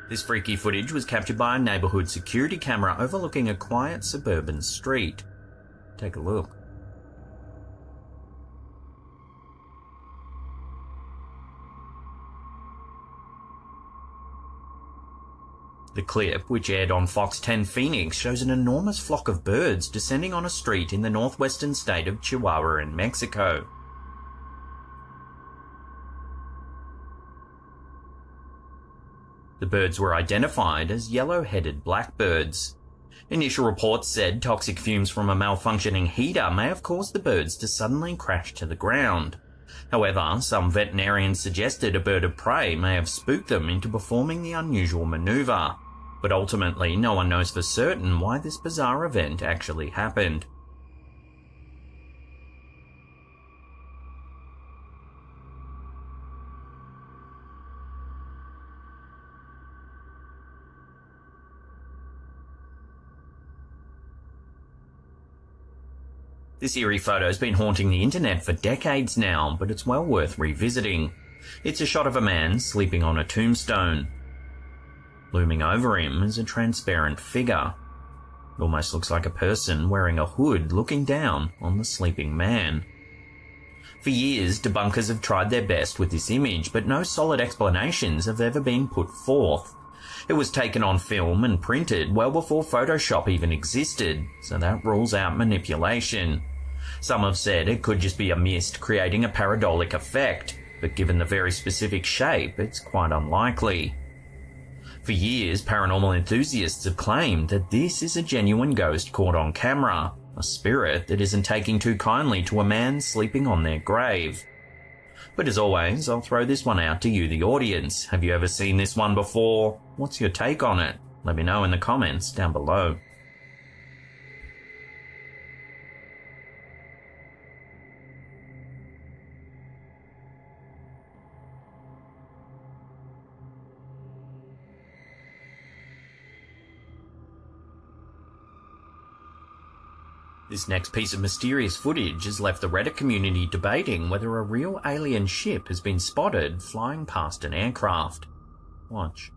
This freaky footage was captured by a neighbourhood security camera overlooking a quiet suburban street. Take a look. The clip, which aired on Fox 10 Phoenix, shows an enormous flock of birds descending on a street in the northwestern state of Chihuahua in Mexico. The birds were identified as yellow-headed blackbirds. Initial reports said toxic fumes from a malfunctioning heater may have caused the birds to suddenly crash to the ground. However, some veterinarians suggested a bird of prey may have spooked them into performing the unusual maneuver. But ultimately, no one knows for certain why this bizarre event actually happened. This eerie photo has been haunting the internet for decades now, but it's well worth revisiting. It's a shot of a man sleeping on a tombstone. Looming over him is a transparent figure. It almost looks like a person wearing a hood looking down on the sleeping man. For years, debunkers have tried their best with this image, but no solid explanations have ever been put forth. It was taken on film and printed well before Photoshop even existed, so that rules out manipulation. Some have said it could just be a mist creating a pareidolik effect, but given the very specific shape, it's quite unlikely. For years, paranormal enthusiasts have claimed that this is a genuine ghost caught on camera, a spirit that isn't taking too kindly to a man sleeping on their grave. But as always, I'll throw this one out to you, the audience. Have you ever seen this one before? What's your take on it? Let me know in the comments down below. This next piece of mysterious footage has left the Reddit community debating whether a real alien ship has been spotted flying past an aircraft. Watch.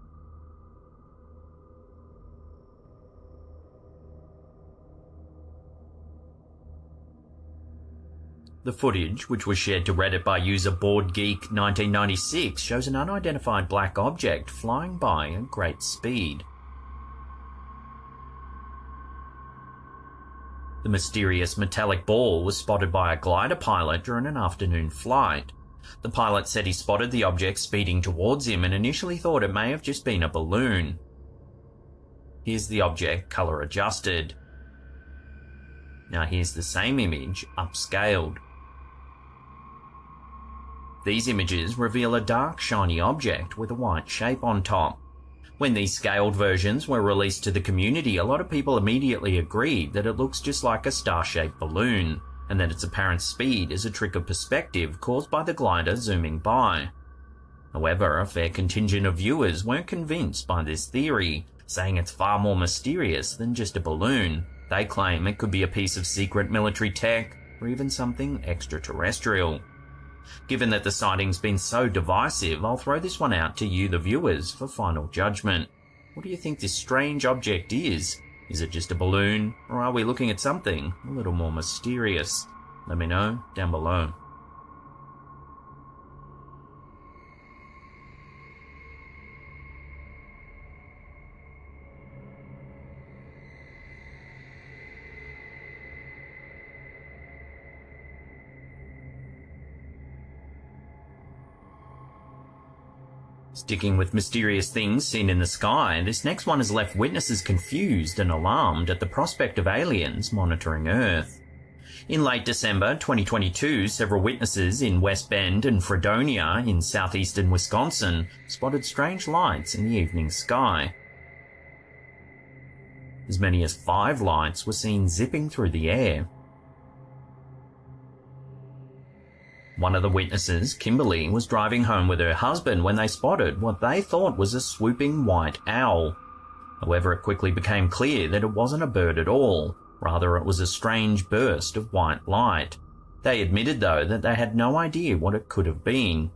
The footage, which was shared to Reddit by user BoardGeek1996, shows an unidentified black object flying by at great speed. The mysterious metallic ball was spotted by a glider pilot during an afternoon flight. The pilot said he spotted the object speeding towards him and initially thought it may have just been a balloon. Here's the object color adjusted. Now here's the same image upscaled. These images reveal a dark shiny object with a white shape on top. When these scaled versions were released to the community, a lot of people immediately agreed that it looks just like a star-shaped balloon, and that its apparent speed is a trick of perspective caused by the glider zooming by. However, a fair contingent of viewers weren't convinced by this theory, saying it's far more mysterious than just a balloon. They claim it could be a piece of secret military tech, or even something extraterrestrial. Given that the sighting's been so divisive, I'll throw this one out to you, the viewers, for final judgment. What do you think this strange object is? Is it just a balloon, or are we looking at something a little more mysterious? Let me know down below. Sticking with mysterious things seen in the sky, this next one has left witnesses confused and alarmed at the prospect of aliens monitoring Earth. In late December 2022, several witnesses in West Bend and Fredonia in southeastern Wisconsin spotted strange lights in the evening sky. As many as 5 lights were seen zipping through the air. One of the witnesses, Kimberly, was driving home with her husband when they spotted what they thought was a swooping white owl. However, it quickly became clear that it wasn't a bird at all. Rather, it was a strange burst of white light. They admitted, though, that they had no idea what it could have been.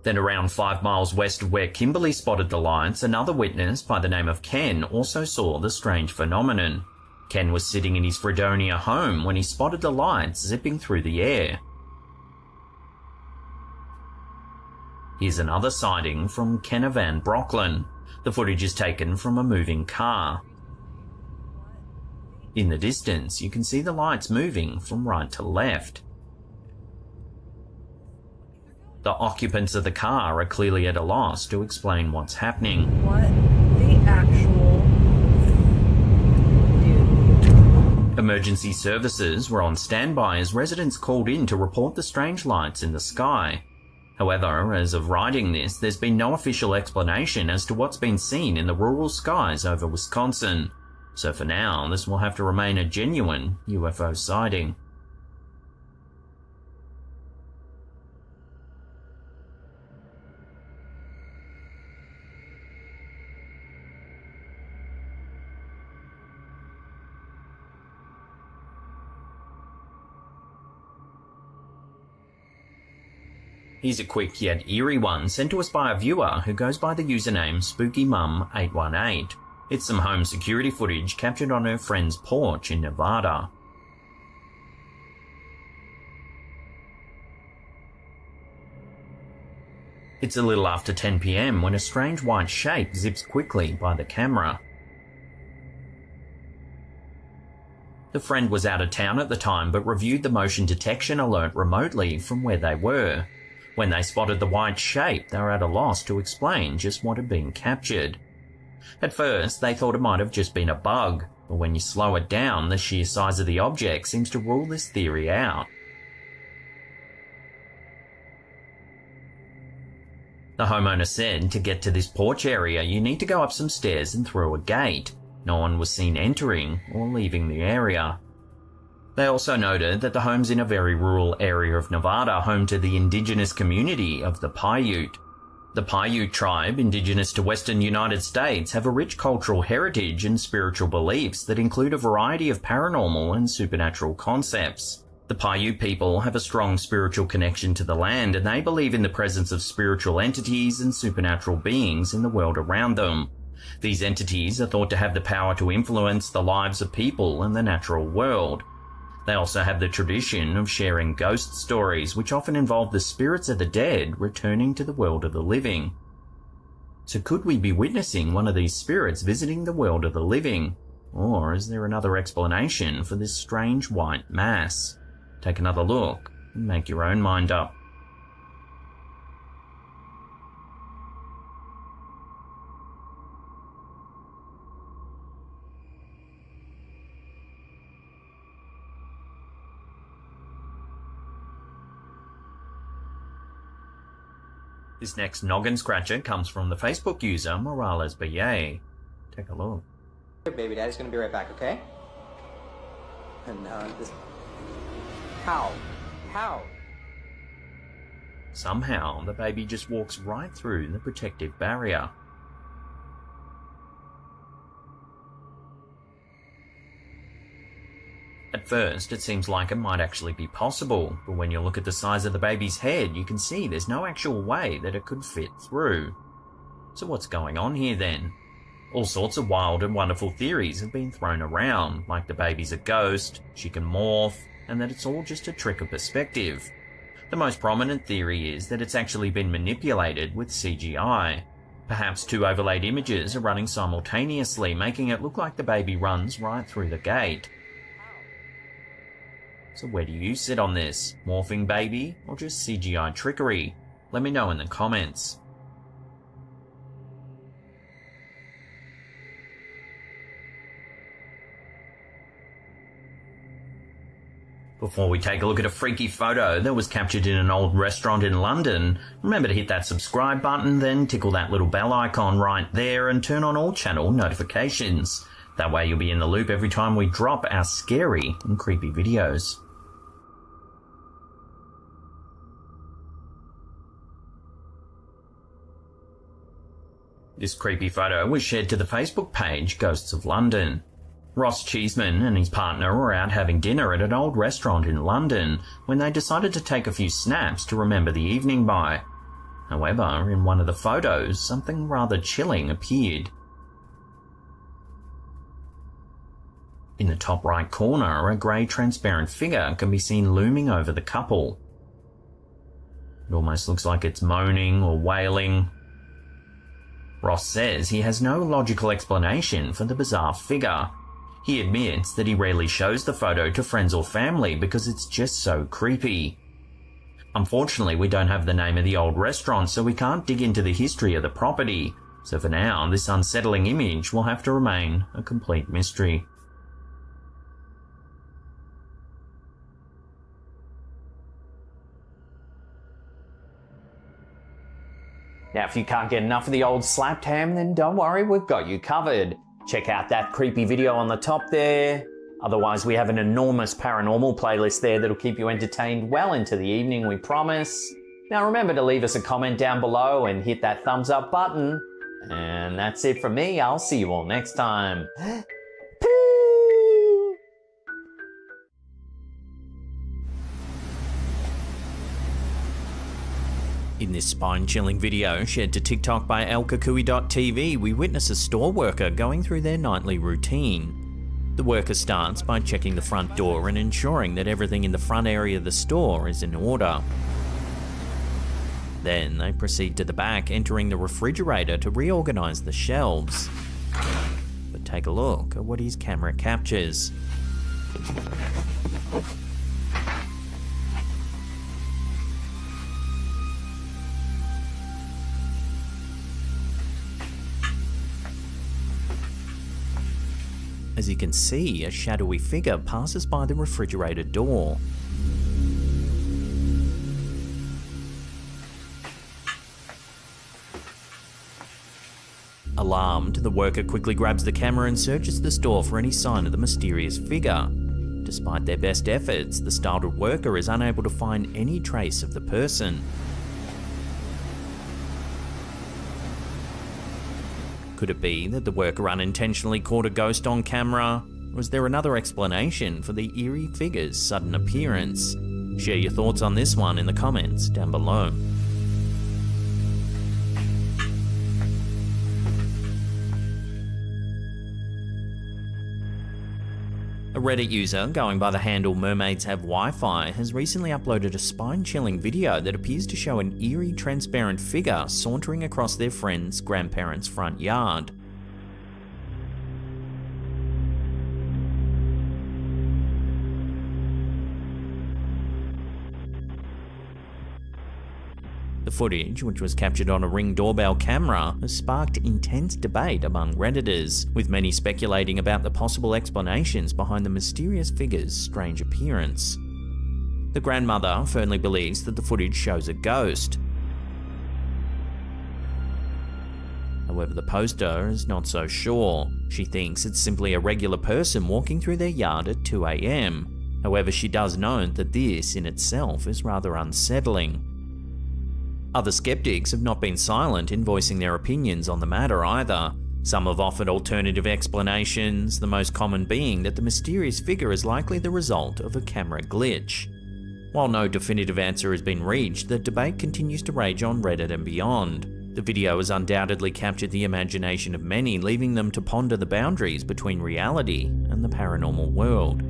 Then around 5 miles west of where Kimberly spotted the lights, another witness by the name of Ken also saw the strange phenomenon. Ken was sitting in his Fredonia home when he spotted the lights zipping through the air. Here's another sighting from Kenna Van Brocklin. The footage is taken from a moving car. In the distance, you can see the lights moving from right to left. The occupants of the car are clearly at a loss to explain what's happening. What the actual... Dude. Emergency services were on standby as residents called in to report the strange lights in the sky. However, as of writing this, there's been no official explanation as to what's been seen in the rural skies over Wisconsin. So for now, this will have to remain a genuine UFO sighting. Here's a quick yet eerie one sent to us by a viewer who goes by the username SpookyMum818. It's some home security footage captured on her friend's porch in Nevada. It's a little after 10 PM when a strange white shape zips quickly by the camera. The friend was out of town at the time but reviewed the motion detection alert remotely from where they were. When they spotted the white shape, they were at a loss to explain just what had been captured. At first, they thought it might have just been a bug, but when you slow it down, the sheer size of the object seems to rule this theory out. The homeowner said to get to this porch area, you need to go up some stairs and through a gate. No one was seen entering or leaving the area. They also noted that the home's in a very rural area of Nevada, home to the indigenous community of the Paiute. The Paiute tribe, indigenous to western United States, have a rich cultural heritage and spiritual beliefs that include a variety of paranormal and supernatural concepts. The Paiute people have a strong spiritual connection to the land, and they believe in the presence of spiritual entities and supernatural beings in the world around them. These entities are thought to have the power to influence the lives of people and the natural world. They also have the tradition of sharing ghost stories, which often involve the spirits of the dead returning to the world of the living. So could we be witnessing one of these spirits visiting the world of the living? Or is there another explanation for this strange white mass? Take another look and make your own mind up. This next noggin scratcher comes from the Facebook user Morales BA. Take a look. Baby daddy's gonna be right back, okay? And this... How? Somehow, the baby just walks right through the protective barrier. At first, it seems like it might actually be possible, but when you look at the size of the baby's head, you can see there's no actual way that it could fit through. So what's going on here then? All sorts of wild and wonderful theories have been thrown around, like the baby's a ghost, she can morph, and that it's all just a trick of perspective. The most prominent theory is that it's actually been manipulated with CGI. Perhaps two overlaid images are running simultaneously, making it look like the baby runs right through the gate. So where do you sit on this? Morphing baby or just CGI trickery? Let me know in the comments. Before we take a look at a freaky photo that was captured in an old restaurant in London, remember to hit that subscribe button, then tickle that little bell icon right there and turn on all channel notifications. That way you'll be in the loop every time we drop our scary and creepy videos. This creepy photo was shared to the Facebook page Ghosts of London. Ross Cheeseman and his partner were out having dinner at an old restaurant in London when they decided to take a few snaps to remember the evening by. However, in one of the photos, something rather chilling appeared. In the top right corner, a grey transparent figure can be seen looming over the couple. It almost looks like it's moaning or wailing. Ross says he has no logical explanation for the bizarre figure. He admits that he rarely shows the photo to friends or family because it's just so creepy. Unfortunately, we don't have the name of the old restaurant, so we can't dig into the history of the property. So for now, this unsettling image will have to remain a complete mystery. Now, if you can't get enough of the old slapped ham, then don't worry, we've got you covered. Check out that creepy video on the top there. Otherwise, we have an enormous paranormal playlist there that'll keep you entertained well into the evening, we promise. Now, remember to leave us a comment down below and hit that thumbs up button. And that's it from me. I'll see you all next time. In this spine-chilling video shared to TikTok by alkakui.tv, we witness a store worker going through their nightly routine. The worker starts by checking the front door and ensuring that everything in the front area of the store is in order. Then they proceed to the back, entering the refrigerator to reorganize the shelves. But take a look at what his camera captures. As you can see, a shadowy figure passes by the refrigerator door. Alarmed, the worker quickly grabs the camera and searches the store for any sign of the mysterious figure. Despite their best efforts, the startled worker is unable to find any trace of the person. Could it be that the worker unintentionally caught a ghost on camera? Or is there another explanation for the eerie figure's sudden appearance? Share your thoughts on this one in the comments down below. A Reddit user going by the handle Mermaids Have Wi-Fi has recently uploaded a spine-chilling video that appears to show an eerie transparent figure sauntering across their friend's grandparents' front yard. The footage, which was captured on a Ring doorbell camera, has sparked intense debate among Redditors, with many speculating about the possible explanations behind the mysterious figure's strange appearance. The grandmother firmly believes that the footage shows a ghost. However, the poster is not so sure. She thinks it's simply a regular person walking through their yard at 2 AM. However, she does note that this in itself is rather unsettling. Other skeptics have not been silent in voicing their opinions on the matter either. Some have offered alternative explanations, the most common being that the mysterious figure is likely the result of a camera glitch. While no definitive answer has been reached, the debate continues to rage on Reddit and beyond. The video has undoubtedly captured the imagination of many, leaving them to ponder the boundaries between reality and the paranormal world.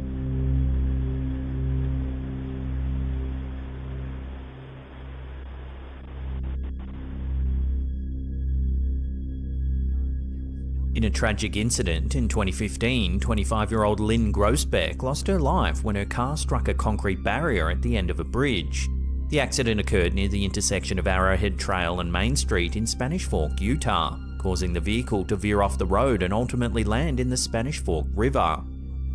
In a tragic incident in 2015, 25-year-old Lynn Grossbeck lost her life when her car struck a concrete barrier at the end of a bridge. The accident occurred near the intersection of Arrowhead Trail and Main Street in Spanish Fork, Utah, causing the vehicle to veer off the road and ultimately land in the Spanish Fork River.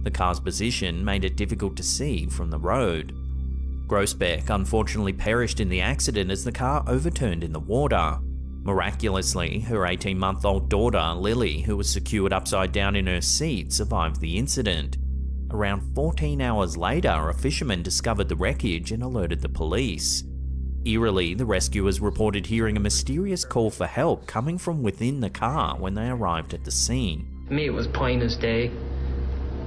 The car's position made it difficult to see from the road. Grossbeck unfortunately perished in the accident as the car overturned in the water. Miraculously, her 18-month-old daughter, Lily, who was secured upside down in her seat, survived the incident. Around 14 hours later, a fisherman discovered the wreckage and alerted the police. Eerily, the rescuers reported hearing a mysterious call for help coming from within the car when they arrived at the scene. To me, it was plain as day,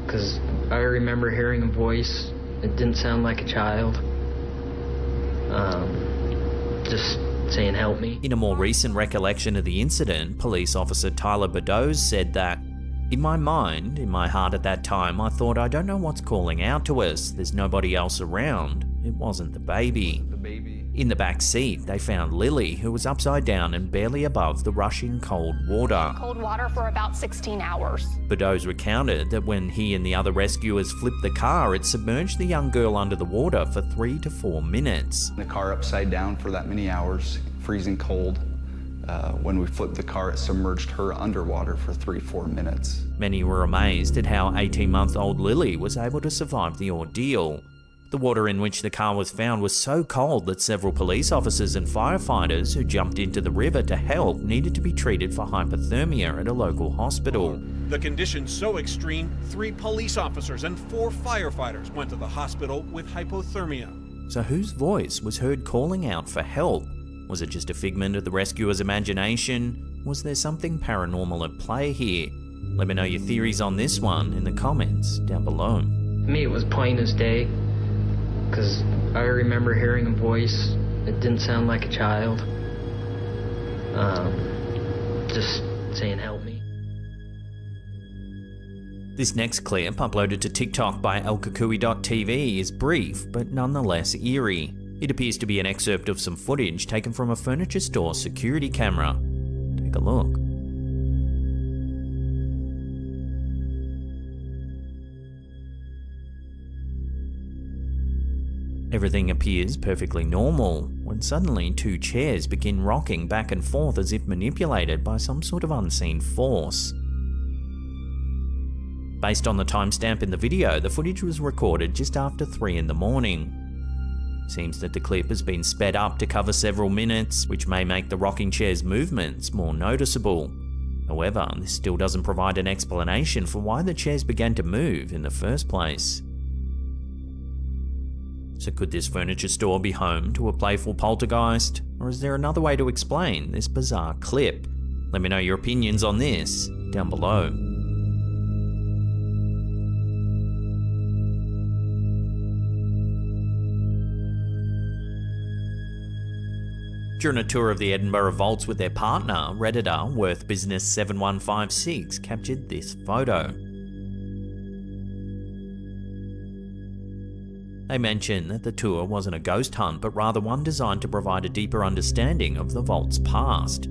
because I remember hearing a voice. It didn't sound like a child. Just saying help me. In a more recent recollection of the incident, police officer Tyler Beddoes said that, "In my mind, in my heart at that time, I thought, I don't know what's calling out to us. There's nobody else around. It wasn't the baby." In the back seat, they found Lily, who was upside down and barely above the rushing cold water. Cold water for about 16 hours. Beddoes recounted that when he and the other rescuers flipped the car, it submerged the young girl under the water for 3 to 4 minutes. The car upside down for that many hours, freezing cold. When we flipped the car, it submerged her underwater for 3-4 minutes. Many were amazed at how 18-month-old Lily was able to survive the ordeal. The water in which the car was found was so cold that several police officers and firefighters who jumped into the river to help needed to be treated for hypothermia at a local hospital. The conditions so extreme, 3 police officers and 4 firefighters went to the hospital with hypothermia. So whose voice was heard calling out for help? Was it just a figment of the rescuer's imagination? Was there something paranormal at play here? Let me know your theories on this one in the comments down below. To me, it was plain as day, because I remember hearing a voice. It didn't sound like a child. Just saying, help me. This next clip, uploaded to TikTok by elkakui.tv, is brief, but nonetheless eerie. It appears to be an excerpt of some footage taken from a furniture store security camera. Take a look. Everything appears perfectly normal, when suddenly 2 chairs begin rocking back and forth as if manipulated by some sort of unseen force. Based on the timestamp in the video, the footage was recorded just after 3 in the morning. Seems that the clip has been sped up to cover several minutes, which may make the rocking chair's movements more noticeable. However, this still doesn't provide an explanation for why the chairs began to move in the first place. So could this furniture store be home to a playful poltergeist? Or is there another way to explain this bizarre clip? Let me know your opinions on this down below. During a tour of the Edinburgh Vaults with their partner, Redditor WorthBusiness7156 captured this photo. They mentioned that the tour wasn't a ghost hunt, but rather one designed to provide a deeper understanding of the vault's past.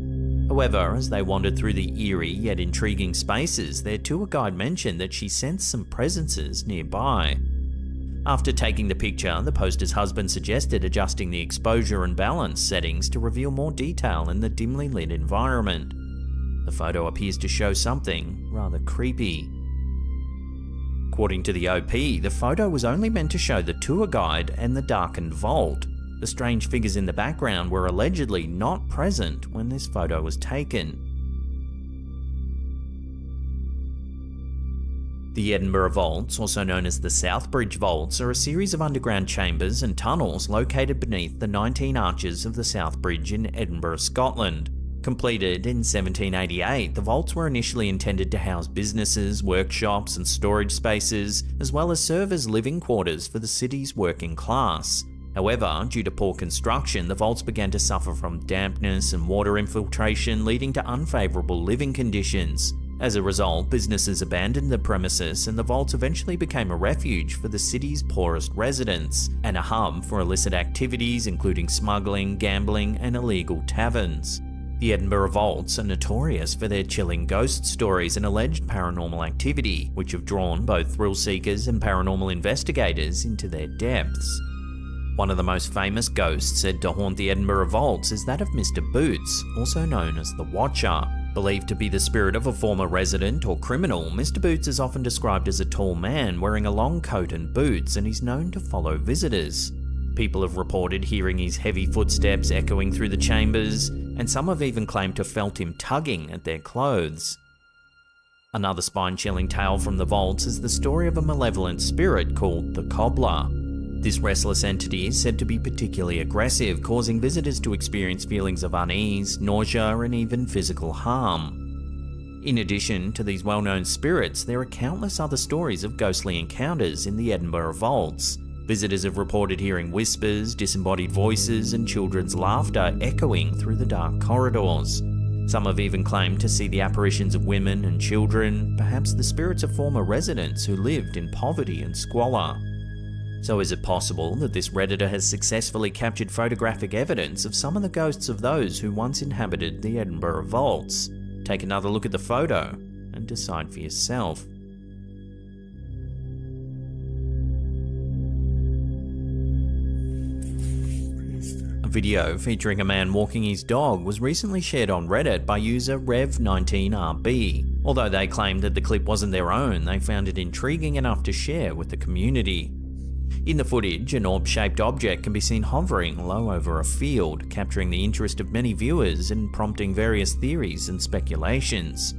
However, as they wandered through the eerie yet intriguing spaces, their tour guide mentioned that she sensed some presences nearby. After taking the picture, the poster's husband suggested adjusting the exposure and balance settings to reveal more detail in the dimly lit environment. The photo appears to show something rather creepy. According to the OP, the photo was only meant to show the tour guide and the darkened vault. The strange figures in the background were allegedly not present when this photo was taken. The Edinburgh Vaults, also known as the Southbridge Vaults, are a series of underground chambers and tunnels located beneath the 19 arches of the South Bridge in Edinburgh, Scotland. Completed in 1788, the vaults were initially intended to house businesses, workshops and storage spaces, as well as serve as living quarters for the city's working class. However, due to poor construction, the vaults began to suffer from dampness and water infiltration, leading to unfavourable living conditions. As a result, businesses abandoned the premises and the vaults eventually became a refuge for the city's poorest residents, and a hub for illicit activities including smuggling, gambling and illegal taverns. The Edinburgh Vaults are notorious for their chilling ghost stories and alleged paranormal activity, which have drawn both thrill seekers and paranormal investigators into their depths. One of the most famous ghosts said to haunt the Edinburgh Vaults is that of Mr. Boots, also known as the Watcher. Believed to be the spirit of a former resident or criminal, Mr. Boots is often described as a tall man wearing a long coat and boots, and he's known to follow visitors. People have reported hearing his heavy footsteps echoing through the chambers, and some have even claimed to have felt him tugging at their clothes. Another spine-chilling tale from the vaults is the story of a malevolent spirit called the Cobbler. This restless entity is said to be particularly aggressive, causing visitors to experience feelings of unease, nausea, and even physical harm. In addition to these well-known spirits, there are countless other stories of ghostly encounters in the Edinburgh Vaults. Visitors have reported hearing whispers, disembodied voices, and children's laughter echoing through the dark corridors. Some have even claimed to see the apparitions of women and children, perhaps the spirits of former residents who lived in poverty and squalor. So is it possible that this Redditor has successfully captured photographic evidence of some of the ghosts of those who once inhabited the Edinburgh vaults? Take another look at the photo and decide for yourself. A video featuring a man walking his dog was recently shared on Reddit by user Rev19RB. Although they claimed that the clip wasn't their own, they found it intriguing enough to share with the community. In the footage, an orb-shaped object can be seen hovering low over a field, capturing the interest of many viewers and prompting various theories and speculations.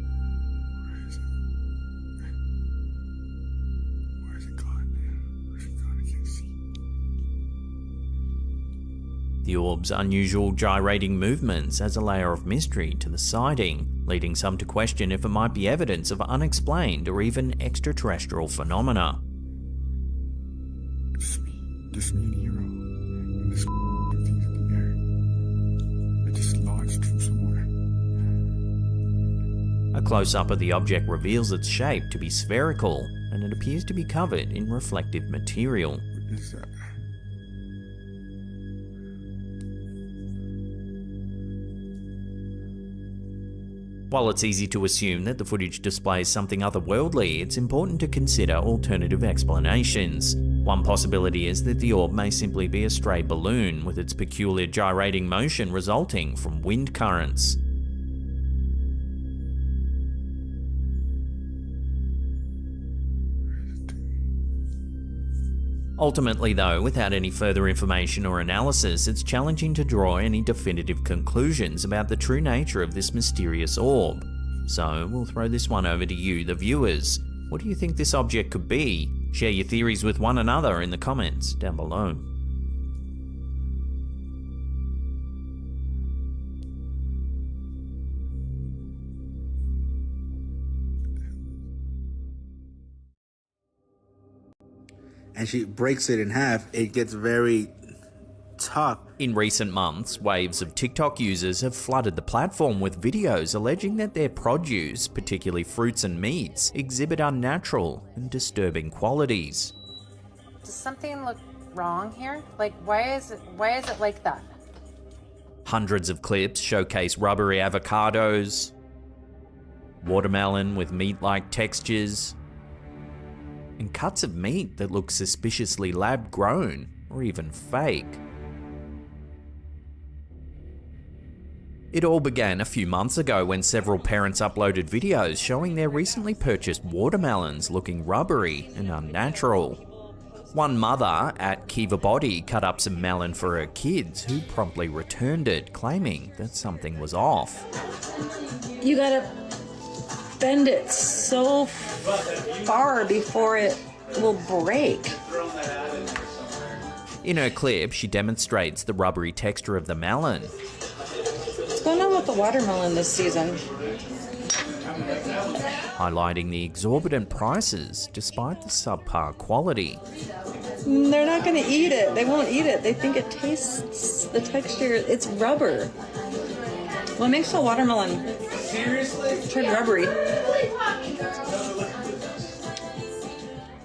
The orb's unusual gyrating movements adds a layer of mystery to the sighting, leading some to question if it might be evidence of unexplained or even extraterrestrial phenomena. This me and Hero, and this things in the air. It just launched from somewhere. A close-up of the object reveals its shape to be spherical, and it appears to be covered in reflective material. What is that? While it's easy to assume that the footage displays something otherworldly, it's important to consider alternative explanations. One possibility is that the orb may simply be a stray balloon, with its peculiar gyrating motion resulting from wind currents. Ultimately though, without any further information or analysis, it's challenging to draw any definitive conclusions about the true nature of this mysterious orb. So we'll throw this one over to you, the viewers. What do you think this object could be? Share your theories with one another in the comments down below. And she breaks it in half, it gets very tough. In recent months, waves of TikTok users have flooded the platform with videos alleging that their produce, particularly fruits and meats, exhibit unnatural and disturbing qualities. Does something look wrong here? Like, why is it like that? Hundreds of clips showcase rubbery avocados, watermelon with meat-like textures, and cuts of meat that look suspiciously lab-grown or even fake. It all began a few months ago when several parents uploaded videos showing their recently purchased watermelons looking rubbery and unnatural. One mother at Kiva Body cut up some melon for her kids, who promptly returned it, claiming that something was off. You gotta bend it so far before it will break. In her clip, she demonstrates the rubbery texture of the melon. What's going on with the watermelon this season? Highlighting the exorbitant prices despite the subpar quality. They're not gonna eat it. They won't eat it. They think it tastes, the texture, it's rubber. What makes the watermelon turn rubbery?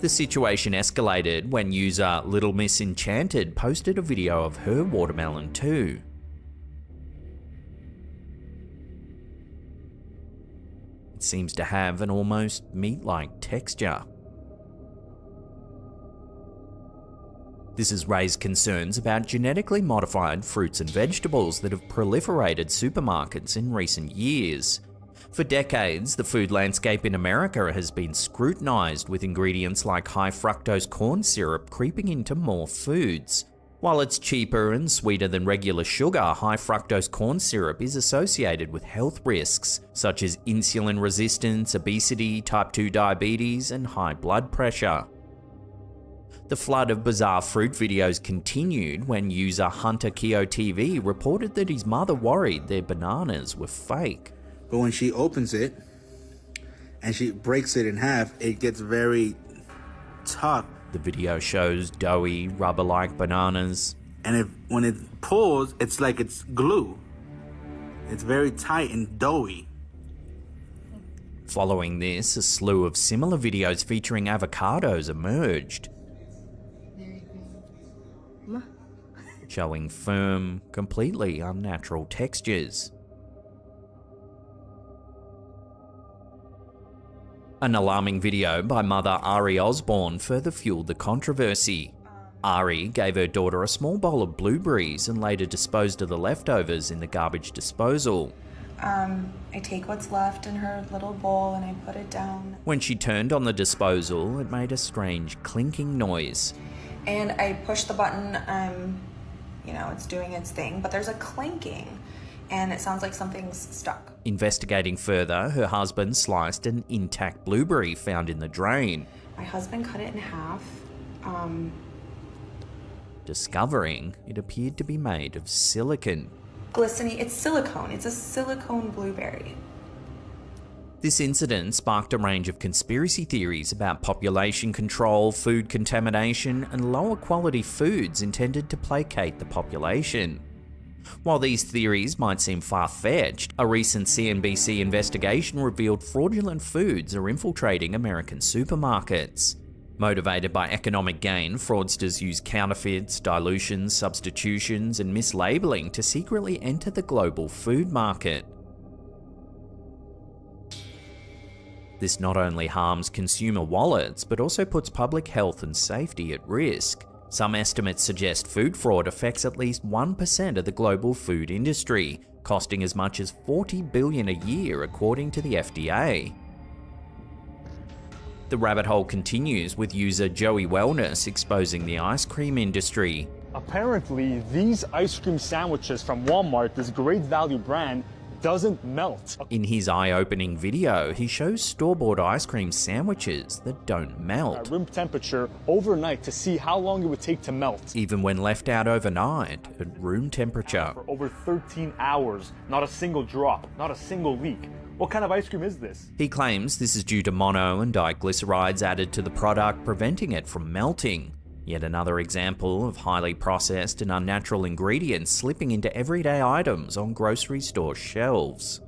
The situation escalated when user Little Miss Enchanted posted a video of her watermelon too. It seems to have an almost meat-like texture. This has raised concerns about genetically modified fruits and vegetables that have proliferated supermarkets in recent years. For decades, the food landscape in America has been scrutinized, with ingredients like high fructose corn syrup creeping into more foods. While it's cheaper and sweeter than regular sugar, high fructose corn syrup is associated with health risks, such as insulin resistance, obesity, type 2 diabetes, and high blood pressure. The flood of bizarre fruit videos continued when user Hunter Keo TV reported that his mother worried their bananas were fake. But when she opens it and she breaks it in half, it gets very tough. The video shows doughy, rubber-like bananas. And when it pulls, it's like it's glue. It's very tight and doughy. Following this, a slew of similar videos featuring avocados emerged, showing firm, completely unnatural textures. An alarming video by mother Ari Osborne further fueled the controversy. Ari gave her daughter a small bowl of blueberries and later disposed of the leftovers in the garbage disposal. I take what's left in her little bowl and I put it down. When she turned on the disposal, it made a strange clinking noise. And I push the button, it's doing its thing, but there's a clinking and it sounds like something's stuck. Investigating further, her husband sliced an intact blueberry found in the drain. My husband cut it in half. Discovering it appeared to be made of silicon. Glistening, it's silicone. It's a silicone blueberry. This incident sparked a range of conspiracy theories about population control, food contamination, and lower quality foods intended to placate the population. While these theories might seem far-fetched, a recent CNBC investigation revealed fraudulent foods are infiltrating American supermarkets. Motivated by economic gain, fraudsters use counterfeits, dilutions, substitutions, and mislabeling to secretly enter the global food market. This not only harms consumer wallets, but also puts public health and safety at risk. Some estimates suggest food fraud affects at least 1% of the global food industry, costing as much as $40 billion a year according to the FDA. The rabbit hole continues with user Joey Wellness exposing the ice cream industry. Apparently, these ice cream sandwiches from Walmart, this great value brand, doesn't melt. In his eye-opening video, he shows store-bought ice cream sandwiches that don't melt. At room temperature overnight to see how long it would take to melt. Even when left out overnight at room temperature. For over 13 hours, not a single drop, not a single leak. What kind of ice cream is this? He claims this is due to mono and diglycerides added to the product, preventing it from melting. Yet another example of highly processed and unnatural ingredients slipping into everyday items on grocery store shelves.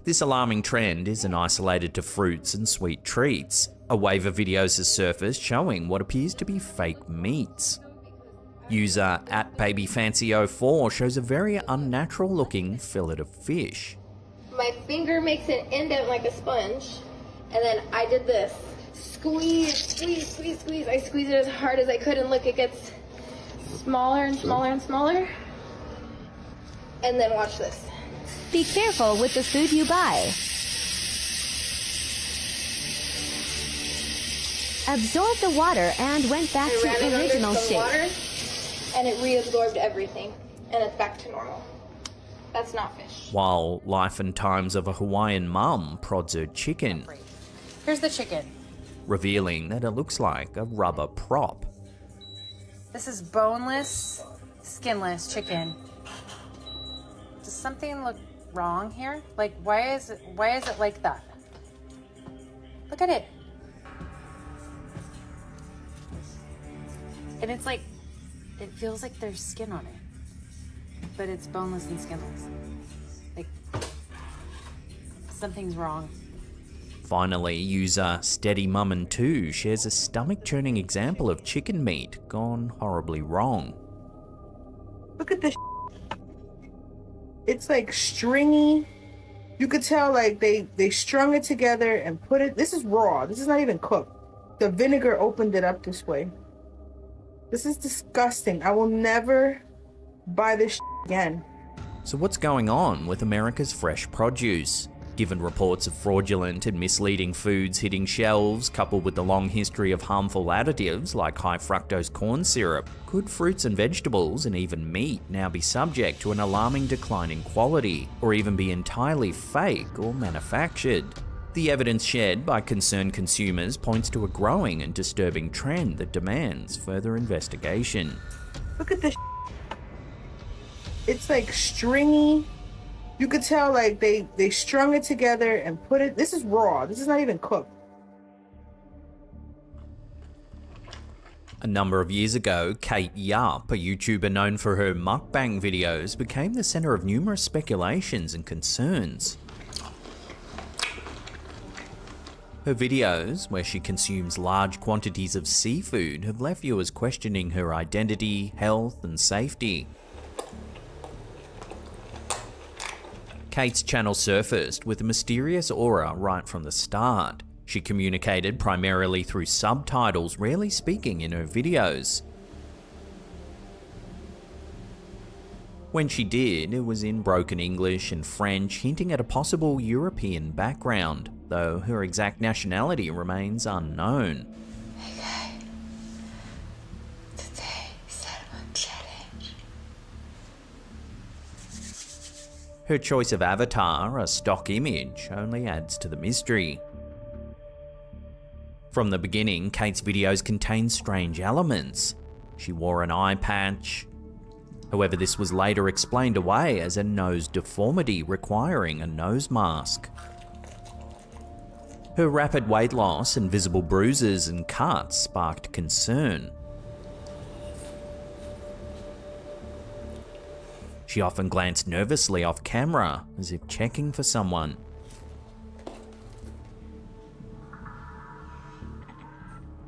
This alarming trend isn't isolated to fruits and sweet treats. A wave of videos has surfaced showing what appears to be fake meats. User @BabyFancy04 shows a very unnatural looking fillet of fish. My finger makes an indent like a sponge, and then I did this. Squeeze, squeeze, squeeze, squeeze. I squeeze it as hard as I could, and look, it gets smaller and smaller and smaller. And then watch this. Be careful with the food you buy. Absorb the water and went back to original shape. Water, and it reabsorbed everything, and it's back to normal. That's not fish. While Life and Times of a Hawaiian Mum prods her chicken. Here's the chicken. Revealing that it looks like a rubber prop. This is boneless, skinless chicken. Does something look wrong here? Like, why is it like that? Look at it. And it's like, it feels like there's skin on it, but it's boneless and skinless. Like, something's wrong. Finally, user SteadyMummin2 shares a stomach-churning example of chicken meat gone horribly wrong. Look at this. It's like stringy. You could tell like they strung it together and put it. This is raw. This is not even cooked. The vinegar opened it up this way. This is disgusting. I will never buy this again. So what's going on with America's fresh produce? Given reports of fraudulent and misleading foods hitting shelves, coupled with the long history of harmful additives like high fructose corn syrup, could fruits and vegetables and even meat now be subject to an alarming decline in quality, or even be entirely fake or manufactured? The evidence shared by concerned consumers points to a growing and disturbing trend that demands further investigation. Look at this. It's like stringy. You could tell like they strung it together and put it. This is raw. This is not even cooked. A number of years ago, Kate Yup, a YouTuber known for her mukbang videos, became the centre of numerous speculations and concerns. Her videos, where she consumes large quantities of seafood, have left viewers questioning her identity, health, and safety. Kate's channel surfaced with a mysterious aura right from the start. She communicated primarily through subtitles, rarely speaking in her videos. When she did, it was in broken English and French, hinting at a possible European background, though her exact nationality remains unknown. Okay. Today, cinnamon challenge. Her choice of avatar, a stock image, only adds to the mystery. From the beginning, Kate's videos contained strange elements. She wore an eye patch. However, this was later explained away as a nose deformity requiring a nose mask. Her rapid weight loss and visible bruises and cuts sparked concern. She often glanced nervously off camera, as if checking for someone.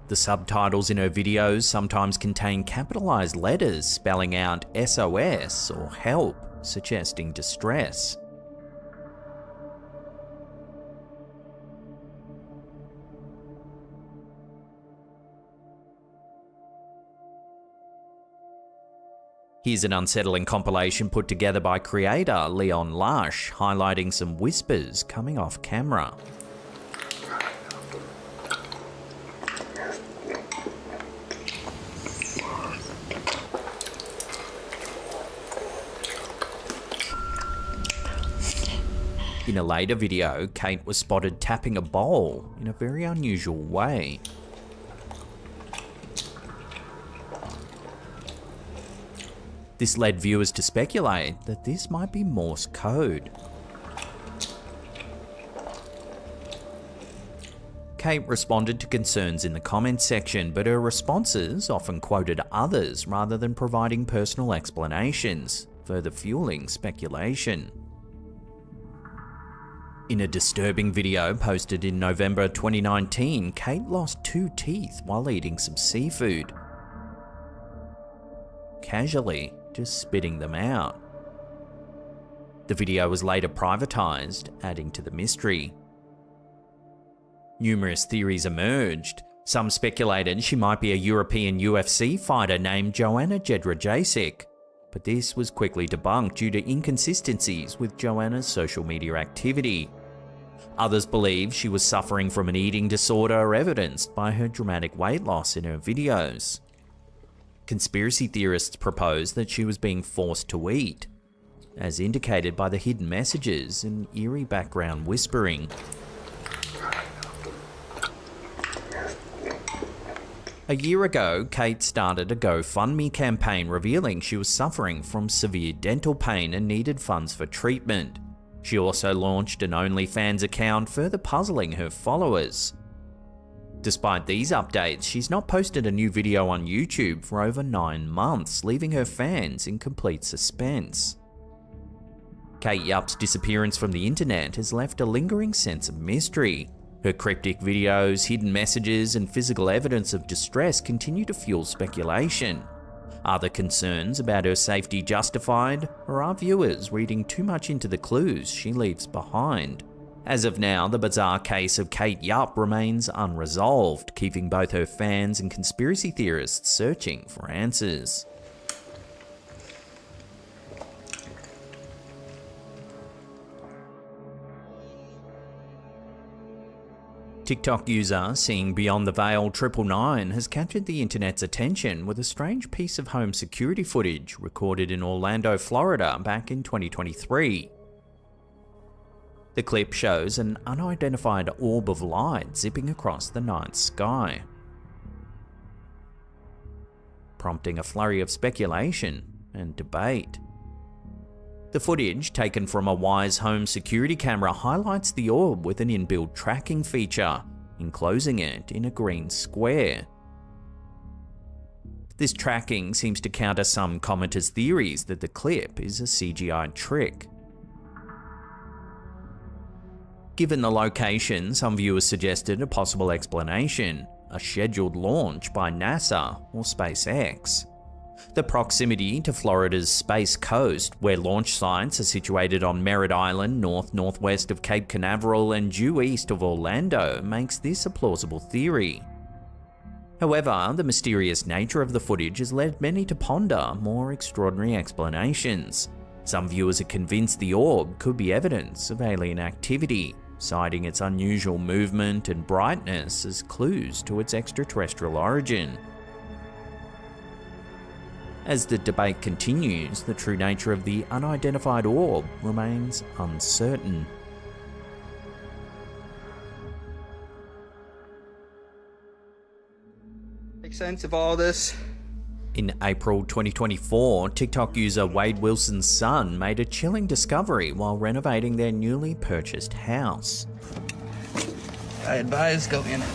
The subtitles in her videos sometimes contain capitalized letters spelling out SOS or help, suggesting distress. Here's an unsettling compilation put together by creator Leon Lush, highlighting some whispers coming off camera. In a later video, Kate was spotted tapping a bowl in a very unusual way. This led viewers to speculate that this might be Morse code. Kate responded to concerns in the comments section, but her responses often quoted others rather than providing personal explanations, further fueling speculation. In a disturbing video posted in November 2019, Kate lost 2 teeth while eating some seafood. Casually, just spitting them out. The video was later privatized, adding to the mystery. Numerous theories emerged. Some speculated she might be a European UFC fighter named Joanna Jedrzejczyk, but this was quickly debunked due to inconsistencies with Joanna's social media activity. Others believe she was suffering from an eating disorder, evidenced by her dramatic weight loss in her videos. Conspiracy theorists propose that she was being forced to eat, as indicated by the hidden messages and eerie background whispering. A year ago, Kate started a GoFundMe campaign revealing she was suffering from severe dental pain and needed funds for treatment. She also launched an OnlyFans account, further puzzling her followers. Despite these updates, she's not posted a new video on YouTube for over 9 months, leaving her fans in complete suspense. Kate Yup's disappearance from the internet has left a lingering sense of mystery. Her cryptic videos, hidden messages, and physical evidence of distress continue to fuel speculation. Are the concerns about her safety justified, or are viewers reading too much into the clues she leaves behind? As of now, the bizarre case of Kate Yup remains unresolved, keeping both her fans and conspiracy theorists searching for answers. TikTok user Seeing Beyond the Veil 999 has captured the internet's attention with a strange piece of home security footage recorded in Orlando, Florida back in 2023. The clip shows an unidentified orb of light zipping across the night sky, prompting a flurry of speculation and debate. The footage, taken from a Wise home security camera, highlights the orb with an inbuilt tracking feature, enclosing it in a green square. This tracking seems to counter some commenters' theories that the clip is a CGI trick. Given the location, some viewers suggested a possible explanation: a scheduled launch by NASA or SpaceX. The proximity to Florida's Space Coast, where launch sites are situated on Merritt Island, northwest of Cape Canaveral and due east of Orlando, makes this a plausible theory. However, the mysterious nature of the footage has led many to ponder more extraordinary explanations. Some viewers are convinced the orb could be evidence of alien activity, citing its unusual movement and brightness as clues to its extraterrestrial origin. As the debate continues, the true nature of the unidentified orb remains uncertain. Make sense of all this? In April 2024, TikTok user Wade Wilson's son made a chilling discovery while renovating their newly purchased house. I advise go in it.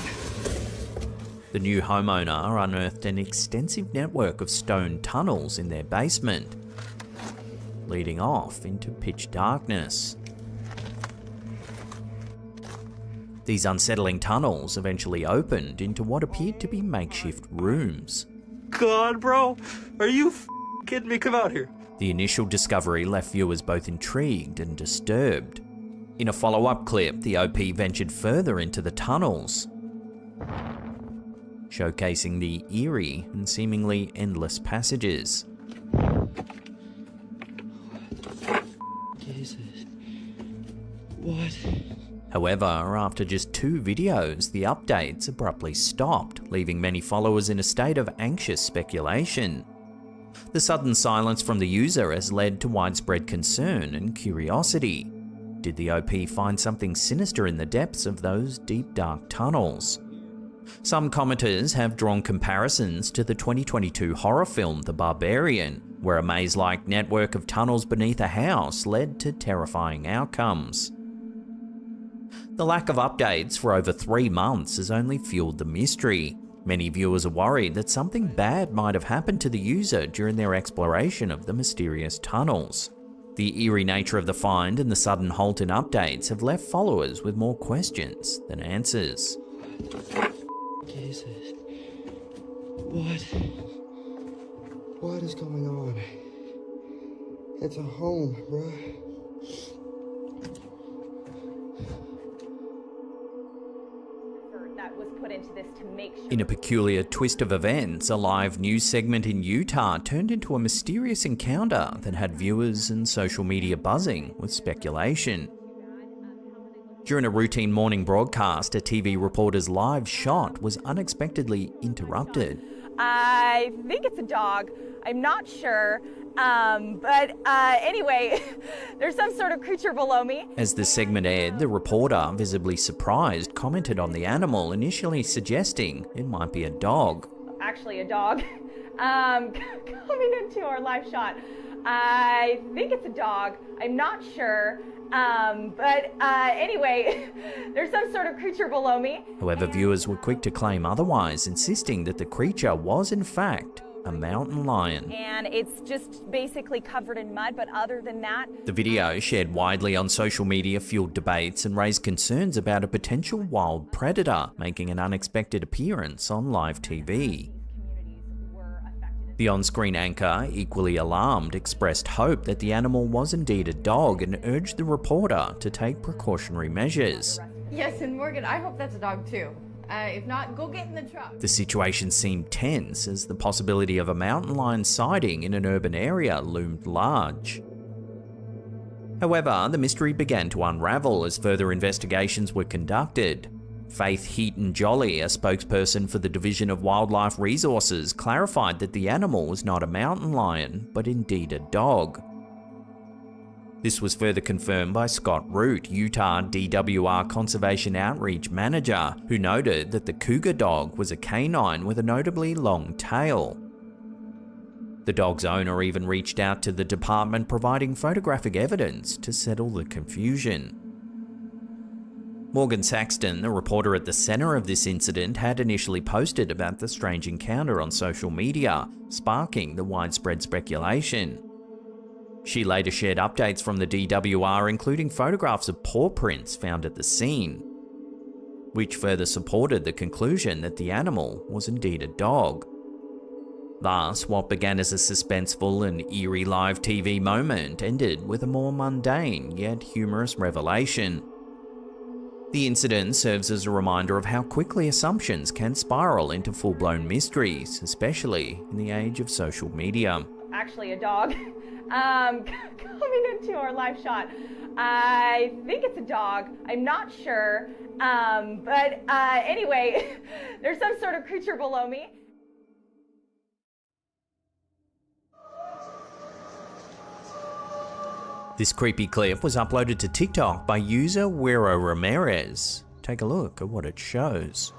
The new homeowner unearthed an extensive network of stone tunnels in their basement, leading off into pitch darkness. These unsettling tunnels eventually opened into what appeared to be makeshift rooms. God, bro, are you kidding me? Come out here. The initial discovery left viewers both intrigued and disturbed. In a follow-up clip, the OP ventured further into the tunnels, showcasing the eerie and seemingly endless passages. Jesus. What? However, after just 2 videos, the updates abruptly stopped, leaving many followers in a state of anxious speculation. The sudden silence from the user has led to widespread concern and curiosity. Did the OP find something sinister in the depths of those deep, dark tunnels? Some commenters have drawn comparisons to the 2022 horror film The Barbarian, where a maze-like network of tunnels beneath a house led to terrifying outcomes. The lack of updates for over 3 months has only fueled the mystery. Many viewers are worried that something bad might have happened to the user during their exploration of the mysterious tunnels. The eerie nature of the find and the sudden halt in updates have left followers with more questions than answers. Jesus. What? What is going on? It's a home, bruh. That was put into this to make sure. In a peculiar twist of events, a live news segment in Utah turned into a mysterious encounter that had viewers and social media buzzing with speculation. During a routine morning broadcast, a TV reporter's live shot was unexpectedly interrupted. I think it's a dog. I'm not sure. Anyway, there's some sort of creature below me. As the segment aired, the reporter, visibly surprised, commented on the animal, initially suggesting it might be a dog. Actually, a dog. Coming into our live shot. I think it's a dog. I'm not sure. Anyway, there's some sort of creature below me. However, viewers were quick to claim otherwise, insisting that the creature was in fact a mountain lion. And it's just basically covered in mud, but other than that... The video, shared widely on social media, fueled debates and raised concerns about a potential wild predator making an unexpected appearance on live TV. The on-screen anchor, equally alarmed, expressed hope that the animal was indeed a dog and urged the reporter to take precautionary measures. Yes, and Morgan, I hope that's a dog too. If not, go get in the truck. The situation seemed tense as the possibility of a mountain lion sighting in an urban area loomed large. However, the mystery began to unravel as further investigations were conducted. Faith Heaton-Jolly, a spokesperson for the Division of Wildlife Resources, clarified that the animal was not a mountain lion, but indeed a dog. This was further confirmed by Scott Root, Utah DWR Conservation Outreach Manager, who noted that the cougar dog was a canine with a notably long tail. The dog's owner even reached out to the department, providing photographic evidence to settle the confusion. Morgan Saxton, the reporter at the centre of this incident, had initially posted about the strange encounter on social media, sparking the widespread speculation. She later shared updates from the DWR, including photographs of paw prints found at the scene, which further supported the conclusion that the animal was indeed a dog. Thus, what began as a suspenseful and eerie live TV moment ended with a more mundane yet humorous revelation. The incident serves as a reminder of how quickly assumptions can spiral into full-blown mysteries, especially in the age of social media. Actually a dog. Coming into our live shot. I think it's a dog. I'm not sure. But anyway, there's some sort of creature below me. This creepy clip was uploaded to TikTok by user Wero Ramirez. Take a look at what it shows.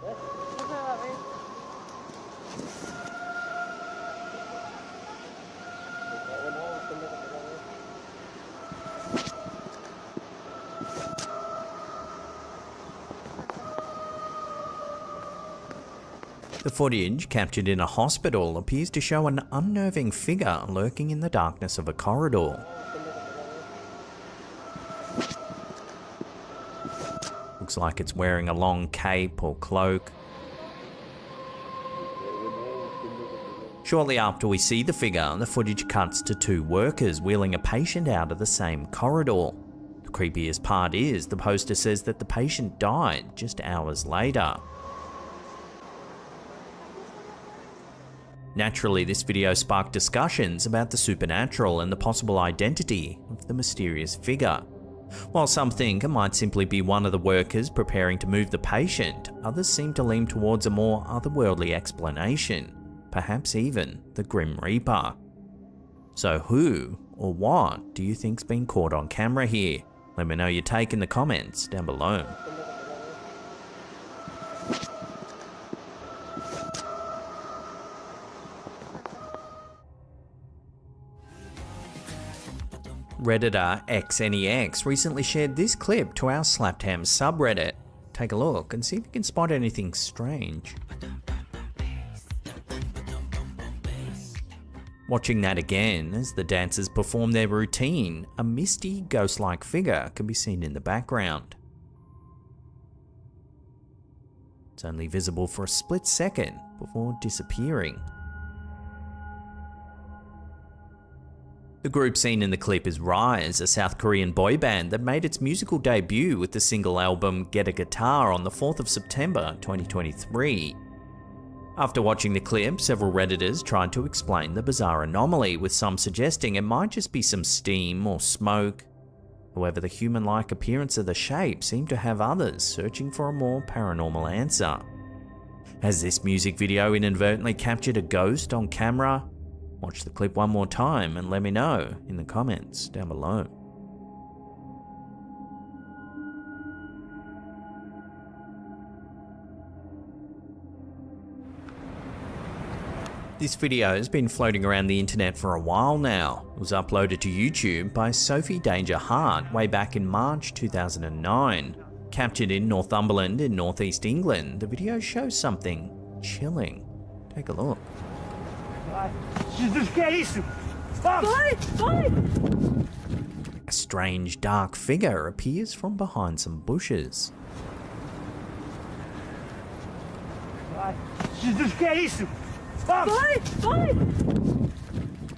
The footage, captured in a hospital, appears to show an unnerving figure lurking in the darkness of a corridor. Looks like it's wearing a long cape or cloak. Shortly after we see the figure, the footage cuts to two workers wheeling a patient out of the same corridor. The creepiest part is the poster says that the patient died just hours later. Naturally, this video sparked discussions about the supernatural and the possible identity of the mysterious figure. While some think it might simply be one of the workers preparing to move the patient, others seem to lean towards a more otherworldly explanation, perhaps even the Grim Reaper. So who or what do you think's been caught on camera here? Let me know your take in the comments down below. Redditor XNEX recently shared this clip to our Slapped Ham subreddit. Take a look and see if you can spot anything strange. Watching that again, as the dancers perform their routine, a misty, ghost-like figure can be seen in the background. It's only visible for a split second before disappearing. The group seen in the clip is Rise, a South Korean boy band that made its musical debut with the single album Get a Guitar on the 4th of September 2023. After watching the clip, several Redditors tried to explain the bizarre anomaly, with some suggesting it might just be some steam or smoke. However, the human-like appearance of the shape seemed to have others searching for a more paranormal answer. Has this music video inadvertently captured a ghost on camera? Watch the clip one more time and let me know in the comments down below. This video has been floating around the internet for a while now. It was uploaded to YouTube by Sophie Danger Hart way back in March 2009. Captured in Northumberland in northeast England, the video shows something chilling. Take a look. A strange dark figure appears from behind some bushes.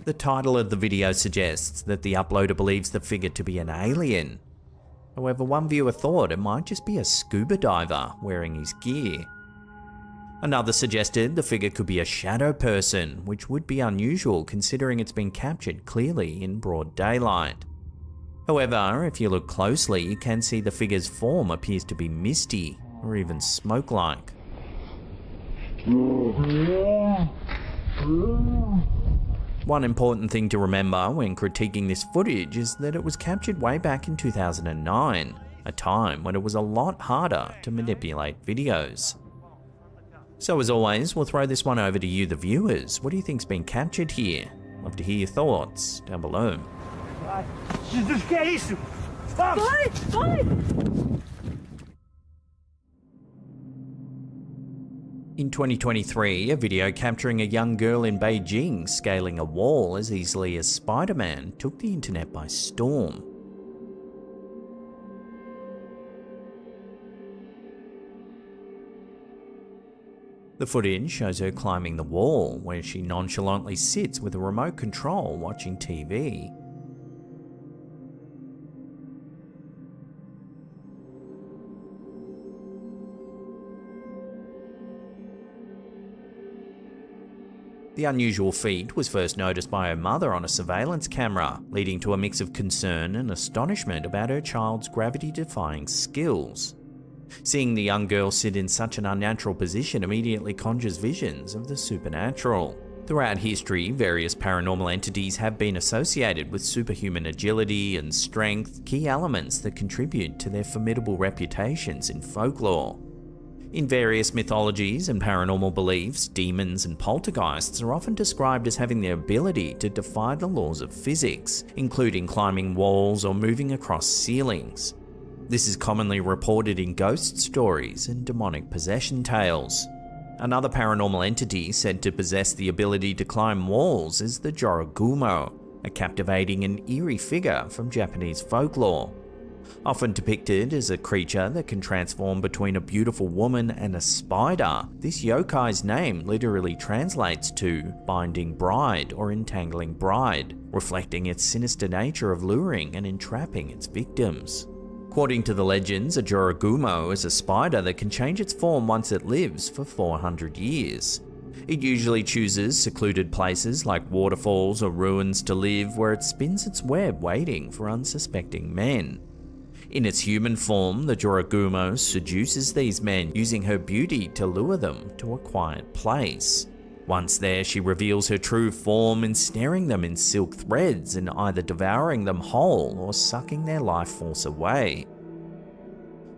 The title of the video suggests that the uploader believes the figure to be an alien. However, one viewer thought it might just be a scuba diver wearing his gear. Another suggested the figure could be a shadow person, which would be unusual considering it's been captured clearly in broad daylight. However, if you look closely, you can see the figure's form appears to be misty or even smoke-like. One important thing to remember when critiquing this footage is that it was captured way back in 2009, a time when it was a lot harder to manipulate videos. So as always, we'll throw this one over to you, the viewers. What do you think's been captured here? Love to hear your thoughts down below. In 2023, a video capturing a young girl in Beijing scaling a wall as easily as Spider-Man took the internet by storm. The footage shows her climbing the wall, where she nonchalantly sits with a remote control watching TV. The unusual feat was first noticed by her mother on a surveillance camera, leading to a mix of concern and astonishment about her child's gravity-defying skills. Seeing the young girl sit in such an unnatural position immediately conjures visions of the supernatural. Throughout history, various paranormal entities have been associated with superhuman agility and strength, key elements that contribute to their formidable reputations in folklore. In various mythologies and paranormal beliefs, demons and poltergeists are often described as having the ability to defy the laws of physics, including climbing walls or moving across ceilings. This is commonly reported in ghost stories and demonic possession tales. Another paranormal entity said to possess the ability to climb walls is the Jorogumo, a captivating and eerie figure from Japanese folklore. Often depicted as a creature that can transform between a beautiful woman and a spider, this yokai's name literally translates to binding bride or entangling bride, reflecting its sinister nature of luring and entrapping its victims. According to the legends, a Jorogumo is a spider that can change its form once it lives for 400 years. It usually chooses secluded places like waterfalls or ruins to live, where it spins its web waiting for unsuspecting men. In its human form, the Jorogumo seduces these men, using her beauty to lure them to a quiet place. Once there, she reveals her true form, ensnaring them in silk threads and either devouring them whole or sucking their life force away.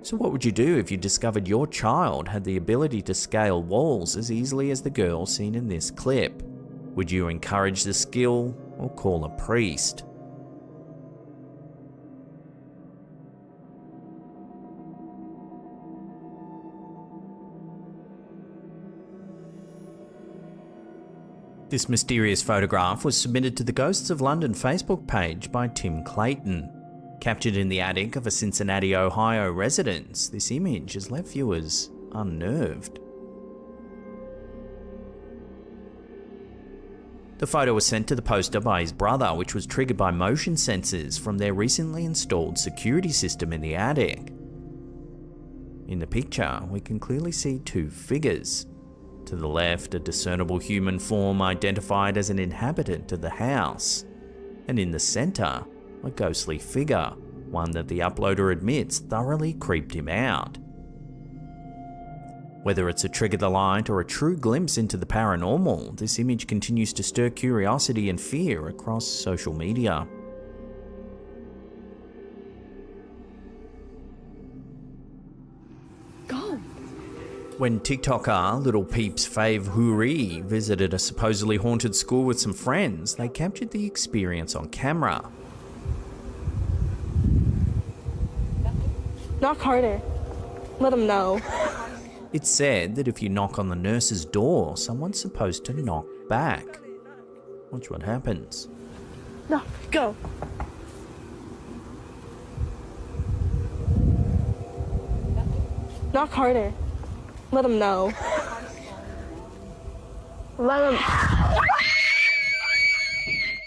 So what would you do if you discovered your child had the ability to scale walls as easily as the girl seen in this clip? Would you encourage the skill or call a priest? This mysterious photograph was submitted to the Ghosts of London Facebook page by Tim Clayton. Captured in the attic of a Cincinnati, Ohio residence, this image has left viewers unnerved. The photo was sent to the poster by his brother, which was triggered by motion sensors from their recently installed security system in the attic. In the picture, we can clearly see two figures. To the left, a discernible human form identified as an inhabitant of the house. And in the center, a ghostly figure, one that the uploader admits thoroughly creeped him out. Whether it's a trigger the light or a true glimpse into the paranormal, this image continues to stir curiosity and fear across social media. When TikToker Little Peeps Fave Hoorie visited a supposedly haunted school with some friends, they captured the experience on camera. Knock harder. Let them know. It's said that if you knock on the nurse's door, someone's supposed to knock back. Watch what happens. No, go. Knock harder. Let them know. Let them...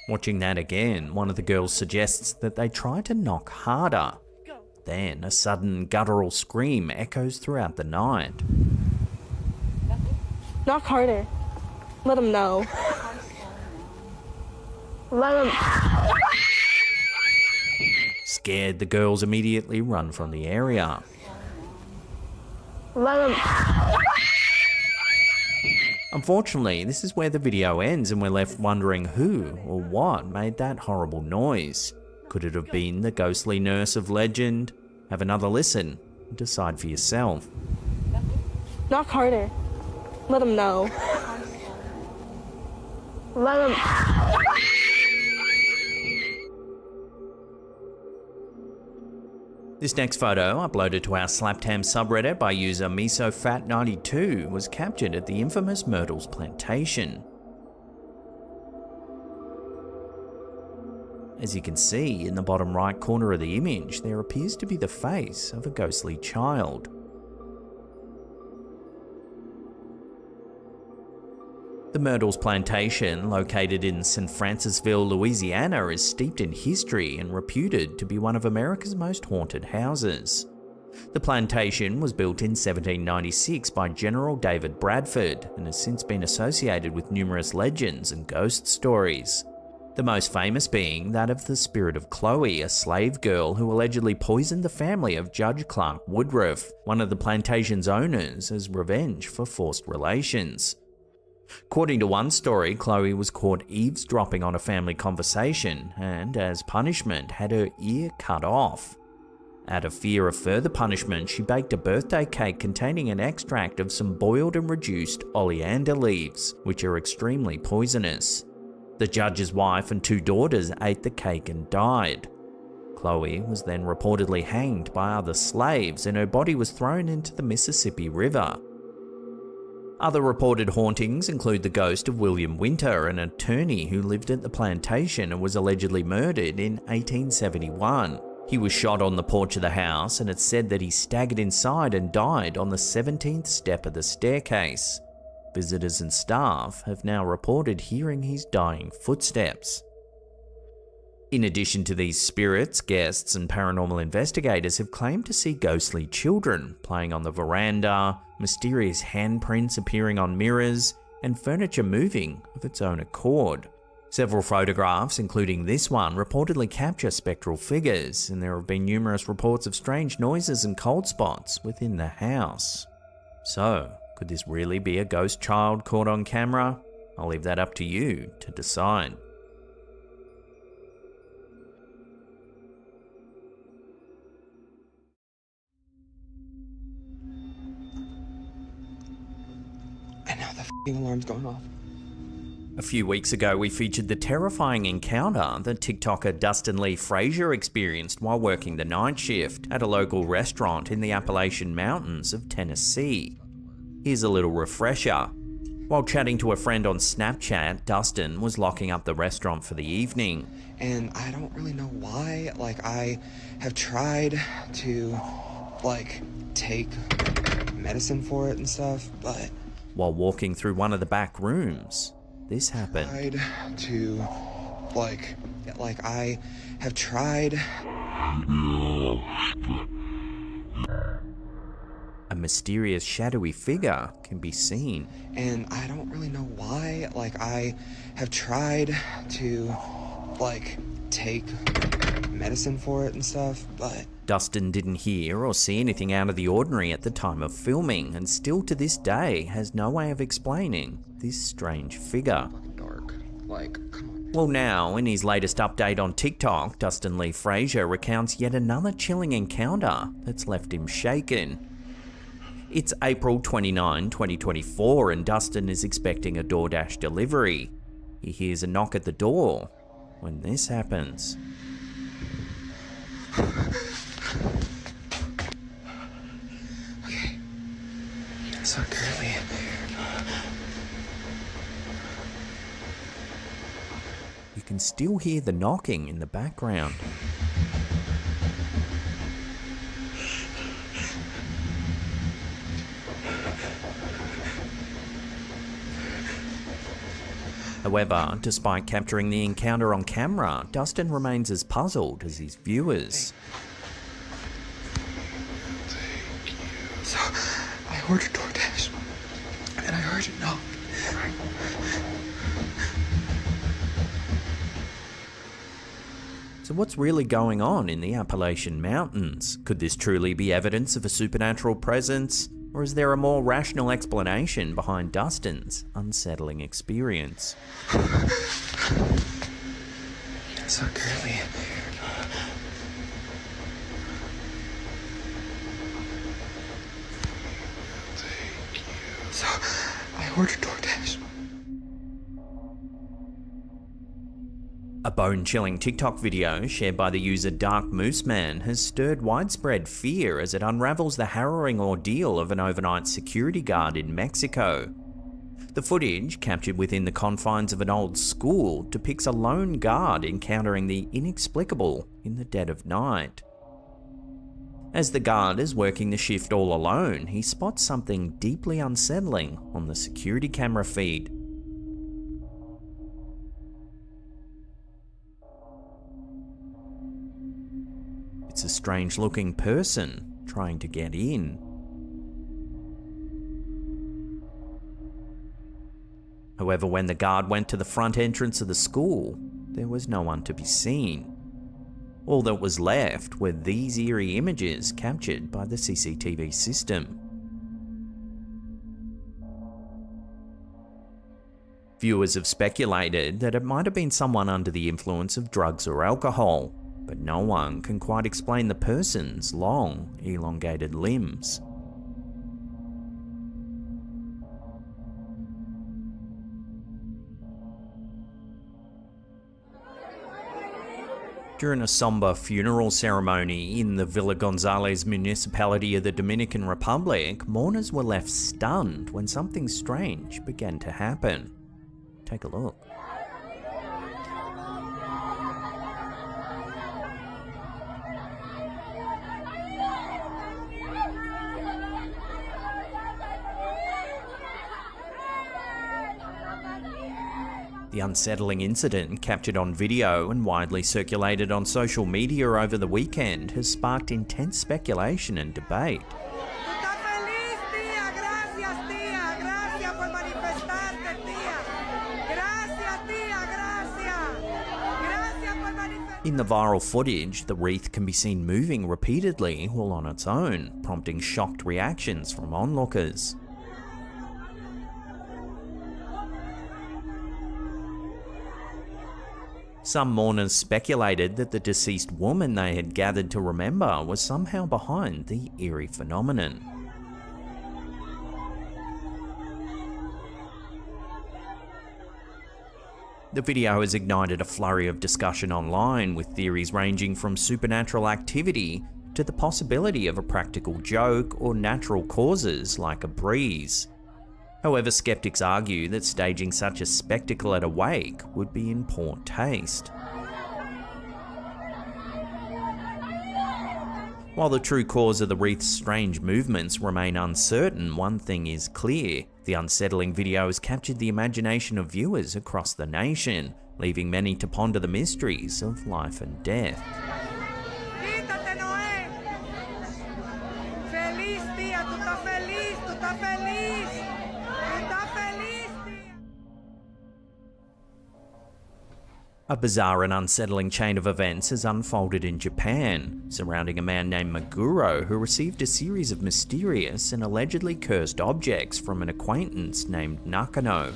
Watching that again, one of the girls suggests that they try to knock harder. Then a sudden guttural scream echoes throughout the night. Knock harder. Let them know. Let them... Scared, the girls immediately run from the area. Let them... Unfortunately, this is where the video ends and we're left wondering who or what made that horrible noise. Could it have been the ghostly nurse of legend? Have another listen and decide for yourself. Knock harder. Let them know. Let them... This next photo, uploaded to our Slaptam subreddit by user MisoFat92, was captured at the infamous Myrtles Plantation. As you can see in the bottom right corner of the image, there appears to be the face of a ghostly child. The Myrtles Plantation, located in St. Francisville, Louisiana, is steeped in history and reputed to be one of America's most haunted houses. The plantation was built in 1796 by General David Bradford and has since been associated with numerous legends and ghost stories. The most famous being that of the spirit of Chloe, a slave girl who allegedly poisoned the family of Judge Clark Woodruff, one of the plantation's owners, as revenge for forced relations. According to one story, Chloe was caught eavesdropping on a family conversation and, as punishment, had her ear cut off. Out of fear of further punishment, she baked a birthday cake containing an extract of some boiled and reduced oleander leaves, which are extremely poisonous. The judge's wife and 2 daughters ate the cake and died. Chloe was then reportedly hanged by other slaves and her body was thrown into the Mississippi River. Other reported hauntings include the ghost of William Winter, an attorney who lived at the plantation and was allegedly murdered in 1871. He was shot on the porch of the house and it's said that he staggered inside and died on the 17th step of the staircase. Visitors and staff have now reported hearing his dying footsteps. In addition to these spirits, guests and paranormal investigators have claimed to see ghostly children playing on the veranda, mysterious handprints appearing on mirrors, and furniture moving of its own accord. Several photographs, including this one, reportedly capture spectral figures, and there have been numerous reports of strange noises and cold spots within the house. So, could this really be a ghost child caught on camera? I'll leave that up to you to decide. And now the f***ing alarm's going off. A few weeks ago, we featured the terrifying encounter that TikToker Dustin Lee Frazier experienced while working the night shift at a local restaurant in the Appalachian Mountains of Tennessee. Here's a little refresher. While chatting to a friend on Snapchat, Dustin was locking up the restaurant for the evening. And I don't really know why. I have tried to, take medicine for it and stuff, but... While walking through one of the back rooms, this happened. I have tried... A mysterious shadowy figure can be seen. And I don't really know why. I have tried to, take medicine for it and stuff, but... Dustin didn't hear or see anything out of the ordinary at the time of filming, and still to this day has no way of explaining this strange figure. Dark. Come on. Well, now, in his latest update on TikTok, Dustin Lee Frazier recounts yet another chilling encounter that's left him shaken. It's April 29, 2024, and Dustin is expecting a DoorDash delivery. He hears a knock at the door when this happens. Okay. So currently... You can still hear the knocking in the background. However, despite capturing the encounter on camera, Dustin remains as puzzled as his viewers. So, I ordered DoorDash, and I heard it knock. So what's really going on in the Appalachian Mountains? Could this truly be evidence of a supernatural presence? Or is there a more rational explanation behind Dustin's unsettling experience? So currently... So, I ordered DoorDash. A bone-chilling TikTok video shared by the user Dark Moose Man has stirred widespread fear as it unravels the harrowing ordeal of an overnight security guard in Mexico. The footage, captured within the confines of an old school, depicts a lone guard encountering the inexplicable in the dead of night. As the guard is working the shift all alone, he spots something deeply unsettling on the security camera feed. It's a strange-looking person trying to get in. However, when the guard went to the front entrance of the school, there was no one to be seen. All that was left were these eerie images captured by the CCTV system. Viewers have speculated that it might have been someone under the influence of drugs or alcohol, but no one can quite explain the person's long, elongated limbs. During a somber funeral ceremony in the Villa Gonzalez municipality of the Dominican Republic, mourners were left stunned when something strange began to happen. Take a look. The unsettling incident, captured on video and widely circulated on social media over the weekend, has sparked intense speculation and debate. In the viral footage, the wreath can be seen moving repeatedly all on its own, prompting shocked reactions from onlookers. Some mourners speculated that the deceased woman they had gathered to remember was somehow behind the eerie phenomenon. The video has ignited a flurry of discussion online, with theories ranging from supernatural activity to the possibility of a practical joke or natural causes like a breeze. However, skeptics argue that staging such a spectacle at a wake would be in poor taste. While the true cause of the wreath's strange movements remain uncertain, one thing is clear: the unsettling video has captured the imagination of viewers across the nation, leaving many to ponder the mysteries of life and death. A bizarre and unsettling chain of events has unfolded in Japan, surrounding a man named Meguro who received a series of mysterious and allegedly cursed objects from an acquaintance named Nakano.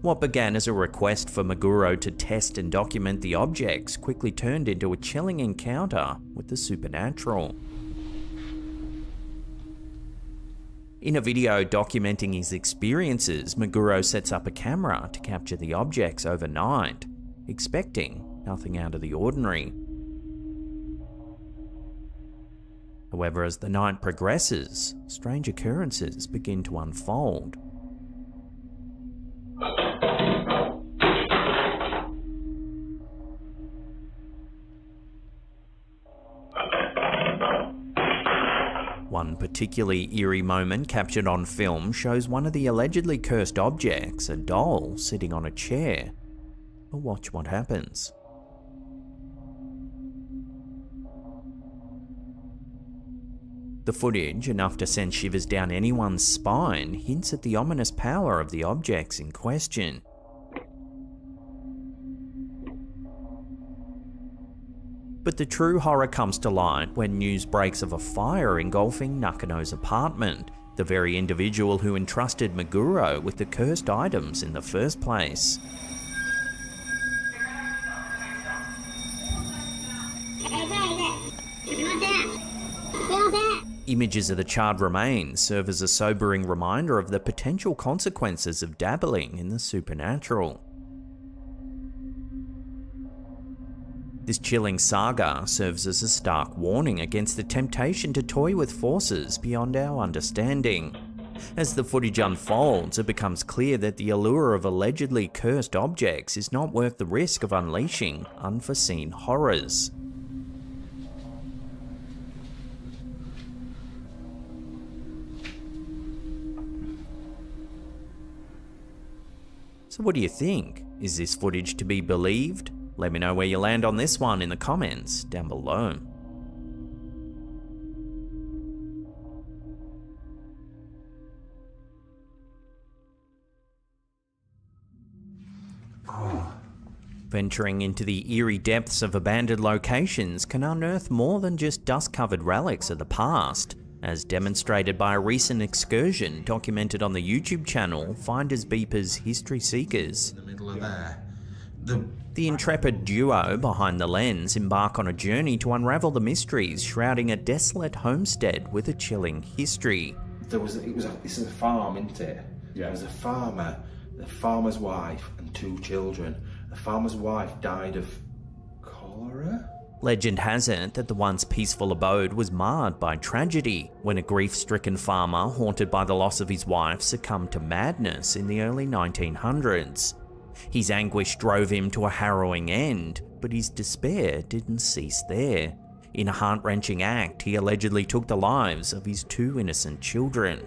What began as a request for Meguro to test and document the objects quickly turned into a chilling encounter with the supernatural. In a video documenting his experiences, Meguro sets up a camera to capture the objects overnight, expecting nothing out of the ordinary. However, as the night progresses, strange occurrences begin to unfold. One particularly eerie moment captured on film shows one of the allegedly cursed objects, a doll, sitting on a chair. But watch what happens. The footage, enough to send shivers down anyone's spine, hints at the ominous power of the objects in question. But the true horror comes to light when news breaks of a fire engulfing Nakano's apartment, the very individual who entrusted Meguro with the cursed items in the first place. Images of the charred remains serve as a sobering reminder of the potential consequences of dabbling in the supernatural. This chilling saga serves as a stark warning against the temptation to toy with forces beyond our understanding. As the footage unfolds, it becomes clear that the allure of allegedly cursed objects is not worth the risk of unleashing unforeseen horrors. So what do you think? Is this footage to be believed? Let me know where you land on this one in the comments down below. Venturing into the eerie depths of abandoned locations can unearth more than just dust-covered relics of the past, as demonstrated by a recent excursion documented on the YouTube channel Finders Beepers History Seekers. In the middle of there. The intrepid duo behind the lens embark on a journey to unravel the mysteries shrouding a desolate homestead with a chilling history. This is a farm, isn't it? Yeah. There was a farmer, the farmer's wife, and 2 children. The farmer's wife died of cholera? Legend has it that the once peaceful abode was marred by tragedy when a grief-stricken farmer haunted by the loss of his wife succumbed to madness in the early 1900s. His anguish drove him to a harrowing end, but his despair didn't cease there. In a heart-wrenching act, he allegedly took the lives of his 2 innocent children.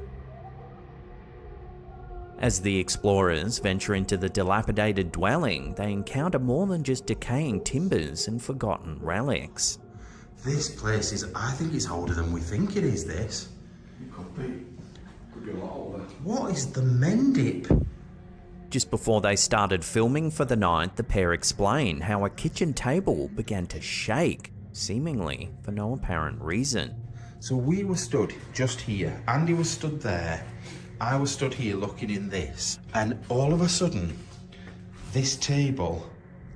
As the explorers venture into the dilapidated dwelling, they encounter more than just decaying timbers and forgotten relics. This place is, I think it's older than we think it is, this. It could be. Could be a lot older. What is the Mendip? Just before they started filming for the night, the pair explain how a kitchen table began to shake, seemingly for no apparent reason. So we were stood just here. Andy was stood there. I was stood here looking in this. And all of a sudden, this table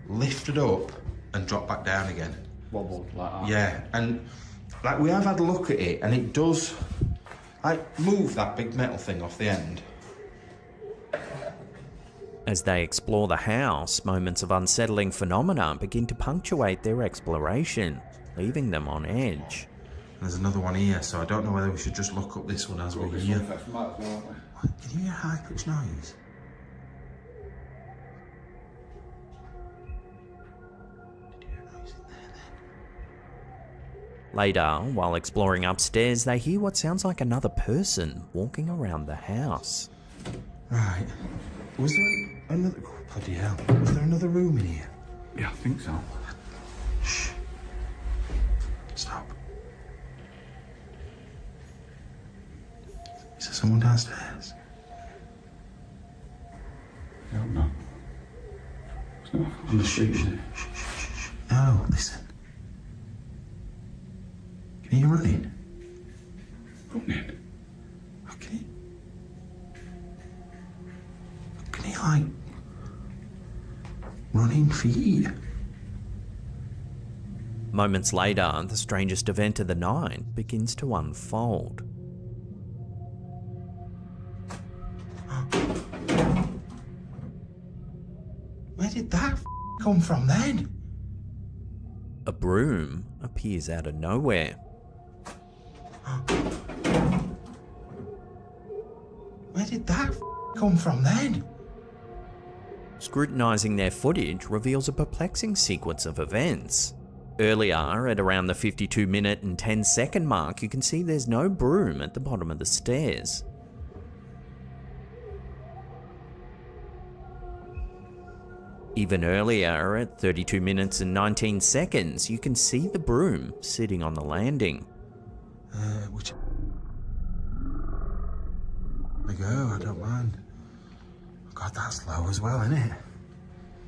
lifted up and dropped back down again. Wobbled like that. Yeah, and like we have had a look at it and it does like move that big metal thing off the end. As they explore the house, moments of unsettling phenomena begin to punctuate their exploration, leaving them on edge. There's another one here, so I don't know whether we should just look up this one as we're here. Can you hear a high-pitched noise? Later, while exploring upstairs, they hear what sounds like another person walking around the house. Right. Was there another... Oh, bloody hell. Was there another room in here? Yeah, I think so. Shh. Stop. Is there someone downstairs? I don't know. It's not on the street, is it? Shh, shh, shh. No, listen. Can you hear running? Running? Okay. Can you, like, running feet? Moments later, the strangest event of the night begins to unfold. Where did that come from then? A broom appears out of nowhere. Where did that come from then? Scrutinizing their footage reveals a perplexing sequence of events. Earlier, at around the 52-minute and 10-second mark, you can see there's no broom at the bottom of the stairs. Even earlier, at 32 minutes and 19 seconds, you can see the broom sitting on the landing. Which... There we go, I don't mind. God, that's low as well, isn't it?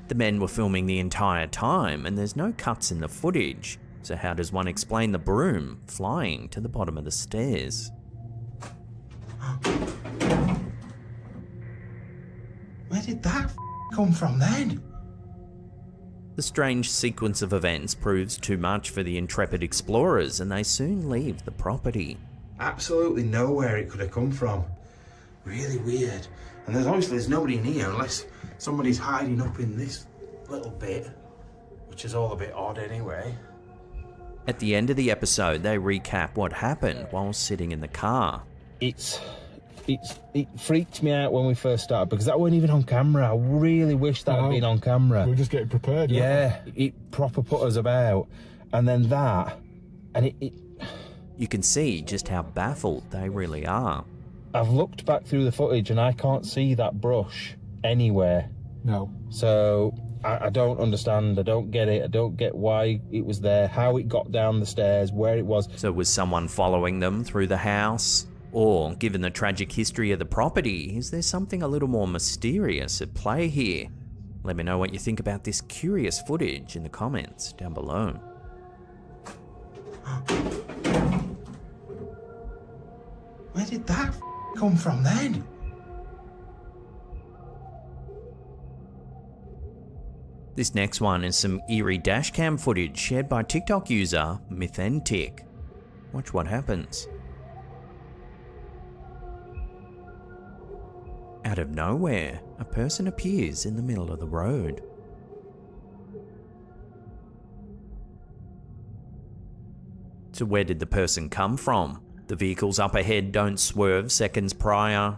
The men were filming the entire time, and there's no cuts in the footage, so how does one explain the broom flying to the bottom of the stairs? Where did that come from then? The strange sequence of events proves too much for the intrepid explorers, and they soon leave the property. Absolutely nowhere it could have come from. Really weird. And there's nobody in here unless somebody's hiding up in this little bit, which is all a bit odd anyway. At the end of the episode, they recap what happened while sitting in the car. It freaked me out when we first started because that wasn't even on camera. I really wish that had been on camera. We were just getting prepared. Yeah, it proper put us about. And then that, and it... You can see just how baffled they really are. I've looked back through the footage and I can't see that brush anywhere. No. So I don't understand. I don't get it. I don't get why it was there, how it got down the stairs, where it was. So was someone following them through the house? Or, given the tragic history of the property, is there something a little more mysterious at play here? Let me know what you think about this curious footage in the comments down below. Where did that come from then? This next one is some eerie dashcam footage shared by TikTok user Mythentic. Watch what happens. Out of nowhere, a person appears in the middle of the road. So where did the person come from? The vehicles up ahead don't swerve seconds prior.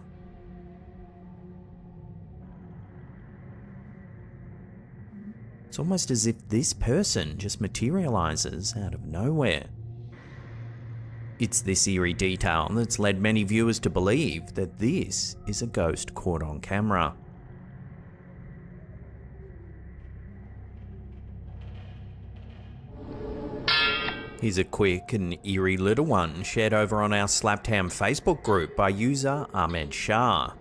It's almost as if this person just materializes out of nowhere. It's this eerie detail that's led many viewers to believe that this is a ghost caught on camera. Here's a quick and eerie little one shared over on our Slapped Ham Facebook group by user Ahmed Shah.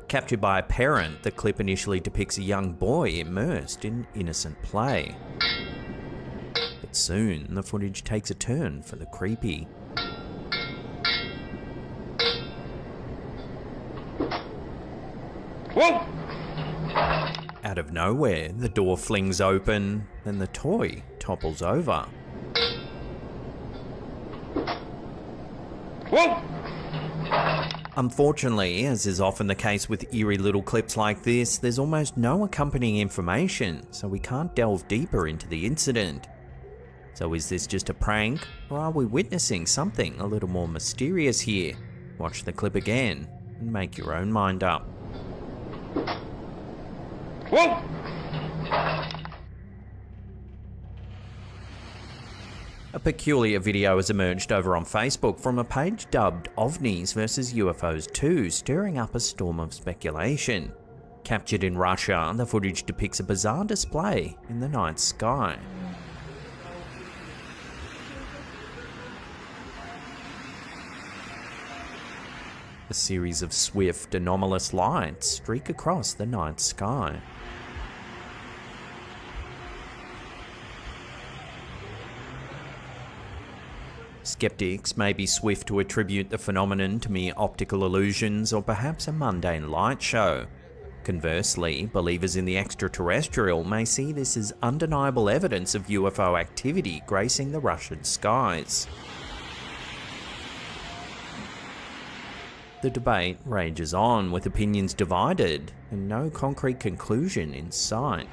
Captured by a parent, the clip initially depicts a young boy immersed in innocent play. But soon, the footage takes a turn for the creepy. Whoa! Out of nowhere, the door flings open, and the toy topples over. Whoa! Unfortunately, as is often the case with eerie little clips like this, there's almost no accompanying information, so we can't delve deeper into the incident. So is this just a prank, or are we witnessing something a little more mysterious here? Watch the clip again, and make your own mind up. Whoa! A peculiar video has emerged over on Facebook from a page dubbed OVNIs vs UFOs 2, stirring up a storm of speculation. Captured in Russia, the footage depicts a bizarre display in the night sky. A series of swift, anomalous lights streak across the night sky. Skeptics may be swift to attribute the phenomenon to mere optical illusions or perhaps a mundane light show. Conversely, believers in the extraterrestrial may see this as undeniable evidence of UFO activity gracing the Russian skies. The debate rages on, with opinions divided and no concrete conclusion in sight.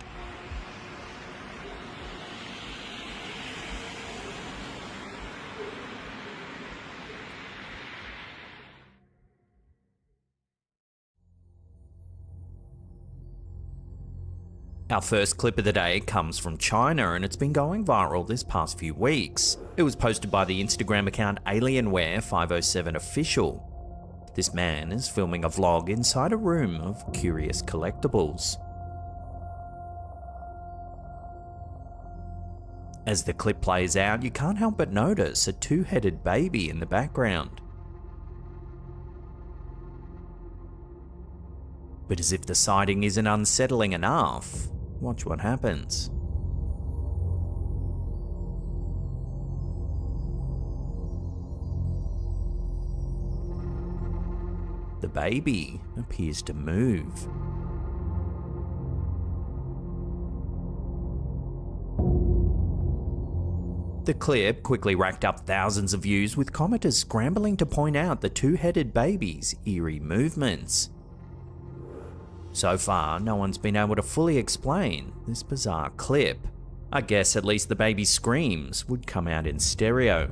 Our first clip of the day comes from China, and it's been going viral this past few weeks. It was posted by the Instagram account Alienware507official. This man is filming a vlog inside a room of curious collectibles. As the clip plays out, you can't help but notice a two-headed baby in the background. But as if the sighting isn't unsettling enough, watch what happens. The baby appears to move. The clip quickly racked up thousands of views, with commenters scrambling to point out the two-headed baby's eerie movements. So far, no one's been able to fully explain this bizarre clip. I guess at least the baby's screams would come out in stereo.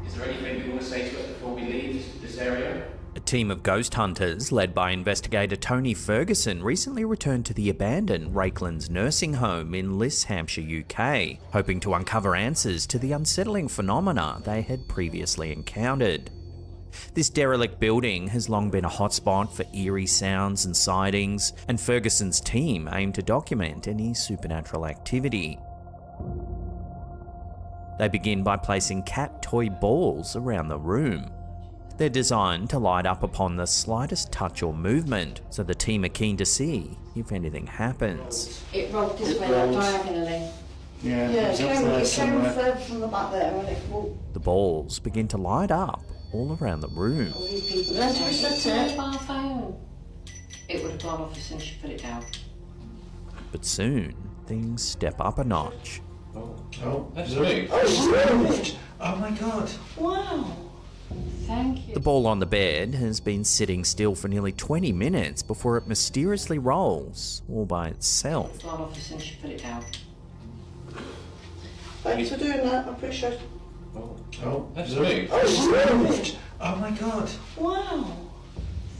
Is there anything you want to say to us before we leave this area? A team of ghost hunters, led by investigator Tony Ferguson, recently returned to the abandoned Rakelands nursing home in Liss, Hampshire, UK, hoping to uncover answers to the unsettling phenomena they had previously encountered. This derelict building has long been a hotspot for eerie sounds and sightings, and Ferguson's team aim to document any supernatural activity. They begin by placing cat toy balls around the room. They're designed to light up upon the slightest touch or movement, so the team are keen to see if anything happens. It rolled this way, like diagonally. Yeah, it came from the back there and it walked. The balls begin to light up all around the room. Then to reset it. It would have gone off as soon as she put it down. But soon, things step up a notch. Oh, that's moved. Oh, it's moved! Oh my god. Wow. Thank you. The ball on the bed has been sitting still for nearly 20 minutes before it mysteriously rolls all by itself. It's gone off as soon as she put it down. Thanks for doing that, I appreciate it. Oh, that's moved. Oh, it's moved! Oh my god. Wow.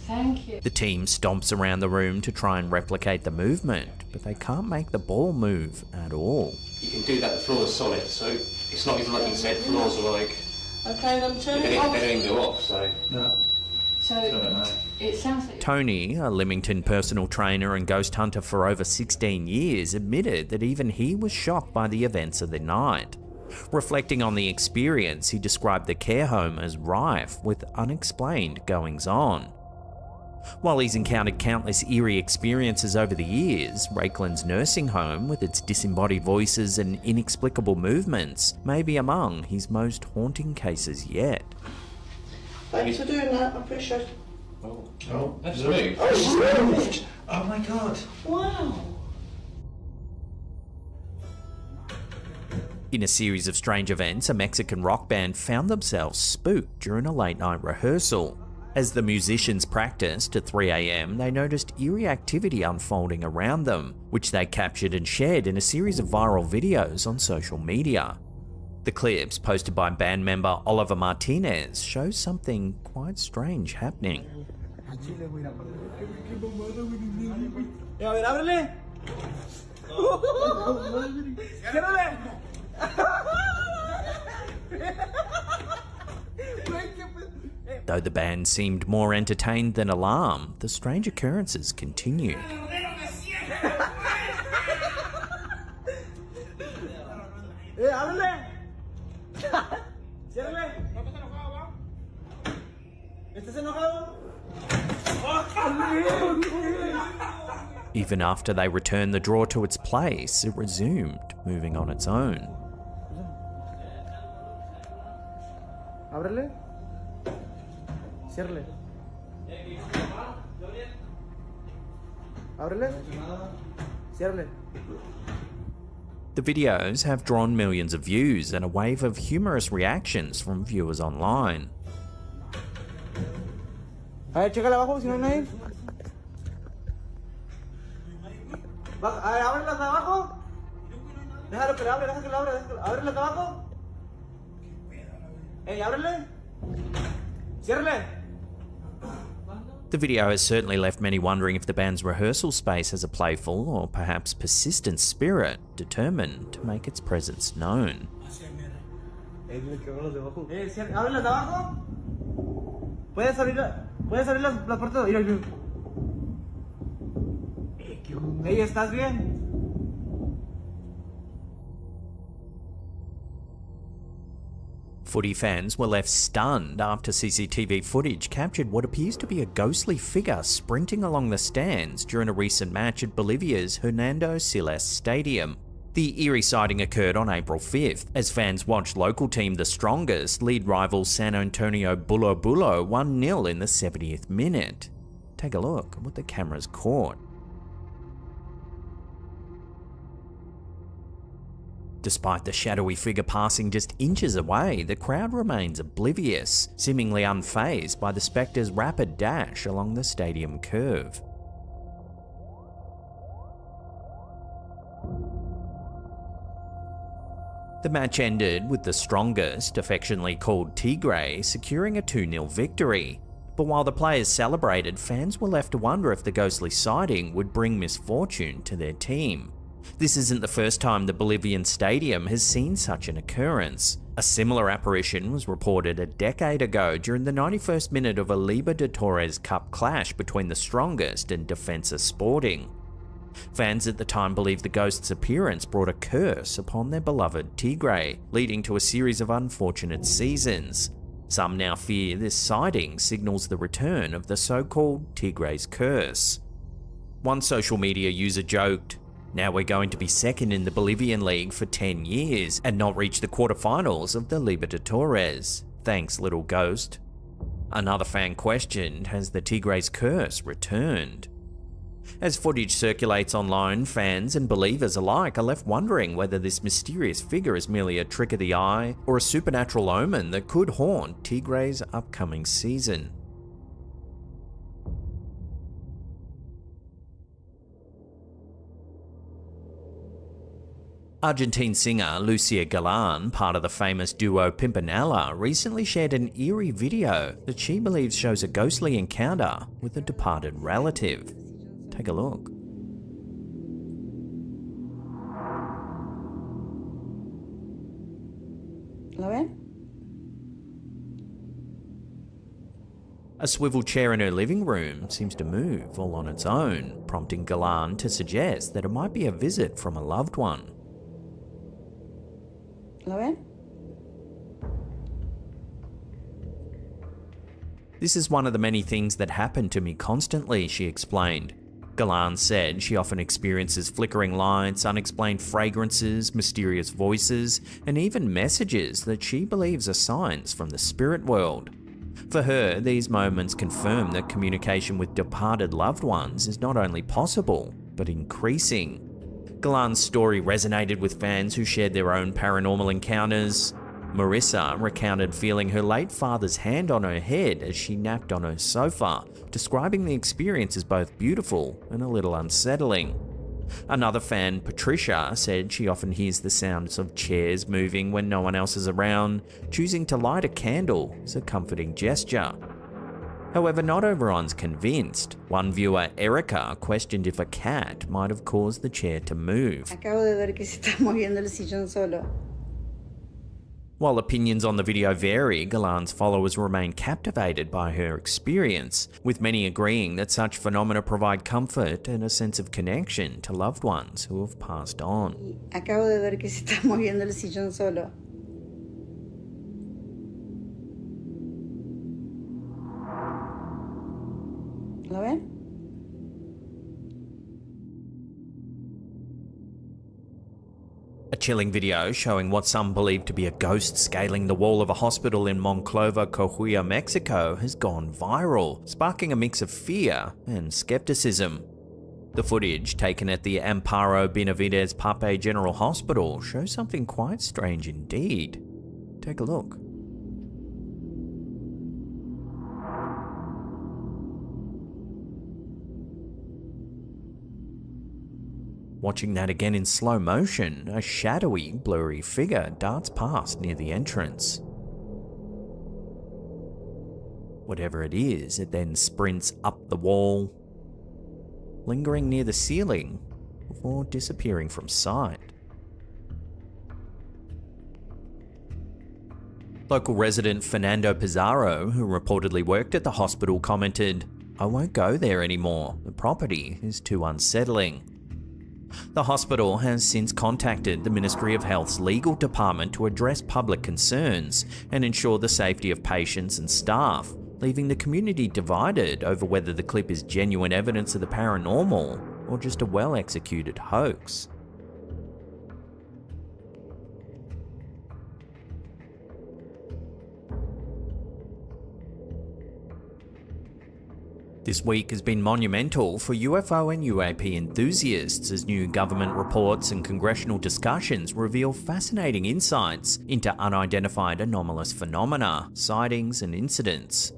Thank you. The team stomps around the room to try and replicate the movement, but they can't make the ball move at all. You can do that, the floor is solid, so it's not even like you said, floors are like... Okay, then turn it They off. don't even go off, so... No. So, it sounds like... Tony, a Leamington personal trainer and ghost hunter for over 16 years, admitted that even he was shocked by the events of the night. Reflecting on the experience, he described the care home as rife with unexplained goings-on. While he's encountered countless eerie experiences over the years, Rakelands nursing home, with its disembodied voices and inexplicable movements, may be among his most haunting cases yet. Thanks for doing that, I appreciate it. Oh, that's moved. Oh, it's moved! Oh my god. Wow. In a series of strange events, a Mexican rock band found themselves spooked during a late-night rehearsal. As the musicians practiced at 3 AM, they noticed eerie activity unfolding around them, which they captured and shared in a series of viral videos on social media. The clips, posted by band member Oliver Martinez, show something quite strange happening. Though the band seemed more entertained than alarmed, the strange occurrences continued. Even after they returned the drawer to its place, it resumed, moving on its own. Ábrele. Ciérrale. Ábrele. Ciérrale. The videos have drawn millions of views and a wave of humorous reactions from viewers online. A ver, chécale abajo si no hay nadie. A ver, ábrelas de abajo. Déjalo que le abre, déjalo que le abre, ábrelas de abajo. Ey, ábrele. Ciérrale. The video has certainly left many wondering if the band's rehearsal space has a playful or perhaps persistent spirit determined to make its presence known. Ábrelas de abajo. Puedes abrir las puertas. Mira, mira. Ey, ¿estás bien? Footy fans were left stunned after CCTV footage captured what appears to be a ghostly figure sprinting along the stands during a recent match at Bolivia's Hernando Siles Stadium. The eerie sighting occurred on April 5th, as fans watched local team The Strongest lead rival San Antonio Bulo Bulo 1-0 in the 70th minute. Take a look at what the cameras caught. Despite the shadowy figure passing just inches away, the crowd remains oblivious, seemingly unfazed by the spectre's rapid dash along the stadium curve. The match ended with the strongest, affectionately called Tigre, securing a 2-0 victory. But while the players celebrated, fans were left to wonder if the ghostly sighting would bring misfortune to their team. This isn't the first time the Bolivian stadium has seen such an occurrence. A similar apparition was reported a decade ago during the 91st minute of a Libertadores Cup clash between the strongest and Defensa Sporting. Fans at the time believed the ghost's appearance brought a curse upon their beloved Tigre, leading to a series of unfortunate seasons. Some now fear this sighting signals the return of the so-called Tigre's curse. One social media user joked, "Now we're going to be second in the Bolivian league for 10 years and not reach the quarterfinals of the Libertadores. Thanks, little ghost." Another fan questioned, has the Tigre's curse returned? As footage circulates online, fans and believers alike are left wondering whether this mysterious figure is merely a trick of the eye or a supernatural omen that could haunt Tigre's upcoming season. Argentine singer Lucia Galan, part of the famous duo Pimpinela, recently shared an eerie video that she believes shows a ghostly encounter with a departed relative. Take a look. ¿Lo ven? A swivel chair in her living room seems to move all on its own, prompting Galan to suggest that it might be a visit from a loved one. ¿Lo ven? "This is one of the many things that happen to me constantly," she explained. Galan said she often experiences flickering lights, unexplained fragrances, mysterious voices, and even messages that she believes are signs from the spirit world. For her, these moments confirm that communication with departed loved ones is not only possible, but increasing. Galan's story resonated with fans who shared their own paranormal encounters. Marissa recounted feeling her late father's hand on her head as she napped on her sofa, describing the experience as both beautiful and a little unsettling. Another fan, Patricia, said she often hears the sounds of chairs moving when no one else is around. Choosing to light a candle is a comforting gesture. However, not everyone's convinced. One viewer, Erica, questioned if a cat might have caused the chair to move. Acabo de ver que se está moviendo el sillón solo. While opinions on the video vary, Galan's followers remain captivated by her experience, with many agreeing that such phenomena provide comfort and a sense of connection to loved ones who have passed on. Acabo de ver que se está moviendo el sillón solo. ¿Lo ven? A chilling video showing what some believe to be a ghost scaling the wall of a hospital in Monclova, Coahuila, Mexico has gone viral, sparking a mix of fear and skepticism. The footage, taken at the Amparo Benavides Pape General Hospital, shows something quite strange indeed. Take a look. Watching that again in slow motion, a shadowy, blurry figure darts past near the entrance. Whatever it is, it then sprints up the wall, lingering near the ceiling before disappearing from sight. Local resident Fernando Pizarro, who reportedly worked at the hospital, commented, "I won't go there anymore. The property is too unsettling." The hospital has since contacted the Ministry of Health's legal department to address public concerns and ensure the safety of patients and staff, leaving the community divided over whether the clip is genuine evidence of the paranormal or just a well-executed hoax. This week has been monumental for UFO and UAP enthusiasts as new government reports and congressional discussions reveal fascinating insights into unidentified anomalous phenomena, sightings and incidents.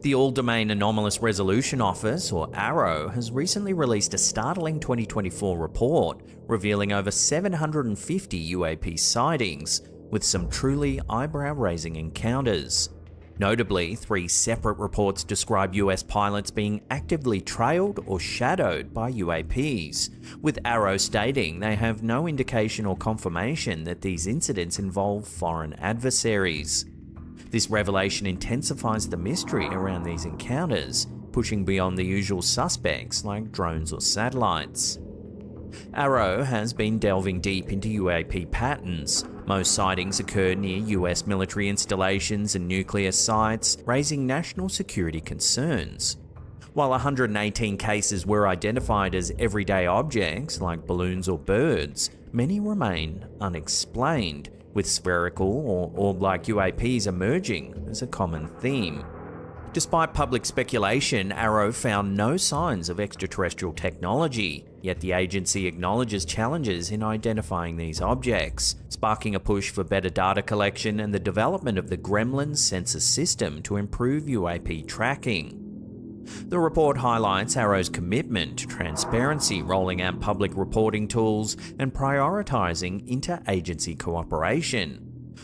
The All-Domain Anomalous Resolution Office, or AARO, has recently released a startling 2024 report revealing over 750 UAP sightings, with some truly eyebrow-raising encounters. Notably, 3 separate reports describe US pilots being actively trailed or shadowed by UAPs, with AARO stating they have no indication or confirmation that these incidents involve foreign adversaries. This revelation intensifies the mystery around these encounters, pushing beyond the usual suspects like drones or satellites. AARO has been delving deep into UAP patterns. Most sightings occurred near US military installations and nuclear sites, raising national security concerns. While 118 cases were identified as everyday objects like balloons or birds, many remain unexplained, with spherical or orb-like UAPs emerging as a common theme. Despite public speculation, AARO found no signs of extraterrestrial technology, yet the agency acknowledges challenges in identifying these objects, sparking a push for better data collection and the development of the Gremlin sensor system to improve UAP tracking. The report highlights AARO's commitment to transparency, rolling out public reporting tools, and prioritizing inter-agency cooperation.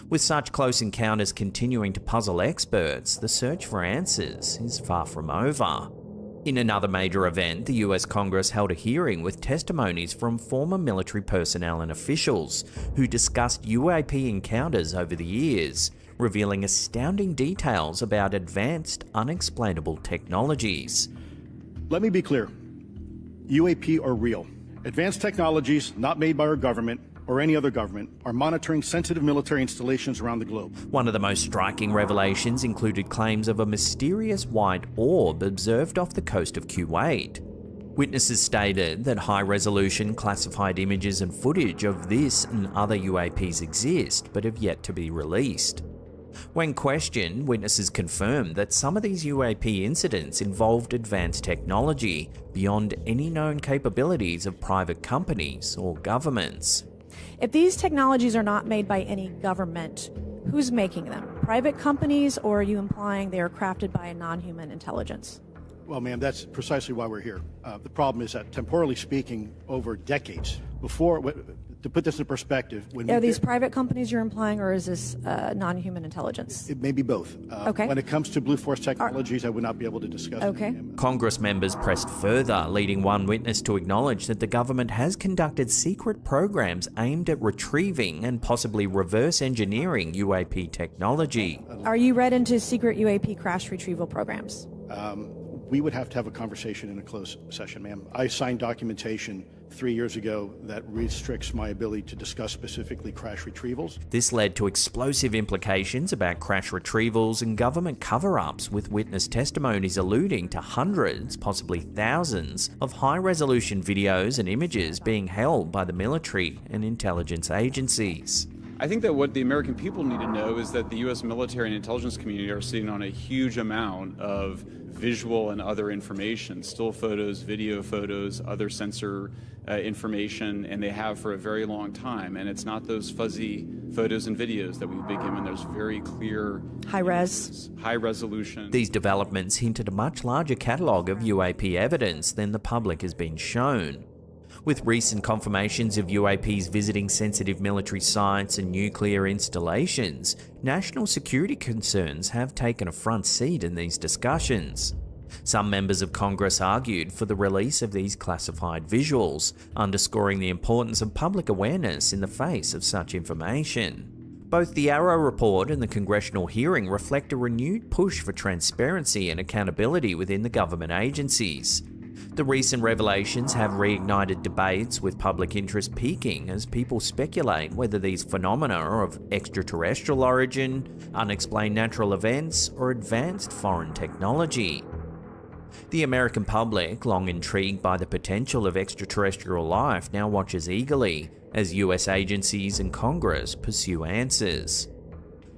With such close encounters continuing to puzzle experts, the search for answers is far from over. In another major event, the US Congress held a hearing with testimonies from former military personnel and officials who discussed UAP encounters over the years, revealing astounding details about advanced, unexplainable technologies. Let me be clear. UAP are real. Advanced technologies not made by our government or any other government are monitoring sensitive military installations around the globe. One of the most striking revelations included claims of a mysterious white orb observed off the coast of Kuwait. Witnesses stated that high-resolution classified images and footage of this and other UAPs exist, but have yet to be released. When questioned, witnesses confirmed that some of these UAP incidents involved advanced technology beyond any known capabilities of private companies or governments. If these technologies are not made by any government, who's making them? Private companies, or are you implying they are crafted by a non-human intelligence? Well, ma'am, that's precisely why we're here. The problem is that, temporally speaking, over decades before, to put this in perspective, are these private companies you're implying, or is this non-human intelligence? It may be both. Okay. When it comes to Blue Force Technologies, I would not be able to discuss it. Okay. Congress members pressed further, leading one witness to acknowledge that the government has conducted secret programs aimed at retrieving and possibly reverse engineering UAP technology. Are you read into secret UAP crash retrieval programs? We would have to have a conversation in a closed session, ma'am. I signed documentation 3 years ago that restricts my ability to discuss specifically crash retrievals. This led to explosive implications about crash retrievals and government cover-ups, with witness testimonies alluding to hundreds, possibly thousands, of high-resolution videos and images being held by the military and intelligence agencies. I think that what the American people need to know is that the U.S. military and intelligence community are sitting on a huge amount of visual and other information, still photos, video photos, other sensor information, and they have for a very long time. And it's not those fuzzy photos and videos that we've been given. There's very clear high resolution. These developments hint at a much larger catalogue of UAP evidence than the public has been shown. With recent confirmations of UAPs visiting sensitive military sites and nuclear installations, national security concerns have taken a front seat in these discussions. Some members of Congress argued for the release of these classified visuals, underscoring the importance of public awareness in the face of such information. Both the AARO report and the congressional hearing reflect a renewed push for transparency and accountability within the government agencies. The recent revelations have reignited debates, with public interest peaking as people speculate whether these phenomena are of extraterrestrial origin, unexplained natural events, or advanced foreign technology. The American public, long intrigued by the potential of extraterrestrial life, now watches eagerly as US agencies and Congress pursue answers.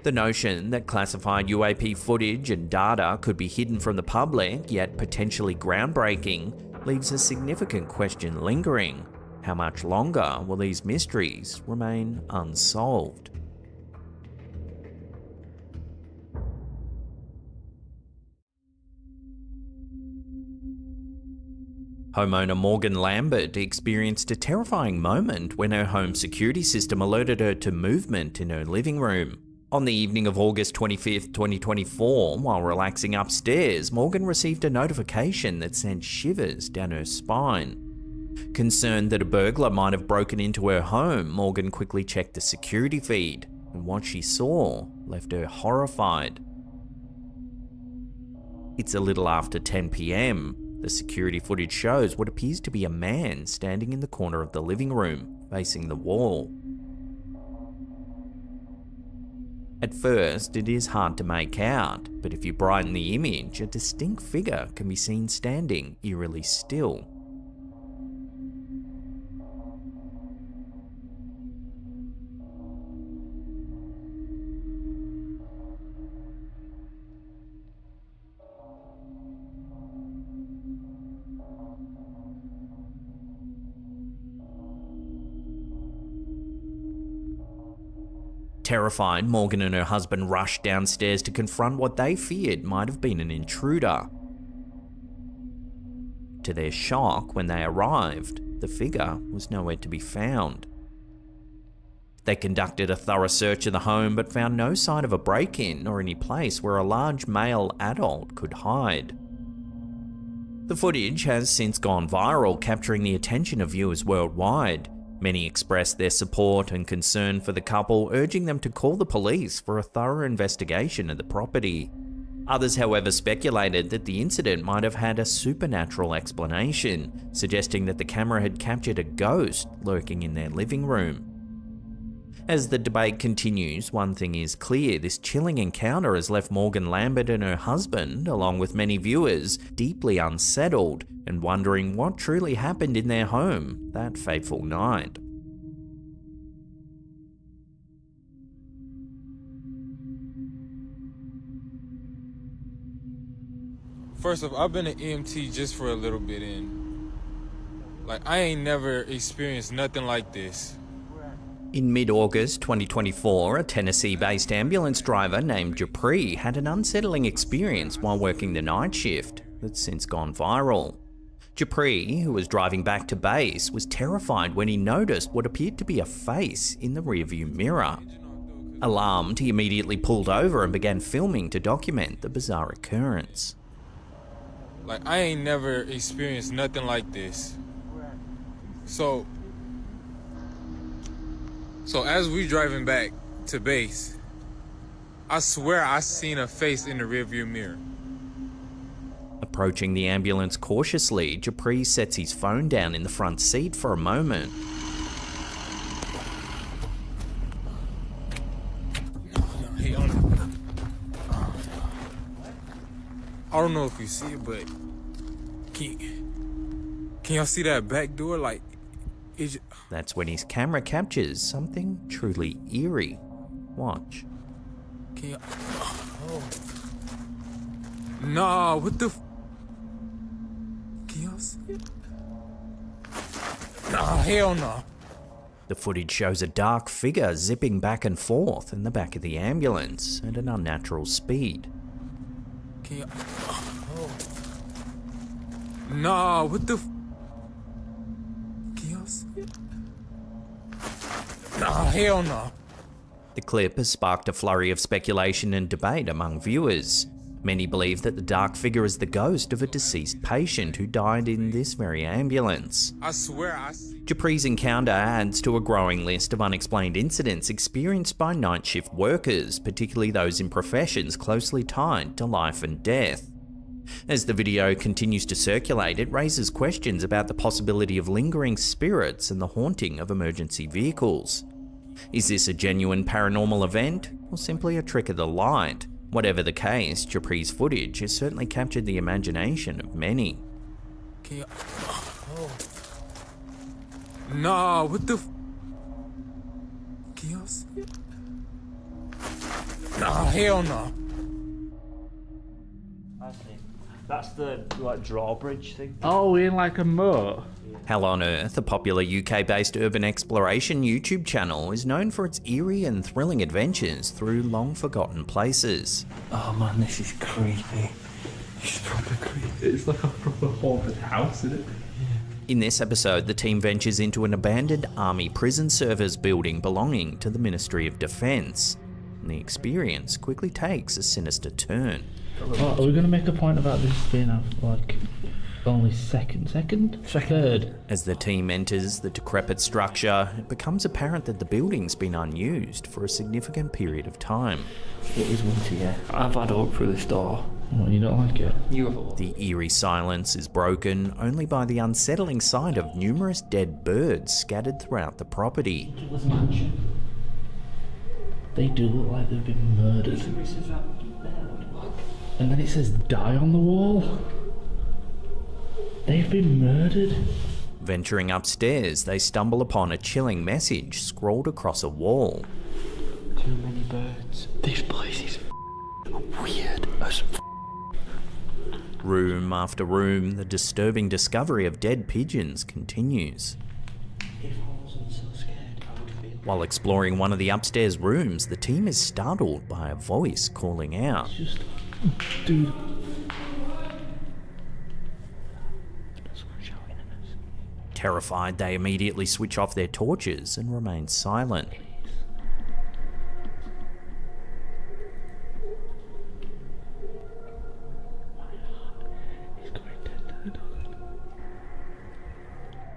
The notion that classified UAP footage and data could be hidden from the public, yet potentially groundbreaking, leaves a significant question lingering. How much longer will these mysteries remain unsolved? Homeowner Morgan Lambert experienced a terrifying moment when her home security system alerted her to movement in her living room. On the evening of August 25th, 2024, while relaxing upstairs, Morgan received a notification that sent shivers down her spine. Concerned that a burglar might have broken into her home, Morgan quickly checked the security feed, and what she saw left her horrified. It's a little after 10 p.m. The security footage shows what appears to be a man standing in the corner of the living room, facing the wall. At first, it is hard to make out, but if you brighten the image, a distinct figure can be seen standing eerily still. Terrified, Morgan and her husband rushed downstairs to confront what they feared might have been an intruder. To their shock, when they arrived, the figure was nowhere to be found. They conducted a thorough search of the home but found no sign of a break-in or any place where a large male adult could hide. The footage has since gone viral, capturing the attention of viewers worldwide. Many expressed their support and concern for the couple, urging them to call the police for a thorough investigation of the property. Others, however, speculated that the incident might have had a supernatural explanation, suggesting that the camera had captured a ghost lurking in their living room. As the debate continues, one thing is clear: this chilling encounter has left Morgan Lambert and her husband, along with many viewers, deeply unsettled and wondering what truly happened in their home that fateful night. First off, I've been an EMT just for a little bit, and I ain't never experienced nothing like this. In mid-August 2024, a Tennessee-based ambulance driver named Dupree had an unsettling experience while working the night shift that's since gone viral. Dupree, who was driving back to base, was terrified when he noticed what appeared to be a face in the rearview mirror. Alarmed, he immediately pulled over and began filming to document the bizarre occurrence. I ain't never experienced nothing like this. So as we driving back to base, I swear I seen a face in the rearview mirror. Approaching the ambulance cautiously, Dupree sets his phone down in the front seat for a moment. I don't know if you see it, but can y'all see that back door? That's when his camera captures something truly eerie. Watch. Can y'all... Oh. Nah, what the... Can y'all see it? Nah, hell no. The footage shows a dark figure zipping back and forth in the back of the ambulance at an unnatural speed. Can y'all... Oh. Nah, what the... Can y'all see it? Nah, hell no. The clip has sparked a flurry of speculation and debate among viewers. Many believe that the dark figure is the ghost of a deceased patient who died in this very ambulance. I swear I see. Dupree's encounter adds to a growing list of unexplained incidents experienced by night shift workers, particularly those in professions closely tied to life and death. As the video continues to circulate, it raises questions about the possibility of lingering spirits and the haunting of emergency vehicles. Is this a genuine paranormal event, or simply a trick of the light? Whatever the case, Dupree's footage has certainly captured the imagination of many. Can you... Oh. Nah, what the... Can y'all see it? Nah, hell no. That's the like drawbridge thing. Oh, in like a moat. Hell on Earth, a popular UK-based urban exploration YouTube channel, is known for its eerie and thrilling adventures through long-forgotten places. Oh man, this is creepy. It's proper creepy. It's like a proper haunted house, isn't it? In this episode, the team ventures into an abandoned Army prison service building belonging to the Ministry of Defence. And the experience quickly takes a sinister turn. Oh, are we going to make a point about this being like only third? As the team enters the decrepit structure, it becomes apparent that the building's been unused for a significant period of time. It is winter, yeah. I've had to walk through this door. Oh, you don't like it? The eerie silence is broken only by the unsettling sight of numerous dead birds scattered throughout the property. They do look like they've been murdered. And then it says die on the wall. They've been murdered. Venturing upstairs, they stumble upon a chilling message scrawled across a wall. Too many birds. This place is weird as Room after room, the disturbing discovery of dead pigeons continues. If I wasn't so scared, I would feel. While exploring one of the upstairs rooms, the team is startled by a voice calling out. Dude. Terrified, they immediately switch off their torches and remain silent.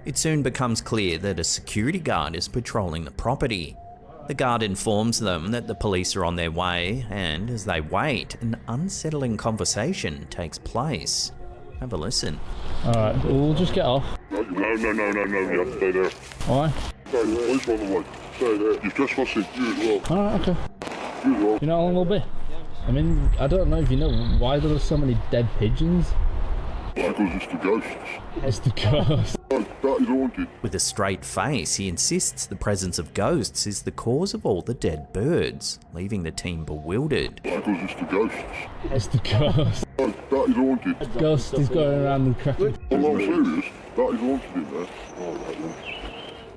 It soon becomes clear that a security guard is patrolling the property. The guard informs them that the police are on their way, and as they wait, an unsettling conversation takes place. Have a listen. Alright, we'll just get off. No, you have to stay there. Why? No, the police are on the way. Stay there. You're trespassing, you as well. Alright, okay. You as well. You know how long we'll be? I mean, I don't know if you know why there are so many dead pigeons. Because it's the ghosts. It's the ghosts. That is haunted. With a straight face, he insists the presence of ghosts is the cause of all the dead birds, leaving the team bewildered. Because it's the ghosts. It's the ghost. That is haunted. Ghost is going around and cracking. I'm not serious. That is haunted in there. Alright then.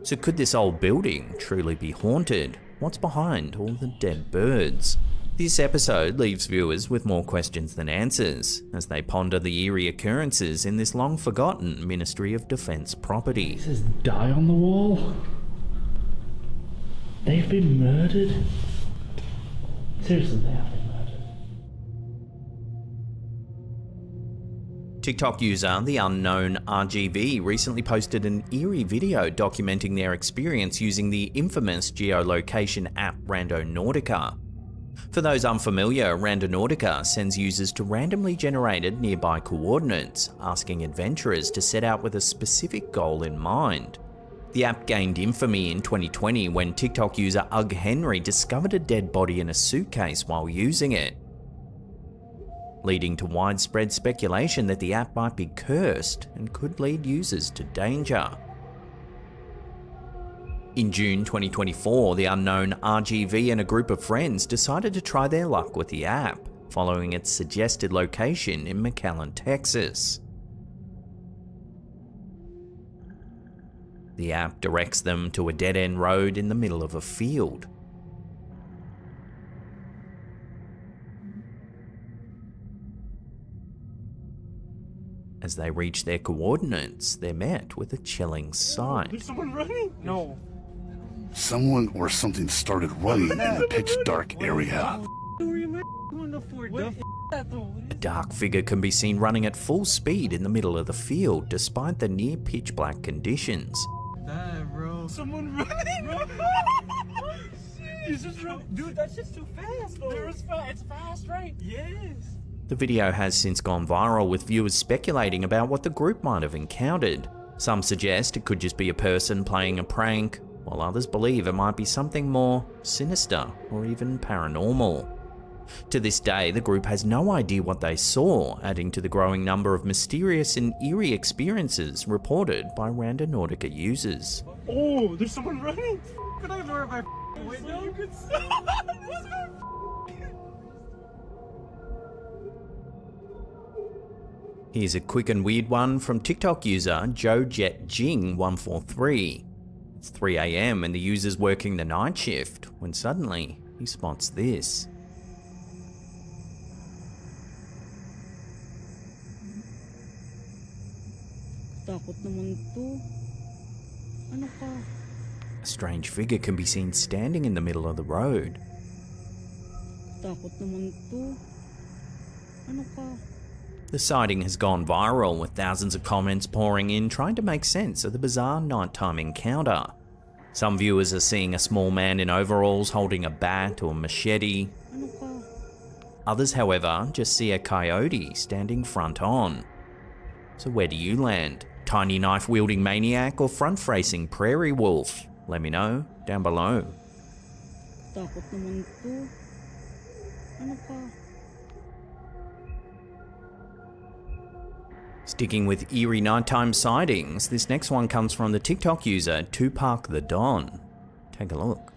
So could this old building truly be haunted? What's behind all the dead birds? This episode leaves viewers with more questions than answers, as they ponder the eerie occurrences in this long-forgotten Ministry of Defence property. It says die on the wall. They've been murdered. Seriously, they have been murdered. TikTok user The Unknown RGV recently posted an eerie video documenting their experience using the infamous geolocation app Randonautica. For those unfamiliar, Randonautica sends users to randomly generated nearby coordinates, asking adventurers to set out with a specific goal in mind. The app gained infamy in 2020 when TikTok user Ugg Henry discovered a dead body in a suitcase while using it, leading to widespread speculation that the app might be cursed and could lead users to danger. In June 2024, the unknown RGV and a group of friends decided to try their luck with the app, following its suggested location in McAllen, Texas. The app directs them to a dead-end road in the middle of a field. As they reach their coordinates, they're met with a chilling sight. There's someone running? No. Someone or something started running in the pitch dark area. A dark figure can be seen running at full speed in the middle of the field despite the near pitch black conditions. Damn, bro. Someone running? He's just running. Dude, that's just too fast, though. It's fast, right? Yes. The video has since gone viral, with viewers speculating about what the group might have encountered. Some suggest it could just be a person playing a prank, while others believe it might be something more sinister or even paranormal. To this day, the group has no idea what they saw, adding to the growing number of mysterious and eerie experiences reported by Randonautica users. Oh, there's someone running. Could I lower my window? Here's a quick and weird one from TikTok user JoJetJing143. It's 3 AM and the user's working the night shift when suddenly he spots this. Takot naman to. Ano ka? A strange figure can be seen standing in the middle of the road. Takot naman to. Ano ka? The sighting has gone viral, with thousands of comments pouring in trying to make sense of the bizarre nighttime encounter. Some viewers are seeing a small man in overalls holding a bat or machete. Ano ka? Others, however, just see a coyote standing front on. So where do you land? Tiny knife-wielding maniac or front-facing prairie wolf? Let me know down below. Takot naman to. Ano ka? Sticking with eerie nighttime sightings, this next one comes from the TikTok user Tupac the Don. Take a look.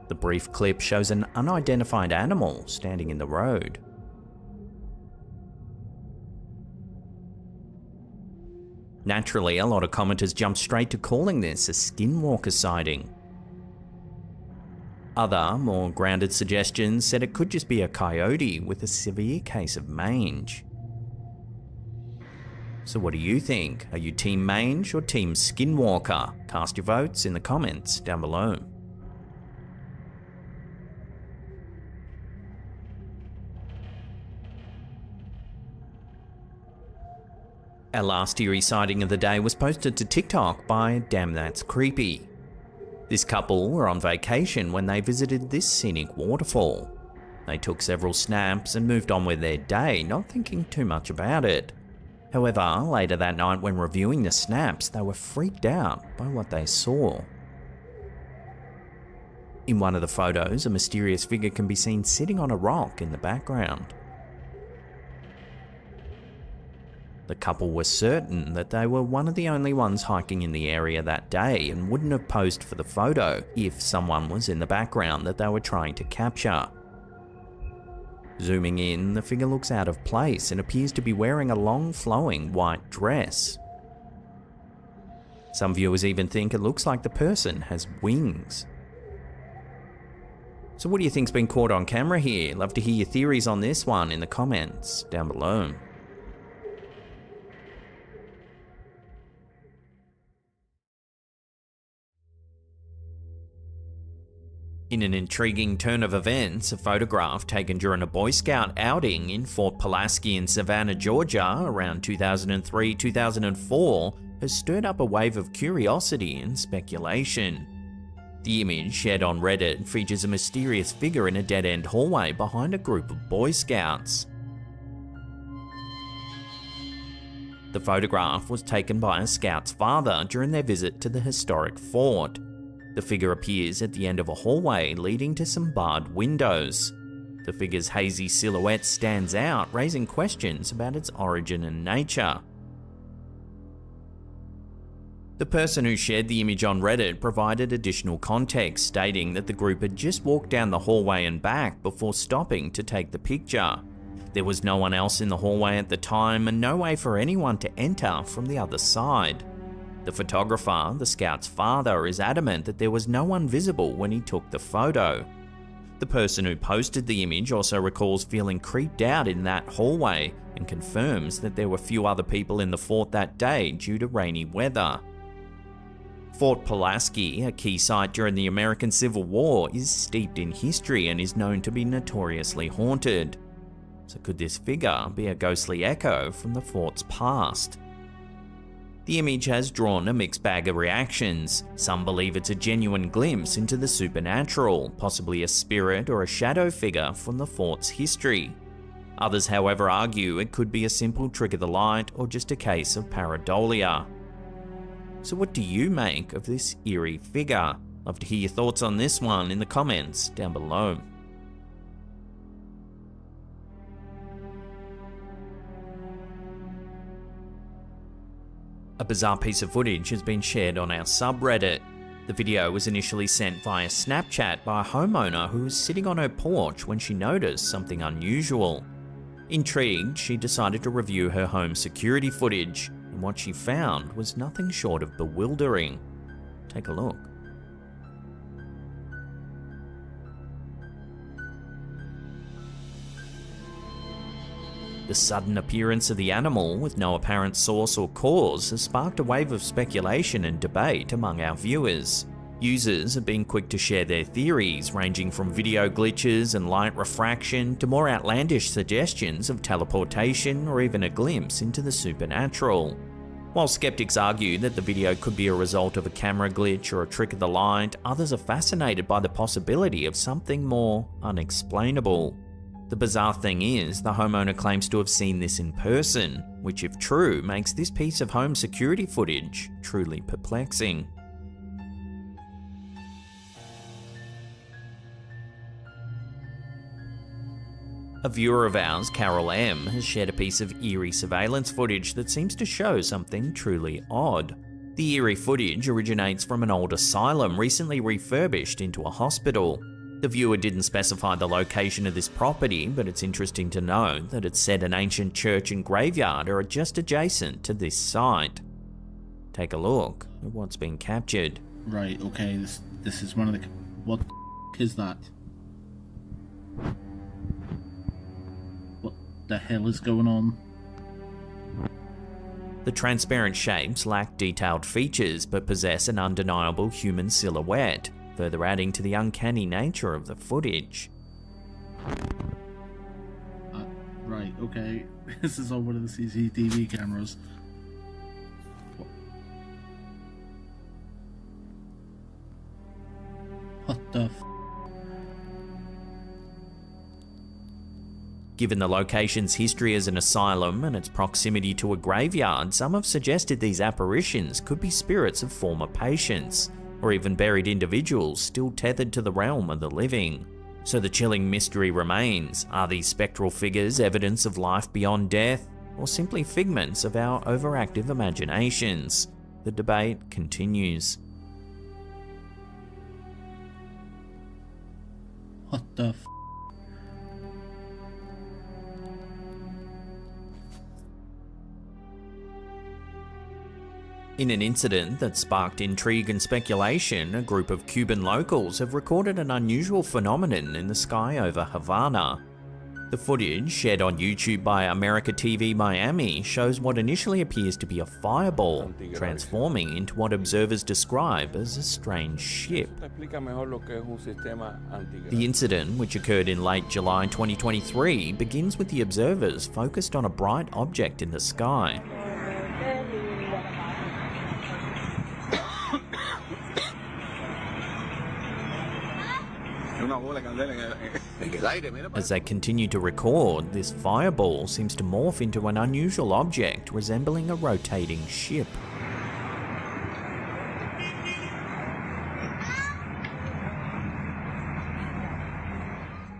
The brief clip shows an unidentified animal standing in the road. Naturally, a lot of commenters jumped straight to calling this a skinwalker sighting. Other, more grounded suggestions said it could just be a coyote with a severe case of mange. So what do you think? Are you team mange or team skinwalker? Cast your votes in the comments down below. Our last eerie sighting of the day was posted to TikTok by Damn That's Creepy. This couple were on vacation when they visited this scenic waterfall. They took several snaps and moved on with their day, not thinking too much about it. However, later that night when reviewing the snaps, they were freaked out by what they saw. In one of the photos, a mysterious figure can be seen sitting on a rock in the background. The couple were certain that they were one of the only ones hiking in the area that day and wouldn't have posed for the photo if someone was in the background that they were trying to capture. Zooming in, the figure looks out of place and appears to be wearing a long flowing white dress. Some viewers even think it looks like the person has wings. So what do you think's been caught on camera here? Love to hear your theories on this one in the comments down below. In an intriguing turn of events, a photograph taken during a Boy Scout outing in Fort Pulaski in Savannah, Georgia around 2003-2004 has stirred up a wave of curiosity and speculation. The image, shared on Reddit, features a mysterious figure in a dead-end hallway behind a group of Boy Scouts. The photograph was taken by a Scout's father during their visit to the historic fort. The figure appears at the end of a hallway leading to some barred windows. The figure's hazy silhouette stands out, raising questions about its origin and nature. The person who shared the image on Reddit provided additional context, stating that the group had just walked down the hallway and back before stopping to take the picture. There was no one else in the hallway at the time and no way for anyone to enter from the other side. The photographer, the Scout's father, is adamant that there was no one visible when he took the photo. The person who posted the image also recalls feeling creeped out in that hallway and confirms that there were few other people in the fort that day due to rainy weather. Fort Pulaski, a key site during the American Civil War, is steeped in history and is known to be notoriously haunted. So could this figure be a ghostly echo from the fort's past? The image has drawn a mixed bag of reactions. Some believe it's a genuine glimpse into the supernatural, possibly a spirit or a shadow figure from the fort's history. Others, however, argue it could be a simple trick of the light or just a case of pareidolia. So what do you make of this eerie figure? Love to hear your thoughts on this one in the comments down below. A bizarre piece of footage has been shared on our subreddit. The The video was initially sent via Snapchat by a homeowner who was sitting on her porch when she noticed something unusual. Intrigued, she decided to review her home security footage, and what she found was nothing short of bewildering. Take a look. The sudden appearance of the animal with no apparent source or cause has sparked a wave of speculation and debate among our viewers. Users have been quick to share their theories, ranging from video glitches and light refraction to more outlandish suggestions of teleportation or even a glimpse into the supernatural. While skeptics argue that the video could be a result of a camera glitch or a trick of the light, others are fascinated by the possibility of something more unexplainable. The bizarre thing is, the homeowner claims to have seen this in person, which if true, makes this piece of home security footage truly perplexing. A viewer of ours, Carol M, has shared a piece of eerie surveillance footage that seems to show something truly odd. The eerie footage originates from an old asylum recently refurbished into a hospital. The viewer didn't specify the location of this property, but it's interesting to know that it said an ancient church and graveyard are just adjacent to this site. Take a look at what's been captured. Right, okay, this is one of the... What is that? What the hell is going on? The transparent shapes lack detailed features but possess an undeniable human silhouette, further adding to the uncanny nature of the footage. Right, okay. This is on one of the CCTV cameras. What the f... Given the location's history as an asylum and its proximity to a graveyard, some have suggested these apparitions could be spirits of former patients, or even buried individuals still tethered to the realm of the living. So the chilling mystery remains: are these spectral figures evidence of life beyond death, or simply figments of our overactive imaginations? The debate continues. What the f... In an incident that sparked intrigue and speculation, a group of Cuban locals have recorded an unusual phenomenon in the sky over Havana. The footage, shared on YouTube by America TV Miami, shows what initially appears to be a fireball, transforming into what observers describe as a strange ship. The incident, which occurred in late July 2023, begins with the observers focused on a bright object in the sky. As they continue to record, this fireball seems to morph into an unusual object resembling a rotating ship.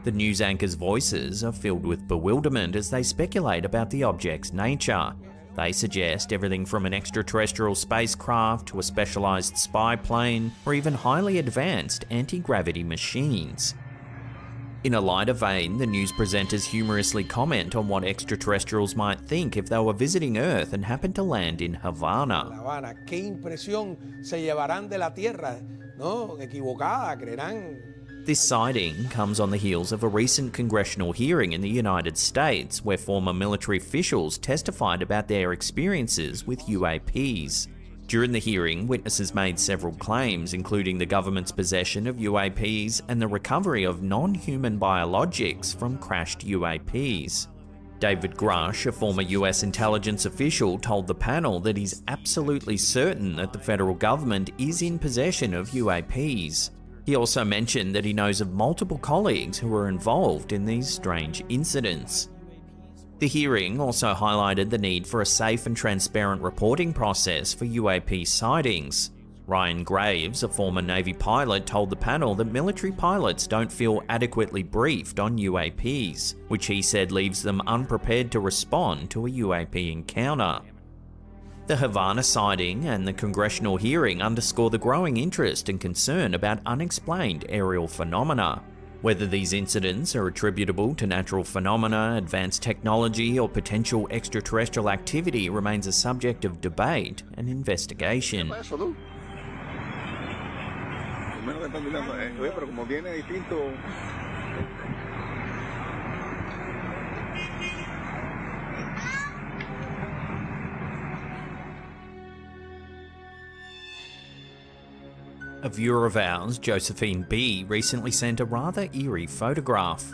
The news anchors' voices are filled with bewilderment as they speculate about the object's nature. They suggest everything from an extraterrestrial spacecraft to a specialized spy plane, or even highly advanced anti-gravity machines. In a lighter vein, the news presenters humorously comment on what extraterrestrials might think if they were visiting Earth and happened to land in Havana. ¿Qué impresión se llevarán de la Tierra? ¿No? Equivocada, creerán. This sighting comes on the heels of a recent congressional hearing in the United States where former military officials testified about their experiences with UAPs. During the hearing, witnesses made several claims, including the government's possession of UAPs and the recovery of non-human biologics from crashed UAPs. David Grush, a former US intelligence official, told the panel that he's absolutely certain that the federal government is in possession of UAPs. He also mentioned that he knows of multiple colleagues who were involved in these strange incidents. The hearing also highlighted the need for a safe and transparent reporting process for UAP sightings. Ryan Graves, a former Navy pilot, told the panel that military pilots don't feel adequately briefed on UAPs, which he said leaves them unprepared to respond to a UAP encounter. The Havana sighting and the congressional hearing underscore the growing interest and concern about unexplained aerial phenomena. Whether these incidents are attributable to natural phenomena, advanced technology, or potential extraterrestrial activity remains a subject of debate and investigation. A viewer of ours, Josephine B, recently sent a rather eerie photograph.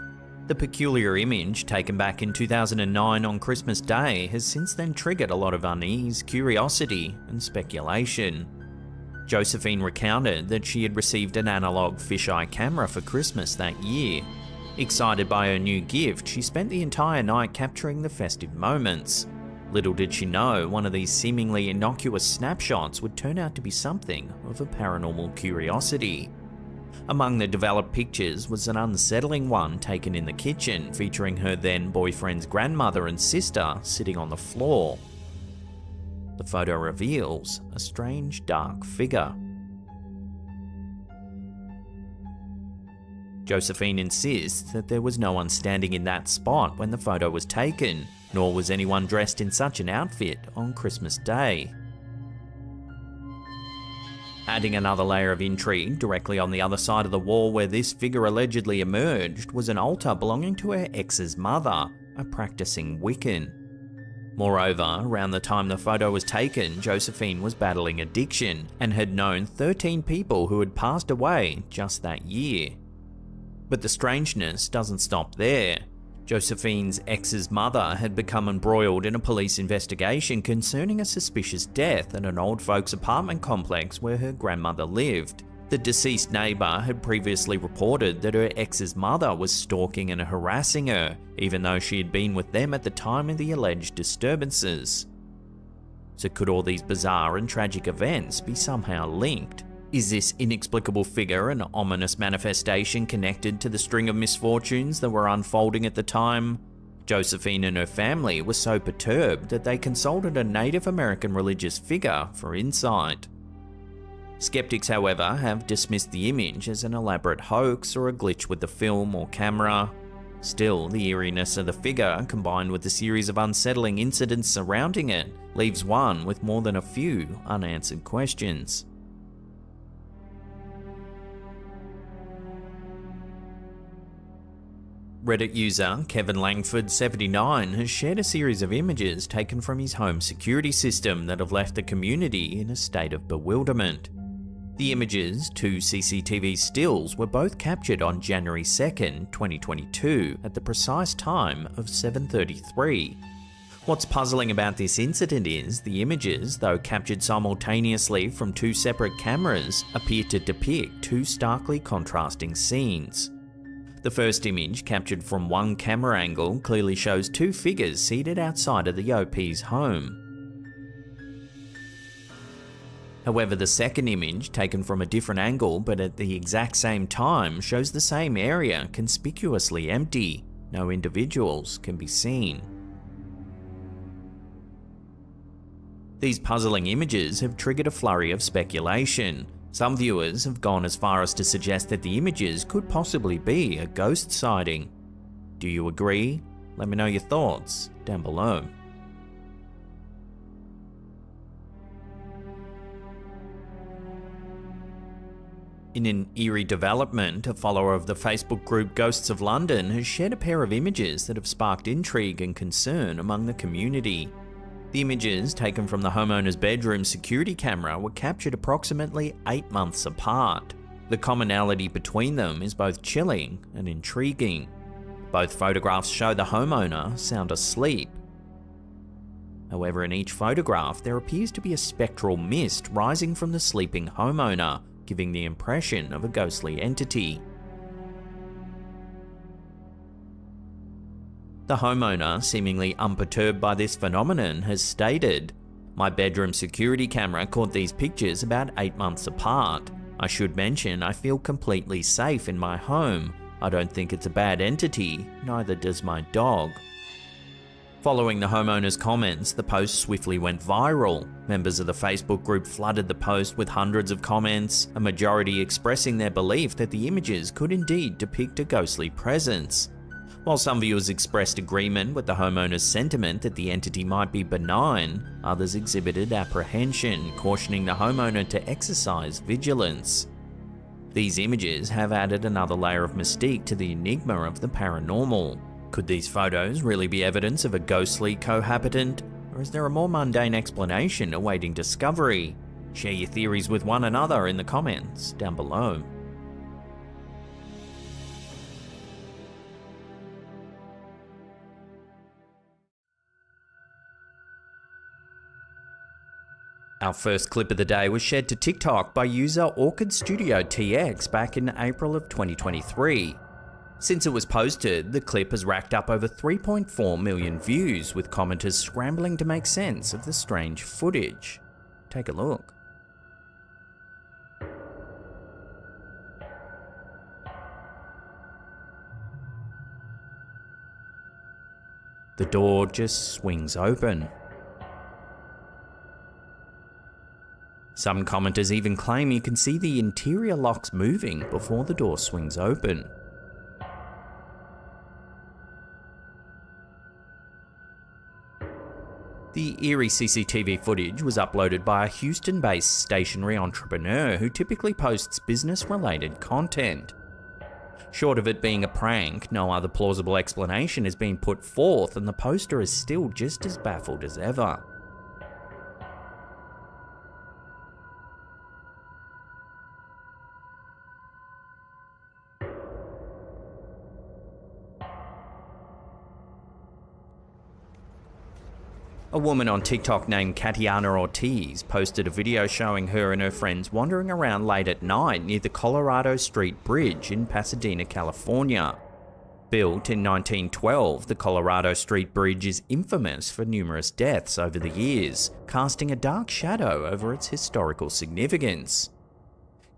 The peculiar image, taken back in 2009 on Christmas Day, has since then triggered a lot of unease, curiosity, and speculation. Josephine recounted that she had received an analog fisheye camera for Christmas that year. Excited by her new gift, she spent the entire night capturing the festive moments. Little did she know, one of these seemingly innocuous snapshots would turn out to be something of a paranormal curiosity. Among the developed pictures was an unsettling one taken in the kitchen, featuring her then boyfriend's grandmother and sister sitting on the floor. The photo reveals a strange dark figure. Josephine insists that there was no one standing in that spot when the photo was taken, nor was anyone dressed in such an outfit on Christmas Day. Adding another layer of intrigue, directly on the other side of the wall where this figure allegedly emerged was an altar belonging to her ex's mother, a practicing Wiccan. Moreover, around the time the photo was taken, Josephine was battling addiction and had known 13 people who had passed away just that year. But the strangeness doesn't stop there. Josephine's ex's mother had become embroiled in a police investigation concerning a suspicious death at an old folks apartment complex where her grandmother lived. The deceased neighbour had previously reported that her ex's mother was stalking and harassing her, even though she had been with them at the time of the alleged disturbances. So could all these bizarre and tragic events be somehow linked? Is this inexplicable figure an ominous manifestation connected to the string of misfortunes that were unfolding at the time? Josephine and her family were so perturbed that they consulted a Native American religious figure for insight. Skeptics, however, have dismissed the image as an elaborate hoax or a glitch with the film or camera. Still, the eeriness of the figure, combined with the series of unsettling incidents surrounding it, leaves one with more than a few unanswered questions. Reddit user Kevin Langford79 has shared a series of images taken from his home security system that have left the community in a state of bewilderment. The images, 2 CCTV stills, were both captured on January 2nd, 2022 at the precise time of 7:33. What's puzzling about this incident is the images, though captured simultaneously from 2 separate cameras, appear to depict 2 starkly contrasting scenes. The first image, captured from one camera angle, clearly shows 2 figures seated outside of the OP's home. However, the second image, taken from a different angle but at the exact same time, shows the same area conspicuously empty. No individuals can be seen. These puzzling images have triggered a flurry of speculation. Some viewers have gone as far as to suggest that the images could possibly be a ghost sighting. Do you agree? Let me know your thoughts down below. In an eerie development, a follower of the Facebook group Ghosts of London has shared a pair of images that have sparked intrigue and concern among the community. The images, taken from the homeowner's bedroom security camera, were captured approximately 8 months apart. The commonality between them is both chilling and intriguing. Both photographs show the homeowner sound asleep. However, in each photograph, there appears to be a spectral mist rising from the sleeping homeowner, giving the impression of a ghostly entity. The homeowner, seemingly unperturbed by this phenomenon, has stated, "My bedroom security camera caught these pictures about 8 months apart. I should mention I feel completely safe in my home. I don't think it's a bad entity, neither does my dog." Following the homeowner's comments, the post swiftly went viral. Members of the Facebook group flooded the post with hundreds of comments, a majority expressing their belief that the images could indeed depict a ghostly presence. While some viewers expressed agreement with the homeowner's sentiment that the entity might be benign, others exhibited apprehension, cautioning the homeowner to exercise vigilance. These images have added another layer of mystique to the enigma of the paranormal. Could these photos really be evidence of a ghostly cohabitant, or is there a more mundane explanation awaiting discovery? Share your theories with one another in the comments down below. Our first clip of the day was shared to TikTok by user Orchid Studio TX back in April of 2023. Since it was posted, the clip has racked up over 3.4 million views, with commenters scrambling to make sense of the strange footage. Take a look. The door just swings open. Some commenters even claim you can see the interior locks moving before the door swings open. The eerie CCTV footage was uploaded by a Houston-based stationery entrepreneur who typically posts business-related content. Short of it being a prank, no other plausible explanation has been put forth, and the poster is still just as baffled as ever. A woman on TikTok named Katiana Ortiz posted a video showing her and her friends wandering around late at night near the Colorado Street Bridge in Pasadena, California. Built in 1912, the Colorado Street Bridge is infamous for numerous deaths over the years, casting a dark shadow over its historical significance.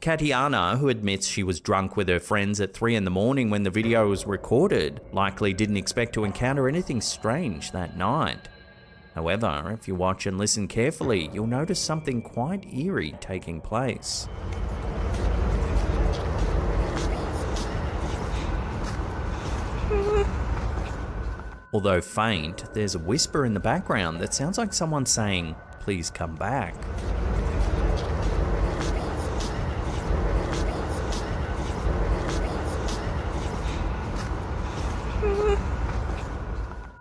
Katiana, who admits she was drunk with her friends at 3 in the morning when the video was recorded, likely didn't expect to encounter anything strange that night. However, if you watch and listen carefully, you'll notice something quite eerie taking place. Although faint, there's a whisper in the background that sounds like someone saying, "Please come back."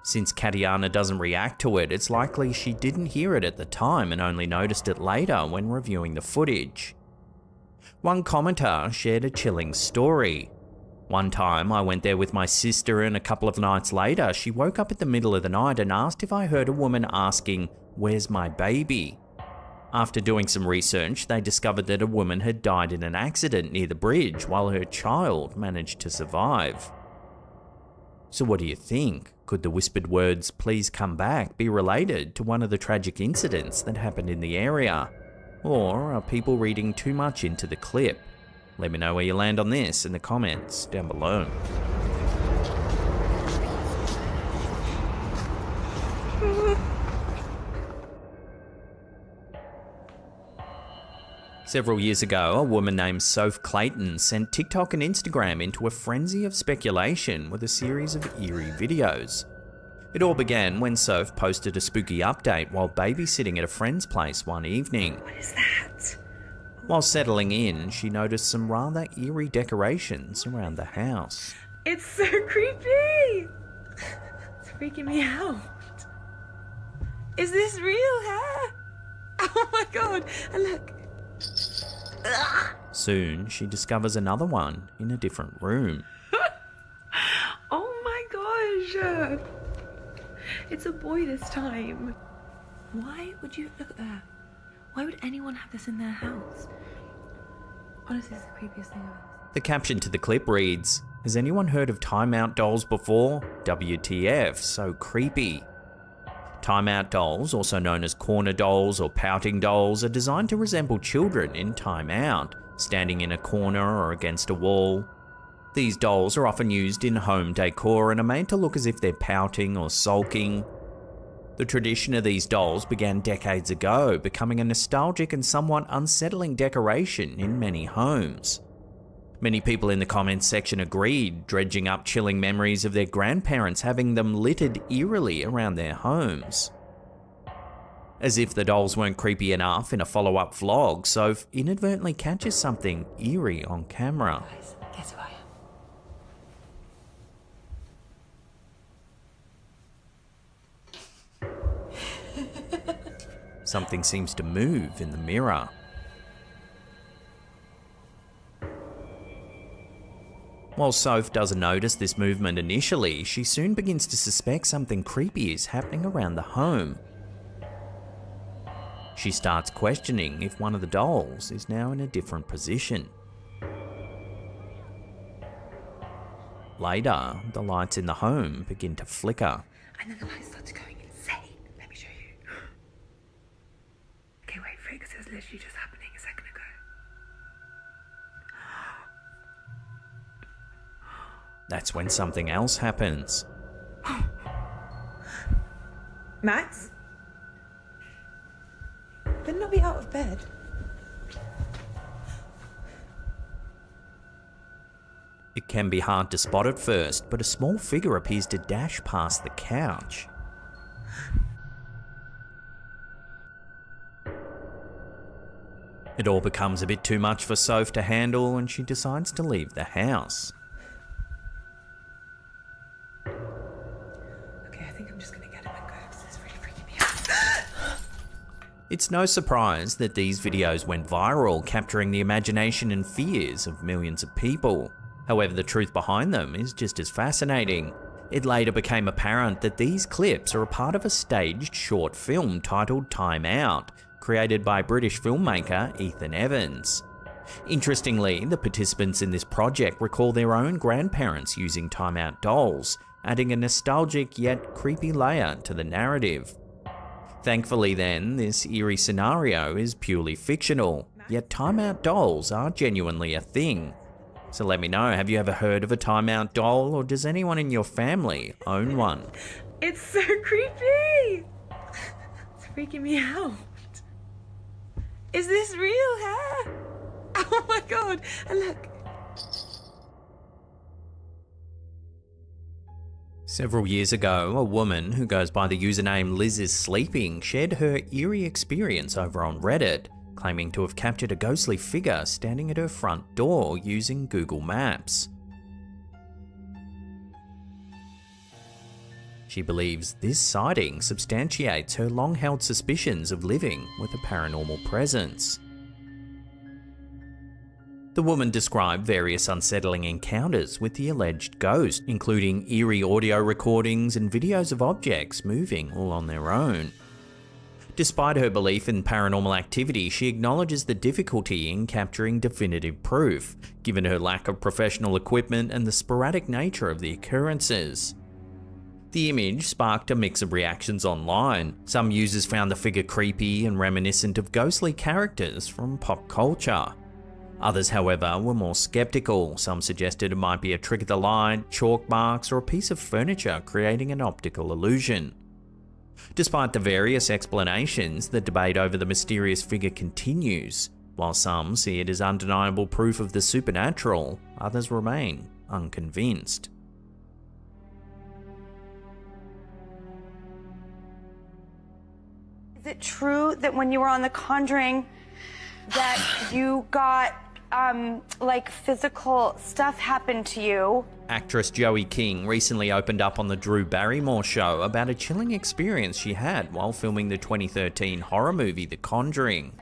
Since Katiana doesn't react to it, it's likely she didn't hear it at the time and only noticed it later when reviewing the footage. One commenter shared a chilling story. One time I went there with my sister, and a couple of nights later she woke up in the middle of the night and asked if I heard a woman asking, "Where's my baby?" After doing some research, they discovered that a woman had died in an accident near the bridge while her child managed to survive. So what do you think? Could the whispered words, "Please come back," be related to one of the tragic incidents that happened in the area? Or are people reading too much into the clip? Let me know where you land on this in the comments down below. Several years ago, a woman named Soph Clayton sent TikTok and Instagram into a frenzy of speculation with a series of eerie videos. It all began when Soph posted a spooky update while babysitting at a friend's place one evening. What is that? While settling in, she noticed some rather eerie decorations around the house. It's so creepy! It's freaking me out. Is this real hair? Oh my god, and look. Ugh. Soon, she discovers another one in a different room. Oh my gosh! It's a boy this time. Why would you look at that? Why would anyone have this in their house? Honestly, it's the creepiest thing I've ever seen. The caption to the clip reads, "Has anyone heard of timeout dolls before? WTF, so creepy." Timeout dolls, also known as corner dolls or pouting dolls, are designed to resemble children in timeout, standing in a corner or against a wall. These dolls are often used in home decor and are made to look as if they're pouting or sulking. The tradition of these dolls began decades ago, becoming a nostalgic and somewhat unsettling decoration in many homes. Many people in the comments section agreed, dredging up chilling memories of their grandparents having them littered eerily around their homes. As if the dolls weren't creepy enough, in a follow-up vlog, Soph inadvertently catches something eerie on camera. Guess who I am? Something seems to move in the mirror. While Soph doesn't notice this movement initially, she soon begins to suspect something creepy is happening around the home. She starts questioning if one of the dolls is now in a different position. Later, the lights in the home begin to flicker. And then the light starts going insane. Let me show you. Okay, wait for it, because it was literally just happening a second ago. That's when something else happens. Max? Better not be out of bed. It can be hard to spot at first, but a small figure appears to dash past the couch. It all becomes a bit too much for Soph to handle, and she decides to leave the house. Okay, I think I'm just gonna get him and go, because this is really freaking me out. It's no surprise that these videos went viral, capturing the imagination and fears of millions of people. However, the truth behind them is just as fascinating. It later became apparent that these clips are a part of a staged short film titled Time Out, created by British filmmaker Ethan Evans. Interestingly, the participants in this project recall their own grandparents using Time Out dolls, adding a nostalgic yet creepy layer to the narrative. Thankfully then, this eerie scenario is purely fictional, yet Time Out dolls are genuinely a thing. So let me know, have you ever heard of a Time Out doll, or does anyone in your family own one? It's so creepy! It's freaking me out. Is this real hair? Oh my god, and look. Several years ago, a woman who goes by the username Liz is Sleeping shared her eerie experience over on Reddit, claiming to have captured a ghostly figure standing at her front door using Google Maps. She believes this sighting substantiates her long-held suspicions of living with a paranormal presence. The woman described various unsettling encounters with the alleged ghost, including eerie audio recordings and videos of objects moving all on their own. Despite her belief in paranormal activity, she acknowledges the difficulty in capturing definitive proof, given her lack of professional equipment and the sporadic nature of the occurrences. The image sparked a mix of reactions online. Some users found the figure creepy and reminiscent of ghostly characters from pop culture. Others, however, were more skeptical. Some suggested it might be a trick of the light, chalk marks, or a piece of furniture creating an optical illusion. Despite the various explanations, the debate over the mysterious figure continues. While some see it as undeniable proof of the supernatural, others remain unconvinced. Is it true that when you were on The Conjuring that you got like physical stuff happened to you? Actress Joey King recently opened up on the Drew Barrymore show about a chilling experience she had while filming the 2013 horror movie The Conjuring.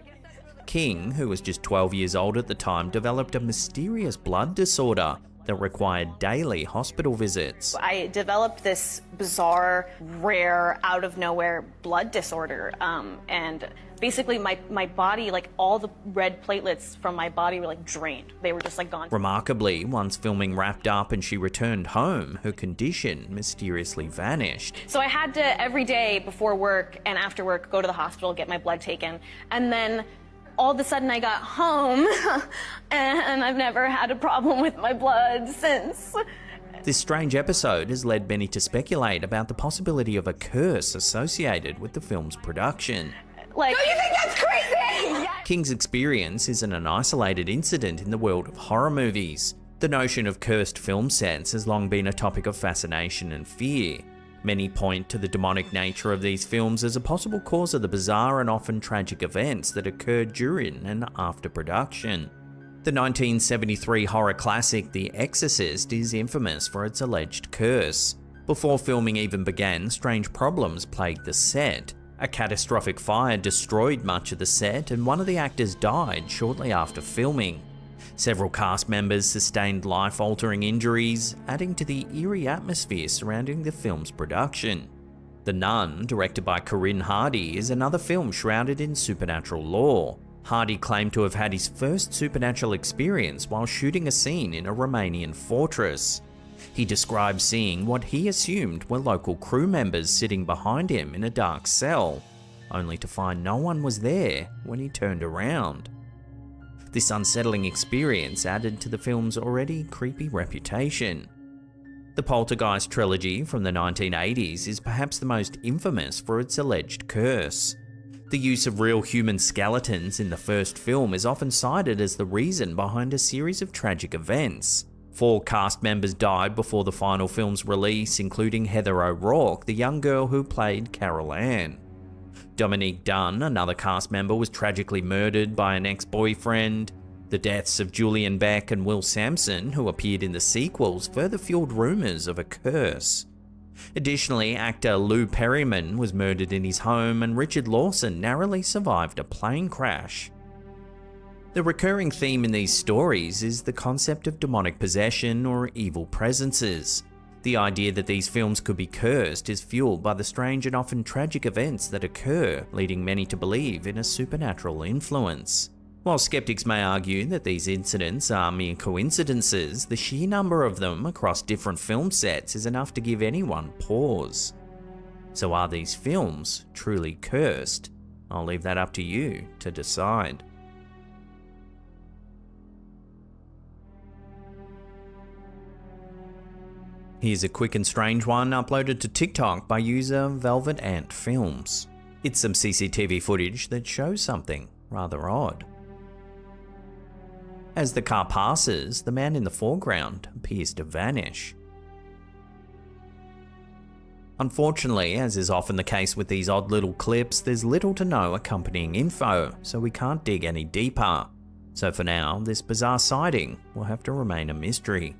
King, who was just 12 years old at the time, developed a mysterious blood disorder that required daily hospital visits. I developed this bizarre, rare, out-of-nowhere blood disorder, and basically my body, like all the red platelets from my body were like drained. They were just like gone. Remarkably, once filming wrapped up and she returned home, her condition mysteriously vanished. So I had to, every day before work and after work, go to the hospital, get my blood taken, and then all of a sudden I got home and I've never had a problem with my blood since. This strange episode has led many to speculate about the possibility of a curse associated with the film's production. Like, do you think that's crazy? King's experience isn't an isolated incident in the world of horror movies. The notion of cursed film sets has long been a topic of fascination and fear. Many point to the demonic nature of these films as a possible cause of the bizarre and often tragic events that occurred during and after production. The 1973 horror classic The Exorcist is infamous for its alleged curse. Before filming even began, strange problems plagued the set. A catastrophic fire destroyed much of the set, and one of the actors died shortly after filming. Several cast members sustained life-altering injuries, adding to the eerie atmosphere surrounding the film's production. The Nun, directed by Corinne Hardy, is another film shrouded in supernatural lore. Hardy claimed to have had his first supernatural experience while shooting a scene in a Romanian fortress. He described seeing what he assumed were local crew members sitting behind him in a dark cell, only to find no one was there when he turned around. This unsettling experience added to the film's already creepy reputation. The Poltergeist trilogy from the 1980s is perhaps the most infamous for its alleged curse. The use of real human skeletons in the first film is often cited as the reason behind a series of tragic events. 4 cast members died before the final film's release, including Heather O'Rourke, the young girl who played Carol Ann. Dominique Dunn, another cast member, was tragically murdered by an ex-boyfriend. The deaths of Julian Beck and Will Sampson, who appeared in the sequels, further fueled rumours of a curse. Additionally, actor Lou Perryman was murdered in his home, and Richard Lawson narrowly survived a plane crash. The recurring theme in these stories is the concept of demonic possession or evil presences. The idea that these films could be cursed is fueled by the strange and often tragic events that occur, leading many to believe in a supernatural influence. While skeptics may argue that these incidents are mere coincidences, the sheer number of them across different film sets is enough to give anyone pause. So are these films truly cursed? I'll leave that up to you to decide. Here's a quick and strange one uploaded to TikTok by user Velvet Ant Films. It's some CCTV footage that shows something rather odd. As the car passes, the man in the foreground appears to vanish. Unfortunately, as is often the case with these odd little clips, there's little to no accompanying info, so we can't dig any deeper. So for now, this bizarre sighting will have to remain a mystery.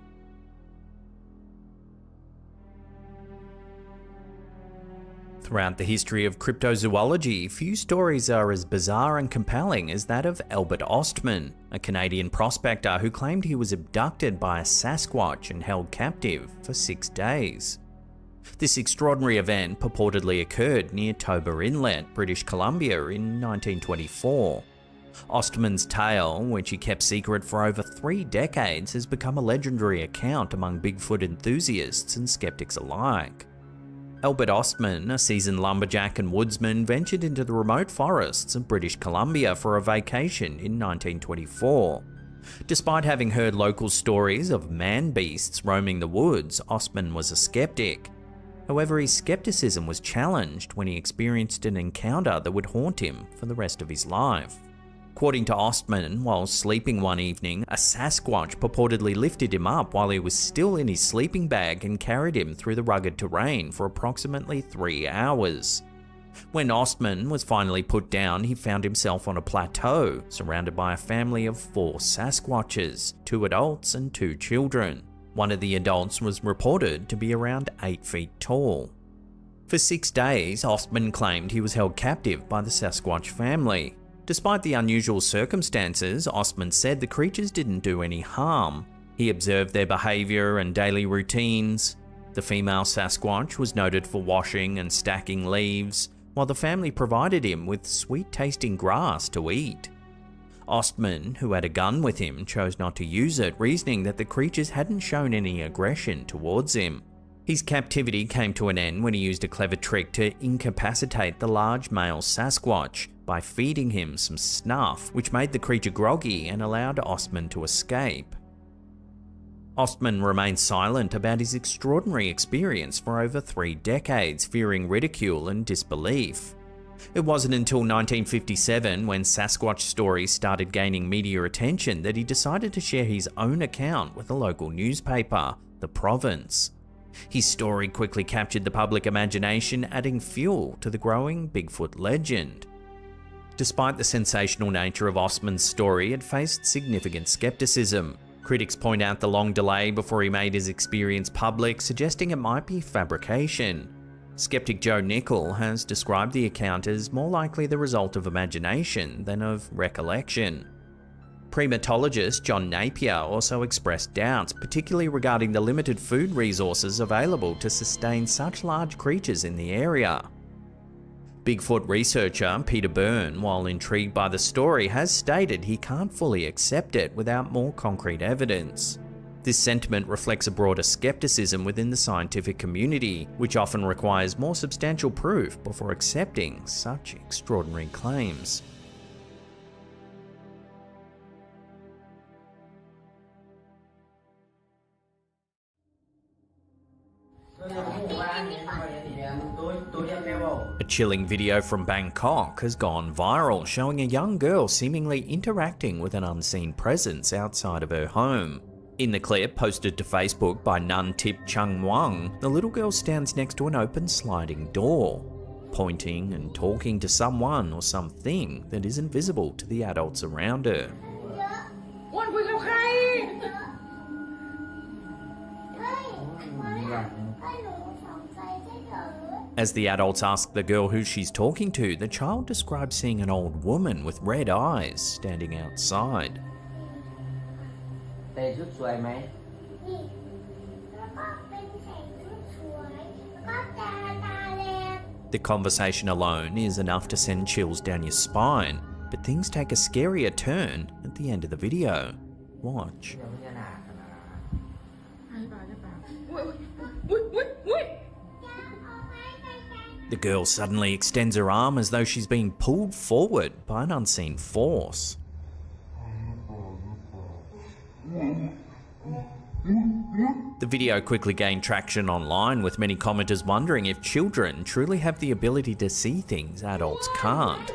Throughout the history of cryptozoology, few stories are as bizarre and compelling as that of Albert Ostman, a Canadian prospector who claimed he was abducted by a Sasquatch and held captive for 6 days. This extraordinary event purportedly occurred near Toba Inlet, British Columbia in 1924. Ostman's tale, which he kept secret for over 3 decades, has become a legendary account among Bigfoot enthusiasts and skeptics alike. Albert Ostman, a seasoned lumberjack and woodsman, ventured into the remote forests of British Columbia for a vacation in 1924. Despite having heard local stories of man-beasts roaming the woods, Ostman was a skeptic. However, his skepticism was challenged when he experienced an encounter that would haunt him for the rest of his life. According to Ostman, while sleeping one evening, a Sasquatch purportedly lifted him up while he was still in his sleeping bag and carried him through the rugged terrain for approximately 3 hours. When Ostman was finally put down, he found himself on a plateau, surrounded by a family of 4 Sasquatches, 2 adults and 2 children. One of the adults was reported to be around 8 feet tall. For 6 days, Ostman claimed he was held captive by the Sasquatch family. Despite the unusual circumstances, Ostman said the creatures didn't do any harm. He observed their behaviour and daily routines. The female Sasquatch was noted for washing and stacking leaves, while the family provided him with sweet-tasting grass to eat. Ostman, who had a gun with him, chose not to use it, reasoning that the creatures hadn't shown any aggression towards him. His captivity came to an end when he used a clever trick to incapacitate the large male Sasquatch by feeding him some snuff, which made the creature groggy and allowed Ostman to escape. Ostman remained silent about his extraordinary experience for over 3 decades, fearing ridicule and disbelief. It wasn't until 1957, when Sasquatch stories started gaining media attention, that he decided to share his own account with a local newspaper, The Province. His story quickly captured the public imagination, adding fuel to the growing Bigfoot legend. Despite the sensational nature of Ostman's story, it faced significant skepticism. Critics point out the long delay before he made his experience public, suggesting it might be fabrication. Skeptic Joe Nickel has described the account as more likely the result of imagination than of recollection. Primatologist John Napier also expressed doubts, particularly regarding the limited food resources available to sustain such large creatures in the area. Bigfoot researcher Peter Byrne, while intrigued by the story, has stated he can't fully accept it without more concrete evidence. This sentiment reflects a broader skepticism within the scientific community, which often requires more substantial proof before accepting such extraordinary claims. A chilling video from Bangkok has gone viral, showing a young girl seemingly interacting with an unseen presence outside of her home. In the clip, posted to Facebook by Nun Tip Chung Wang, the little girl stands next to an open sliding door, pointing and talking to someone or something that isn't visible to the adults around her. As the adults ask the girl who she's talking to, the child describes seeing an old woman with red eyes standing outside. The conversation alone is enough to send chills down your spine, but things take a scarier turn at the end of the video. Watch. The girl suddenly extends her arm as though she's being pulled forward by an unseen force. The video quickly gained traction online, with many commenters wondering if children truly have the ability to see things adults can't.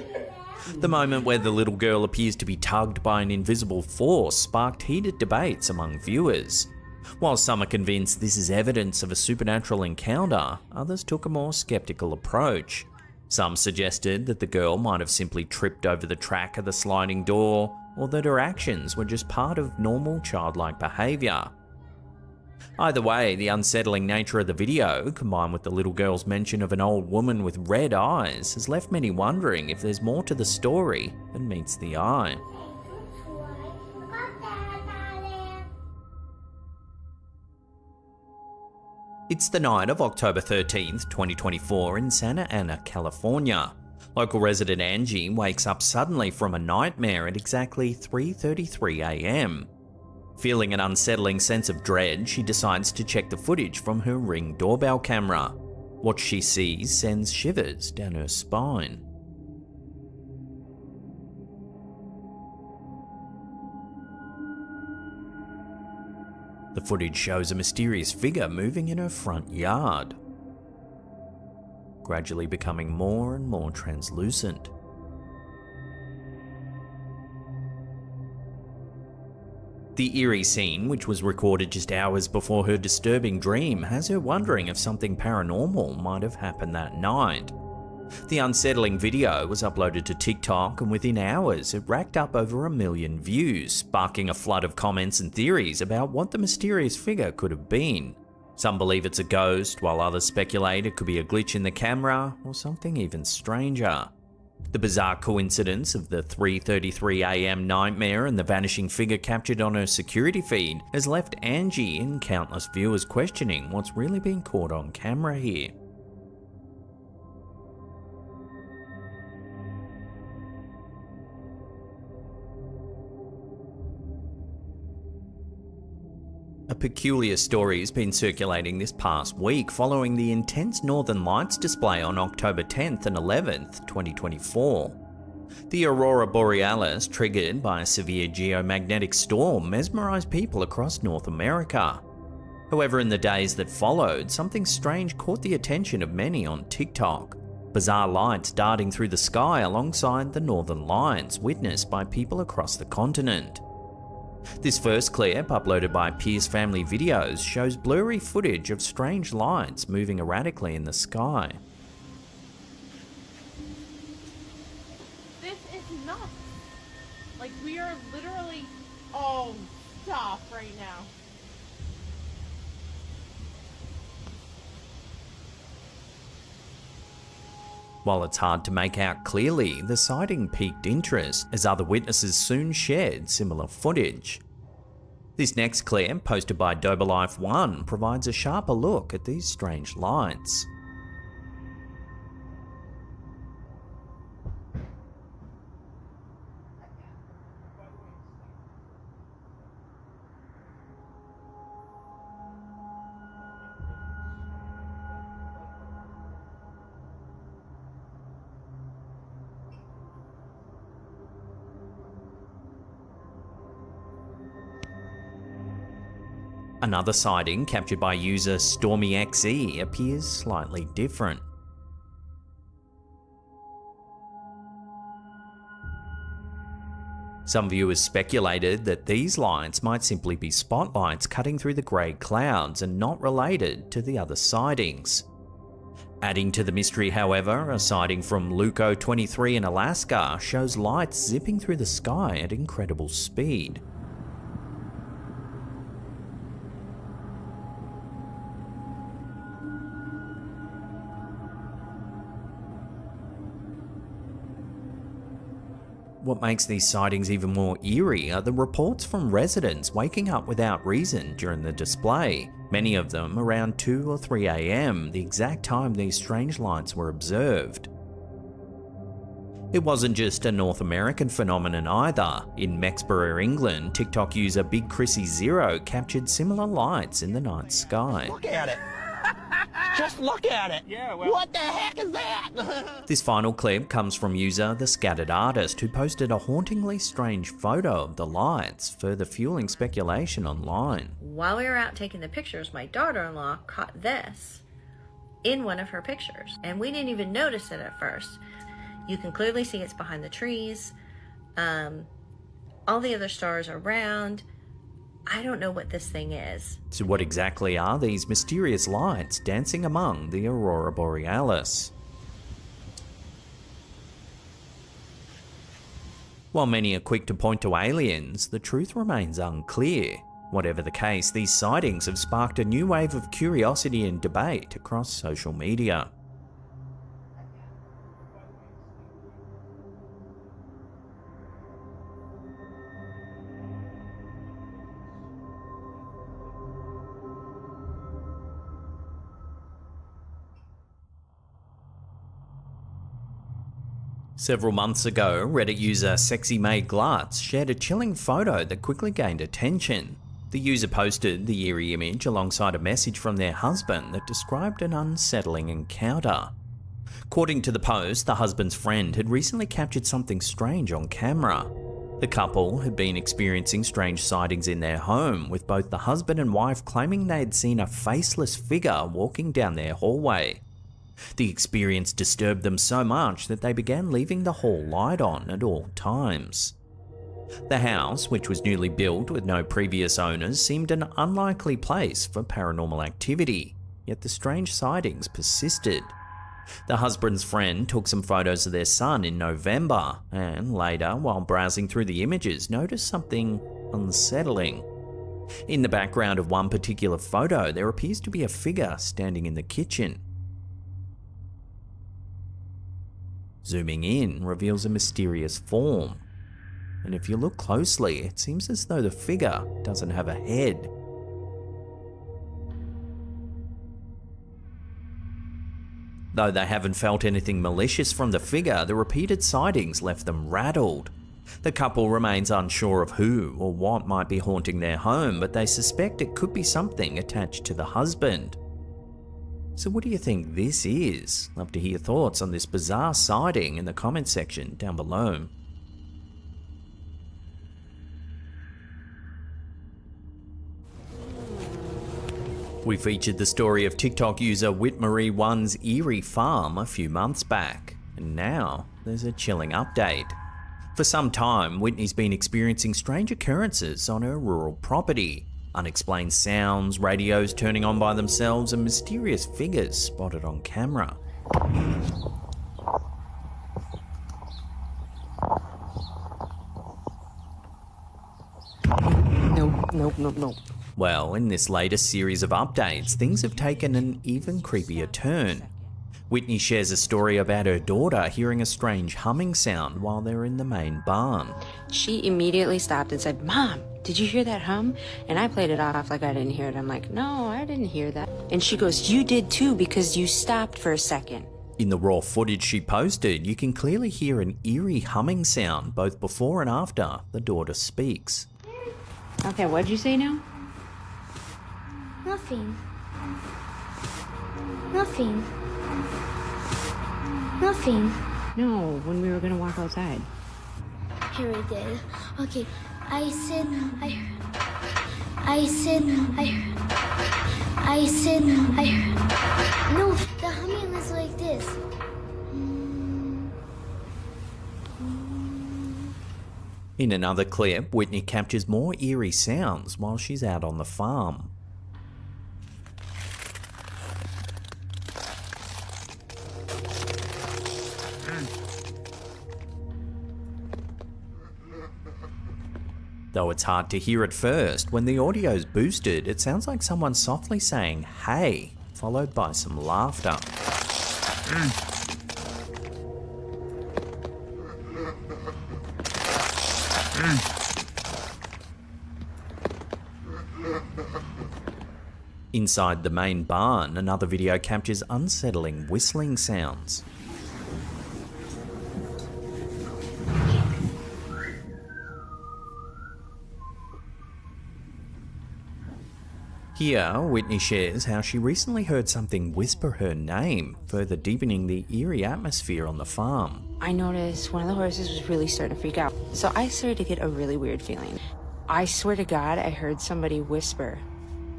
The moment where the little girl appears to be tugged by an invisible force sparked heated debates among viewers. While some are convinced this is evidence of a supernatural encounter, others took a more skeptical approach. Some suggested that the girl might have simply tripped over the track of the sliding door, or that her actions were just part of normal childlike behaviour. Either way, the unsettling nature of the video, combined with the little girl's mention of an old woman with red eyes, has left many wondering if there's more to the story than meets the eye. It's the night of October 13th, 2024 in Santa Ana, California. Local resident Angie wakes up suddenly from a nightmare at exactly 3:33 a.m. Feeling an unsettling sense of dread, she decides to check the footage from her Ring doorbell camera. What she sees sends shivers down her spine. The footage shows a mysterious figure moving in her front yard, gradually becoming more and more translucent. The eerie scene, which was recorded just hours before her disturbing dream, has her wondering if something paranormal might have happened that night. The unsettling video was uploaded to TikTok, and within hours it racked up over 1 million views, sparking a flood of comments and theories about what the mysterious figure could have been. Some believe it's a ghost, while others speculate it could be a glitch in the camera or something even stranger. The bizarre coincidence of the 3:33 a.m. nightmare and the vanishing figure captured on her security feed has left Angie and countless viewers questioning what's really been caught on camera here. A peculiar story has been circulating this past week following the intense Northern Lights display on October 10th and 11th, 2024. The aurora borealis, triggered by a severe geomagnetic storm, mesmerised people across North America. However, in the days that followed, something strange caught the attention of many on TikTok. Bizarre lights darting through the sky alongside the northern lights, witnessed by people across the continent. This first clip, uploaded by Pierce Family Videos, shows blurry footage of strange lights moving erratically in the sky. This is nuts. Like, we are literally... Oh, stop right now. While it's hard to make out clearly, the sighting piqued interest as other witnesses soon shared similar footage. This next clip, posted by Dobelife1, provides a sharper look at these strange lights. Another sighting, captured by user StormyXE, appears slightly different. Some viewers speculated that these lights might simply be spotlights cutting through the grey clouds and not related to the other sightings. Adding to the mystery, however, a sighting from Luco23 in Alaska shows lights zipping through the sky at incredible speed. What makes these sightings even more eerie are the reports from residents waking up without reason during the display, many of them around 2 or 3 AM, the exact time these strange lights were observed. It wasn't just a North American phenomenon either. In Mexborough, England, TikTok user Big Chrissy0 captured similar lights in the night sky. Look at it! Just look at it! Yeah, well, what the heck is that? This final clip comes from user The Scattered Artist, who posted a hauntingly strange photo of the lights, further fueling speculation online. While we were out taking the pictures, my daughter-in-law caught this in one of her pictures, and we didn't even notice it at first. You can clearly see it's behind the trees. All the other stars are round. I don't know what this thing is. So what exactly are these mysterious lights dancing among the aurora borealis? While many are quick to point to aliens, the truth remains unclear. Whatever the case, these sightings have sparked a new wave of curiosity and debate across social media. Several months ago, Reddit user Sexy May Glutz shared a chilling photo that quickly gained attention. The user posted the eerie image alongside a message from their husband that described an unsettling encounter. According to the post, the husband's friend had recently captured something strange on camera. The couple had been experiencing strange sightings in their home, with both the husband and wife claiming they had seen a faceless figure walking down their hallway. The experience disturbed them so much that they began leaving the hall light on at all times. The house, which was newly built with no previous owners, seemed an unlikely place for paranormal activity, yet the strange sightings persisted. The husband's friend took some photos of their son in November, and later, while browsing through the images, noticed something unsettling. In the background of one particular photo, there appears to be a figure standing in the kitchen. Zooming in reveals a mysterious form, and if you look closely, it seems as though the figure doesn't have a head. Though they haven't felt anything malicious from the figure, the repeated sightings left them rattled. The couple remains unsure of who or what might be haunting their home, but they suspect it could be something attached to the husband. So what do you think this is? Love to hear your thoughts on this bizarre sighting in the comments section down below. We featured the story of TikTok user Whitmarie1's eerie farm a few months back, and now there's a chilling update. For some time, Whitney's been experiencing strange occurrences on her rural property. Unexplained sounds, radios turning on by themselves, and mysterious figures spotted on camera. Nope. Well, in this latest series of updates, things have taken an even creepier turn. Whitney shares a story about her daughter hearing a strange humming sound while they're in the main barn. She immediately stopped and said, "Mom, did you hear that hum?" And I played it off like I didn't hear it. I'm like, "No, I didn't hear that." And she goes, "You did too, because you stopped for a second." In the raw footage she posted, you can clearly hear an eerie humming sound both before and after the daughter speaks. Okay, what'd you say now? Nothing. Nothing. Nothing. No, when we were gonna walk outside. Here we did. Okay, I said, no, the humming is like this. In another clip, Whitney captures more eerie sounds while she's out on the farm. Though it's hard to hear at first, when the audio's boosted, it sounds like someone softly saying, "Hey," followed by some laughter. Inside the main barn, another video captures unsettling whistling sounds. Here, Whitney shares how she recently heard something whisper her name, further deepening the eerie atmosphere on the farm. I noticed one of the horses was really starting to freak out. So I started to get a really weird feeling. I swear to God, I heard somebody whisper,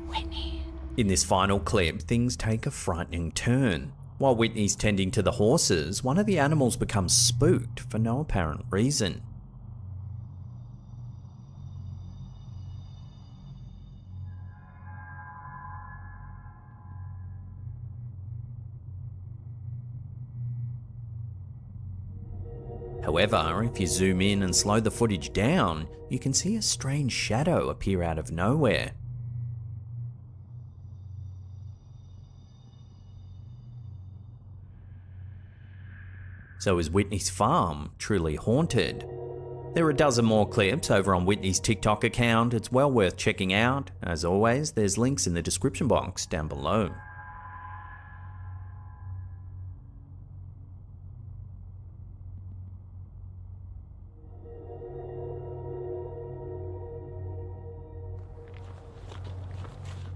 "Whitney." In this final clip, things take a frightening turn. While Whitney's tending to the horses, one of the animals becomes spooked for no apparent reason. However, if you zoom in and slow the footage down, you can see a strange shadow appear out of nowhere. So is Whitney's farm truly haunted? There are a dozen more clips over on Whitney's TikTok account. It's well worth checking out. As always, there's links in the description box down below.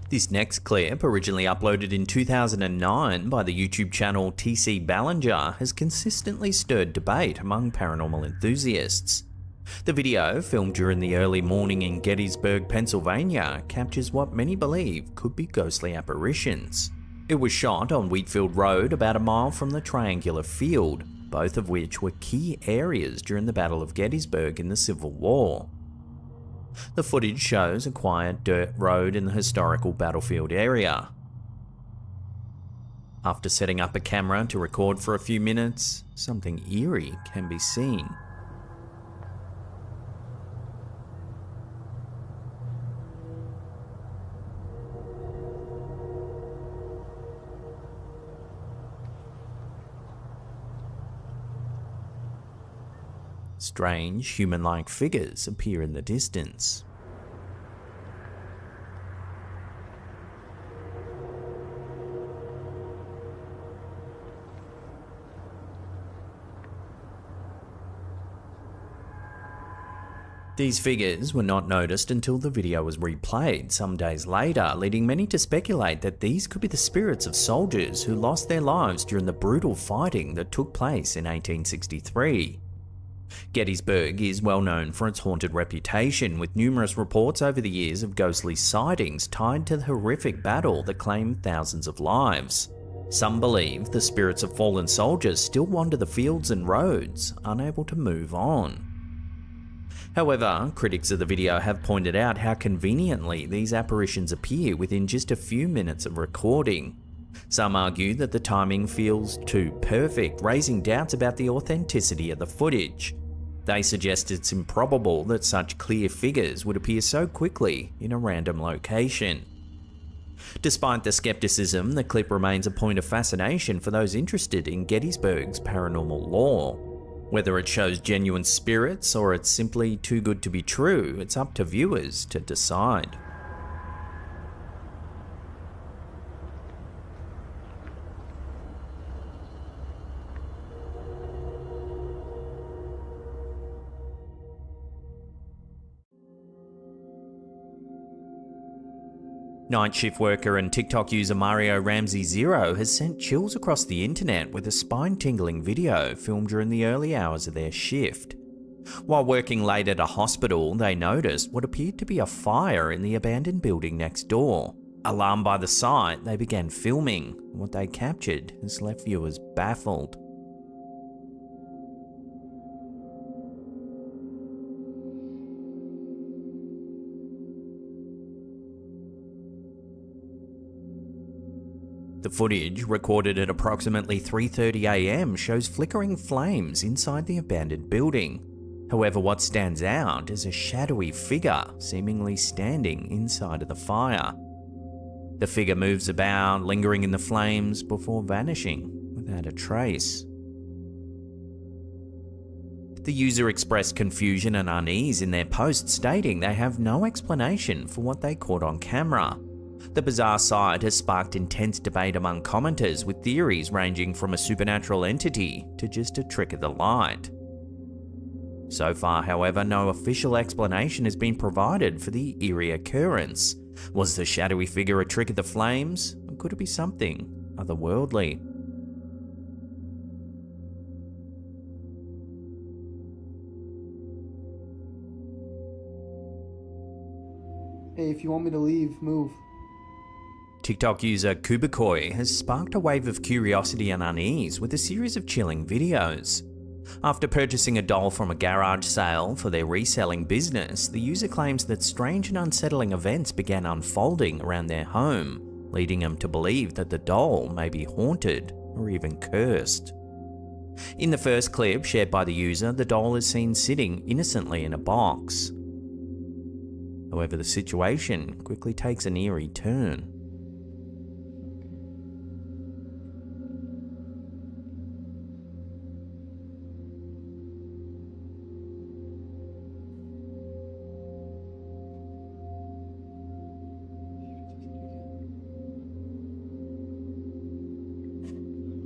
This next clip, originally uploaded in 2009 by the YouTube channel TC Ballinger, has consistently stirred debate among paranormal enthusiasts. The video, filmed during the early morning in Gettysburg, Pennsylvania, captures what many believe could be ghostly apparitions. It was shot on Wheatfield Road, about a mile from the Triangular Field, both of which were key areas during the Battle of Gettysburg in the Civil War. The footage shows a quiet dirt road in the historical battlefield area. After setting up a camera to record for a few minutes, something eerie can be seen. Strange, human-like figures appear in the distance. These figures were not noticed until the video was replayed some days later, leading many to speculate that these could be the spirits of soldiers who lost their lives during the brutal fighting that took place in 1863. Gettysburg is well known for its haunted reputation, with numerous reports over the years of ghostly sightings tied to the horrific battle that claimed thousands of lives. Some believe the spirits of fallen soldiers still wander the fields and roads, unable to move on. However, critics of the video have pointed out how conveniently these apparitions appear within just a few minutes of recording. Some argue that the timing feels too perfect, raising doubts about the authenticity of the footage. They suggest it's improbable that such clear figures would appear so quickly in a random location. Despite the skepticism, the clip remains a point of fascination for those interested in Gettysburg's paranormal lore. Whether it shows genuine spirits or it's simply too good to be true, it's up to viewers to decide. Night shift worker and TikTok user Mario Ramsey0 has sent chills across the internet with a spine-tingling video filmed during the early hours of their shift. While working late at a hospital, they noticed what appeared to be a fire in the abandoned building next door. Alarmed by the sight, they began filming. What they captured has left viewers baffled. The footage, recorded at approximately 3:30 AM, shows flickering flames inside the abandoned building. However, what stands out is a shadowy figure seemingly standing inside of the fire. The figure moves about, lingering in the flames before vanishing without a trace. The user expressed confusion and unease in their post, stating they have no explanation for what they caught on camera. The bizarre sight has sparked intense debate among commenters, with theories ranging from a supernatural entity to just a trick of the light. So far, however, no official explanation has been provided for the eerie occurrence. Was the shadowy figure a trick of the flames, or could it be something otherworldly? Hey, if you want me to leave, move. TikTok user Kubikoi has sparked a wave of curiosity and unease with a series of chilling videos. After purchasing a doll from a garage sale for their reselling business, the user claims that strange and unsettling events began unfolding around their home, leading them to believe that the doll may be haunted or even cursed. In the first clip shared by the user, the doll is seen sitting innocently in a box. However, the situation quickly takes an eerie turn.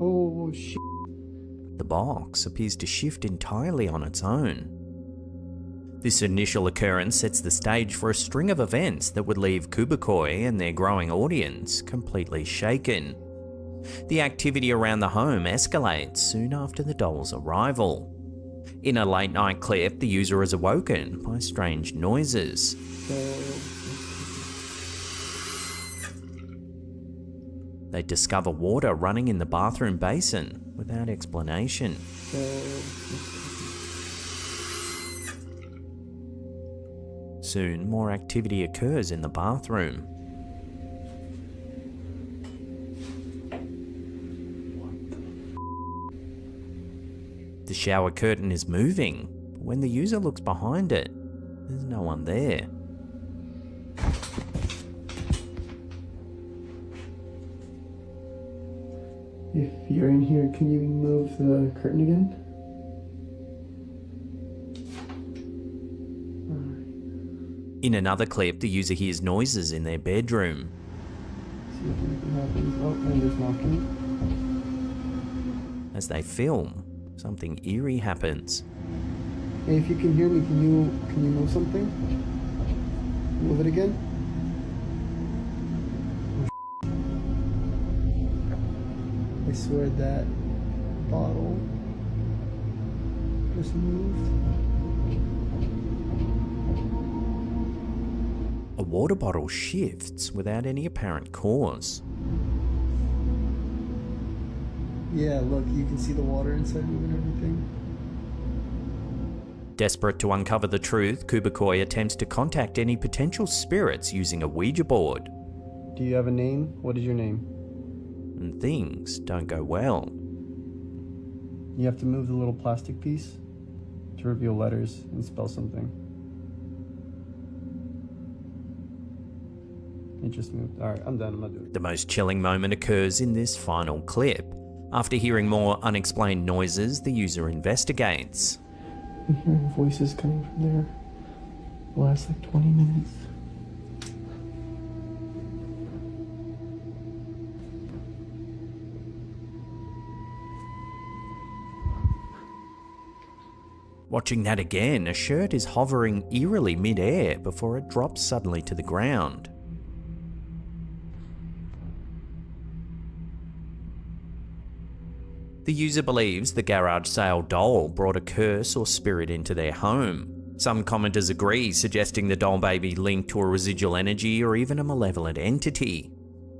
Oh, shit. The box appears to shift entirely on its own. This initial occurrence sets the stage for a string of events that would leave Kubikoi and their growing audience completely shaken. The activity around the home escalates soon after the doll's arrival. In a late night clip, the user is awoken by strange noises. They discover water running in the bathroom basin without explanation. Soon, more activity occurs in the bathroom. The shower curtain is moving, but when the user looks behind it, there's no one there. If you're in here, can you move the curtain again? In another clip, the user hears noises in their bedroom. See if anything happens. Oh, and there's knocking. As they film, something eerie happens. Hey, if you can hear me, can you move something? Move it again? I swear that bottle just moved. A water bottle shifts without any apparent cause. Yeah, look, you can see the water inside moving everything. Desperate to uncover the truth, Kubikoi attempts to contact any potential spirits using a Ouija board. Do you have a name? What is your name? And things don't go well. You have to move the little plastic piece to reveal letters and spell something. It just moved. Alright, I'm done. I'm not doing it. The most chilling moment occurs in this final clip. After hearing more unexplained noises, the user investigates. I'm hearing voices coming from there. The last like 20 minutes. Watching that again, a shirt is hovering eerily mid-air before it drops suddenly to the ground. The user believes the garage sale doll brought a curse or spirit into their home. Some commenters agree, suggesting the doll may be linked to a residual energy or even a malevolent entity.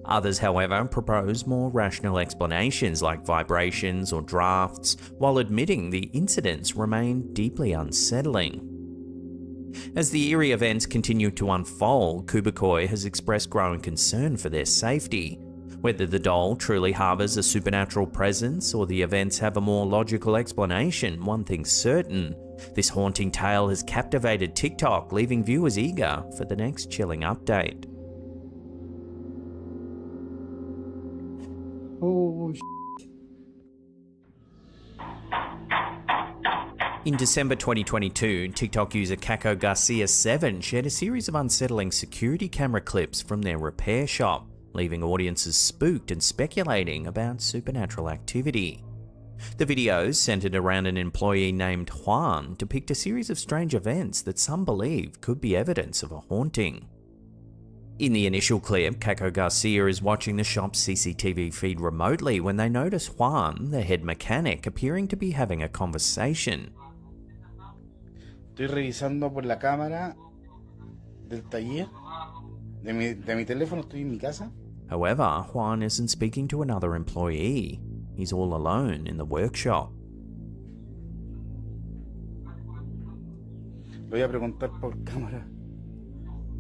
Others, however, propose more rational explanations like vibrations or drafts, while admitting the incidents remain deeply unsettling. As the eerie events continue to unfold, Kubikoi has expressed growing concern for their safety. Whether the doll truly harbours a supernatural presence or the events have a more logical explanation, one thing's certain: this haunting tale has captivated TikTok, leaving viewers eager for the next chilling update. Oh, In December 2022, TikTok user Kako Garcia7 shared a series of unsettling security camera clips from their repair shop, leaving audiences spooked and speculating about supernatural activity. The videos, centered around an employee named Juan, depict a series of strange events that some believe could be evidence of a haunting. In the initial clip, Kako Garcia is watching the shop's CCTV feed remotely when they notice Juan, the head mechanic, appearing to be having a conversation. Estoy revisando por la cámara del taller de mi teléfono, estoy en mi casa. However, Juan isn't speaking to another employee. He's all alone in the workshop. Lo voy a preguntar por cámara.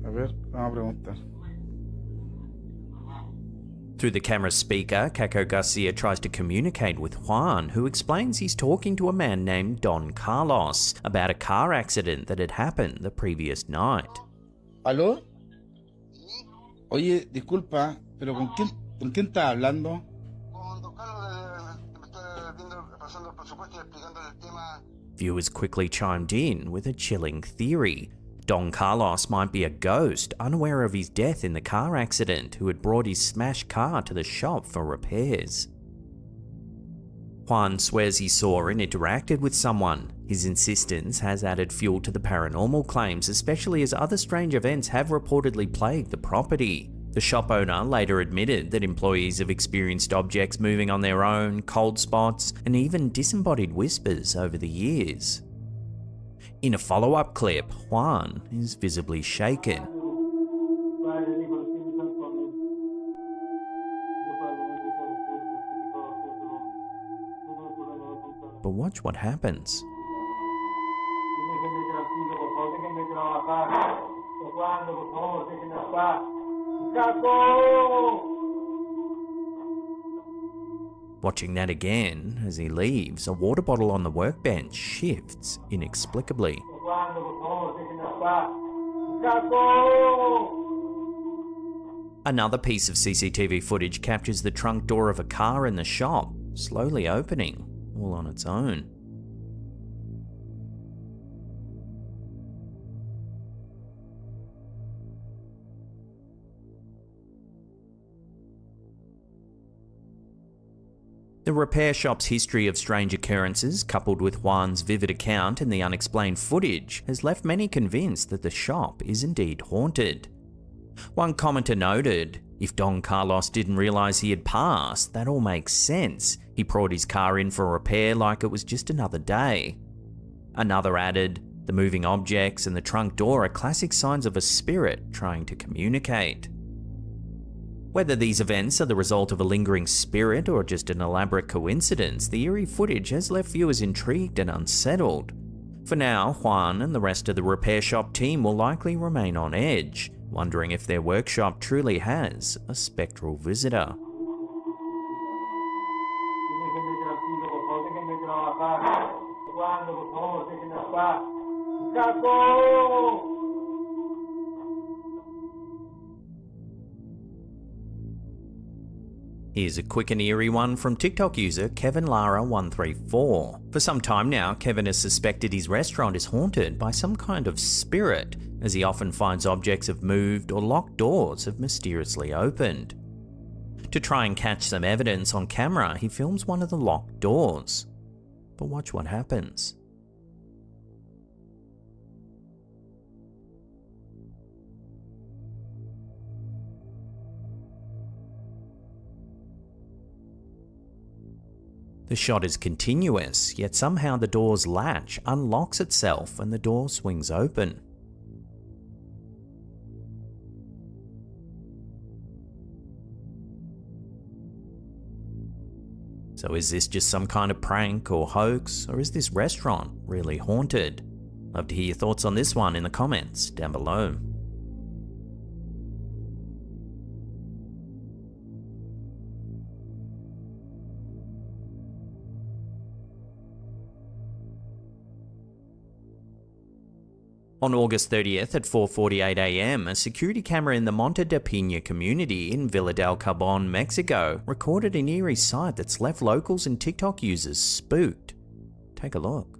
A ver, vamos a preguntar. Through the camera's speaker, Kako Garcia tries to communicate with Juan, who explains he's talking to a man named Don Carlos about a car accident that had happened the previous night. ¿Aló? Oye, disculpa, pero ¿con quién estás hablando? Viewers quickly chimed in with a chilling theory. Don Carlos might be a ghost, unaware of his death in the car accident, who had brought his smashed car to the shop for repairs. Juan swears he saw and interacted with someone. His insistence has added fuel to the paranormal claims, especially as other strange events have reportedly plagued the property. The shop owner later admitted that employees have experienced objects moving on their own, cold spots, and even disembodied whispers over the years. In a follow-up clip, Juan is visibly shaken. But watch what happens. Watching that again, as he leaves, a water bottle on the workbench shifts inexplicably. Another piece of CCTV footage captures the trunk door of a car in the shop, slowly opening, all on its own. The The repair shop's history of strange occurrences, coupled with Juan's vivid account and the unexplained footage, has left many convinced that the shop is indeed haunted. One commenter noted, "If Don Carlos didn't realise he had passed, that all makes sense. He brought his car in for a repair like it was just another day." Another added, "The moving objects and the trunk door are classic signs of a spirit trying to communicate." Whether these events are the result of a lingering spirit or just an elaborate coincidence, the eerie footage has left viewers intrigued and unsettled. For now, Juan and the rest of the repair shop team will likely remain on edge, wondering if their workshop truly has a spectral visitor. Here's a quick and eerie one from TikTok user Kevin Lara134. For some time now, Kevin has suspected his restaurant is haunted by some kind of spirit, as he often finds objects have moved or locked doors have mysteriously opened. To try and catch some evidence on camera, he films one of the locked doors. But watch what happens. The shot is continuous, yet somehow the door's latch unlocks itself and the door swings open. So is this just some kind of prank or hoax, or is this restaurant really haunted? Love to hear your thoughts on this one in the comments down below. On August 30th at 4:48 AM, a security camera in the Monte de Pina community in Villa del Carbon, Mexico, recorded an eerie sight that's left locals and TikTok users spooked. Take a look.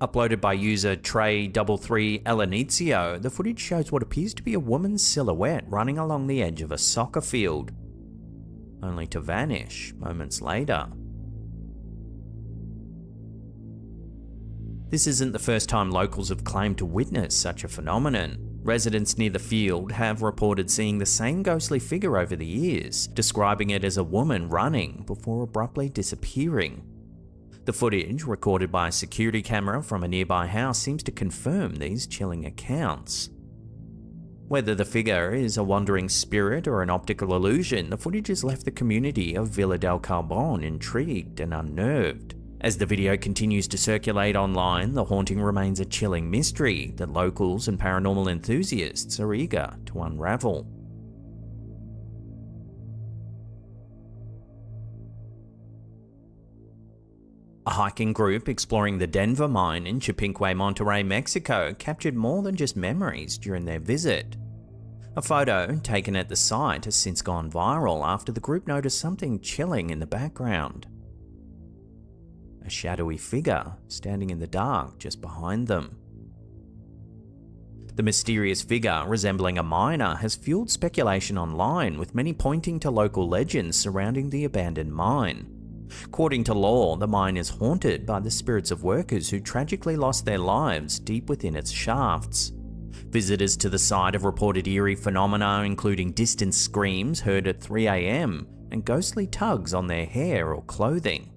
Uploaded by user Trey33 Elenizio, the footage shows what appears to be a woman's silhouette running along the edge of a soccer field, only to vanish moments later. This isn't the first time locals have claimed to witness such a phenomenon. Residents near the field have reported seeing the same ghostly figure over the years, describing it as a woman running before abruptly disappearing. The footage, recorded by a security camera from a nearby house, seems to confirm these chilling accounts. Whether the figure is a wandering spirit or an optical illusion, the footage has left the community of Villa del Carbon intrigued and unnerved. As the video continues to circulate online, the haunting remains a chilling mystery that locals and paranormal enthusiasts are eager to unravel. A hiking group exploring the Denver mine in Chapinque, Monterrey, Mexico captured more than just memories during their visit. A photo taken at the site has since gone viral after the group noticed something chilling in the background. A shadowy figure standing in the dark just behind them. The mysterious figure, resembling a miner, has fueled speculation online, with many pointing to local legends surrounding the abandoned mine. According to lore, the mine is haunted by the spirits of workers who tragically lost their lives deep within its shafts. Visitors to the site have reported eerie phenomena, including distant screams heard at 3 AM and ghostly tugs on their hair or clothing.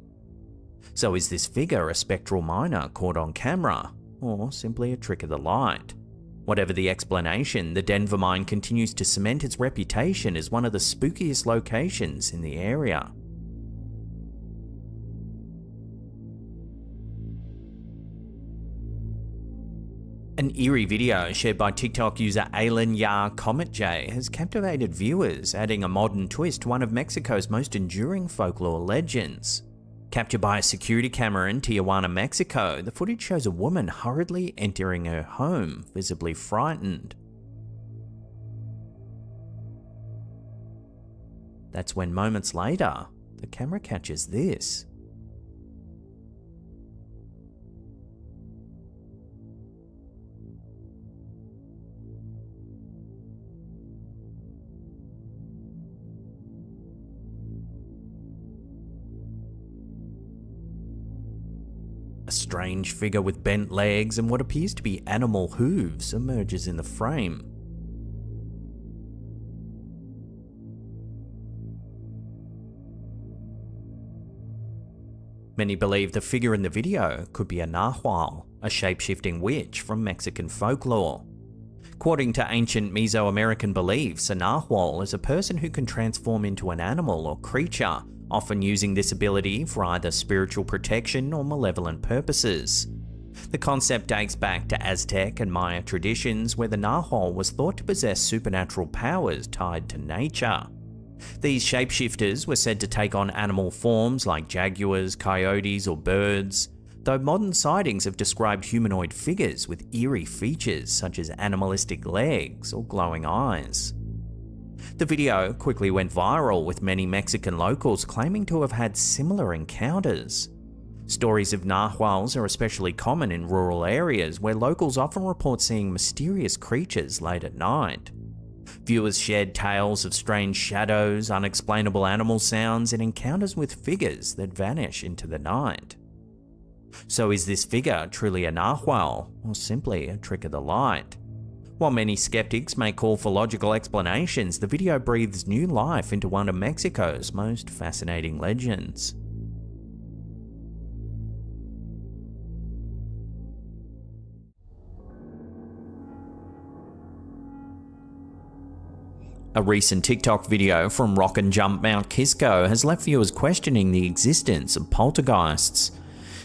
So is this figure a spectral miner caught on camera, or simply a trick of the light? Whatever the explanation, the Denver mine continues to cement its reputation as one of the spookiest locations in the area. An eerie video shared by TikTok user Alan Yar Comet J has captivated viewers, adding a modern twist to one of Mexico's most enduring folklore legends. Captured by a security camera in Tijuana, Mexico, the footage shows a woman hurriedly entering her home, visibly frightened. That's when moments later, the camera catches this. strange figure with bent legs and what appears to be animal hooves emerges in the frame. Many believe the figure in the video could be a Nahual, a shape-shifting witch from Mexican folklore. According to ancient Mesoamerican beliefs, a Nahual is a person who can transform into an animal or creature, often using this ability for either spiritual protection or malevolent purposes. The concept dates back to Aztec and Maya traditions, where the Nahual was thought to possess supernatural powers tied to nature. These shapeshifters were said to take on animal forms like jaguars, coyotes, or birds, though modern sightings have described humanoid figures with eerie features such as animalistic legs or glowing eyes. The video quickly went viral, with many Mexican locals claiming to have had similar encounters. Stories of Nahuals are especially common in rural areas, where locals often report seeing mysterious creatures late at night. Viewers shared tales of strange shadows, unexplainable animal sounds, and encounters with figures that vanish into the night. So is this figure truly a Nahual, or simply a trick of the light? While many skeptics may call for logical explanations, the video breathes new life into one of Mexico's most fascinating legends. A recent TikTok video from Rock and Jump Mount Kisco has left viewers questioning the existence of poltergeists.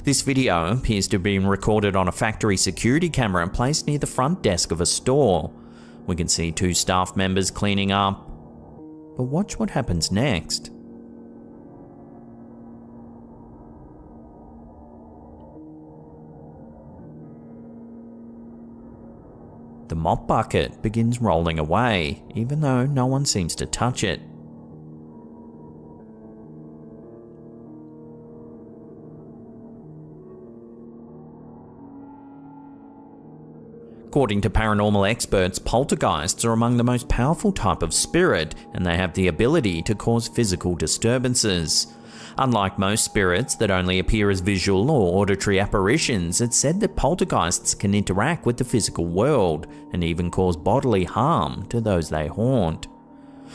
This video appears to have been recorded on a factory security camera placed near the front desk of a store. We can see two staff members cleaning up. But watch what happens next. The mop bucket begins rolling away, even though no one seems to touch it. According to paranormal experts, poltergeists are among the most powerful type of spirit, and they have the ability to cause physical disturbances. Unlike most spirits that only appear as visual or auditory apparitions, it's said that poltergeists can interact with the physical world and even cause bodily harm to those they haunt.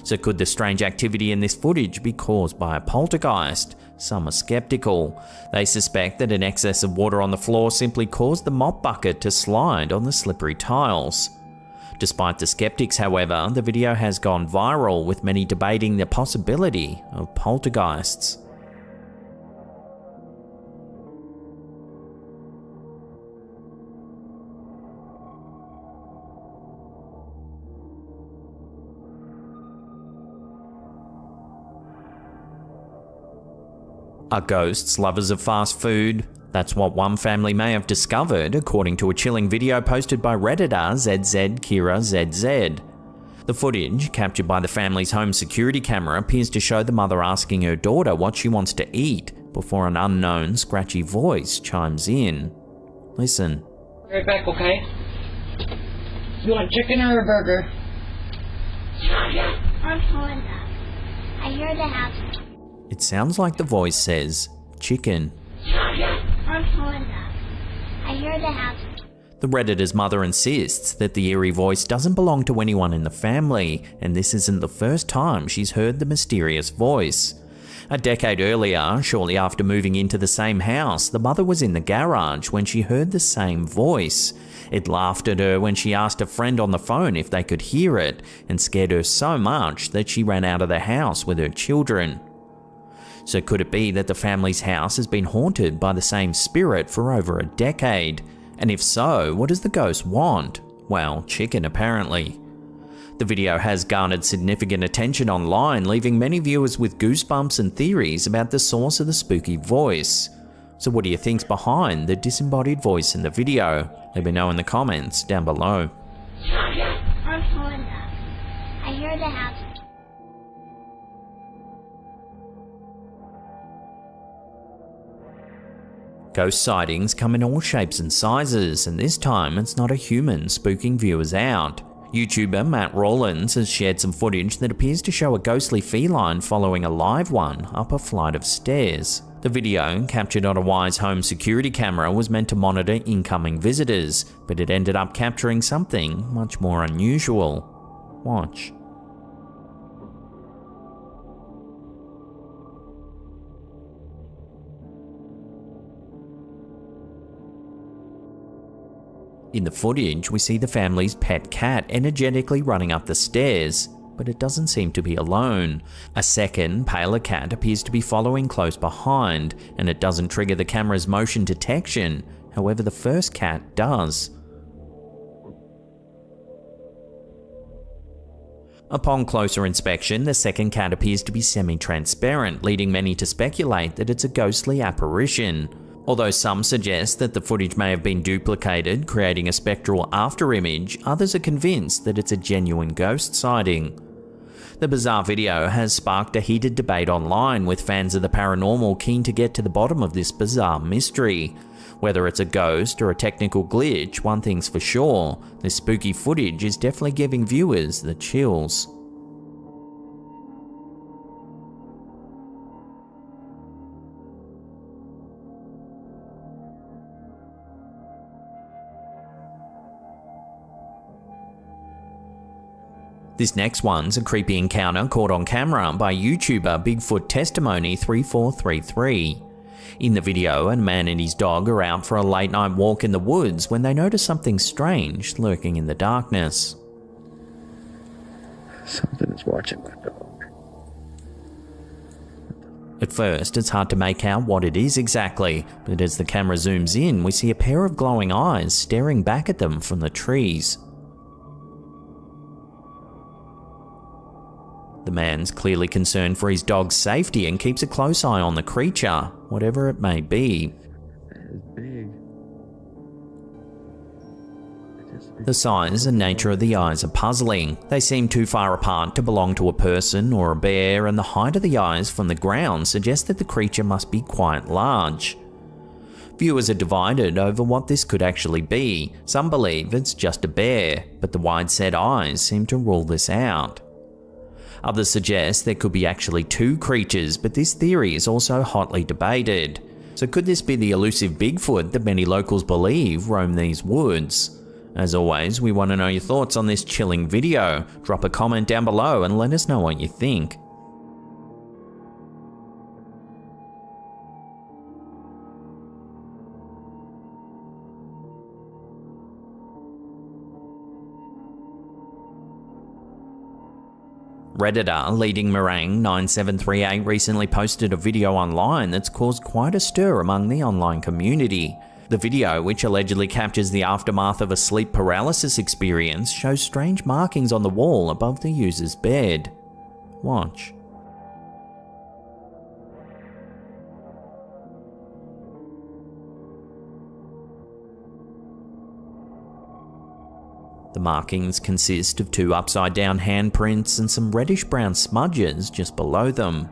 So could the strange activity in this footage be caused by a poltergeist? Some are skeptical. They suspect that an excess of water on the floor simply caused the mop bucket to slide on the slippery tiles. Despite the skeptics, however, the video has gone viral, with many debating the possibility of poltergeists. Are ghosts lovers of fast food? That's what one family may have discovered, according to a chilling video posted by Redditor ZZ. The footage, captured by the family's home security camera, appears to show the mother asking her daughter what she wants to eat before an unknown, scratchy voice chimes in. Listen. Right back, okay? You want chicken or a burger? I'm pulling up. I hear the house. It sounds like the voice says, chicken. I'm pulling up. I hear the house. The Redditor's mother insists that the eerie voice doesn't belong to anyone in the family, and this isn't the first time she's heard the mysterious voice. A decade earlier, shortly after moving into the same house, the mother was in the garage when she heard the same voice. It laughed at her when she asked a friend on the phone if they could hear it, and scared her so much that she ran out of the house with her children. So could it be that the family's house has been haunted by the same spirit for over a decade? And if so, what does the ghost want? Well, chicken apparently. The video has garnered significant attention online, leaving many viewers with goosebumps and theories about the source of the spooky voice. So what do you think's behind the disembodied voice in the video? Let me know in the comments down below. I'm pulling up. I hear the house. Ghost sightings come in all shapes and sizes, and this time it's not a human spooking viewers out. YouTuber Matt Rawlins has shared some footage that appears to show a ghostly feline following a live one up a flight of stairs. The video, captured on a Wise home security camera, was meant to monitor incoming visitors, but it ended up capturing something much more unusual. Watch. In the footage, we see the family's pet cat energetically running up the stairs, but it doesn't seem to be alone. A second, paler cat appears to be following close behind, and it doesn't trigger the camera's motion detection. However, the first cat does. Upon closer inspection, the second cat appears to be semi-transparent, leading many to speculate that it's a ghostly apparition. Although some suggest that the footage may have been duplicated, creating a spectral afterimage, others are convinced that it's a genuine ghost sighting. The bizarre video has sparked a heated debate online, with fans of the paranormal keen to get to the bottom of this bizarre mystery. Whether it's a ghost or a technical glitch, one thing's for sure, this spooky footage is definitely giving viewers the chills. This next one's a creepy encounter caught on camera by YouTuber Bigfoot Testimony 3433. In the video, a man and his dog are out for a late night walk in the woods when they notice something strange lurking in the darkness. Something is watching my dog. At first, it's hard to make out what it is exactly, but as the camera zooms in, we see a pair of glowing eyes staring back at them from the trees. The man's clearly concerned for his dog's safety and keeps a close eye on the creature, whatever it may be. The size and nature of the eyes are puzzling. They seem too far apart to belong to a person or a bear, and the height of the eyes from the ground suggests that the creature must be quite large. Viewers are divided over what this could actually be. Some believe it's just a bear, but the wide-set eyes seem to rule this out. Others suggest there could be actually two creatures, but this theory is also hotly debated. So could this be the elusive Bigfoot that many locals believe roam these woods? As always, we want to know your thoughts on this chilling video. Drop a comment down below and let us know what you think. Redditor Leading Meringue 9738 recently posted a video online that's caused quite a stir among the online community. The video, which allegedly captures the aftermath of a sleep paralysis experience, shows strange markings on the wall above the user's bed. Watch. The markings consist of two upside-down handprints and some reddish-brown smudges just below them.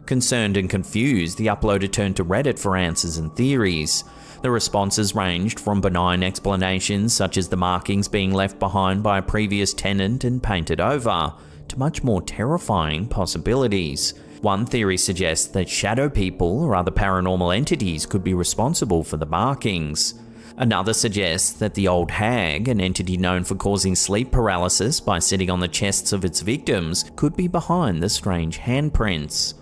Concerned and confused, the uploader turned to Reddit for answers and theories. The responses ranged from benign explanations such as the markings being left behind by a previous tenant and painted over, to much more terrifying possibilities. One theory suggests that shadow people or other paranormal entities could be responsible for the markings. Another suggests that the old hag, an entity known for causing sleep paralysis by sitting on the chests of its victims, could be behind the strange handprints.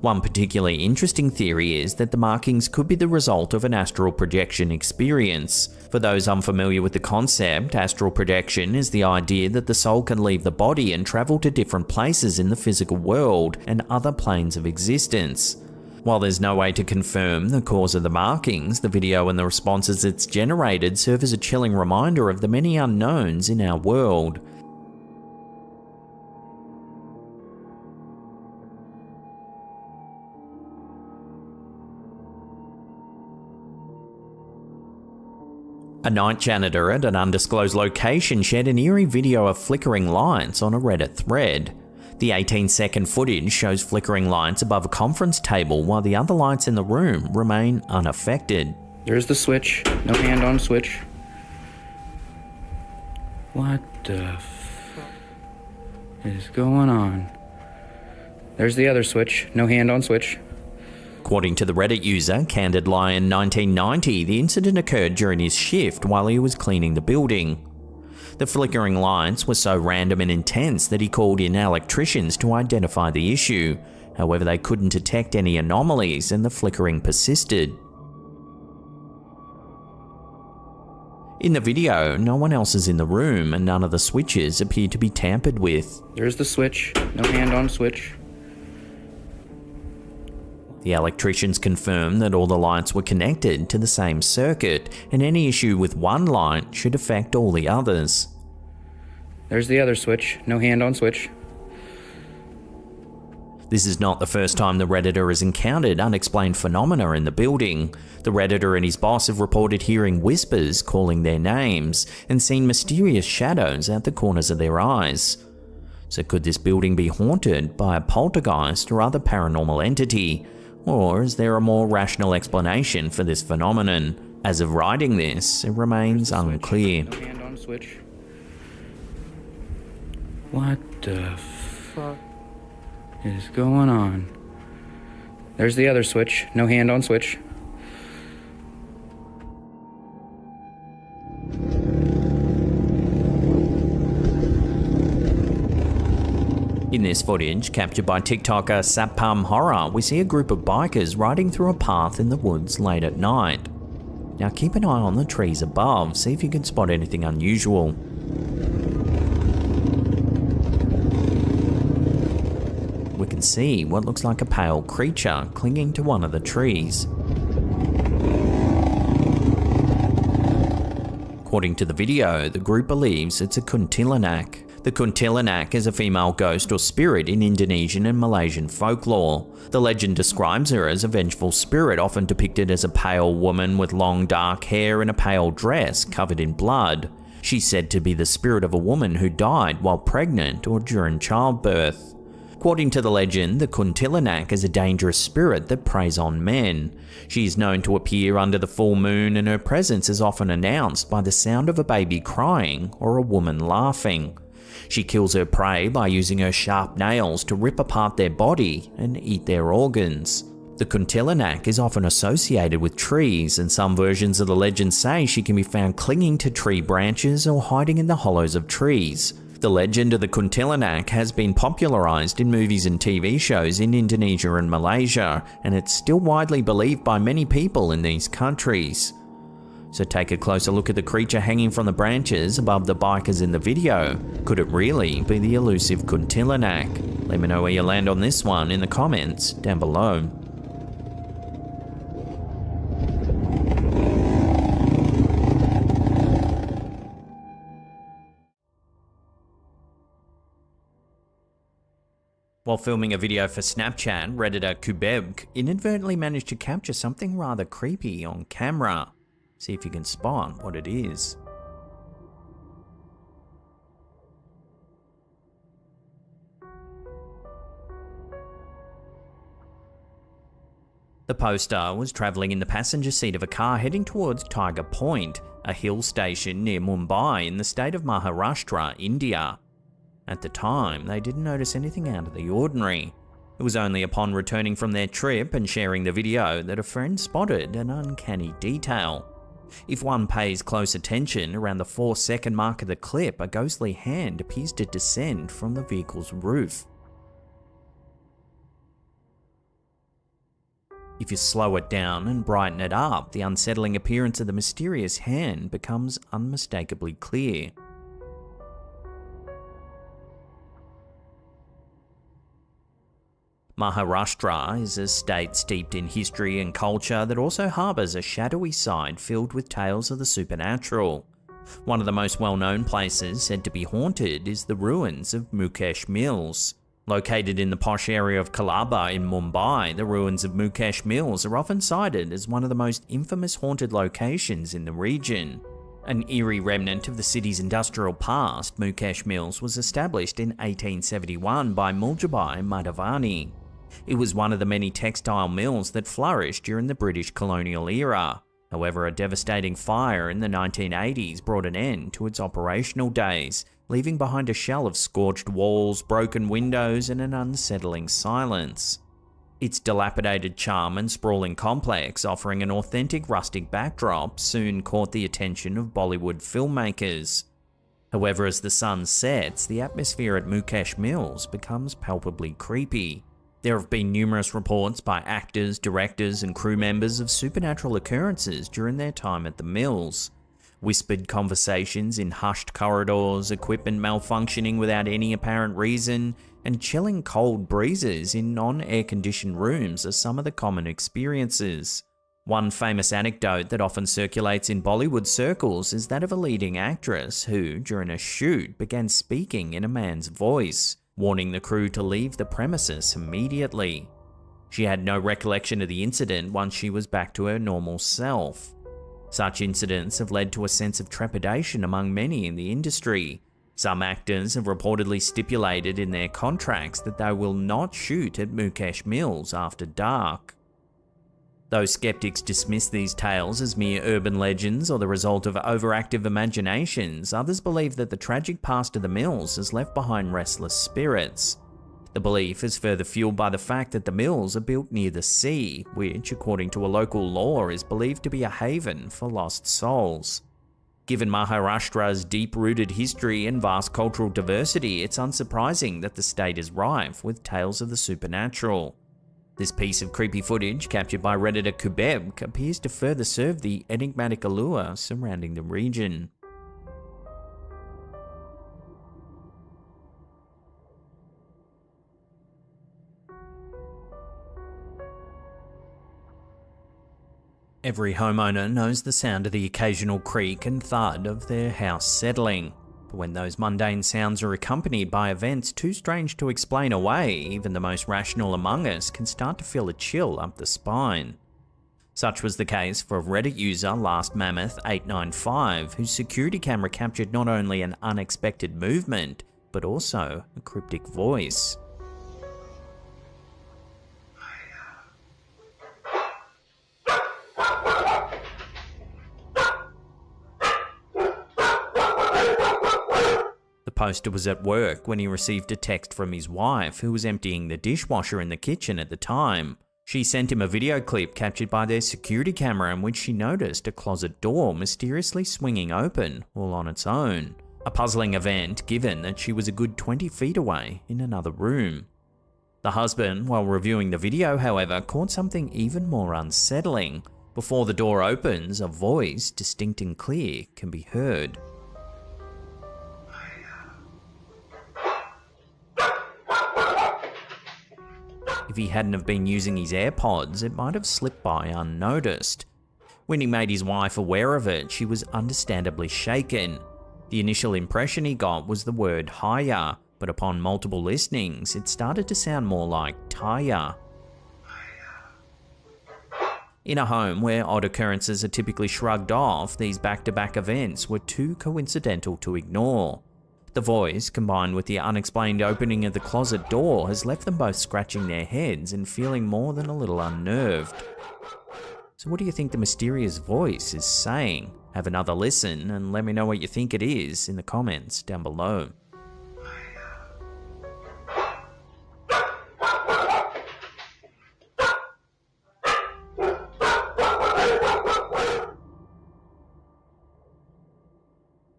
One particularly interesting theory is that the markings could be the result of an astral projection experience. For those unfamiliar with the concept, astral projection is the idea that the soul can leave the body and travel to different places in the physical world and other planes of existence. While there's no way to confirm the cause of the markings, the video and the responses it's generated serve as a chilling reminder of the many unknowns in our world. A night janitor at an undisclosed location shared an eerie video of flickering lights on a Reddit thread. The 18-second footage shows flickering lights above a conference table while the other lights in the room remain unaffected. There's the switch. No hand on switch. What the is going on? There's the other switch. No hand on switch. According to the Reddit user Candid Lion 1990, the incident occurred during his shift while he was cleaning the building. The flickering lights were so random and intense that he called in electricians to identify the issue. However, they couldn't detect any anomalies and the flickering persisted. In the video, no one else is in the room and none of the switches appear to be tampered with. There's the switch. No hand on switch. The electricians confirmed that all the lights were connected to the same circuit, and any issue with one light should affect all the others. There's the other switch. No hand on switch. This is not the first time the Redditor has encountered unexplained phenomena in the building. The Redditor and his boss have reported hearing whispers calling their names and seen mysterious shadows out the corners of their eyes. So could this building be haunted by a poltergeist or other paranormal entity? Or is there a more rational explanation for this phenomenon? As of writing this, it remains unclear. No hand on switch. What the fuck is going on? There's the other switch. No hand on switch. In this footage, captured by TikToker Sapam Horror, we see a group of bikers riding through a path in the woods late at night. Now keep an eye on the trees above, see if you can spot anything unusual. We can see what looks like a pale creature clinging to one of the trees. According to the video, the group believes it's a kuntilanak. The kuntilanak is a female ghost or spirit in Indonesian and Malaysian folklore. The legend describes her as a vengeful spirit, often depicted as a pale woman with long dark hair and a pale dress covered in blood. She's said to be the spirit of a woman who died while pregnant or during childbirth. According to the legend, the kuntilanak is a dangerous spirit that preys on men. She is known to appear under the full moon, and her presence is often announced by the sound of a baby crying or a woman laughing. She kills her prey by using her sharp nails to rip apart their body and eat their organs. The kuntilanak is often associated with trees, and some versions of the legend say she can be found clinging to tree branches or hiding in the hollows of trees. The legend of the kuntilanak has been popularized in movies and TV shows in Indonesia and Malaysia, and it's still widely believed by many people in these countries. So take a closer look at the creature hanging from the branches above the bikers in the video. Could it really be the elusive kuntilanak? Let me know where you land on this one in the comments down below. While filming a video for Snapchat, Redditor Kubebk inadvertently managed to capture something rather creepy on camera. See if you can spot what it is. The poster was travelling in the passenger seat of a car heading towards Tiger Point, a hill station near Mumbai in the state of Maharashtra, India. At the time, they didn't notice anything out of the ordinary. It was only upon returning from their trip and sharing the video that a friend spotted an uncanny detail. If one pays close attention, around the 4-second mark of the clip, a ghostly hand appears to descend from the vehicle's roof. If you slow it down and brighten it up, the unsettling appearance of the mysterious hand becomes unmistakably clear. Maharashtra is a state steeped in history and culture that also harbours a shadowy side filled with tales of the supernatural. One of the most well-known places said to be haunted is the ruins of Mukesh Mills. Located in the posh area of Colaba in Mumbai, the ruins of Mukesh Mills are often cited as one of the most infamous haunted locations in the region. An eerie remnant of the city's industrial past, Mukesh Mills was established in 1871 by Muljabai Madhavani. It was one of the many textile mills that flourished during the British colonial era. However, a devastating fire in the 1980s brought an end to its operational days, leaving behind a shell of scorched walls, broken windows, and an unsettling silence. Its dilapidated charm and sprawling complex, offering an authentic rustic backdrop, soon caught the attention of Bollywood filmmakers. However, as the sun sets, the atmosphere at Mukesh Mills becomes palpably creepy. There have been numerous reports by actors, directors, and crew members of supernatural occurrences during their time at the mills. Whispered conversations in hushed corridors, equipment malfunctioning without any apparent reason, and chilling cold breezes in non-air-conditioned rooms are some of the common experiences. One famous anecdote that often circulates in Bollywood circles is that of a leading actress who, during a shoot, began speaking in a man's voice, warning the crew to leave the premises immediately. She had no recollection of the incident once she was back to her normal self. Such incidents have led to a sense of trepidation among many in the industry. Some actors have reportedly stipulated in their contracts that they will not shoot at Mukesh Mills after dark. Though skeptics dismiss these tales as mere urban legends or the result of overactive imaginations, others believe that the tragic past of the mills has left behind restless spirits. The belief is further fueled by the fact that the mills are built near the sea, which, according to a local law, is believed to be a haven for lost souls. Given Maharashtra's deep-rooted history and vast cultural diversity, it's unsurprising that the state is rife with tales of the supernatural. This piece of creepy footage, captured by Redditor Kubeb, appears to further serve the enigmatic allure surrounding the region. Every homeowner knows the sound of the occasional creak and thud of their house settling. But when those mundane sounds are accompanied by events too strange to explain away, even the most rational among us can start to feel a chill up the spine. Such was the case for Reddit user Last Mammoth 895, whose security camera captured not only an unexpected movement, but also a cryptic voice. The poster was at work when he received a text from his wife, who was emptying the dishwasher in the kitchen at the time. She sent him a video clip captured by their security camera in which she noticed a closet door mysteriously swinging open all on its own. A puzzling event given that she was a good 20 feet away in another room. The husband, while reviewing the video, however, caught something even more unsettling. Before the door opens, a voice, distinct and clear, can be heard. If he hadn't have been using his AirPods, it might have slipped by unnoticed. When he made his wife aware of it, she was understandably shaken. The initial impression he got was the word higher, but upon multiple listenings, it started to sound more like tire. In a home where odd occurrences are typically shrugged off, these back-to-back events were too coincidental to ignore. The voice, combined with the unexplained opening of the closet door, has left them both scratching their heads and feeling more than a little unnerved. So what do you think the mysterious voice is saying? Have another listen and let me know what you think it is in the comments down below.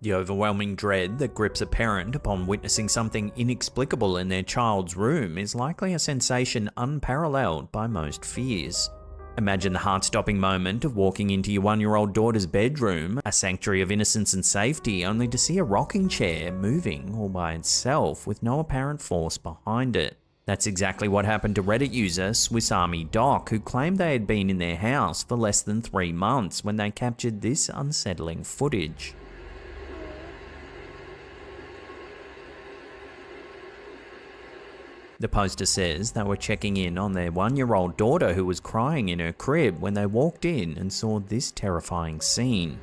The overwhelming dread that grips a parent upon witnessing something inexplicable in their child's room is likely a sensation unparalleled by most fears. Imagine the heart-stopping moment of walking into your 1-year-old daughter's bedroom, a sanctuary of innocence and safety, only to see a rocking chair moving all by itself with no apparent force behind it. That's exactly what happened to Reddit user Swiss Army Doc, who claimed they had been in their house for less than 3 months when they captured this unsettling footage. The poster says they were checking in on their 1-year-old daughter who was crying in her crib when they walked in and saw this terrifying scene.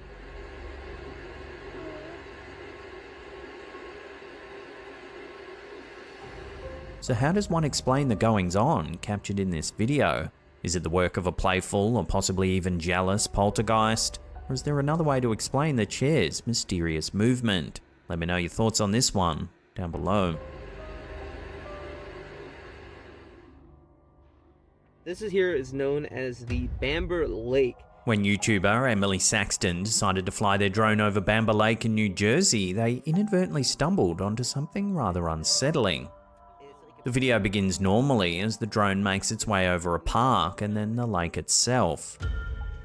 So how does one explain the goings-on captured in this video? Is it the work of a playful or possibly even jealous poltergeist? Or is there another way to explain the chair's mysterious movement? Let me know your thoughts on this one down below. This here is known as the Bamber Lake. When YouTuber Emily Saxton decided to fly their drone over Bamber Lake in New Jersey, they inadvertently stumbled onto something rather unsettling. The video begins normally as the drone makes its way over a park and then the lake itself.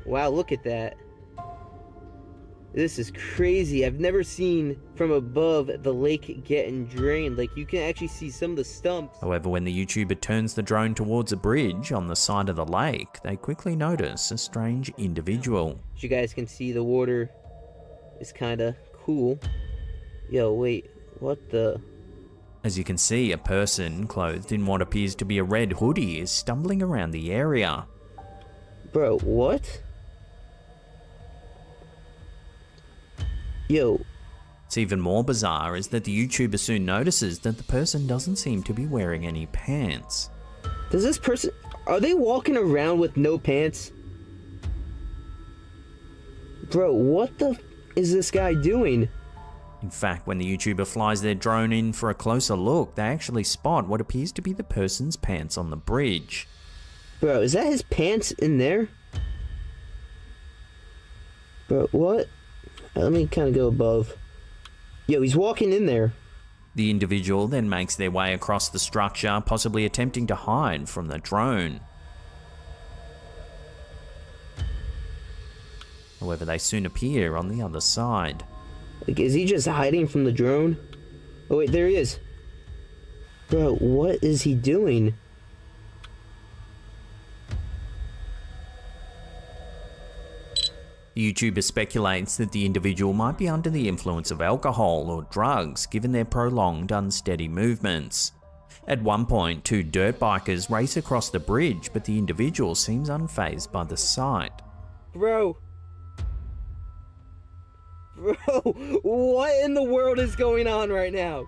Wow, look at that. This is crazy. I've never seen from above the lake getting drained. Like, you can actually see some of the stumps. However, when the YouTuber turns the drone towards a bridge on the side of the lake, they quickly notice a strange individual. As you guys can see, the water is kind of cool. Yo, wait, what the? As you can see, a person clothed in what appears to be a red hoodie is stumbling around the area. Bro, what? Yo. What's even more bizarre is that the YouTuber soon notices that the person doesn't seem to be wearing any pants. Does this person... Are they walking around with no pants? Bro, what the is this guy doing? In fact, when the YouTuber flies their drone in for a closer look, they actually spot what appears to be the person's pants on the bridge. Bro, is that his pants in there? Bro, what? Let me kind of go above. Yo, he's walking in there. The individual then makes their way across the structure, possibly attempting to hide from the drone. However, they soon appear on the other side. Like, is he just hiding from the drone? Oh wait, there he is. Bro, what is he doing? The YouTuber speculates that the individual might be under the influence of alcohol or drugs, given their prolonged, unsteady movements. At one point, two dirt bikers race across the bridge, but the individual seems unfazed by the sight. Bro, what in the world is going on right now?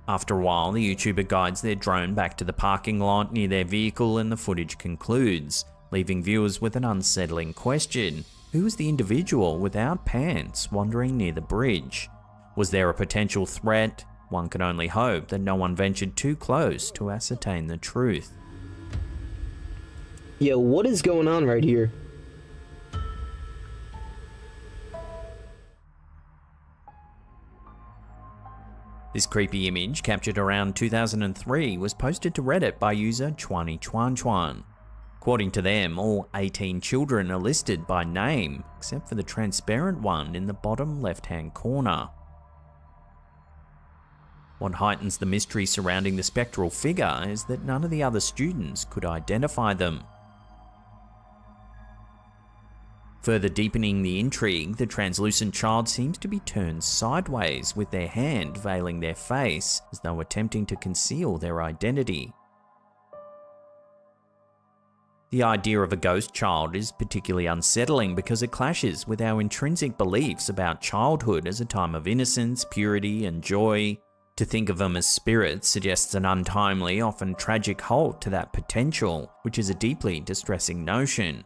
After a while, the YouTuber guides their drone back to the parking lot near their vehicle and the footage concludes, leaving viewers with an unsettling question. Who was the individual without pants wandering near the bridge? Was there a potential threat? One can only hope that no one ventured too close to ascertain the truth. Yo, what is going on right here? This creepy image, captured around 2003, was posted to Reddit by user Chuan. According to them, all 18 children are listed by name, except for the transparent one in the bottom left-hand corner. What heightens the mystery surrounding the spectral figure is that none of the other students could identify them. Further deepening the intrigue, the translucent child seems to be turned sideways, with their hand veiling their face, as though attempting to conceal their identity. The idea of a ghost child is particularly unsettling because it clashes with our intrinsic beliefs about childhood as a time of innocence, purity, and joy. To think of them as spirits suggests an untimely, often tragic halt to that potential, which is a deeply distressing notion.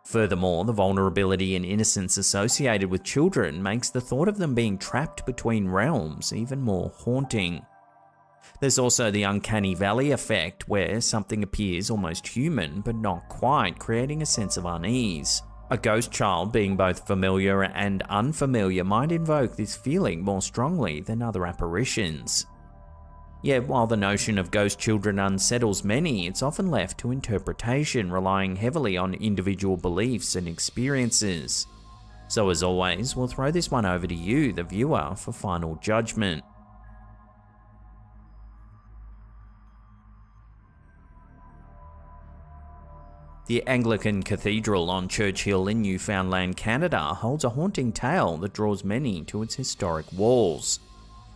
Furthermore, the vulnerability and innocence associated with children makes the thought of them being trapped between realms even more haunting. There's also the uncanny valley effect, where something appears almost human but not quite, creating a sense of unease. A ghost child being both familiar and unfamiliar might invoke this feeling more strongly than other apparitions. Yet while the notion of ghost children unsettles many, it's often left to interpretation, relying heavily on individual beliefs and experiences. So as always, we'll throw this one over to you, the viewer, for final judgment. The Anglican Cathedral on Church Hill in Newfoundland, Canada holds a haunting tale that draws many to its historic walls.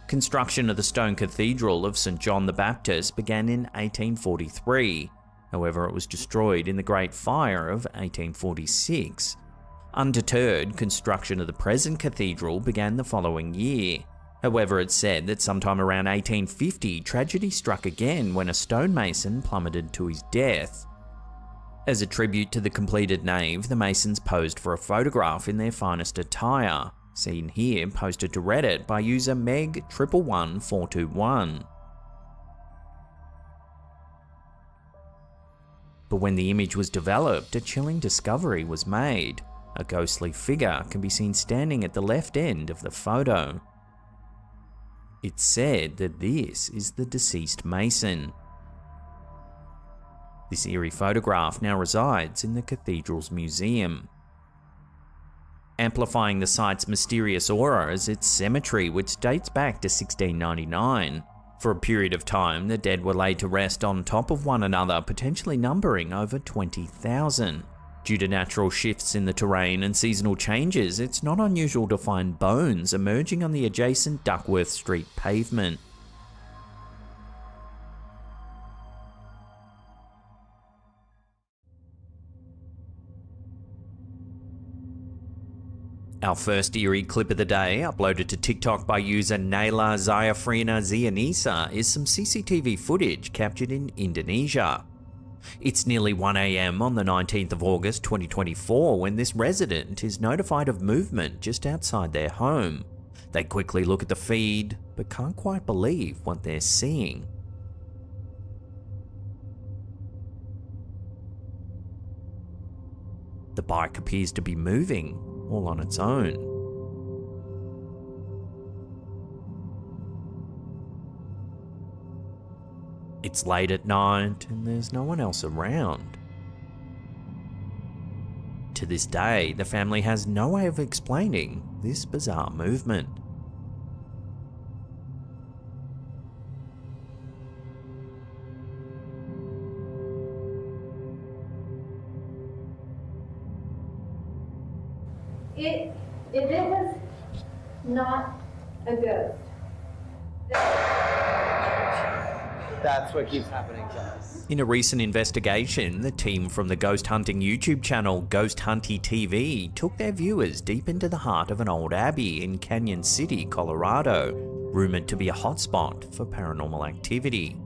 Construction of the stone cathedral of St. John the Baptist began in 1843, however it was destroyed in the Great Fire of 1846. Undeterred, construction of the present cathedral began the following year. However, it's said that sometime around 1850, tragedy struck again when a stonemason plummeted to his death. As a tribute to the completed nave, the Masons posed for a photograph in their finest attire, seen here posted to Reddit by user Meg111421. But when the image was developed, a chilling discovery was made. A ghostly figure can be seen standing at the left end of the photo. It's said that this is the deceased Mason. This eerie photograph now resides in the cathedral's museum. Amplifying the site's mysterious aura is its cemetery, which dates back to 1699. For a period of time, the dead were laid to rest on top of one another, potentially numbering over 20,000. Due to natural shifts in the terrain and seasonal changes, it's not unusual to find bones emerging on the adjacent Duckworth Street pavement. Our first eerie clip of the day, uploaded to TikTok by user Naila Zayafrina Zianisa, is some CCTV footage captured in Indonesia. It's nearly 1 AM on the 19th of August 2024 when this resident is notified of movement just outside their home. They quickly look at the feed, but can't quite believe what they're seeing. The bike appears to be moving, all on its own. It's late at night and there's no one else around. To this day, the family has no way of explaining this bizarre movement. If it was not a ghost. That's what keeps happening to us. In a recent investigation, the team from the ghost hunting YouTube channel Ghost Hunty TV took their viewers deep into the heart of an old abbey in Canyon City, Colorado, rumored to be a hotspot for paranormal activity.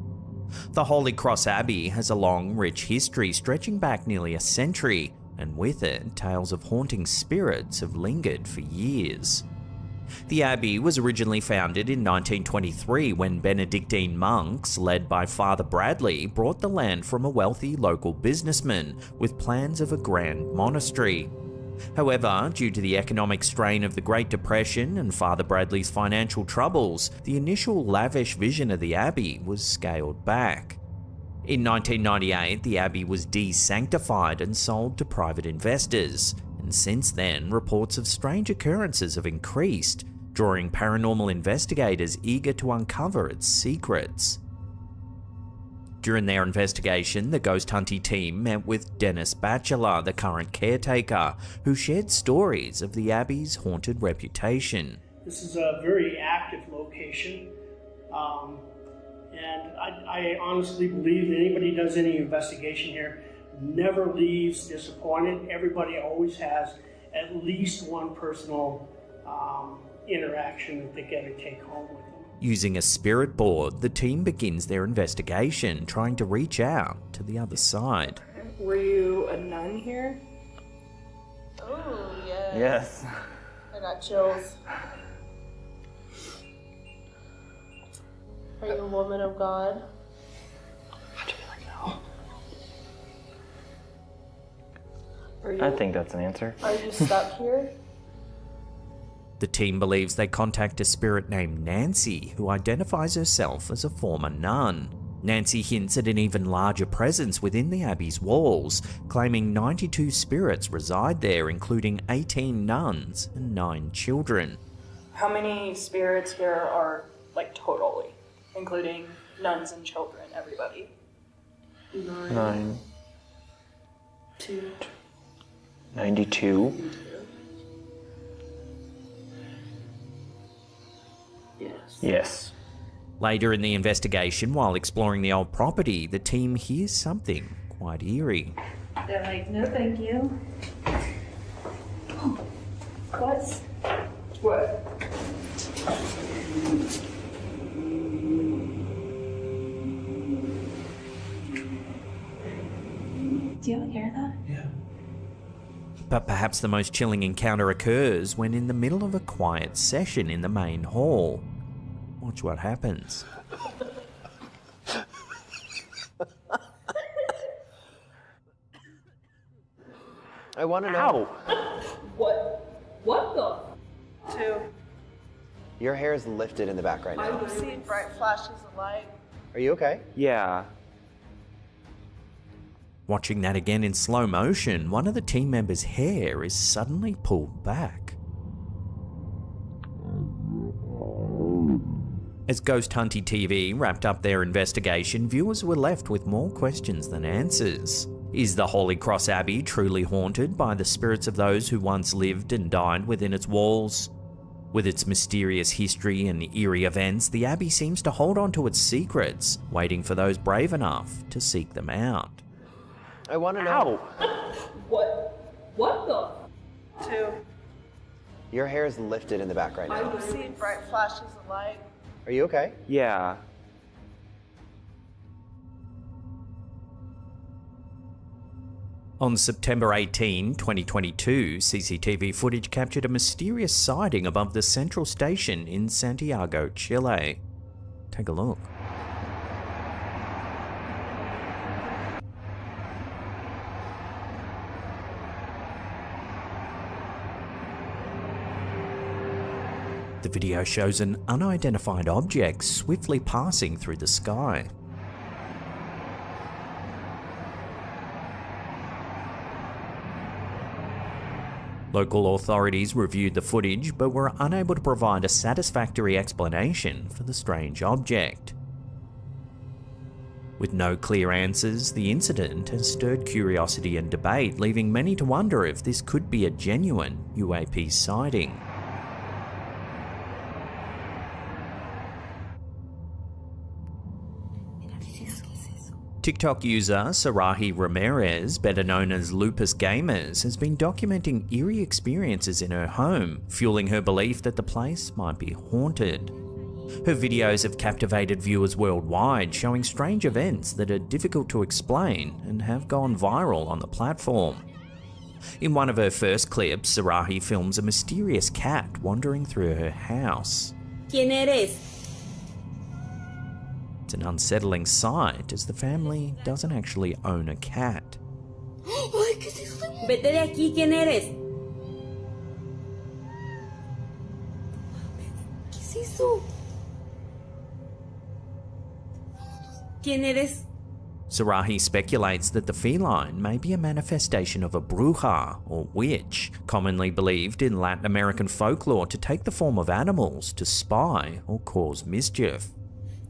The Holy Cross Abbey has a long, rich history stretching back nearly a century, and with it, tales of haunting spirits have lingered for years. The abbey was originally founded in 1923 when Benedictine monks, led by Father Bradley, brought the land from a wealthy local businessman with plans of a grand monastery. However, due to the economic strain of the Great Depression and Father Bradley's financial troubles, the initial lavish vision of the abbey was scaled back. In 1998, the abbey was desanctified and sold to private investors, and since then, reports of strange occurrences have increased, drawing paranormal investigators eager to uncover its secrets. During their investigation, the Ghost Hunty team met with Dennis Batchelor, the current caretaker, who shared stories of the abbey's haunted reputation. This is a very active location. And I honestly believe that anybody who does any investigation here never leaves disappointed. Everybody always has at least one personal interaction that they get to take home with them. Using a spirit board, the team begins their investigation, trying to reach out to the other side. Were you a nun here? Oh, yeah. Yes. I got chills. Are you a woman of God? I think that's an answer. Are you stuck here? The team believes they contact a spirit named Nancy, who identifies herself as a former nun. Nancy hints at an even larger presence within the abbey's walls, claiming 92 spirits reside there, including 18 nuns and 9 children. How many spirits here are, like, totally? Including nuns and children, everybody? 9. 2. 92. Yes. Yes. Later in the investigation, while exploring the old property, the team hears something quite eerie. They're like, no thank you. What? What? Do you hear that? But perhaps the most chilling encounter occurs when in the middle of a quiet session in the main hall. Watch what happens. I want to know. What the? Two. Your hair is lifted in the back right I now. was seeing bright flashes of light. Are you okay? Yeah. Watching that again in slow motion, one of the team members' hair is suddenly pulled back. As Ghost Hunty TV wrapped up their investigation, viewers were left with more questions than answers. Is the Holy Cross Abbey truly haunted by the spirits of those who once lived and died within its walls? With its mysterious history and eerie events, the Abbey seems to hold on to its secrets, waiting for those brave enough to seek them out. I want to know. What the? Two. Your hair is lifted in the back right I now. was seeing bright flashes of light. Are you okay? Yeah. On September 18, 2022, CCTV footage captured a mysterious sighting above the central station in Santiago, Chile. Take a look. The video shows an unidentified object swiftly passing through the sky. Local authorities reviewed the footage but were unable to provide a satisfactory explanation for the strange object. With no clear answers, the incident has stirred curiosity and debate, leaving many to wonder if this could be a genuine UAP sighting. TikTok user Sarahi Ramirez, better known as Lupus Gamers, has been documenting eerie experiences in her home, fueling her belief that the place might be haunted. Her videos have captivated viewers worldwide, showing strange events that are difficult to explain and have gone viral on the platform. In one of her first clips, Sarahi films a mysterious cat wandering through her house. ¿Quién eres? It's an unsettling sight as the family doesn't actually own a cat. Vete de aquí, ¿quién eres? ¿Qué es eso? ¿Quién eres? Sarahi speculates that the feline may be a manifestation of a bruja, or witch, commonly believed in Latin American folklore to take the form of animals to spy or cause mischief.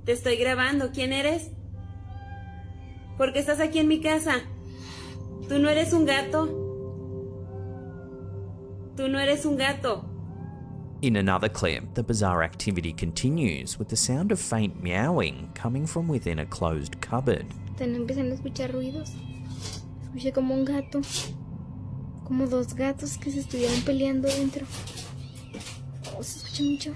Te estoy grabando, ¿quién eres? ¿Por qué estás aquí en mi casa? ¿Tú no eres un gato? ¿Tú no eres un gato? In another clip, the bizarre activity continues with the sound of faint meowing coming from within a closed cupboard. Empiezan a escuchar ruidos. Escuché como un gato. Como dos gatos que se estuvieron peleando dentro. Oh, se escucha mucho.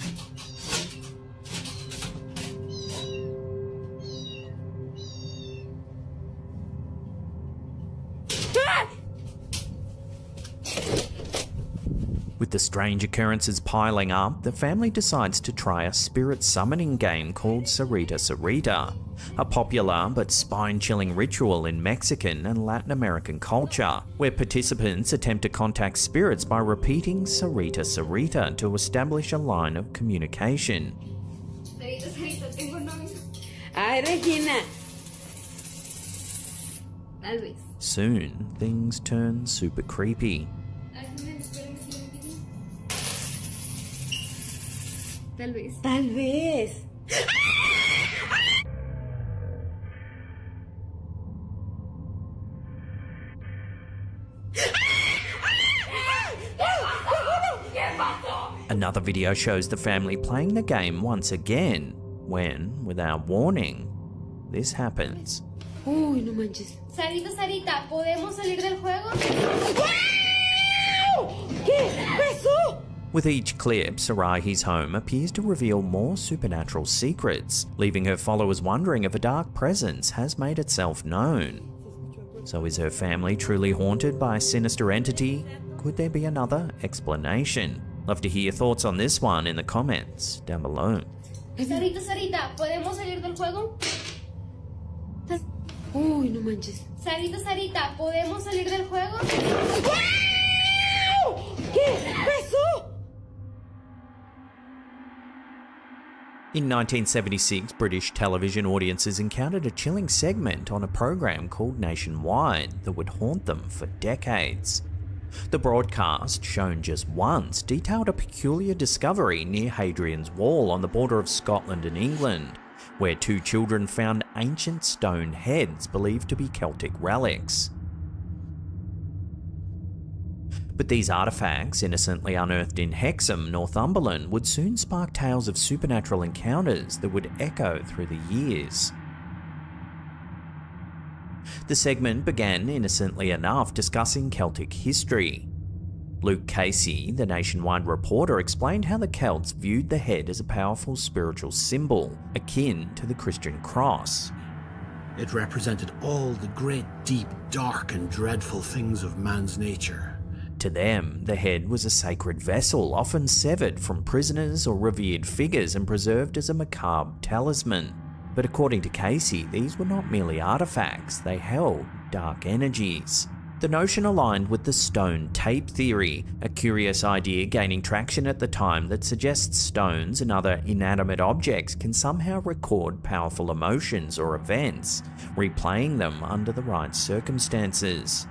With the strange occurrences piling up, the family decides to try a spirit summoning game called Sarita Sarita, a popular but spine-chilling ritual in Mexican and Latin American culture, where participants attempt to contact spirits by repeating Sarita Sarita to establish a line of communication. Sarita, Sarita, tengo novio. Ay, Regina. Tal vez. Soon, things turn super creepy. Tal vez. Tal vez. Another video shows the family playing the game once again, when, without warning, this happens. Uy, no manches. Sarita, Sarita, ¿podemos salir del juego? ¿Qué pasó? With each clip, Sarahi's home appears to reveal more supernatural secrets, leaving her followers wondering if a dark presence has made itself known. So is her family truly haunted by a sinister entity? could there be another explanation? Love to hear your thoughts on this one in the comments down below. Sarita, Sarita, ¿podemos salir del juego? Uy, no manches. Sarita, Sarita, ¿podemos salir del juego? ¿Qué pasó? In 1976, British television audiences encountered a chilling segment on a program called Nationwide that would haunt them for decades. The broadcast, shown just once, detailed a peculiar discovery near Hadrian's Wall on the border of Scotland and England, where two children found ancient stone heads believed to be Celtic relics. But these artefacts, innocently unearthed in Hexham, Northumberland, would soon spark tales of supernatural encounters that would echo through the years. The segment began, innocently enough, discussing Celtic history. Luke Casey, the Nationwide reporter, explained how the Celts viewed the head as a powerful spiritual symbol, akin to the Christian cross. It represented all the great, deep, dark and dreadful things of man's nature. To them, the head was a sacred vessel, often severed from prisoners or revered figures and preserved as a macabre talisman. But according to Casey, these were not merely artifacts, they held dark energies. The notion aligned with the stone tape theory, a curious idea gaining traction at the time that suggests stones and other inanimate objects can somehow record powerful emotions or events, replaying them under the right circumstances.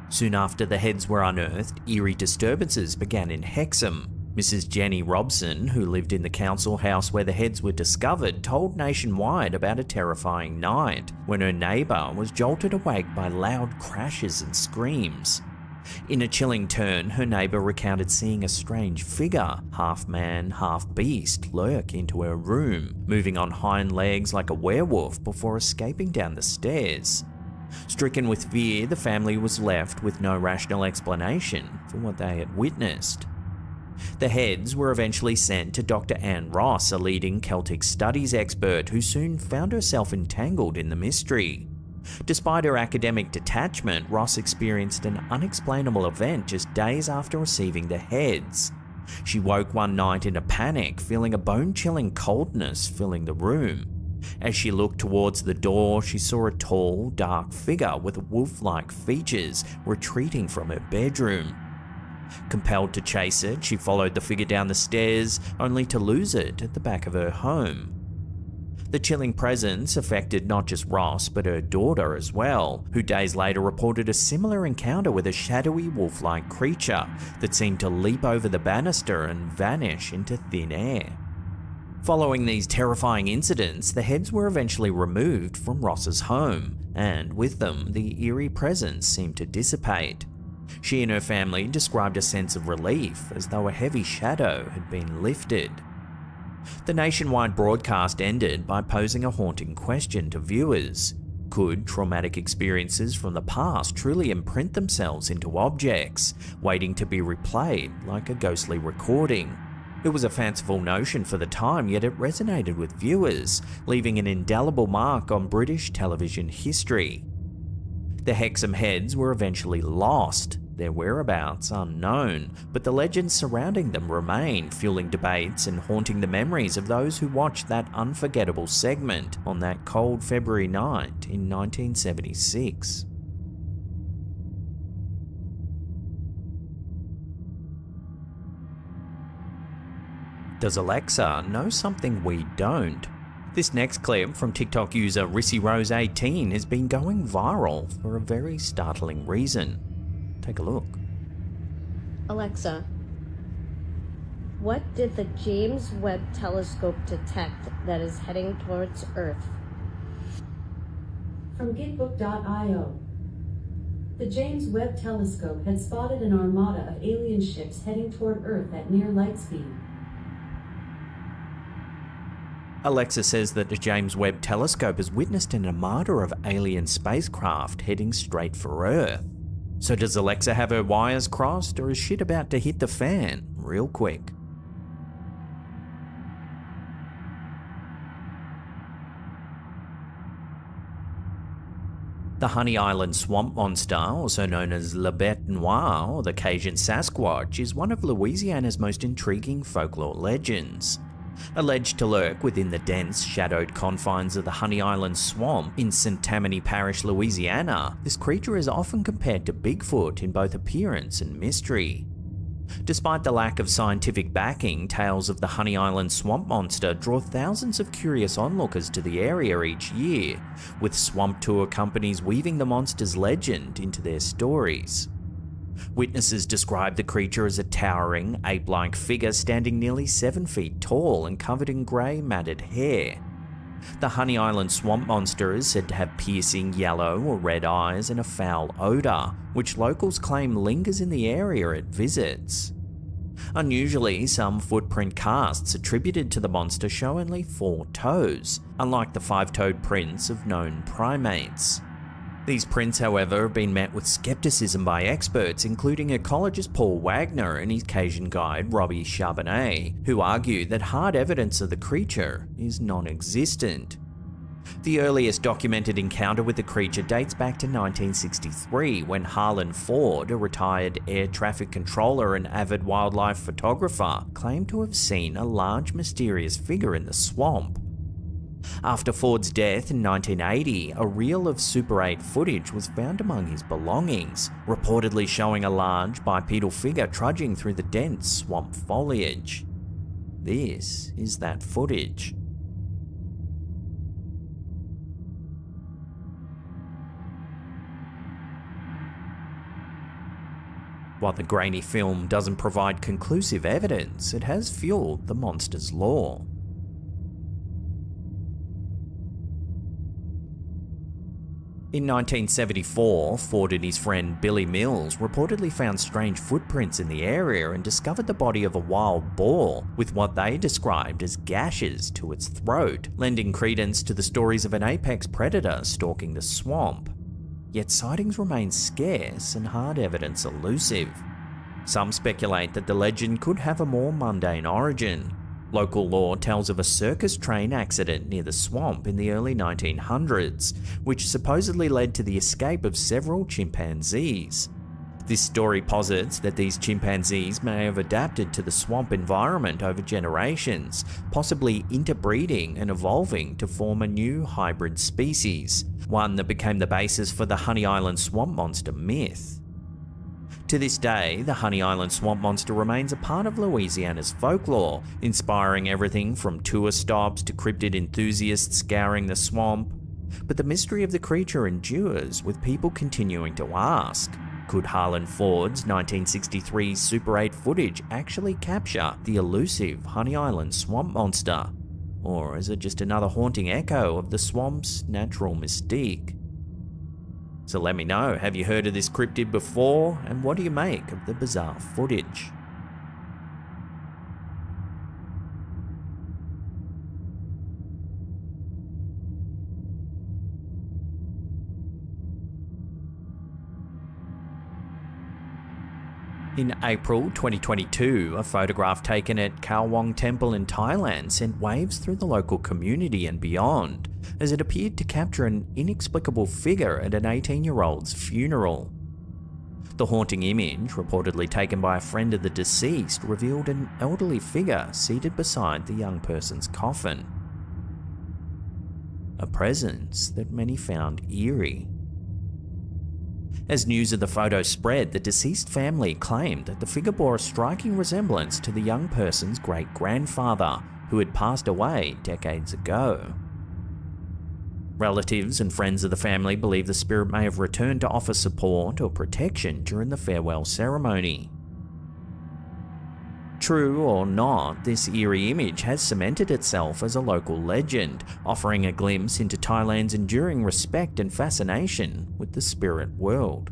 Soon after the heads were unearthed, eerie disturbances began in Hexham. Mrs. Jenny Robson, who lived in the council house where the heads were discovered, told Nationwide about a terrifying night when her neighbour was jolted awake by loud crashes and screams. In a chilling turn, her neighbour recounted seeing a strange figure, half man, half beast, lurk into her room, moving on hind legs like a werewolf before escaping down the stairs. Stricken with fear, the family was left with no rational explanation for what they had witnessed. The heads were eventually sent to Dr. Anne Ross, a leading Celtic studies expert who soon found herself entangled in the mystery. Despite her academic detachment, Ross experienced an unexplainable event just days after receiving the heads. She woke one night in a panic, feeling a bone-chilling coldness filling the room. As she looked towards the door, she saw a tall, dark figure with wolf-like features retreating from her bedroom. Compelled to chase it, she followed the figure down the stairs, only to lose it at the back of her home. The chilling presence affected not just Ross, but her daughter as well, who days later reported a similar encounter with a shadowy wolf-like creature that seemed to leap over the banister and vanish into thin air. Following these terrifying incidents, the heads were eventually removed from Ross's home, and with them, the eerie presence seemed to dissipate. She and her family described a sense of relief, as though a heavy shadow had been lifted. The Nationwide broadcast ended by posing a haunting question to viewers. Could traumatic experiences from the past truly imprint themselves into objects, waiting to be replayed like a ghostly recording? It was a fanciful notion for the time, yet it resonated with viewers, leaving an indelible mark on British television history. The Hexham heads were eventually lost, their whereabouts unknown, but the legends surrounding them remain, fueling debates and haunting the memories of those who watched that unforgettable segment on that cold February night in 1976. Does Alexa know something we don't? This next clip from TikTok user RissyRose18 has been going viral for a very startling reason. Take a look. Alexa, what did the James Webb Telescope detect that is heading towards Earth? From Gitbook.io. The James Webb Telescope had spotted an armada of alien ships heading toward Earth at near light speed. Alexa says that the James Webb Telescope has witnessed an armada of alien spacecraft heading straight for Earth. So does Alexa have her wires crossed, or is shit about to hit the fan real quick? The Honey Island swamp monster, also known as Le Bête Noire or the Cajun Sasquatch, is one of Louisiana's most intriguing folklore legends. Alleged to lurk within the dense, shadowed confines of the Honey Island swamp in St. Tammany Parish, Louisiana, this creature is often compared to Bigfoot in both appearance and mystery. Despite the lack of scientific backing, tales of the Honey Island swamp monster draw thousands of curious onlookers to the area each year, with swamp tour companies weaving the monster's legend into their stories. Witnesses describe the creature as a towering, ape-like figure standing nearly 7 feet tall and covered in grey matted hair. The Honey Island swamp monster is said to have piercing yellow or red eyes and a foul odour, which locals claim lingers in the area it visits. Unusually, some footprint casts attributed to the monster show only 4 toes, unlike the 5-toed prints of known primates. These prints, however, have been met with skepticism by experts, including ecologist Paul Wagner and his Cajun guide Robbie Charbonnet, who argue that hard evidence of the creature is non-existent. The earliest documented encounter with the creature dates back to 1963, when Harlan Ford, a retired air traffic controller and avid wildlife photographer, claimed to have seen a large mysterious figure in the swamp. After Ford's death in 1980, a reel of Super 8 footage was found among his belongings, reportedly showing a large bipedal figure trudging through the dense swamp foliage. This is that footage. While the grainy film doesn't provide conclusive evidence, it has fueled the monster's lore. In 1974, Ford and his friend Billy Mills reportedly found strange footprints in the area and discovered the body of a wild boar with what they described as gashes to its throat, lending credence to the stories of an apex predator stalking the swamp. Yet sightings remain scarce and hard evidence elusive. Some speculate that the legend could have a more mundane origin. Local lore tells of a circus train accident near the swamp in the early 1900s, which supposedly led to the escape of several chimpanzees. This story posits that these chimpanzees may have adapted to the swamp environment over generations, possibly interbreeding and evolving to form a new hybrid species, one that became the basis for the Honey Island swamp monster myth. To this day, the Honey Island swamp monster remains a part of Louisiana's folklore, inspiring everything from tour stops to cryptid enthusiasts scouring the swamp. But the mystery of the creature endures, with people continuing to ask, could Harlan Ford's 1963 Super 8 footage actually capture the elusive Honey Island swamp monster? Or is it just another haunting echo of the swamp's natural mystique? So let me know, have you heard of this cryptid before, and what do you make of the bizarre footage? In April 2022, a photograph taken at Khao Wang Temple in Thailand sent waves through the local community and beyond, as it appeared to capture an inexplicable figure at an 18-year-old's funeral. The haunting image, reportedly taken by a friend of the deceased, revealed an elderly figure seated beside the young person's coffin. A presence that many found eerie. As news of the photo spread, the deceased family claimed that the figure bore a striking resemblance to the young person's great-grandfather, who had passed away decades ago. Relatives and friends of the family believe the spirit may have returned to offer support or protection during the farewell ceremony. True or not, this eerie image has cemented itself as a local legend, offering a glimpse into Thailand's enduring respect and fascination with the spirit world.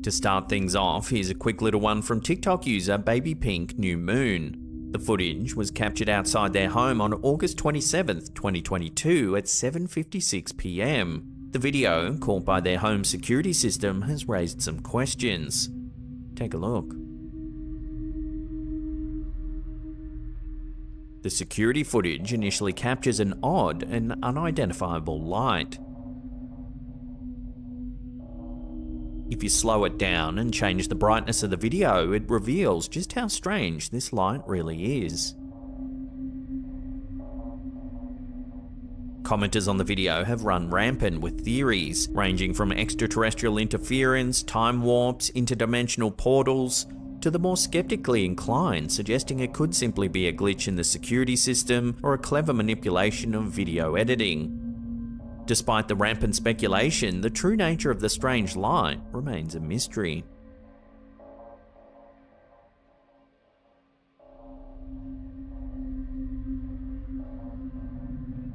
To start things off, here's a quick little one from TikTok user Baby Pink New Moon. The footage was captured outside their home on August 27th, 2022 at 7:56 PM. The video, caught by their home security system, has raised some questions. Take a look. The security footage initially captures an odd and unidentifiable light. If you slow it down and change the brightness of the video, it reveals just how strange this light really is. Commenters on the video have run rampant with theories, ranging from extraterrestrial interference, time warps, interdimensional portals, to the more skeptically inclined suggesting it could simply be a glitch in the security system or a clever manipulation of video editing. Despite the rampant speculation, the true nature of the strange light remains a mystery.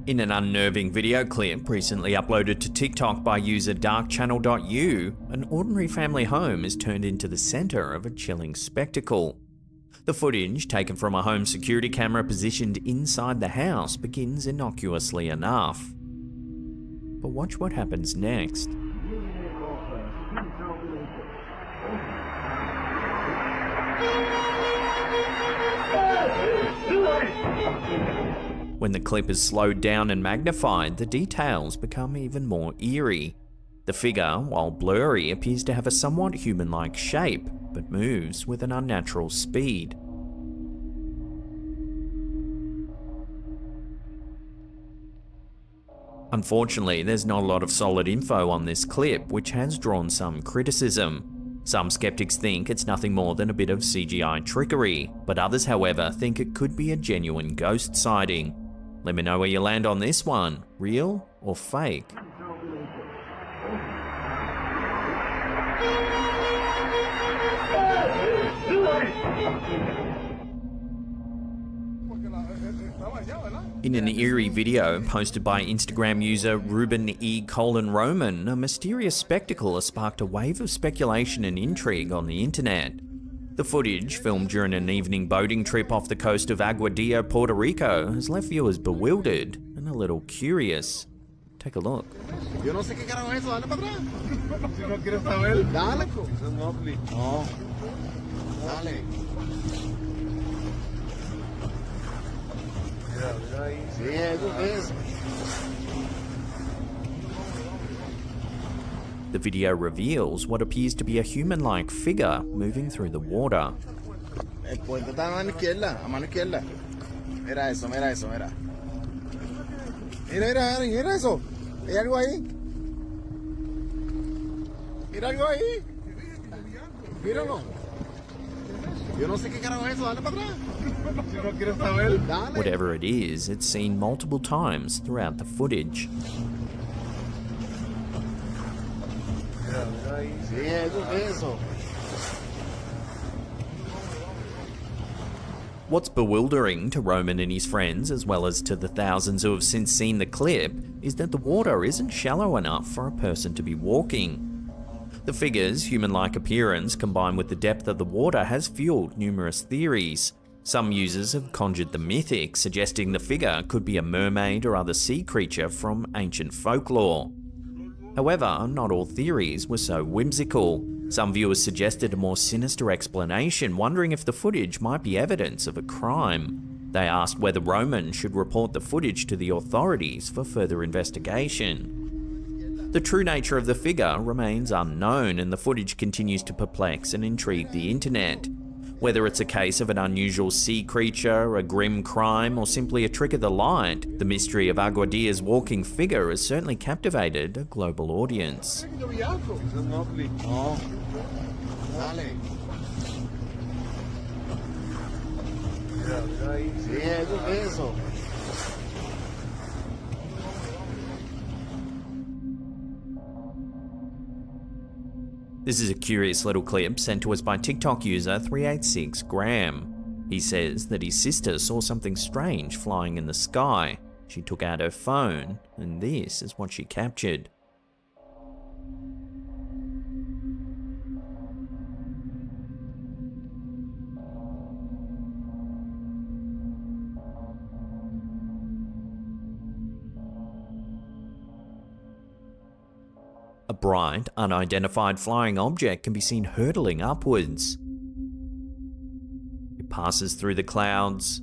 In an unnerving video clip recently uploaded to TikTok by user darkchannel.u, an ordinary family home is turned into the center of a chilling spectacle. The footage, taken from a home security camera positioned inside the house, begins innocuously enough. But watch what happens next. When the clip is slowed down and magnified, the details become even more eerie. The figure, while blurry, appears to have a somewhat human-like shape, but moves with an unnatural speed. Unfortunately, there's not a lot of solid info on this clip, which has drawn some criticism. Some skeptics think it's nothing more than a bit of CGI trickery, but others, however, think it could be a genuine ghost sighting. Let me know where you land on this one, real or fake? In an eerie video posted by Instagram user Ruben E. Roman, a mysterious spectacle has sparked a wave of speculation and intrigue on the internet. The footage, filmed during an evening boating trip off the coast of Aguadilla, Puerto Rico, has left viewers bewildered and a little curious. Take a look. Yo no sé qué carajo es eso, dale para atrás. Si no quieres saber, dale. Eso es lovely. No. Dale. Mira ahí. Sí, eso es. The video reveals what appears to be a human-like figure moving through the water. El puente está a mano izquierda, Mira eso, mira eso, mira. Mira eso. Hay algo ahí. Mira algo ahí. Míralo. Yo no sé qué carajo es eso, dale para atrás. Si no quieres saber, dale. Whatever it is, it's seen multiple times throughout the footage. Sí, eso. What's bewildering to Roman and his friends, as well as to the thousands who have since seen the clip, is that the water isn't shallow enough for a person to be walking. The figure's human-like appearance, combined with the depth of the water, has fueled numerous theories. Some users have conjured the mythic, suggesting the figure could be a mermaid or other sea creature from ancient folklore. However, not all theories were so whimsical. Some viewers suggested a more sinister explanation, wondering if the footage might be evidence of a crime. They asked whether Roman should report the footage to the authorities for further investigation. The true nature of the figure remains unknown, and the footage continues to perplex and intrigue the internet. Whether it's a case of an unusual sea creature, a grim crime, or simply a trick of the light, the mystery of Aguadilla's walking figure has certainly captivated a global audience. This is a curious little clip sent to us by TikTok user 386gram. He says that his sister saw something strange flying in the sky. She took out her phone, and this is what she captured. A bright, unidentified flying object can be seen hurtling upwards. It passes through the clouds,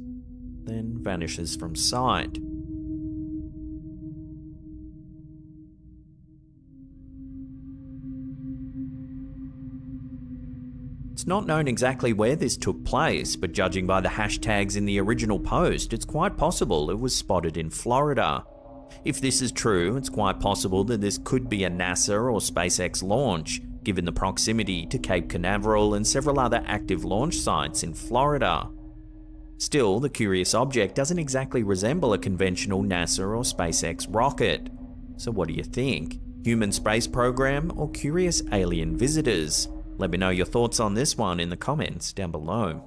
then vanishes from sight. It's not known exactly where this took place, but judging by the hashtags in the original post, it's quite possible it was spotted in Florida. If this is true, it's quite possible that this could be a NASA or SpaceX launch, given the proximity to Cape Canaveral and several other active launch sites in Florida. Still, the curious object doesn't exactly resemble a conventional NASA or SpaceX rocket. So what do you think? Human space program or curious alien visitors? Let me know your thoughts on this one in the comments down below.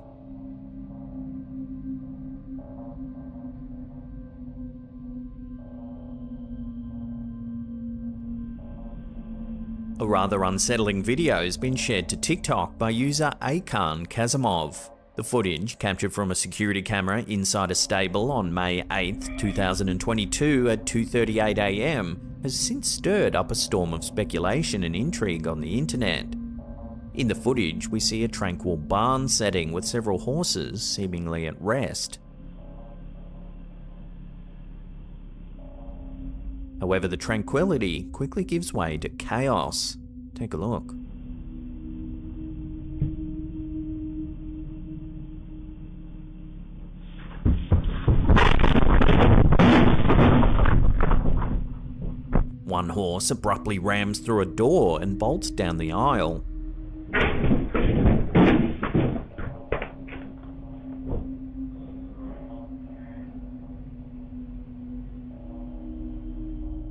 A rather unsettling video has been shared to TikTok by user Akan Kazimov. The footage, captured from a security camera inside a stable on May 8, 2022 at 2:38 AM, has since stirred up a storm of speculation and intrigue on the internet. In the footage, we see a tranquil barn setting with several horses seemingly at rest. However, the tranquility quickly gives way to chaos. Take a look. One horse abruptly rams through a door and bolts down the aisle.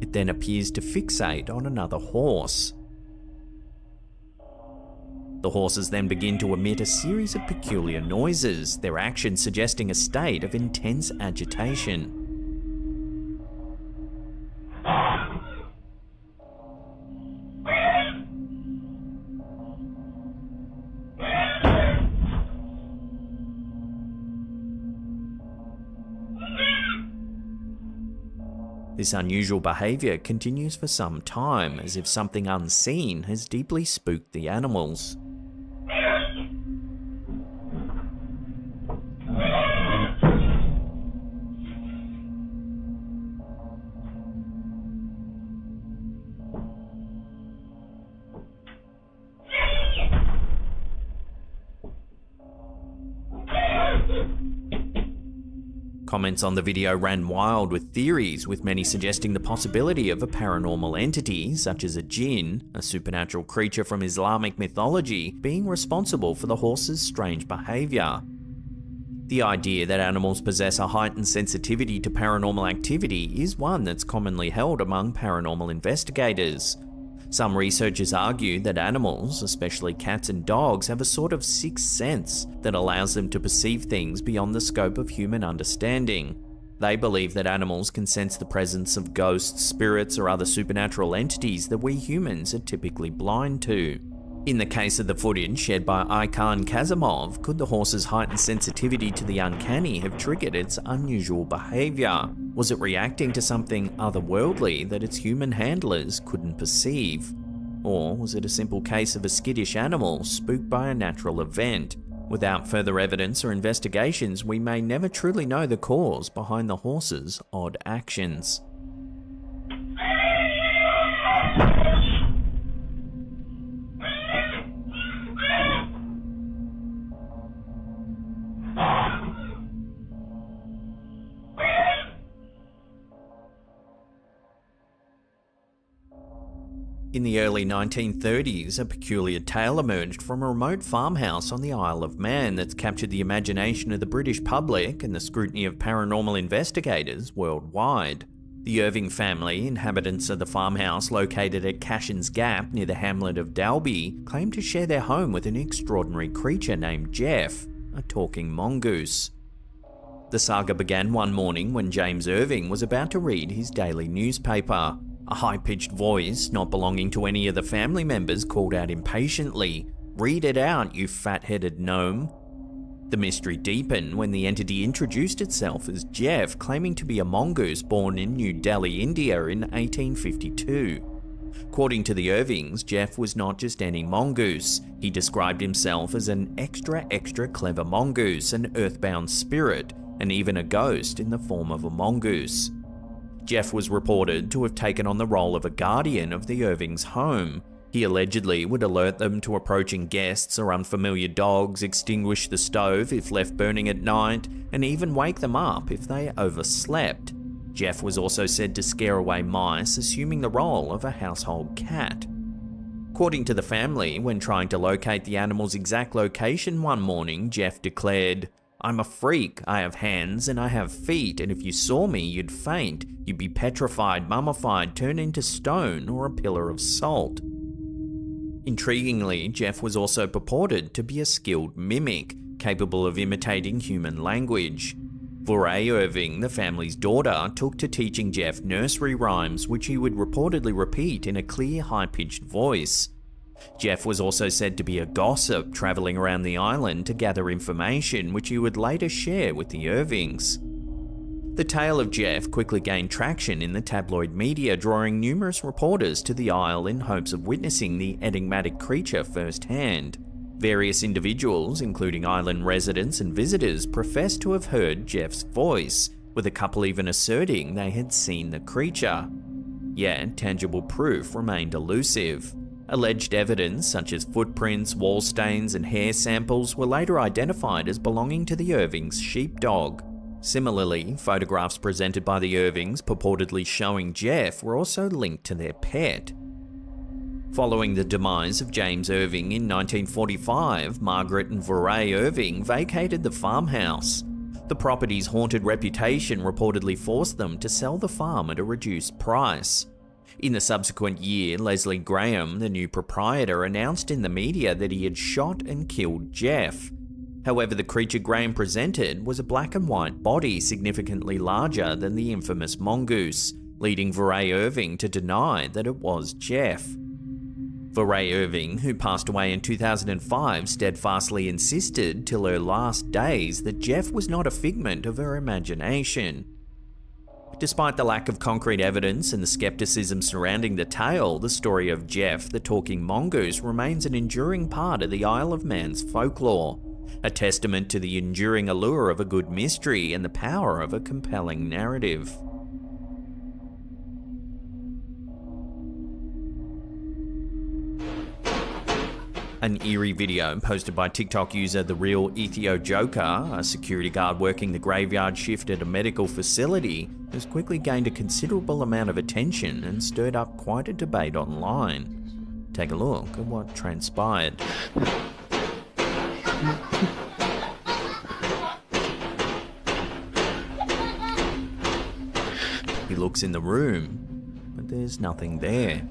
It then appears to fixate on another horse. The horses then begin to emit a series of peculiar noises, their actions suggesting a state of intense agitation. This unusual behaviour continues for some time, as if something unseen has deeply spooked the animals. Comments on the video ran wild with theories, with many suggesting the possibility of a paranormal entity, such as a jinn, a supernatural creature from Islamic mythology, being responsible for the horse's strange behaviour. The idea that animals possess a heightened sensitivity to paranormal activity is one that's commonly held among paranormal investigators. Some researchers argue that animals, especially cats and dogs, have a sort of sixth sense that allows them to perceive things beyond the scope of human understanding. They believe that animals can sense the presence of ghosts, spirits, or other supernatural entities that we humans are typically blind to. In the case of the footage shared by Akan Kazimov, could the horse's heightened sensitivity to the uncanny have triggered its unusual behaviour? Was it reacting to something otherworldly that its human handlers couldn't perceive? Or was it a simple case of a skittish animal spooked by a natural event? Without further evidence or investigations, we may never truly know the cause behind the horse's odd actions. In the early 1930s, a peculiar tale emerged from a remote farmhouse on the Isle of Man that's captured the imagination of the British public and the scrutiny of paranormal investigators worldwide. The Irving family, inhabitants of the farmhouse located at Cashin's Gap near the hamlet of Dalby, claimed to share their home with an extraordinary creature named Jeff, a talking mongoose. The saga began one morning when James Irving was about to read his daily newspaper. A high-pitched voice, not belonging to any of the family members, called out impatiently, "Read it out, you fat-headed gnome." The mystery deepened when the entity introduced itself as Jeff, claiming to be a mongoose born in New Delhi, India in 1852. According to the Irvings, Jeff was not just any mongoose. He described himself as an extra clever mongoose, an earthbound spirit. and even a ghost in the form of a mongoose. Jeff was reported to have taken on the role of a guardian of the Irvings' home. He allegedly would alert them to approaching guests or unfamiliar dogs, extinguish the stove if left burning at night, and even wake them up if they overslept. Jeff was also said to scare away mice, assuming the role of a household cat. According to the family, when trying to locate the animal's exact location one morning, Jeff declared, "I'm a freak. I have hands and I have feet, and if you saw me, you'd faint. You'd be petrified, mummified, turned into stone or a pillar of salt." Intriguingly, Jeff was also purported to be a skilled mimic, capable of imitating human language. Voray Irving, the family's daughter, took to teaching Jeff nursery rhymes, which he would reportedly repeat in a clear, high-pitched voice. Jeff was also said to be a gossip, travelling around the island to gather information, which he would later share with the Irvings. The tale of Jeff quickly gained traction in the tabloid media, drawing numerous reporters to the isle in hopes of witnessing the enigmatic creature firsthand. Various individuals, including island residents and visitors, professed to have heard Jeff's voice, with a couple even asserting they had seen the creature. Yet, tangible proof remained elusive. Alleged evidence, such as footprints, wall stains, and hair samples, were later identified as belonging to the Irvings' sheepdog. Similarly, photographs presented by the Irvings purportedly showing Jeff were also linked to their pet. Following the demise of James Irving in 1945, Margaret and Voray Irving vacated the farmhouse. The property's haunted reputation reportedly forced them to sell the farm at a reduced price. In the subsequent year, Leslie Graham, the new proprietor, announced in the media that he had shot and killed Jeff. However, the creature Graham presented was a black and white body significantly larger than the infamous mongoose, leading Voray Irving to deny that it was Jeff. Voray Irving, who passed away in 2005, steadfastly insisted till her last days that Jeff was not a figment of her imagination. Despite the lack of concrete evidence and the skepticism surrounding the tale, the story of Jeff, the talking mongoose, remains an enduring part of the Isle of Man's folklore, a testament to the enduring allure of a good mystery and the power of a compelling narrative. An eerie video posted by TikTok user The Real Ethio Joker, a security guard working the graveyard shift at a medical facility, has quickly gained a considerable amount of attention and stirred up quite a debate online. Take a look at what transpired. He looks in the room, but there's nothing there.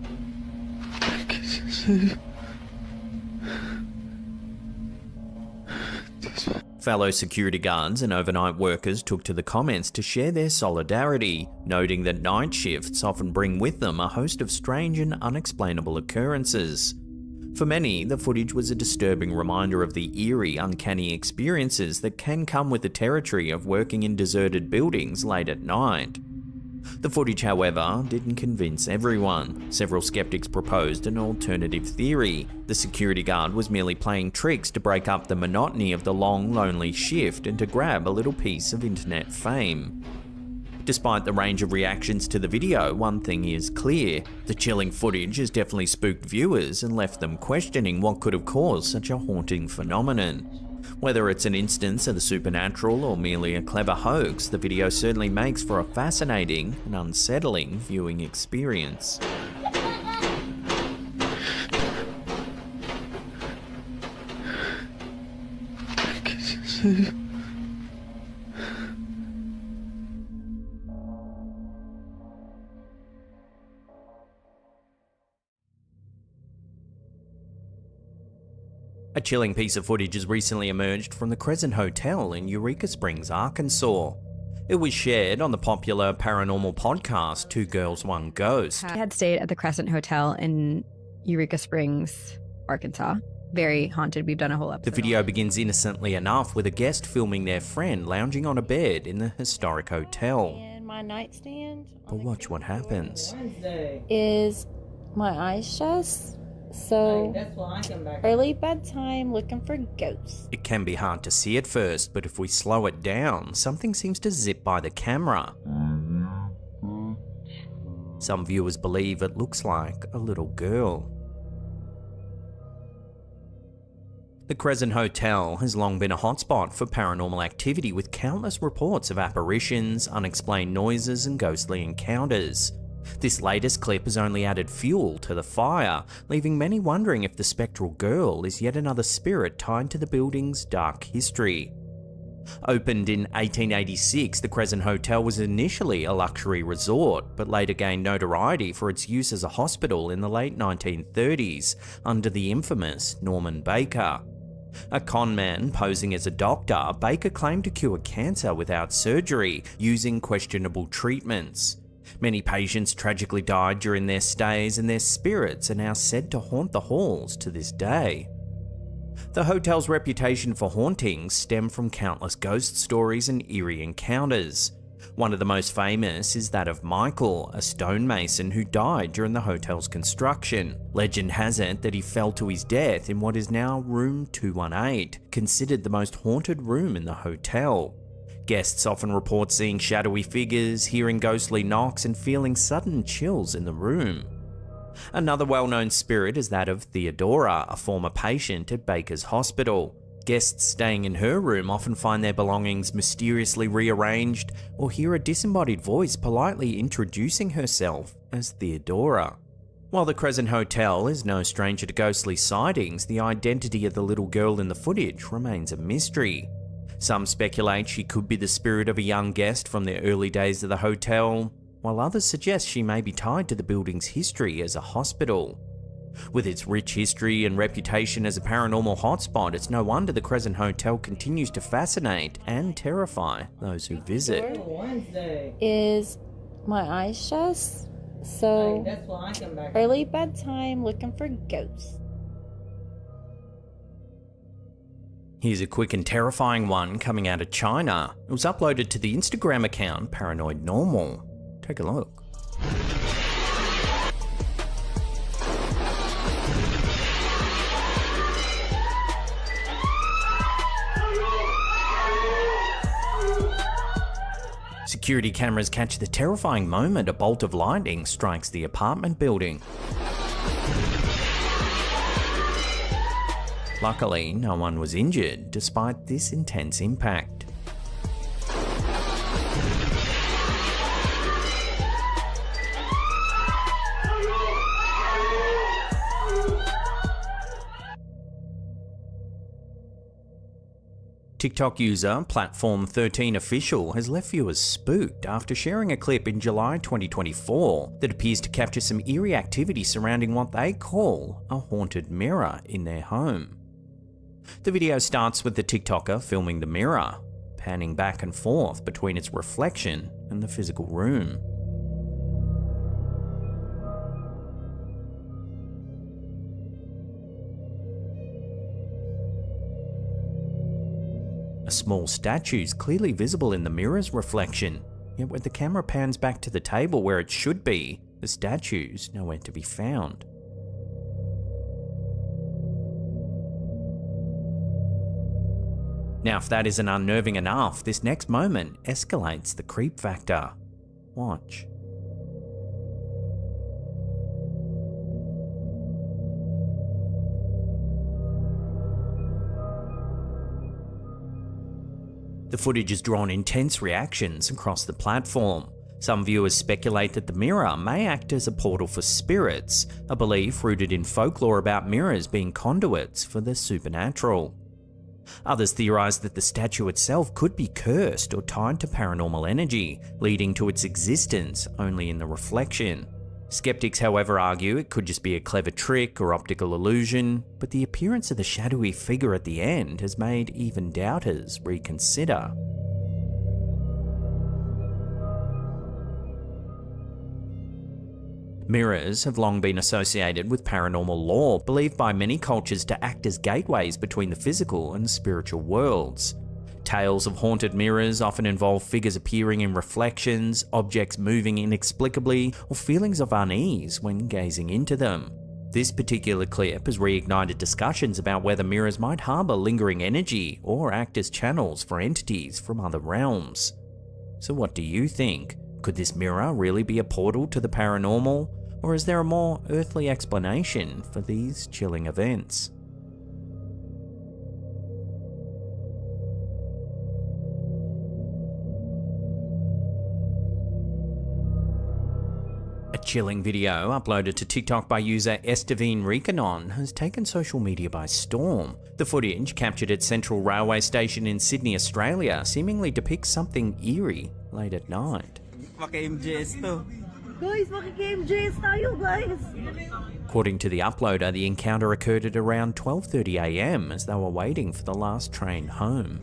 Fellow security guards and overnight workers took to the comments to share their solidarity, noting that night shifts often bring with them a host of strange and unexplainable occurrences. For many, the footage was a disturbing reminder of the eerie, uncanny experiences that can come with the territory of working in deserted buildings late at night. The footage, however, didn't convince everyone. Several skeptics proposed an alternative theory. The security guard was merely playing tricks to break up the monotony of the long, lonely shift and to grab a little piece of internet fame. Despite the range of reactions to the video, one thing is clear. The chilling footage has definitely spooked viewers and left them questioning what could have caused such a haunting phenomenon. Whether it's an instance of the supernatural or merely a clever hoax, the video certainly makes for a fascinating and unsettling viewing experience. A chilling piece of footage has recently emerged from the Crescent Hotel in Eureka Springs, Arkansas. It was shared on the popular paranormal podcast, Two Girls, One Ghost. I had stayed at the Crescent Hotel in Eureka Springs, Arkansas. Very haunted. We've done a whole episode. The video begins innocently enough with a guest filming their friend lounging on a bed in the historic hotel. And my nightstand. But watch what happens. Is my eyes just So, early bedtime looking for ghosts. It can be hard to see at first, but if we slow it down, something seems to zip by the camera. Some viewers believe it looks like a little girl. The Crescent Hotel has long been a hotspot for paranormal activity, with countless reports of apparitions, unexplained noises, and ghostly encounters. This latest clip has only added fuel to the fire, leaving many wondering if the spectral girl is yet another spirit tied to the building's dark history. Opened in 1886, the Crescent Hotel was initially a luxury resort, but later gained notoriety for its use as a hospital in the late 1930s under the infamous Norman Baker. A con man posing as a doctor, Baker claimed to cure cancer without surgery, using questionable treatments. Many patients tragically died during their stays, and their spirits are now said to haunt the halls to this day. The hotel's reputation for hauntings stem from countless ghost stories and eerie encounters. One of the most famous is that of Michael, a stonemason who died during the hotel's construction. Legend has it that he fell to his death in what is now room 218, considered the most haunted room in the hotel. Guests often report seeing shadowy figures, hearing ghostly knocks, and feeling sudden chills in the room. Another well-known spirit is that of Theodora, a former patient at Baker's Hospital. Guests staying in her room often find their belongings mysteriously rearranged, or hear a disembodied voice politely introducing herself as Theodora. While the Crescent Hotel is no stranger to ghostly sightings, the identity of the little girl in the footage remains a mystery. Some speculate she could be the spirit of a young guest from the early days of the hotel, while others suggest she may be tied to the building's history as a hospital. With its rich history and reputation as a paranormal hotspot, it's no wonder the Crescent Hotel continues to fascinate and terrify those who visit. Is my eyes just? So, early bedtime looking for ghosts. Here's a quick and terrifying one coming out of China. It was uploaded to the Instagram account PARANORMAL. Take a look. Security cameras catch the terrifying moment a bolt of lightning strikes the apartment building. Luckily, no one was injured despite this intense impact. TikTok user Platform 13 Official has left viewers spooked after sharing a clip in July 2024 that appears to capture some eerie activity surrounding what they call a haunted mirror in their home. The video starts with the TikToker filming the mirror, panning back and forth between its reflection and the physical room. A small statue is clearly visible in the mirror's reflection, yet when the camera pans back to the table where it should be, the statue's nowhere to be found. Now, if that isn't unnerving enough, this next moment escalates the creep factor. Watch. The footage has drawn intense reactions across the platform. Some viewers speculate that the mirror may act as a portal for spirits, a belief rooted in folklore about mirrors being conduits for the supernatural. Others theorize that the statue itself could be cursed or tied to paranormal energy, leading to its existence only in the reflection. Skeptics, however, argue it could just be a clever trick or optical illusion, but the appearance of the shadowy figure at the end has made even doubters reconsider. Mirrors have long been associated with paranormal lore, believed by many cultures to act as gateways between the physical and spiritual worlds. Tales of haunted mirrors often involve figures appearing in reflections, objects moving inexplicably, or feelings of unease when gazing into them. This particular clip has reignited discussions about whether mirrors might harbour lingering energy or act as channels for entities from other realms. So what do you think? Could this mirror really be a portal to the paranormal, or is there a more earthly explanation for these chilling events? A chilling video uploaded to TikTok by user Estevine Rikanon has taken social media by storm. The footage, captured at Central Railway Station in Sydney, Australia, seemingly depicts something eerie late at night. According to the uploader, the encounter occurred at around 12:30 AM as they were waiting for the last train home.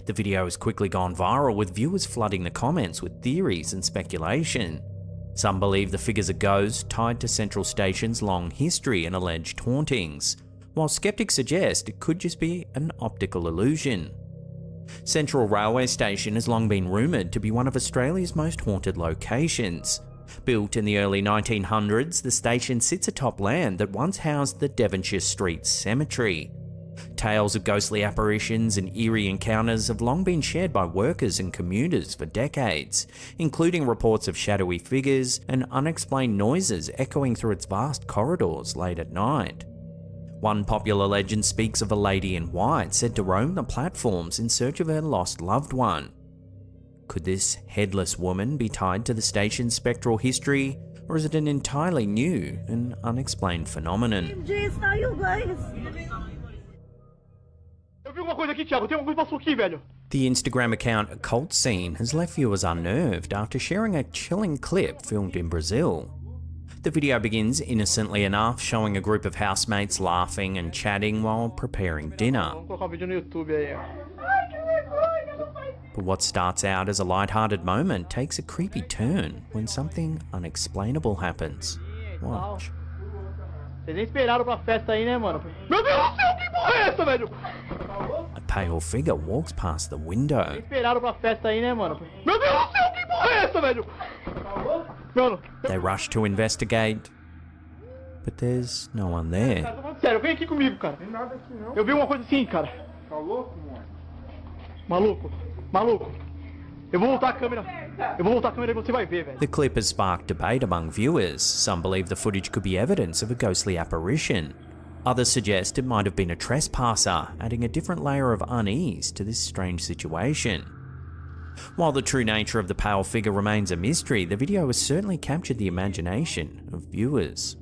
The video has quickly gone viral, with viewers flooding the comments with theories and speculation. Some believe the figure's a ghost tied to Central Station's long history and alleged hauntings, while skeptics suggest it could just be an optical illusion. Central Railway Station has long been rumoured to be one of Australia's most haunted locations. Built in the early 1900s, the station sits atop land that once housed the Devonshire Street Cemetery. Tales of ghostly apparitions and eerie encounters have long been shared by workers and commuters for decades, including reports of shadowy figures and unexplained noises echoing through its vast corridors late at night. One popular legend speaks of a lady in white said to roam the platforms in search of her lost loved one. Could this headless woman be tied to the station's spectral history, or is it an entirely new and unexplained phenomenon? The Instagram account Occult Scene has left viewers unnerved after sharing a chilling clip filmed in Brazil. The video begins innocently enough, showing a group of housemates laughing and chatting while preparing dinner. But what starts out as a light-hearted moment takes a creepy turn when something unexplainable happens. Watch. A pale figure walks past the window. They rush to investigate, but there's no one there. The clip has sparked debate among viewers. Some believe the footage could be evidence of a ghostly apparition. Others suggest it might have been a trespasser, adding a different layer of unease to this strange situation. While the true nature of the pale figure remains a mystery, the video has certainly captured the imagination of viewers.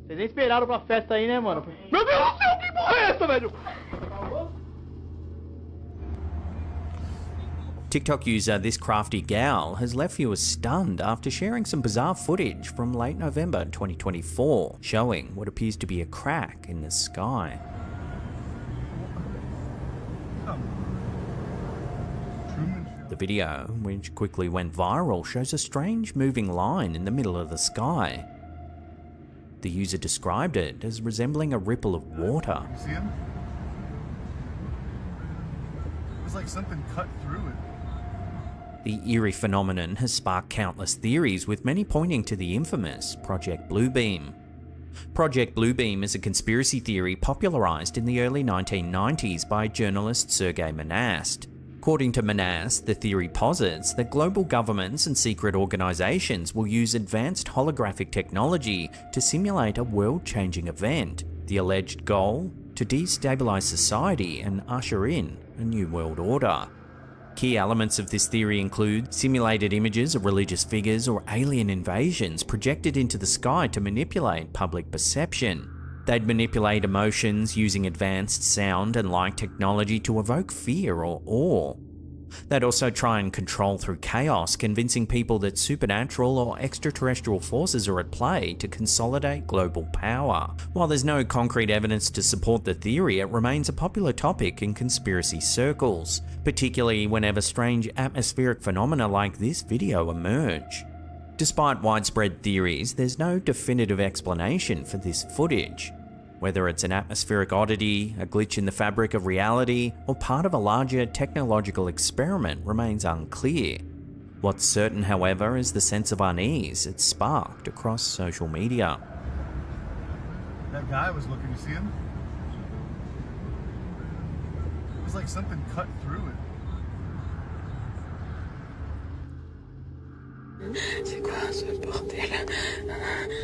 TikTok user This Crafty Gal has left viewers stunned after sharing some bizarre footage from late November 2024, showing what appears to be a crack in the sky. The video, which quickly went viral, shows a strange moving line in the middle of the sky. The user described it as resembling a ripple of water. You see him? It was like something cut through it. The eerie phenomenon has sparked countless theories, with many pointing to the infamous Project Bluebeam. Project Bluebeam is a conspiracy theory popularized in the early 1990s by journalist Sergei Monast. According to Monast, the theory posits that global governments and secret organizations will use advanced holographic technology to simulate a world-changing event. The alleged goal? To destabilize society and usher in a new world order. Key elements of this theory include simulated images of religious figures or alien invasions projected into the sky to manipulate public perception. They'd manipulate emotions using advanced sound and light technology to evoke fear or awe. They'd also try and control through chaos, convincing people that supernatural or extraterrestrial forces are at play to consolidate global power. While there's no concrete evidence to support the theory, it remains a popular topic in conspiracy circles, particularly whenever strange atmospheric phenomena like this video emerge. Despite widespread theories, there's no definitive explanation for this footage. Whether it's an atmospheric oddity, a glitch in the fabric of reality, or part of a larger technological experiment remains unclear. What's certain, however, is the sense of unease it sparked across social media. That guy was looking, you see him? It was like something cut through it.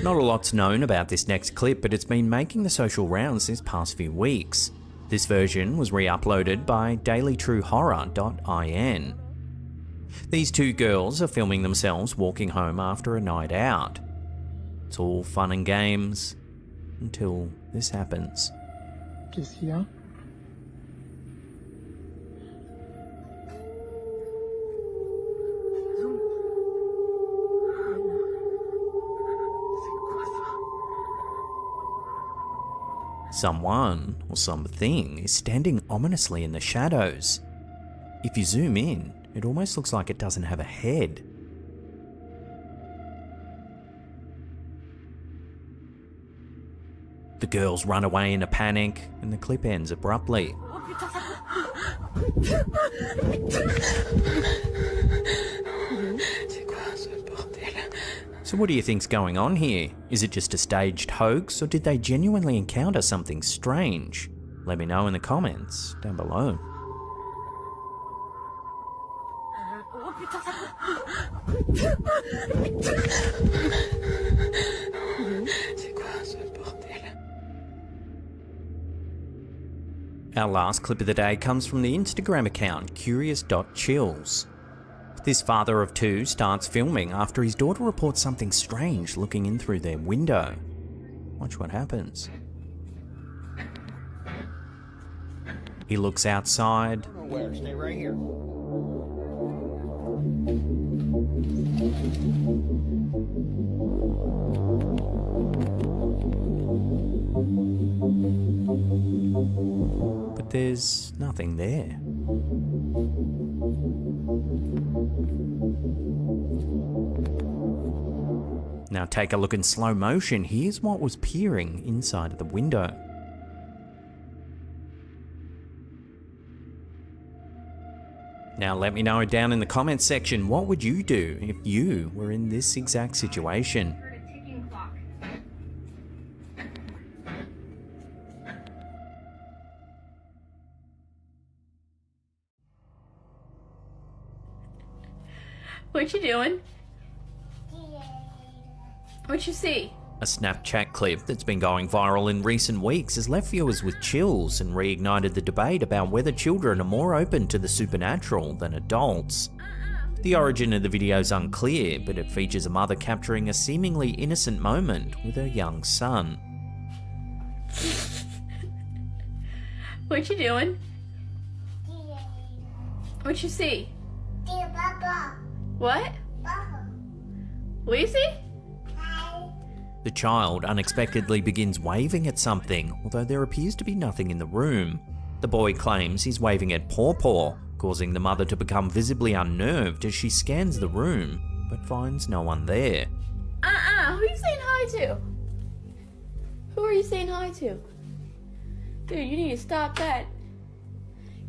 Not a lot's known about this next clip, but it's been making the social rounds these past few weeks. This version was re-uploaded by dailytruehorror.in. These two girls are filming themselves walking home after a night out. It's all fun and games until this happens. Just here. Someone or something is standing ominously in the shadows. If you zoom in, it almost looks like it doesn't have a head. The girls run away in a panic, and the clip ends abruptly. So what do you think's going on here? Is it just a staged hoax, or did they genuinely encounter something strange? Let me know in the comments down below. Our last clip of the day comes from the Instagram account curious.chills. This father of two starts filming after his daughter reports something strange looking in through their window. Watch what happens. He looks outside. Where? Stay right here. But there's nothing there. Now take a look in slow motion. Here's what was peering inside of the window. Now let me know down in the comments section, what would you do if you were in this exact situation? What you doing? What you see? A Snapchat clip that's been going viral in recent weeks has left viewers with chills and reignited the debate about whether children are more open to the supernatural than adults. The origin of the video is unclear, but it features a mother capturing a seemingly innocent moment with her young son. What you doing? What you see? What? What do you see? The child unexpectedly begins waving at something, although there appears to be nothing in the room. The boy claims he's waving at Paw Paw, causing the mother to become visibly unnerved as she scans the room, but finds no one there. Who are you saying hi to? Who are you saying hi to? Dude, you need to stop that.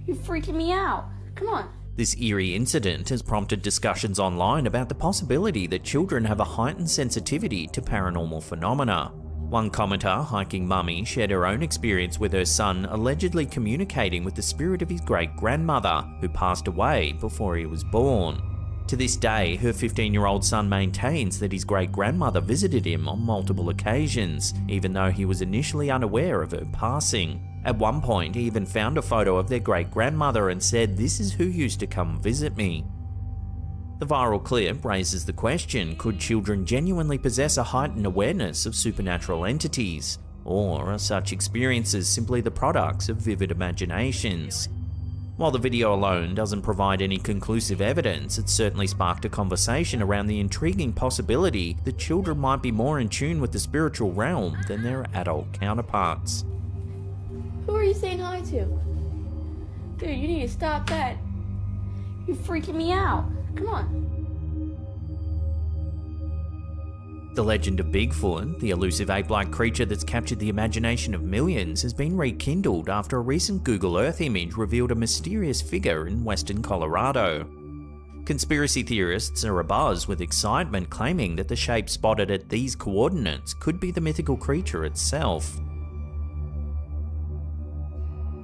You're freaking me out. Come on. This eerie incident has prompted discussions online about the possibility that children have a heightened sensitivity to paranormal phenomena. One commenter, Hiking Mummy, shared her own experience with her son allegedly communicating with the spirit of his great-grandmother, who passed away before he was born. To this day, her 15-year-old son maintains that his great-grandmother visited him on multiple occasions, even though he was initially unaware of her passing. At one point, he even found a photo of their great-grandmother and said, "This is who used to come visit me." The viral clip raises the question, could children genuinely possess a heightened awareness of supernatural entities? Or are such experiences simply the products of vivid imaginations? While the video alone doesn't provide any conclusive evidence, it certainly sparked a conversation around the intriguing possibility that children might be more in tune with the spiritual realm than their adult counterparts. Who are you saying hi to? Dude, you need to stop that. You're freaking me out. Come on. The legend of Bigfoot, the elusive ape-like creature that's captured the imagination of millions, has been rekindled after a recent Google Earth image revealed a mysterious figure in western Colorado. Conspiracy theorists are abuzz with excitement, claiming that the shape spotted at these coordinates could be the mythical creature itself.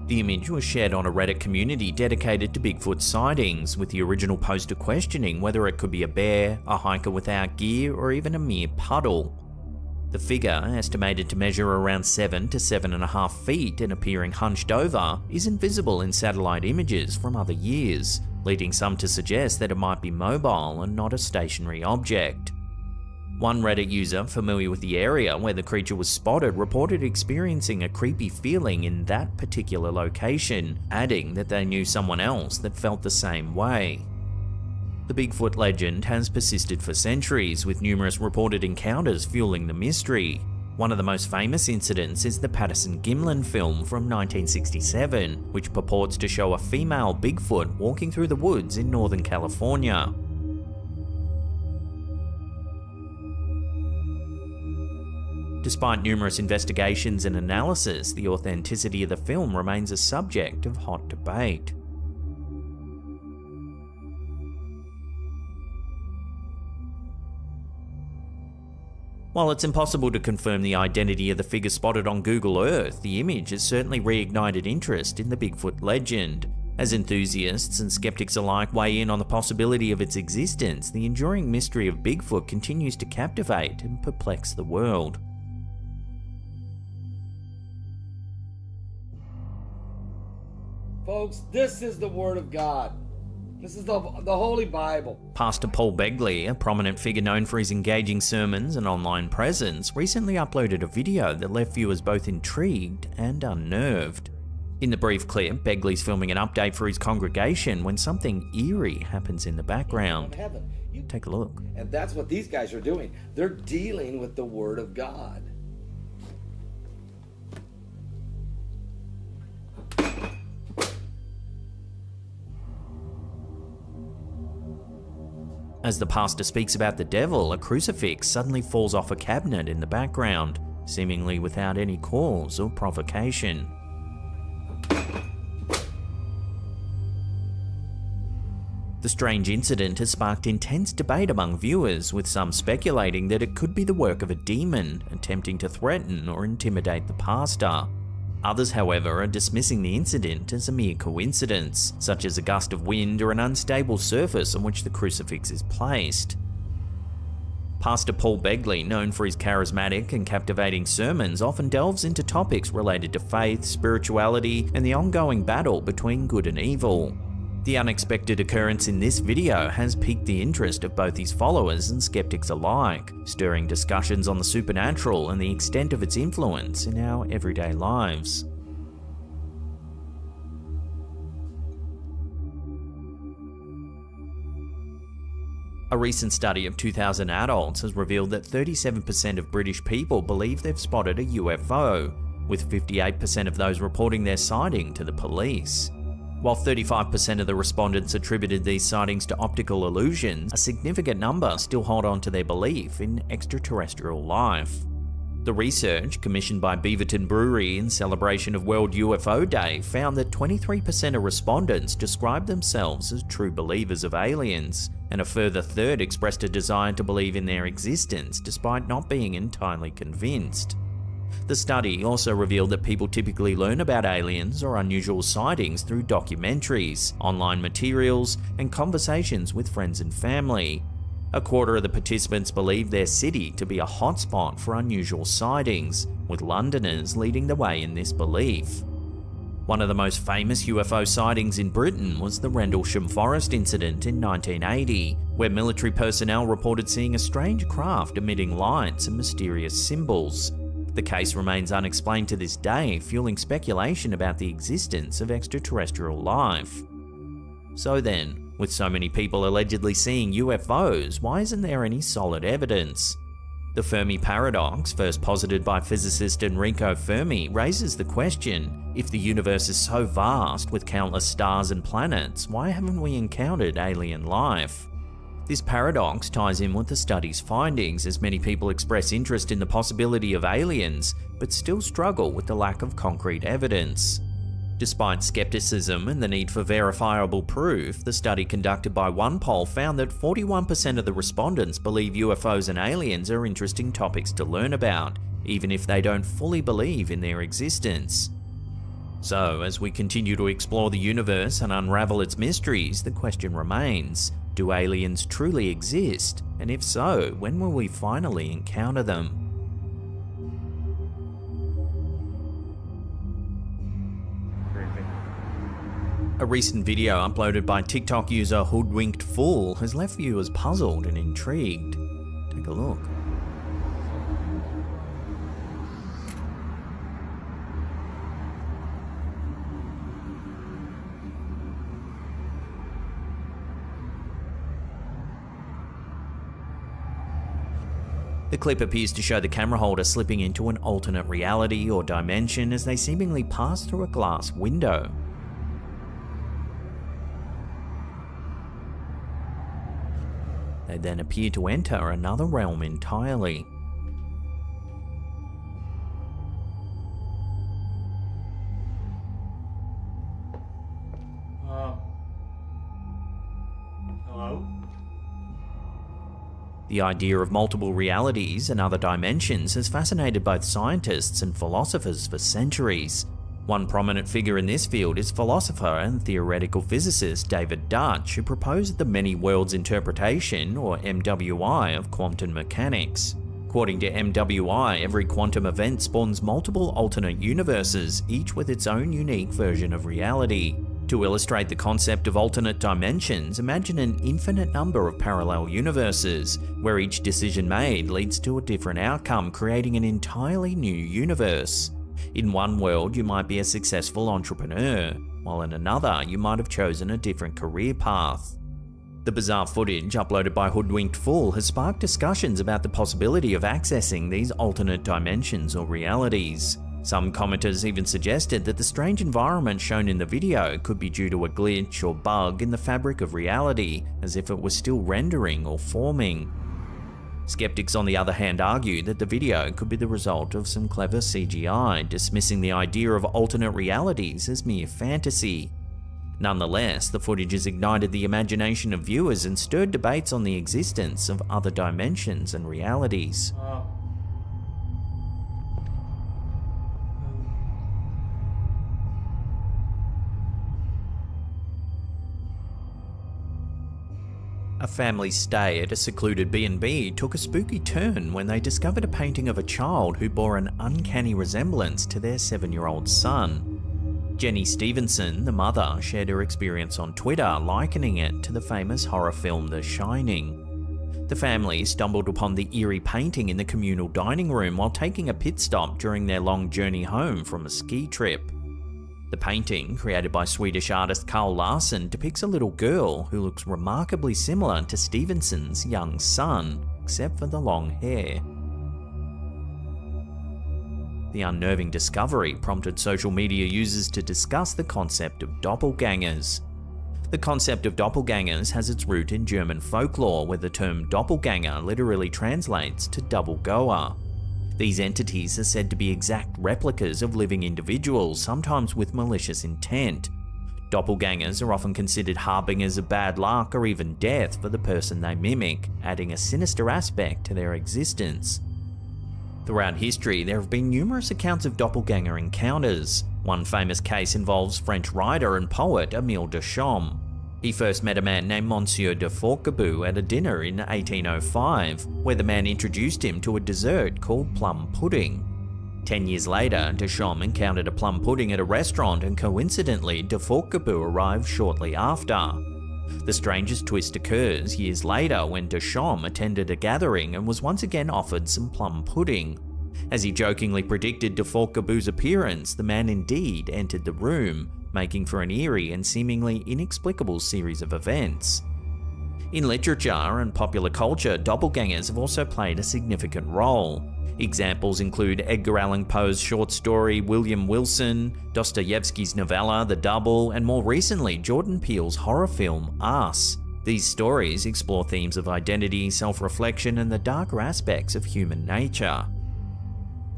The image was shared on a Reddit community dedicated to Bigfoot sightings, with the original poster questioning whether it could be a bear, a hiker without gear, or even a mere puddle. The figure, estimated to measure around 7 to 7.5 feet and appearing hunched over, isn't visible in satellite images from other years, leading some to suggest that it might be mobile and not a stationary object. One Reddit user familiar with the area where the creature was spotted reported experiencing a creepy feeling in that particular location, adding that they knew someone else that felt the same way. The Bigfoot legend has persisted for centuries, with numerous reported encounters fueling the mystery. One of the most famous incidents is the Patterson-Gimlin film from 1967, which purports to show a female Bigfoot walking through the woods in Northern California. Despite numerous investigations and analysis, the authenticity of the film remains a subject of hot debate. While it's impossible to confirm the identity of the figure spotted on Google Earth, the image has certainly reignited interest in the Bigfoot legend. As enthusiasts and skeptics alike weigh in on the possibility of its existence, the enduring mystery of Bigfoot continues to captivate and perplex the world. Folks, this is the Word of God. This is the Holy Bible. Pastor Paul Begley, a prominent figure known for his engaging sermons and online presence, recently uploaded a video that left viewers both intrigued and unnerved. In the brief clip, Begley's filming an update for his congregation when something eerie happens in the background. Take a look. And that's what these guys are doing. They're dealing with the Word of God. As the pastor speaks about the devil, a crucifix suddenly falls off a cabinet in the background, seemingly without any cause or provocation. The strange incident has sparked intense debate among viewers, with some speculating that it could be the work of a demon attempting to threaten or intimidate the pastor. Others, however, are dismissing the incident as a mere coincidence, such as a gust of wind or an unstable surface on which the crucifix is placed. Pastor Paul Begley, known for his charismatic and captivating sermons, often delves into topics related to faith, spirituality, and the ongoing battle between good and evil. The unexpected occurrence in this video has piqued the interest of both his followers and skeptics alike, stirring discussions on the supernatural and the extent of its influence in our everyday lives. A recent study of 2,000 adults has revealed that 37% of British people believe they've spotted a UFO, with 58% of those reporting their sighting to the police. While 35% of the respondents attributed these sightings to optical illusions, a significant number still hold on to their belief in extraterrestrial life. The research, commissioned by Beaverton Brewery in celebration of World UFO Day, found that 23% of respondents described themselves as true believers of aliens, and a further third expressed a desire to believe in their existence despite not being entirely convinced. The study also revealed that people typically learn about aliens or unusual sightings through documentaries, online materials, and conversations with friends and family. A quarter of the participants believed their city to be a hotspot for unusual sightings, with Londoners leading the way in this belief. One of the most famous UFO sightings in Britain was the Rendlesham Forest incident in 1980, where military personnel reported seeing a strange craft emitting lights and mysterious symbols. The case remains unexplained to this day, fueling speculation about the existence of extraterrestrial life. So then, with so many people allegedly seeing UFOs, why isn't there any solid evidence? The Fermi paradox, first posited by physicist Enrico Fermi, raises the question: if the universe is so vast with countless stars and planets, why haven't we encountered alien life? This paradox ties in with the study's findings, as many people express interest in the possibility of aliens, but still struggle with the lack of concrete evidence. Despite skepticism and the need for verifiable proof, the study conducted by OnePoll found that 41% of the respondents believe UFOs and aliens are interesting topics to learn about, even if they don't fully believe in their existence. So, as we continue to explore the universe and unravel its mysteries, the question remains, do aliens truly exist? And if so, when will we finally encounter them? A recent video uploaded by TikTok user Hoodwinked Fool has left viewers puzzled and intrigued. Take a look. The clip appears to show the camera holder slipping into an alternate reality or dimension as they seemingly pass through a glass window. They then appear to enter another realm entirely. Hello? The idea of multiple realities and other dimensions has fascinated both scientists and philosophers for centuries. One prominent figure in this field is philosopher and theoretical physicist David Dutch, who proposed the many worlds interpretation, or MWI, of quantum mechanics. According to MWI, every quantum event spawns multiple alternate universes, each with its own unique version of reality. To illustrate the concept of alternate dimensions, imagine an infinite number of parallel universes, where each decision made leads to a different outcome, creating an entirely new universe. In one world, you might be a successful entrepreneur, while in another, you might have chosen a different career path. The bizarre footage uploaded by Hoodwinked Fool has sparked discussions about the possibility of accessing these alternate dimensions or realities. Some commenters even suggested that the strange environment shown in the video could be due to a glitch or bug in the fabric of reality, as if it was still rendering or forming. Skeptics, on the other hand, argue that the video could be the result of some clever CGI, dismissing the idea of alternate realities as mere fantasy. Nonetheless, the footage has ignited the imagination of viewers and stirred debates on the existence of other dimensions and realities. A family's stay at a secluded B&B took a spooky turn when they discovered a painting of a child who bore an uncanny resemblance to their 7-year-old son. Jenny Stevenson, the mother, shared her experience on Twitter, likening it to the famous horror film The Shining. The family stumbled upon the eerie painting in the communal dining room while taking a pit stop during their long journey home from a ski trip. The painting, created by Swedish artist Carl Larsson, depicts a little girl who looks remarkably similar to Stevenson's young son, except for the long hair. The unnerving discovery prompted social media users to discuss the concept of doppelgangers. The concept of doppelgangers has its root in German folklore, where the term doppelganger literally translates to double goer. These entities are said to be exact replicas of living individuals, sometimes with malicious intent. Doppelgangers are often considered harbingers of bad luck or even death for the person they mimic, adding a sinister aspect to their existence. Throughout history, there have been numerous accounts of doppelganger encounters. One famous case involves French writer and poet Émile Deschamps. He first met a man named Monsieur de Forquebus at a dinner in 1805, where the man introduced him to a dessert called plum pudding. 10 years later, Deschamps encountered a plum pudding at a restaurant, and coincidentally, de Forquebus arrived shortly after. The strangest twist occurs years later when Deschamps attended a gathering and was once again offered some plum pudding. As he jokingly predicted de Forquebus' appearance, the man indeed entered the room, making for an eerie and seemingly inexplicable series of events. In literature and popular culture, doppelgangers have also played a significant role. Examples include Edgar Allan Poe's short story William Wilson, Dostoevsky's novella The Double, and more recently Jordan Peele's horror film Us. These stories explore themes of identity, self-reflection, and the darker aspects of human nature.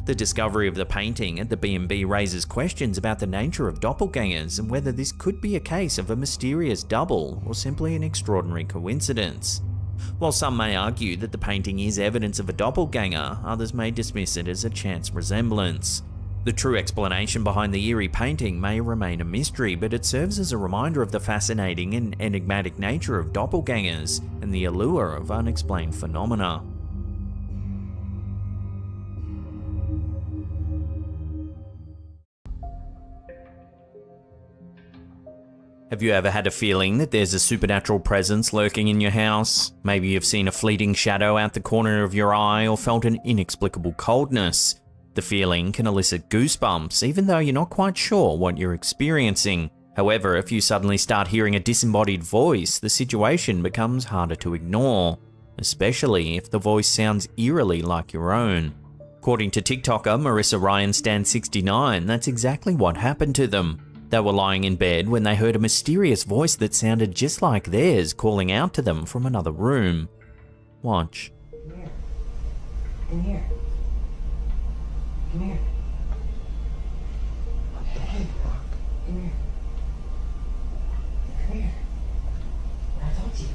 The discovery of the painting at the B&B raises questions about the nature of doppelgangers and whether this could be a case of a mysterious double or simply an extraordinary coincidence. While some may argue that the painting is evidence of a doppelganger, others may dismiss it as a chance resemblance. The true explanation behind the eerie painting may remain a mystery, but it serves as a reminder of the fascinating and enigmatic nature of doppelgangers and the allure of unexplained phenomena. Have you ever had a feeling that there's a supernatural presence lurking in your house? Maybe you've seen a fleeting shadow out the corner of your eye or felt an inexplicable coldness. The feeling can elicit goosebumps, even though you're not quite sure what you're experiencing. However, if you suddenly start hearing a disembodied voice, the situation becomes harder to ignore, especially if the voice sounds eerily like your own. According to TikToker Marissa Ryan69, that's exactly what happened to them. They were lying in bed when they heard a mysterious voice that sounded just like theirs calling out to them from another room. Watch. Come here. Come here. Come here. Come here. Come here. I told you.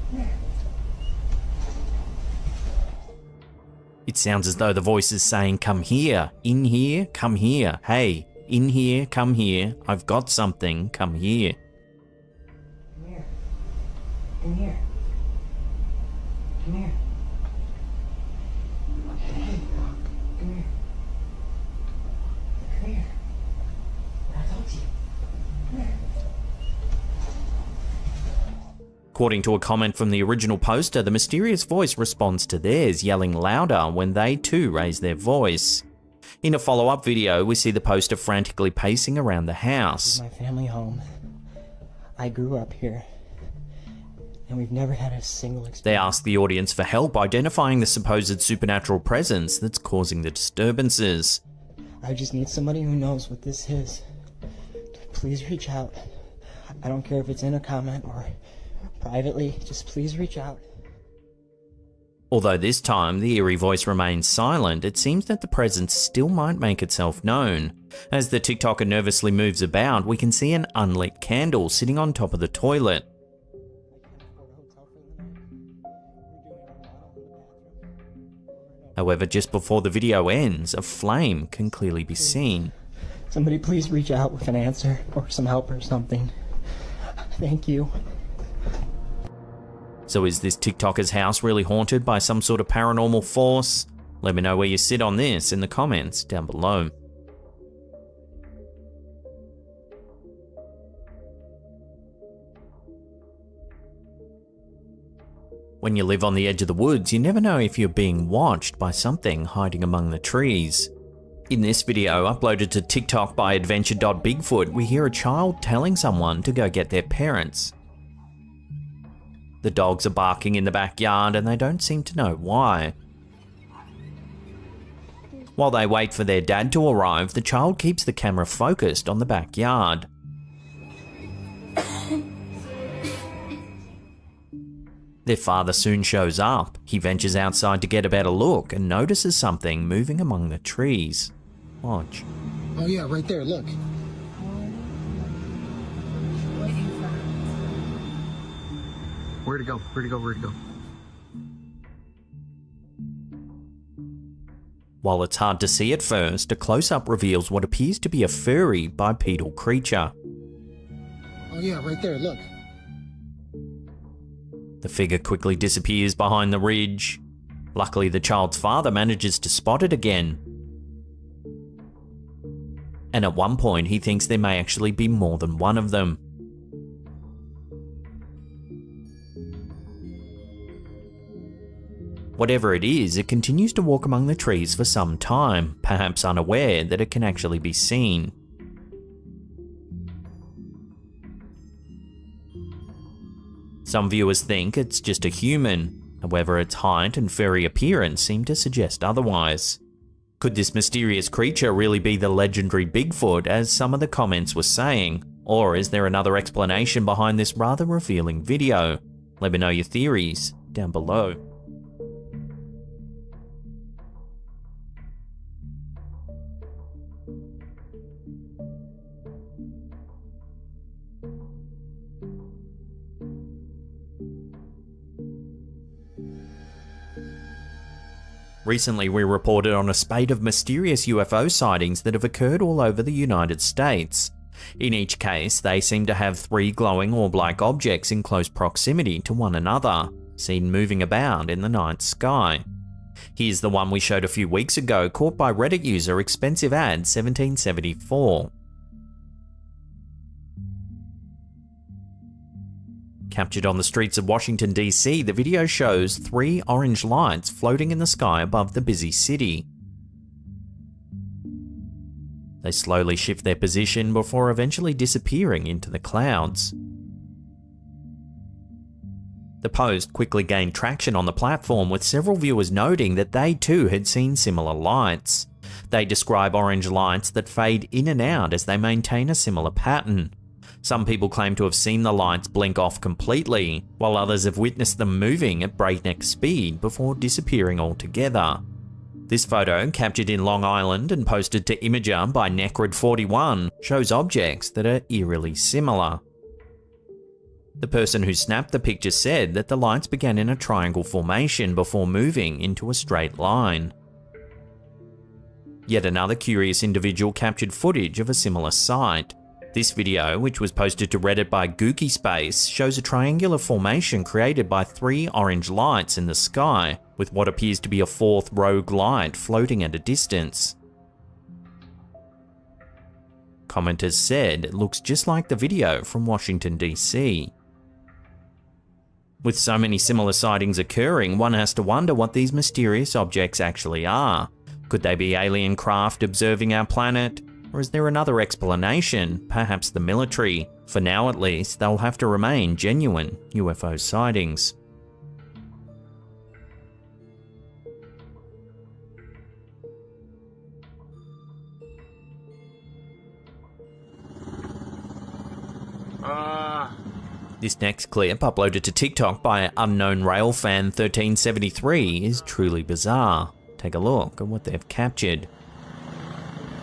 Come here. It sounds as though the voice is saying, "Come here, in here, come here, hey, in here, come here, I've got something, come here." Come here. Come here. Come here. Come here. Come here. I told you. Come here. According to a comment from the original poster, the mysterious voice responds to theirs, yelling louder when they too raise their voice. In a follow-up video, we see the poster frantically pacing around the house. This is my family home. I grew up here, and we've never had a single experience. They ask the audience for help identifying the supposed supernatural presence that's causing the disturbances. I just need somebody who knows what this is. Please reach out. I don't care if it's in a comment or privately, just please reach out. Although this time the eerie voice remains silent, it seems that the presence still might make itself known. As the TikToker nervously moves about, we can see an unlit candle sitting on top of the toilet. However, just before the video ends, a flame can clearly be seen. Somebody please reach out with an answer or some help or something. Thank you. So is this TikToker's house really haunted by some sort of paranormal force? Let me know where you sit on this in the comments down below. When you live on the edge of the woods, you never know if you're being watched by something hiding among the trees. In this video, uploaded to TikTok by adventure.bigfoot, we hear a child telling someone to go get their parents. The dogs are barking in the backyard and they don't seem to know why. While they wait for their dad to arrive, the child keeps the camera focused on the backyard. Their father soon shows up. He ventures outside to get a better look and notices something moving among the trees. Watch. Oh yeah, right there, look. Where'd it go? Where'd it go? Where'd it go? While it's hard to see at first, a close-up reveals what appears to be a furry bipedal creature. Oh yeah, right there, look. The figure quickly disappears behind the ridge. Luckily, the child's father manages to spot it again. And at one point, he thinks there may actually be more than one of them. Whatever it is, it continues to walk among the trees for some time, perhaps unaware that it can actually be seen. Some viewers think it's just a human, however its height and furry appearance seem to suggest otherwise. Could this mysterious creature really be the legendary Bigfoot, as some of the comments were saying, or is there another explanation behind this rather revealing video? Let me know your theories down below. Recently, we reported on a spate of mysterious UFO sightings that have occurred all over the United States. In each case, they seem to have 3 glowing orb-like objects in close proximity to one another, seen moving about in the night sky. Here's the one we showed a few weeks ago, caught by Reddit user Expensive Ad 1774. Captured on the streets of Washington, D.C., the video shows 3 orange lights floating in the sky above the busy city. They slowly shift their position before eventually disappearing into the clouds. The post quickly gained traction on the platform, with several viewers noting that they too had seen similar lights. They describe orange lights that fade in and out as they maintain a similar pattern. Some people claim to have seen the lights blink off completely, while others have witnessed them moving at breakneck speed before disappearing altogether. This photo, captured in Long Island and posted to Imager by Necrid41, shows objects that are eerily similar. The person who snapped the picture said that the lights began in a triangle formation before moving into a straight line. Yet another curious individual captured footage of a similar sight. This video, which was posted to Reddit by Gookie Space, shows a triangular formation created by 3 orange lights in the sky, with what appears to be a 4th rogue light floating at a distance. Commenters said it looks just like the video from Washington, D.C. With so many similar sightings occurring, one has to wonder what these mysterious objects actually are. Could they be alien craft observing our planet? Or is there another explanation, perhaps the military? For now at least, they'll have to remain genuine UFO sightings. This next clip, uploaded to TikTok by Unknown Railfan 1373, is truly bizarre. Take a look at what they've captured.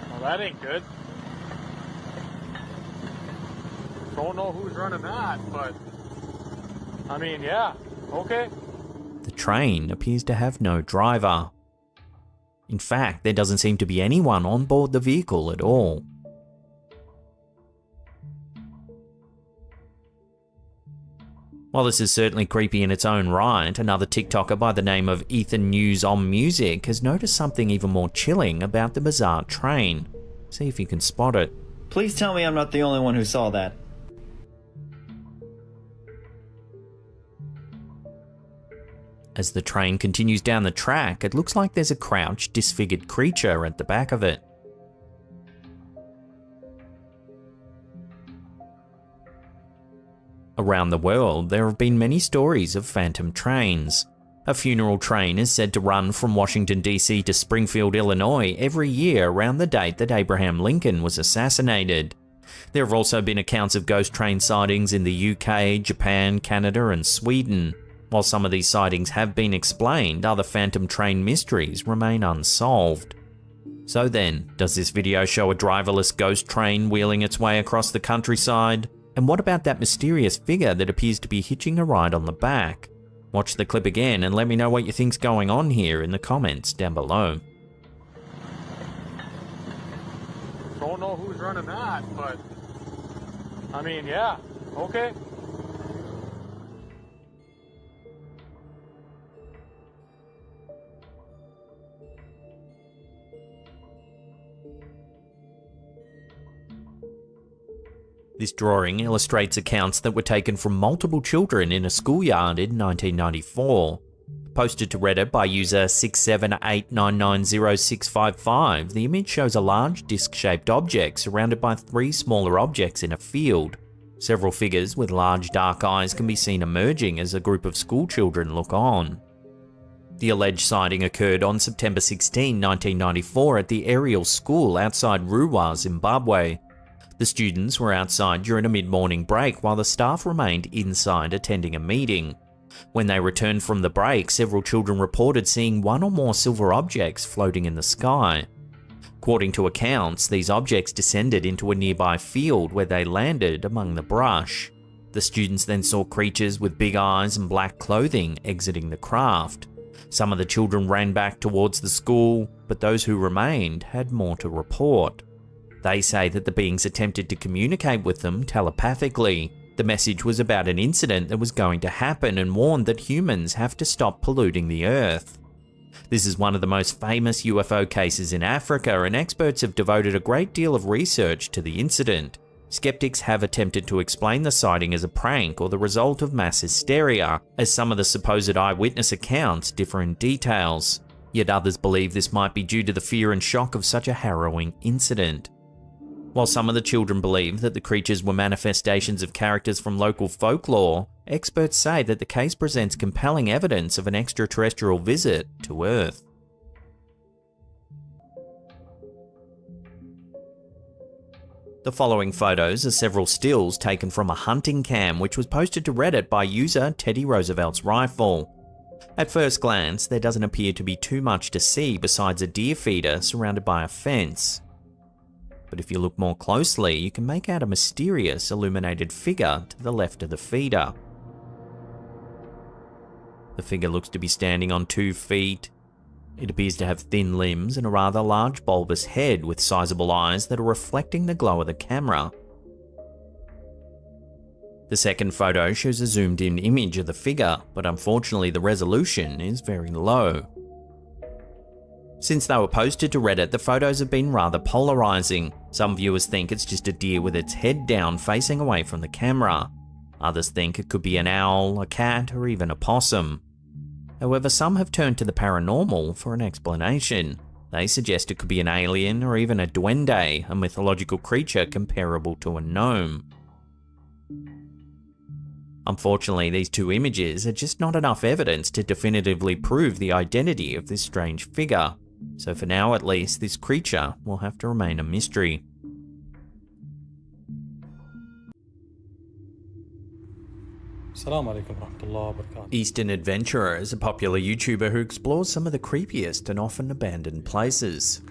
Well, that ain't good. Don't know who's running that, but I mean, yeah, okay. The train appears to have no driver. In fact, there doesn't seem to be anyone on board the vehicle at all. While this is certainly creepy in its own right, another TikToker by the name of Ethan News on Music has noticed something even more chilling about the bizarre train. See if you can spot it. Please tell me I'm not the only one who saw that. As the train continues down the track, it looks like there's a crouched, disfigured creature at the back of it. Around the world, there have been many stories of phantom trains. A funeral train is said to run from Washington, D.C. to Springfield, Illinois every year around the date that Abraham Lincoln was assassinated. There have also been accounts of ghost train sightings in the UK, Japan, Canada, and Sweden. While some of these sightings have been explained, other phantom train mysteries remain unsolved. So then, does this video show a driverless ghost train wheeling its way across the countryside? And what about that mysterious figure that appears to be hitching a ride on the back? Watch the clip again and let me know what you think's going on here in the comments down below. Don't know who's running that, but I mean, yeah, okay. This drawing illustrates accounts that were taken from multiple children in a schoolyard in 1994. Posted to Reddit by user 678990655, the image shows a large disc-shaped object surrounded by 3 smaller objects in a field. Several figures with large dark eyes can be seen emerging as a group of schoolchildren look on. The alleged sighting occurred on September 16, 1994 at the Ariel School outside Ruwa, Zimbabwe. The students were outside during a mid-morning break while the staff remained inside attending a meeting. When they returned from the break, several children reported seeing 1 or more silver objects floating in the sky. According to accounts, these objects descended into a nearby field where they landed among the brush. The students then saw creatures with big eyes and black clothing exiting the craft. Some of the children ran back towards the school, but those who remained had more to report. They say that the beings attempted to communicate with them telepathically. The message was about an incident that was going to happen and warned that humans have to stop polluting the earth. This is one of the most famous UFO cases in Africa, and experts have devoted a great deal of research to the incident. Skeptics have attempted to explain the sighting as a prank or the result of mass hysteria, as some of the supposed eyewitness accounts differ in details. Yet others believe this might be due to the fear and shock of such a harrowing incident. While some of the children believe that the creatures were manifestations of characters from local folklore, experts say that the case presents compelling evidence of an extraterrestrial visit to Earth. The following photos are several stills taken from a hunting cam which was posted to Reddit by user Teddy Roosevelt's Rifle. At first glance, there doesn't appear to be too much to see besides a deer feeder surrounded by a fence. But if you look more closely, you can make out a mysterious illuminated figure to the left of the feeder. The figure looks to be standing on 2 feet. It appears to have thin limbs and a rather large bulbous head with sizable eyes that are reflecting the glow of the camera. The second photo shows a zoomed in image of the figure, but unfortunately the resolution is very low. Since they were posted to Reddit, the photos have been rather polarizing. Some viewers think it's just a deer with its head down facing away from the camera. Others think it could be an owl, a cat, or even a possum. However, some have turned to the paranormal for an explanation. They suggest it could be an alien or even a duende, a mythological creature comparable to a gnome. Unfortunately, these 2 images are just not enough evidence to definitively prove the identity of this strange figure. So for now at least, this creature will have to remain a mystery. Eastern Adventurer is a popular YouTuber who explores some of the creepiest and often abandoned places.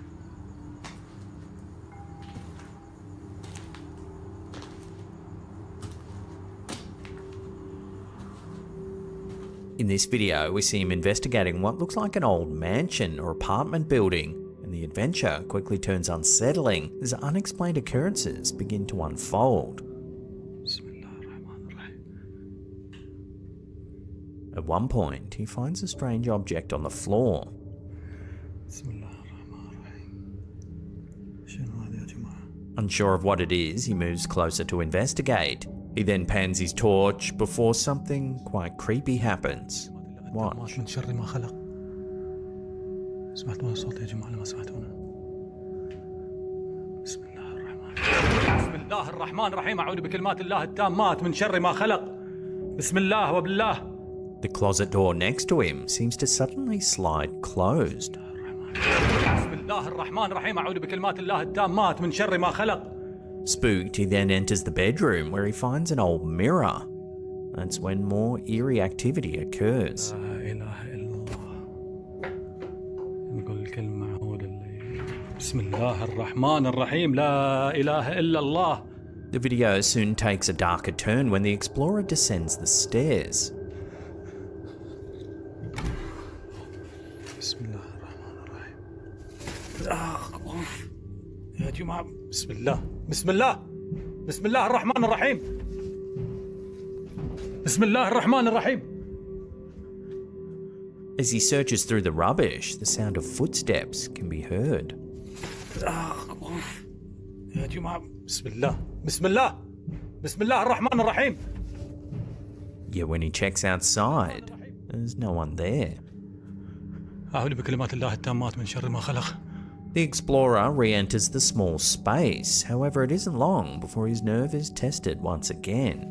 In this video, we see him investigating what looks like an old mansion or apartment building, and the adventure quickly turns unsettling as unexplained occurrences begin to unfold. At one point, he finds a strange object on the floor. Unsure of what it is, he moves closer to investigate. He then pans his torch before something quite creepy happens. Watch. The closet door next to him seems to suddenly slide closed. Spooked, he then enters the bedroom where he finds an old mirror. That's when more eerie activity occurs. The video soon takes a darker turn when the explorer descends the stairs. يا جماعة بسم الله بسم الله بسم الله الرحمن الرحيم بسم الله الرحمن الرحيم. As he searches through the rubbish, the sound of footsteps can be heard. يا جماعة بسم الله بسم الله بسم الله الرحمن الرحيم. Yet when he checks outside, there's no one there. أعوذ بكلمات الله التامات من شر ما خلق. The explorer re-enters the small space, however it isn't long before his nerve is tested once again.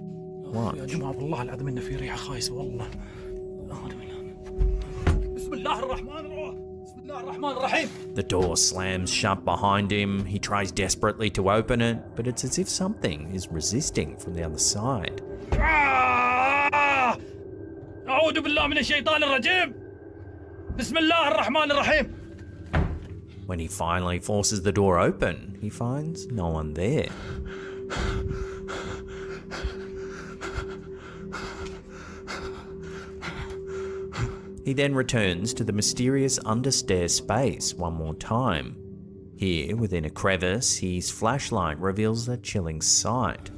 Watch. يا جماعة والله العظيم إن في ريحة خايسة والله. بسم الله الرحمن الرحيم. بسم الله الرحمن الرحيم. The door slams shut behind him. He tries desperately to open it, but it's as if something is resisting from the other side. أعوذ بالله من الشيطان الرجيم. بسم الله الرحمن الرحيم. When he finally forces the door open, he finds no one there. He then returns to the mysterious understair space one more time. Here, within a crevice, his flashlight reveals a chilling sight.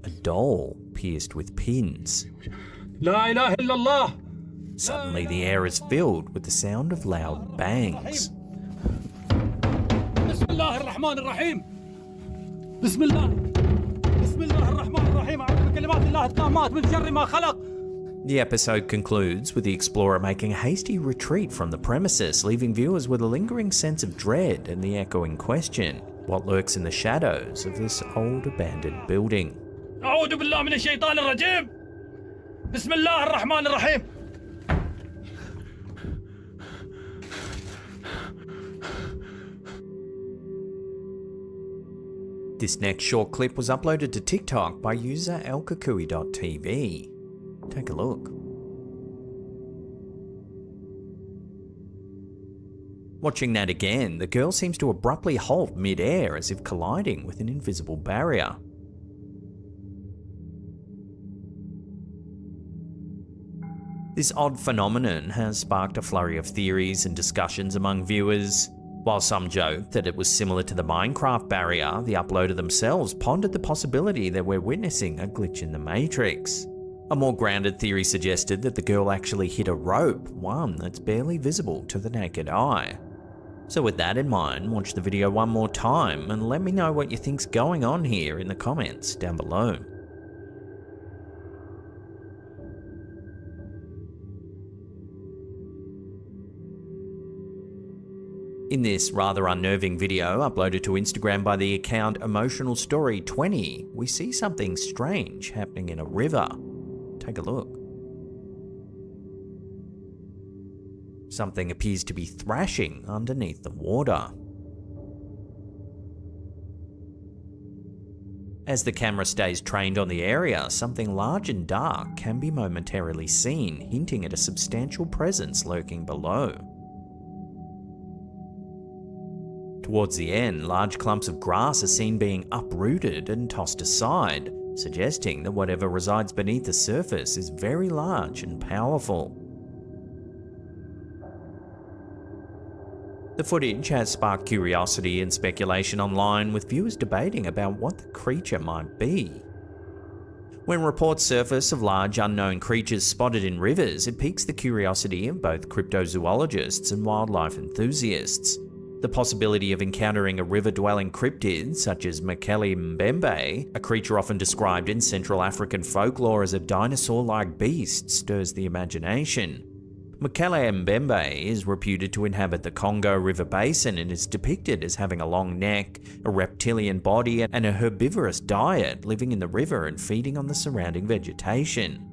A doll pierced with pins. La ilaha illallah. Suddenly the air is filled with the sound of loud bangs. Bismillah ar-Rahman ar-Rahim. Bismillah. Bismillah ar-Rahman ar-Rahim. A'udhu bi kalimatillah at-tammat min sharri ma khalaq. The episode concludes with the explorer making a hasty retreat from the premises, leaving viewers with a lingering sense of dread and the echoing question, what lurks in the shadows of this old abandoned building? أعوذ بالله من الشيطان الرجيم. بسم الله الرحمن الرحيم. This next short clip was uploaded to TikTok by user elkakui.tv. Take a look. Watching that again, the girl seems to abruptly halt mid-air as if colliding with an invisible barrier. This odd phenomenon has sparked a flurry of theories and discussions among viewers. While some joked that it was similar to the Minecraft barrier, the uploader themselves pondered the possibility that we're witnessing a glitch in the Matrix. A more grounded theory suggested that the girl actually hit a rope, one that's barely visible to the naked eye. So with that in mind, watch the video one more time and let me know what you think's going on here in the comments down below. In this rather unnerving video uploaded to Instagram by the account Emotional Story 20, we see something strange happening in a river. Take a look. Something appears to be thrashing underneath the water. As the camera stays trained on the area, something large and dark can be momentarily seen, hinting at a substantial presence lurking below. Towards the end, large clumps of grass are seen being uprooted and tossed aside, suggesting that whatever resides beneath the surface is very large and powerful. The footage has sparked curiosity and speculation online, with viewers debating about what the creature might be. When reports surface of large unknown creatures spotted in rivers, it piques the curiosity of both cryptozoologists and wildlife enthusiasts. The possibility of encountering a river-dwelling cryptid such as Mekele Mbembe, a creature often described in Central African folklore as a dinosaur-like beast, stirs the imagination. Mekele Mbembe is reputed to inhabit the Congo River basin and is depicted as having a long neck, a reptilian body, and a herbivorous diet, living in the river and feeding on the surrounding vegetation.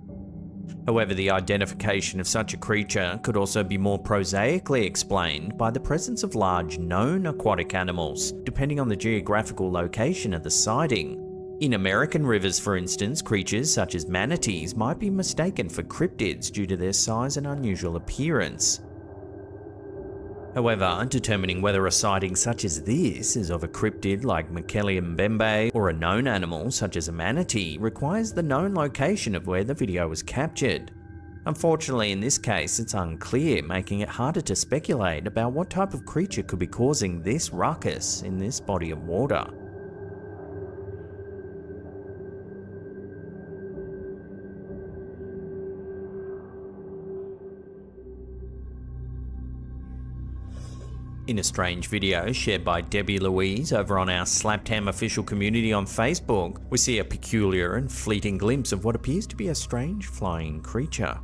However, the identification of such a creature could also be more prosaically explained by the presence of large known aquatic animals, depending on the geographical location of the sighting. In American rivers, for instance, creatures such as manatees might be mistaken for cryptids due to their size and unusual appearance. However, determining whether a sighting such as this is of a cryptid like Mekele Mbembe or a known animal such as a manatee requires the known location of where the video was captured. Unfortunately, in this case, it's unclear, making it harder to speculate about what type of creature could be causing this ruckus in this body of water. In a strange video shared by Debbie Louise over on our Slapped Ham official community on Facebook, we see a peculiar and fleeting glimpse of what appears to be a strange flying creature.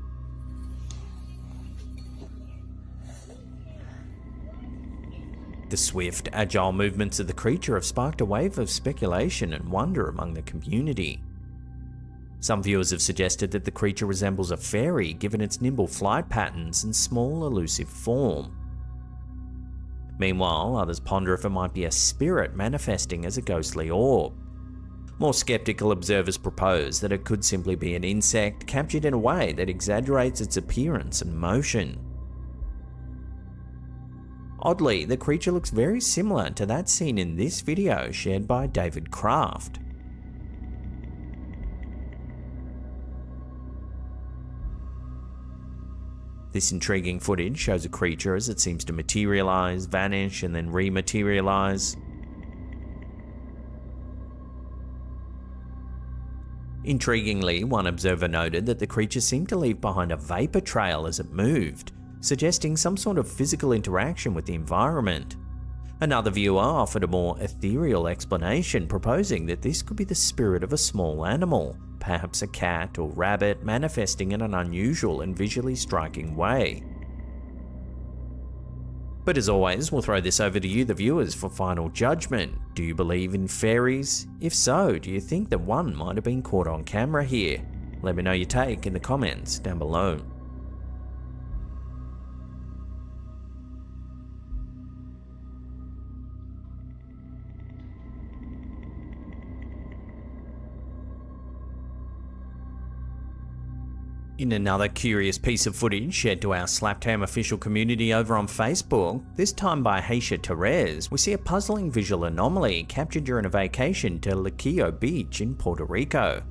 The swift, agile movements of the creature have sparked a wave of speculation and wonder among the community. Some viewers have suggested that the creature resembles a fairy given its nimble flight patterns and small, elusive form. Meanwhile, others ponder if it might be a spirit manifesting as a ghostly orb. More skeptical observers propose that it could simply be an insect captured in a way that exaggerates its appearance and motion. Oddly, the creature looks very similar to that seen in this video shared by David Kraft. This intriguing footage shows a creature as it seems to materialize, vanish, and then rematerialize. Intriguingly, one observer noted that the creature seemed to leave behind a vapor trail as it moved, suggesting some sort of physical interaction with the environment. Another viewer offered a more ethereal explanation, proposing that this could be the spirit of a small animal, perhaps a cat or rabbit, manifesting in an unusual and visually striking way. But as always, we'll throw this over to you, the viewers, for final judgment. Do you believe in fairies? If so, do you think that one might have been caught on camera here? Let me know your take in the comments down below. In another curious piece of footage shared to our Slaptam official community over on Facebook, this time by Heisha Terez, we see a puzzling visual anomaly captured during a vacation to Luquillo Beach in Puerto Rico.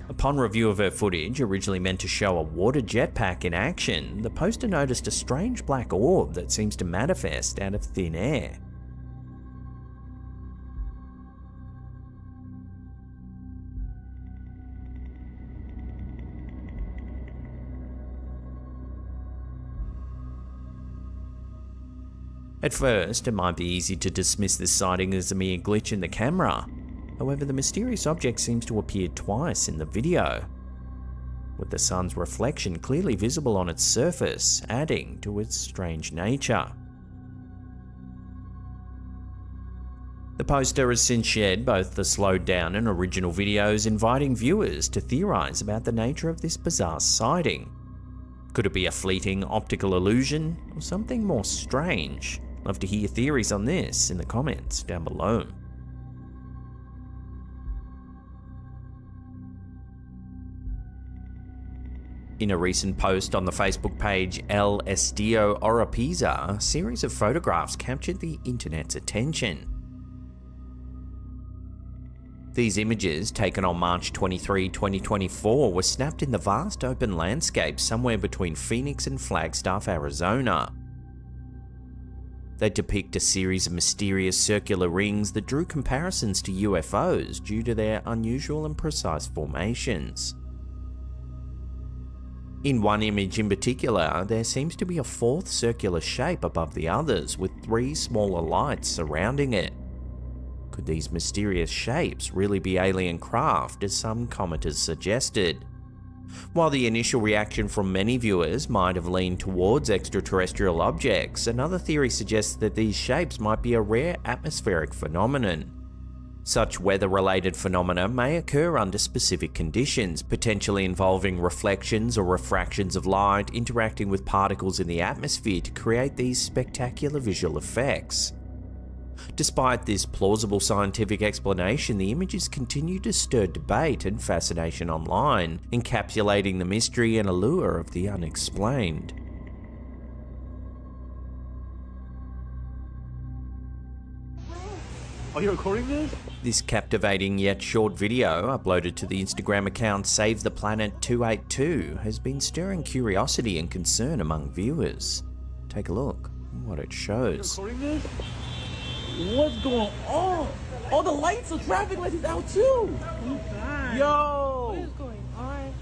Upon review of her footage, originally meant to show a water jetpack in action, the poster noticed a strange black orb that seems to manifest out of thin air. At first, it might be easy to dismiss this sighting as a mere glitch in the camera. However, the mysterious object seems to appear twice in the video, with the sun's reflection clearly visible on its surface, adding to its strange nature. The poster has since shared both the slowed down and original videos, inviting viewers to theorize about the nature of this bizarre sighting. Could it be a fleeting optical illusion, or something more strange? Love to hear your theories on this in the comments down below. In a recent post on the Facebook page El Estío Oropesa, a series of photographs captured the internet's attention. These images, taken on March 23, 2024, were snapped in the vast open landscape somewhere between Phoenix and Flagstaff, Arizona. They depict a series of mysterious circular rings that drew comparisons to UFOs due to their unusual and precise formations. In one image in particular, there seems to be a fourth circular shape above the others, with 3 smaller lights surrounding it. Could these mysterious shapes really be alien craft, as some commenters suggested? While the initial reaction from many viewers might have leaned towards extraterrestrial objects, another theory suggests that these shapes might be a rare atmospheric phenomenon. Such weather-related phenomena may occur under specific conditions, potentially involving reflections or refractions of light interacting with particles in the atmosphere to create these spectacular visual effects. Despite this plausible scientific explanation, the images continue to stir debate and fascination online, encapsulating the mystery and allure of the unexplained. Are you recording this? This captivating yet short video, uploaded to the Instagram account Save the Planet 282, has been stirring curiosity and concern among viewers. Take a look at what it shows. Are you recording this? What's going on? Oh, the lights, the traffic lights is out too. Oh God. Yo. What is going on?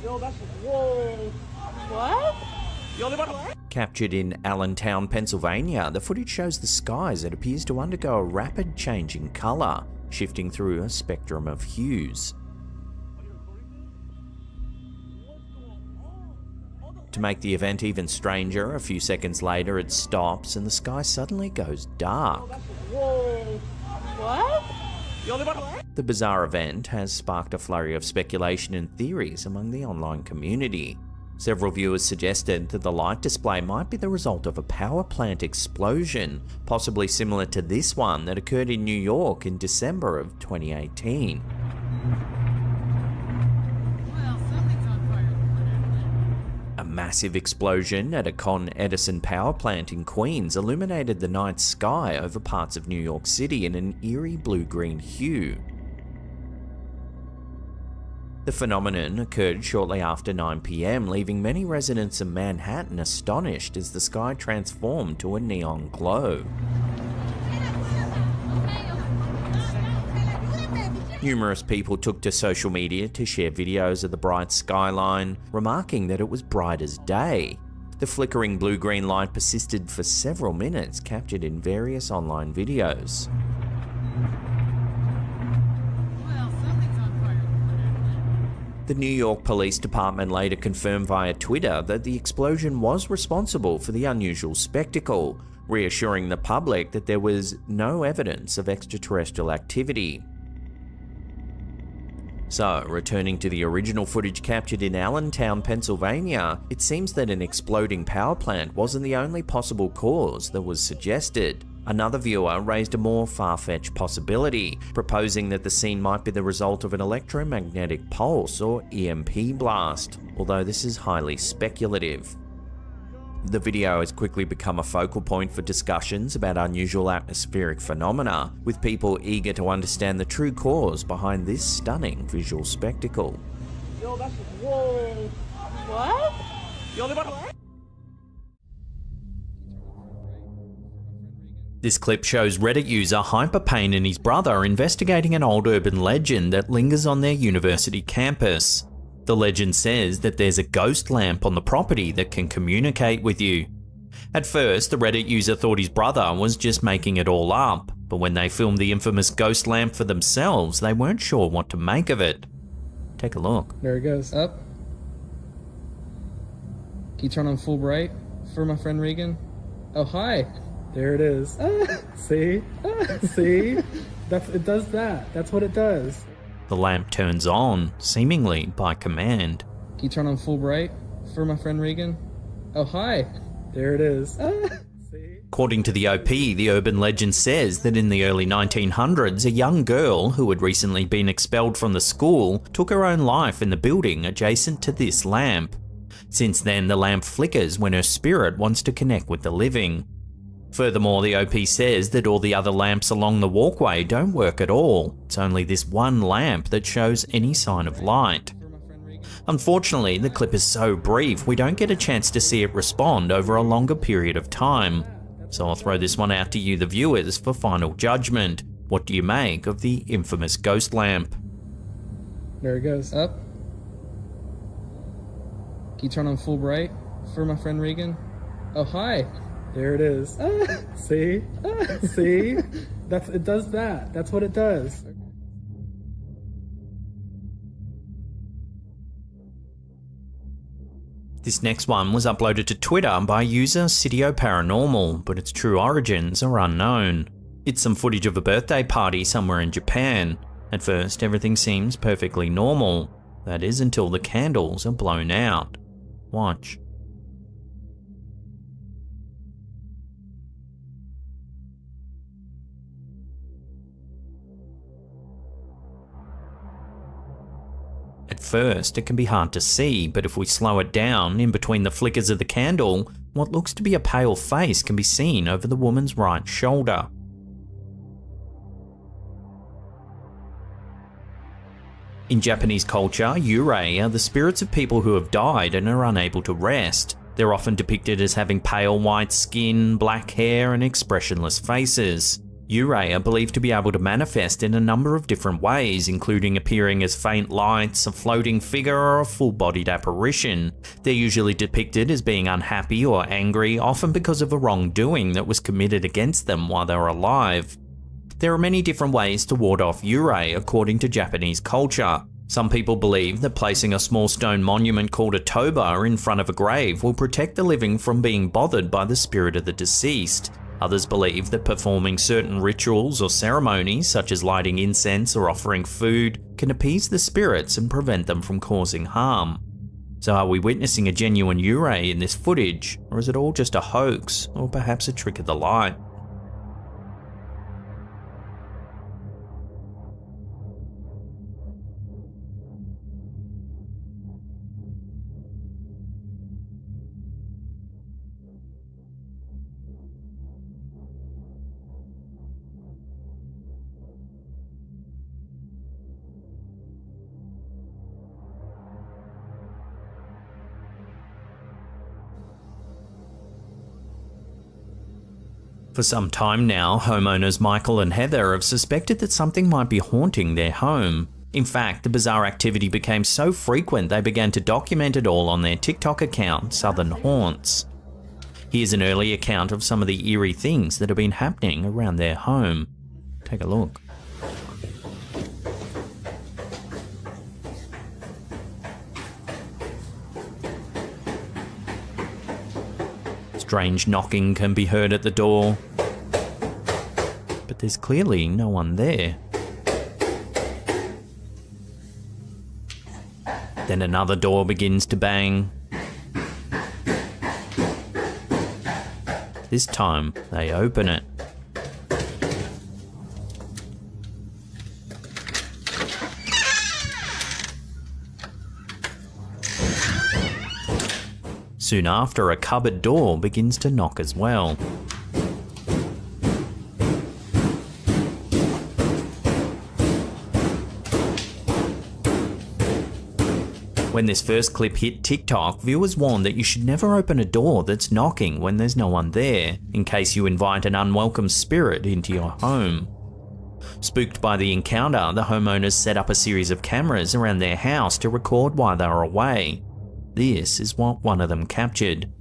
Yo, that's whoa. What? Yo, they about to... Captured in Allentown, Pennsylvania, the footage shows the sky as it appears to undergo a rapid change in colour, shifting through a spectrum of hues. To make the event even stranger, a few seconds later it stops and the sky suddenly goes dark. Whoa. What? The bizarre event has sparked a flurry of speculation and theories among the online community. Several viewers suggested that the light display might be the result of a power plant explosion, possibly similar to this one that occurred in New York in December of 2018. A massive explosion at a Con Edison power plant in Queens illuminated the night sky over parts of New York City in an eerie blue-green hue. The phenomenon occurred shortly after 9 p.m, leaving many residents of Manhattan astonished as the sky transformed to a neon glow. Numerous people took to social media to share videos of the bright skyline, remarking that it was bright as day. The flickering blue-green light persisted for several minutes, captured in various online videos. The New York Police Department later confirmed via Twitter that the explosion was responsible for the unusual spectacle, reassuring the public that there was no evidence of extraterrestrial activity. So, returning to the original footage captured in Allentown, Pennsylvania, it seems that an exploding power plant wasn't the only possible cause that was suggested. Another viewer raised a more far-fetched possibility, proposing that the scene might be the result of an electromagnetic pulse or EMP blast, although this is highly speculative. The video has quickly become a focal point for discussions about unusual atmospheric phenomena, with people eager to understand the true cause behind this stunning visual spectacle. Yo, that's just, whoa. What? Yo, they about to... This clip shows Reddit user Hyperpain and his brother investigating an old urban legend that lingers on their university campus. The legend says that there's a ghost lamp on the property that can communicate with you. At first, the Reddit user thought his brother was just making it all up, but when they filmed the infamous ghost lamp for themselves, they weren't sure what to make of it. Take a look. There it goes. Up. Can you turn on full bright for my friend Regan? Oh, hi. There it is. See? See? It does that. That's what it does. The lamp turns on, seemingly by command. Can you turn on full bright for my friend Regan? Oh, hi. There it is. According to the OP, the urban legend says that in the early 1900s, a young girl who had recently been expelled from the school took her own life in the building adjacent to this lamp. Since then, the lamp flickers when her spirit wants to connect with the living. Furthermore, the OP says that all the other lamps along the walkway don't work at all. It's only this one lamp that shows any sign of light. Unfortunately, the clip is so brief, we don't get a chance to see it respond over a longer period of time. So I'll throw this one out to you, the viewers, for final judgment. What do you make of the infamous ghost lamp? There it goes. Up. Can you turn on full bright for my friend Regan? Oh, hi. There it is. See? See? It does that. That's what it does. This next one was uploaded to Twitter by user Sitio Paranormal, but its true origins are unknown. It's some footage of a birthday party somewhere in Japan. At first, everything seems perfectly normal. That is until the candles are blown out. Watch. At first, it can be hard to see, but if we slow it down, in between the flickers of the candle, what looks to be a pale face can be seen over the woman's right shoulder. In Japanese culture, yurei are the spirits of people who have died and are unable to rest. They're often depicted as having pale white skin, black hair, and expressionless faces. Yurei are believed to be able to manifest in a number of different ways, including appearing as faint lights, a floating figure, or a full-bodied apparition. They're usually depicted as being unhappy or angry, often because of a wrongdoing that was committed against them while they were alive. There are many different ways to ward off yurei according to Japanese culture. Some people believe that placing a small stone monument called a toba in front of a grave will protect the living from being bothered by the spirit of the deceased. Others believe that performing certain rituals or ceremonies, such as lighting incense or offering food, can appease the spirits and prevent them from causing harm. So are we witnessing a genuine yurei in this footage, or is it all just a hoax, or perhaps a trick of the light? For some time now, homeowners Michael and Heather have suspected that something might be haunting their home. In fact, the bizarre activity became so frequent they began to document it all on their TikTok account, Southern Haunts. Here's an early account of some of the eerie things that have been happening around their home. Take a look. Strange knocking can be heard at the door, but there's clearly no one there. Then another door begins to bang. This time, they open it. Soon after, a cupboard door begins to knock as well. When this first clip hit TikTok, viewers warned that you should never open a door that's knocking when there's no one there, in case you invite an unwelcome spirit into your home. Spooked by the encounter, the homeowners set up a series of cameras around their house to record while they were away. This is what one of them captured.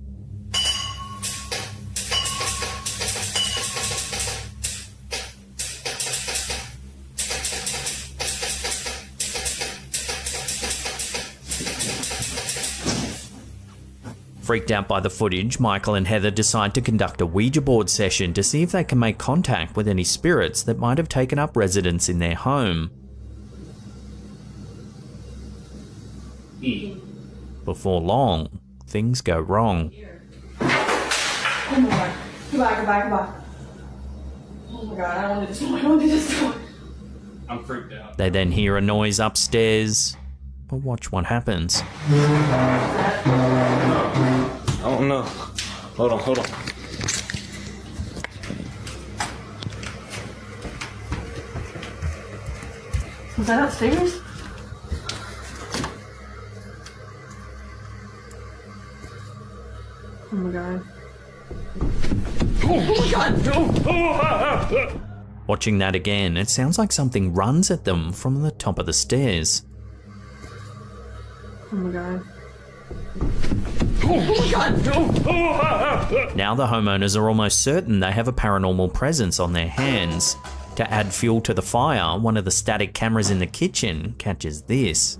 Freaked out by the footage, Michael and Heather decide to conduct a Ouija board session to see if they can make contact with any spirits that might have taken up residence in their home. Before long, things go wrong. Oh my god. Goodbye. Oh my god, I don't want to do this. I'm freaked out. They then hear a noise upstairs, but watch what happens. Oh no. Hold on. Was that upstairs? Oh my god. Oh my god! Watching that again, it sounds like something runs at them from the top of the stairs. Oh my god. Now the homeowners are almost certain they have a paranormal presence on their hands. To add fuel to the fire, one of the static cameras in the kitchen catches this.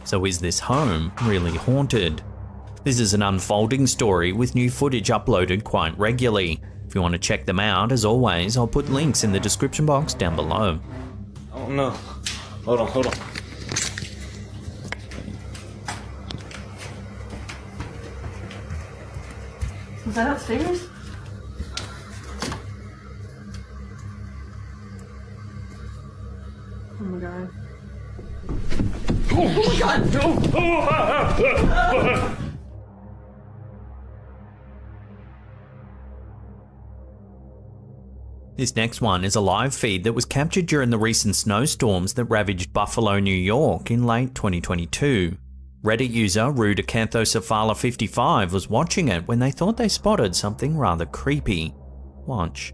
So is this home really haunted? This is an unfolding story with new footage uploaded quite regularly. If you want to check them out, as always, I'll put links in the description box down below. Oh no. Hold on. Was that upstairs? Oh my god. Oh my god! This next one is a live feed that was captured during the recent snowstorms that ravaged Buffalo, New York in late 2022. Reddit user Rudicanthosephala55 was watching it when they thought they spotted something rather creepy. Watch.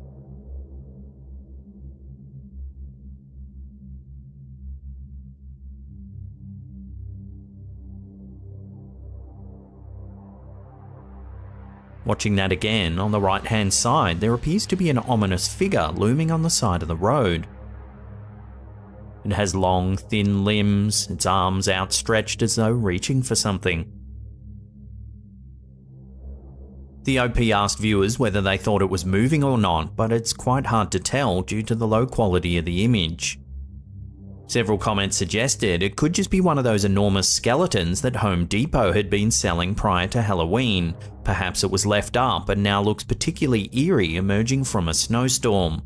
Watching that again, on the right hand side there appears to be an ominous figure looming on the side of the road. It has long, thin limbs, its arms outstretched as though reaching for something. The OP asked viewers whether they thought it was moving or not, but it's quite hard to tell due to the low quality of the image. Several comments suggested it could just be one of those enormous skeletons that Home Depot had been selling prior to Halloween. Perhaps it was left up and now looks particularly eerie emerging from a snowstorm.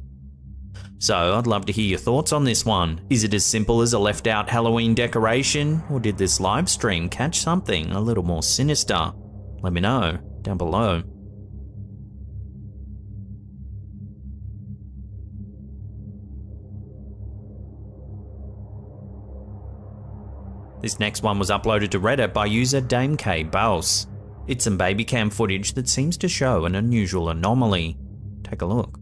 So I'd love to hear your thoughts on this one. Is it as simple as a left out Halloween decoration, or did this live stream catch something a little more sinister? Let me know down below. This next one was uploaded to Reddit by user Dame K. Baus. It's some baby cam footage that seems to show an unusual anomaly. Take a look.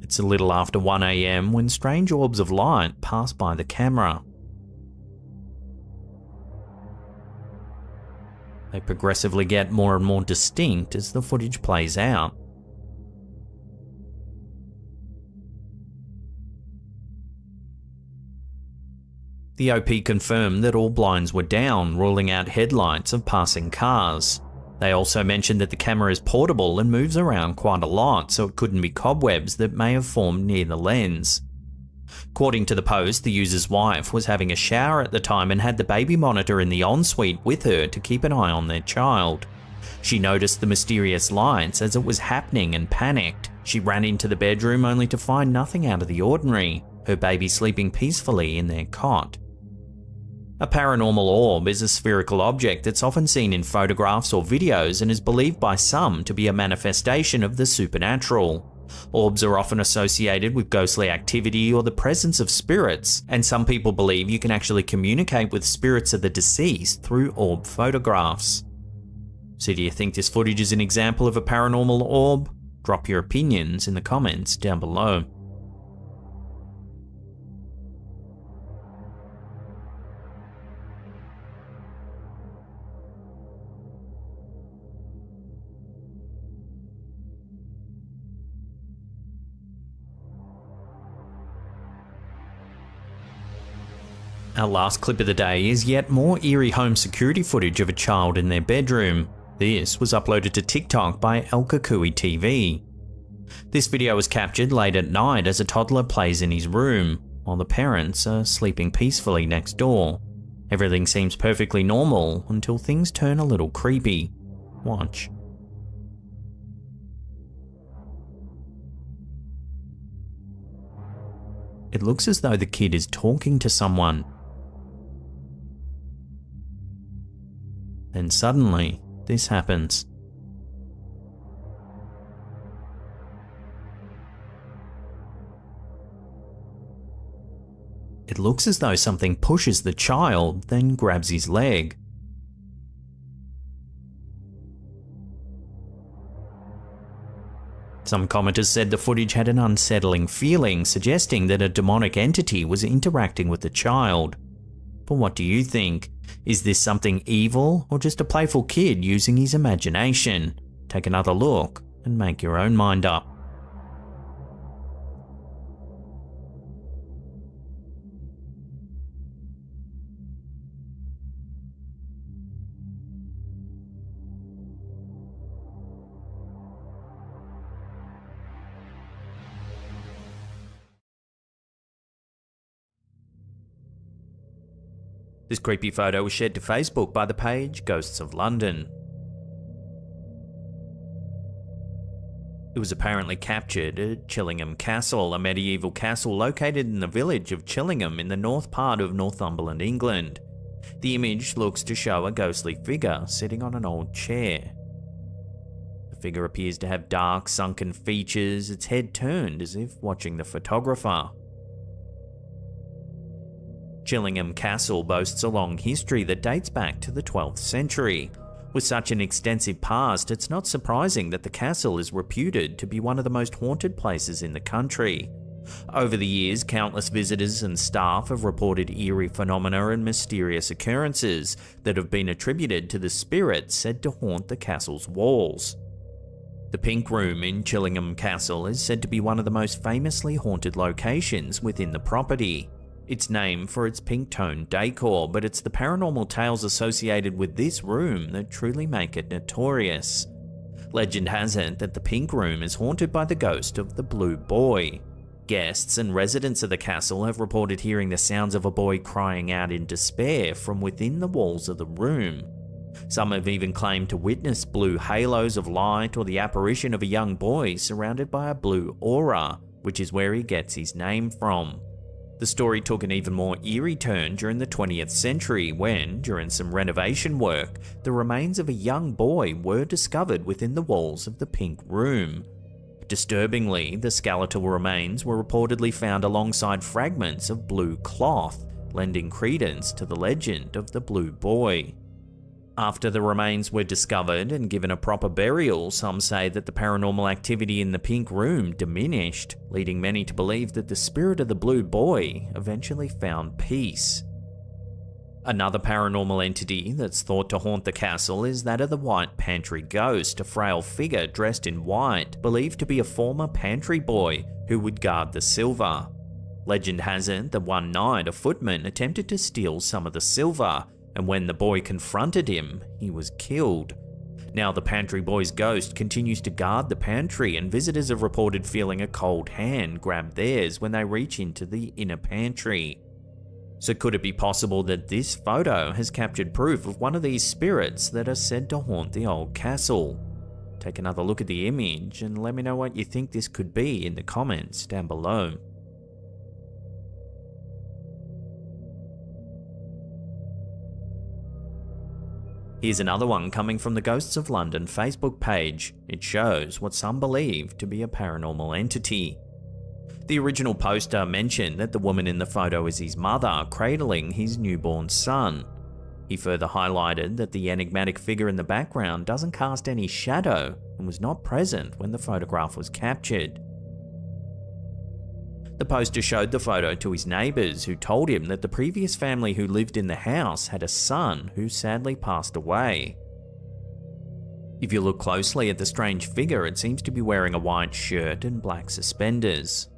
It's a little after 1 AM when strange orbs of light pass by the camera. They progressively get more and more distinct as the footage plays out. The OP confirmed that all blinds were down, ruling out headlights of passing cars. They also mentioned that the camera is portable and moves around quite a lot, so it couldn't be cobwebs that may have formed near the lens. According to the post, the user's wife was having a shower at the time and had the baby monitor in the ensuite with her to keep an eye on their child. She noticed the mysterious lights as it was happening and panicked. She ran into the bedroom only to find nothing out of the ordinary, her baby sleeping peacefully in their cot. A paranormal orb is a spherical object that's often seen in photographs or videos and is believed by some to be a manifestation of the supernatural. Orbs are often associated with ghostly activity or the presence of spirits, and some people believe you can actually communicate with spirits of the deceased through orb photographs. So do you think this footage is an example of a paranormal orb? Drop your opinions in the comments down below. Our last clip of the day is yet more eerie home security footage of a child in their bedroom. This was uploaded to TikTok by El Kukui TV. This video was captured late at night as a toddler plays in his room, while the parents are sleeping peacefully next door. Everything seems perfectly normal until things turn a little creepy. Watch. It looks as though the kid is talking to someone. Then suddenly, this happens. It looks as though something pushes the child, then grabs his leg. Some commenters said the footage had an unsettling feeling, suggesting that a demonic entity was interacting with the child. But what do you think? Is this something evil or just a playful kid using his imagination? Take another look and make your own mind up. This creepy photo was shared to Facebook by the page Ghosts of London. It was apparently captured at Chillingham Castle, a medieval castle located in the village of Chillingham in the north part of Northumberland, England. The image looks to show a ghostly figure sitting on an old chair. The figure appears to have dark, sunken features, its head turned as if watching the photographer. Chillingham Castle boasts a long history that dates back to the 12th century. With such an extensive past, it's not surprising that the castle is reputed to be one of the most haunted places in the country. Over the years, countless visitors and staff have reported eerie phenomena and mysterious occurrences that have been attributed to the spirits said to haunt the castle's walls. The Pink Room in Chillingham Castle is said to be one of the most famously haunted locations within the property. It's named for its pink-toned decor, but it's the paranormal tales associated with this room that truly make it notorious. Legend has it that the Pink Room is haunted by the ghost of the Blue Boy. Guests and residents of the castle have reported hearing the sounds of a boy crying out in despair from within the walls of the room. Some have even claimed to witness blue halos of light or the apparition of a young boy surrounded by a blue aura, which is where he gets his name from. The story took an even more eerie turn during the 20th century when, during some renovation work, the remains of a young boy were discovered within the walls of the Pink Room. Disturbingly, the skeletal remains were reportedly found alongside fragments of blue cloth, lending credence to the legend of the Blue Boy. After the remains were discovered and given a proper burial, some say that the paranormal activity in the pink room diminished, leading many to believe that the spirit of the Blue Boy eventually found peace. Another paranormal entity that's thought to haunt the castle is that of the White Pantry Ghost, a frail figure dressed in white, believed to be a former pantry boy who would guard the silver. Legend has it that one night a footman attempted to steal some of the silver, and when the boy confronted him, he was killed. Now the pantry boy's ghost continues to guard the pantry, and visitors have reported feeling a cold hand grab theirs when they reach into the inner pantry. So could it be possible that this photo has captured proof of one of these spirits that are said to haunt the old castle? Take another look at the image and let me know what you think this could be in the comments down below. Here's another one coming from the Ghosts of London Facebook page. It shows what some believe to be a paranormal entity. The original poster mentioned that the woman in the photo is his mother, cradling his newborn son. He further highlighted that the enigmatic figure in the background doesn't cast any shadow and was not present when the photograph was captured. The poster showed the photo to his neighbours, who told him that the previous family who lived in the house had a son who sadly passed away. If you look closely at the strange figure, it seems to be wearing a white shirt and black suspenders.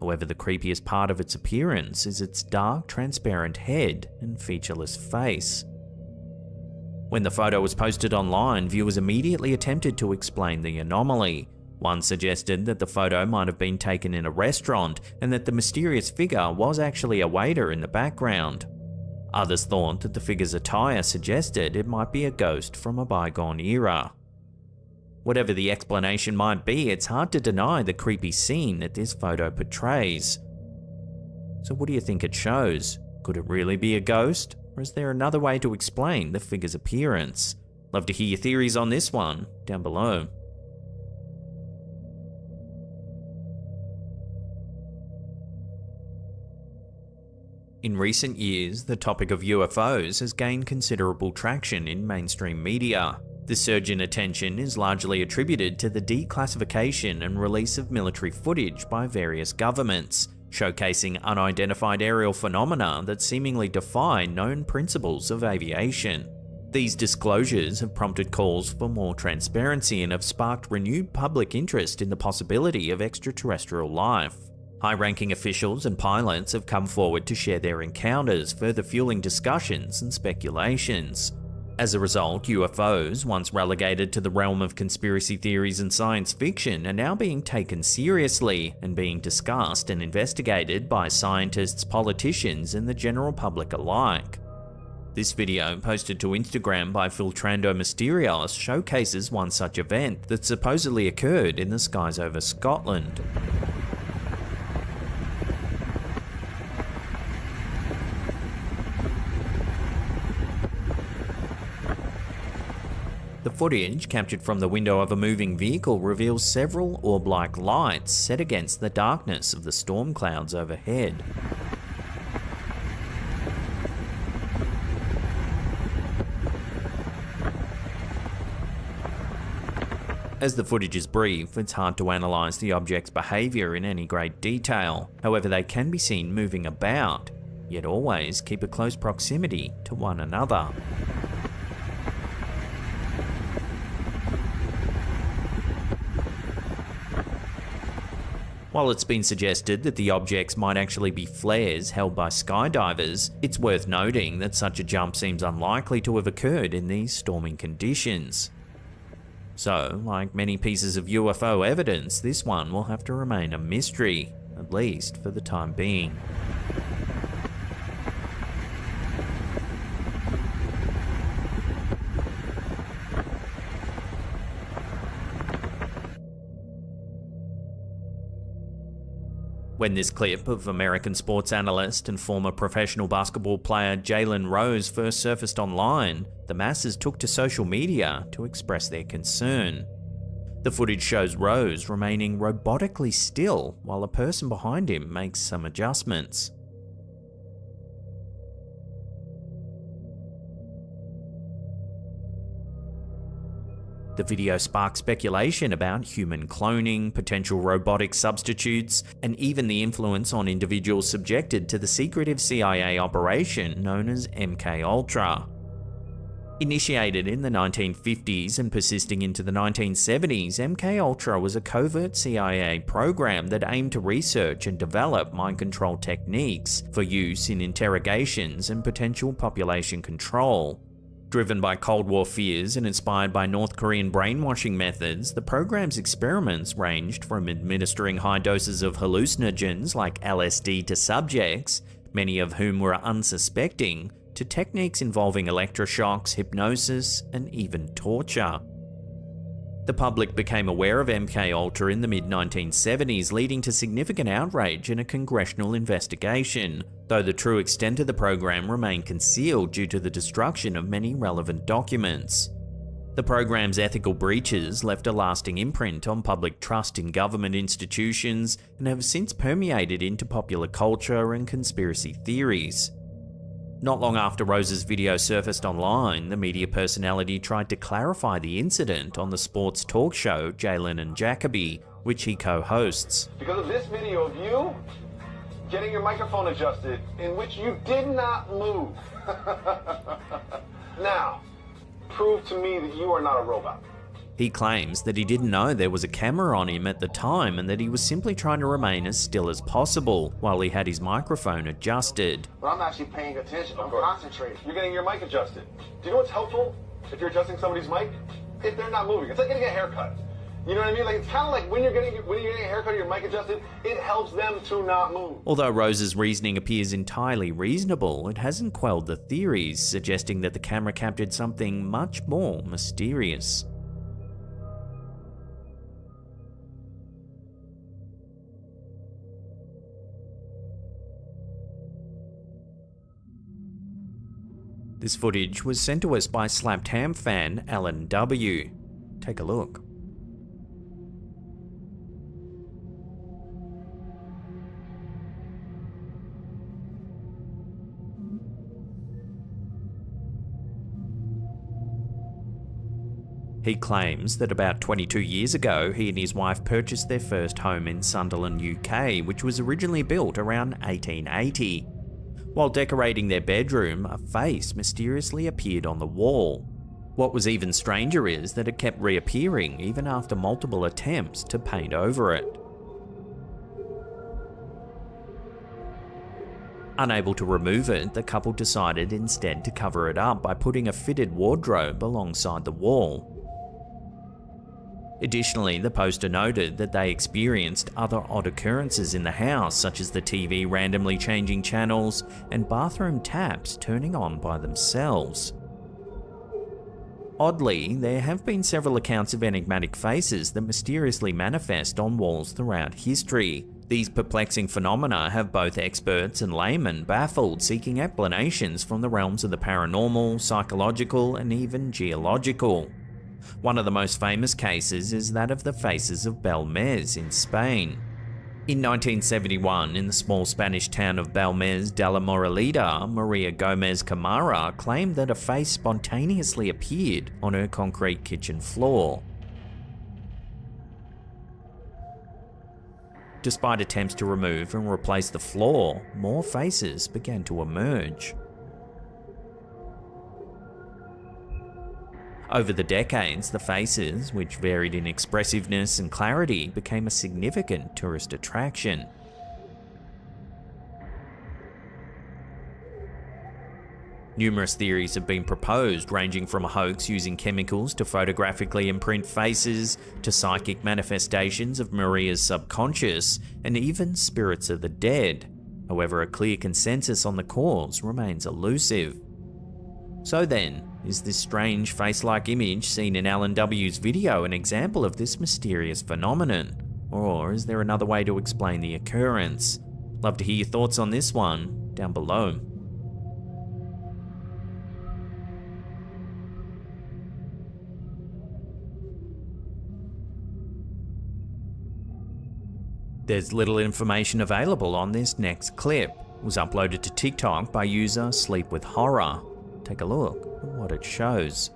However, the creepiest part of its appearance is its dark, transparent head and featureless face. When the photo was posted online, viewers immediately attempted to explain the anomaly. One suggested that the photo might have been taken in a restaurant and that the mysterious figure was actually a waiter in the background. Others thought that the figure's attire suggested it might be a ghost from a bygone era. Whatever the explanation might be, it's hard to deny the creepy scene that this photo portrays. So what do you think it shows? Could it really be a ghost? Or is there another way to explain the figure's appearance? Love to hear your theories on this one down below. In recent years, the topic of UFOs has gained considerable traction in mainstream media. The surge in attention is largely attributed to the declassification and release of military footage by various governments, showcasing unidentified aerial phenomena that seemingly defy known principles of aviation. These disclosures have prompted calls for more transparency and have sparked renewed public interest in the possibility of extraterrestrial life. High-ranking officials and pilots have come forward to share their encounters, further fueling discussions and speculations. As a result, UFOs, once relegated to the realm of conspiracy theories and science fiction, are now being taken seriously and being discussed and investigated by scientists, politicians, and the general public alike. This video, posted to Instagram by Filtrando Mysterios, showcases one such event that supposedly occurred in the skies over Scotland. The footage, captured from the window of a moving vehicle, reveals several orb-like lights set against the darkness of the storm clouds overhead. As the footage is brief, it's hard to analyse the object's behaviour in any great detail. However, they can be seen moving about, yet always keep a close proximity to one another. While it's been suggested that the objects might actually be flares held by skydivers, it's worth noting that such a jump seems unlikely to have occurred in these storming conditions. So, like many pieces of UFO evidence, this one will have to remain a mystery, at least for the time being. When this clip of American sports analyst and former professional basketball player Jalen Rose first surfaced online, the masses took to social media to express their concern. The footage shows Rose remaining robotically still while a person behind him makes some adjustments. The video sparked speculation about human cloning, potential robotic substitutes, and even the influence on individuals subjected to the secretive CIA operation known as MKUltra. Initiated in the 1950s and persisting into the 1970s, MKUltra was a covert CIA program that aimed to research and develop mind control techniques for use in interrogations and potential population control. Driven by Cold War fears and inspired by North Korean brainwashing methods, the program's experiments ranged from administering high doses of hallucinogens like LSD to subjects, many of whom were unsuspecting, to techniques involving electroshocks, hypnosis, and even torture. The public became aware of MKUltra in the mid-1970s, leading to significant outrage and a congressional investigation, though the true extent of the program remained concealed due to the destruction of many relevant documents. The program's ethical breaches left a lasting imprint on public trust in government institutions and have since permeated into popular culture and conspiracy theories. Not long after Rose's video surfaced online, the media personality tried to clarify the incident on the sports talk show Jalen and Jacoby, which he co-hosts. Because of this video of you getting your microphone adjusted in which you did not move. Now, prove to me that you are not a robot. He claims that he didn't know there was a camera on him at the time and that he was simply trying to remain as still as possible while he had his microphone adjusted. But I'm actually paying attention. I'm concentrating. You're getting your mic adjusted. Do you know what's helpful if you're adjusting somebody's mic? If they're not moving. It's like getting a haircut. You know what I mean? Like, it's kind of like when you're getting a haircut or your mic adjusted, it helps them to not move. Although Rose's reasoning appears entirely reasonable, it hasn't quelled the theories, suggesting that the camera captured something much more mysterious. This footage was sent to us by Slapped Ham fan Alan W. Take a look. He claims that about 22 years ago, he and his wife purchased their first home in Sunderland, UK, which was originally built around 1880. While decorating their bedroom, a face mysteriously appeared on the wall. What was even stranger is that it kept reappearing even after multiple attempts to paint over it. Unable to remove it, the couple decided instead to cover it up by putting a fitted wardrobe alongside the wall. Additionally, the poster noted that they experienced other odd occurrences in the house, such as the TV randomly changing channels and bathroom taps turning on by themselves. Oddly, there have been several accounts of enigmatic faces that mysteriously manifest on walls throughout history. These perplexing phenomena have both experts and laymen baffled, seeking explanations from the realms of the paranormal, psychological, and even geological. One of the most famous cases is that of the faces of Belmez in Spain. In 1971, in the small Spanish town of Belmez de la Moraleda, Maria Gomez Camara claimed that a face spontaneously appeared on her concrete kitchen floor. Despite attempts to remove and replace the floor, more faces began to emerge. Over the decades, the faces, which varied in expressiveness and clarity, became a significant tourist attraction. Numerous theories have been proposed, ranging from a hoax using chemicals to photographically imprint faces, to psychic manifestations of Maria's subconscious, and even spirits of the dead. However, a clear consensus on the cause remains elusive. So then, is this strange face-like image seen in Alan W.'s video an example of this mysterious phenomenon? Or is there another way to explain the occurrence? Love to hear your thoughts on this one down below. There's little information available on this next clip. It was uploaded to TikTok by user Sleep with Horror. Take a look at what it shows.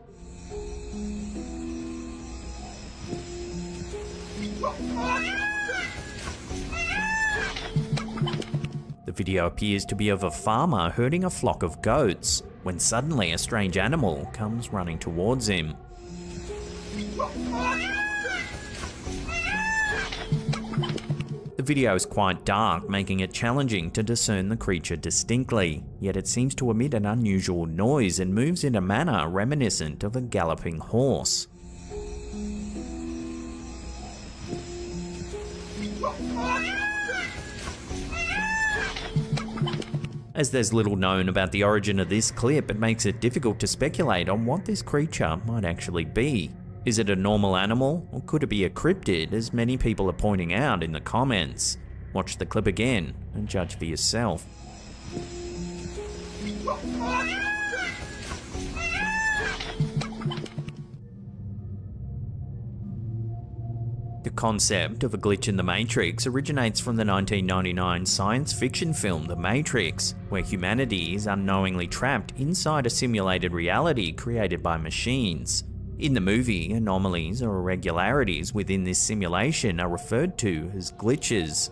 The video appears to be of a farmer herding a flock of goats, when suddenly a strange animal comes running towards him. The video is quite dark, making it challenging to discern the creature distinctly, yet it seems to emit an unusual noise and moves in a manner reminiscent of a galloping horse. As there's little known about the origin of this clip, it makes it difficult to speculate on what this creature might actually be. Is it a normal animal, or could it be a cryptid, as many people are pointing out in the comments? Watch the clip again and judge for yourself. The concept of a glitch in the Matrix originates from the 1999 science fiction film The Matrix, where humanity is unknowingly trapped inside a simulated reality created by machines. In the movie, anomalies or irregularities within this simulation are referred to as glitches.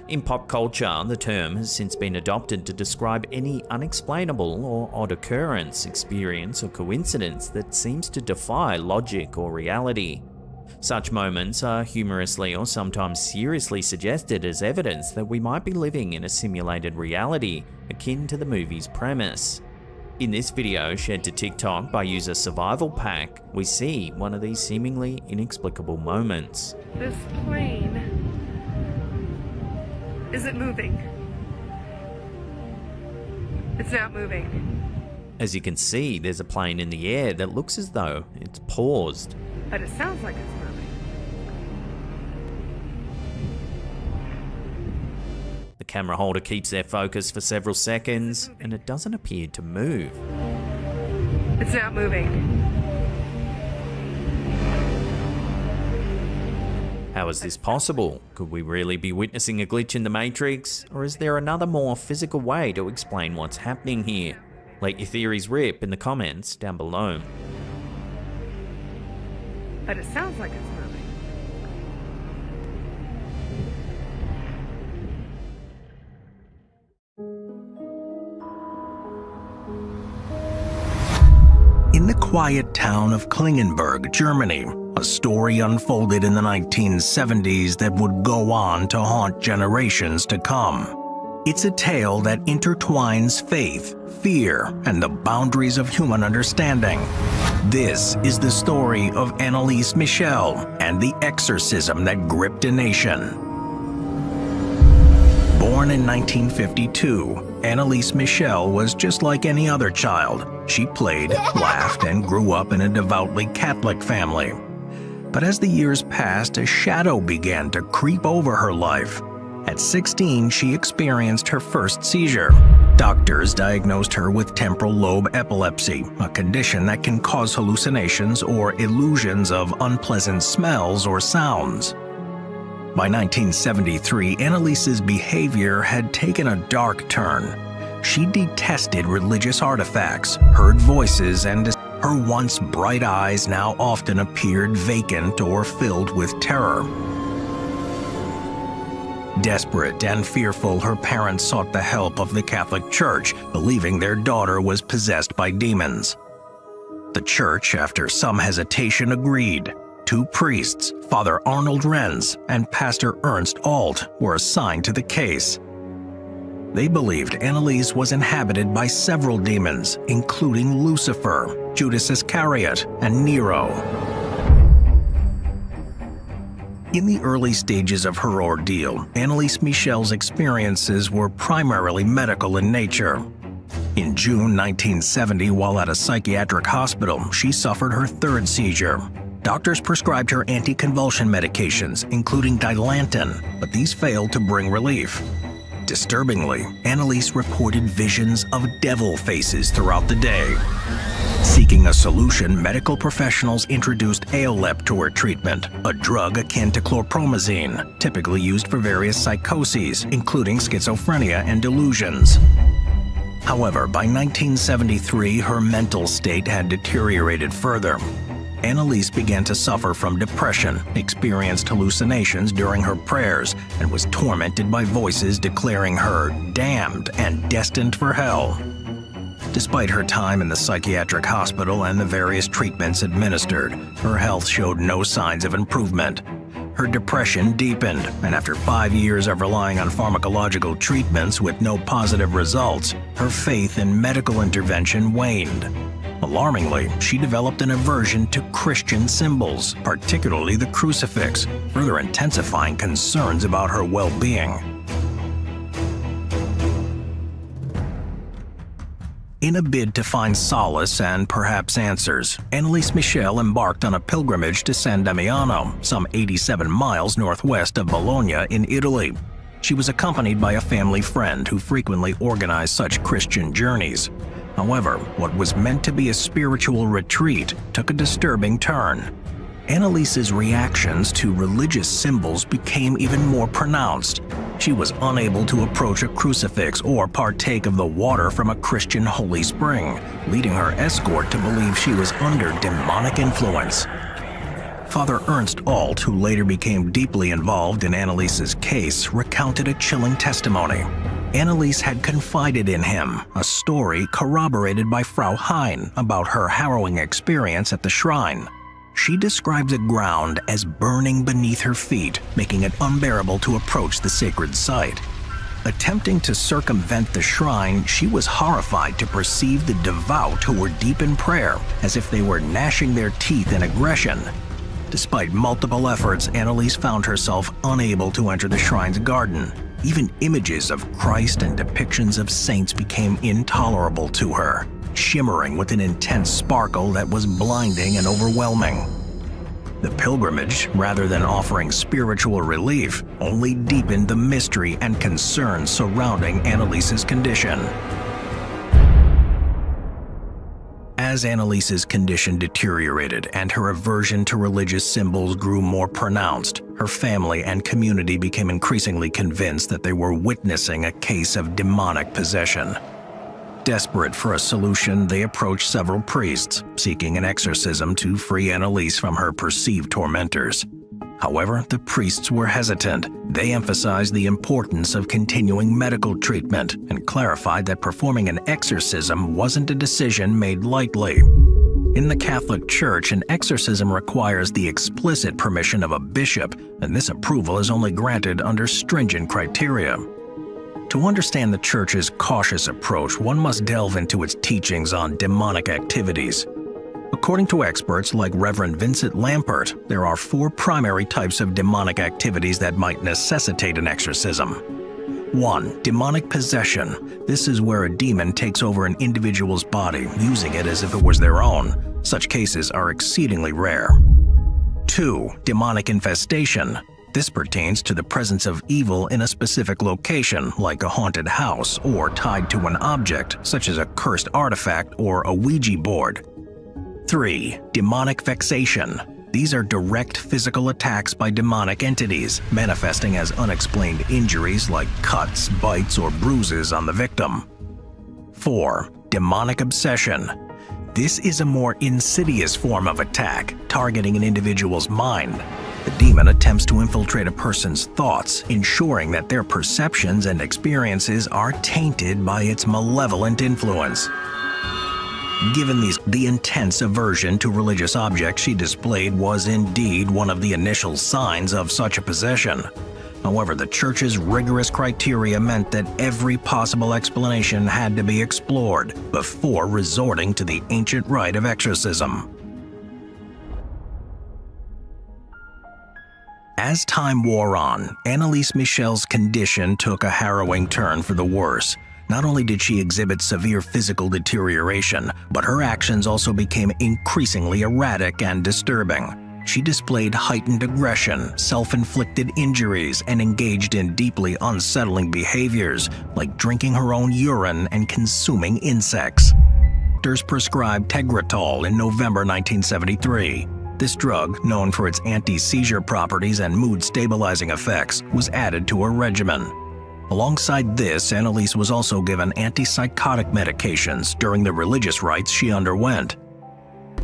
In pop culture, the term has since been adopted to describe any unexplainable or odd occurrence, experience, or coincidence that seems to defy logic or reality. Such moments are humorously or sometimes seriously suggested as evidence that we might be living in a simulated reality, akin to the movie's premise. In this video, shared to TikTok by user Survival Pack, we see one of these seemingly inexplicable moments. This plane isn't moving. It's not moving. As you can see, there's a plane in the air that looks as though it's paused. But it sounds like it's moving. The camera holder keeps their focus for several seconds, and it doesn't appear to move. It's not moving. How is this possible? Could we really be witnessing a glitch in the Matrix? Or is there another more physical way to explain what's happening here? Let your theories rip in the comments down below. But it sounds like it's moving. In the quiet town of Klingenberg, Germany, a story unfolded in the 1970s that would go on to haunt generations to come. It's a tale that intertwines faith, fear, and the boundaries of human understanding. This is the story of Anneliese Michel and the exorcism that gripped a nation. Born in 1952, Anneliese Michel was just like any other child. She played, laughed, and grew up in a devoutly Catholic family. But as the years passed, a shadow began to creep over her life. At 16, she experienced her first seizure. Doctors diagnosed her with temporal lobe epilepsy, a condition that can cause hallucinations or illusions of unpleasant smells or sounds. By 1973, Anneliese's behavior had taken a dark turn. She detested religious artifacts, heard voices, and her once bright eyes now often appeared vacant or filled with terror. Desperate and fearful, her parents sought the help of the Catholic Church, believing their daughter was possessed by demons. The church, after some hesitation, agreed. 2 priests, Father Arnold Renz and Pastor Ernst Alt, were assigned to the case. They believed Anneliese was inhabited by several demons, including Lucifer, Judas Iscariot, and Nero. In the early stages of her ordeal, Anneliese Michel's experiences were primarily medical in nature. In June 1970, while at a psychiatric hospital, she suffered her 3rd seizure. Doctors prescribed her anticonvulsion medications, including Dilantin, but these failed to bring relief. Disturbingly, Anneliese reported visions of devil faces throughout the day. Seeking a solution, medical professionals introduced Aolep to her treatment, a drug akin to chlorpromazine, typically used for various psychoses, including schizophrenia and delusions. However, by 1973, her mental state had deteriorated further. Annalise began to suffer from depression, experienced hallucinations during her prayers, and was tormented by voices declaring her damned and destined for hell. Despite her time in the psychiatric hospital and the various treatments administered, her health showed no signs of improvement. Her depression deepened, and after 5 years of relying on pharmacological treatments with no positive results, her faith in medical intervention waned. Alarmingly, she developed an aversion to Christian symbols, particularly the crucifix, further intensifying concerns about her well-being. In a bid to find solace and perhaps answers, Annalise Michel embarked on a pilgrimage to San Damiano, some 87 miles northwest of Bologna in Italy. She was accompanied by a family friend who frequently organized such Christian journeys. However, what was meant to be a spiritual retreat took a disturbing turn. Annalise's reactions to religious symbols became even more pronounced. She was unable to approach a crucifix or partake of the water from a Christian holy spring, leading her escort to believe she was under demonic influence. Father Ernst Alt, who later became deeply involved in Annalise's case, recounted a chilling testimony. Annalise had confided in him, a story corroborated by Frau Hein about her harrowing experience at the shrine. She described the ground as burning beneath her feet, making it unbearable to approach the sacred site. Attempting to circumvent the shrine, she was horrified to perceive the devout who were deep in prayer, as if they were gnashing their teeth in aggression. Despite multiple efforts, Annalise found herself unable to enter the shrine's garden. Even images of Christ and depictions of saints became intolerable to her, shimmering with an intense sparkle that was blinding and overwhelming. The pilgrimage, rather than offering spiritual relief, only deepened the mystery and concern surrounding Annalise's condition. As Annalise's condition deteriorated and her aversion to religious symbols grew more pronounced, her family and community became increasingly convinced that they were witnessing a case of demonic possession. Desperate for a solution, they approached several priests, seeking an exorcism to free Annalise from her perceived tormentors. However, the priests were hesitant. They emphasized the importance of continuing medical treatment and clarified that performing an exorcism wasn't a decision made lightly. In the Catholic Church, an exorcism requires the explicit permission of a bishop, and this approval is only granted under stringent criteria. To understand the Church's cautious approach, one must delve into its teachings on demonic activities. According to experts like Reverend Vincent Lampert, there are 4 primary types of demonic activities that might necessitate an exorcism. 1. Demonic possession. This is where a demon takes over an individual's body, using it as if it was their own. Such cases are exceedingly rare. 2. Demonic infestation. This pertains to the presence of evil in a specific location, like a haunted house, or tied to an object, such as a cursed artifact or a Ouija board. 3. Demonic vexation. These are direct physical attacks by demonic entities, manifesting as unexplained injuries like cuts, bites, or bruises on the victim. 4. Demonic obsession. This is a more insidious form of attack, targeting an individual's mind. The demon attempts to infiltrate a person's thoughts, ensuring that their perceptions and experiences are tainted by its malevolent influence. Given the intense aversion to religious objects she displayed was indeed one of the initial signs of such a possession. However, the Church's rigorous criteria meant that every possible explanation had to be explored before resorting to the ancient rite of exorcism. As time wore on, Annalise Michel's condition took a harrowing turn for the worse. Not only did she exhibit severe physical deterioration, but her actions also became increasingly erratic and disturbing. She displayed heightened aggression, self-inflicted injuries, and engaged in deeply unsettling behaviors, like drinking her own urine and consuming insects. doctors prescribed Tegretol in November 1973. This drug, known for its anti-seizure properties and mood-stabilizing effects, was added to her regimen. Alongside this, Annalise was also given antipsychotic medications during the religious rites she underwent.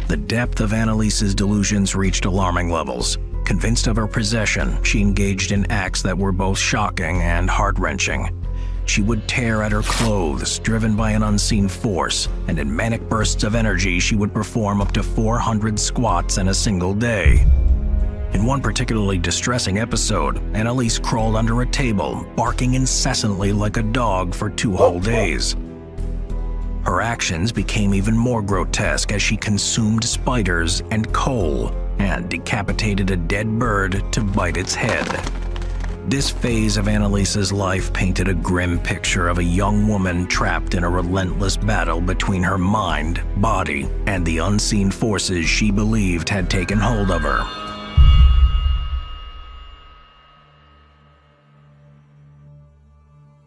The depth of Annalise's delusions reached alarming levels. Convinced of her possession, she engaged in acts that were both shocking and heart-wrenching. She would tear at her clothes, driven by an unseen force, and in manic bursts of energy, she would perform up to 400 squats in a single day. In one particularly distressing episode, Annalise crawled under a table, barking incessantly like a dog for 2 whole days. Her actions became even more grotesque as she consumed spiders and coal and decapitated a dead bird to bite its head. This phase of Annalise's life painted a grim picture of a young woman trapped in a relentless battle between her mind, body, and the unseen forces she believed had taken hold of her.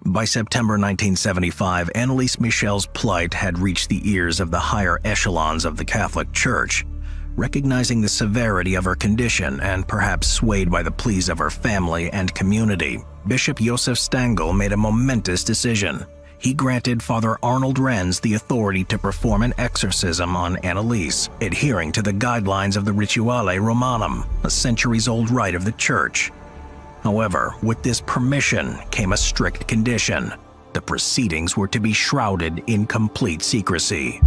By September 1975, Annalise Michel's plight had reached the ears of the higher echelons of the Catholic Church. Recognizing the severity of her condition and perhaps swayed by the pleas of her family and community, Bishop Josef Stangl made a momentous decision. He granted Father Arnold Renz the authority to perform an exorcism on Annalise, adhering to the guidelines of the Rituale Romanum, a centuries-old rite of the Church. However, with this permission came a strict condition. The proceedings were to be shrouded in complete secrecy.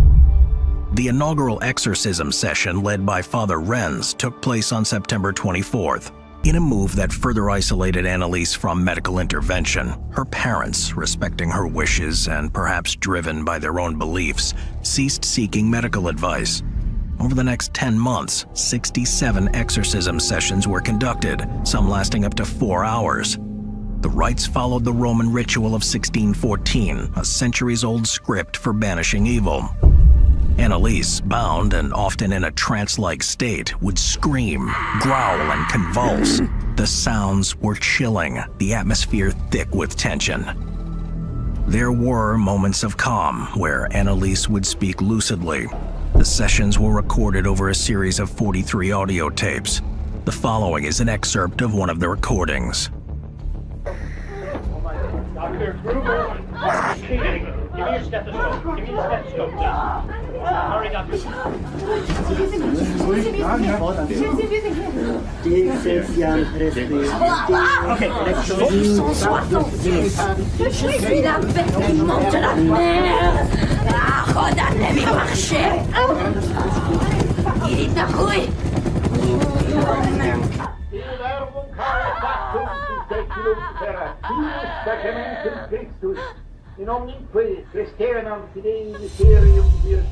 The inaugural exorcism session led by Father Renz took place on September 24th. In a move that further isolated Annalise from medical intervention, her parents, respecting her wishes and perhaps driven by their own beliefs, ceased seeking medical advice. Over the next 10 months, 67 exorcism sessions were conducted, some lasting up to 4 hours. The rites followed the Roman ritual of 1614, a centuries-old script for banishing evil. Annalise, bound and often in a trance-like state, would scream, growl, and convulse. The sounds were chilling, the atmosphere thick with tension. There were moments of calm where Annalise would speak lucidly. The sessions were recorded over a series of 43 audio tapes. The following is an excerpt of one of the recordings. Dr. Gruber, give me your stethoscope. Give me your stethoscope, please. Hurry, doctor. In omnium Christianum fidei mysterium virtus.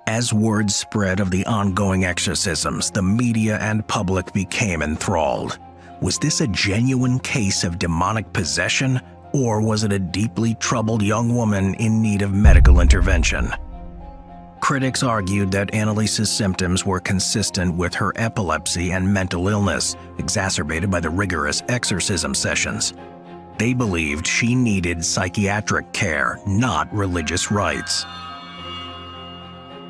As word spread of the ongoing exorcisms, the media and public became enthralled. Was this a genuine case of demonic possession, or was it a deeply troubled young woman in need of medical intervention? Critics argued that Annalise's symptoms were consistent with her epilepsy and mental illness, exacerbated by the rigorous exorcism sessions. They believed she needed psychiatric care, not religious rites.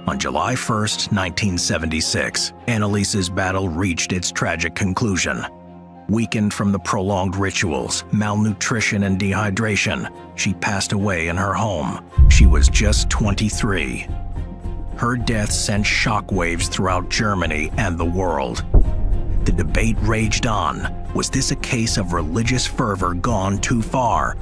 On July 1st, 1976, Annalise's battle reached its tragic conclusion. Weakened from the prolonged rituals, malnutrition, and dehydration, she passed away in her home. She was just 23. Her death sent shockwaves throughout Germany and the world. The debate raged on. Was this a case of religious fervor gone too far?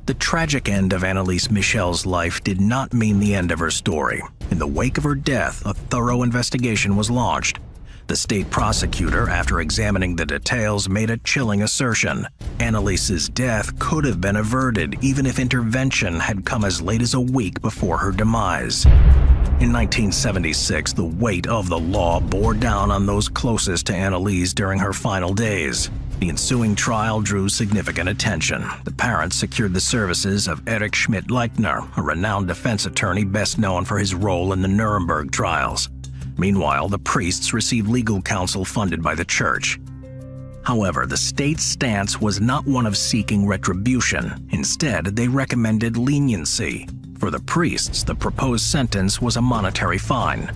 The tragic end of Annalise Michel's life did not mean the end of her story. In the wake of her death, a thorough investigation was launched. The state prosecutor, after examining the details, made a chilling assertion. Annalise's death could have been averted even if intervention had come as late as a week before her demise. In 1976, the weight of the law bore down on those closest to Annalise during her final days. The ensuing trial drew significant attention. The parents secured the services of Erich Schmidt-Leichner, a renowned defense attorney best known for his role in the Nuremberg trials. Meanwhile, the priests received legal counsel funded by the church. However, the state's stance was not one of seeking retribution. Instead, they recommended leniency. For the priests, the proposed sentence was a monetary fine.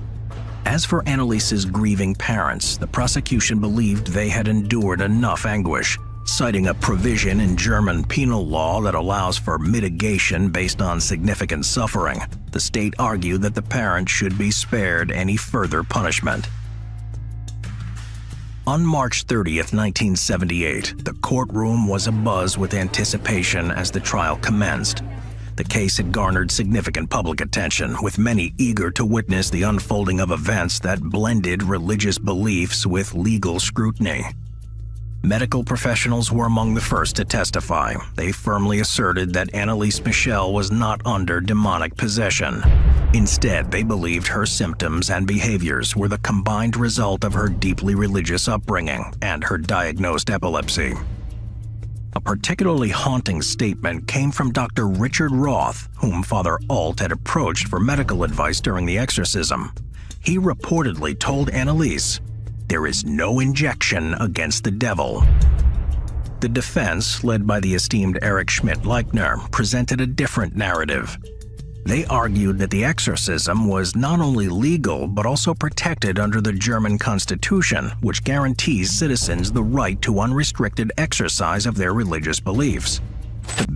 As for Annalise's grieving parents, the prosecution believed they had endured enough anguish. Citing a provision in German penal law that allows for mitigation based on significant suffering, the state argued that the parents should be spared any further punishment. On March 30th, 1978, the courtroom was abuzz with anticipation as the trial commenced. The case had garnered significant public attention, with many eager to witness the unfolding of events that blended religious beliefs with legal scrutiny. Medical professionals were among the first to testify. They firmly asserted that Annalise Michel was not under demonic possession. Instead, they believed her symptoms and behaviors were the combined result of her deeply religious upbringing and her diagnosed epilepsy. A particularly haunting statement came from Dr. Richard Roth, whom Father Alt had approached for medical advice during the exorcism. He reportedly told Annalise, "There is no injection against the devil." The defense, led by the esteemed Erich Schmidt-Leichner, presented a different narrative. They argued that the exorcism was not only legal but also protected under the German Constitution, which guarantees citizens the right to unrestricted exercise of their religious beliefs.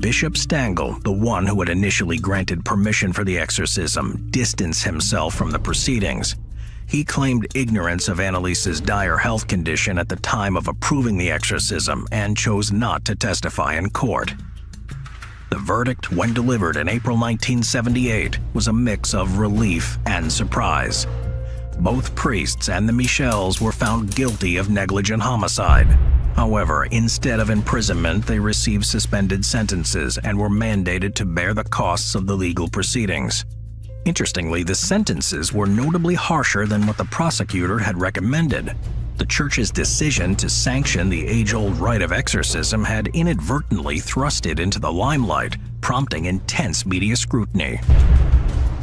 Bishop Stangl, the one who had initially granted permission for the exorcism, distanced himself from the proceedings. He claimed ignorance of Annalise's dire health condition at the time of approving the exorcism and chose not to testify in court. The verdict, when delivered in April 1978, was a mix of relief and surprise. Both priests and the Michels were found guilty of negligent homicide. However, instead of imprisonment, they received suspended sentences and were mandated to bear the costs of the legal proceedings. Interestingly, the sentences were notably harsher than what the prosecutor had recommended. The Church's decision to sanction the age-old rite of exorcism had inadvertently thrust it into the limelight, prompting intense media scrutiny.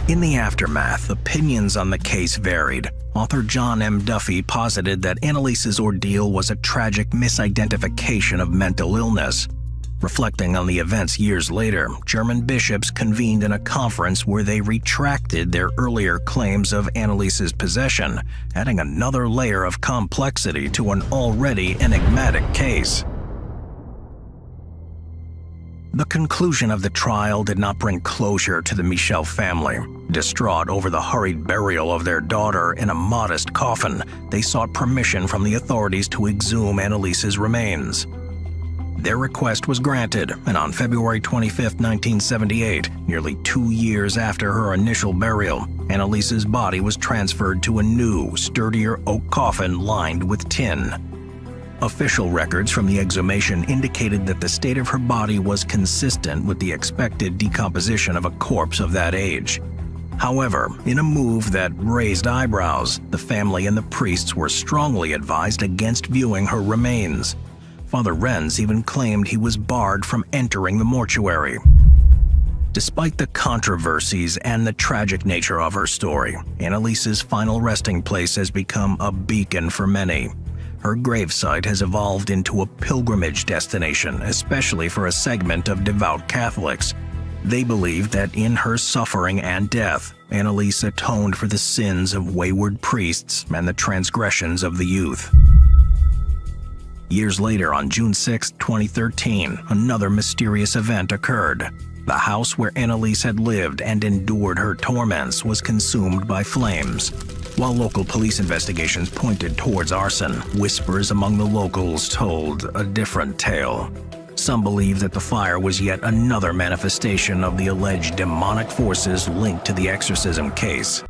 In the aftermath, opinions on the case varied. Author John M. Duffy posited that Annalise's ordeal was a tragic misidentification of mental illness. Reflecting on the events years later, German bishops convened in a conference where they retracted their earlier claims of Annalise's possession, adding another layer of complexity to an already enigmatic case. The conclusion of the trial did not bring closure to the Michel family. Distraught over the hurried burial of their daughter in a modest coffin, they sought permission from the authorities to exhume Annalise's remains. Their request was granted, and on February 25, 1978, nearly 2 years after her initial burial, Annalise's body was transferred to a new, sturdier oak coffin lined with tin. Official records from the exhumation indicated that the state of her body was consistent with the expected decomposition of a corpse of that age. However, in a move that raised eyebrows, the family and the priests were strongly advised against viewing her remains. Father Renz even claimed he was barred from entering the mortuary. Despite the controversies and the tragic nature of her story, Annalise's final resting place has become a beacon for many. Her gravesite has evolved into a pilgrimage destination, especially for a segment of devout Catholics. They believe that in her suffering and death, Annalise atoned for the sins of wayward priests and the transgressions of the youth. Years later, on June 6, 2013, another mysterious event occurred. The house where Annalise had lived and endured her torments was consumed by flames. While local police investigations pointed towards arson, whispers among the locals told a different tale. Some believe that the fire was yet another manifestation of the alleged demonic forces linked to the exorcism case.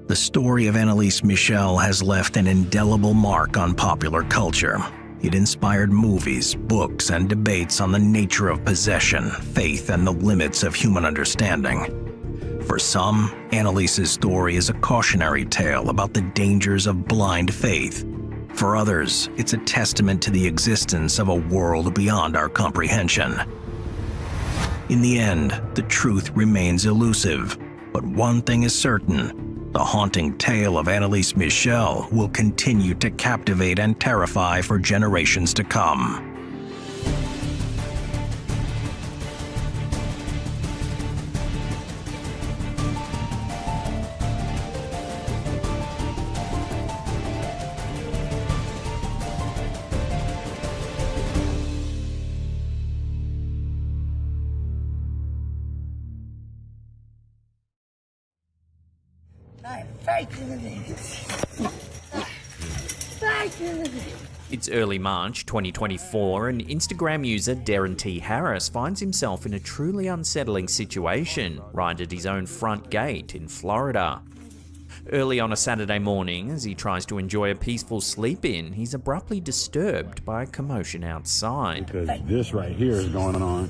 The story of Annalise Michel has left an indelible mark on popular culture. It inspired movies, books, and debates on the nature of possession, faith, and the limits of human understanding. For some, Annalise's story is a cautionary tale about the dangers of blind faith. For others, it's a testament to the existence of a world beyond our comprehension. In the end, the truth remains elusive, but one thing is certain: The haunting tale of Annalise Michel will continue to captivate and terrify for generations to come. It's early March 2024 and Instagram user Darren T. Harris finds himself in a truly unsettling situation right at his own front gate in Florida. Early on a Saturday morning, as he tries to enjoy a peaceful sleep-in, he's abruptly disturbed by a commotion outside. Because this right here is going on.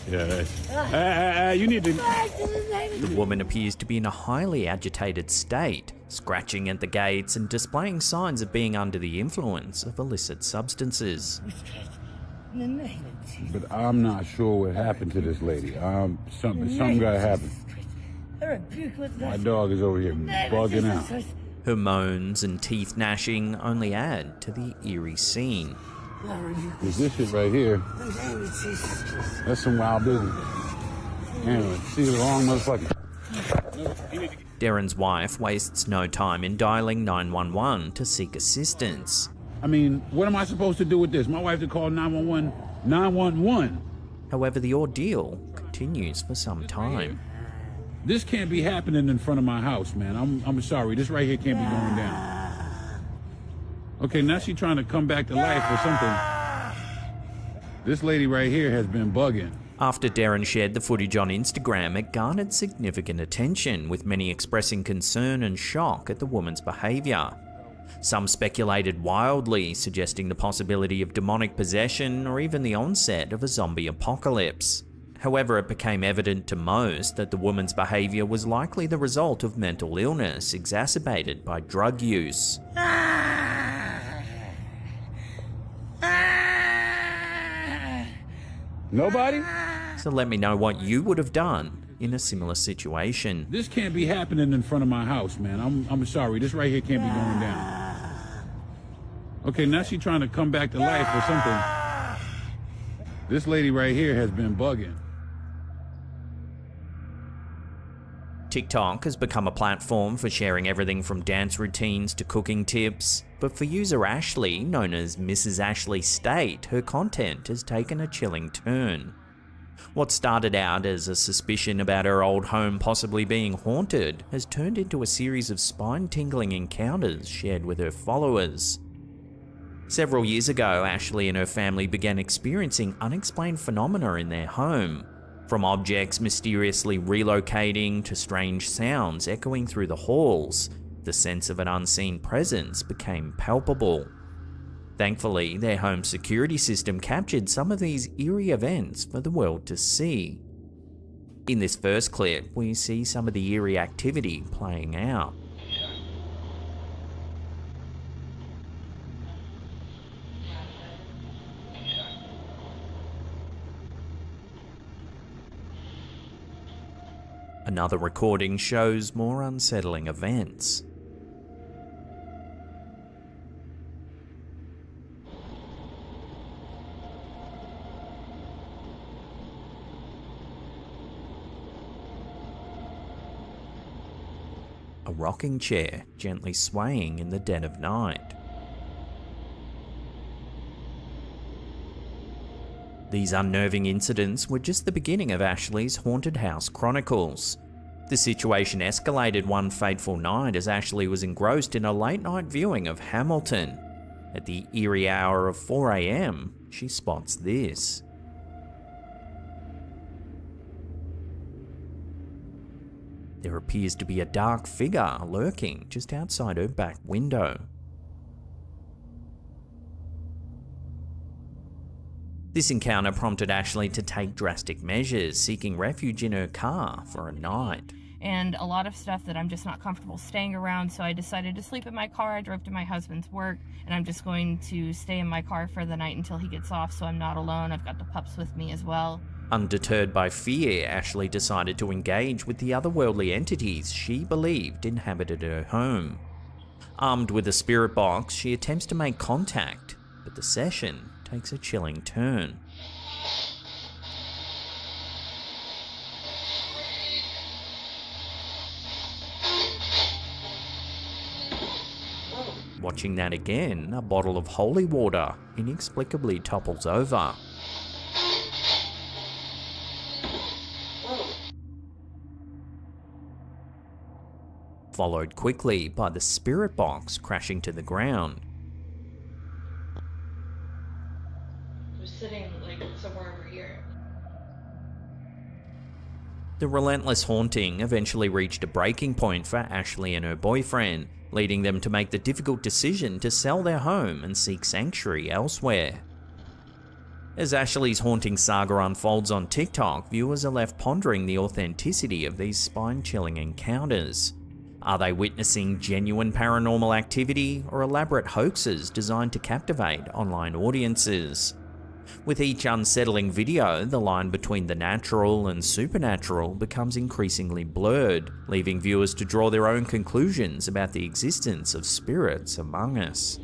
Yeah, you need to... The woman appears to be in a highly agitated state, scratching at the gates and displaying signs of being under the influence of illicit substances. But I'm not sure what happened to this lady. Something got to happen. My dog is over here bugging out. Her moans and teeth gnashing only add to the eerie scene. This shit right here, that's some wild business. Anyway, she's the wrong motherfucker. Darren's wife wastes no time in dialing 911 to seek assistance. I mean, what am I supposed to do with this? My wife to call 911. However, the ordeal continues for some time. This can't be happening in front of my house, man. I'm sorry. This right here can't be going down. Okay, now she's trying to come back to life or something. This lady right here has been bugging. After Darren shared the footage on Instagram, it garnered significant attention, with many expressing concern and shock at the woman's behaviour. Some speculated wildly, suggesting the possibility of demonic possession or even the onset of a zombie apocalypse. However, it became evident to most that the woman's behaviour was likely the result of mental illness exacerbated by drug use. Nobody? So let me know what you would have done in a similar situation. This can't be happening in front of my house, man. I'm sorry. This right here can't be going down. Okay, now she's trying to come back to life or something. This lady right here has been bugging. TikTok has become a platform for sharing everything from dance routines to cooking tips, but for user Ashley, known as Mrs. Ashley State, her content has taken a chilling turn. What started out as a suspicion about her old home possibly being haunted has turned into a series of spine-tingling encounters shared with her followers. Several years ago, Ashley and her family began experiencing unexplained phenomena in their home. From objects mysteriously relocating to strange sounds echoing through the halls, the sense of an unseen presence became palpable. Thankfully, their home security system captured some of these eerie events for the world to see. In this first clip, we see some of the eerie activity playing out. Another recording shows more unsettling events. A rocking chair gently swaying in the dead of night. These unnerving incidents were just the beginning of Ashley's Haunted House Chronicles. The situation escalated one fateful night as Ashley was engrossed in a late-night viewing of Hamilton. At the eerie hour of 4 AM, she spots this. There appears to be a dark figure lurking just outside her back window. This encounter prompted Ashley to take drastic measures, seeking refuge in her car for a night. And a lot of stuff that I'm just not comfortable staying around, so I decided to sleep in my car. I drove to my husband's work, and I'm just going to stay in my car for the night until he gets off, so I'm not alone. I've got the pups with me as well. Undeterred by fear, Ashley decided to engage with the otherworldly entities she believed inhabited her home. Armed with a spirit box, she attempts to make contact, but the session takes a chilling turn. Watching that again, a bottle of holy water inexplicably topples over. Followed quickly by the spirit box crashing to the ground. We're sitting like somewhere over here. The relentless haunting eventually reached a breaking point for Ashley and her boyfriend, leading them to make the difficult decision to sell their home and seek sanctuary elsewhere. As Ashley's haunting saga unfolds on TikTok, viewers are left pondering the authenticity of these spine-chilling encounters. Are they witnessing genuine paranormal activity or elaborate hoaxes designed to captivate online audiences? With each unsettling video, the line between the natural and supernatural becomes increasingly blurred, leaving viewers to draw their own conclusions about the existence of spirits among us.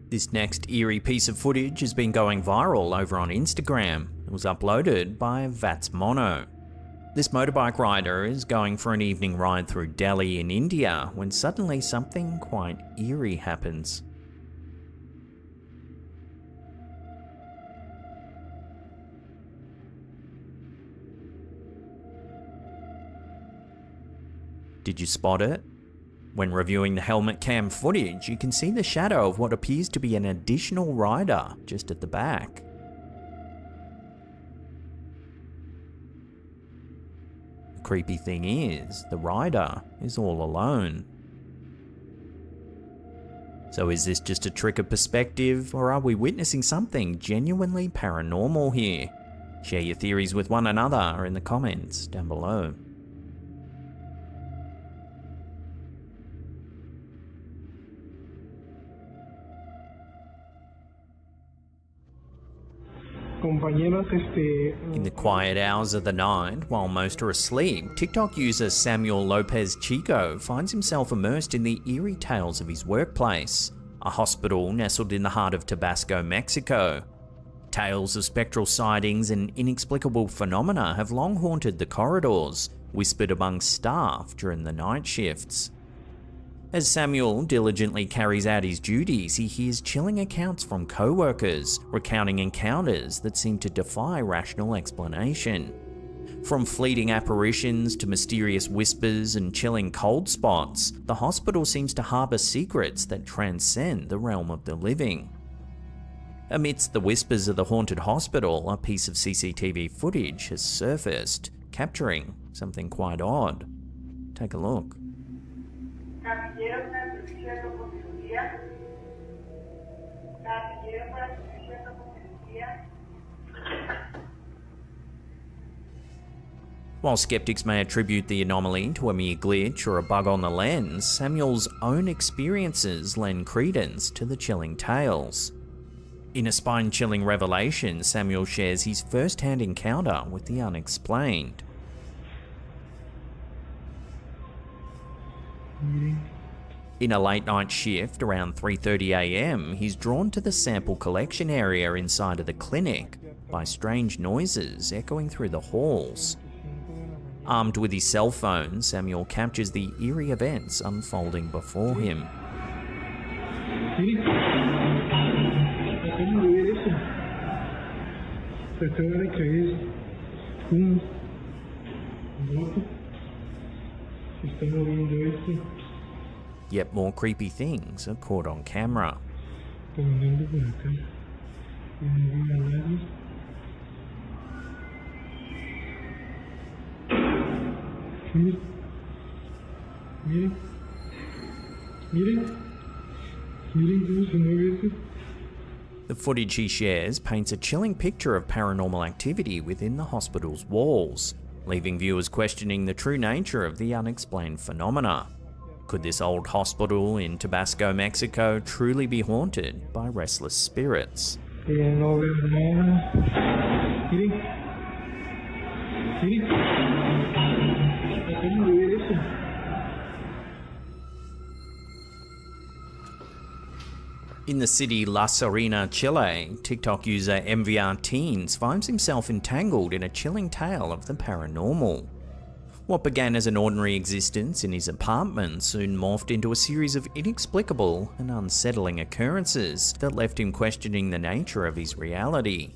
This next eerie piece of footage has been going viral over on Instagram. It was uploaded by Vats Mono. This motorbike rider is going for an evening ride through Delhi in India when suddenly something quite eerie happens. Did you spot it? When reviewing the helmet cam footage, you can see the shadow of what appears to be an additional rider just at the back. The creepy thing is, the rider is all alone. So is this just a trick of perspective, or are we witnessing something genuinely paranormal here? Share your theories with one another in the comments down below. In the quiet hours of the night, while most are asleep, TikTok user Samuel Lopez Chico finds himself immersed in the eerie tales of his workplace, a hospital nestled in the heart of Tabasco, Mexico. Tales of spectral sightings and inexplicable phenomena have long haunted the corridors, whispered among staff during the night shifts. As Samuel diligently carries out his duties, he hears chilling accounts from co-workers, recounting encounters that seem to defy rational explanation. From fleeting apparitions to mysterious whispers and chilling cold spots, the hospital seems to harbour secrets that transcend the realm of the living. Amidst the whispers of the haunted hospital, a piece of CCTV footage has surfaced, capturing something quite odd. Take a look. While skeptics may attribute the anomaly to a mere glitch or a bug on the lens, Samuel's own experiences lend credence to the chilling tales. In a spine-chilling revelation, Samuel shares his first-hand encounter with the unexplained. In a late-night shift around 3:30 AM, he's drawn to the sample collection area inside of the clinic by strange noises echoing through the halls. Armed with his cell phone, Samuel captures the eerie events unfolding before him. Yet more creepy things are caught on camera. The footage he shares paints a chilling picture of paranormal activity within the hospital's walls. leaving viewers questioning the true nature of the unexplained phenomena. Could this old hospital in Tabasco, Mexico truly be haunted by restless spirits? In the city La Serena, Chile, TikTok user MVR Teens finds himself entangled in a chilling tale of the paranormal. What began as an ordinary existence in his apartment soon morphed into a series of inexplicable and unsettling occurrences that left him questioning the nature of his reality.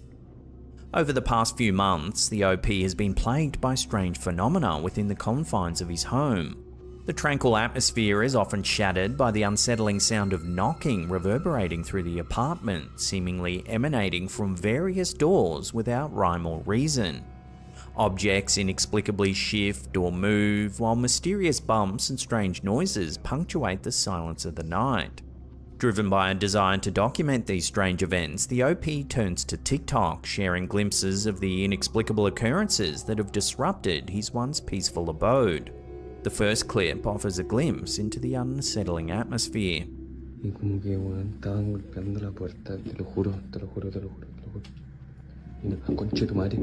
Over the past few months, the OP has been plagued by strange phenomena within the confines of his home. The tranquil atmosphere is often shattered by the unsettling sound of knocking reverberating through the apartment, seemingly emanating from various doors without rhyme or reason. Objects inexplicably shift or move, while mysterious bumps and strange noises punctuate the silence of the night. Driven by a desire to document these strange events, the OP turns to TikTok, sharing glimpses of the inexplicable occurrences that have disrupted his once peaceful abode. The first clip offers a glimpse into the unsettling atmosphere. Y como que, weón, estaban golpeando la puerta, te lo juro, te lo juro, te lo juro, te lo juro. Y no, conche tu madre.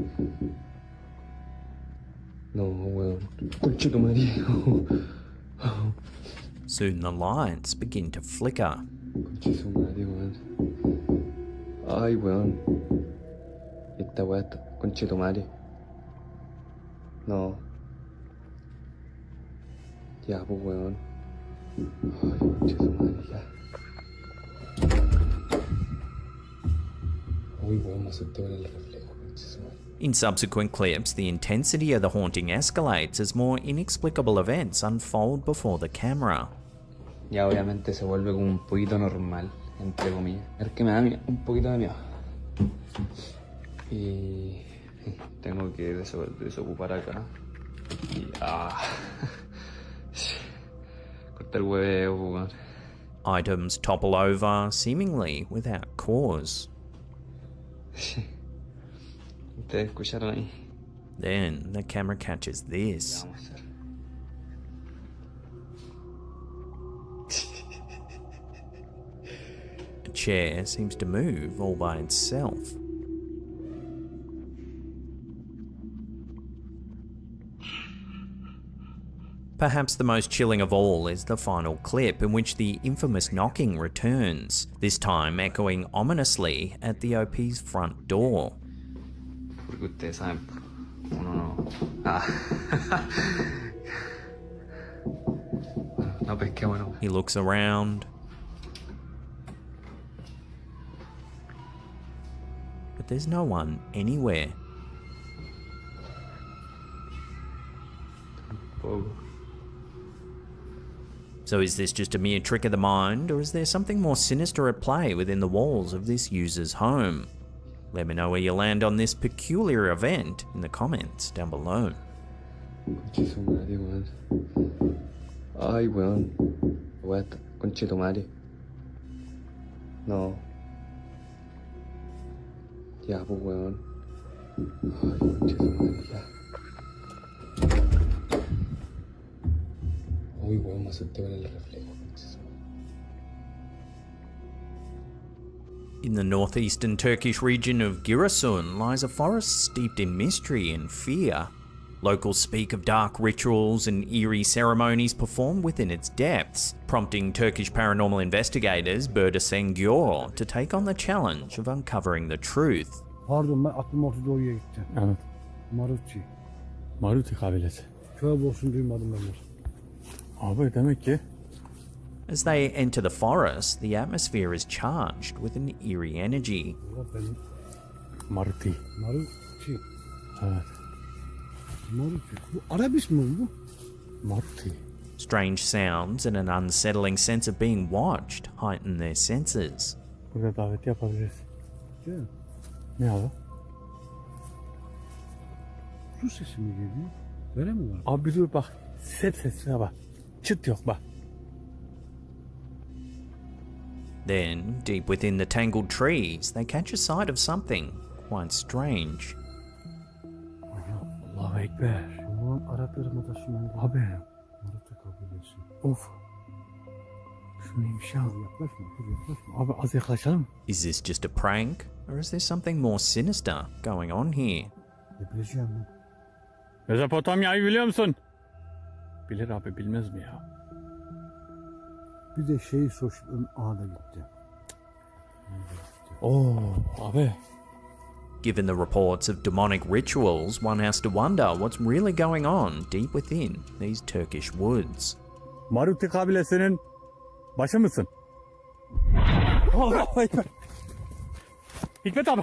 No, weón, conche tu madre. Soon the lights begin to flicker. Conche su madre, weón. Ay, weón. Esta weá está, conche tu madre. No. Ya, pues, weón. Ay, conche su madre, ya. Uy, weón, me asusté con el reflejo, conche su madre. In subsequent clips, the intensity of the haunting escalates as more inexplicable events unfold before the camera. Ya obviamente se vuelve como un poquito normal, entre comillas. Es que me da un poquito de miedo. Y tengo que desocupar acá. Y corta el huevo, weón. Items topple over, seemingly without cause. Ustedes escucharon ahí. Then the camera catches this. A chair seems to move all by itself. Perhaps the most chilling of all is the final clip in which the infamous knocking returns, this time echoing ominously at the OP's front door. Porque ustedes saben, uno no. No pesqué, bueno. He looks around, but there's no one anywhere. Tampoco. So is this just a mere trick of the mind, or is there something more sinister at play within the walls of this user's home? Let me know where you land on this peculiar event in the comments down below. Conche su madre, weón. Ay, weón. Weón, conche tu madre. No. Ya, pues, weón. Ay, conche su madre, ya. Uy, weón, me asusté con el reflejo, conche su madre. In the northeastern Turkish region of Giresun lies a forest steeped in mystery and fear. Locals speak of dark rituals and eerie ceremonies performed within its depths, prompting Turkish paranormal investigators Burda Sengior to take on the challenge of uncovering the truth. Pardon, ben aklım ortada oraya gitti. Evet. Maruti. Maruti kabilesi. Tövbe olsun duymadım ben bunu. Abi demek ki As they enter the forest, the atmosphere is charged with an eerie energy. Maruti. Maruti. Evet. Maruti. Bu Arabis mi bu? Maruti. Strange sounds and an unsettling sense of being watched heighten their senses. Burada davet yapabiliriz. Gel. Ne abi? Su sesi mi geliyor? Böyle mi var? Abi dur bak. Sesine bak. Çıt yok bak. Then, deep within the tangled trees, they catch a sight of something quite strange. Allahu Ekber. Ulan Araplarıma da şunun haberim. Marut'a kabullesin. Of. Şu neymiş ya? Yaklaşma, yaklaşma. Abi az yaklaşalım. Is this just a prank, or is there something more sinister going on here? Ne bileceğim ben. Mezopotamya'yı biliyor musun? Bilir abi, bilmez mi ya? Bir de şeyi soruştum. Aha da gitti. Oo abi. Given the reports of demonic rituals, one has to wonder what's really going on deep within these Turkish woods. Maruti kabilesinin başı mısın? Allahu Ekber. Hikmet abi.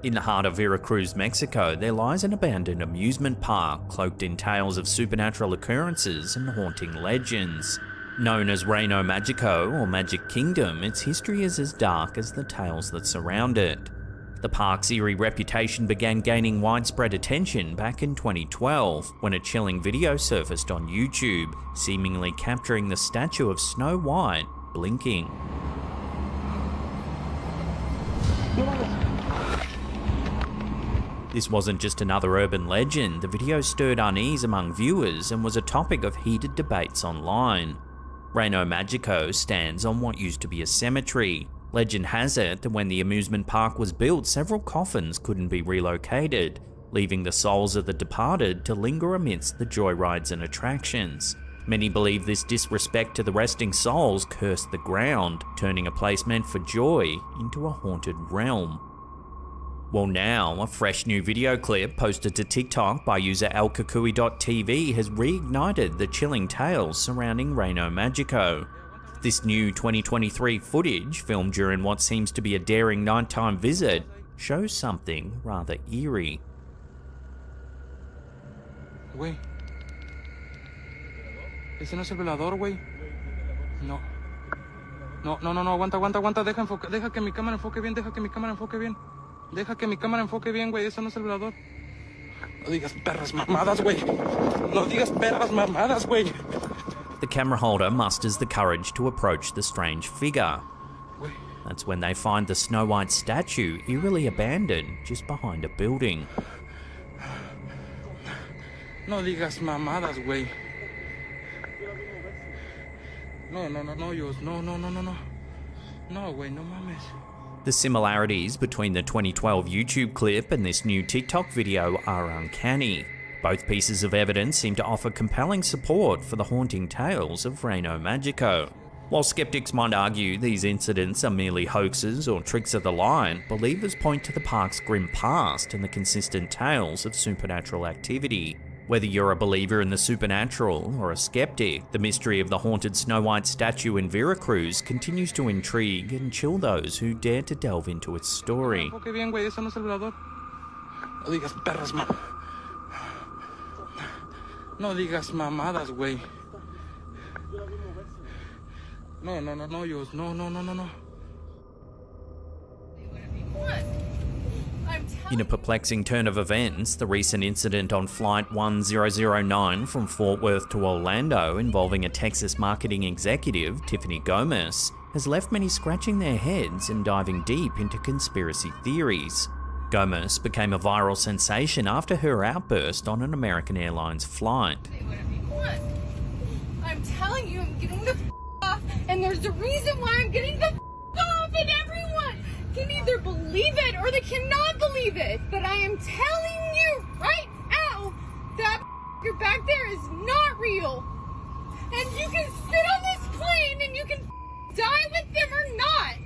In the heart of Veracruz, Mexico, there lies an abandoned amusement park cloaked in tales of supernatural occurrences and haunting legends. Known as Reino Magico, or Magic Kingdom, its history is as dark as the tales that surround it. The park's eerie reputation began gaining widespread attention back in 2012, when a chilling video surfaced on YouTube, seemingly capturing the statue of Snow White blinking. This wasn't just another urban legend. The video stirred unease among viewers and was a topic of heated debates online. Reino Magico stands on what used to be a cemetery. Legend has it that when the amusement park was built, several coffins couldn't be relocated, leaving the souls of the departed to linger amidst the joyrides and attractions. Many believe this disrespect to the resting souls cursed the ground, turning a place meant for joy into a haunted realm. Well, now, a fresh new video clip posted to TikTok by user elkakui.tv has reignited the chilling tales surrounding Reino Magico. This new 2023 footage, filmed during what seems to be a daring nighttime visit, shows something rather eerie. Güey. Ese no es el velador, güey. No. No, aguanta. Deja que mi cámara enfoque bien, Deja que mi cámara enfoque bien, güey. Eso no es el velador. No digas perras mamadas, güey. The camera holder musters the courage to approach the strange figure. That's when they find the Snow White statue eerily abandoned just behind a building. No digas mamadas, güey. No, Dios. No. No, güey, no mames. The similarities between the 2012 YouTube clip and this new TikTok video are uncanny. Both pieces of evidence seem to offer compelling support for the haunting tales of Reino Magico. While skeptics might argue these incidents are merely hoaxes or tricks of the light, believers point to the park's grim past and the consistent tales of supernatural activity. Whether you're a believer in the supernatural or a skeptic, the mystery of the haunted Snow White statue in Veracruz continues to intrigue and chill those who dare to delve into its story. No digas mamadas, güey. No, Dios. No. In a perplexing turn of events, the recent incident on Flight 1009 from Fort Worth to Orlando involving a Texas marketing executive, Tiffany Gomez, has left many scratching their heads and diving deep into conspiracy theories. Gomez became a viral sensation after her outburst on an American Airlines flight. I'm telling you, I'm getting the off, and there's a reason why I'm getting the off, and everyone can either believe it or they cannot believe it. But I am telling you right now, that you're back there is not real. And you can sit on this plane and you can die with them or not.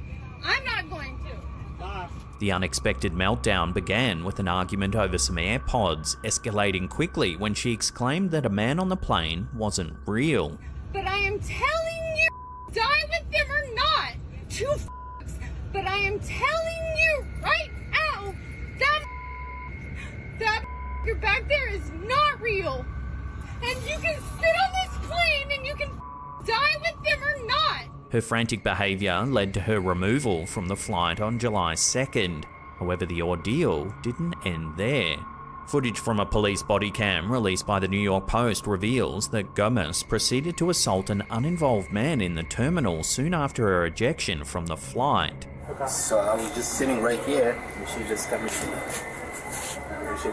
I'm not going to. Bye. The unexpected meltdown began with an argument over some AirPods, escalating quickly when she exclaimed that a man on the plane wasn't real. But I am telling you, die with them or not. Two But I am telling you right now, that you're back there is not real. And you can sit on this plane and you can die with them or not. Her frantic behaviour led to her removal from the flight on July 2nd. However, the ordeal didn't end there. Footage from a police body cam released by the New York Post reveals that Gomez proceeded to assault an uninvolved man in the terminal soon after her ejection from the flight. Okay. So I was just sitting right here, and she just got me to me. And then she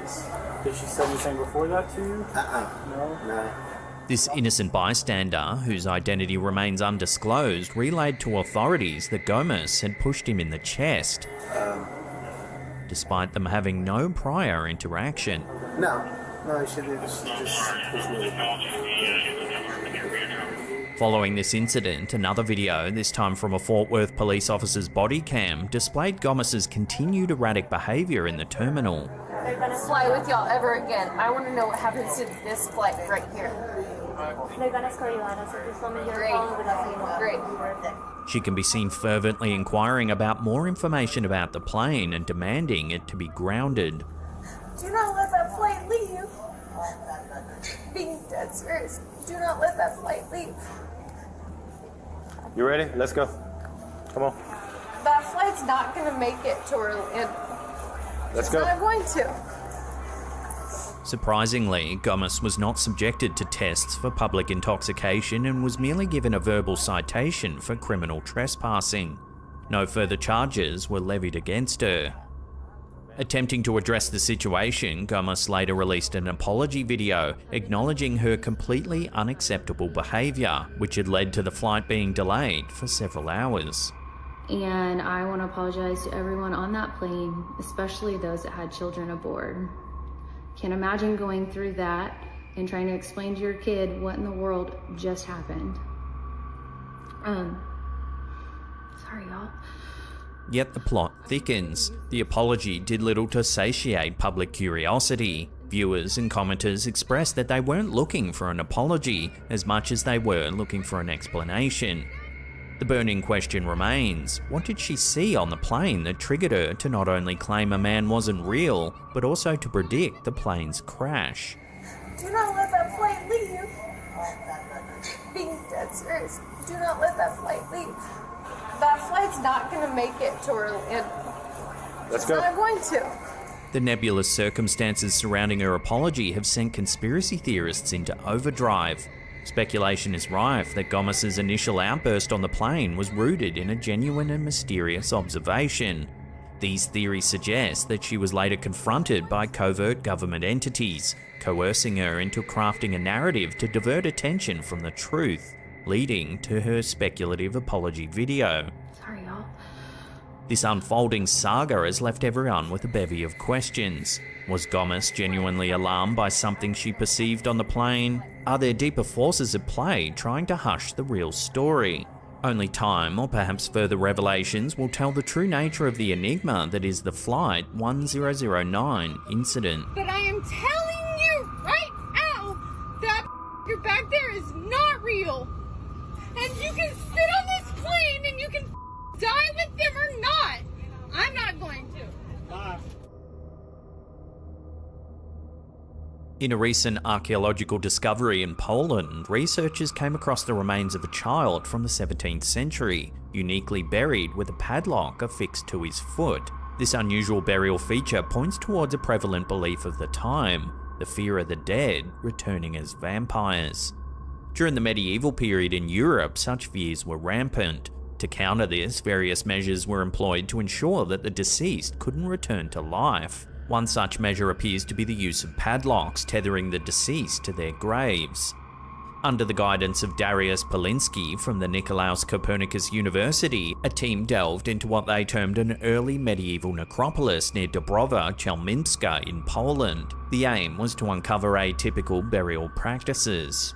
just... Did she say anything before that to you? No. This innocent bystander, whose identity remains undisclosed, relayed to authorities that Gomez had pushed him in the chest, despite them having no prior interaction. No, she just pushed me. Following this incident, another video, this time from a Fort Worth police officer's body cam, displayed Gomez's continued erratic behaviour in the terminal. I'm gonna fly with y'all ever again. I want to know what happens to this flight right here. Great. She can be seen fervently inquiring about more information about the plane and demanding it to be grounded. Do not let that flight leave. Being dead serious. Do not let that flight leave. You ready? Let's go. Come on. That flight's not gonna make it to Orlando. Let's go. It's not going to. Surprisingly, Gomez was not subjected to tests for public intoxication and was merely given a verbal citation for criminal trespassing. No further charges were levied against her. Attempting to address the situation, Gomez later released an apology video acknowledging her completely unacceptable behaviour, which had led to the flight being delayed for several hours. And I want to apologize to everyone on that plane, especially those that had children aboard. Can't imagine going through that and trying to explain to your kid what in the world just happened. Sorry, y'all. Yet the plot thickens. The apology did little to satiate public curiosity. Viewers and commenters expressed that they weren't looking for an apology as much as they were looking for an explanation. The burning question remains, what did she see on the plane that triggered her to not only claim a man wasn't real, but also to predict the plane's crash? Do not let that flight leave. Being dead serious. Do not let that flight leave. That flight's not going to make it to Orlando. Let's go. It's not going to. The nebulous circumstances surrounding her apology have sent conspiracy theorists into overdrive. Speculation is rife that Gomez's initial outburst on the plane was rooted in a genuine and mysterious observation. These theories suggest that she was later confronted by covert government entities, coercing her into crafting a narrative to divert attention from the truth, leading to her speculative apology video. Sorry, y'all. This unfolding saga has left everyone with a bevy of questions. Was Gomez genuinely alarmed by something she perceived on the plane? Are there deeper forces at play trying to hush the real story? Only time, or perhaps further revelations, will tell the true nature of the enigma that is the Flight 1009 incident. But I am telling you right now that you're back there is not real. And you can sit on this plane and you can die with them or not. I'm not going to. Bye. In a recent archaeological discovery in Poland, researchers came across the remains of a child from the 17th century, uniquely buried with a padlock affixed to his foot. This unusual burial feature points towards a prevalent belief of the time, the fear of the dead returning as vampires. During the medieval period in Europe, such fears were rampant. To counter this, various measures were employed to ensure that the deceased couldn't return to life. One such measure appears to be the use of padlocks tethering the deceased to their graves. Under the guidance of Dariusz Polinsky from the Nicolaus Copernicus University, a team delved into what they termed an early medieval necropolis near Dąbrowa Chelmińska in Poland. The aim was to uncover atypical burial practices.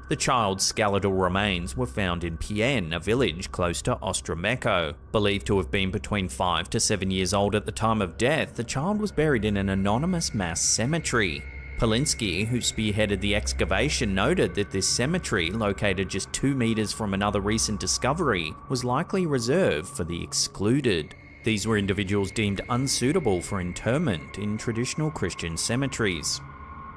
The child's skeletal remains were found in Pień, a village close to Ostrołęka. Believed to have been between 5 to 7 years old at the time of death, the child was buried in an anonymous mass cemetery. Polinsky, who spearheaded the excavation, noted that this cemetery, located just 2 meters from another recent discovery, was likely reserved for the excluded. These were individuals deemed unsuitable for interment in traditional Christian cemeteries.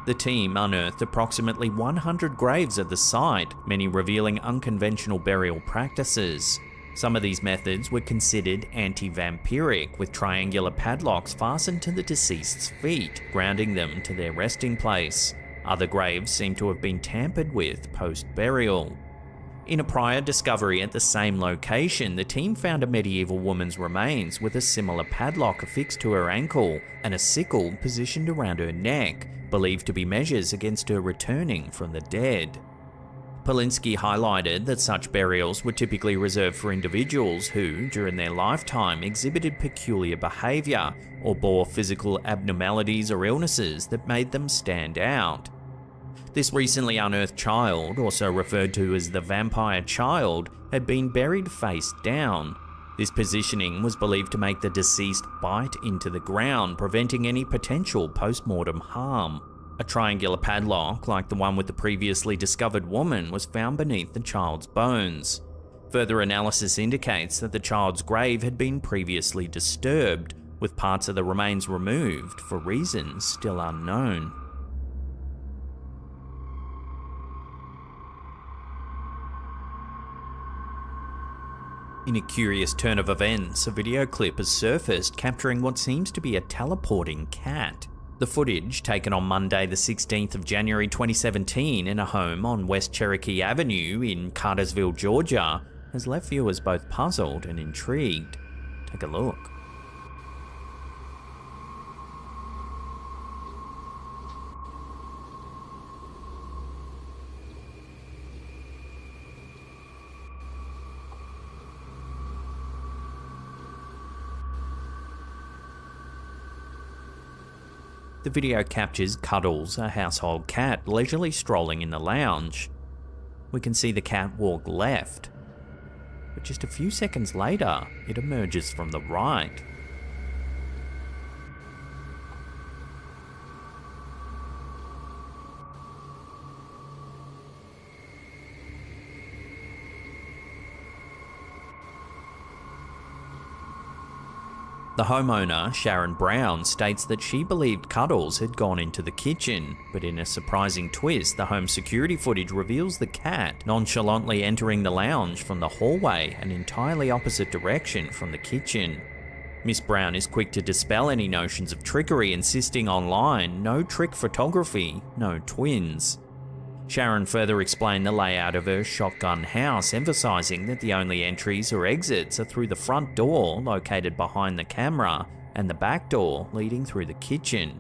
The team unearthed approximately 100 graves at the site, many revealing unconventional burial practices. Some of these methods were considered anti-vampiric, with triangular padlocks fastened to the deceased's feet, grounding them to their resting place. Other graves seem to have been tampered with post-burial. In a prior discovery at the same location, the team found a medieval woman's remains with a similar padlock affixed to her ankle and a sickle positioned around her neck, believed to be measures against her returning from the dead. Polinsky highlighted that such burials were typically reserved for individuals who, during their lifetime, exhibited peculiar behaviour or bore physical abnormalities or illnesses that made them stand out. This recently unearthed child, also referred to as the vampire child, had been buried face down. This positioning was believed to make the deceased bite into the ground, preventing any potential post-mortem harm. A triangular padlock, like the one with the previously discovered woman, was found beneath the child's bones. Further analysis indicates that the child's grave had been previously disturbed, with parts of the remains removed for reasons still unknown. In a curious turn of events, a video clip has surfaced capturing what seems to be a teleporting cat. The footage, taken on Monday the 16th of January 2017 in a home on West Cherokee Avenue in Cartersville, Georgia, has left viewers both puzzled and intrigued. Take a look. The video captures Cuddles, a household cat, leisurely strolling in the lounge. We can see the cat walk left, but just a few seconds later, it emerges from the right. The homeowner, Sharon Brown, states that she believed Cuddles had gone into the kitchen, but in a surprising twist, the home security footage reveals the cat nonchalantly entering the lounge from the hallway, an entirely opposite direction from the kitchen. Miss Brown is quick to dispel any notions of trickery, insisting online, no trick photography, no twins. Sharon further explained the layout of her shotgun house, emphasising that the only entries or exits are through the front door located behind the camera and the back door leading through the kitchen.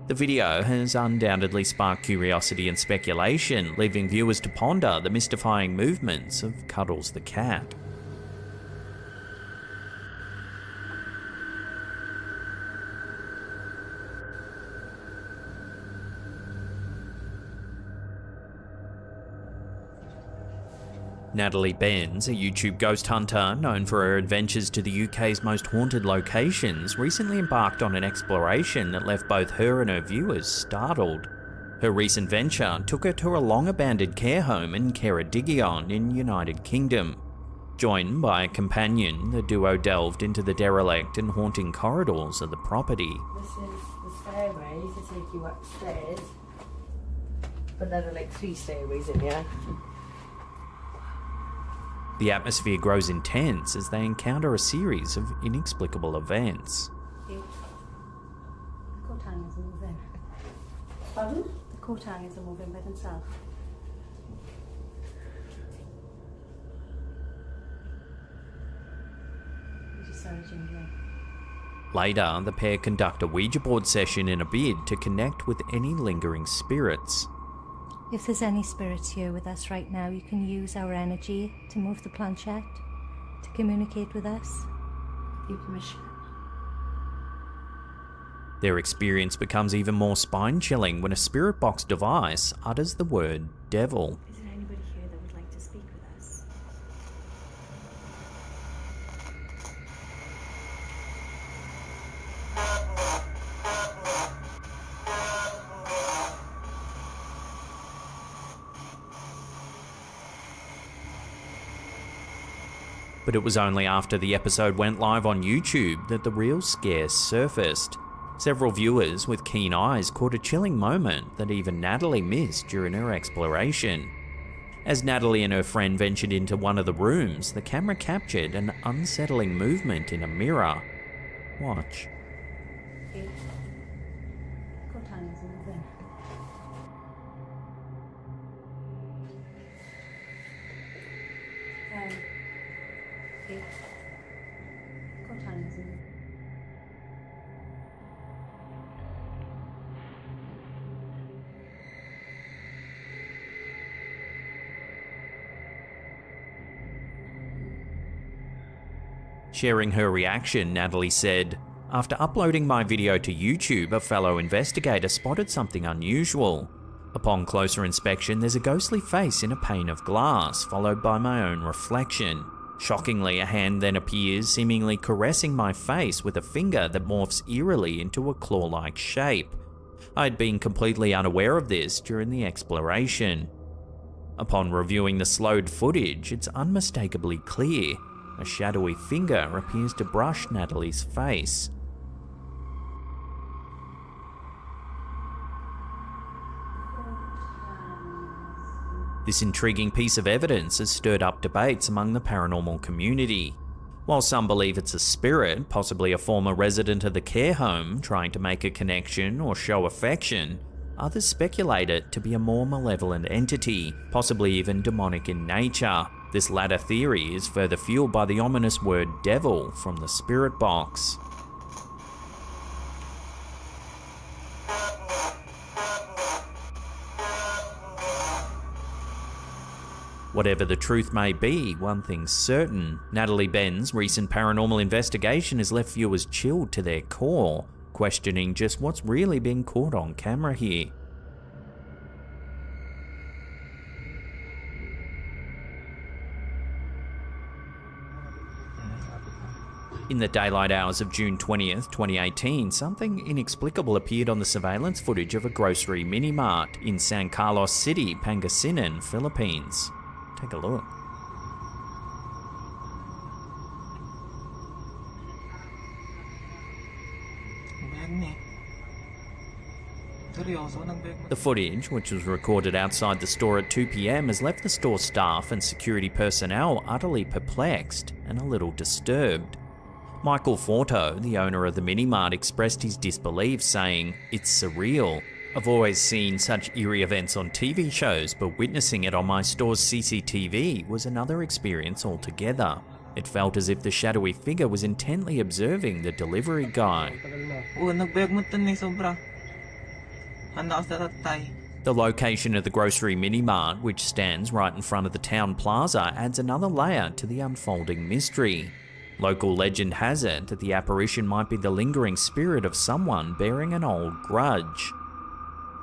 The video has undoubtedly sparked curiosity and speculation, leaving viewers to ponder the mystifying movements of Cuddles the cat. Natalie Benz, a YouTube ghost hunter known for her adventures to the UK's most haunted locations, recently embarked on an exploration that left both her and her viewers startled. Her recent venture took her to a long-abandoned care home in Ceredigion in United Kingdom. Joined by a companion, the duo delved into the derelict and haunting corridors of the property. This is the stairway to take you upstairs, but there are like 3 stairways in here. The atmosphere grows intense as they encounter a series of inexplicable events. The coat hangers are moving. Pardon? The coat hangers are moving by themselves. You just saw a ginger. Later, the pair conduct a Ouija board session in a bid to connect with any lingering spirits. If there's any spirits here with us right now, you can use our energy to move the planchette, to communicate with us. Give permission. Their experience becomes even more spine-chilling when a spirit box device utters the word devil. Is there anybody here that would like to speak with us? But it was only after the episode went live on YouTube that the real scare surfaced. Several viewers with keen eyes caught a chilling moment that even Natalie missed during her exploration. As Natalie and her friend ventured into one of the rooms, the camera captured an unsettling movement in a mirror. Watch. Coat hangers are moving. Okay. Go time, isn't it? Sharing her reaction, Natalie said, "After uploading my video to YouTube, a fellow investigator spotted something unusual. Upon closer inspection, there's a ghostly face in a pane of glass, followed by my own reflection. Shockingly, a hand then appears, seemingly caressing my face with a finger that morphs eerily into a claw-like shape. I'd been completely unaware of this during the exploration. Upon reviewing the slowed footage, it's unmistakably clear. A shadowy finger appears to brush Natalie's face. This intriguing piece of evidence has stirred up debates among the paranormal community. While some believe it's a spirit, possibly a former resident of the care home, trying to make a connection or show affection, others speculate it to be a more malevolent entity, possibly even demonic in nature. This latter theory is further fueled by the ominous word devil from the spirit box. Whatever the truth may be, one thing's certain: Natalie Benn's recent paranormal investigation has left viewers chilled to their core, questioning just what's really been caught on camera here. In the daylight hours of June 20th, 2018, something inexplicable appeared on the surveillance footage of a grocery mini-mart in San Carlos City, Pangasinan, Philippines. Take a look. The footage, which was recorded outside the store at 2 PM, has left the store staff and security personnel utterly perplexed and a little disturbed. Michael Forto, the owner of the mini-mart, expressed his disbelief, saying, "It's surreal. I've always seen such eerie events on TV shows, but witnessing it on my store's CCTV was another experience altogether. It felt as if the shadowy figure was intently observing the delivery guy." The location of the grocery mini-mart, which stands right in front of the town plaza, adds another layer to the unfolding mystery. Local legend has it that the apparition might be the lingering spirit of someone bearing an old grudge.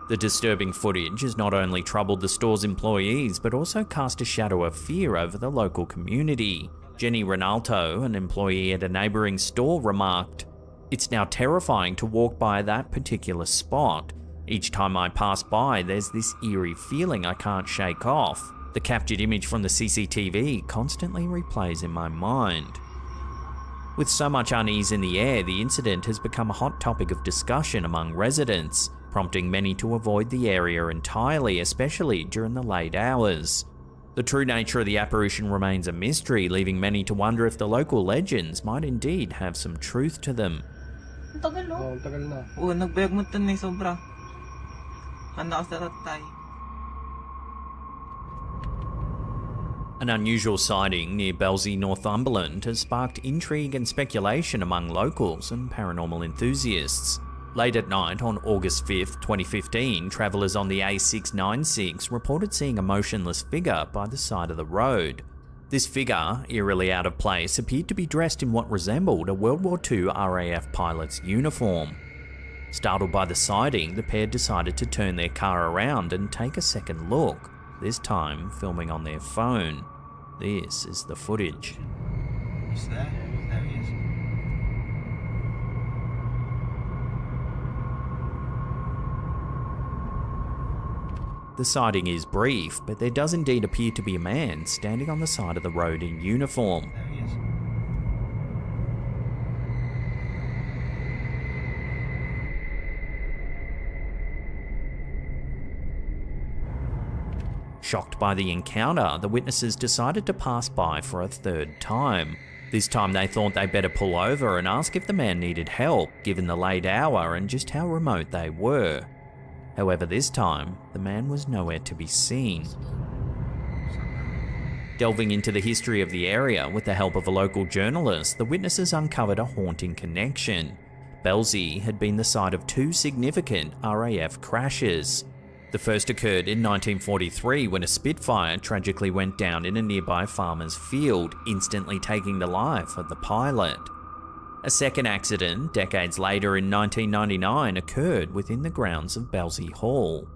The disturbing footage has not only troubled the store's employees, but also cast a shadow of fear over the local community. Jenny Ronaldo, an employee at a neighbouring store, remarked, "It's now terrifying to walk by that particular spot. Each time I pass by, there's this eerie feeling I can't shake off. The captured image from the CCTV constantly replays in my mind." With so much unease in the air, the incident has become a hot topic of discussion among residents, prompting many to avoid the area entirely, especially during the late hours. The true nature of the apparition remains a mystery, leaving many to wonder if the local legends might indeed have some truth to them. An unusual sighting near Belsey, Northumberland has sparked intrigue and speculation among locals and paranormal enthusiasts. Late at night on August 5th, 2015, travellers on the A696 reported seeing a motionless figure by the side of the road. This figure, eerily out of place, appeared to be dressed in what resembled a World War II RAF pilot's uniform. Startled by the sighting, the pair decided to turn their car around and take a second look, this time filming on their phone. This is the footage. He's there. There he is. The sighting is brief, but there does indeed appear to be a man standing on the side of the road in uniform. There he is. Shocked by the encounter, the witnesses decided to pass by for a third time. This time they thought they'd better pull over and ask if the man needed help, given the late hour and just how remote they were. However, this time, the man was nowhere to be seen. Delving into the history of the area with the help of a local journalist, the witnesses uncovered a haunting connection. Belsey had been the site of two significant RAF crashes. The first occurred in 1943 when a Spitfire tragically went down in a nearby farmer's field, instantly taking the life of the pilot. A second accident, decades later in 1999, occurred within the grounds of Belsey Hall.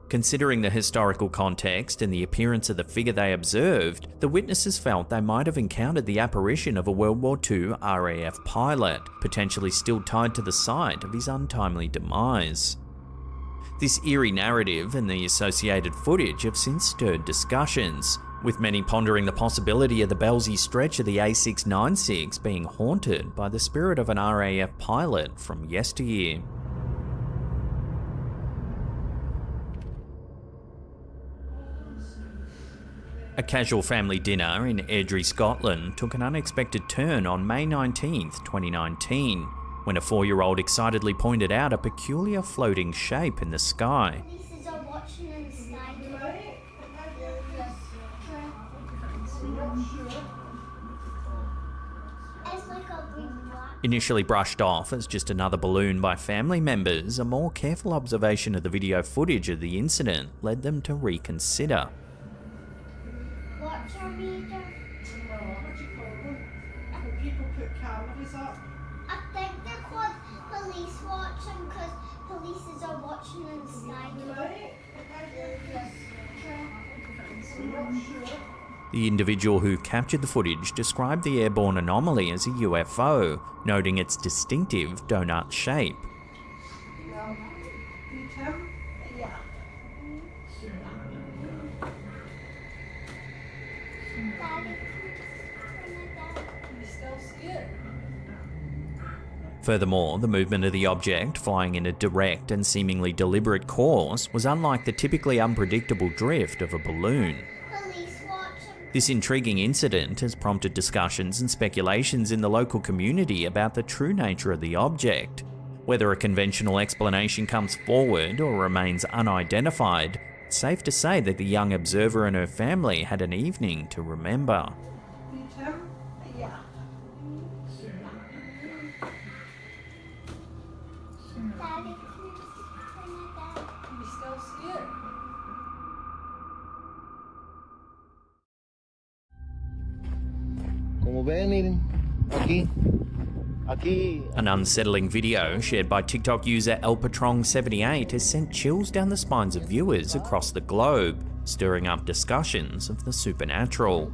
Considering the historical context and the appearance of the figure they observed, the witnesses felt they might have encountered the apparition of a World War II RAF pilot, potentially still tied to the site of his untimely demise. This eerie narrative and the associated footage have since stirred discussions, with many pondering the possibility of the Belsey stretch of the A696 being haunted by the spirit of an RAF pilot from yesteryear. A casual family dinner in Airdrie, Scotland took an unexpected turn on May 19, 2019, when a 4-year-old excitedly pointed out a peculiar floating shape in the sky. Initially brushed off as just another balloon by family members, a more careful observation of the video footage of the incident led them to reconsider. What's our meter? People put cameras up. I think they're called police watching because police are watching in the sky. The individual who captured the footage described the airborne anomaly as a UFO, noting its distinctive donut shape. Furthermore, the movement of the object, flying in a direct and seemingly deliberate course, was unlike the typically unpredictable drift of a balloon. This intriguing incident has prompted discussions and speculations in the local community about the true nature of the object. Whether a conventional explanation comes forward or remains unidentified, it's safe to say that the young observer and her family had an evening to remember. An unsettling video shared by TikTok user elpatrong78 has sent chills down the spines of viewers across the globe, stirring up discussions of the supernatural.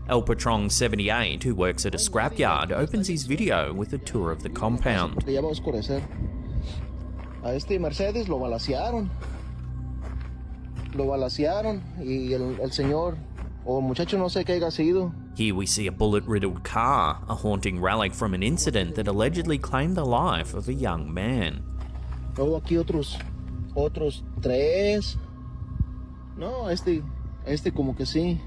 elpatrong78, who works at a scrapyard, opens his video with a tour of the compound. A este Mercedes lo balacearon y el señor o muchacho no sé qué haya sido. Here we see a bullet-riddled car, a haunting relic from an incident that allegedly claimed the life of a young man. Luego aquí otros 3. No, este como que sí.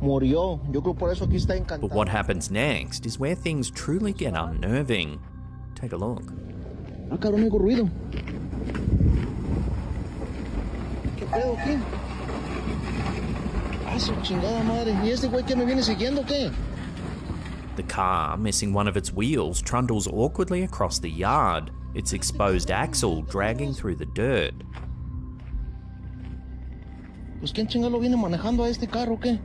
Murió. Yo creo por eso aquí está encantado. But what happens next is where things truly get unnerving. Take a look. Ah, cabrón, oigo ruido. ¿Qué pedo aquí? Ah, su chingada madre. ¿Y este güey que me viene siguiendo qué? The car, missing one of its wheels, trundles awkwardly across the yard, its exposed axle dragging through the dirt. Pues quién chingado viene manejando a este carro, ¿qué?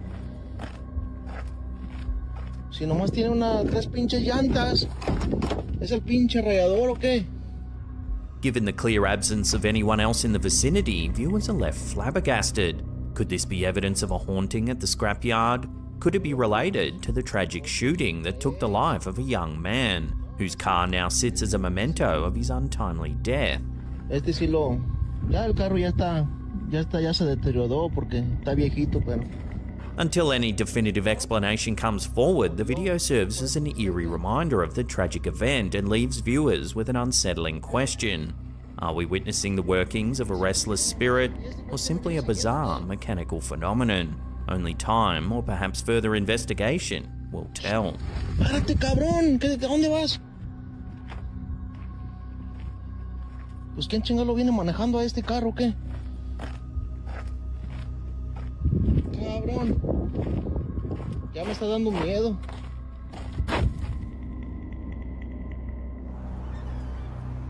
Si nomás tiene 3 pinches llantas. ¿Es el pinche rayador o qué? Given the clear absence of anyone else in the vicinity, viewers are left flabbergasted. Could this be evidence of a haunting at the scrapyard? Could it be related to the tragic shooting that took the life of a young man, whose car now sits as a memento of his untimely death? Este sí ya el carro ya se deterioró porque está viejito, pero... Until any definitive explanation comes forward, the video serves as an eerie reminder of the tragic event and leaves viewers with an unsettling question. Are we witnessing the workings of a restless spirit, or simply a bizarre mechanical phenomenon? Only time, or perhaps further investigation, will tell. ¡Párate, cabrón! ¿A dónde vas? Pues quién chingado viene manejando a este carro, ¿qué? cabrón. Ya me está dando miedo.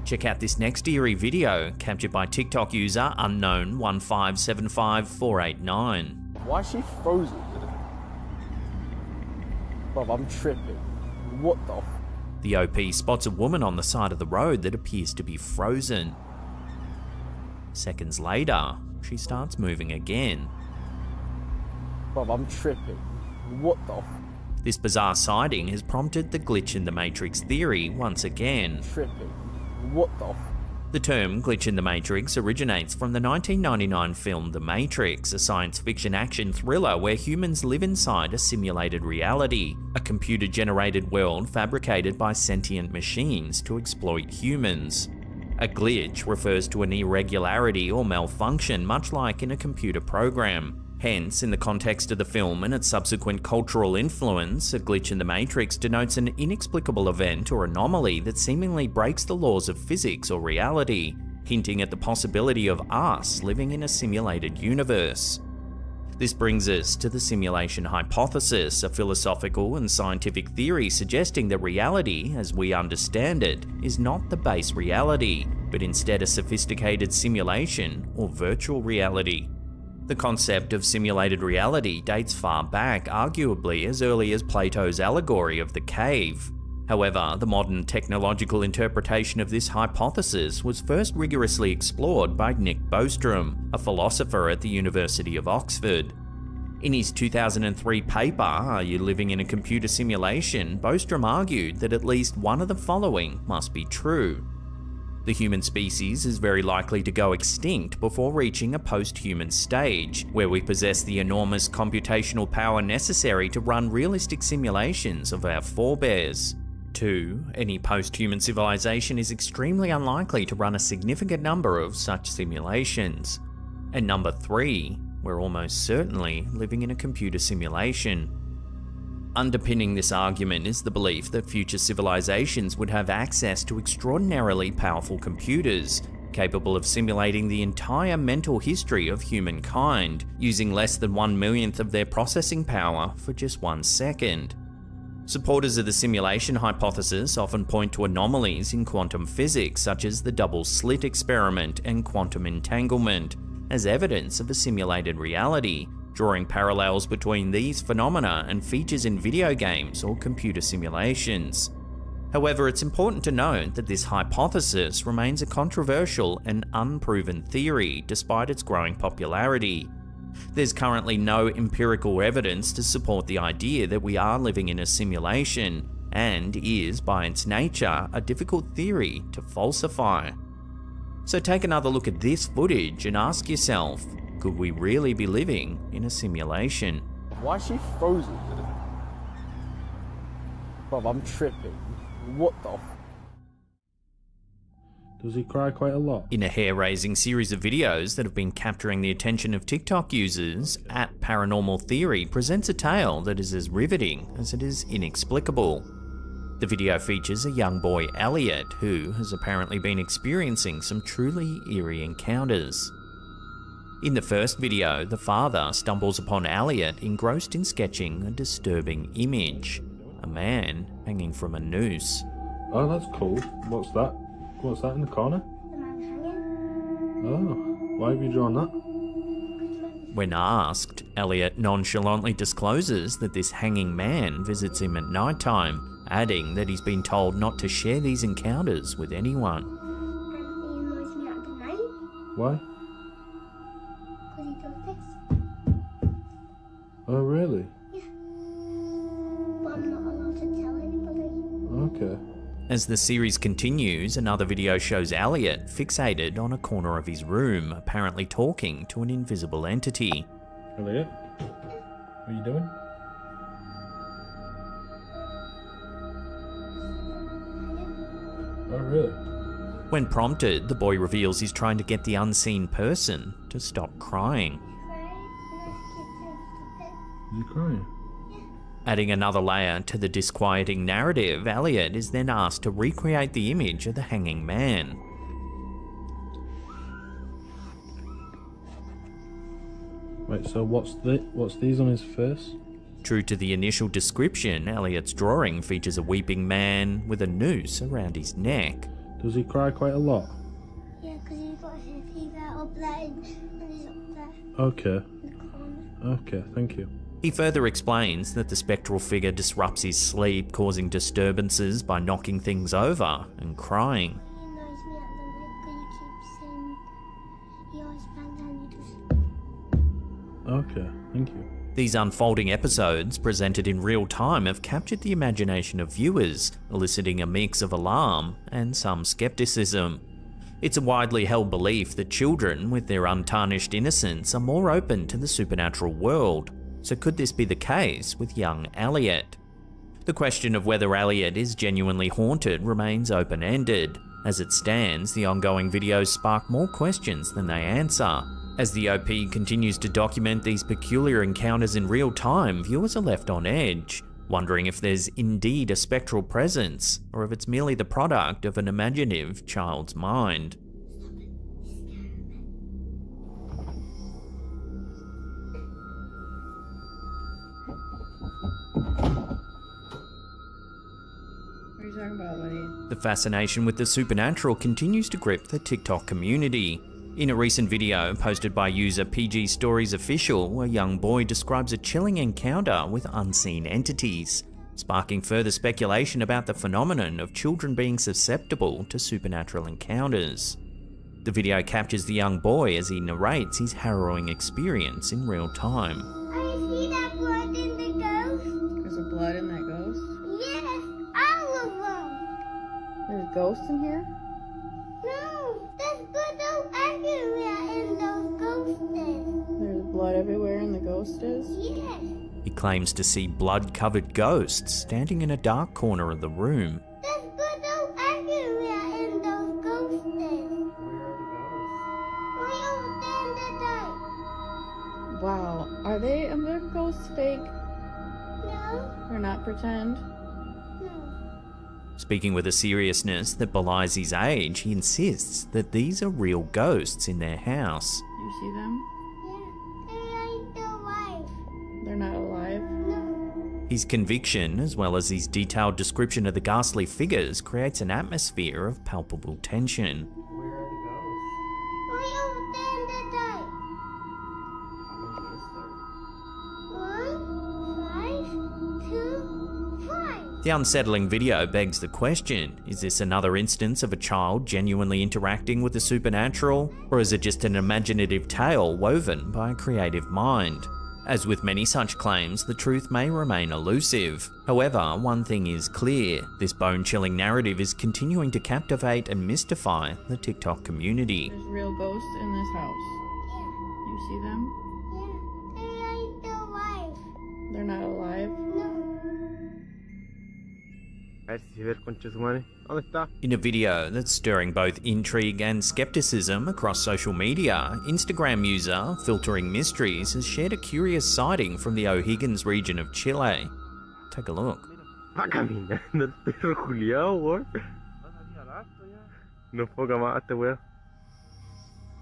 Check out this next eerie video captured by TikTok user unknown1575489. Why is she frozen? Bro, I'm tripping. What the f? The OP spots a woman on the side of the road that appears to be frozen. Seconds later, she starts moving again. Bro, I'm tripping. What the f? This bizarre sighting has prompted the glitch in the Matrix theory once again. Tripping. What the f? The term glitch in the Matrix originates from the 1999 film The Matrix, a science fiction action thriller where humans live inside a simulated reality, a computer-generated world fabricated by sentient machines to exploit humans. A glitch refers to an irregularity or malfunction, much like in a computer program. Hence, in the context of the film and its subsequent cultural influence, a glitch in the Matrix denotes an inexplicable event or anomaly that seemingly breaks the laws of physics or reality, hinting at the possibility of us living in a simulated universe. This brings us to the simulation hypothesis, a philosophical and scientific theory suggesting that reality, as we understand it, is not the base reality, but instead a sophisticated simulation or virtual reality. The concept of simulated reality dates far back, arguably as early as Plato's allegory of the cave. However, the modern technological interpretation of this hypothesis was first rigorously explored by Nick Bostrom, a philosopher at the University of Oxford. In his 2003 paper, Are You Living in a Computer Simulation?, Bostrom argued that at least one of the following must be true. The human species is very likely to go extinct before reaching a post-human stage, where we possess the enormous computational power necessary to run realistic simulations of our forebears. 2. Any post-human civilization is extremely unlikely to run a significant number of such simulations. And number 3, we're almost certainly living in a computer simulation. Underpinning this argument is the belief that future civilizations would have access to extraordinarily powerful computers, capable of simulating the entire mental history of humankind, using less than 1/1,000,000th of their processing power for just 1 second. Supporters of the simulation hypothesis often point to anomalies in quantum physics, such as the double slit experiment and quantum entanglement, as evidence of a simulated reality, drawing parallels between these phenomena and features in video games or computer simulations. However, it's important to note that this hypothesis remains a controversial and unproven theory despite its growing popularity. There's currently no empirical evidence to support the idea that we are living in a simulation, and is, by its nature, a difficult theory to falsify. So take another look at this footage and ask yourself, could we really be living in a simulation? Why is she frozen? Bro, I'm tripping. What the f? Does he cry quite a lot? In a hair-raising series of videos that have been capturing the attention of TikTok users, @Paranormal Theory presents a tale that is as riveting as it is inexplicable. The video features a young boy, Elliot, who has apparently been experiencing some truly eerie encounters. In the first video, the father stumbles upon Elliot engrossed in sketching a disturbing image, a man hanging from a noose. Oh, that's cool. What's that? What's that in the corner? Oh, why have you drawn that? When asked, Elliot nonchalantly discloses that this hanging man visits him at nighttime, adding that he's been told not to share these encounters with anyone. Why? Because he does this. Oh, really? Yeah. But I'm not allowed to tell anybody. Okay. As the series continues, another video shows Elliot fixated on a corner of his room, apparently talking to an invisible entity. Elliot? What are you doing? Oh, really? When prompted, the boy reveals he's trying to get the unseen person to stop crying. Is he crying? Adding another layer to the disquieting narrative, Elliot is then asked to recreate the image of the hanging man. Right, so what's these on his face? True to the initial description, Elliot's drawing features a weeping man with a noose around his neck. Does he cry quite a lot? Yeah, because he's got his fever up there and he's up there. Okay. Okay, thank you. He further explains that the spectral figure disrupts his sleep, causing disturbances by knocking things over and crying. He annoys me at the night because he keeps saying he always bangs on me to Okay, thank you. These unfolding episodes, presented in real time, have captured the imagination of viewers, eliciting a mix of alarm and some skepticism. It's a widely held belief that children, with their untarnished innocence, are more open to the supernatural world. So could this be the case with young Elliot? The question of whether Elliot is genuinely haunted remains open-ended. As it stands, the ongoing videos spark more questions than they answer. As the OP continues to document these peculiar encounters in real time, viewers are left on edge, wondering if there's indeed a spectral presence, or if it's merely the product of an imaginative child's mind. What are you talking about, buddy? The fascination with the supernatural continues to grip the TikTok community. In a recent video posted by user PG Stories Official, a young boy describes a chilling encounter with unseen entities, sparking further speculation about the phenomenon of children being susceptible to supernatural encounters. The video captures the young boy as he narrates his harrowing experience in real time. I see that blood in the ghost. There's a blood in that ghost? Yes, all of them. There's ghosts in here? No, there's blood everywhere in those ghosts. There's blood everywhere in the ghosts? Yes. He claims to see blood-covered ghosts standing in a dark corner of the room. There's blood everywhere in those ghosts. Way over there in the dark. Wow. Are the ghosts fake? No. They're not pretend? Speaking with a seriousness that belies his age, he insists that these are real ghosts in their house. You see them? They're alive. They're not alive? No. His conviction, as well as his detailed description of the ghastly figures, creates an atmosphere of palpable tension. Way over there in the dark. 1, 5, 2, 5. The unsettling video begs the question, is this another instance of a child genuinely interacting with the supernatural, or is it just an imaginative tale woven by a creative mind? As with many such claims, the truth may remain elusive. However, one thing is clear, this bone-chilling narrative is continuing to captivate and mystify the TikTok community. There's real ghosts in this house. You see them? They're alive. They're not alive? No. In a video that's stirring both intrigue and skepticism across social media, Instagram user Filtering Mysteries has shared a curious sighting from the O'Higgins region of Chile. Take a look.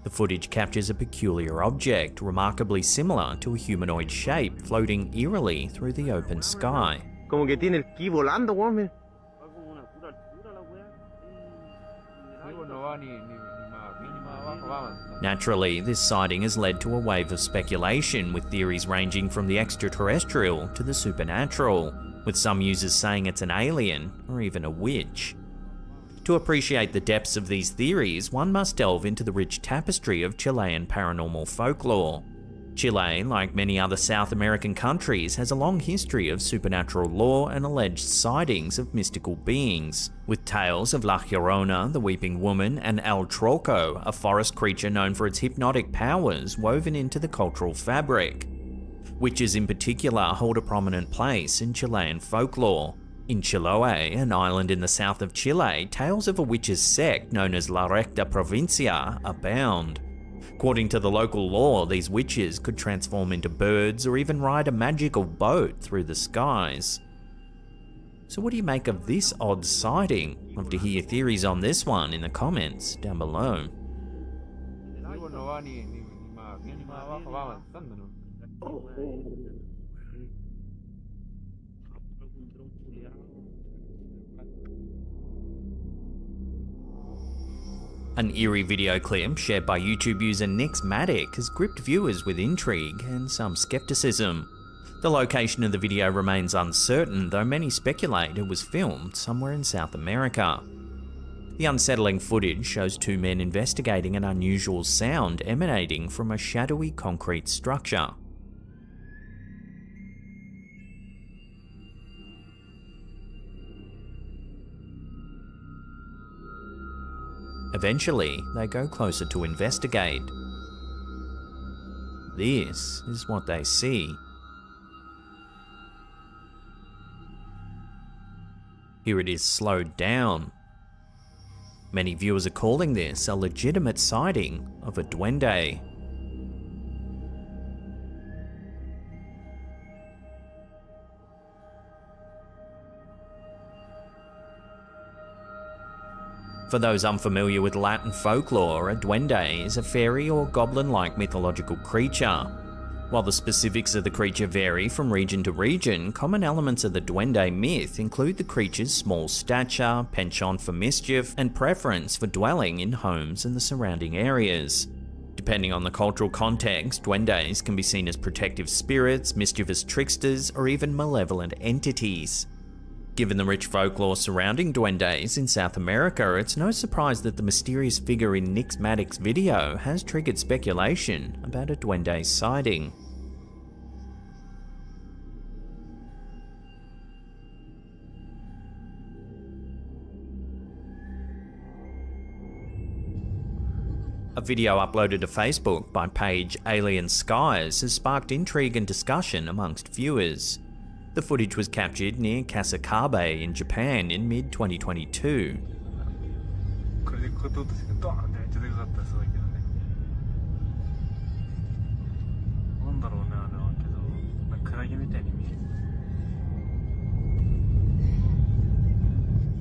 The footage captures a peculiar object, remarkably similar to a humanoid shape, floating eerily through the open sky. Como que tiene el ki volando, weón. Naturally, this sighting has led to a wave of speculation, with theories ranging from the extraterrestrial to the supernatural, with some users saying it's an alien or even a witch. To appreciate the depths of these theories, one must delve into the rich tapestry of Chilean paranormal folklore. Chile, like many other South American countries, has a long history of supernatural lore and alleged sightings of mystical beings, with tales of La Llorona, the Weeping Woman, and El Troco, a forest creature known for its hypnotic powers, woven into the cultural fabric. Witches in particular hold a prominent place in Chilean folklore. In Chiloé, an island in the south of Chile, tales of a witch's sect known as La Recta Provincia abound. According to the local law, these witches could transform into birds or even ride a magical boat through the skies. So what do you make of this odd sighting? Love to hear your theories on this one in the comments down below. An eerie video clip shared by YouTube user Nixmatic has gripped viewers with intrigue and some skepticism. The location of the video remains uncertain, though many speculate it was filmed somewhere in South America. The unsettling footage shows two men investigating an unusual sound emanating from a shadowy concrete structure. Eventually, they go closer to investigate. This is what they see. Here it is slowed down. Many viewers are calling this a legitimate sighting of a duende. For those unfamiliar with Latin folklore, a duende is a fairy or goblin-like mythological creature. While the specifics of the creature vary from region to region, common elements of the duende myth include the creature's small stature, penchant for mischief, and preference for dwelling in homes and the surrounding areas. Depending on the cultural context, duendes can be seen as protective spirits, mischievous tricksters, or even malevolent entities. Given the rich folklore surrounding duendes in South America, it's no surprise that the mysterious figure in Nixmatic's video has triggered speculation about a duende sighting. A video uploaded to Facebook by page Alien Skies has sparked intrigue and discussion amongst viewers. The footage was captured near Kasakabe in Japan in mid-2022.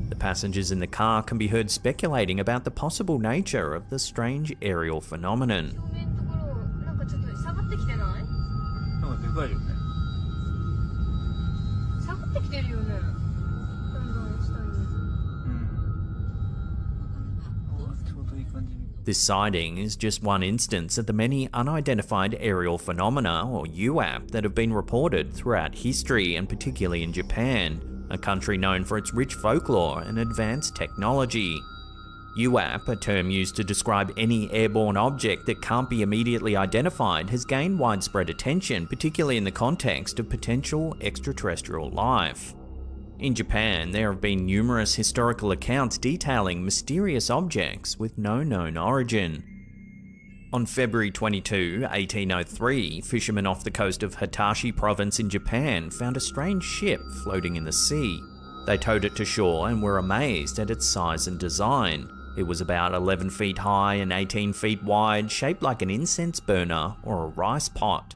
The passengers in the car can be heard speculating about the possible nature of the strange aerial phenomenon. This sighting is just one instance of the many unidentified aerial phenomena, or UAP, that have been reported throughout history, and particularly in Japan, a country known for its rich folklore and advanced technology. UAP, a term used to describe any airborne object that can't be immediately identified, has gained widespread attention, particularly in the context of potential extraterrestrial life. In Japan, there have been numerous historical accounts detailing mysterious objects with no known origin. On February 22, 1803, fishermen off the coast of Hitachi province in Japan found a strange ship floating in the sea. They towed it to shore and were amazed at its size and design. It was about 11 feet high and 18 feet wide, shaped like an incense burner or a rice pot.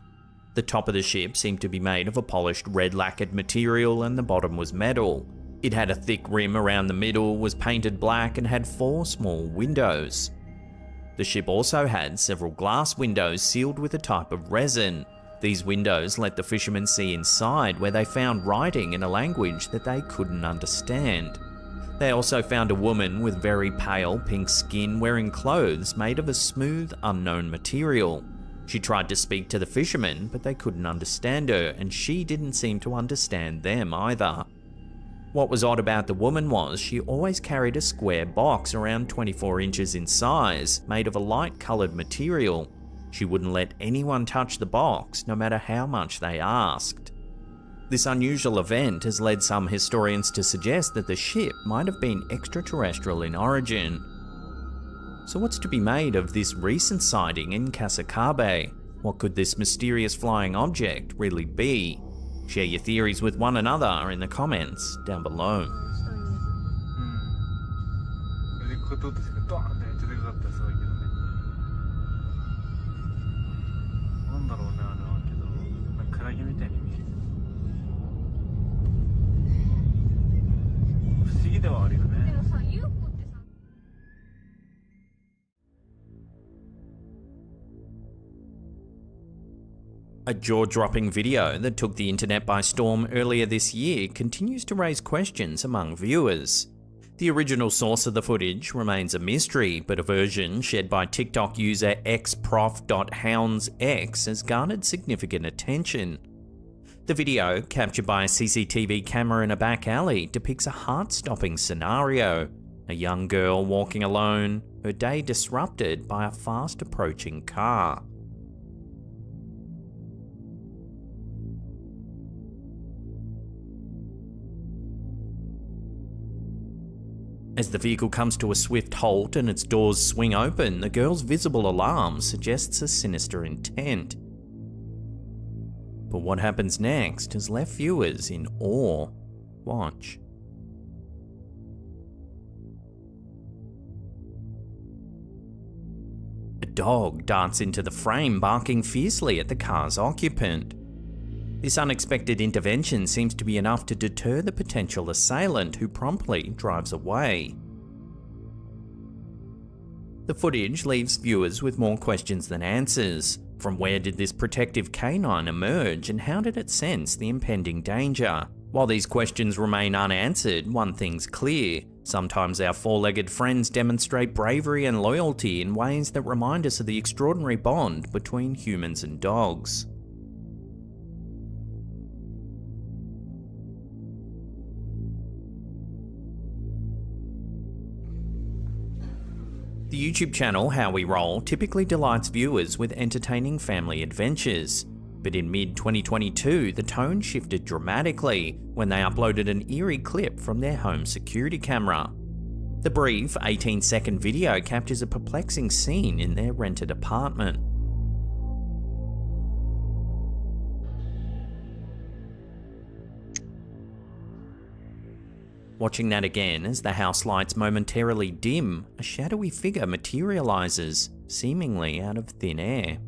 The top of the ship seemed to be made of a polished red lacquered material and the bottom was metal. It had a thick rim around the middle, was painted black and had 4 small windows. The ship also had several glass windows sealed with a type of resin. These windows let the fishermen see inside, where they found writing in a language that they couldn't understand. They also found a woman with very pale pink skin wearing clothes made of a smooth, unknown material. She tried to speak to the fishermen, but they couldn't understand her, and she didn't seem to understand them either. What was odd about the woman was she always carried a square box around 24 inches in size, made of a light-coloured material. She wouldn't let anyone touch the box, no matter how much they asked. This unusual event has led some historians to suggest that the ship might have been extraterrestrial in origin. So what's to be made of this recent sighting in Kasakabe? What could this mysterious flying object really be? Share your theories with one another in the comments down below. A jaw-dropping video that took the internet by storm earlier this year continues to raise questions among viewers. The original source of the footage remains a mystery, but a version shared by TikTok user xprof.houndsx has garnered significant attention. The video, captured by a CCTV camera in a back alley, depicts a heart-stopping scenario. A young girl walking alone, her day disrupted by a fast-approaching car. As the vehicle comes to a swift halt and its doors swing open, the girl's visible alarm suggests a sinister intent. But what happens next has left viewers in awe. Watch. A dog darts into the frame, barking fiercely at the car's occupant. This unexpected intervention seems to be enough to deter the potential assailant, who promptly drives away. The footage leaves viewers with more questions than answers. From where did this protective canine emerge, and how did it sense the impending danger? While these questions remain unanswered, one thing's clear. Sometimes our four-legged friends demonstrate bravery and loyalty in ways that remind us of the extraordinary bond between humans and dogs. The YouTube channel How We Roll typically delights viewers with entertaining family adventures, but in mid-2022 the tone shifted dramatically when they uploaded an eerie clip from their home security camera. The brief 18-second video captures a perplexing scene in their rented apartment. Watching that again, as the house lights momentarily dim, a shadowy figure materializes, seemingly out of thin air.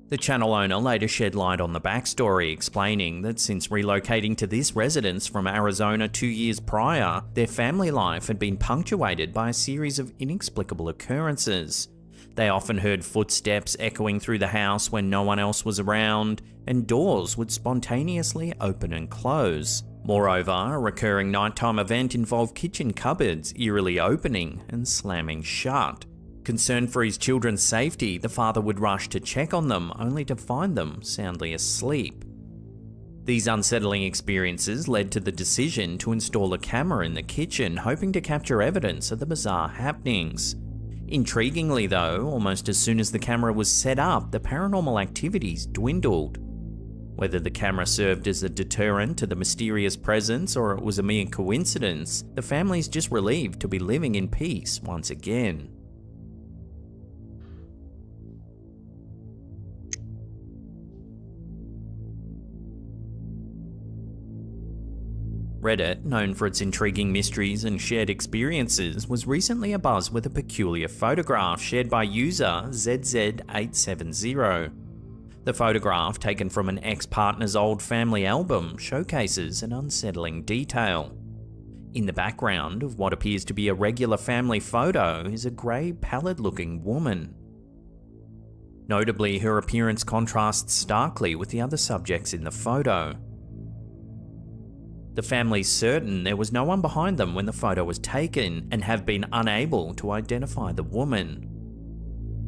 The channel owner later shed light on the backstory, explaining that since relocating to this residence from Arizona 2 years prior, their family life had been punctuated by a series of inexplicable occurrences. They often heard footsteps echoing through the house when no one else was around, and doors would spontaneously open and close. Moreover, a recurring nighttime event involved kitchen cupboards eerily opening and slamming shut. Concerned for his children's safety, the father would rush to check on them, only to find them soundly asleep. These unsettling experiences led to the decision to install a camera in the kitchen, hoping to capture evidence of the bizarre happenings. Intriguingly though, almost as soon as the camera was set up, the paranormal activities dwindled. Whether the camera served as a deterrent to the mysterious presence or it was a mere coincidence, the family's just relieved to be living in peace once again. Reddit, known for its intriguing mysteries and shared experiences, was recently abuzz with a peculiar photograph shared by user ZZ870. The photograph, taken from an ex-partner's old family album, showcases an unsettling detail. In the background of what appears to be a regular family photo is a grey, pallid-looking woman. Notably, her appearance contrasts starkly with the other subjects in the photo. The family's certain there was no one behind them when the photo was taken, and have been unable to identify the woman.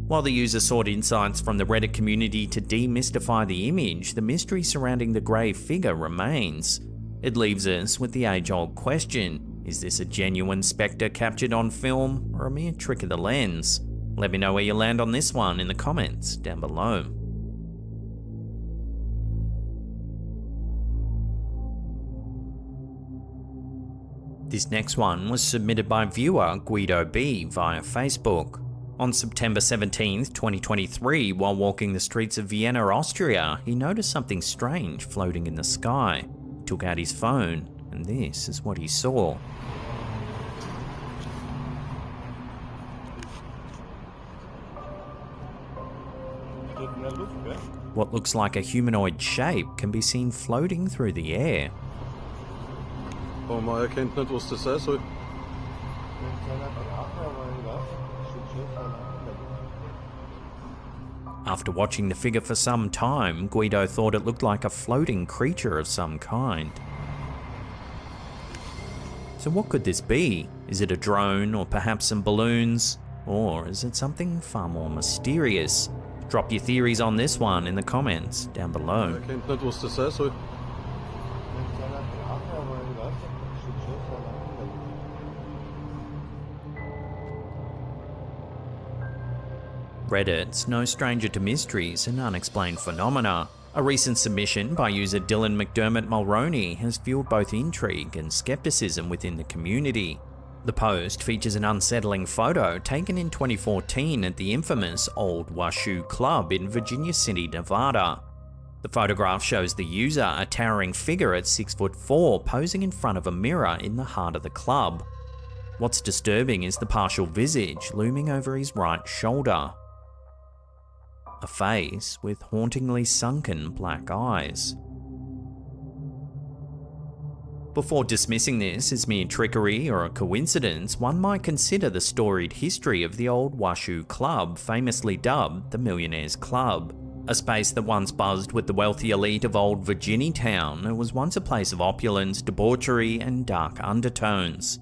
While the user sought insights from the Reddit community to demystify the image, the mystery surrounding the grey figure remains. It leaves us with the age-old question: is this a genuine spectre captured on film, or a mere trick of the lens? Let me know where you land on this one in the comments down below. This next one was submitted by viewer Guido B via Facebook. On September 17th, 2023, while walking the streets of Vienna, Austria, he noticed something strange floating in the sky. He took out his phone, and this is what he saw. What looks like a humanoid shape can be seen floating through the air. Oh, man erkennt nicht, was das sein soll. After watching the figure for some time, Guido thought it looked like a floating creature of some kind. So what could this be? Is it a drone, or perhaps some balloons? Or is it something far more mysterious? Drop your theories on this one in the comments down below. Jeg kan ikke wusste det så. Reddit's no stranger to mysteries and unexplained phenomena. A recent submission by user Dylan McDermott Mulroney has fueled both intrigue and skepticism within the community. The post features an unsettling photo taken in 2014 at the infamous Old Washoe Club in Virginia City, Nevada. The photograph shows the user, a towering figure at 6'4", posing in front of a mirror in the heart of the club. What's disturbing is the partial visage looming over his right shoulder. A face with hauntingly sunken black eyes. Before dismissing this as mere trickery or a coincidence, one might consider the storied history of the Old Washoe Club, famously dubbed the Millionaires Club. A space that once buzzed with the wealthy elite of Old Virginia Town, it was once a place of opulence, debauchery and dark undertones.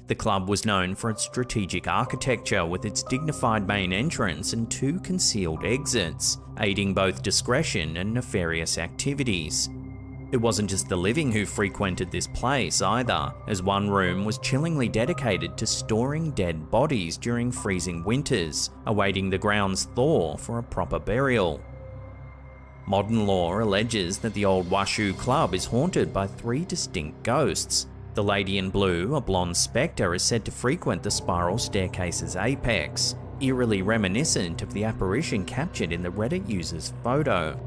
The club was known for its strategic architecture, with its dignified main entrance and 2 concealed exits, aiding both discretion and nefarious activities. It wasn't just the living who frequented this place either, as one room was chillingly dedicated to storing dead bodies during freezing winters, awaiting the ground's thaw for a proper burial. Modern lore alleges that the Old Washoe Club is haunted by 3 distinct ghosts. The Lady in Blue, a blonde spectre, is said to frequent the spiral staircase's apex, eerily reminiscent of the apparition captured in the Reddit user's photo.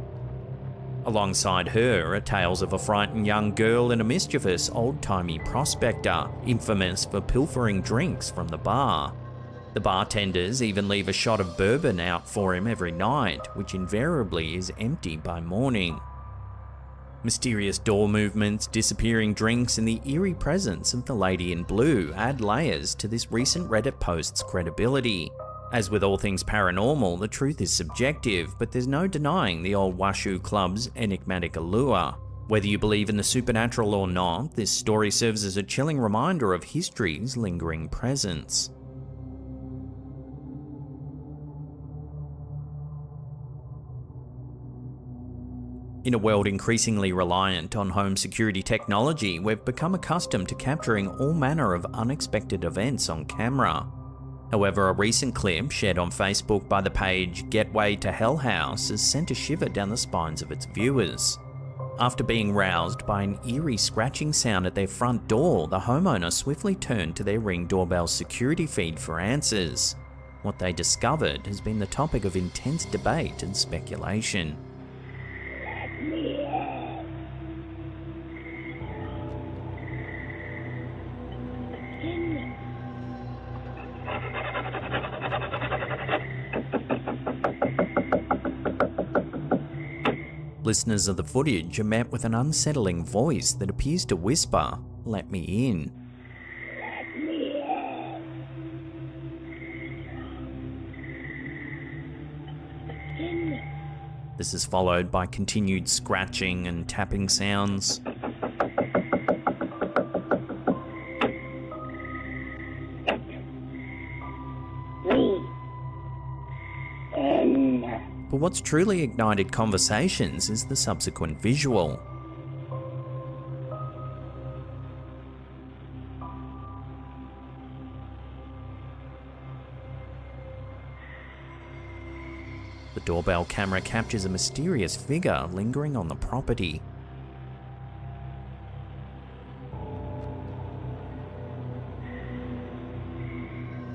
Alongside her are tales of a frightened young girl and a mischievous old-timey prospector, infamous for pilfering drinks from the bar. The bartenders even leave a shot of bourbon out for him every night, which invariably is empty by morning. Mysterious door movements, disappearing drinks, and the eerie presence of the Lady in Blue add layers to this recent Reddit post's credibility. As with all things paranormal, the truth is subjective, but there's no denying the Old Washoe Club's enigmatic allure. Whether you believe in the supernatural or not, this story serves as a chilling reminder of history's lingering presence. In a world increasingly reliant on home security technology, we've become accustomed to capturing all manner of unexpected events on camera. However, a recent clip shared on Facebook by the page Getaway to Hell House has sent a shiver down the spines of its viewers. After being roused by an eerie scratching sound at their front door, the homeowner swiftly turned to their Ring doorbell security feed for answers. What they discovered has been the topic of intense debate and speculation. Listeners of the footage are met with an unsettling voice that appears to whisper, "Let me in." This is followed by continued scratching and tapping sounds. But what's truly ignited conversations is the subsequent visual. The doorbell camera captures a mysterious figure lingering on the property.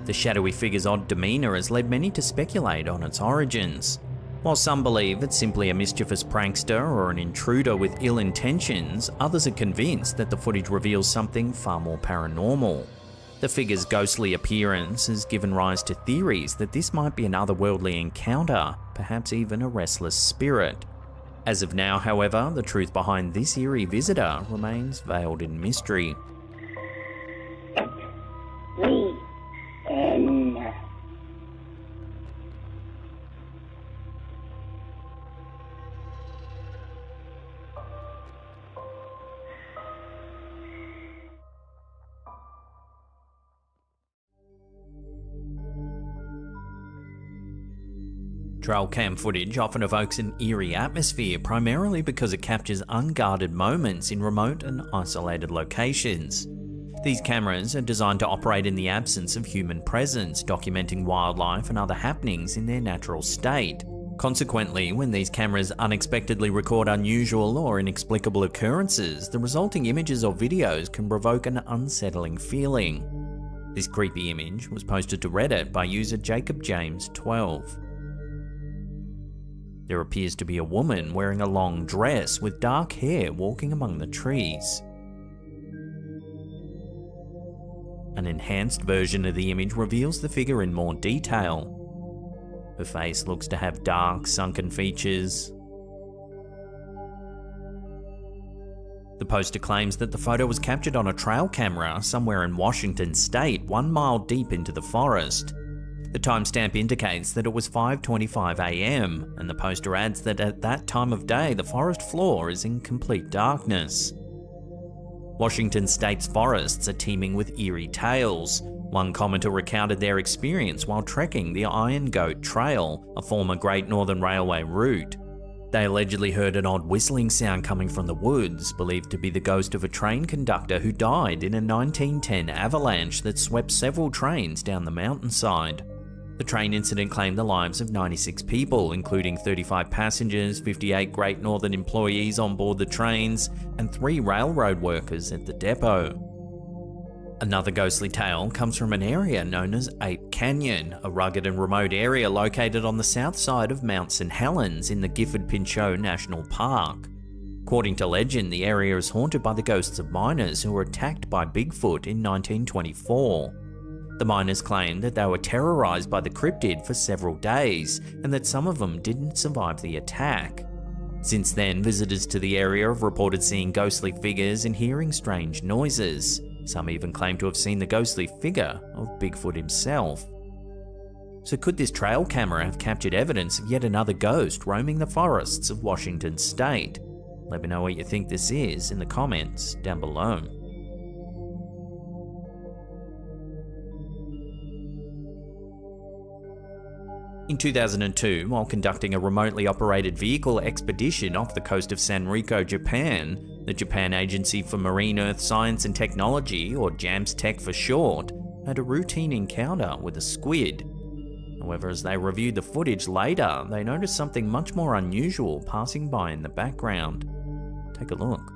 The shadowy figure's odd demeanour has led many to speculate on its origins. While some believe it's simply a mischievous prankster or an intruder with ill intentions, others are convinced that the footage reveals something far more paranormal. The figure's ghostly appearance has given rise to theories that this might be an otherworldly encounter, perhaps even a restless spirit. As of now, however, the truth behind this eerie visitor remains veiled in mystery. Trail cam footage often evokes an eerie atmosphere primarily because it captures unguarded moments in remote and isolated locations. These cameras are designed to operate in the absence of human presence, documenting wildlife and other happenings in their natural state. Consequently, when these cameras unexpectedly record unusual or inexplicable occurrences, the resulting images or videos can provoke an unsettling feeling. This creepy image was posted to Reddit by user Jacob James 12. There appears to be a woman wearing a long dress with dark hair walking among the trees. An enhanced version of the image reveals the figure in more detail. Her face looks to have dark, sunken features. The poster claims that the photo was captured on a trail camera somewhere in Washington state, 1 mile deep into the forest. The timestamp indicates that it was 5:25 AM, and the poster adds that at that time of day the forest floor is in complete darkness. Washington state's forests are teeming with eerie tales. One commenter recounted their experience while trekking the Iron Goat Trail, a former Great Northern Railway route. They allegedly heard an odd whistling sound coming from the woods, believed to be the ghost of a train conductor who died in a 1910 avalanche that swept several trains down the mountainside. The train incident claimed the lives of 96 people, including 35 passengers, 58 Great Northern employees on board the trains, and 3 railroad workers at the depot. Another ghostly tale comes from an area known as Ape Canyon, a rugged and remote area located on the south side of Mount St. Helens in the Gifford-Pinchot National Park. According to legend, the area is haunted by the ghosts of miners who were attacked by Bigfoot in 1924. The miners claimed that they were terrorized by the cryptid for several days, and that some of them didn't survive the attack. Since then, visitors to the area have reported seeing ghostly figures and hearing strange noises. Some even claim to have seen the ghostly figure of Bigfoot himself. So could this trail camera have captured evidence of yet another ghost roaming the forests of Washington state? Let me know what you think this is in the comments down below. In 2002, while conducting a remotely operated vehicle expedition off the coast of Sanrico, Japan, the Japan Agency for Marine Earth Science and Technology, or JAMSTEC for short, had a routine encounter with a squid. However, as they reviewed the footage later, they noticed something much more unusual passing by in the background. Take a look.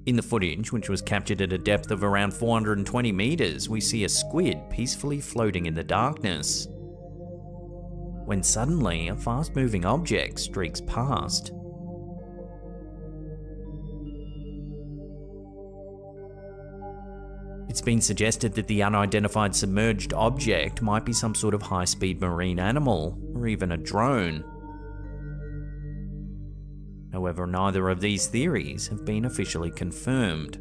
In the footage, which was captured at a depth of around 420 meters, we see a squid peacefully floating in the darkness, when suddenly a fast-moving object streaks past. It's been suggested that the unidentified submerged object might be some sort of high-speed marine animal, or even a drone. However, neither of these theories have been officially confirmed.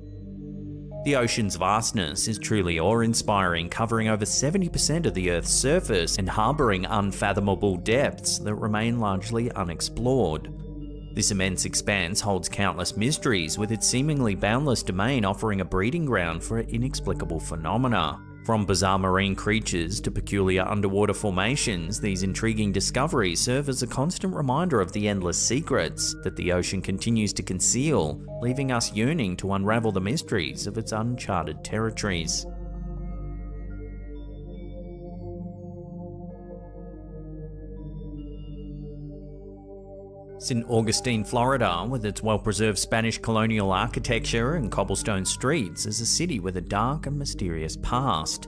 The ocean's vastness is truly awe-inspiring, covering over 70% of the Earth's surface and harbouring unfathomable depths that remain largely unexplored. This immense expanse holds countless mysteries, with its seemingly boundless domain offering a breeding ground for inexplicable phenomena. From bizarre marine creatures to peculiar underwater formations, these intriguing discoveries serve as a constant reminder of the endless secrets that the ocean continues to conceal, leaving us yearning to unravel the mysteries of its uncharted territories. St. Augustine, Florida, with its well-preserved Spanish colonial architecture and cobblestone streets, is a city with a dark and mysterious past.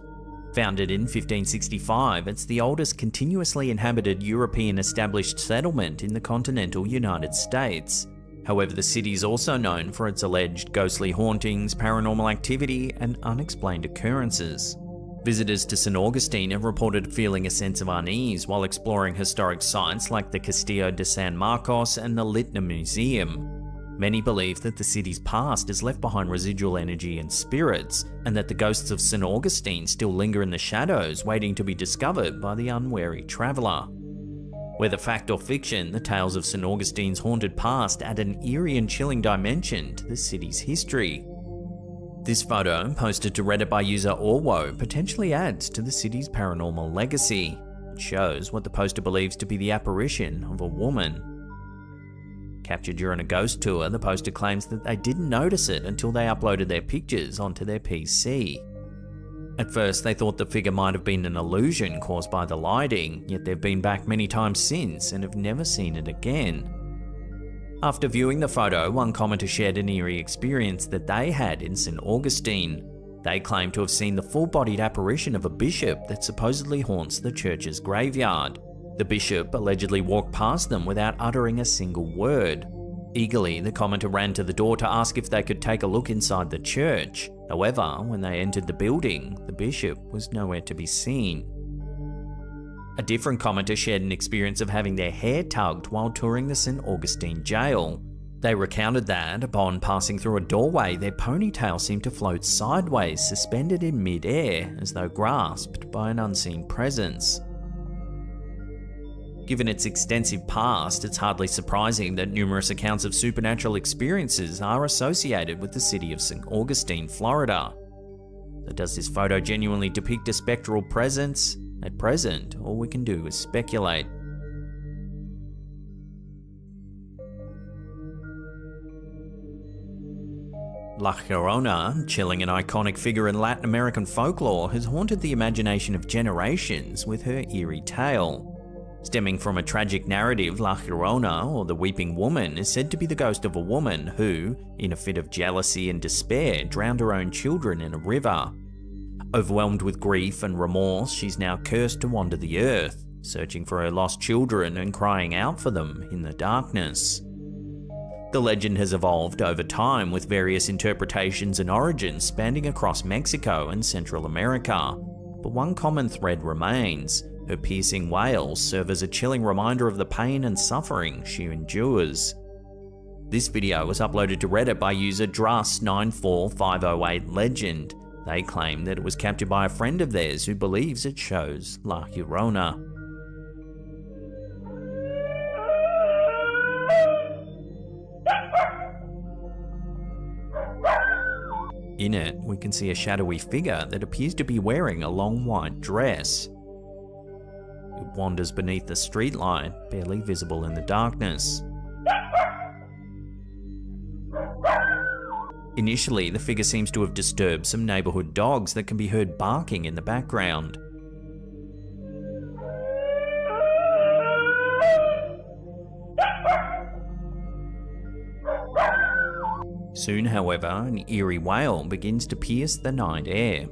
Founded in 1565, it's the oldest continuously inhabited European established settlement in the continental United States. However, the city is also known for its alleged ghostly hauntings, paranormal activity, and unexplained occurrences. Visitors to St. Augustine have reported feeling a sense of unease while exploring historic sites like the Castillo de San Marcos and the Litna Museum. Many believe that the city's past has left behind residual energy and spirits, and that the ghosts of St. Augustine still linger in the shadows, waiting to be discovered by the unwary traveller. Whether fact or fiction, the tales of St. Augustine's haunted past add an eerie and chilling dimension to the city's history. This photo, posted to Reddit by user Orwo, potentially adds to the city's paranormal legacy. It shows what the poster believes to be the apparition of a woman. Captured during a ghost tour, the poster claims that they didn't notice it until they uploaded their pictures onto their PC. At first, they thought the figure might have been an illusion caused by the lighting, yet they've been back many times since and have never seen it again. After viewing the photo, one commenter shared an eerie experience that they had in St. Augustine. They claimed to have seen the full-bodied apparition of a bishop that supposedly haunts the church's graveyard. The bishop allegedly walked past them without uttering a single word. Eagerly, the commenter ran to the door to ask if they could take a look inside the church. However, when they entered the building, the bishop was nowhere to be seen. A different commenter shared an experience of having their hair tugged while touring the St. Augustine jail. They recounted that, upon passing through a doorway, their ponytail seemed to float sideways, suspended in mid-air, as though grasped by an unseen presence. Given its extensive past, it's hardly surprising that numerous accounts of supernatural experiences are associated with the city of St. Augustine, Florida. So does this photo genuinely depict a spectral presence? At present, all we can do is speculate. La Llorona, chilling an iconic figure in Latin American folklore, has haunted the imagination of generations with her eerie tale. Stemming from a tragic narrative, La Llorona, or the Weeping Woman, is said to be the ghost of a woman who, in a fit of jealousy and despair, drowned her own children in a river. Overwhelmed with grief and remorse, she's now cursed to wander the earth, searching for her lost children and crying out for them in the darkness. The legend has evolved over time, with various interpretations and origins spanning across Mexico and Central America, but one common thread remains. Her piercing wails serve as a chilling reminder of the pain and suffering she endures. This video was uploaded to Reddit by user Drus94508 Legend. They claim that it was captured by a friend of theirs who believes it shows La Llorona. In it, we can see a shadowy figure that appears to be wearing a long white dress. It wanders beneath the streetlight, barely visible in the darkness. Initially, the figure seems to have disturbed some neighborhood dogs that can be heard barking in the background. Soon, however, an eerie wail begins to pierce the night air.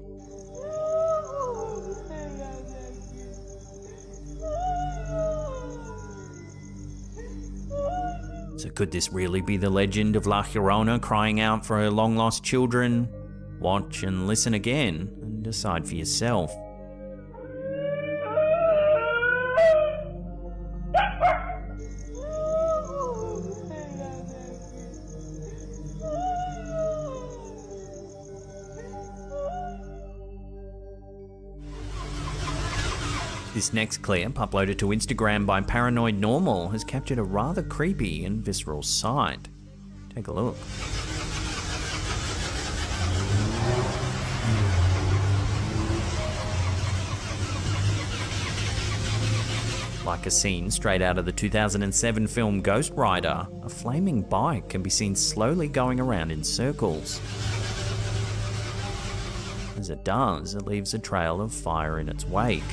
So could this really be the legend of La Llorona crying out for her long-lost children? Watch and listen again and decide for yourself. This next clip, uploaded to Instagram by ParaNormal, has captured a rather creepy and visceral sight. Take a look. Like a scene straight out of the 2007 film Ghost Rider, a flaming bike can be seen slowly going around in circles. As it does, it leaves a trail of fire in its wake.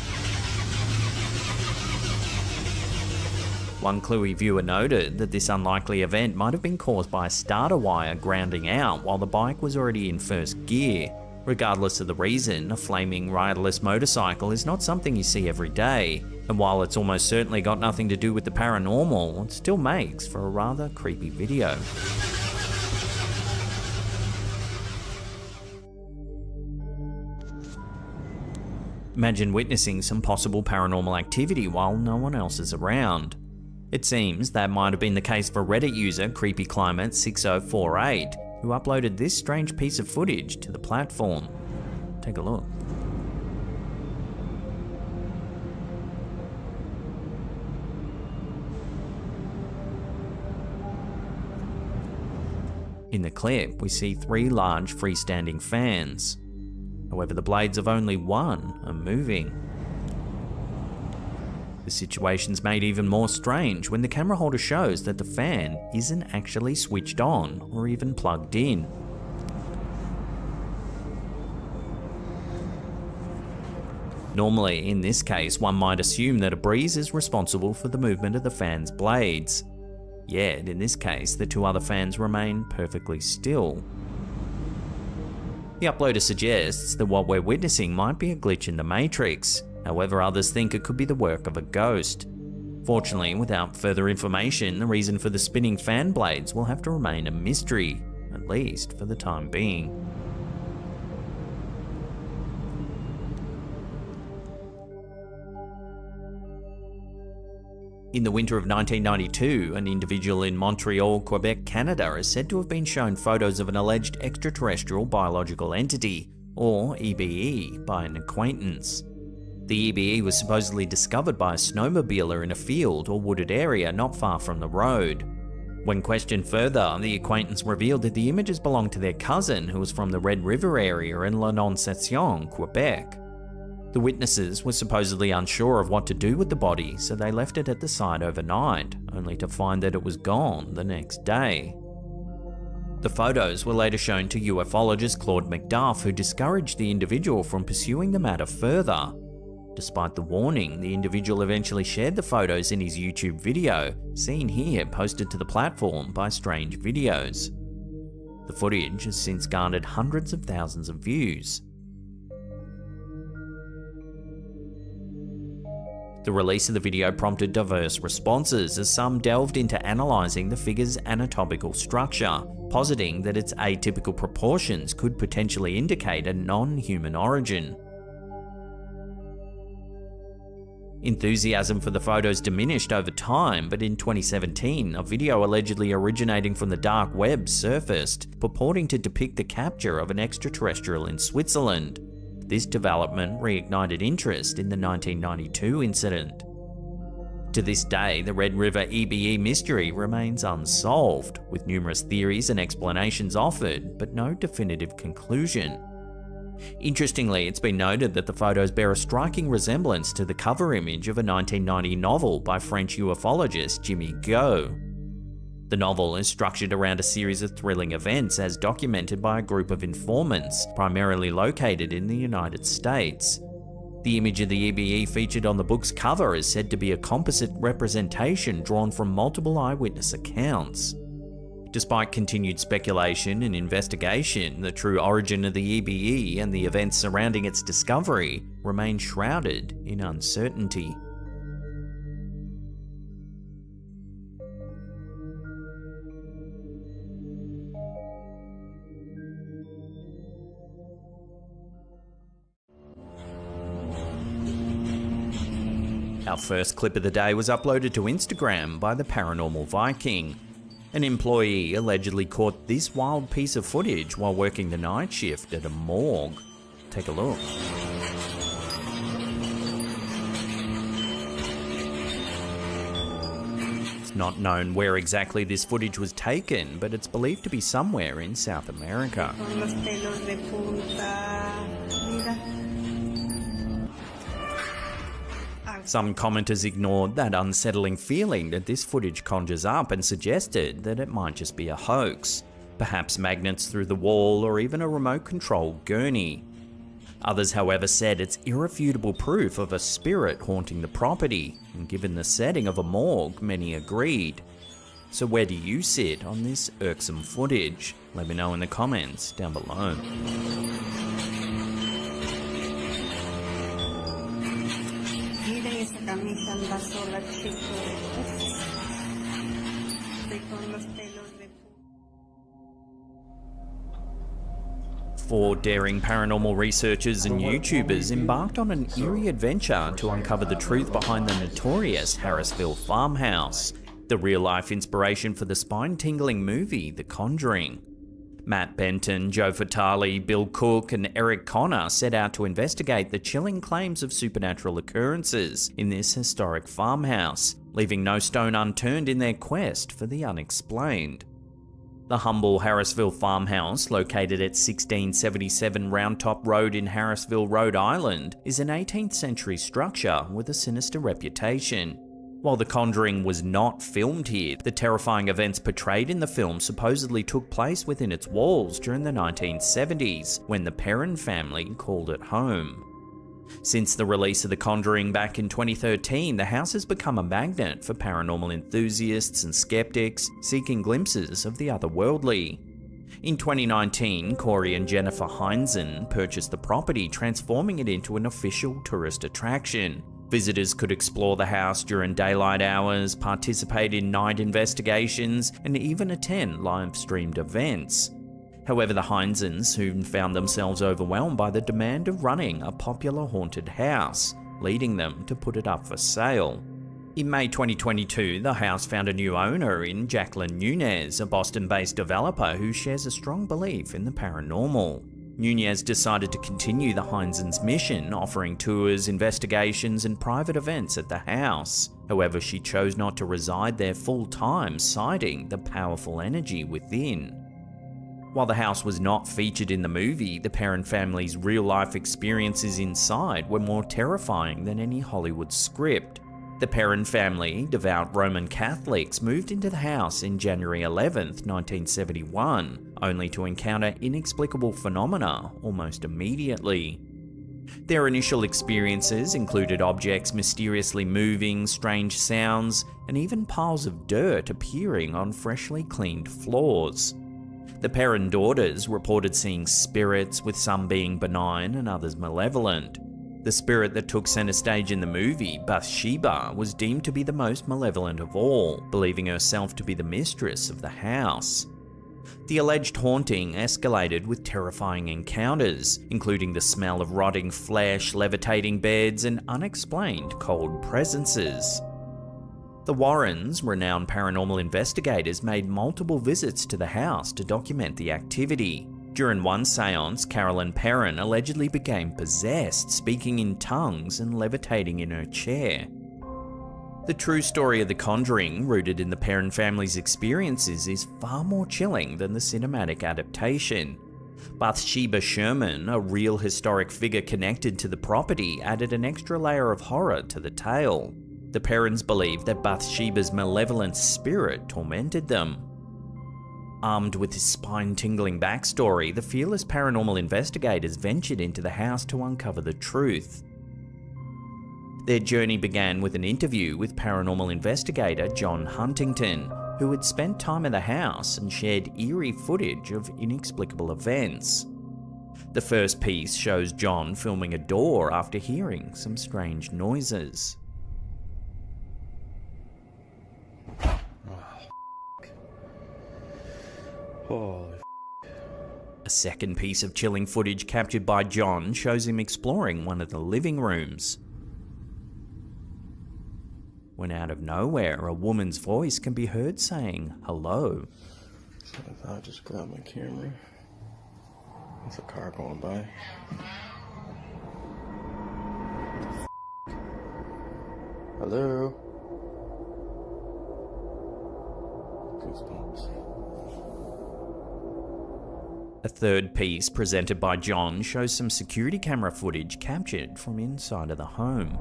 One Cluey viewer noted that this unlikely event might have been caused by a starter wire grounding out while the bike was already in first gear. Regardless of the reason, a flaming riderless motorcycle is not something you see every day, and while it's almost certainly got nothing to do with the paranormal, it still makes for a rather creepy video. Imagine witnessing some possible paranormal activity while no one else is around. It seems that might have been the case for Reddit user CreepyClimate6048, who uploaded this strange piece of footage to the platform. Take a look. In the clip, we see 3 large freestanding fans. However, the blades of only one are moving. The situation's made even more strange when the camera holder shows that the fan isn't actually switched on or even plugged in. Normally, in this case, one might assume that a breeze is responsible for the movement of the fan's blades. Yet, in this case, the 2 other fans remain perfectly still. The uploader suggests that what we're witnessing might be a glitch in the Matrix. However, others think it could be the work of a ghost. Fortunately, without further information, the reason for the spinning fan blades will have to remain a mystery, at least for the time being. In the winter of 1992, an individual in Montreal, Quebec, Canada is said to have been shown photos of an alleged extraterrestrial biological entity, or EBE, by an acquaintance. The EBE was supposedly discovered by a snowmobiler in a field or wooded area not far from the road. When questioned further, the acquaintance revealed that the images belonged to their cousin, who was from the Red River area in L'Annonciation, Quebec. The witnesses were supposedly unsure of what to do with the body, so they left it at the site overnight, only to find that it was gone the next day. The photos were later shown to ufologist Claude McDuff, who discouraged the individual from pursuing the matter further. Despite the warning, the individual eventually shared the photos in his YouTube video, seen here posted to the platform by Strange Videos. The footage has since garnered hundreds of thousands of views. The release of the video prompted diverse responses as some delved into analysing the figure's anatomical structure, positing that its atypical proportions could potentially indicate a non-human origin. Enthusiasm for the photos diminished over time, but in 2017, a video allegedly originating from the dark web surfaced, purporting to depict the capture of an extraterrestrial in Switzerland. This development reignited interest in the 1992 incident. To this day, the Red River EBE mystery remains unsolved, with numerous theories and explanations offered, but no definitive conclusion. Interestingly, it's been noted that the photos bear a striking resemblance to the cover image of a 1990 novel by French ufologist Jimmy Go. The novel is structured around a series of thrilling events as documented by a group of informants, primarily located in the United States. The image of the EBE featured on the book's cover is said to be a composite representation drawn from multiple eyewitness accounts. Despite continued speculation and investigation, the true origin of the EBE and the events surrounding its discovery remain shrouded in uncertainty. Our first clip of the day was uploaded to Instagram by the Paranormal Viking. An employee allegedly caught this wild piece of footage while working the night shift at a morgue. Take a look. It's not known where exactly this footage was taken, but it's believed to be somewhere in South America. Some commenters ignored that unsettling feeling that this footage conjures up and suggested that it might just be a hoax, perhaps magnets through the wall or even a remote-controlled gurney. Others, however, said it's irrefutable proof of a spirit haunting the property, and given the setting of a morgue, many agreed. So where do you sit on this irksome footage? Let me know in the comments down below. Four daring paranormal researchers and YouTubers embarked on an eerie adventure to uncover the truth behind the notorious Harrisville farmhouse, the real-life inspiration for the spine-tingling movie The Conjuring. Matt Benton, Joe Fatale, Bill Cook, and Eric Connor set out to investigate the chilling claims of supernatural occurrences in this historic farmhouse, leaving no stone unturned in their quest for the unexplained. The humble Harrisville farmhouse, located at 1677 Round Top Road in Harrisville, Rhode Island, is an 18th century structure with a sinister reputation. While The Conjuring was not filmed here, the terrifying events portrayed in the film supposedly took place within its walls during the 1970s, when the Perron family called it home. Since the release of The Conjuring back in 2013, the house has become a magnet for paranormal enthusiasts and skeptics seeking glimpses of the otherworldly. In 2019, Corey and Jennifer Heinzen purchased the property, transforming it into an official tourist attraction. Visitors could explore the house during daylight hours, participate in night investigations, and even attend live-streamed events. However, the Heinzens soon found themselves overwhelmed by the demand of running a popular haunted house, leading them to put it up for sale. In May 2022, the house found a new owner in Jacqueline Nunez, a Boston-based developer who shares a strong belief in the paranormal. Nunez decided to continue the Heinzens' mission, offering tours, investigations, and private events at the house. However, she chose not to reside there full-time, citing the powerful energy within. While the house was not featured in the movie, the Perron family's real-life experiences inside were more terrifying than any Hollywood script. The Perron family, devout Roman Catholics, moved into the house in January 11, 1971, only to encounter inexplicable phenomena almost immediately. Their initial experiences included objects mysteriously moving, strange sounds, and even piles of dirt appearing on freshly cleaned floors. The Perron daughters reported seeing spirits, with some being benign and others malevolent. The spirit that took center stage in the movie, Bathsheba, was deemed to be the most malevolent of all, believing herself to be the mistress of the house. The alleged haunting escalated with terrifying encounters, including the smell of rotting flesh, levitating beds, and unexplained cold presences. The Warrens, renowned paranormal investigators, made multiple visits to the house to document the activity. During one seance, Carolyn Perron allegedly became possessed, speaking in tongues and levitating in her chair. The true story of The Conjuring, rooted in the Perron family's experiences, is far more chilling than the cinematic adaptation. Bathsheba Sherman, a real historic figure connected to the property, added an extra layer of horror to the tale. The Perrons believed that Bathsheba's malevolent spirit tormented them. Armed with his spine-tingling backstory, the fearless paranormal investigators ventured into the house to uncover the truth. Their journey began with an interview with paranormal investigator John Huntington, who had spent time in the house and shared eerie footage of inexplicable events. The first piece shows John filming a door after hearing some strange noises. Holy A second piece of chilling footage captured by John shows him exploring one of the living rooms. When out of nowhere, a woman's voice can be heard saying hello. So I thought I'd just grab my camera. There's a car going by. Hello? Goosebumps. A third piece presented by John shows some security camera footage captured from inside of the home.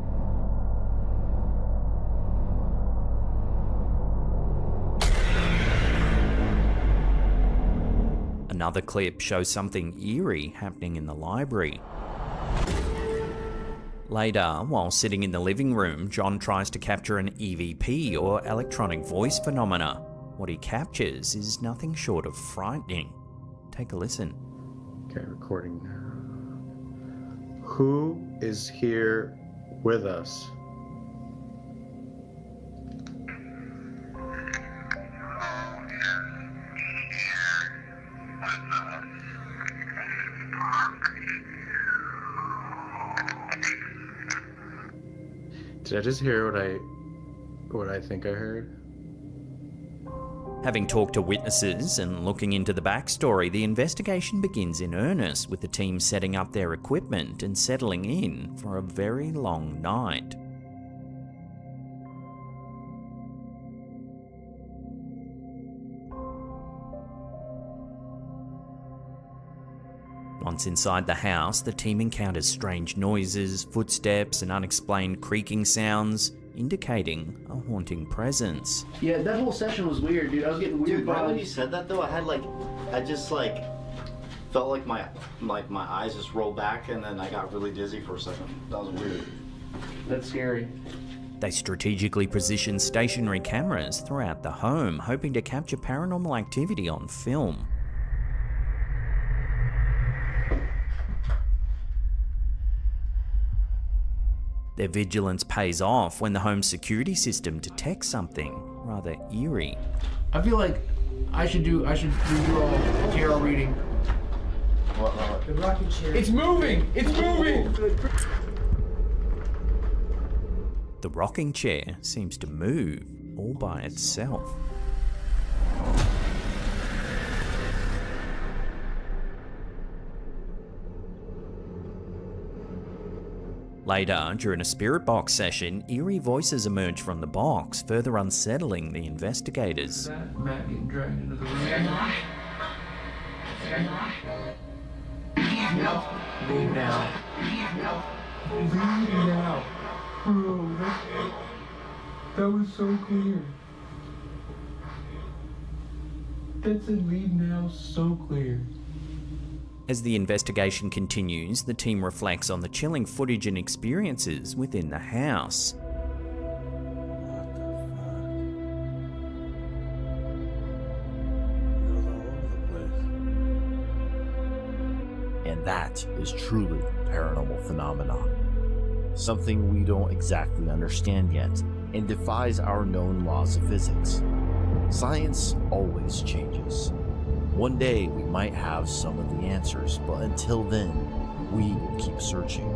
Another clip shows something eerie happening in the library. Later, while sitting in the living room, John tries to capture an EVP, or electronic voice phenomena. What he captures is nothing short of frightening. Take a listen. Okay, recording now. Who is here with us? Did I just hear what I think I heard? Having talked to witnesses and looking into the backstory, the investigation begins in earnest, with the team setting up their equipment and settling in for a very long night. Once inside the house, the team encounters strange noises, footsteps, and unexplained creaking sounds, indicating a haunting presence. Yeah, that whole session was weird, dude. I was getting weird Dude, right vibes. when you said that though, I just felt like my eyes just rolled back, and then I got really dizzy for a second. That was weird. That's scary. They strategically position stationary cameras throughout the home, hoping to capture paranormal activity on film. Their vigilance pays off when the home's security system detects something rather eerie. I feel like I should do your tarot reading. What? The rocking chair. It's moving! It's moving! The rocking chair seems to move all by itself. Later, during a spirit box session, eerie voices emerge from the box, further unsettling the investigators. Matt getting dragged into the room. Leave now. Leave now. Bro, that was so clear. That said leave now so clear. As the investigation continues, the team reflects on the chilling footage and experiences within the house. And that is truly paranormal phenomena. Something we don't exactly understand yet and defies our known laws of physics. Science always changes. One day we might have some of the answers, but until then, we will keep searching.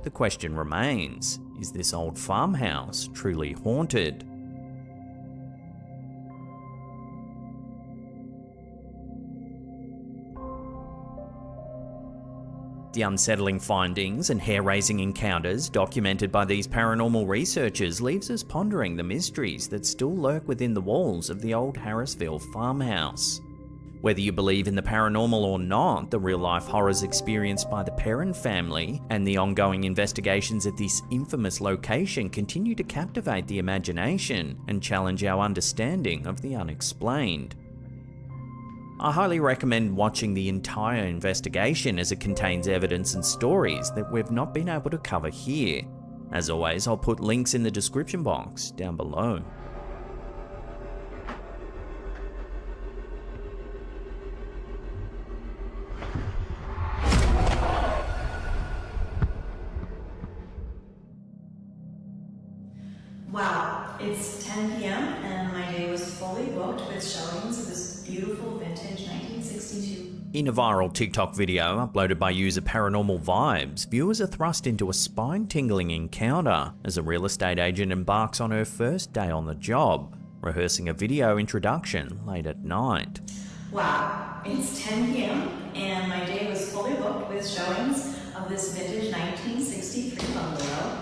The question remains, is this old farmhouse truly haunted? The unsettling findings and hair-raising encounters documented by these paranormal researchers leaves us pondering the mysteries that still lurk within the walls of the old Harrisville farmhouse. Whether you believe in the paranormal or not, the real-life horrors experienced by the Perrin family and the ongoing investigations at this infamous location continue to captivate the imagination and challenge our understanding of the unexplained. I highly recommend watching the entire investigation as it contains evidence and stories that we've not been able to cover here. As always, I'll put links in the description box down below. Wow, it's 10 p.m. and my day was fully booked with showings of this beautiful vintage 1962. In a viral TikTok video uploaded by user Paranormal Vibes, viewers are thrust into a spine-tingling encounter as a real estate agent embarks on her first day on the job, rehearsing a video introduction late at night. Wow, it's 10 p.m. and my day was fully booked with showings of this vintage 1963 bungalow.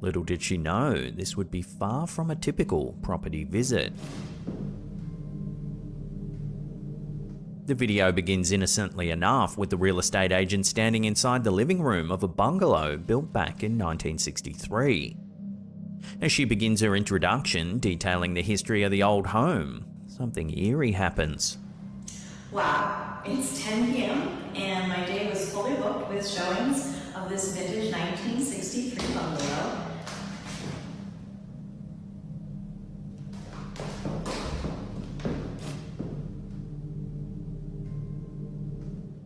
Little did she know, this would be far from a typical property visit. The video begins innocently enough with the real estate agent standing inside the living room of a bungalow built back in 1963. As she begins her introduction, detailing the history of the old home, something eerie happens. Wow, it's 10 p.m. and my day was fully booked with showings of this vintage 1963 bungalow.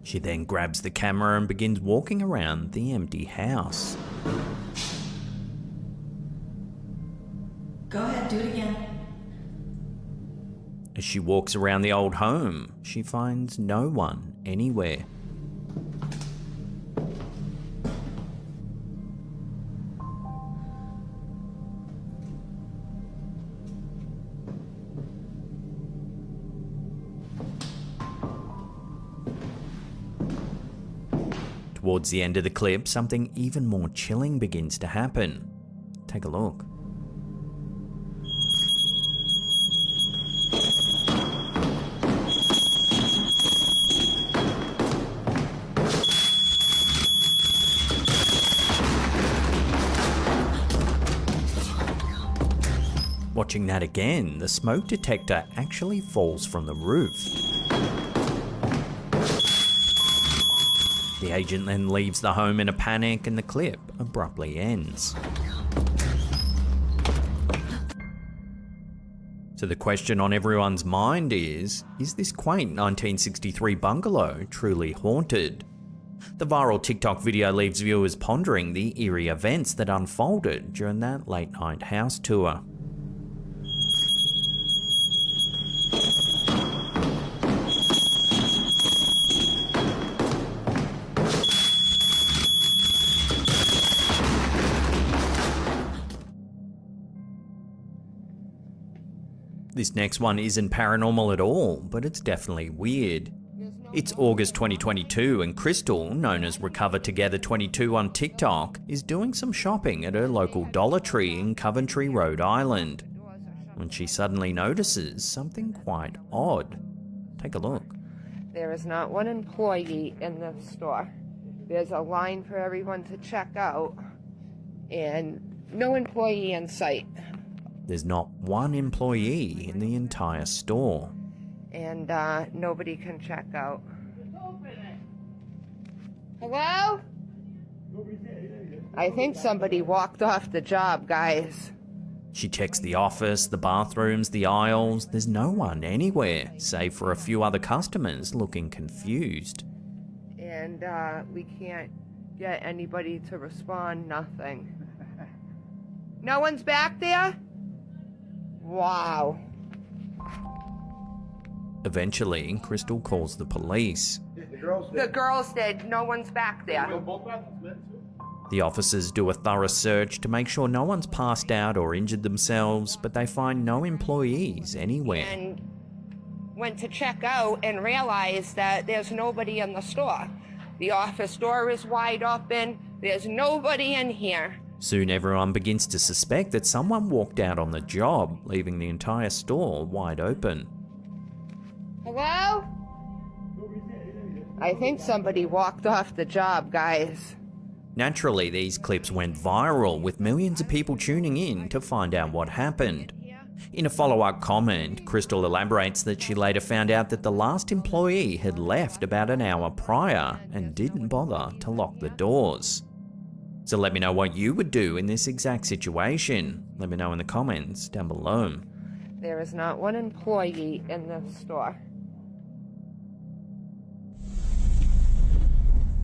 She then grabs the camera and begins walking around the empty house. Go ahead, do it again. As she walks around the old home, she finds no one anywhere. Towards the end of the clip, something even more chilling begins to happen. Take a look. watching that again, the smoke detector actually falls from the roof. The agent then leaves the home in a panic and the clip abruptly ends. So the question on everyone's mind is this quaint 1963 bungalow truly haunted? The viral TikTok video leaves viewers pondering the eerie events that unfolded during that late-night house tour. This next one isn't paranormal at all, but it's definitely weird. It's August 2022 and Crystal, known as Recover Together 22 on TikTok, is doing some shopping at her local Dollar Tree in Coventry, Rhode Island, when she suddenly notices something quite odd. Take a look. There is not one employee in the store. There's a line for everyone to check out, and no employee in sight. There's not one employee in the entire store. And nobody can check out. Hello? I think somebody walked off the job, guys. She checks the office, the bathrooms, the aisles. There's no one anywhere, save for a few other customers looking confused. And we can't get anybody to respond, nothing. No one's back there? Wow. Eventually, Crystal calls the police. The girls said no one's back there. The officers do a thorough search to make sure no one's passed out or injured themselves, but they find no employees anywhere. And went to check out and realized that there's nobody in the store. The office door is wide open. There's nobody in here. Soon everyone begins to suspect that someone walked out on the job, leaving the entire store wide open. Hello? I think somebody walked off the job, guys. Naturally, these clips went viral, with millions of people tuning in to find out what happened. In a follow-up comment, Crystal elaborates that she later found out that the last employee had left about an hour prior and didn't bother to lock the doors. So let me know what you would do in this exact situation. Let me know in the comments down below. There is not one employee in the store.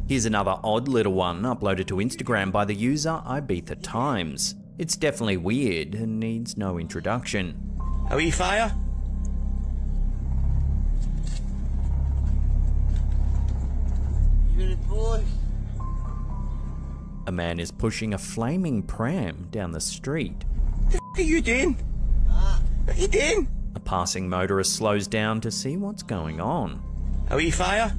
Here's another odd little one uploaded to Instagram by the user Ibiza Times. It's definitely weird and needs no introduction. Are we fire? A man is pushing a flaming pram down the street. What are you doing? What are you doing? A passing motorist slows down to see what's going on. Are we fire?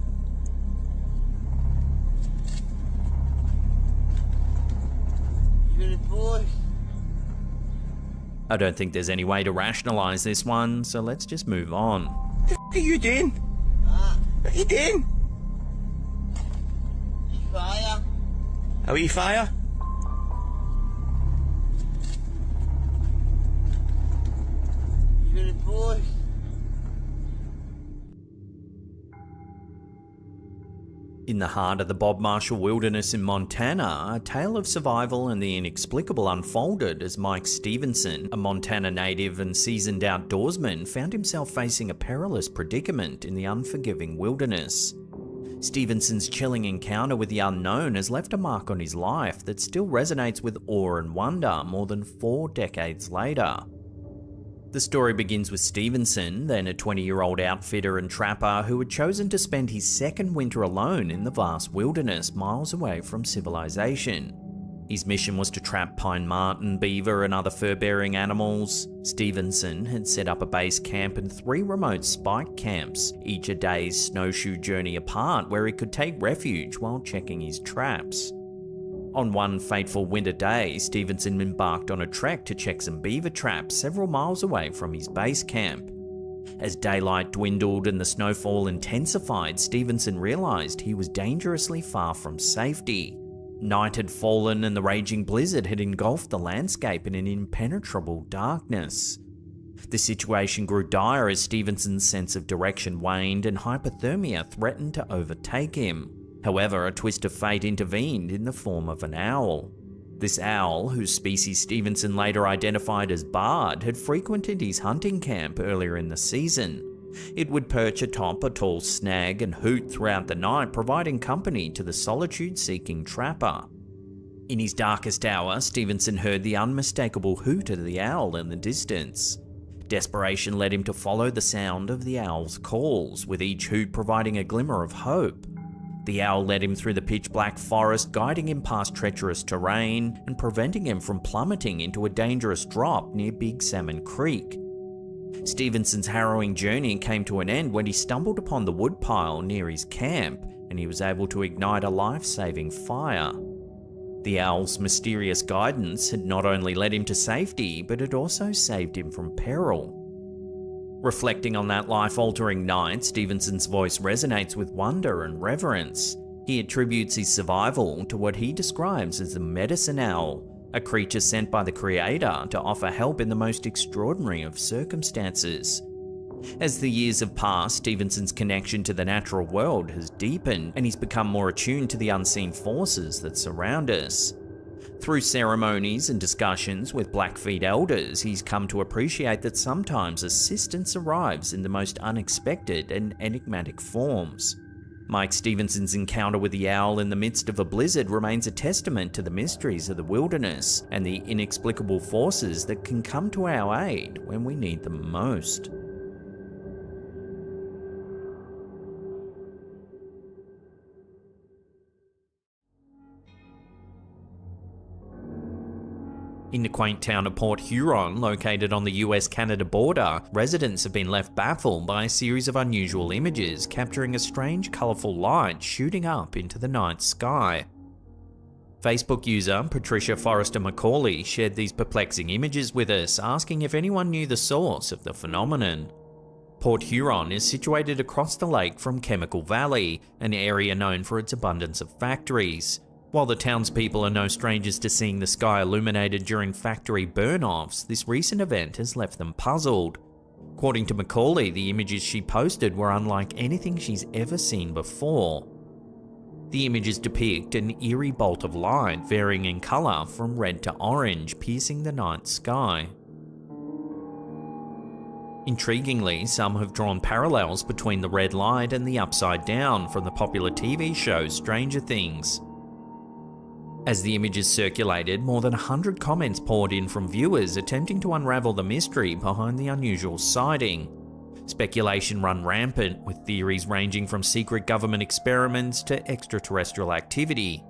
I don't think there's any way to rationalize this one, so let's just move on. What are you doing? What are you doing? Fire. Are we fire? In the heart of the Bob Marshall Wilderness in Montana, a tale of survival and the inexplicable unfolded as Mike Stevenson, a Montana native and seasoned outdoorsman, found himself facing a perilous predicament in the unforgiving wilderness. Stevenson's chilling encounter with the unknown has left a mark on his life that still resonates with awe and wonder more than 4 decades later. The story begins with Stevenson, then a 20-year-old outfitter and trapper who had chosen to spend his second winter alone in the vast wilderness miles away from civilization. His mission was to trap pine marten, beaver and other fur-bearing animals. Stevenson had set up a base camp and 3 remote spike camps, each a day's snowshoe journey apart, where he could take refuge while checking his traps. On one fateful winter day, Stevenson embarked on a trek to check some beaver traps several miles away from his base camp. As daylight dwindled and the snowfall intensified, Stevenson realized he was dangerously far from safety. Night had fallen and the raging blizzard had engulfed the landscape in an impenetrable darkness. The situation grew dire as Stevenson's sense of direction waned and hypothermia threatened to overtake him. However, a twist of fate intervened in the form of an owl. This owl, whose species Stevenson later identified as Bard, had frequented his hunting camp earlier in the season. It would perch atop a tall snag and hoot throughout the night, providing company to the solitude-seeking trapper. In his darkest hour, Stevenson heard the unmistakable hoot of the owl in the distance. Desperation led him to follow the sound of the owl's calls, with each hoot providing a glimmer of hope. The owl led him through the pitch-black forest, guiding him past treacherous terrain and preventing him from plummeting into a dangerous drop near Big Salmon Creek. Stevenson's harrowing journey came to an end when he stumbled upon the woodpile near his camp, and he was able to ignite a life-saving fire. The owl's mysterious guidance had not only led him to safety, but it also saved him from peril. Reflecting on that life-altering night, Stevenson's voice resonates with wonder and reverence. He attributes his survival to what he describes as the medicine owl, a creature sent by the Creator to offer help in the most extraordinary of circumstances. As the years have passed, Stevenson's connection to the natural world has deepened, and he's become more attuned to the unseen forces that surround us. Through ceremonies and discussions with Blackfeet elders, he's come to appreciate that sometimes assistance arrives in the most unexpected and enigmatic forms. Mike Stevenson's encounter with the owl in the midst of a blizzard remains a testament to the mysteries of the wilderness and the inexplicable forces that can come to our aid when we need them most. In the quaint town of Port Huron, located on the US-Canada border, residents have been left baffled by a series of unusual images capturing a strange, colourful light shooting up into the night sky. Facebook user Patricia Forrester Macaulay shared these perplexing images with us, asking if anyone knew the source of the phenomenon. Port Huron is situated across the lake from Chemical Valley, an area known for its abundance of factories. While the townspeople are no strangers to seeing the sky illuminated during factory burn-offs, this recent event has left them puzzled. According to Macaulay, the images she posted were unlike anything she's ever seen before. The images depict an eerie bolt of light varying in colour from red to orange, piercing the night sky. Intriguingly, some have drawn parallels between the red light and the upside down from the popular TV show Stranger Things. As the images circulated, more than 100 comments poured in from viewers attempting to unravel the mystery behind the unusual sighting. Speculation ran rampant, with theories ranging from secret government experiments to extraterrestrial activity.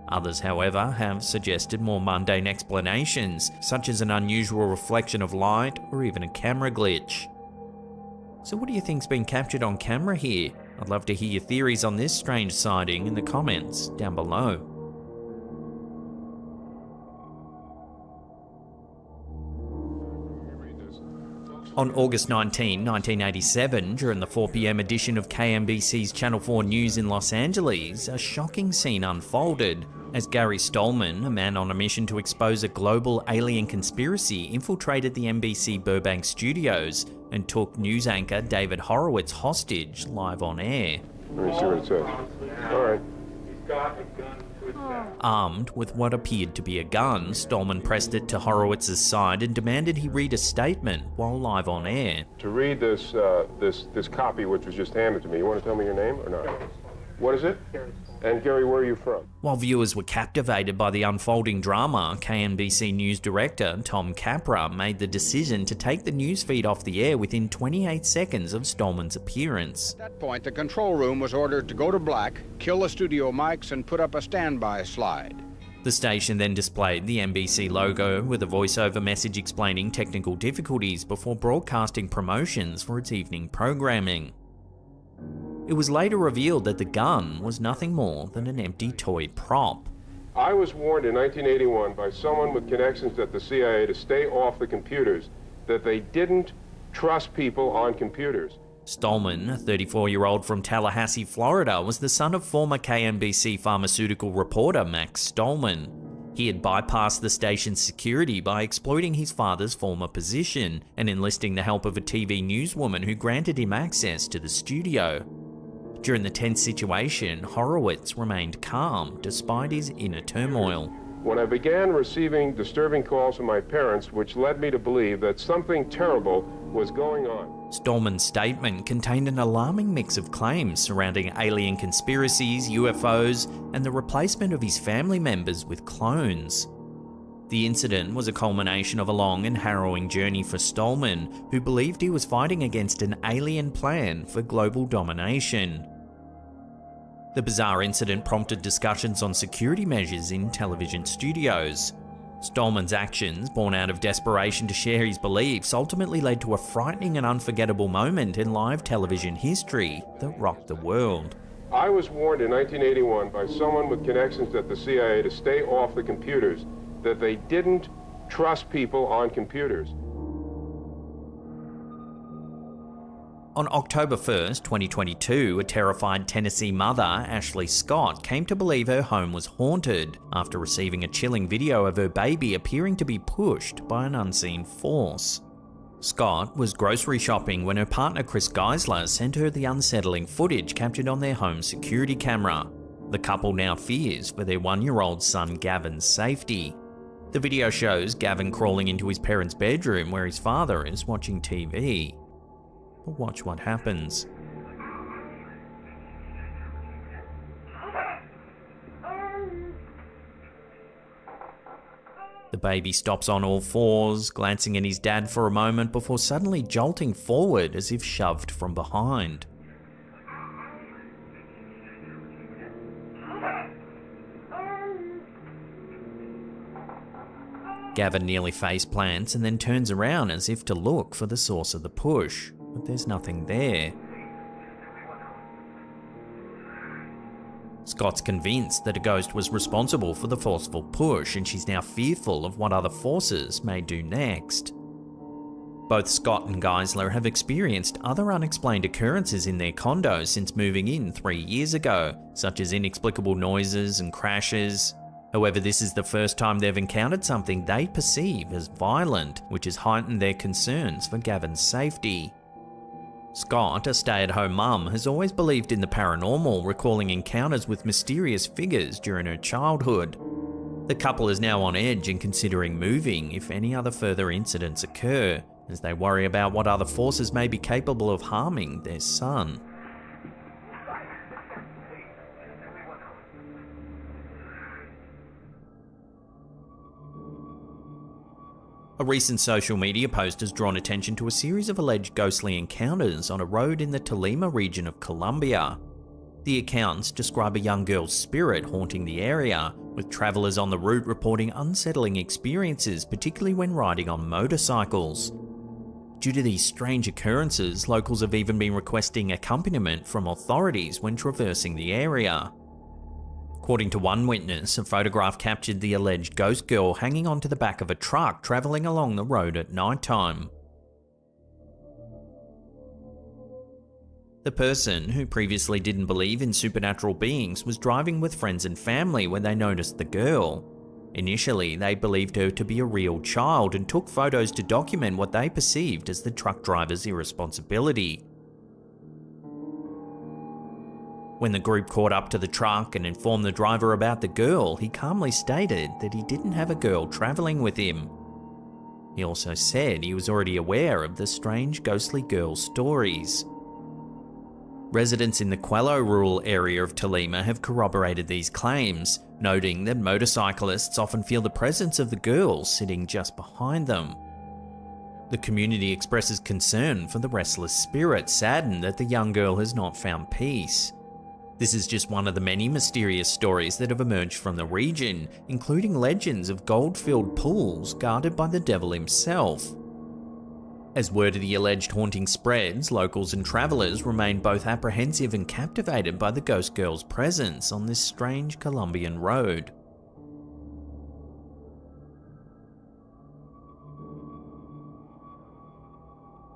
Others, however, have suggested more mundane explanations, such as an unusual reflection of light or even a camera glitch. So what do you think's been captured on camera here? I'd love to hear your theories on this strange sighting in the comments down below. On August 19, 1987, during the 4 p.m. edition of KMBC's Channel 4 News in Los Angeles, a shocking scene unfolded as Gary Stallman, a man on a mission to expose a global alien conspiracy, infiltrated the NBC Burbank studios and took news anchor David Horowitz hostage live on air. Let me see what it says. All right. He's got a gun. Armed with what appeared to be a gun, Stallman pressed it to Horowitz's side and demanded he read a statement while live on air. To read this copy which was just handed to me, you want to tell me your name or not? What is it? And Gary, where are you from? While viewers were captivated by the unfolding drama, KNBC News Director Tom Capra made the decision to take the newsfeed off the air within 28 seconds of Stallman's appearance. At that point, the control room was ordered to go to black, kill the studio mics, and put up a standby slide. The station then displayed the NBC logo with a voiceover message explaining technical difficulties before broadcasting promotions for its evening programming. It was later revealed that the gun was nothing more than an empty toy prop. I was warned in 1981 by someone with connections at the CIA to stay off the computers, that they didn't trust people on computers. Stallman, a 34-year-old from Tallahassee, Florida, was the son of former KNBC pharmaceutical reporter Max Stallman. He had bypassed the station's security by exploiting his father's former position and enlisting the help of a TV newswoman who granted him access to the studio. During the tense situation, Horowitz remained calm despite his inner turmoil. When I began receiving disturbing calls from my parents, which led me to believe that something terrible was going on. Stallman's statement contained an alarming mix of claims surrounding alien conspiracies, UFOs, and the replacement of his family members with clones. The incident was a culmination of a long and harrowing journey for Stallman, who believed he was fighting against an alien plan for global domination. The bizarre incident prompted discussions on security measures in television studios. Stallman's actions, born out of desperation to share his beliefs, ultimately led to a frightening and unforgettable moment in live television history that rocked the world. I was warned in 1981 by someone with connections at the CIA to stay off the computers, that they didn't trust people on computers. On October 1st, 2022, a terrified Tennessee mother, Ashley Scott, came to believe her home was haunted after receiving a chilling video of her baby appearing to be pushed by an unseen force. Scott was grocery shopping when her partner Chris Geisler sent her the unsettling footage captured on their home security camera. The couple now fears for their 1-year-old son Gavin's safety. The video shows Gavin crawling into his parents' bedroom where his father is watching TV. But watch what happens. The baby stops on all fours, glancing at his dad for a moment before suddenly jolting forward as if shoved from behind. Gavin nearly face plants and then turns around as if to look for the source of the push, but there's nothing there. Scott's convinced that a ghost was responsible for the forceful push, and she's now fearful of what other forces may do next. Both Scott and Geisler have experienced other unexplained occurrences in their condo since moving in 3 years ago, such as inexplicable noises and crashes. However, this is the first time they've encountered something they perceive as violent, which has heightened their concerns for Gavin's safety. Scott, a stay-at-home mum, has always believed in the paranormal, recalling encounters with mysterious figures during her childhood. The couple is now on edge and considering moving if any other further incidents occur, as they worry about what other forces may be capable of harming their son. A recent social media post has drawn attention to a series of alleged ghostly encounters on a road in the Tolima region of Colombia. The accounts describe a young girl's spirit haunting the area, with travellers on the route reporting unsettling experiences, particularly when riding on motorcycles. Due to these strange occurrences, locals have even been requesting accompaniment from authorities when traversing the area. According to one witness, a photograph captured the alleged ghost girl hanging onto the back of a truck travelling along the road at night time. The person, who previously didn't believe in supernatural beings, was driving with friends and family when they noticed the girl. Initially, they believed her to be a real child and took photos to document what they perceived as the truck driver's irresponsibility. When the group caught up to the truck and informed the driver about the girl, he calmly stated that he didn't have a girl travelling with him. He also said he was already aware of the strange ghostly girl stories. Residents in the Quello rural area of Tolima have corroborated these claims, noting that motorcyclists often feel the presence of the girl sitting just behind them. The community expresses concern for the restless spirit, saddened that the young girl has not found peace. This is just one of the many mysterious stories that have emerged from the region, including legends of gold-filled pools guarded by the devil himself. As word of the alleged haunting spreads, locals and travellers remain both apprehensive and captivated by the ghost girl's presence on this strange Colombian road.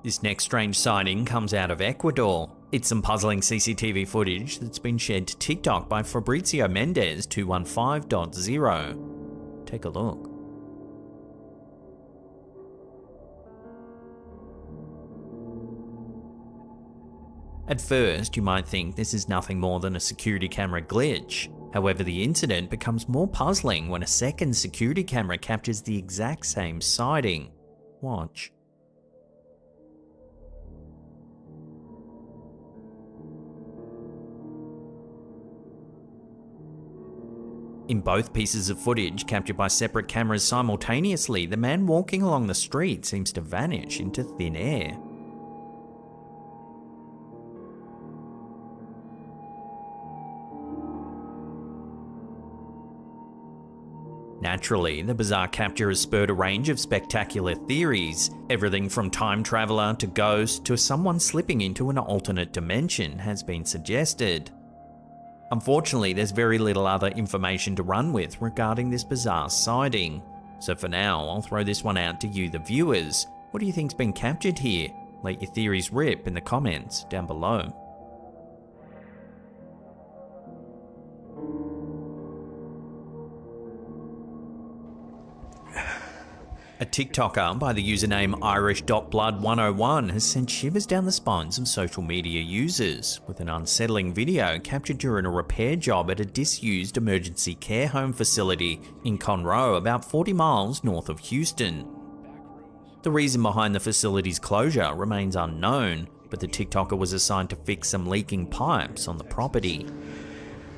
This next strange sighting comes out of Ecuador. It's some puzzling CCTV footage that's been shared to TikTok by Fabrizio Mendez 215.0. Take a look. At first, you might think this is nothing more than a security camera glitch. However, the incident becomes more puzzling when a second security camera captures the exact same sighting. Watch. In both pieces of footage captured by separate cameras simultaneously, the man walking along the street seems to vanish into thin air. Naturally, the bizarre capture has spurred a range of spectacular theories. Everything from time traveler to ghost to someone slipping into an alternate dimension has been suggested. Unfortunately, there's very little other information to run with regarding this bizarre sighting. So for now, I'll throw this one out to you, the viewers. What do you think's been captured here? Let your theories rip in the comments down below. A TikToker by the username Irish.blood101 has sent shivers down the spines of social media users with an unsettling video captured during a repair job at a disused emergency care home facility in Conroe, about 40 miles north of Houston. The reason behind the facility's closure remains unknown, but the TikToker was assigned to fix some leaking pipes on the property.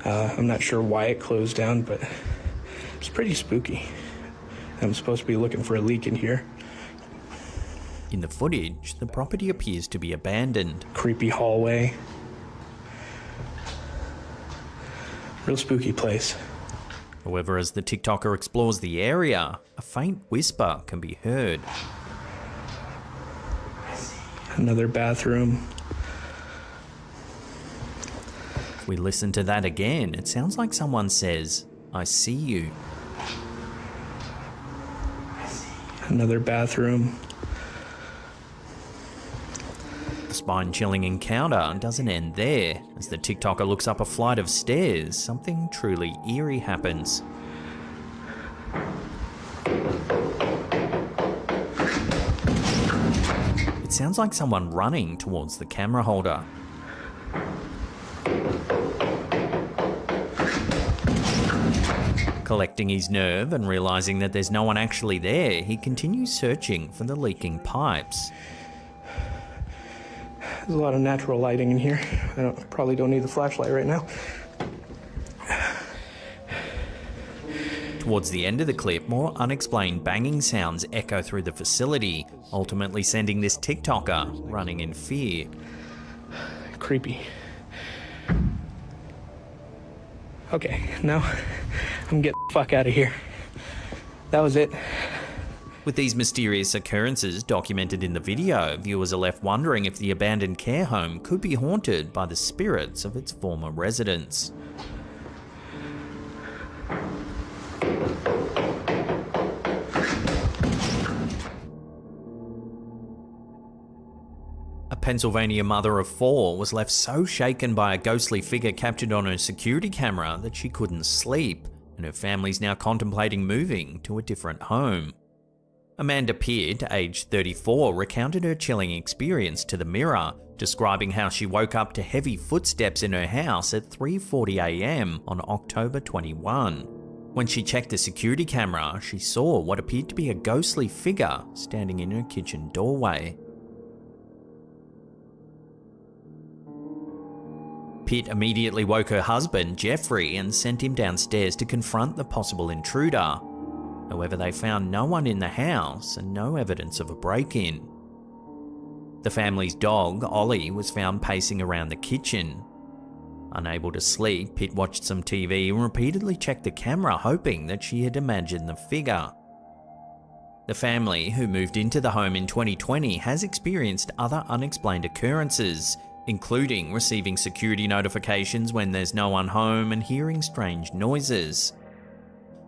I'm not sure why it closed down, but it's pretty spooky. I'm supposed to be looking for a leak in here. In the footage, the property appears to be abandoned. Creepy hallway. Real spooky place. However, as the TikToker explores the area, a faint whisper can be heard. Another bathroom. If we listen to that again, it sounds like someone says, "I see you." Another bathroom. The spine-chilling encounter doesn't end there. As the TikToker looks up a flight of stairs, something truly eerie happens. It sounds like someone running towards the camera holder. Collecting his nerve and realizing that there's no one actually there, he continues searching for the leaking pipes. There's a lot of natural lighting in here. I probably don't need the flashlight right now. Towards the end of the clip, more unexplained banging sounds echo through the facility, ultimately sending this TikToker running in fear. Creepy. Okay, now I'm getting the fuck out of here. That was it. With these mysterious occurrences documented in the video, viewers are left wondering if the abandoned care home could be haunted by the spirits of its former residents. A Pennsylvania mother of 4 was left so shaken by a ghostly figure captured on her security camera that she couldn't sleep, and her family's now contemplating moving to a different home. Amanda Peart, aged 34, recounted her chilling experience to the Mirror, describing how she woke up to heavy footsteps in her house at 3:40 a.m. on October 21. When she checked the security camera, she saw what appeared to be a ghostly figure standing in her kitchen doorway. Pitt immediately woke her husband, Jeffrey, and sent him downstairs to confront the possible intruder. However, they found no one in the house and no evidence of a break-in. The family's dog, Ollie, was found pacing around the kitchen. Unable to sleep, Pitt watched some TV and repeatedly checked the camera, hoping that she had imagined the figure. The family, who moved into the home in 2020, has experienced other unexplained occurrences, including receiving security notifications when there's no one home and hearing strange noises.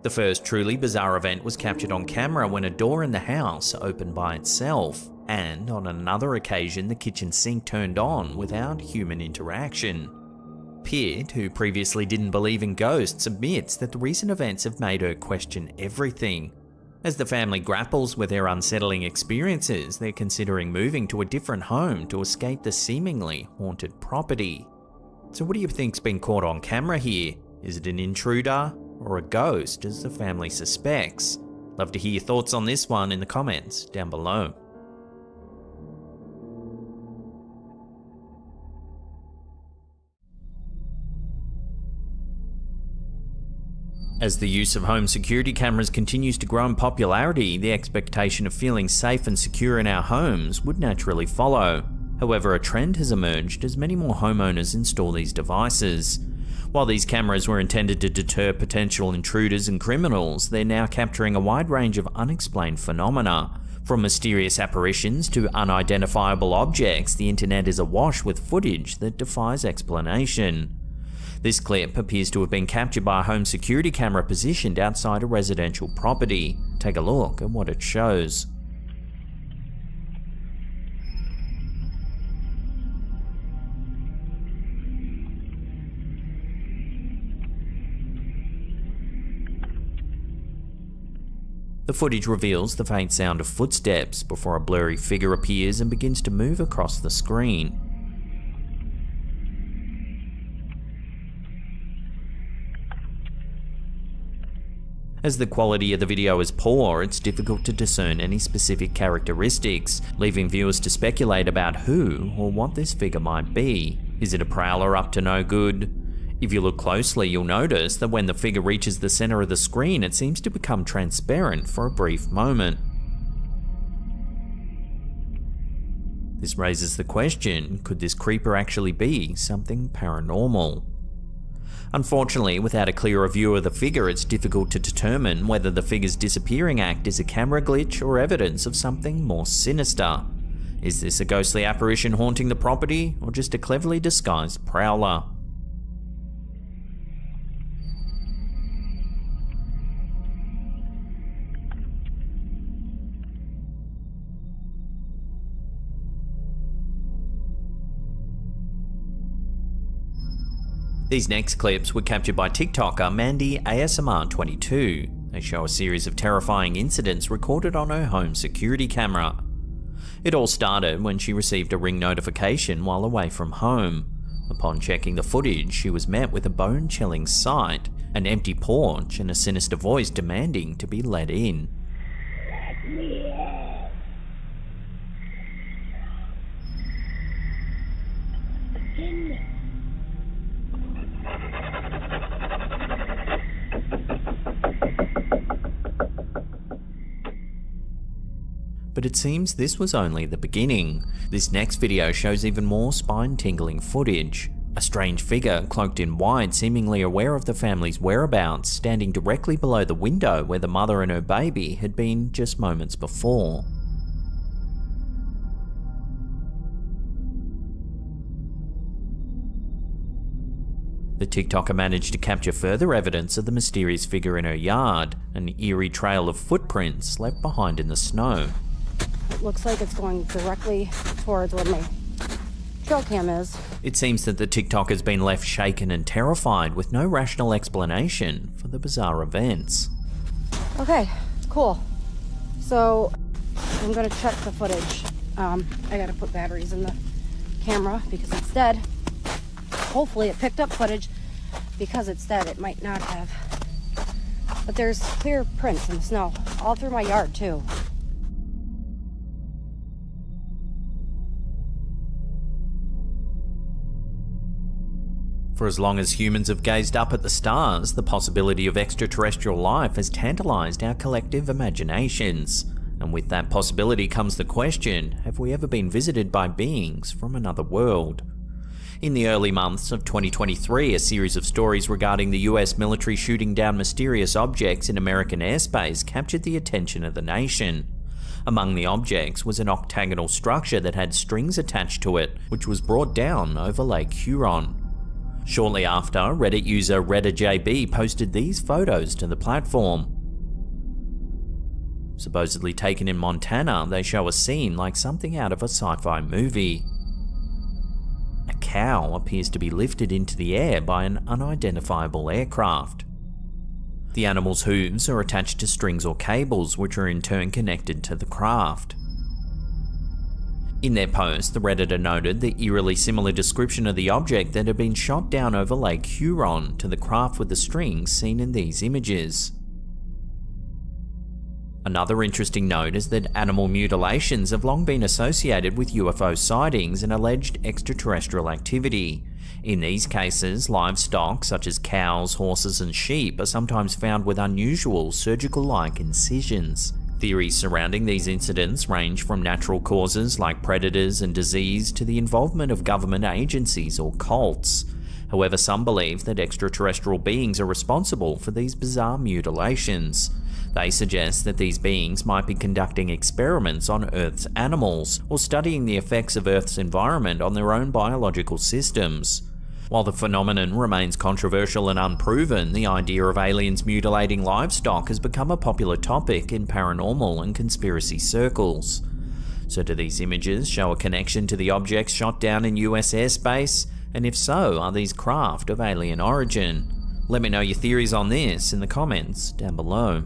The first truly bizarre event was captured on camera when a door in the house opened by itself, and on another occasion the kitchen sink turned on without human interaction. Pitt, who previously didn't believe in ghosts, admits that the recent events have made her question everything. As the family grapples with their unsettling experiences, they're considering moving to a different home to escape the seemingly haunted property. So what do you think's been caught on camera here? Is it an intruder or a ghost, as the family suspects? Love to hear your thoughts on this one in the comments down below. As the use of home security cameras continues to grow in popularity, the expectation of feeling safe and secure in our homes would naturally follow. However, a trend has emerged as many more homeowners install these devices. While these cameras were intended to deter potential intruders and criminals, they're now capturing a wide range of unexplained phenomena. From mysterious apparitions to unidentifiable objects, the internet is awash with footage that defies explanation. This clip appears to have been captured by a home security camera positioned outside a residential property. Take a look at what it shows. The footage reveals the faint sound of footsteps before a blurry figure appears and begins to move across the screen. As the quality of the video is poor, it's difficult to discern any specific characteristics, leaving viewers to speculate about who or what this figure might be. Is it a prowler up to no good? If you look closely, you'll notice that when the figure reaches the center of the screen, it seems to become transparent for a brief moment. This raises the question, could this creeper actually be something paranormal? Unfortunately, without a clearer view of the figure, it's difficult to determine whether the figure's disappearing act is a camera glitch or evidence of something more sinister. Is this a ghostly apparition haunting the property, or just a cleverly disguised prowler? These next clips were captured by TikToker Mandy ASMR22. They show a series of terrifying incidents recorded on her home security camera. It all started when she received a ring notification while away from home. Upon checking the footage, she was met with a bone-chilling sight, an empty porch and a sinister voice demanding to be let in. Let me in. But it seems this was only the beginning. This next video shows even more spine-tingling footage. A strange figure, cloaked in white, seemingly aware of the family's whereabouts, standing directly below the window where the mother and her baby had been just moments before. The TikToker managed to capture further evidence of the mysterious figure in her yard, an eerie trail of footprints left behind in the snow. It looks like it's going directly towards where my trail cam is. It seems that the TikTok has been left shaken and terrified with no rational explanation for the bizarre events. Okay, cool. So I'm gonna check the footage. I gotta put batteries in the camera because it's dead. Hopefully it picked up footage. Because it's dead, it might not have. But there's clear prints in the snow all through my yard too. For as long as humans have gazed up at the stars, the possibility of extraterrestrial life has tantalized our collective imaginations. And with that possibility comes the question, have we ever been visited by beings from another world? In the early months of 2023, a series of stories regarding the US military shooting down mysterious objects in American airspace captured the attention of the nation. Among the objects was an octagonal structure that had strings attached to it, which was brought down over Lake Huron. Shortly after, Reddit user ReddaJB posted these photos to the platform. Supposedly taken in Montana, they show a scene like something out of a sci-fi movie. A cow appears to be lifted into the air by an unidentifiable aircraft. The animal's hooves are attached to strings or cables, which are in turn connected to the craft. In their post, the Redditor noted the eerily similar description of the object that had been shot down over Lake Huron to the craft with the strings seen in these images. Another interesting note is that animal mutilations have long been associated with UFO sightings and alleged extraterrestrial activity. In these cases, livestock such as cows, horses and sheep are sometimes found with unusual surgical-like incisions. Theories surrounding these incidents range from natural causes like predators and disease to the involvement of government agencies or cults. However, some believe that extraterrestrial beings are responsible for these bizarre mutilations. They suggest that these beings might be conducting experiments on Earth's animals or studying the effects of Earth's environment on their own biological systems. While the phenomenon remains controversial and unproven, the idea of aliens mutilating livestock has become a popular topic in paranormal and conspiracy circles. So do these images show a connection to the objects shot down in US airspace? And if so, are these craft of alien origin? Let me know your theories on this in the comments down below.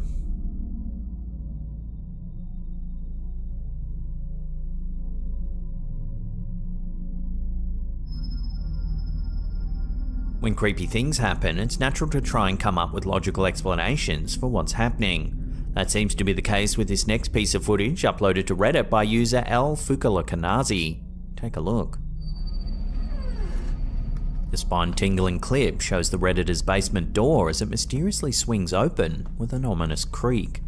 When creepy things happen, it's natural to try and come up with logical explanations for what's happening. That seems to be the case with this next piece of footage uploaded to Reddit by user L. Fukalakanazi. Take a look. The spine-tingling clip shows the Redditor's basement door as it mysteriously swings open with an ominous creak.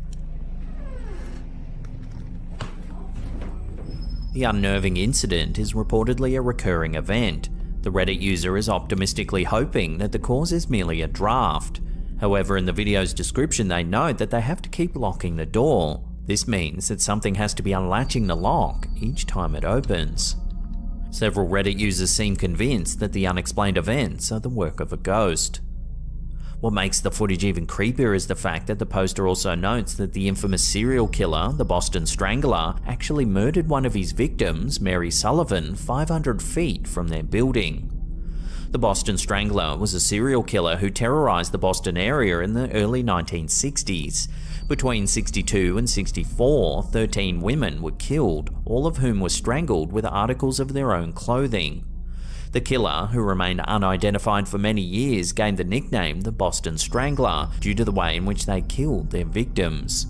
The unnerving incident is reportedly a recurring event. The Reddit user is optimistically hoping that the cause is merely a draft. However, in the video's description they note that they have to keep locking the door. This means that something has to be unlatching the lock each time it opens. Several Reddit users seem convinced that the unexplained events are the work of a ghost. What makes the footage even creepier is the fact that the poster also notes that the infamous serial killer, the Boston Strangler, actually murdered one of his victims, Mary Sullivan, 500 feet from their building. The Boston Strangler was a serial killer who terrorized the Boston area in the early 1960s. Between 62 and 64, 13 women were killed, all of whom were strangled with articles of their own clothing. The killer, who remained unidentified for many years, gained the nickname the Boston Strangler due to the way in which they killed their victims.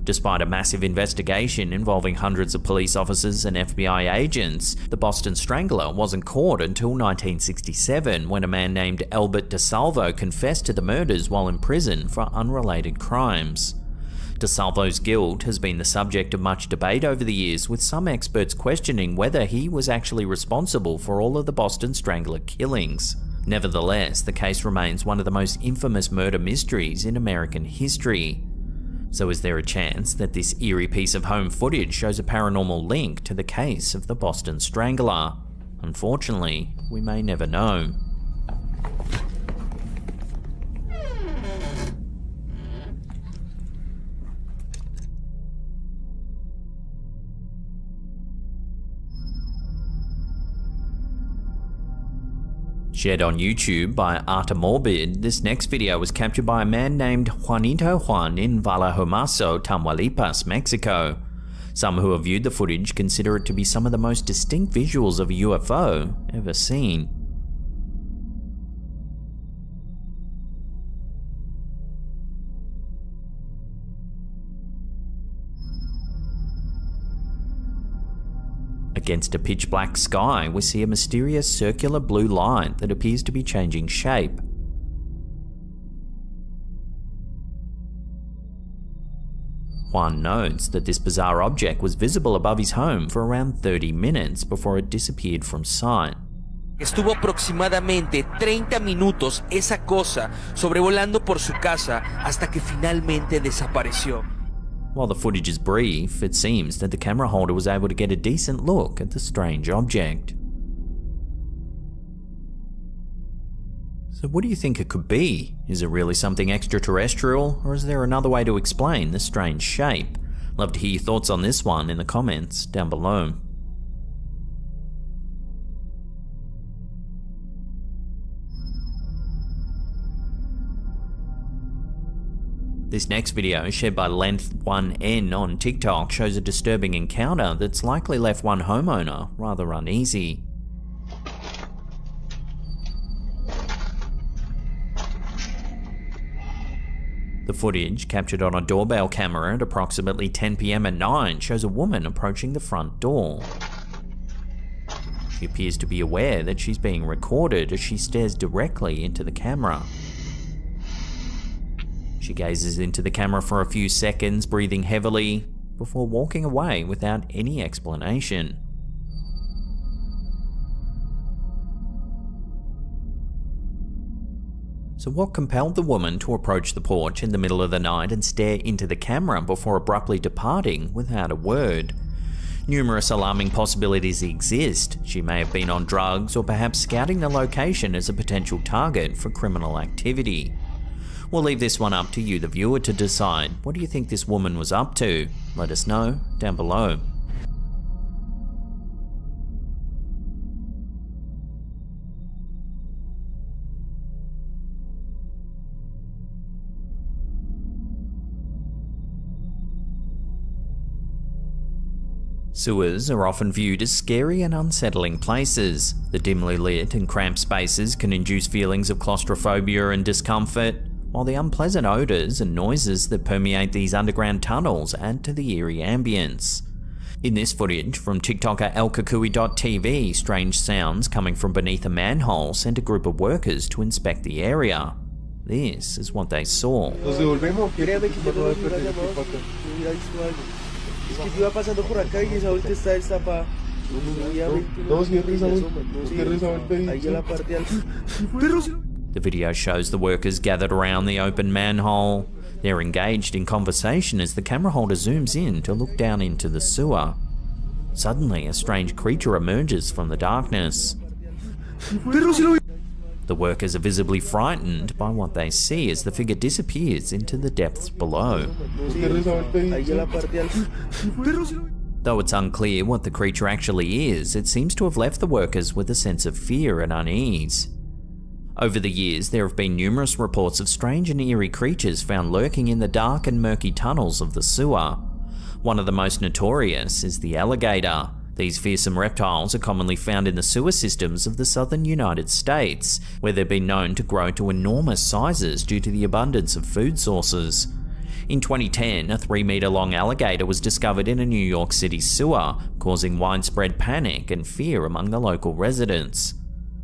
Despite a massive investigation involving hundreds of police officers and FBI agents, the Boston Strangler wasn't caught until 1967 when a man named Albert DeSalvo confessed to the murders while in prison for unrelated crimes. DeSalvo's guilt has been the subject of much debate over the years, with some experts questioning whether he was actually responsible for all of the Boston Strangler killings. Nevertheless, the case remains one of the most infamous murder mysteries in American history. So is there a chance that this eerie piece of home footage shows a paranormal link to the case of the Boston Strangler? Unfortunately, we may never know. Shared on YouTube by Artamorbid, this next video was captured by a man named Juanito Juan in Vallejomazo, Tamaulipas, Mexico. Some who have viewed the footage consider it to be some of the most distinct visuals of a UFO ever seen. Against a pitch-black sky, we see a mysterious circular blue light that appears to be changing shape. Juan notes that this bizarre object was visible above his home for around 30 minutes before it disappeared from sight. Estuvo aproximadamente 30 minutos esa cosa sobrevolando por su casa hasta que finalmente desapareció. While the footage is brief, it seems that the camera holder was able to get a decent look at the strange object. So what do you think it could be? Is it really something extraterrestrial, or is there another way to explain the strange shape? Love to hear your thoughts on this one in the comments down below. This next video, shared by Length1N on TikTok, shows a disturbing encounter that's likely left one homeowner rather uneasy. The footage, captured on a doorbell camera at approximately 10 PM at night, shows a woman approaching the front door. She appears to be aware that she's being recorded as she stares directly into the camera. She gazes into the camera for a few seconds, breathing heavily, before walking away without any explanation. So what compelled the woman to approach the porch in the middle of the night and stare into the camera before abruptly departing without a word? Numerous alarming possibilities exist. She may have been on drugs or perhaps scouting the location as a potential target for criminal activity. We'll leave this one up to you, the viewer, to decide. What do you think this woman was up to? Let us know down below. Sewers are often viewed as scary and unsettling places. The dimly lit and cramped spaces can induce feelings of claustrophobia and discomfort, while the unpleasant odours and noises that permeate these underground tunnels add to the eerie ambience. In this footage from TikToker elkakui.tv, strange sounds coming from beneath a manhole sent a group of workers to inspect the area. This is what they saw. The video shows the workers gathered around the open manhole. They're engaged in conversation as the camera holder zooms in to look down into the sewer. Suddenly, a strange creature emerges from the darkness. The workers are visibly frightened by what they see as the figure disappears into the depths below. Though it's unclear what the creature actually is, it seems to have left the workers with a sense of fear and unease. Over the years, there have been numerous reports of strange and eerie creatures found lurking in the dark and murky tunnels of the sewer. One of the most notorious is the alligator. These fearsome reptiles are commonly found in the sewer systems of the southern United States, where they've been known to grow to enormous sizes due to the abundance of food sources. In 2010, a 3-meter-long alligator was discovered in a New York City sewer, causing widespread panic and fear among the local residents.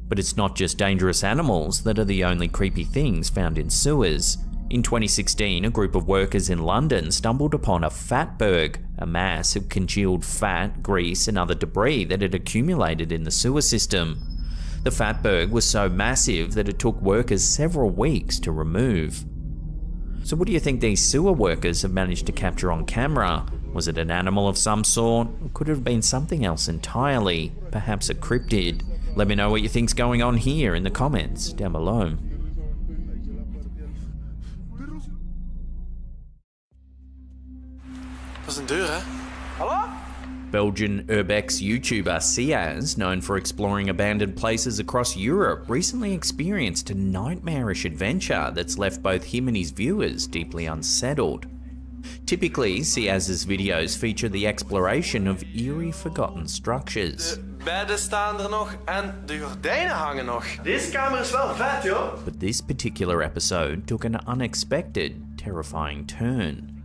But it's not just dangerous animals that are the only creepy things found in sewers. In 2016, a group of workers in London stumbled upon a fatberg, a mass of congealed fat, grease and other debris that had accumulated in the sewer system. The fatberg was so massive that it took workers several weeks to remove. So what do you think these sewer workers have managed to capture on camera? Was it an animal of some sort? Or could it have been something else entirely? Perhaps a cryptid? Let me know what you think's going on here in the comments down below. Dat is een deur, hè? Hallo? Belgian urbex YouTuber Ciaz, known for exploring abandoned places across Europe, recently experienced a nightmarish adventure that's left both him and his viewers deeply unsettled. Typically, Ciaz's videos feature the exploration of eerie, forgotten structures. Bedden staan er nog en de gordijnen hangen nog. Deze kamer is wel vet, joh. But this particular episode took an unexpected, terrifying turn.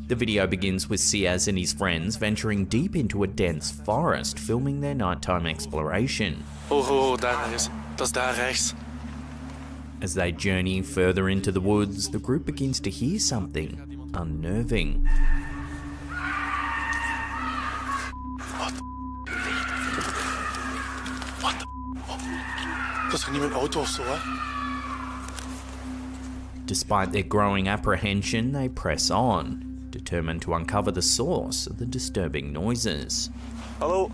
The video begins with Ciaz and his friends venturing deep into a dense forest, filming their nighttime exploration. Oh, daar is. Dat is daar rechts. As they journey further into the woods, the group begins to hear something unnerving. Dat is niet mijn auto of zo, hè? Despite their growing apprehension, they press on, determined to uncover the source of the disturbing noises. Hallo?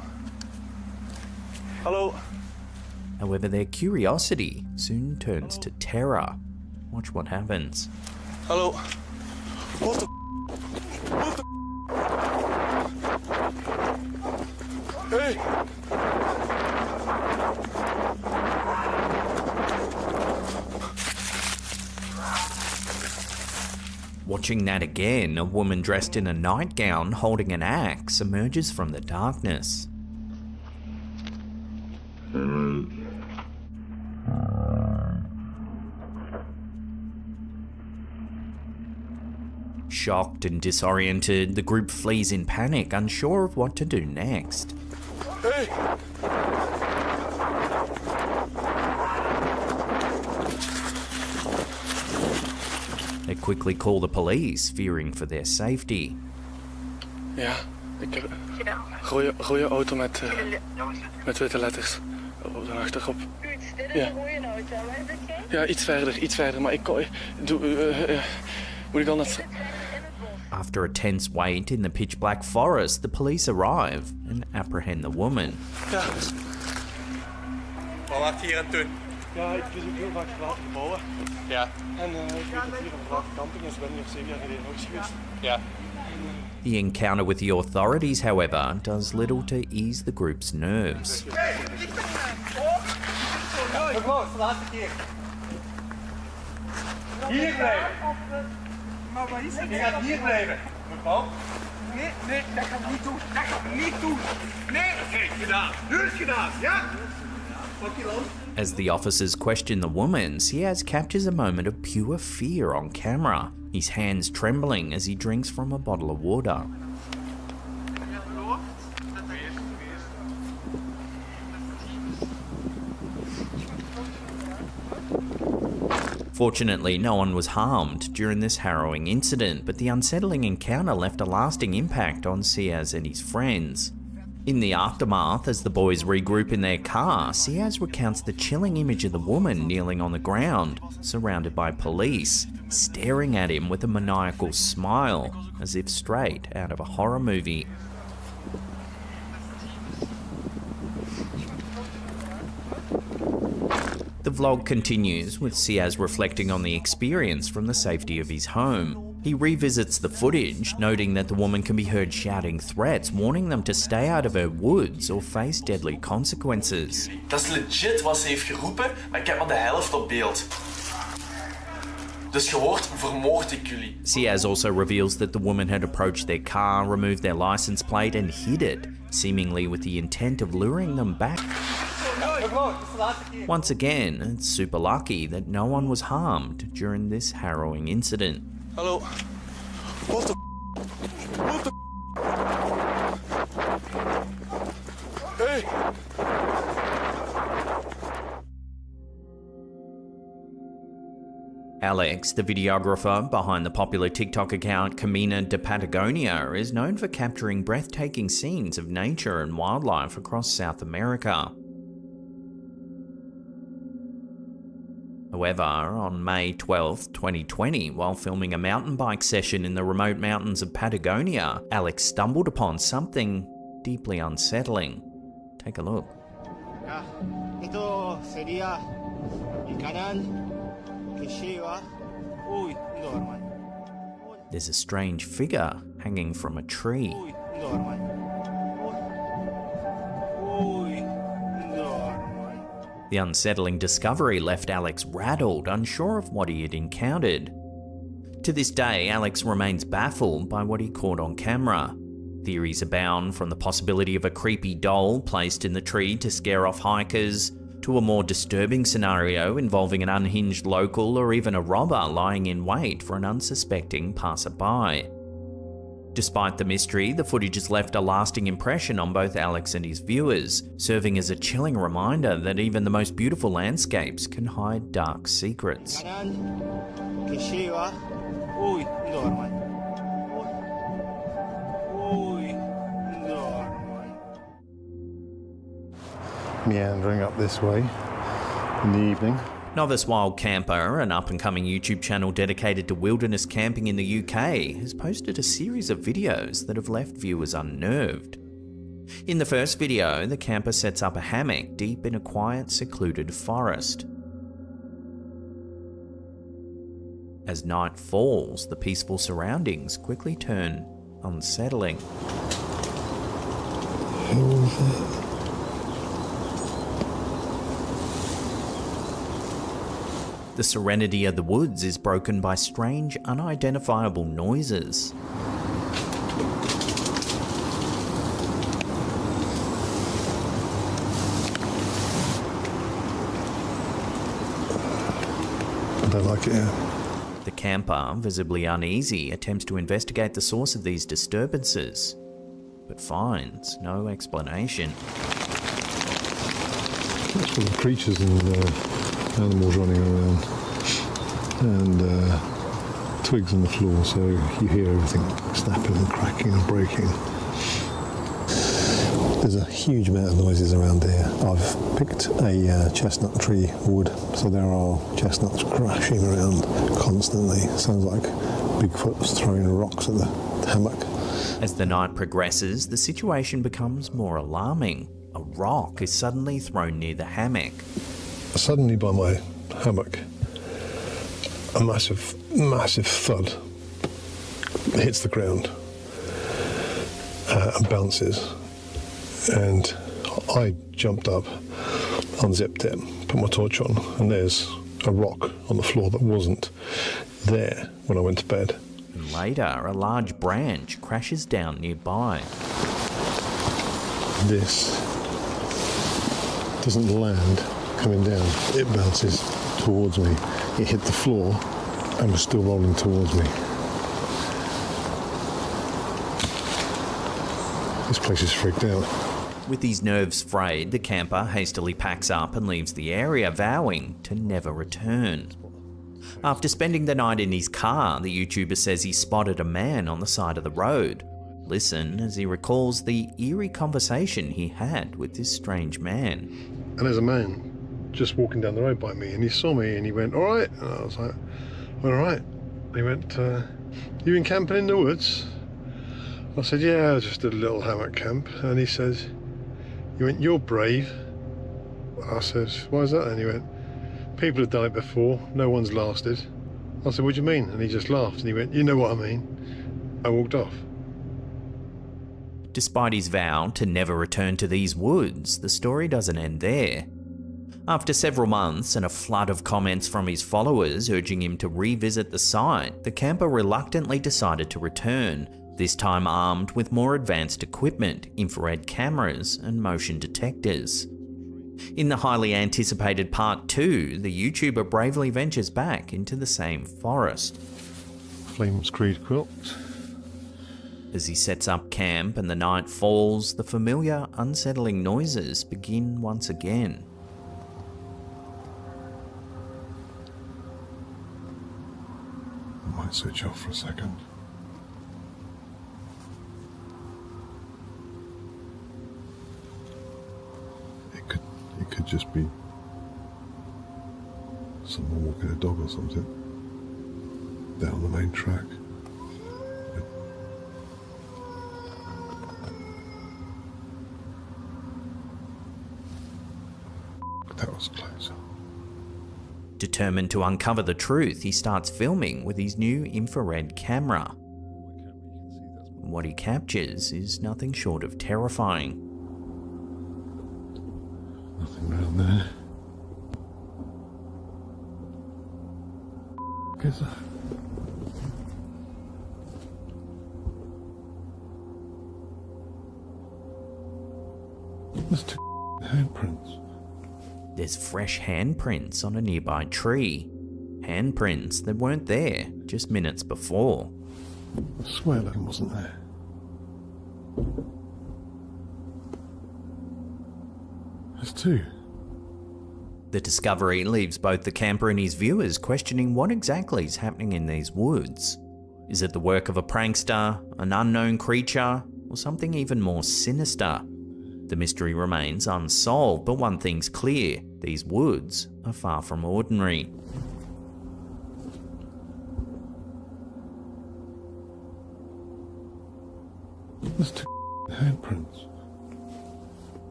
Hallo? However, their curiosity soon turns to terror. Watch what happens. Hallo? What the? What the? Hey! Watching that again, a woman dressed in a nightgown holding an axe emerges from the darkness. Shocked and disoriented, the group flees in panic, unsure of what to do next. Hey! They quickly call the police, fearing for their safety. Ja, ik heb een rode auto met witte letters op de achterkop. Ja. Ja, iets verder, maar ik kan... Moet ik al net... After a tense wait in the pitch-black forest, the police arrive and apprehend the woman. Ja. Wat wacht je hier aan het doen? Ja, ik bezoek heel vaak verlaten gebouwen. Ja. En ik weet dat hier een verlaten camping is. Ik ben hier 7 jaar geleden nog eens geweest. Ja. The encounter with the authorities, however, does little to ease the group's nerves. Hey, niet te mij! Mevrouw, het is de laatste keer. Hier blijven. Maar wat is het? Je gaat hier blijven. Mevrouw? Nee, dat gaan we niet doen. Dat gaan we niet doen. Nee, oké, gedaan. Nu is het gedaan, ja? Pak je dan. As the officers question the woman, Siaz captures a moment of pure fear on camera, his hands trembling as he drinks from a bottle of water. Fortunately, no one was harmed during this harrowing incident, but the unsettling encounter left a lasting impact on Siaz and his friends. In the aftermath, as the boys regroup in their car, Siaz recounts the chilling image of the woman kneeling on the ground, surrounded by police, staring at him with a maniacal smile, as if straight out of a horror movie. The vlog continues with Siaz reflecting on the experience from the safety of his home. He revisits the footage, noting that the woman can be heard shouting threats, warning them to stay out of her woods or face deadly consequences. Dat is legit wat ze heeft geroepen, maar ik heb maar de helft op beeld. Dus gehoord, vermoord ik jullie. Siaz also reveals that the woman had approached their car, removed their license plate and hid it, seemingly with the intent of luring them back. Once again, it's super lucky that no one was harmed during this harrowing incident. Hallo. What the What the Hey! Alex, the videographer behind the popular TikTok account Camina de Patagonia, is known for capturing breathtaking scenes of nature and wildlife across South America. However, on May 12, 2020, while filming a mountain bike session in the remote mountains of Patagonia, Alex stumbled upon something deeply unsettling. Take a look. Esto sería el canal que lleva... Uy, no, hermano. There's a strange figure hanging from a tree. Uy, no, hermano. Uy, no, hermano. The unsettling discovery left Alex rattled, unsure of what he had encountered. To this day, Alex remains baffled by what he caught on camera. Theories abound, from the possibility of a creepy doll placed in the tree to scare off hikers, to a more disturbing scenario involving an unhinged local or even a robber lying in wait for an unsuspecting passerby. Despite the mystery, the footage has left a lasting impression on both Alex and his viewers, serving as a chilling reminder that even the most beautiful landscapes can hide dark secrets. Meandering up this way in the evening. Novice Wild Camper, an up-and-coming YouTube channel dedicated to wilderness camping in the UK, has posted a series of videos that have left viewers unnerved. In the first video, the camper sets up a hammock deep in a quiet, secluded forest. As night falls, the peaceful surroundings quickly turn unsettling. The serenity of the woods is broken by strange, unidentifiable noises. I don't like it here. The camper, visibly uneasy, attempts to investigate the source of these disturbances, but finds no explanation. It's full of creatures and animals running around, and twigs on the floor, so you hear everything snapping and cracking and breaking. There's a huge amount of noises around here. I've picked a chestnut tree wood, so there are chestnuts crashing around constantly. Sounds like Bigfoot's throwing rocks at the hammock. As the night progresses, the situation becomes more alarming. A rock is suddenly thrown near the hammock. Suddenly by my hammock, a massive, massive thud hits the ground and bounces. And I jumped up, unzipped it, put my torch on, and there's a rock on the floor that wasn't there when I went to bed. And later, a large branch crashes down nearby. This doesn't land coming down, it bounces towards me. It hit the floor and was still rolling towards me. This place is freaked out. With his nerves frayed, the camper hastily packs up and leaves the area, vowing to never return. After spending the night in his car, the YouTuber says he spotted a man on the side of the road. Listen as he recalls the eerie conversation he had with this strange man. And there's a man just walking down the road by me, and he saw me and he went, "All right." And I was like, "All right." And he went, "You been camping in the woods?" I said, "Yeah, just a little hammock camp." And he says, he went, "You're brave." I said, "Why is that?" And he went, "People have done it before, no one's lasted." I said, "What do you mean?" And he just laughed and he went, "You know what I mean." I walked off. Despite his vow to never return to these woods, the story doesn't end there. After several months and a flood of comments from his followers urging him to revisit the site, the camper reluctantly decided to return, this time armed with more advanced equipment, infrared cameras and motion detectors. In the highly anticipated part 2, the YouTuber bravely ventures back into the same forest. Flame screed quilt. As he sets up camp and the night falls, the familiar, unsettling noises begin once again. I might switch off for a second. It could just be someone walking a dog or something down the main track. That was close. Determined to uncover the truth, he starts filming with his new infrared camera. What he captures is nothing short of terrifying. Nothing around there. What is that? There's two handprints. There's fresh handprints on a nearby tree. Handprints that weren't there just minutes before. I swear that wasn't there. There's two. The discovery leaves both the camper and his viewers questioning what exactly is happening in these woods. Is it the work of a prankster, an unknown creature, or something even more sinister? The mystery remains unsolved, but one thing's clear: these woods are far from ordinary. There's two handprints.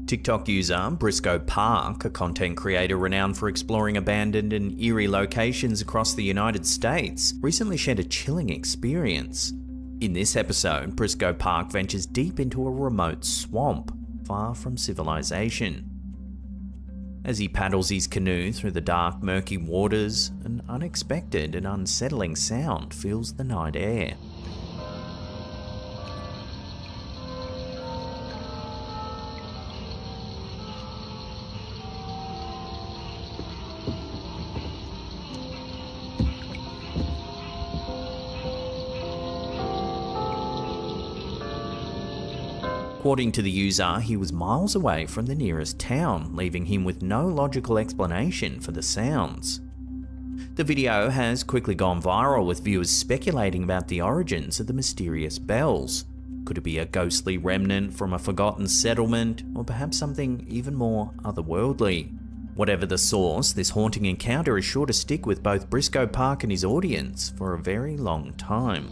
TikTok user Briscoe Park, a content creator renowned for exploring abandoned and eerie locations across the United States, recently shared a chilling experience. In this episode, Briscoe Park ventures deep into a remote swamp, far from civilization. As he paddles his canoe through the dark, murky waters, an unexpected and unsettling sound fills the night air. According to the user, he was miles away from the nearest town, leaving him with no logical explanation for the sounds. The video has quickly gone viral, with viewers speculating about the origins of the mysterious bells. Could it be a ghostly remnant from a forgotten settlement, or perhaps something even more otherworldly? Whatever the source, this haunting encounter is sure to stick with both Briscoe Park and his audience for a very long time.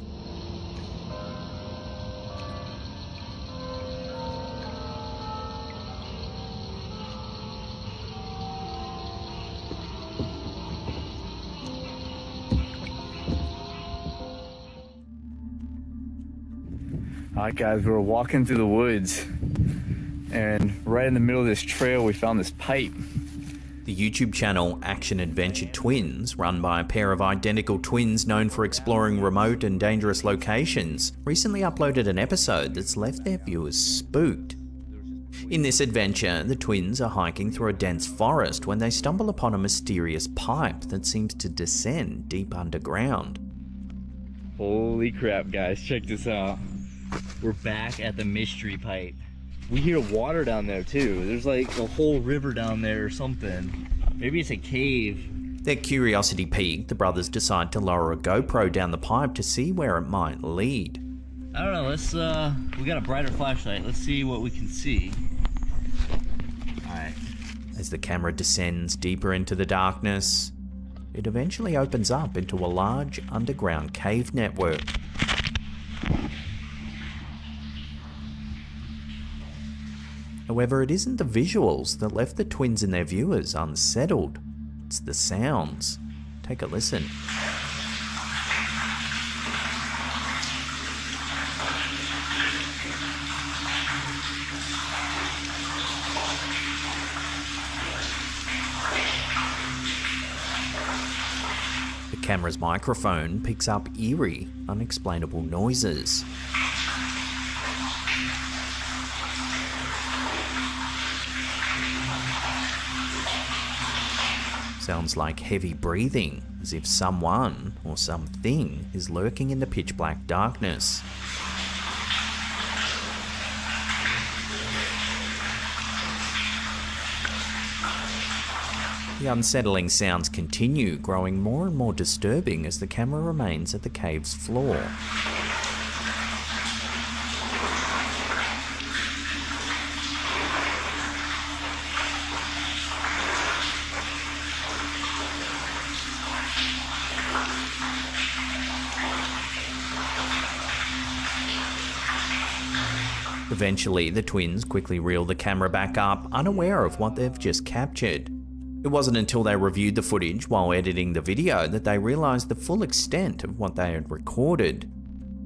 Alright guys, we were walking through the woods, and right in the middle of this trail we found this pipe. The YouTube channel Action Adventure Twins, run by a pair of identical twins known for exploring remote and dangerous locations, recently uploaded an episode that's left their viewers spooked. In this adventure, the twins are hiking through a dense forest when they stumble upon a mysterious pipe that seems to descend deep underground. Holy crap guys, check this out. We're back at the mystery pipe. We hear water down there too. There's like a whole river down there or something. Maybe it's a cave. Their curiosity piqued, the brothers decide to lower a GoPro down the pipe to see where it might lead. I don't know, let's we got a brighter flashlight. Let's see what we can see. Alright. As the camera descends deeper into the darkness, it eventually opens up into a large underground cave network. However, it isn't the visuals that left the twins and their viewers unsettled. It's the sounds. Take a listen. The camera's microphone picks up eerie, unexplainable noises. Sounds like heavy breathing, as if someone or something is lurking in the pitch black darkness. The unsettling sounds continue, growing more and more disturbing as the camera remains at the cave's floor. Eventually, the twins quickly reel the camera back up, unaware of what they've just captured. It wasn't until they reviewed the footage while editing the video that they realised the full extent of what they had recorded.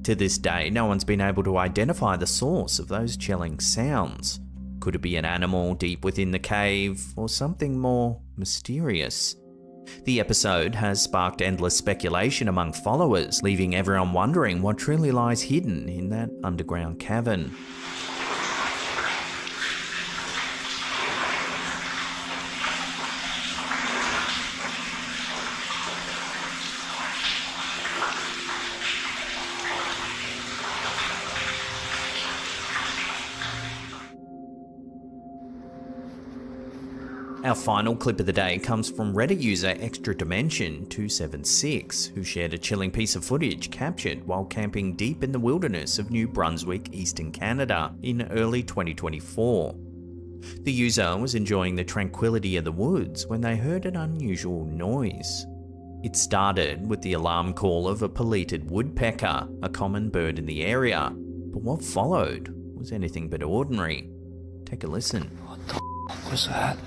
To this day, no one's been able to identify the source of those chilling sounds. Could it be an animal deep within the cave, or something more mysterious? The episode has sparked endless speculation among followers, leaving everyone wondering what truly lies hidden in that underground cavern. Our final clip of the day comes from Reddit user Extra Dimension 276, who shared a chilling piece of footage captured while camping deep in the wilderness of New Brunswick, eastern Canada in early 2024. The user was enjoying the tranquility of the woods when they heard an unusual noise. It started with the alarm call of a pelleted woodpecker, a common bird in the area, but what followed was anything but ordinary. Take a listen. What the f was that?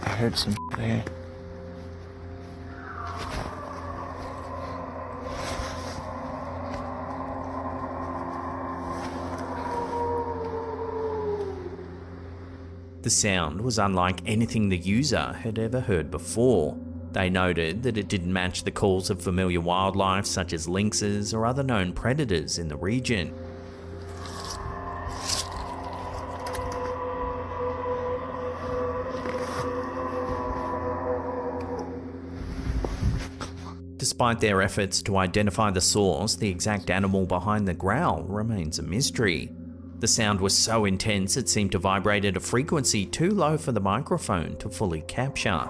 I heard some there. The The sound was unlike anything the user had ever heard before. They noted that it didn't match the calls of familiar wildlife such as lynxes or other known predators in the region. Despite their efforts to identify the source, the exact animal behind the growl remains a mystery. The sound was so intense it seemed to vibrate at a frequency too low for the microphone to fully capture.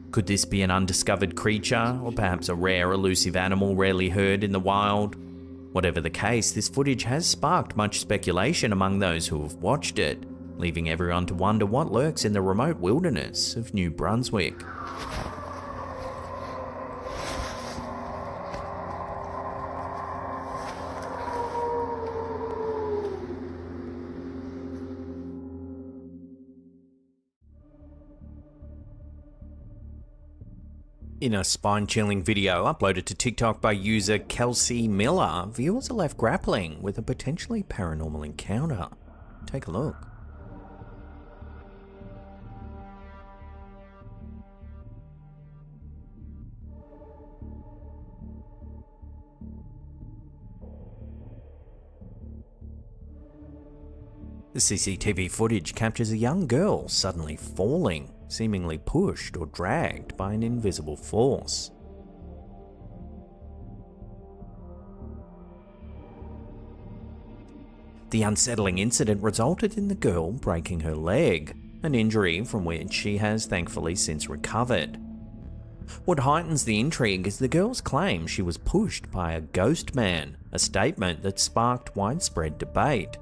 Could this be an undiscovered creature, or perhaps a rare elusive animal rarely heard in the wild? Whatever the case, this footage has sparked much speculation among those who have watched it, leaving everyone to wonder what lurks in the remote wilderness of New Brunswick. In a spine-chilling video uploaded to TikTok by user Kelsey Miller, viewers are left grappling with a potentially paranormal encounter. Take a look. The CCTV footage captures a young girl suddenly falling, seemingly pushed or dragged by an invisible force. The unsettling incident resulted in the girl breaking her leg, an injury from which she has thankfully since recovered. What heightens the intrigue is the girl's claim she was pushed by a ghost man, a statement that sparked widespread debate.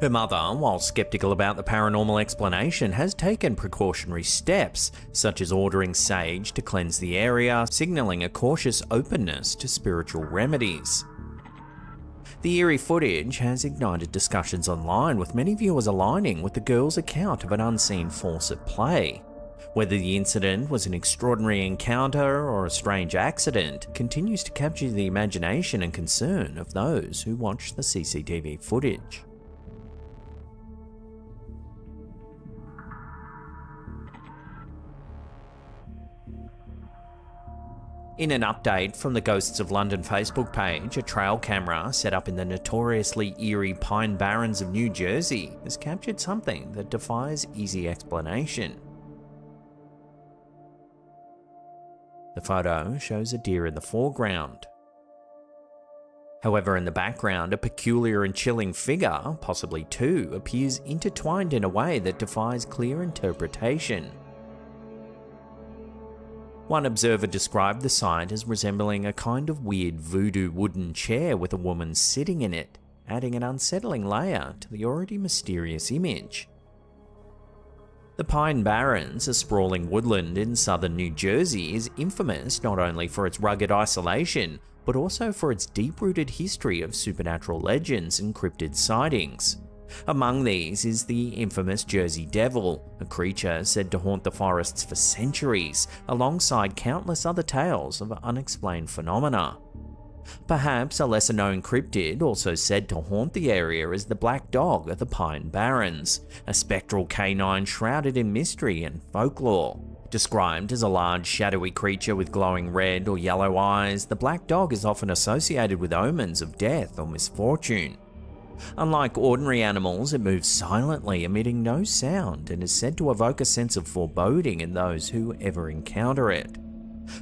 Her mother, while skeptical about the paranormal explanation, has taken precautionary steps, such as ordering sage to cleanse the area, signaling a cautious openness to spiritual remedies. The eerie footage has ignited discussions online, with many viewers aligning with the girl's account of an unseen force at play. Whether the incident was an extraordinary encounter or a strange accident continues to capture the imagination and concern of those who watch the CCTV footage. In an update from the Ghosts of London Facebook page, a trail camera set up in the notoriously eerie Pine Barrens of New Jersey has captured something that defies easy explanation. The photo shows a deer in the foreground. However, in the background, a peculiar and chilling figure, possibly two, appears intertwined in a way that defies clear interpretation. One observer described the sight as resembling a kind of weird voodoo wooden chair with a woman sitting in it, adding an unsettling layer to the already mysterious image. The Pine Barrens, a sprawling woodland in southern New Jersey, is infamous not only for its rugged isolation, but also for its deep-rooted history of supernatural legends and cryptid sightings. Among these is the infamous Jersey Devil, a creature said to haunt the forests for centuries, alongside countless other tales of unexplained phenomena. Perhaps a lesser-known cryptid also said to haunt the area is the Black Dog of the Pine Barrens, a spectral canine shrouded in mystery and folklore. Described as a large, shadowy creature with glowing red or yellow eyes, the Black Dog is often associated with omens of death or misfortune. Unlike ordinary animals, it moves silently, emitting no sound, and is said to evoke a sense of foreboding in those who ever encounter it.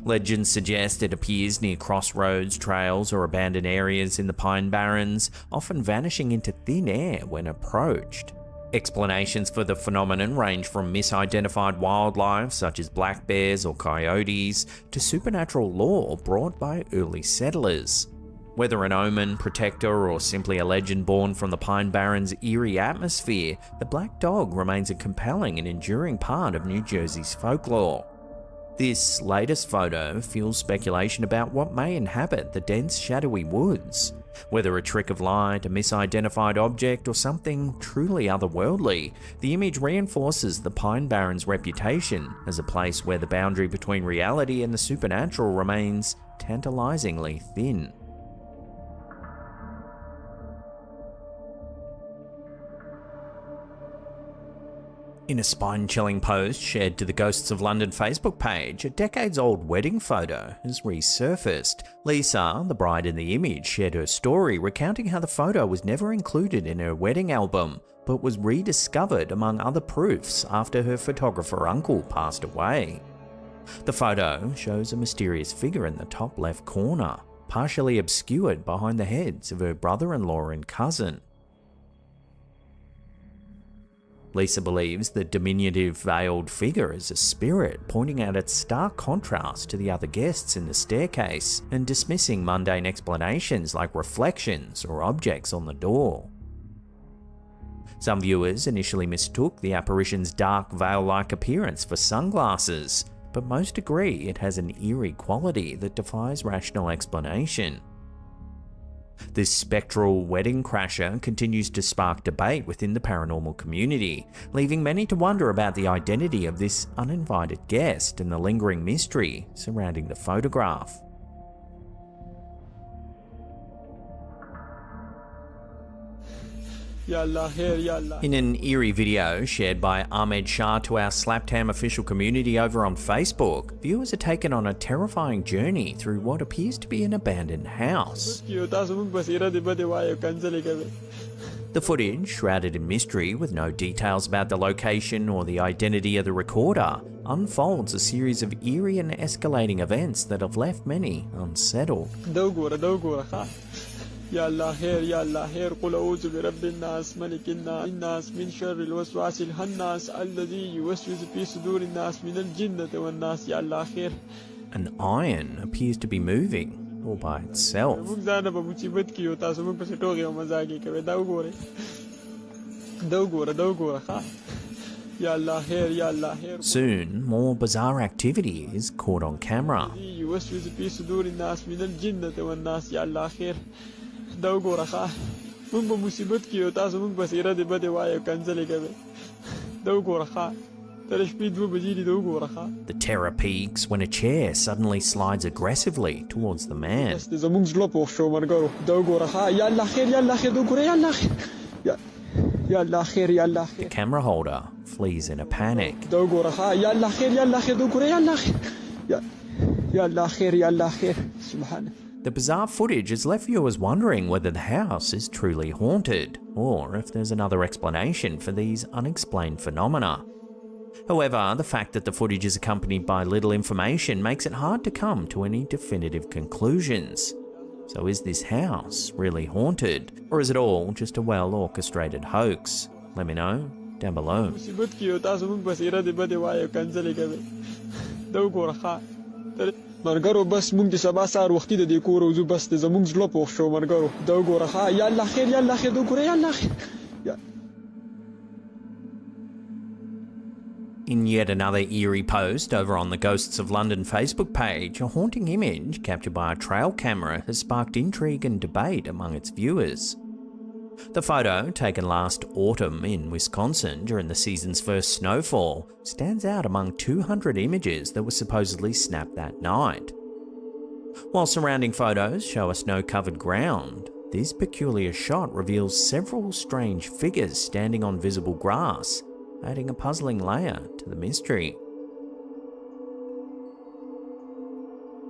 Legends suggest it appears near crossroads, trails, or abandoned areas in the Pine Barrens, often vanishing into thin air when approached. Explanations for the phenomenon range from misidentified wildlife such as black bears or coyotes to supernatural lore brought by early settlers. Whether an omen, protector, or simply a legend born from the Pine Barrens' eerie atmosphere, the Black Dog remains a compelling and enduring part of New Jersey's folklore. This latest photo fuels speculation about what may inhabit the dense, shadowy woods. Whether a trick of light, a misidentified object, or something truly otherworldly, the image reinforces the Pine Barrens' reputation as a place where the boundary between reality and the supernatural remains tantalizingly thin. In a spine-chilling post shared to the Ghosts of London Facebook page, a decades-old wedding photo has resurfaced. Lisa, the bride in the image, shared her story recounting how the photo was never included in her wedding album, but was rediscovered among other proofs after her photographer uncle passed away. The photo shows a mysterious figure in the top left corner, partially obscured behind the heads of her brother-in-law and cousin. Lisa believes the diminutive veiled figure is a spirit, pointing out its stark contrast to the other guests in the staircase and dismissing mundane explanations like reflections or objects on the door. Some viewers initially mistook the apparition's dark veil-like appearance for sunglasses, but most agree it has an eerie quality that defies rational explanation. This spectral wedding crasher continues to spark debate within the paranormal community, leaving many to wonder about the identity of this uninvited guest and the lingering mystery surrounding the photograph. In an eerie video shared by Ahmed Shah to our Slaptam official community over on Facebook, viewers are taken on a terrifying journey through what appears to be an abandoned house. The footage, shrouded in mystery with no details about the location or the identity of the recorder, unfolds a series of eerie and escalating events that have left many unsettled. يا الله خير يا الله خير قل أعوذ برب الناس ملك الناس من شر الوسواس الخناس الذي يوسوس في صدور الناس من الجنة والناس يا الله خير. An iron appears to be moving all by itself. Soon, more bizarre activity is caught on camera. The terror peaks when a chair suddenly slides aggressively towards the man. The camera holder flees in a panic. The bizarre footage has left viewers wondering whether the house is truly haunted, or if there's another explanation for these unexplained phenomena. However, the fact that the footage is accompanied by little information makes it hard to come to any definitive conclusions. So is this house really haunted, or is it all just a well-orchestrated hoax? Let me know down below. مرګرو بس مونږ د سبا سار وختي د دې کور وزو بس د زمونږ زړه پوښ شو مرګرو دا وګوره ها یا الله خیر یا الله خیر دا وګوره یا الله خیر. In yet another eerie post over on the Ghosts of London Facebook page, a haunting image captured by a trail camera has sparked intrigue and debate among its viewers. The photo, taken last autumn in Wisconsin during the season's first snowfall, stands out among 200 images that were supposedly snapped that night. While surrounding photos show a snow-covered ground, this peculiar shot reveals several strange figures standing on visible grass, adding a puzzling layer to the mystery.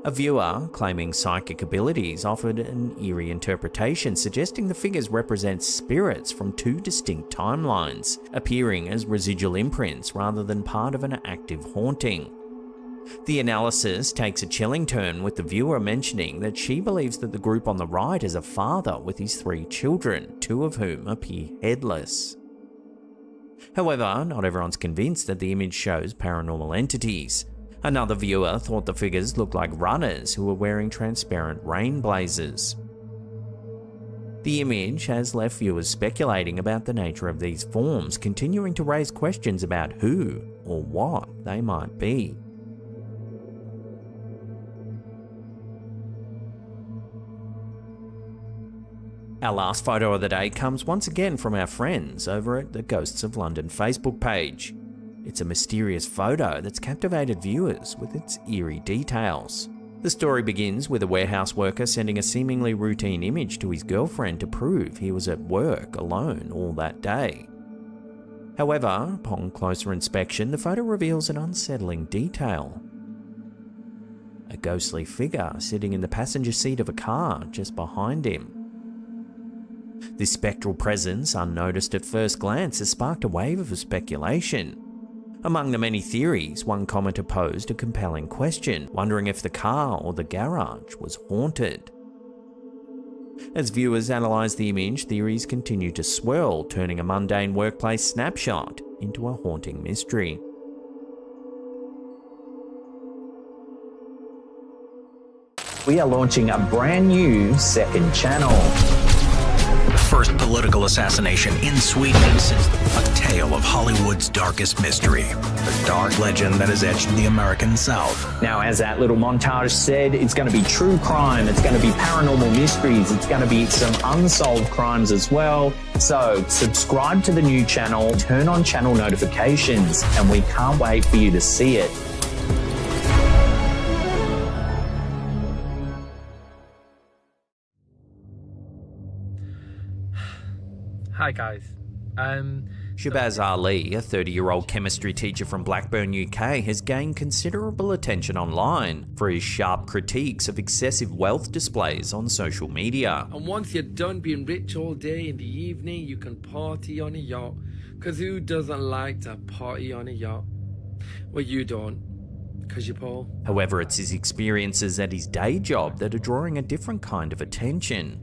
A viewer claiming psychic abilities offered an eerie interpretation, suggesting the figures represent spirits from two distinct timelines, appearing as residual imprints rather than part of an active haunting. The analysis takes a chilling turn, with the viewer mentioning that she believes that the group on the right is a father with his 3 children, 2 of whom appear headless. However, not everyone's convinced that the image shows paranormal entities. Another viewer thought the figures looked like runners who were wearing transparent rain blazers. The image has left viewers speculating about the nature of these forms, continuing to raise questions about who or what they might be. Our last photo of the day comes once again from our friends over at the Ghosts of London Facebook page. It's a mysterious photo that's captivated viewers with its eerie details. The story begins with a warehouse worker sending a seemingly routine image to his girlfriend to prove he was at work alone all that day. However, upon closer inspection, the photo reveals an unsettling detail. A ghostly figure sitting in the passenger seat of a car just behind him. This spectral presence, unnoticed at first glance, has sparked a wave of speculation. Among the many theories, one commenter posed a compelling question, wondering if the car or the garage was haunted. As viewers analyse the image, theories continue to swirl, turning a mundane workplace snapshot into a haunting mystery. We are launching a brand new second channel. The first political assassination in Sweden since a tale of Hollywood's darkest mystery. The dark legend that has etched the American South. Now, as that little montage said, it's going to be true crime, it's going to be paranormal mysteries, it's going to be some unsolved crimes as well. So, subscribe to the new channel, turn on channel notifications, and we can't wait for you to see it. Hi guys. Shahbaz Ali, a 30-year-old chemistry teacher from Blackburn, UK, has gained considerable attention online for his sharp critiques of excessive wealth displays on social media. And once you're done being rich all day, in the evening you can party on a yacht. Cause who doesn't like to party on a yacht? Well, you don't. Cause you're poor. However, it's his experiences at his day job that are drawing a different kind of attention.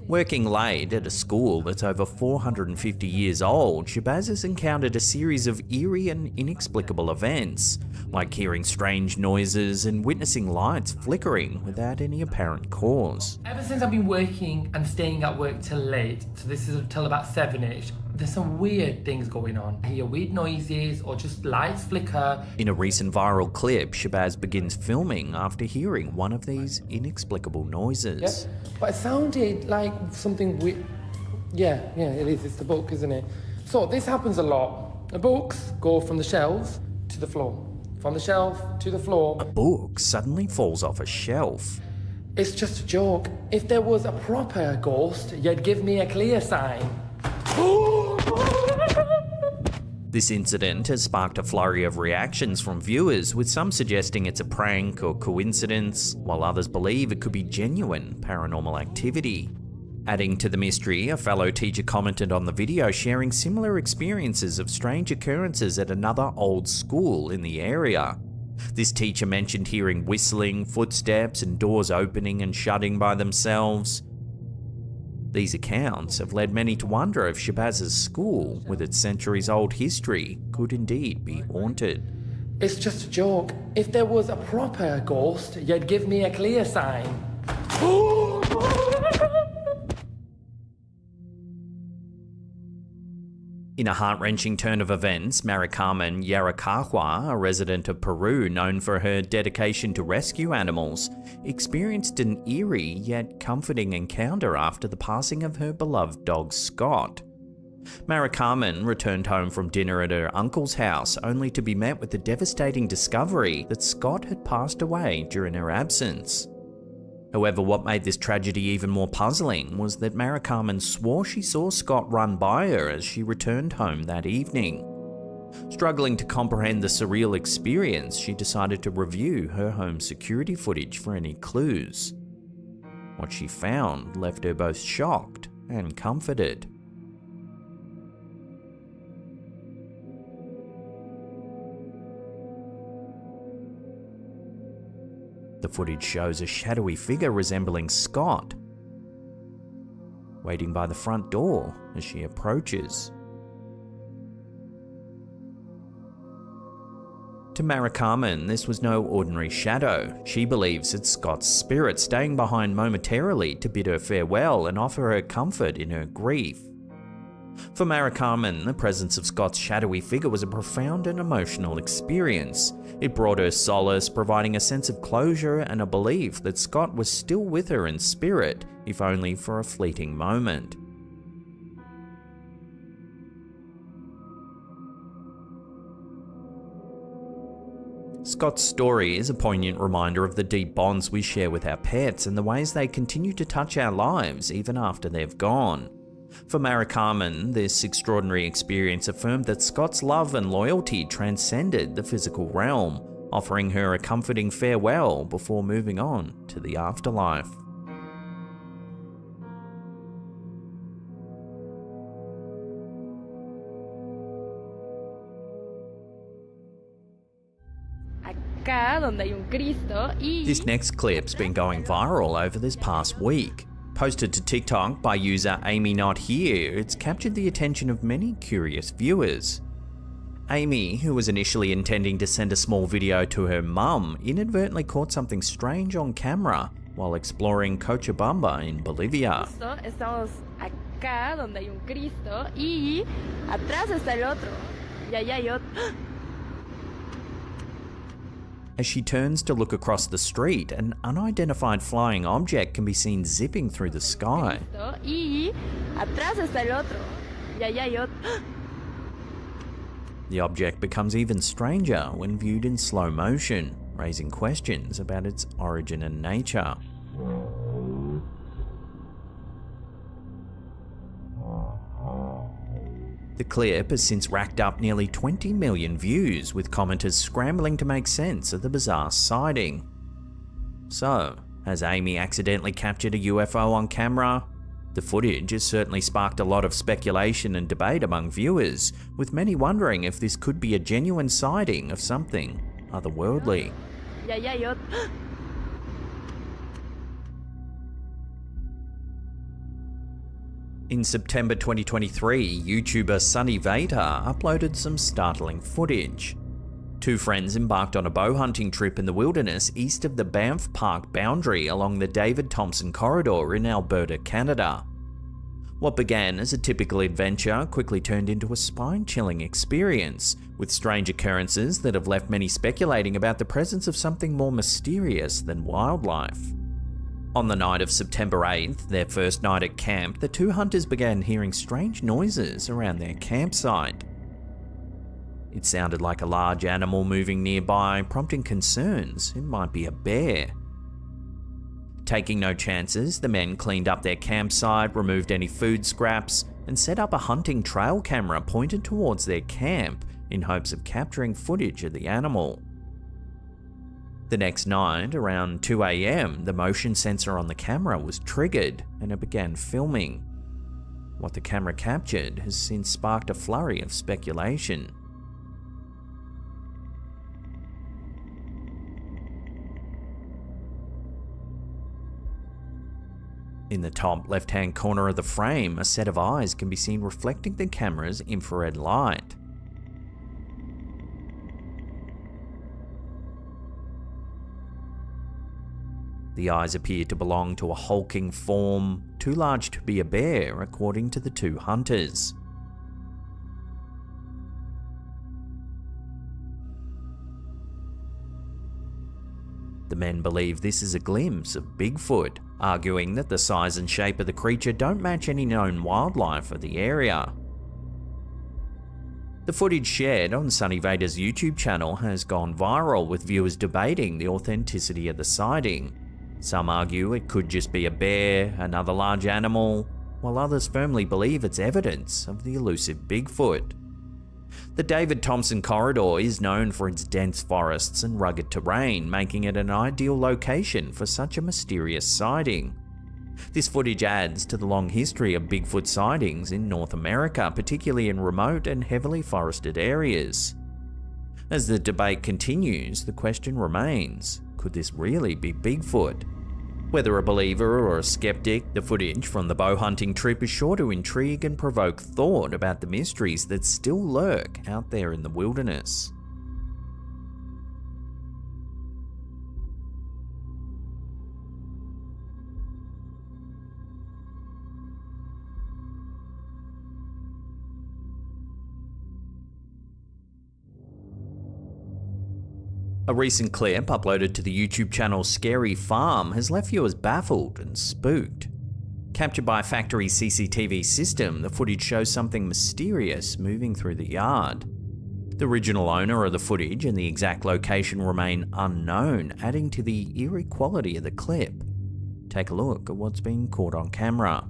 Working late at a school that's over 450 years old, Shahbaz has encountered a series of eerie and inexplicable events, like hearing strange noises and witnessing lights flickering without any apparent cause. Ever since I've been working and staying at work till late, so this is till about 7ish, there's some weird things going on. I hear weird noises or just lights flicker. In a recent viral clip, Shahbaz begins filming after hearing one of these inexplicable noises. Yeah, but it sounded like something weird. Yeah, it is. It's the book, isn't it? So this happens a lot. The books go from the shelves to the floor. From the shelf to the floor. A book suddenly falls off a shelf. It's just a joke. If there was a proper ghost, you'd give me a clear sign. This incident has sparked a flurry of reactions from viewers, with some suggesting it's a prank or coincidence, while others believe it could be genuine paranormal activity. Adding to the mystery, a fellow teacher commented on the video sharing similar experiences of strange occurrences at another old school in the area. This teacher mentioned hearing whistling, footsteps, and doors opening and shutting by themselves. These accounts have led many to wonder if Shahbaz's school, with its centuries-old history, could indeed be haunted. It's just a joke. If there was a proper ghost, you'd give me a clear sign. In a heart-wrenching turn of events, Maricarmen Yarakawa, a resident of Peru known for her dedication to rescue animals, experienced an eerie yet comforting encounter after the passing of her beloved dog Scott. Maricarmen returned home from dinner at her uncle's house only to be met with the devastating discovery that Scott had passed away during her absence. However, what made this tragedy even more puzzling was that Maricarmen swore she saw Scott run by her as she returned home that evening. Struggling to comprehend the surreal experience, she decided to review her home security footage for any clues. What she found left her both shocked and comforted. The footage shows a shadowy figure resembling Scott, waiting by the front door as she approaches. To Maricarmen, this was no ordinary shadow. She believes it's Scott's spirit staying behind momentarily to bid her farewell and offer her comfort in her grief. For Maricarmen, the presence of Scott's shadowy figure was a profound and emotional experience. It brought her solace, providing a sense of closure and a belief that Scott was still with her in spirit, if only for a fleeting moment. Scott's story is a poignant reminder of the deep bonds we share with our pets and the ways they continue to touch our lives even after they've gone. For Mara Carmen, this extraordinary experience affirmed that Scott's love and loyalty transcended the physical realm, offering her a comforting farewell before moving on to the afterlife. This next clip's been going viral over this past week. Posted to TikTok by user Amy Not Here, it's captured the attention of many curious viewers. Amy, who was initially intending to send a small video to her mum, inadvertently caught something strange on camera while exploring Cochabamba in Bolivia. Estamos acá donde hay un Cristo y atrás está el otro. Y allá hay otro. As she turns to look across the street, an unidentified flying object can be seen zipping through the sky. Y atrás está el otro. Y allá hay otro. The object becomes even stranger when viewed in slow motion, raising questions about its origin and nature. The clip has since racked up nearly 20 million views, with commenters scrambling to make sense of the bizarre sighting. So, has Amy accidentally captured a UFO on camera? The footage has certainly sparked a lot of speculation and debate among viewers, with many wondering if this could be a genuine sighting of something otherworldly. Y allá hay otro. In September 2023, YouTuber Sunny Vader uploaded some startling footage. Two friends embarked on a bow hunting trip in the wilderness east of the Banff Park boundary along the David Thompson Corridor in Alberta, Canada. What began as a typical adventure quickly turned into a spine-chilling experience, with strange occurrences that have left many speculating about the presence of something more mysterious than wildlife. On the night of September 8th, their first night at camp, the two hunters began hearing strange noises around their campsite. It sounded like a large animal moving nearby, prompting concerns it might be a bear. Taking no chances, the men cleaned up their campsite, removed any food scraps, and set up a hunting trail camera pointed towards their camp in hopes of capturing footage of the animal. The next night, around 2 AM, the motion sensor on the camera was triggered and it began filming. What the camera captured has since sparked a flurry of speculation. In the top left-hand corner of the frame, a set of eyes can be seen reflecting the camera's infrared light. The eyes appear to belong to a hulking form, too large to be a bear, according to the two hunters. The men believe this is a glimpse of Bigfoot, arguing that the size and shape of the creature don't match any known wildlife of the area. The footage shared on Sunny Vader's YouTube channel has gone viral, with viewers debating the authenticity of the sighting. Some argue it could just be a bear, another large animal, while others firmly believe it's evidence of the elusive Bigfoot. The David Thompson Corridor is known for its dense forests and rugged terrain, making it an ideal location for such a mysterious sighting. This footage adds to the long history of Bigfoot sightings in North America, particularly in remote and heavily forested areas. As the debate continues, the question remains, could this really be Bigfoot? Whether a believer or a skeptic, the footage from the bow hunting trip is sure to intrigue and provoke thought about the mysteries that still lurk out there in the wilderness. A recent clip uploaded to the YouTube channel Scary Farm has left viewers baffled and spooked. Captured by a factory CCTV system, the footage shows something mysterious moving through the yard. The original owner of the footage and the exact location remain unknown, adding to the eerie quality of the clip. Take a look at what's being caught on camera.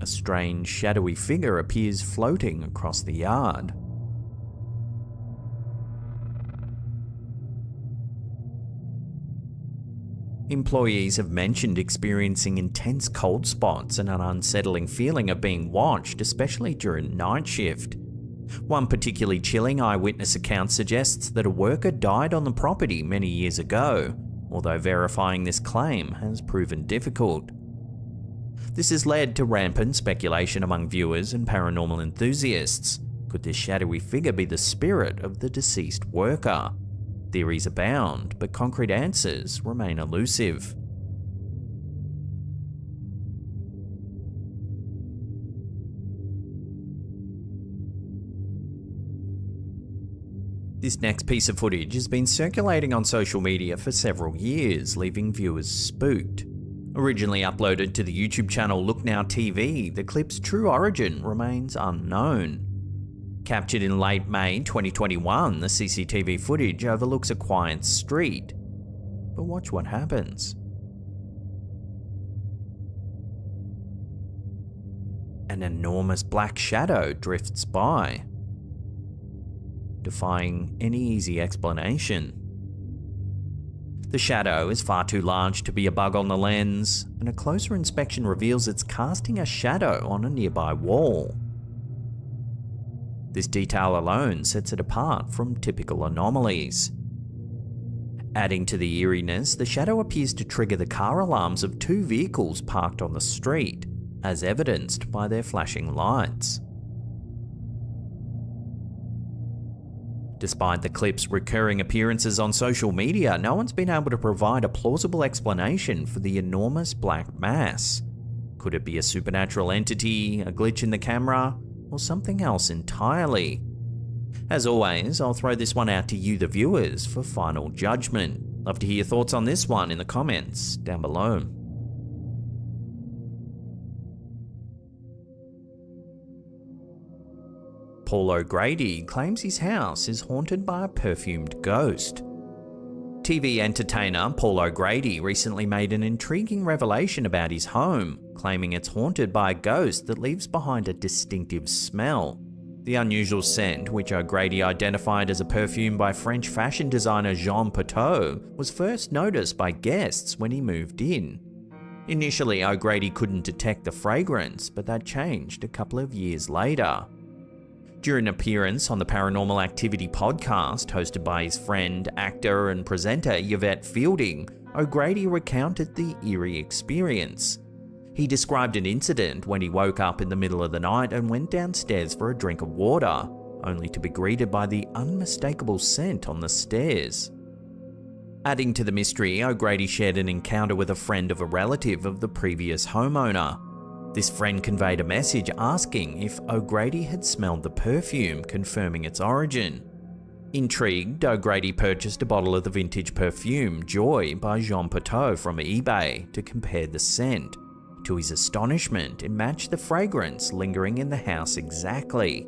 A strange, shadowy figure appears floating across the yard. Employees have mentioned experiencing intense cold spots and an unsettling feeling of being watched, especially during night shift. One particularly chilling eyewitness account suggests that a worker died on the property many years ago, although verifying this claim has proven difficult. This has led to rampant speculation among viewers and paranormal enthusiasts. Could this shadowy figure be the spirit of the deceased worker? Theories abound, but concrete answers remain elusive. This next piece of footage has been circulating on social media for several years, leaving viewers spooked. Originally uploaded to the YouTube channel Look Now TV, the clip's true origin remains unknown. Captured in late May 2021, the CCTV footage overlooks a quiet street. But watch what happens. An enormous black shadow drifts by, defying any easy explanation. The shadow is far too large to be a bug on the lens, and a closer inspection reveals it's casting a shadow on a nearby wall. This detail alone sets it apart from typical anomalies. Adding to the eeriness, the shadow appears to trigger the car alarms of two vehicles parked on the street, as evidenced by their flashing lights. Despite the clip's recurring appearances on social media, no one's been able to provide a plausible explanation for the enormous black mass. Could it be a supernatural entity, a glitch in the camera, or something else entirely? As always, I'll throw this one out to you, the viewers, for final judgment. Love to hear your thoughts on this one in the comments down below. Paul O'Grady claims his house is haunted by a perfumed ghost. TV entertainer Paul O'Grady recently made an intriguing revelation about his home, claiming it's haunted by a ghost that leaves behind a distinctive smell. The unusual scent, which O'Grady identified as a perfume by French fashion designer Jean Pateau, was first noticed by guests when he moved in. Initially, O'Grady couldn't detect the fragrance, but that changed a couple of years later. During an appearance on the Paranormal Activity podcast hosted by his friend, actor and presenter Yvette Fielding, O'Grady recounted the eerie experience. He described an incident when he woke up in the middle of the night and went downstairs for a drink of water, only to be greeted by the unmistakable scent on the stairs. Adding to the mystery, O'Grady shared an encounter with a friend of a relative of the previous homeowner. This friend conveyed a message asking if O'Grady had smelled the perfume, confirming its origin. Intrigued, O'Grady purchased a bottle of the vintage perfume Joy by Jean Pateau from eBay to compare the scent. To his astonishment, it matched the fragrance lingering in the house exactly.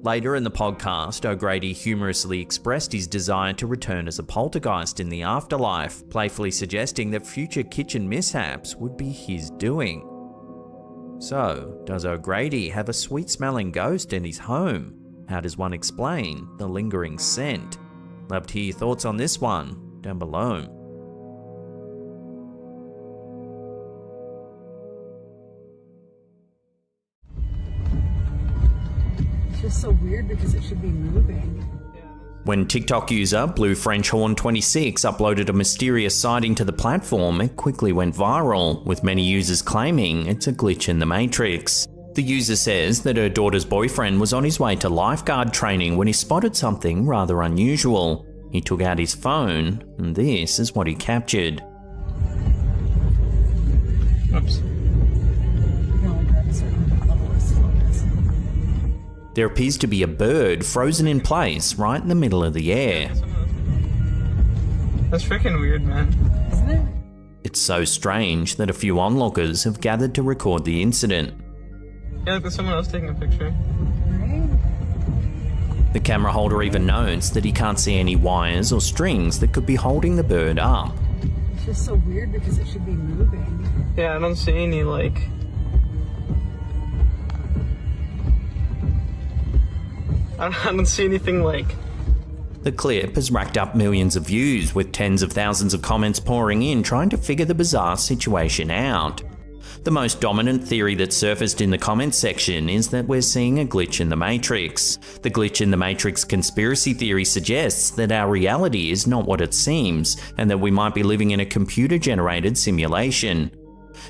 Later in the podcast, O'Grady humorously expressed his desire to return as a poltergeist in the afterlife, playfully suggesting that future kitchen mishaps would be his doing. So, does O'Grady have a sweet-smelling ghost in his home? How does one explain the lingering scent? Love to hear your thoughts on this one down below. It's just so weird because it should be moving. When TikTok user BlueFrenchHorn26 uploaded a mysterious sighting to the platform, it quickly went viral, with many users claiming it's a glitch in the Matrix. The user says that her daughter's boyfriend was on his way to lifeguard training when he spotted something rather unusual. He took out his phone, and this is what he captured. Oops. There appears to be a bird frozen in place right in the middle of the air. That's freaking weird, man. Isn't it? It's so strange that a few onlookers have gathered to record the incident. Yeah, look, there's someone else taking a picture. The camera holder even notes that he can't see any wires or strings that could be holding the bird up. It's just so weird because it should be moving. Yeah, I don't see any, like, I don't see anything like... The clip has racked up millions of views, with tens of thousands of comments pouring in trying to figure the bizarre situation out. The most dominant theory that surfaced in the comments section is that we're seeing a glitch in the Matrix. The glitch in the Matrix conspiracy theory suggests that our reality is not what it seems, and that we might be living in a computer-generated simulation.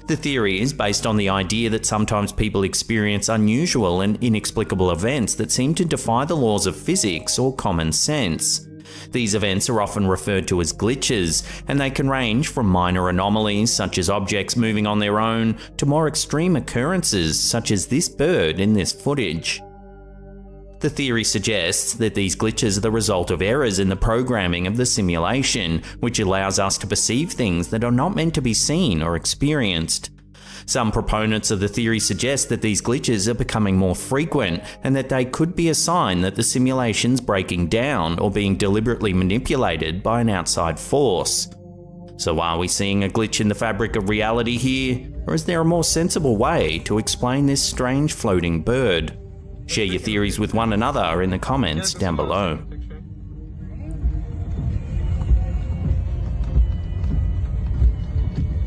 The theory is based on the idea that sometimes people experience unusual and inexplicable events that seem to defy the laws of physics or common sense. These events are often referred to as glitches, and they can range from minor anomalies such as objects moving on their own to more extreme occurrences such as this bird in this footage. The theory suggests that these glitches are the result of errors in the programming of the simulation, which allows us to perceive things that are not meant to be seen or experienced. Some proponents of the theory suggest that these glitches are becoming more frequent and that they could be a sign that the simulation's breaking down or being deliberately manipulated by an outside force. So are we seeing a glitch in the fabric of reality here, or is there a more sensible way to explain this strange floating bird? Share your theories with one another in the comments down below.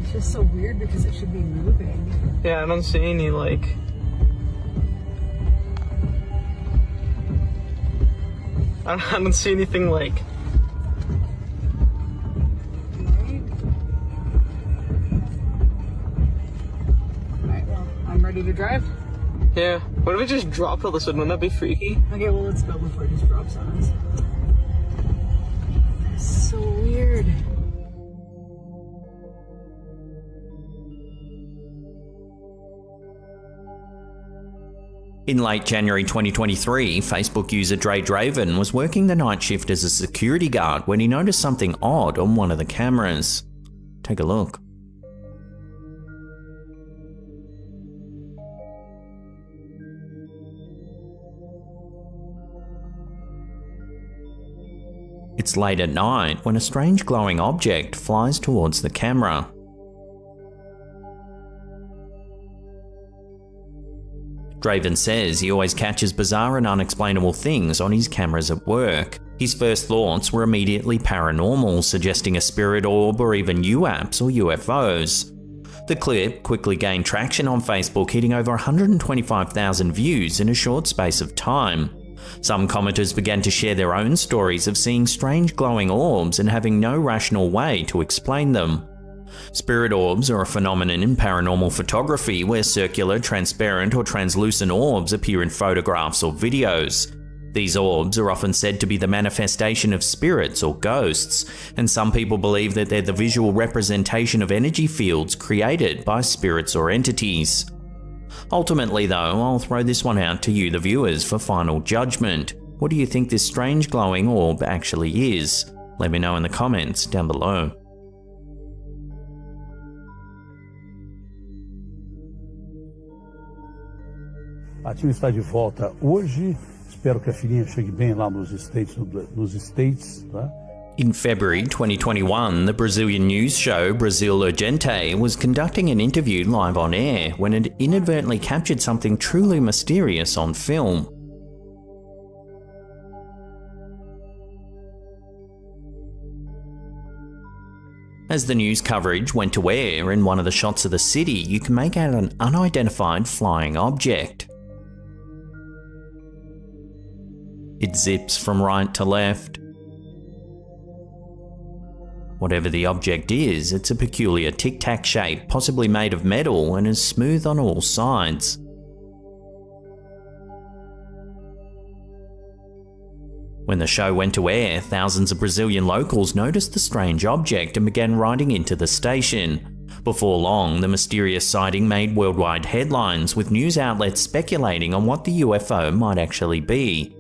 It's just so weird because it should be moving. Yeah, I don't see any like... I don't see anything like... Alright, well, I'm ready to drive. Yeah. What if it just dropped all of a sudden? Wouldn't that be freaky? Okay, well, let's go before it just drops on us. That's so weird. In late January 2023, Facebook user Dre Draven was working the night shift as a security guard when he noticed something odd on one of the cameras. Take a look. It's late at night when a strange glowing object flies towards the camera. Draven says he always catches bizarre and unexplainable things on his cameras at work. His first thoughts were immediately paranormal, suggesting a spirit orb or even UAPs or UFOs. The clip quickly gained traction on Facebook, hitting over 125,000 views in a short space of time. Some commenters began to share their own stories of seeing strange glowing orbs and having no rational way to explain them. Spirit orbs are a phenomenon in paranormal photography where circular, transparent or translucent orbs appear in photographs or videos. These orbs are often said to be the manifestation of spirits or ghosts, and some people believe that they're the visual representation of energy fields created by spirits or entities. Ultimately though, I'll throw this one out to you the viewers for final judgment. What do you think this strange glowing orb actually is? Let me know in the comments down below. A time está de volta hoje. Espero que a filhinha chegue bem lá nos States, tá? In February 2021, the Brazilian news show Brasil Urgente was conducting an interview live on air when it inadvertently captured something truly mysterious on film. As the news coverage went to air, in one of the shots of the city, you can make out an unidentified flying object. It zips from right to left. Whatever the object is, it's a peculiar tic-tac shape, possibly made of metal, and is smooth on all sides. When the show went to air, thousands of Brazilian locals noticed the strange object and began writing into the station. Before long, the mysterious sighting made worldwide headlines, with news outlets speculating on what the UFO might actually be.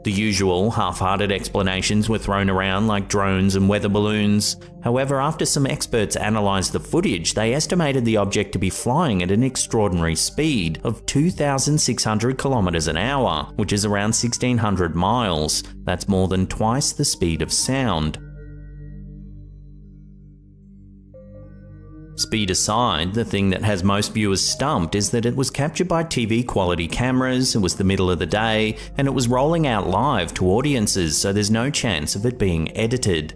The usual half-hearted explanations were thrown around like drones and weather balloons. However, after some experts analysed the footage, they estimated the object to be flying at an extraordinary speed of 2,600 kilometers an hour, which is around 1,600 miles. That's more than twice the speed of sound. Speed aside, the thing that has most viewers stumped is that it was captured by TV quality cameras, it was the middle of the day, and it was rolling out live to audiences, so there's no chance of it being edited.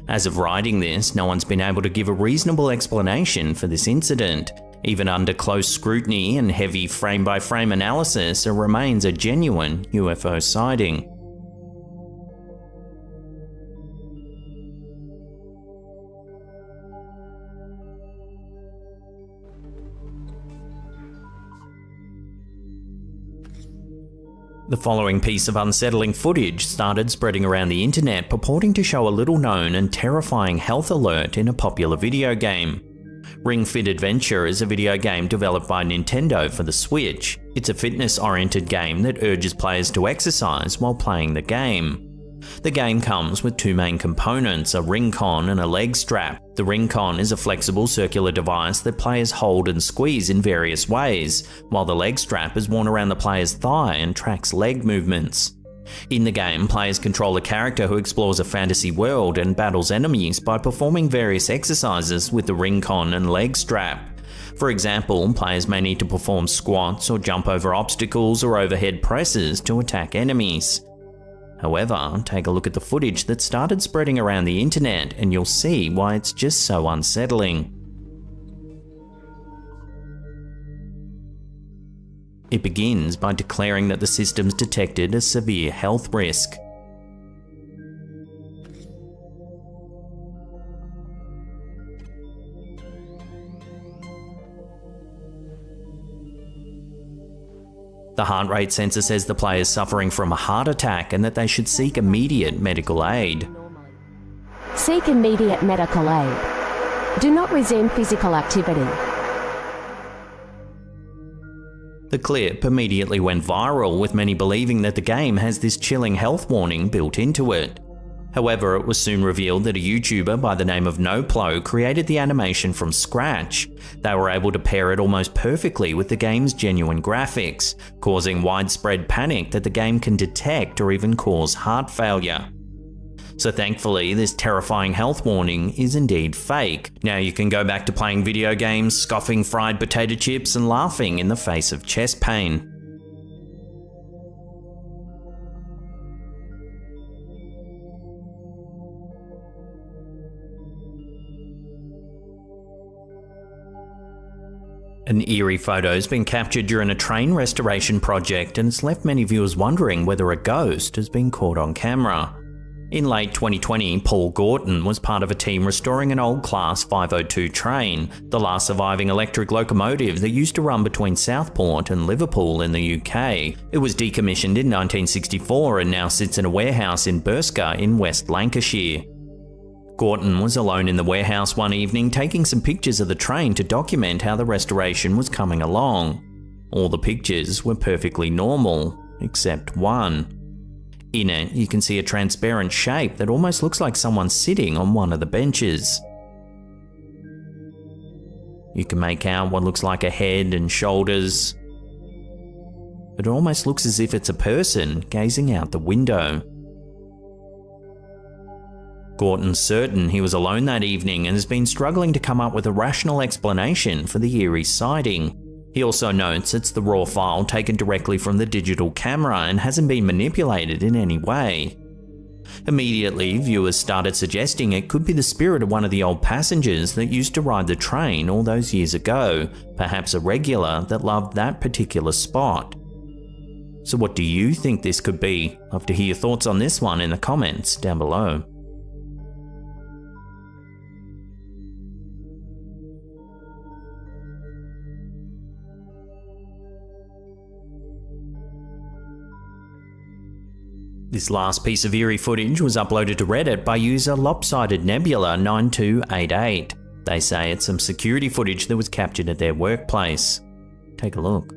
As of writing this, no one's been able to give a reasonable explanation for this incident. Even under close scrutiny and heavy frame-by-frame analysis, it remains a genuine UFO sighting. The following piece of unsettling footage started spreading around the internet, purporting to show a little-known and terrifying health alert in a popular video game. Ring Fit Adventure is a video game developed by Nintendo for the Switch. It's a fitness-oriented game that urges players to exercise while playing the game. The game comes with two main components, a ring con and a leg strap. The ring con is a flexible circular device that players hold and squeeze in various ways, while the leg strap is worn around the player's thigh and tracks leg movements. In the game, players control a character who explores a fantasy world and battles enemies by performing various exercises with the ring con and leg strap. For example, players may need to perform squats or jump over obstacles or overhead presses to attack enemies. However, take a look at the footage that started spreading around the internet and you'll see why it's just so unsettling. It begins by declaring that the system's detected a severe health risk. The heart rate sensor says the player is suffering from a heart attack and that they should seek immediate medical aid. Seek immediate medical aid. Do not resume physical activity. The clip immediately went viral, with many believing that the game has this chilling health warning built into it. However, it was soon revealed that a YouTuber by the name of NoPlo created the animation from scratch. They were able to pair it almost perfectly with the game's genuine graphics, causing widespread panic that the game can detect or even cause heart failure. So thankfully, this terrifying health warning is indeed fake. Now you can go back to playing video games, scoffing fried potato chips and laughing in the face of chest pain. An eerie photo has been captured during a train restoration project and it's left many viewers wondering whether a ghost has been caught on camera. In late 2020, Paul Gorton was part of a team restoring an old Class 502 train, the last surviving electric locomotive that used to run between Southport and Liverpool in the UK. It was decommissioned in 1964 and now sits in a warehouse in Burska in West Lancashire. Gorton was alone in the warehouse one evening taking some pictures of the train to document how the restoration was coming along. All the pictures were perfectly normal, except one. In it, you can see a transparent shape that almost looks like someone sitting on one of the benches. You can make out what looks like a head and shoulders. It almost looks as if it's a person gazing out the window. Gorton's certain he was alone that evening and has been struggling to come up with a rational explanation for the eerie sighting. He also notes it's the raw file taken directly from the digital camera and hasn't been manipulated in any way. Immediately, viewers started suggesting it could be the spirit of one of the old passengers that used to ride the train all those years ago, perhaps a regular that loved that particular spot. So what do you think this could be? Love to hear your thoughts on this one in the comments down below. This last piece of eerie footage was uploaded to Reddit by user Lopsided Nebula 9288. They say it's some security footage that was captured at their workplace. Take a look.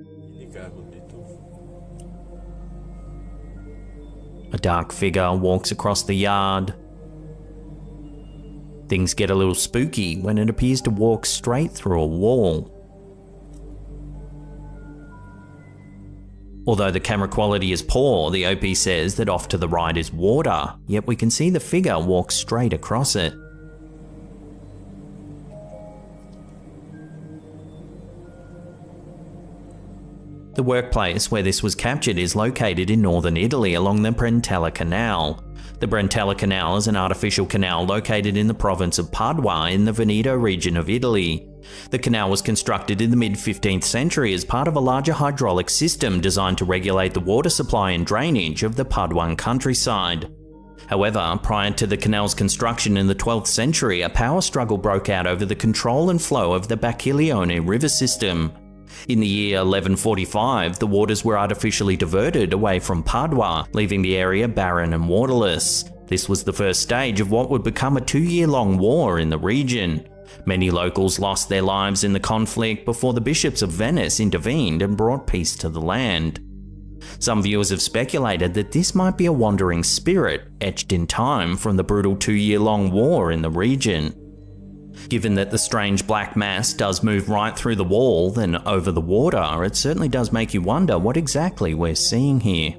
A dark figure walks across the yard. Things get a little spooky when it appears to walk straight through a wall. Although the camera quality is poor, the OP says that off to the right is water, yet we can see the figure walk straight across it. The workplace where this was captured is located in northern Italy along the Brentella Canal. The Brentella Canal is an artificial canal located in the province of Padua in the Veneto region of Italy. The canal was constructed in the mid-15th century as part of a larger hydraulic system designed to regulate the water supply and drainage of the Paduan countryside. However, prior to the canal's construction in the 12th century, a power struggle broke out over the control and flow of the Bacchiglione river system. In the year 1145, the waters were artificially diverted away from Padua, leaving the area barren and waterless. This was the first stage of what would become a 2-year-long war in the region. Many locals lost their lives in the conflict before the bishops of Venice intervened and brought peace to the land. Some viewers have speculated that this might be a wandering spirit etched in time from the brutal 2-year-long war in the region. Given that the strange black mass does move right through the wall, then over the water, it certainly does make you wonder what exactly we're seeing here.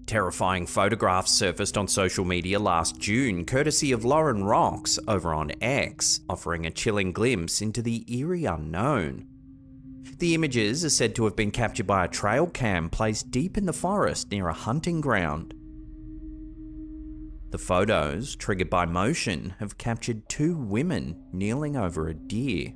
Terrifying photographs surfaced on social media last June, courtesy of Lauren Rocks over on X, offering a chilling glimpse into the eerie unknown. The images are said to have been captured by a trail cam placed deep in the forest near a hunting ground. The photos, triggered by motion, have captured 2 women kneeling over a deer.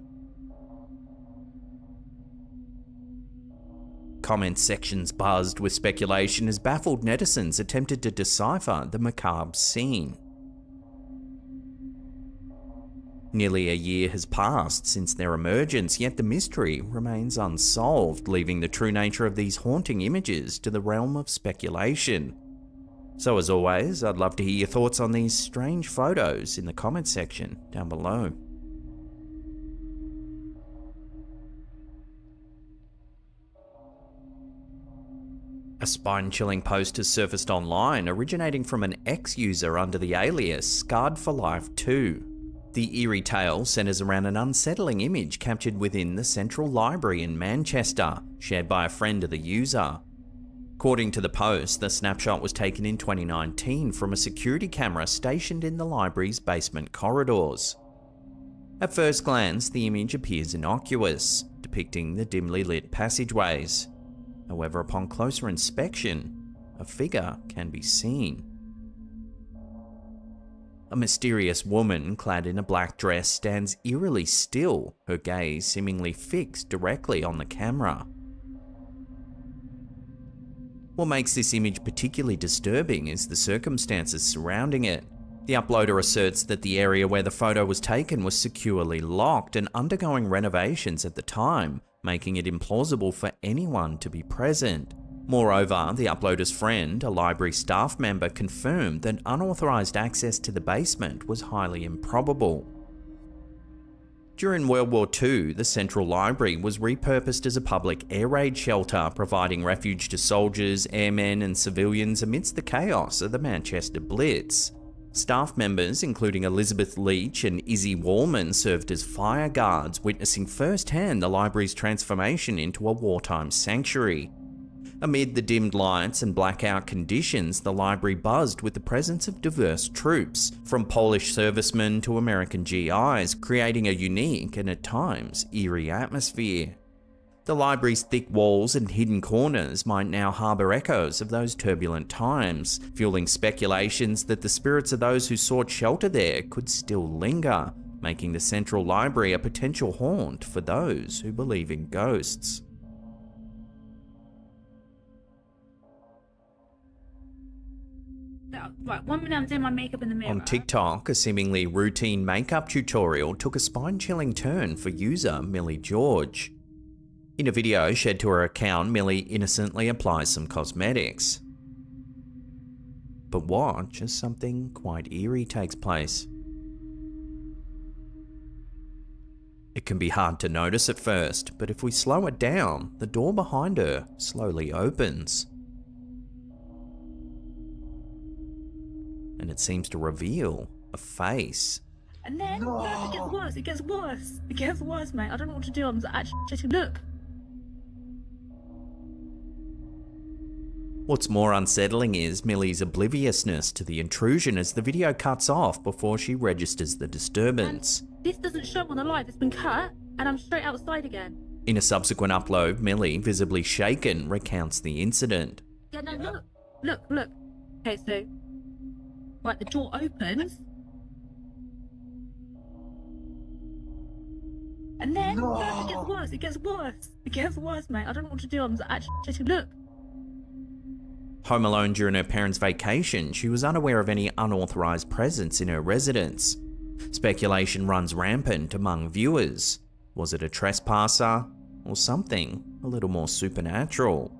Comment sections buzzed with speculation as baffled netizens attempted to decipher the macabre scene. Nearly a year has passed since their emergence, yet the mystery remains unsolved, leaving the true nature of these haunting images to the realm of speculation. So as always, I'd love to hear your thoughts on these strange photos in the comment section down below. A spine-chilling post has surfaced online, originating from an X user under the alias Scarred for Life 2. The eerie tale centers around an unsettling image captured within the Central Library in Manchester, shared by a friend of the user. According to the post, the snapshot was taken in 2019 from a security camera stationed in the library's basement corridors. At first glance, the image appears innocuous, depicting the dimly lit passageways. However, upon closer inspection, a figure can be seen. A mysterious woman clad in a black dress stands eerily still, her gaze seemingly fixed directly on the camera. What makes this image particularly disturbing is the circumstances surrounding it. The uploader asserts that the area where the photo was taken was securely locked and undergoing renovations at the time, making it implausible for anyone to be present. Moreover, the uploader's friend, a library staff member, confirmed that unauthorized access to the basement was highly improbable. During World War II, the Central Library was repurposed as a public air raid shelter, providing refuge to soldiers, airmen, and civilians amidst the chaos of the Manchester Blitz. Staff members, including Elizabeth Leach and Izzy Wallman, served as fire guards, witnessing firsthand the library's transformation into a wartime sanctuary. Amid the dimmed lights and blackout conditions, the library buzzed with the presence of diverse troops, from Polish servicemen to American GIs, creating a unique and at times eerie atmosphere. The library's thick walls and hidden corners might now harbour echoes of those turbulent times, fueling speculations that the spirits of those who sought shelter there could still linger, making the Central Library a potential haunt for those who believe in ghosts. Right, 1 minute I'm doing my makeup in the mirror. On TikTok, a seemingly routine makeup tutorial took a spine-chilling turn for user Millie George. In a video shared to her account, Millie innocently applies some cosmetics. But watch as something quite eerie takes place. It can be hard to notice at first, but if we slow it down, the door behind her slowly opens. And it seems to reveal a face. And then look, it gets worse, it gets worse. It gets worse, mate. I don't know what to do. I'm actually look. What's more unsettling is Millie's obliviousness to the intrusion as the video cuts off before she registers the disturbance. And this doesn't show on the live, it's been cut, and I'm straight outside again. In a subsequent upload, Millie, visibly shaken, recounts the incident. Yeah, no, look. Okay, so, right, the door opens. And then, it gets worse, mate. I don't know what to do, I'm actually, look. Home alone during her parents' vacation, she was unaware of any unauthorized presence in her residence. Speculation runs rampant among viewers. Was it a trespasser? Or something a little more supernatural?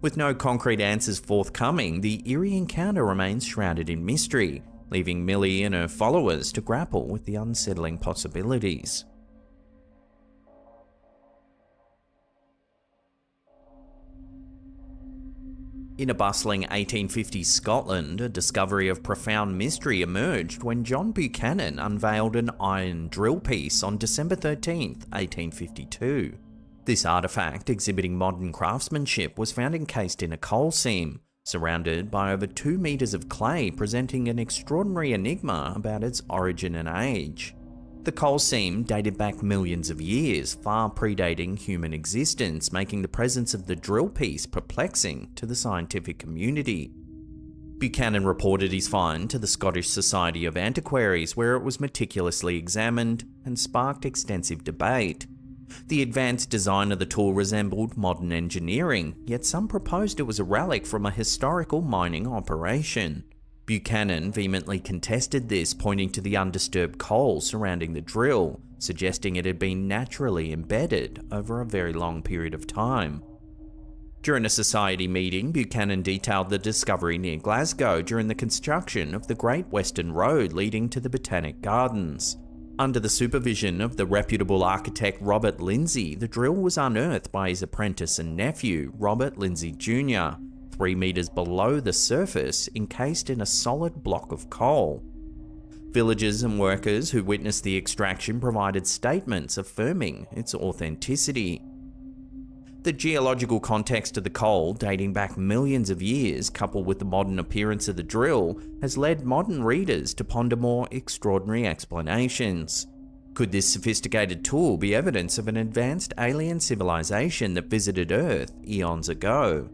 With no concrete answers forthcoming, the eerie encounter remains shrouded in mystery, leaving Millie and her followers to grapple with the unsettling possibilities. In a bustling 1850s Scotland, a discovery of profound mystery emerged when John Buchanan unveiled an iron drill piece on December 13, 1852. This artifact, exhibiting modern craftsmanship, was found encased in a coal seam, surrounded by over 2 meters of clay, presenting an extraordinary enigma about its origin and age. The coal seam dated back millions of years, far predating human existence, making the presence of the drill piece perplexing to the scientific community. Buchanan reported his find to the Scottish Society of Antiquaries, where it was meticulously examined and sparked extensive debate. The advanced design of the tool resembled modern engineering, yet some proposed it was a relic from a historical mining operation. Buchanan vehemently contested this, pointing to the undisturbed coal surrounding the drill, suggesting it had been naturally embedded over a very long period of time. During a society meeting, Buchanan detailed the discovery near Glasgow during the construction of the Great Western Road leading to the Botanic Gardens. Under the supervision of the reputable architect Robert Lindsay, the drill was unearthed by his apprentice and nephew, Robert Lindsay Jr., 3 meters below the surface, encased in a solid block of coal. Villagers and workers who witnessed the extraction provided statements affirming its authenticity. The geological context of the coal, dating back millions of years, coupled with the modern appearance of the drill, has led modern readers to ponder more extraordinary explanations. Could this sophisticated tool be evidence of an advanced alien civilization that visited Earth eons ago?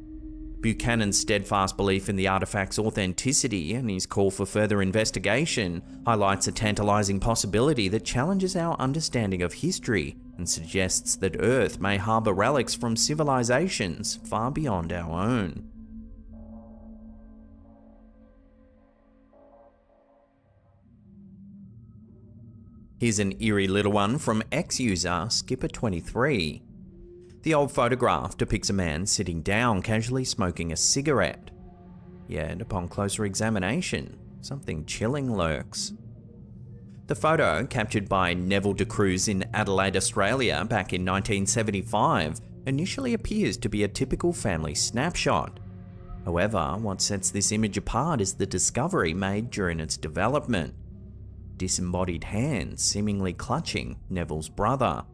Buchanan's steadfast belief in the artifact's authenticity and his call for further investigation highlights a tantalizing possibility that challenges our understanding of history and suggests that Earth may harbor relics from civilizations far beyond our own. Here's an eerie little one from ex-user Skipper23. The old photograph depicts a man sitting down, casually smoking a cigarette. Yet, upon closer examination, something chilling lurks. The photo, captured by Neville de Cruz in Adelaide, Australia back in 1975, initially appears to be a typical family snapshot. However, what sets this image apart is the discovery made during its development. Disembodied hands seemingly clutching Neville's brother.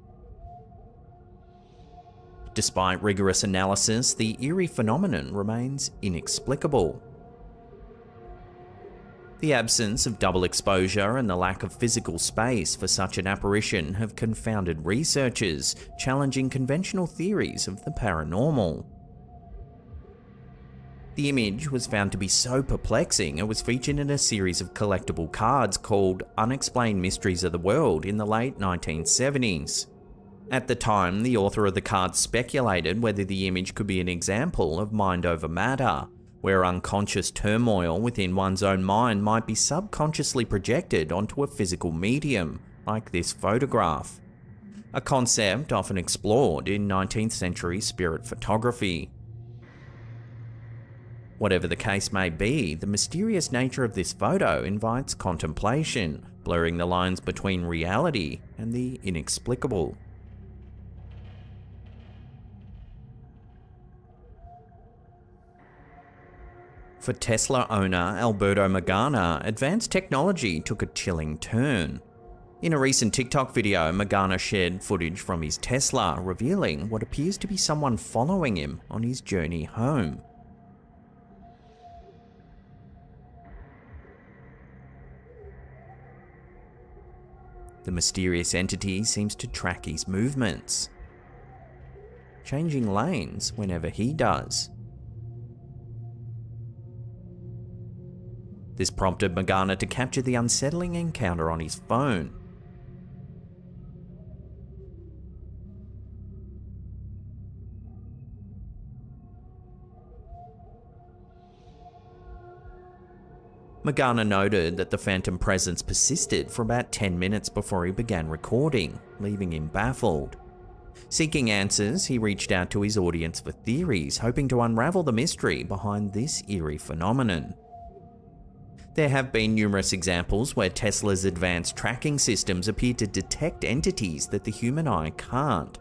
Despite rigorous analysis, the eerie phenomenon remains inexplicable. The absence of double exposure and the lack of physical space for such an apparition have confounded researchers, challenging conventional theories of the paranormal. The image was found to be so perplexing it was featured in a series of collectible cards called Unexplained Mysteries of the World in the late 1970s. At the time, the author of the card speculated whether the image could be an example of mind over matter, where unconscious turmoil within one's own mind might be subconsciously projected onto a physical medium, like this photograph. A concept often explored in 19th century spirit photography. Whatever the case may be, the mysterious nature of this photo invites contemplation, blurring the lines between reality and the inexplicable. For Tesla owner Alberto Magana, advanced technology took a chilling turn. In a recent TikTok video, Magana shared footage from his Tesla, revealing what appears to be someone following him on his journey home. The mysterious entity seems to track his movements, changing lanes whenever he does. This prompted Magana to capture the unsettling encounter on his phone. Magana noted that the phantom presence persisted for about 10 minutes before he began recording, leaving him baffled. Seeking answers, he reached out to his audience for theories, hoping to unravel the mystery behind this eerie phenomenon. There have been numerous examples where Tesla's advanced tracking systems appear to detect entities that the human eye can't.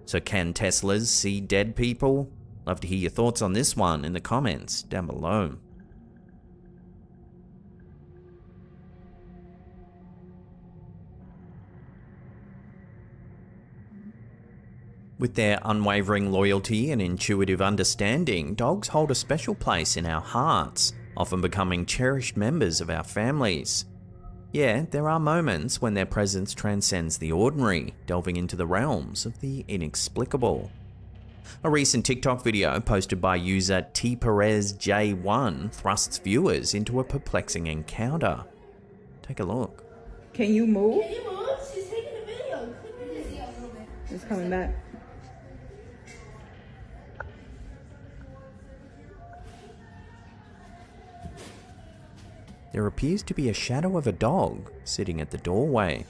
So can Teslas see dead people? Love to hear your thoughts on this one in the comments down below. With their unwavering loyalty and intuitive understanding, dogs hold a special place in our hearts, often becoming cherished members of our families. Yet, there are moments when their presence transcends the ordinary, delving into the realms of the inexplicable. A recent TikTok video posted by user tperezj1 thrusts viewers into a perplexing encounter. Take a look. Can you move? Can you move? She's taking a video. It's coming back. There appears to be a shadow of a dog sitting at the doorway.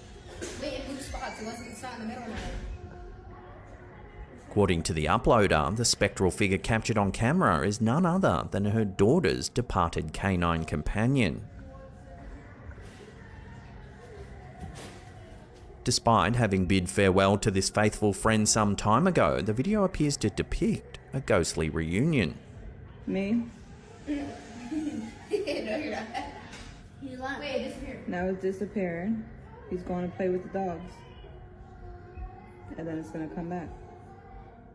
According to the uploader, the spectral figure captured on camera is none other than her daughter's departed canine companion. Despite having bid farewell to this faithful friend some time ago, the video appears to depict a ghostly reunion. Me? No, you're not. He's lying. Wait, it disappeared. Now it's disappearing. He's going to play with the dogs. And then it's going to come back.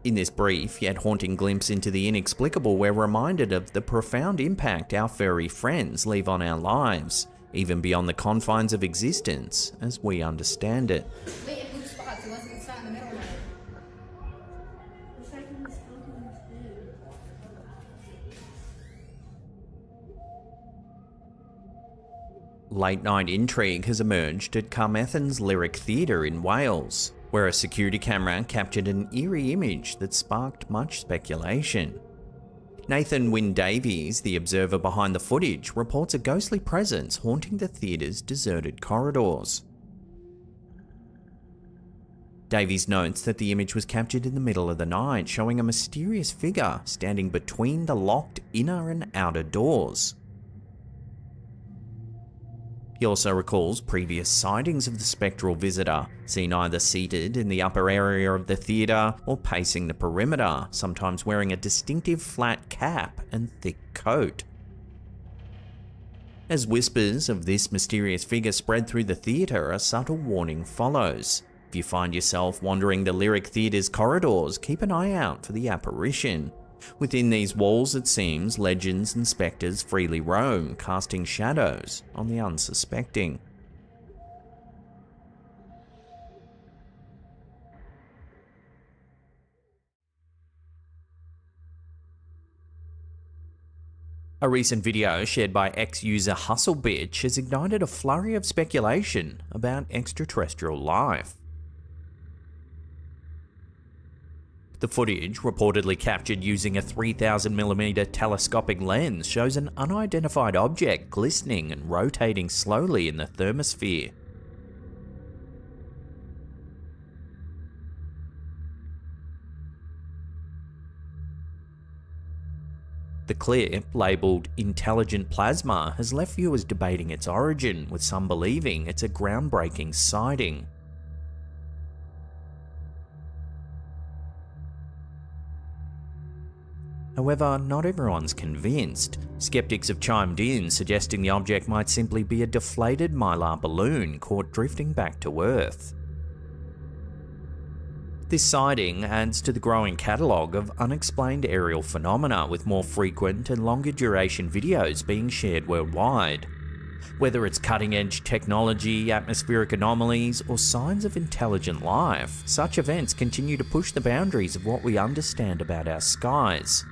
In this brief yet haunting glimpse into the inexplicable, we're reminded of the profound impact our furry friends leave on our lives, even beyond the confines of existence as we understand it. Wait, it moved spots. It's not in the middle now. It's like in this building. Late night intrigue has emerged at Carmarthen's Lyric Theatre in Wales, where a security camera captured an eerie image that sparked much speculation. Nathan Wynne Davies, the observer behind the footage, reports a ghostly presence haunting the theatre's deserted corridors. Davies notes that the image was captured in the middle of the night, showing a mysterious figure standing between the locked inner and outer doors. He also recalls previous sightings of the spectral visitor, seen either seated in the upper area of the theatre or pacing the perimeter, sometimes wearing a distinctive flat cap and thick coat. As whispers of this mysterious figure spread through the theatre, a subtle warning follows. If you find yourself wandering the Lyric Theatre's corridors, keep an eye out for the apparition. Within these walls, it seems, legends and spectres freely roam, casting shadows on the unsuspecting. A recent video shared by ex-user HustleBitch has ignited a flurry of speculation about extraterrestrial life. The footage, reportedly captured using a 3000mm telescopic lens, shows an unidentified object glistening and rotating slowly in the thermosphere. The clip, labelled Intelligent Plasma, has left viewers debating its origin, with some believing it's a groundbreaking sighting. However, not everyone's convinced. Skeptics have chimed in, suggesting the object might simply be a deflated mylar balloon caught drifting back to Earth. This sighting adds to the growing catalogue of unexplained aerial phenomena, with more frequent and longer duration videos being shared worldwide. Whether it's cutting-edge technology, atmospheric anomalies, or signs of intelligent life, such events continue to push the boundaries of what we understand about our skies.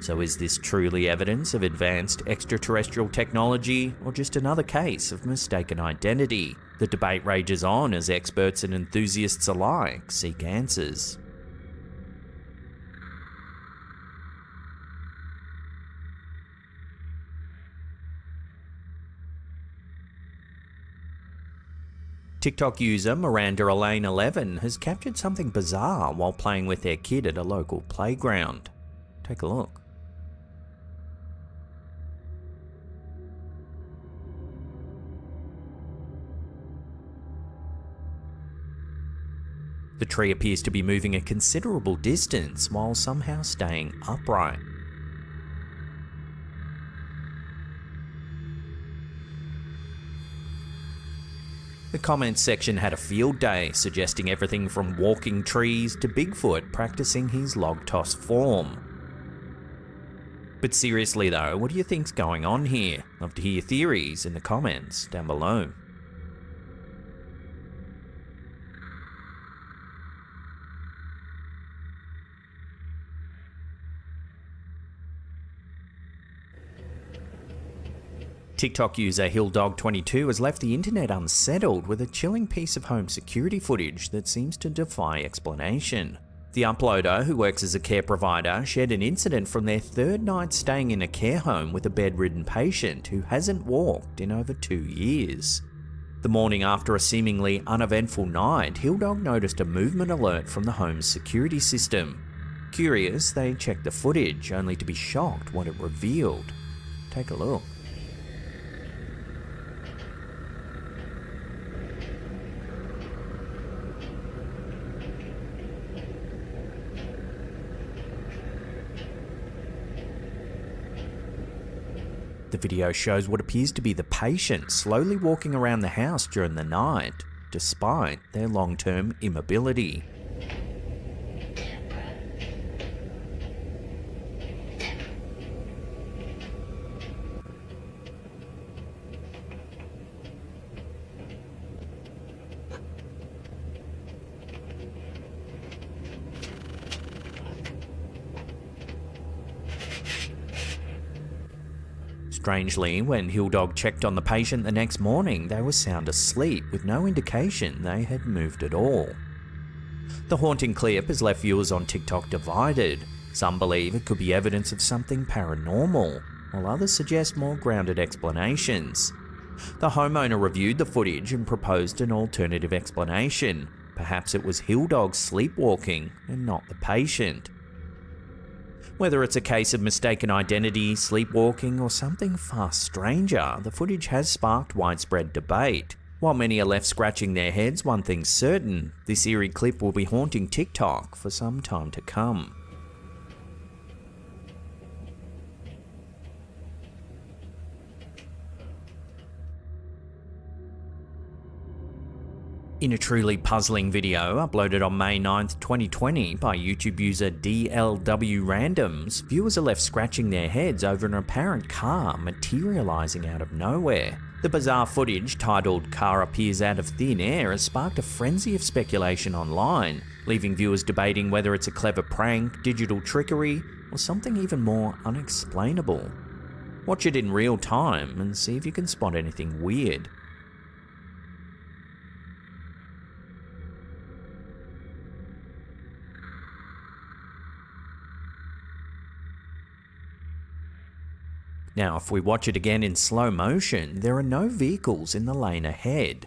So is this truly evidence of advanced extraterrestrial technology, or just another case of mistaken identity? The debate rages on as experts and enthusiasts alike seek answers. TikTok user Miranda Elaine 11 has captured something bizarre while playing with their kid at a local playground. Take a look. The tree appears to be moving a considerable distance while somehow staying upright. The comments section had a field day, suggesting everything from walking trees to Bigfoot practicing his log toss form. But seriously though, what do you think's going on here? Love to hear your theories in the comments down below. TikTok user HillDog22 has left the internet unsettled with a chilling piece of home security footage that seems to defy explanation. The uploader, who works as a care provider, shared an incident from their third night staying in a care home with a bedridden patient who hasn't walked in over 2 years. The morning after a seemingly uneventful night, HillDog noticed a movement alert from the home's security system. Curious, they checked the footage, only to be shocked what it revealed. Take a look. The video shows what appears to be the patient slowly walking around the house during the night, despite their long-term immobility. Strangely, when HillDog checked on the patient the next morning, they were sound asleep with no indication they had moved at all. The haunting clip has left viewers on TikTok divided. Some believe it could be evidence of something paranormal, while others suggest more grounded explanations. The homeowner reviewed the footage and proposed an alternative explanation. Perhaps it was HillDog sleepwalking and not the patient. Whether it's a case of mistaken identity, sleepwalking, or something far stranger, the footage has sparked widespread debate. While many are left scratching their heads, one thing's certain: this eerie clip will be haunting TikTok for some time to come. In a truly puzzling video uploaded on May 9th, 2020 by YouTube user DLW Randoms, viewers are left scratching their heads over an apparent car materialising out of nowhere. The bizarre footage, titled "Car Appears Out of Thin Air," has sparked a frenzy of speculation online, leaving viewers debating whether it's a clever prank, digital trickery, or something even more unexplainable. Watch it in real time and see if you can spot anything weird. Now, if we watch it again in slow motion, there are no vehicles in the lane ahead.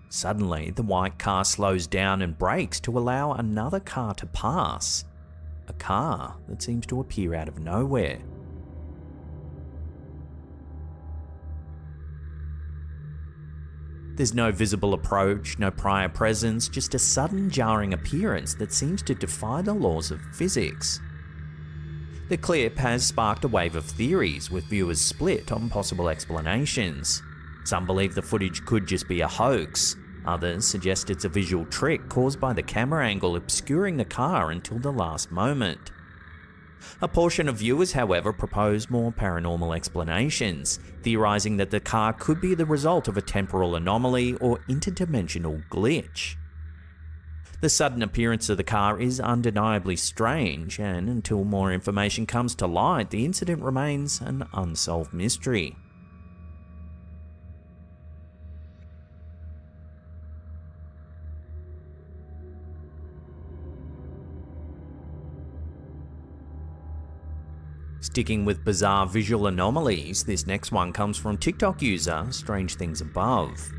Suddenly, the white car slows down and brakes to allow another car to pass. A car that seems to appear out of nowhere. There's no visible approach, no prior presence, just a sudden jarring appearance that seems to defy the laws of physics. The clip has sparked a wave of theories, with viewers split on possible explanations. Some believe the footage could just be a hoax, Others suggest it's a visual trick caused by the camera angle obscuring the car until the last moment. A portion of viewers, however, propose more paranormal explanations, theorizing that the car could be the result of a temporal anomaly or interdimensional glitch. The sudden appearance of the car is undeniably strange, and until more information comes to light, the incident remains an unsolved mystery. Sticking with bizarre visual anomalies, this next one comes from TikTok user Strange Things Above.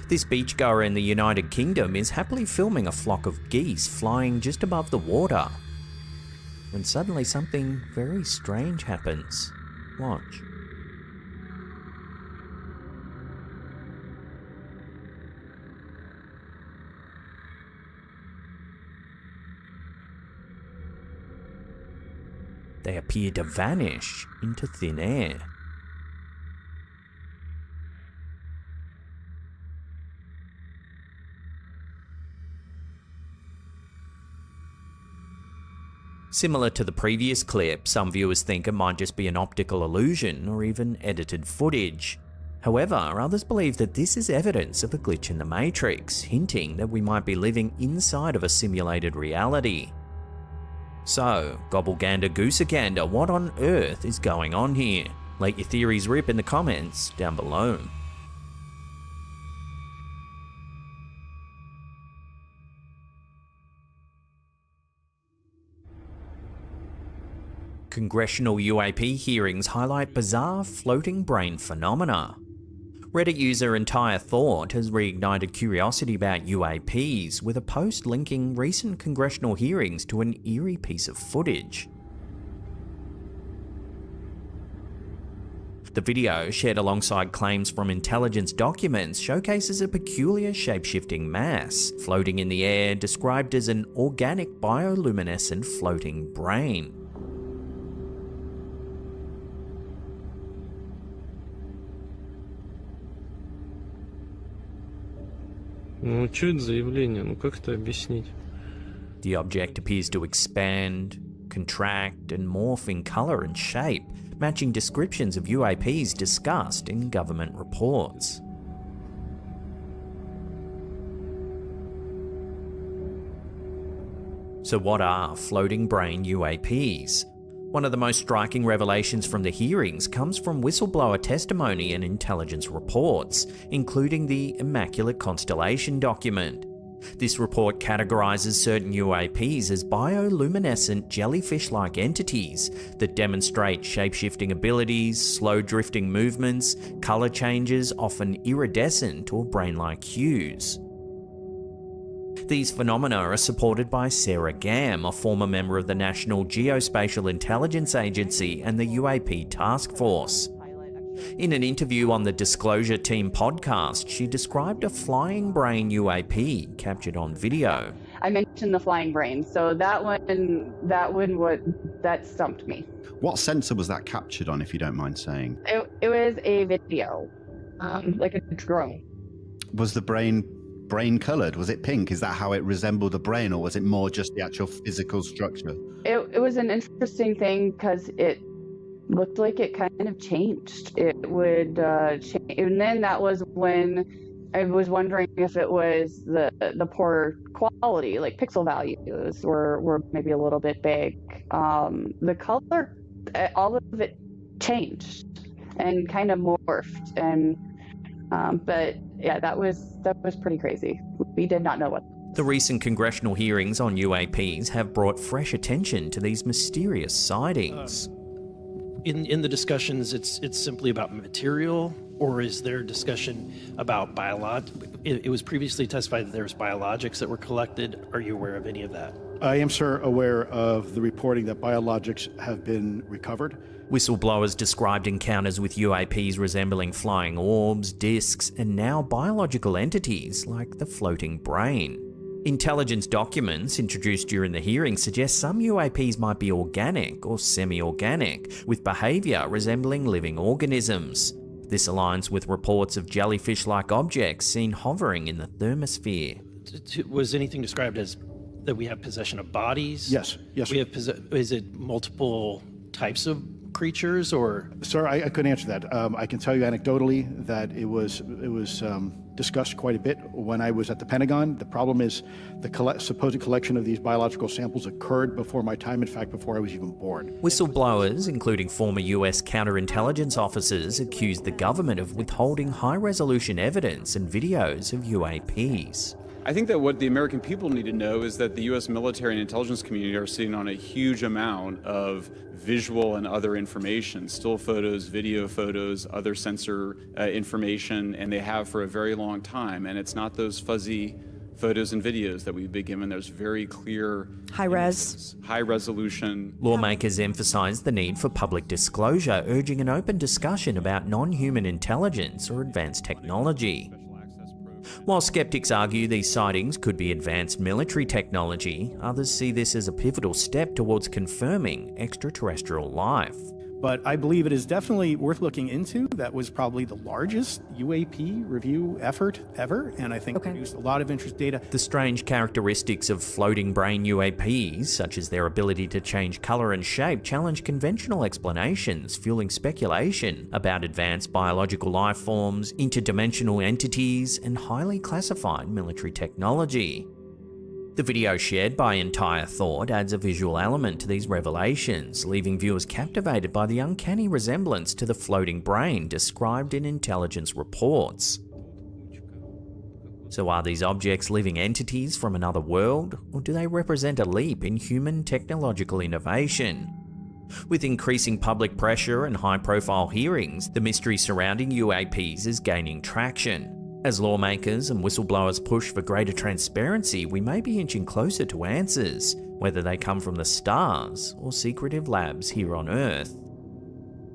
This beachgoer in the United Kingdom is happily filming a flock of geese flying just above the water, when suddenly something very strange happens. Watch. They appear to vanish into thin air. Similar to the previous clip, some viewers think it might just be an optical illusion or even edited footage. However, others believe that this is evidence of a glitch in the Matrix, hinting that we might be living inside of a simulated reality. So, Gobblegander Goosegander, what on earth is going on here? Let your theories rip in the comments down below. Congressional UAP hearings highlight bizarre floating brain phenomena. Reddit user Entire Thought has reignited curiosity about UAPs with a post linking recent congressional hearings to an eerie piece of footage. The video, shared alongside claims from intelligence documents, showcases a peculiar shape-shifting mass floating in the air described as an organic bioluminescent floating brain. Ну, что это заявление? Ну, как это объяснить? The object appears to expand, contract, and morph in color and shape, matching descriptions of UAPs discussed in government reports. So what are floating brain UAPs? One of the most striking revelations from the hearings comes from whistleblower testimony and intelligence reports, including the Immaculate Constellation document. This report categorizes certain UAPs as bioluminescent jellyfish-like entities that demonstrate shape-shifting abilities, slow drifting movements, color changes, often iridescent or brain-like hues. These phenomena are supported by Sarah Gam, a former member of the National Geospatial Intelligence Agency and the UAP Task Force. In an interview on the Disclosure Team podcast, she described a flying brain UAP captured on video. I mentioned the flying brain, so that stumped me. What sensor was that captured on, if you don't mind saying? It was a video, like a drone. Was the brain colored? Was it pink? Is that how it resembled a brain, or was it more just the actual physical structure? It was an interesting thing because it looked like it kind of changed. It would change, and then that was when I was wondering if it was the poor quality, like pixel values were maybe a little bit big. The color, all of it changed and kind of morphed, and but yeah, that was pretty crazy. We did not know what. The recent congressional hearings on UAPs have brought fresh attention to these mysterious sightings. In the discussions, it's simply about material, or is there discussion about it was previously testified that there was biologics that were collected. Are you aware of any of that? I am, sir, aware of the reporting that biologics have been recovered. Whistleblowers described encounters with UAPs resembling flying orbs, discs, and now biological entities like the floating brain. Intelligence documents introduced during the hearing suggest some UAPs might be organic or semi-organic, with behaviour resembling living organisms. This aligns with reports of jellyfish-like objects seen hovering in the thermosphere. Was anything described as that we have possession of bodies? Yes. We have is it multiple types of creatures, or? Sir, I couldn't answer that. I can tell you anecdotally that it was discussed quite a bit when I was at the Pentagon. The problem is the supposed collection of these biological samples occurred before my time, in fact, before I was even born. Whistleblowers, including former US counterintelligence officers, accused the government of withholding high-resolution evidence and videos of UAPs. I think that what the American people need to know is that the U.S. military and intelligence community are sitting on a huge amount of visual and other information, still photos, video photos, other sensor information, and they have for a very long time. And it's not those fuzzy photos and videos that we've been given. There's very clear high-res, high-resolution. Lawmakers emphasized the need for public disclosure, urging an open discussion about non-human intelligence or advanced technology. While skeptics argue these sightings could be advanced military technology, others see this as a pivotal step towards confirming extraterrestrial life. But I believe it is definitely worth looking into. That was probably the largest UAP review effort ever, and I think produced a lot of interest data. The strange characteristics of floating brain UAPs, such as their ability to change color and shape, challenge conventional explanations, fueling speculation about advanced biological life forms, interdimensional entities, and highly classified military technology. The video shared by Entire Thought adds a visual element to these revelations, leaving viewers captivated by the uncanny resemblance to the floating brain described in intelligence reports. So are these objects living entities from another world, or do they represent a leap in human technological innovation? With increasing public pressure and high-profile hearings, the mystery surrounding UAPs is gaining traction. As lawmakers and whistleblowers push for greater transparency, we may be inching closer to answers, whether they come from the stars or secretive labs here on Earth.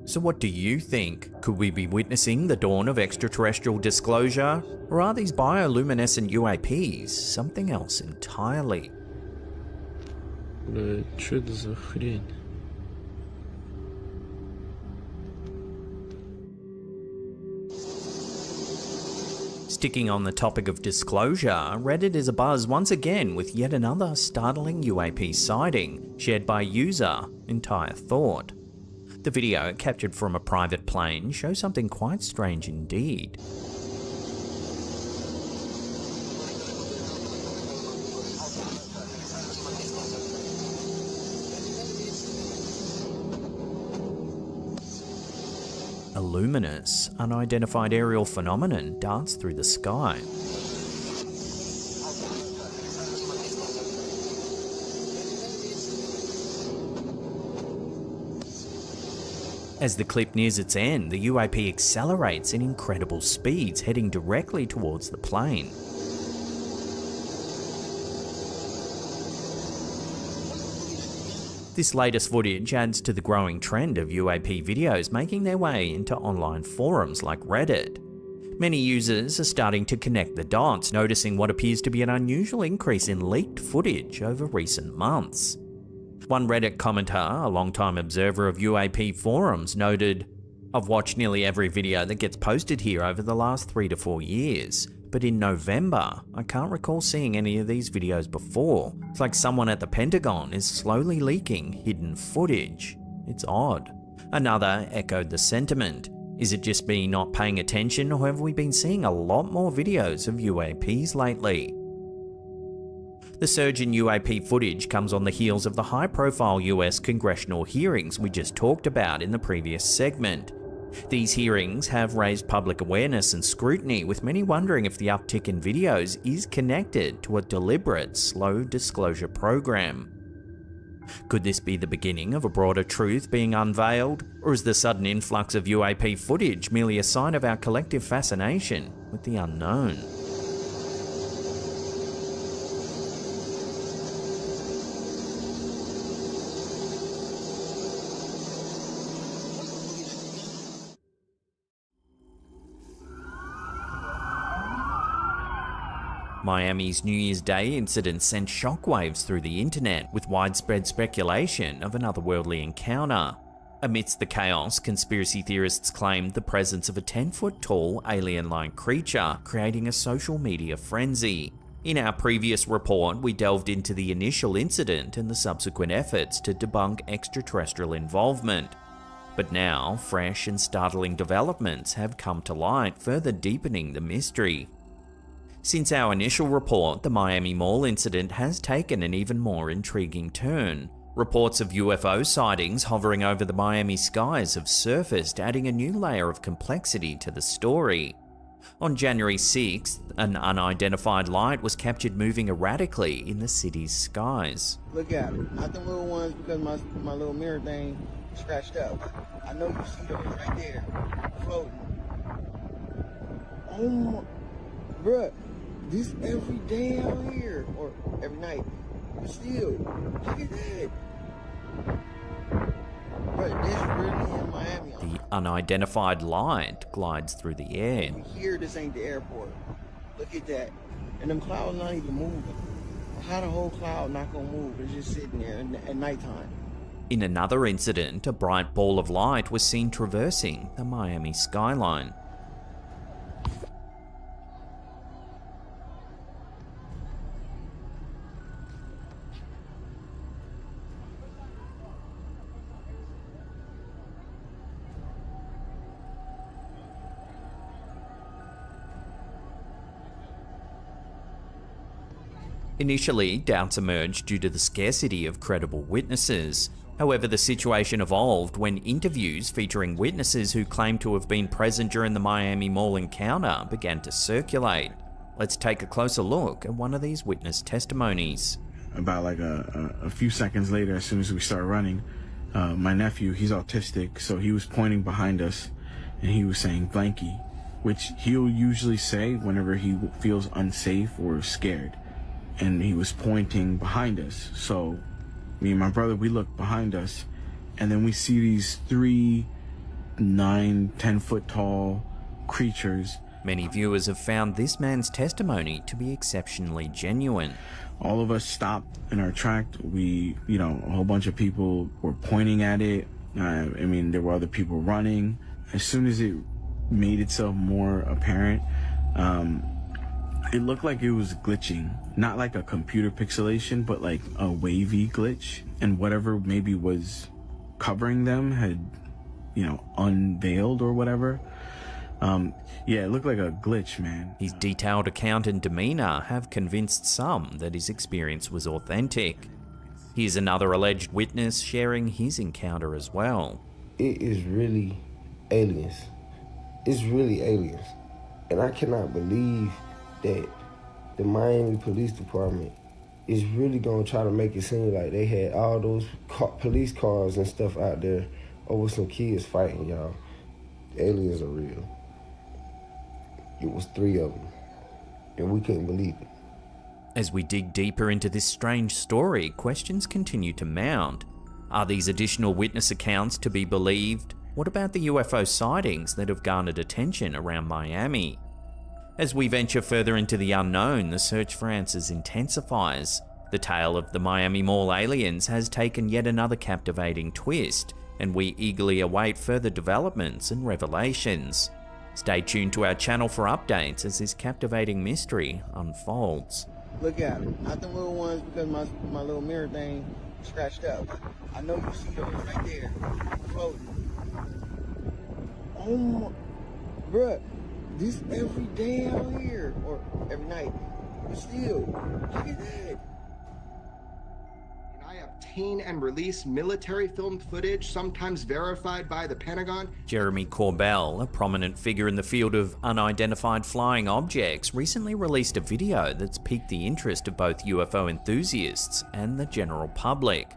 So what do you think? Could we be witnessing the dawn of extraterrestrial disclosure? Or are these bioluminescent UAPs something else entirely? Что это за хрень? Sticking on the topic of disclosure, Reddit is abuzz once again with yet another startling UAP sighting, shared by user Entire Thought. The video, captured from a private plane, shows something quite strange indeed. A luminous, unidentified aerial phenomenon darts through the sky. As the clip nears its end, the UAP accelerates in incredible speeds, heading directly towards the plane. This latest footage adds to the growing trend of UAP videos making their way into online forums like Reddit. Many users are starting to connect the dots, noticing what appears to be an unusual increase in leaked footage over recent months. One Reddit commenter, a longtime observer of UAP forums, noted, "I've watched nearly every video that gets posted here over the last 3 to 4 years. But in November, I can't recall seeing any of these videos before. It's like someone at the Pentagon is slowly leaking hidden footage. It's odd." Another echoed the sentiment. Is it just me not paying attention, or have we been seeing a lot more videos of UAPs lately? The surge in UAP footage comes on the heels of the high-profile US congressional hearings we just talked about in the previous segment. These hearings have raised public awareness and scrutiny, with many wondering if the uptick in videos is connected to a deliberate slow disclosure program. Could this be the beginning of a broader truth being unveiled, or is the sudden influx of UAP footage merely a sign of our collective fascination with the unknown? Miami's New Year's Day incident sent shockwaves through the internet, with widespread speculation of an otherworldly encounter. Amidst the chaos, conspiracy theorists claimed the presence of a 10-foot-tall alien-like creature, creating a social media frenzy. In our previous report, we delved into the initial incident and the subsequent efforts to debunk extraterrestrial involvement. But now, fresh and startling developments have come to light, further deepening the mystery. Since our initial report, the Miami Mall incident has taken an even more intriguing turn. Reports of UFO sightings hovering over the Miami skies have surfaced, adding a new layer of complexity to the story. On January 6th, an unidentified light was captured moving erratically in the city's skies. Look at them. Not the little ones because my little mirror thing scratched up. I know you see those right there, floating. Oh my, bruh, this every day out here, or every night, but still, look at that. Bruh, this really in Miami. The unidentified light glides through the air. Here, this ain't the airport. Look at that. And them clouds not even moving. How the whole cloud not gonna move? It's just sitting there at nighttime. In another incident, a bright ball of light was seen traversing the Miami skyline. Initially, doubts emerged due to the scarcity of credible witnesses. However, the situation evolved when interviews featuring witnesses who claimed to have been present during the Miami Mall encounter began to circulate. Let's take a closer look at one of these witness testimonies. About like a few seconds later, as soon as we started running, my nephew, he's autistic, so he was pointing behind us and he was saying blankie, which he'll usually say whenever he feels unsafe or scared. And he was pointing behind us. So me and my brother, we look behind us and then we see these 3 9-10 foot tall creatures. Many viewers have found this man's testimony to be exceptionally genuine. All of us stopped in our track. We, a whole bunch of people were pointing at it. There were other people running. As soon as it made itself more apparent, it looked like it was glitching. Not like a computer pixelation, but like a wavy glitch. And whatever maybe was covering them had, unveiled or whatever. It looked like a glitch, man. His detailed account and demeanor have convinced some that his experience was authentic. Here's another alleged witness sharing his encounter as well. It is really aliens. It's really aliens. And I cannot believe that the Miami Police Department is really gonna try to make it seem like they had all those police cars and stuff out there over some kids fighting, y'all. The aliens are real. It was 3 of them, and we couldn't believe it. As we dig deeper into this strange story, questions continue to mount. Are these additional witness accounts to be believed? What about the UFO sightings that have garnered attention around Miami? As we venture further into the unknown, the search for answers intensifies. The tale of the Miami Mall aliens has taken yet another captivating twist, and we eagerly await further developments and revelations. Stay tuned to our channel for updates as this captivating mystery unfolds. Look at them. Not the little ones because my little mirror thing scratched up. I know you see those right there, floating. Oh my, bruh. This every day out here, or every night, but still, look at that. I obtain and release military filmed footage, sometimes verified by the Pentagon. Jeremy Corbell, a prominent figure in the field of unidentified flying objects, recently released a video that's piqued the interest of both UFO enthusiasts and the general public.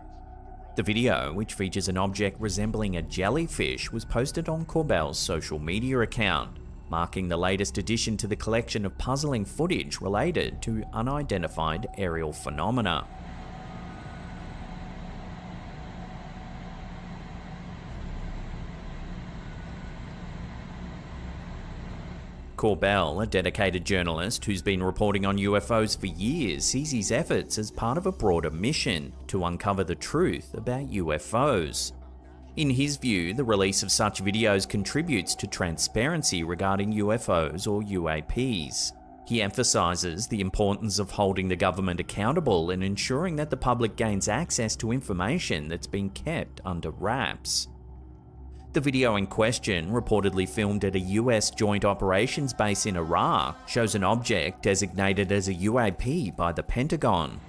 The video, which features an object resembling a jellyfish, was posted on Corbell's social media account, marking the latest addition to the collection of puzzling footage related to unidentified aerial phenomena. Corbell, a dedicated journalist who's been reporting on UFOs for years, sees his efforts as part of a broader mission to uncover the truth about UFOs. In his view, the release of such videos contributes to transparency regarding UFOs or UAPs. He emphasises the importance of holding the government accountable and ensuring that the public gains access to information that's been kept under wraps. The video in question, reportedly filmed at a US joint operations base in Iraq, shows an object designated as a UAP by the Pentagon.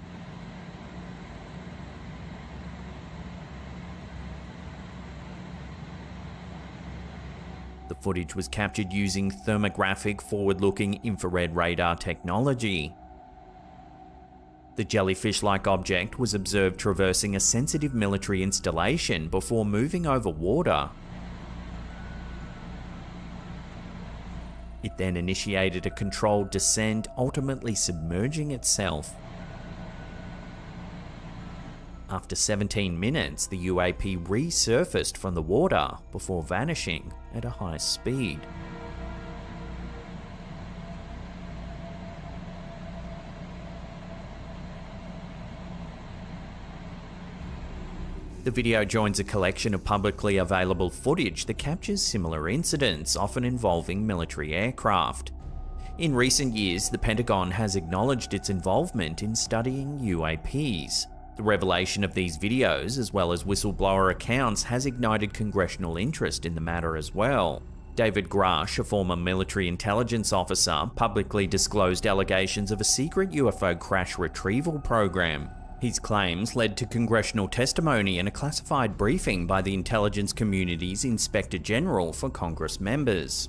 The footage was captured using thermographic forward-looking infrared radar technology. The jellyfish-like object was observed traversing a sensitive military installation before moving over water. It then initiated a controlled descent, ultimately submerging itself. After 17 minutes, the UAP resurfaced from the water before vanishing at a high speed. The video joins a collection of publicly available footage that captures similar incidents, often involving military aircraft. In recent years, the Pentagon has acknowledged its involvement in studying UAPs. The revelation of these videos, as well as whistleblower accounts, has ignited congressional interest in the matter as well. David Grush, a former military intelligence officer, publicly disclosed allegations of a secret UFO crash retrieval program. His claims led to congressional testimony and a classified briefing by the intelligence community's Inspector General for Congress members.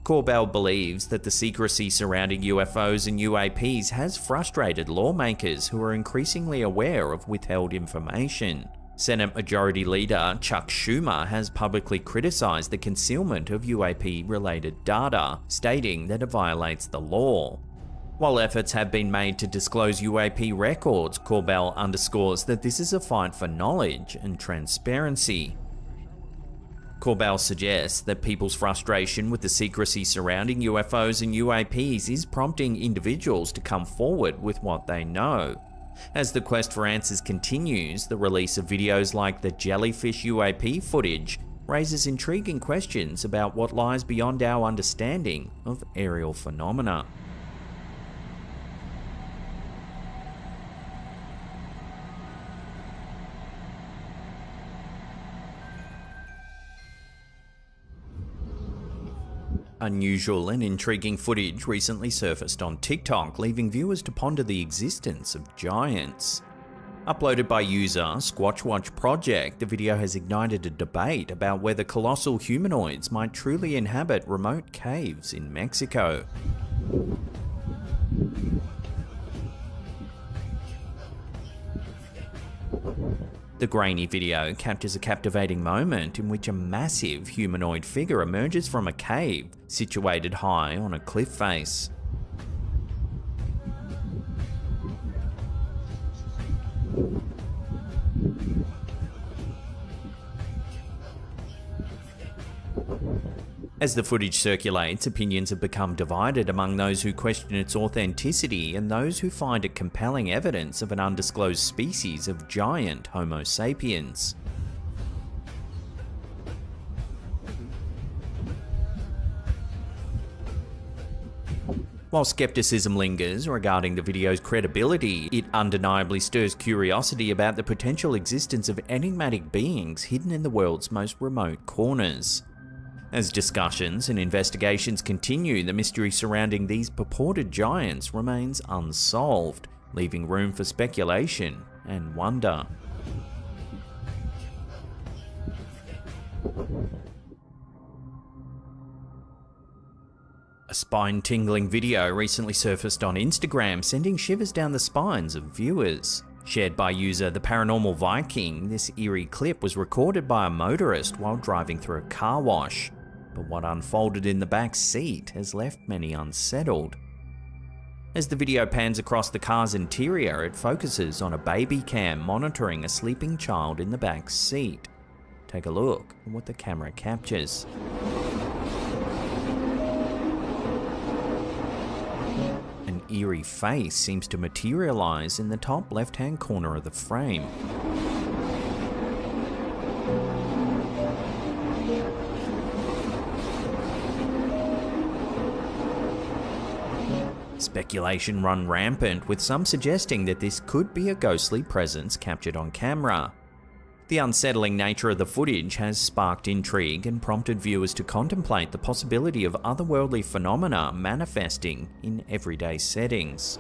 Corbell believes that the secrecy surrounding UFOs and UAPs has frustrated lawmakers who are increasingly aware of withheld information. Senate Majority Leader Chuck Schumer has publicly criticized the concealment of UAP-related data, stating that it violates the law. While efforts have been made to disclose UAP records, Corbell underscores that this is a fight for knowledge and transparency. Corbell suggests that people's frustration with the secrecy surrounding UFOs and UAPs is prompting individuals to come forward with what they know. As the quest for answers continues, the release of videos like the jellyfish UAP footage raises intriguing questions about what lies beyond our understanding of aerial phenomena. Unusual and intriguing footage recently surfaced on TikTok, leaving viewers to ponder the existence of giants. Uploaded by user Squatchwatch Project, the video has ignited a debate about whether colossal humanoids might truly inhabit remote caves in Mexico. The grainy video captures a captivating moment in which a massive humanoid figure emerges from a cave situated high on a cliff face. As the footage circulates, opinions have become divided among those who question its authenticity and those who find it compelling evidence of an undisclosed species of giant Homo sapiens. While skepticism lingers regarding the video's credibility, it undeniably stirs curiosity about the potential existence of enigmatic beings hidden in the world's most remote corners. As discussions and investigations continue, the mystery surrounding these purported giants remains unsolved, leaving room for speculation and wonder. A spine-tingling video recently surfaced on Instagram, sending shivers down the spines of viewers. Shared by user The Paranormal Viking, this eerie clip was recorded by a motorist while driving through a car wash. But what unfolded in the back seat has left many unsettled. As the video pans across the car's interior, it focuses on a baby cam monitoring a sleeping child in the back seat. Take a look at what the camera captures. An eerie face seems to materialize in the top left-hand corner of the frame. Speculation run rampant, with some suggesting that this could be a ghostly presence captured on camera. The unsettling nature of the footage has sparked intrigue and prompted viewers to contemplate the possibility of otherworldly phenomena manifesting in everyday settings.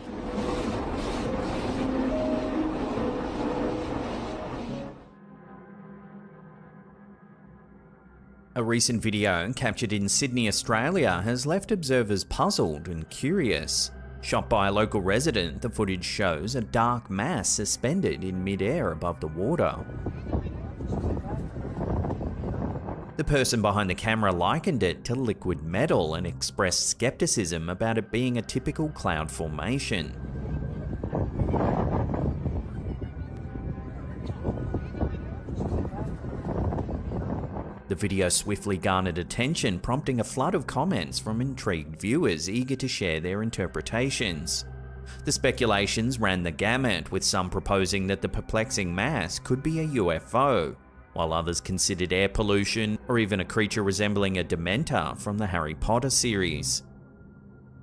A recent video captured in Sydney, Australia has left observers puzzled and curious. Shot by a local resident, the footage shows a dark mass suspended in mid-air above the water. The person behind the camera likened it to liquid metal and expressed skepticism about it being a typical cloud formation. The video swiftly garnered attention, prompting a flood of comments from intrigued viewers eager to share their interpretations. The speculations ran the gamut, with some proposing that the perplexing mass could be a UFO, while others considered air pollution or even a creature resembling a Dementor from the Harry Potter series.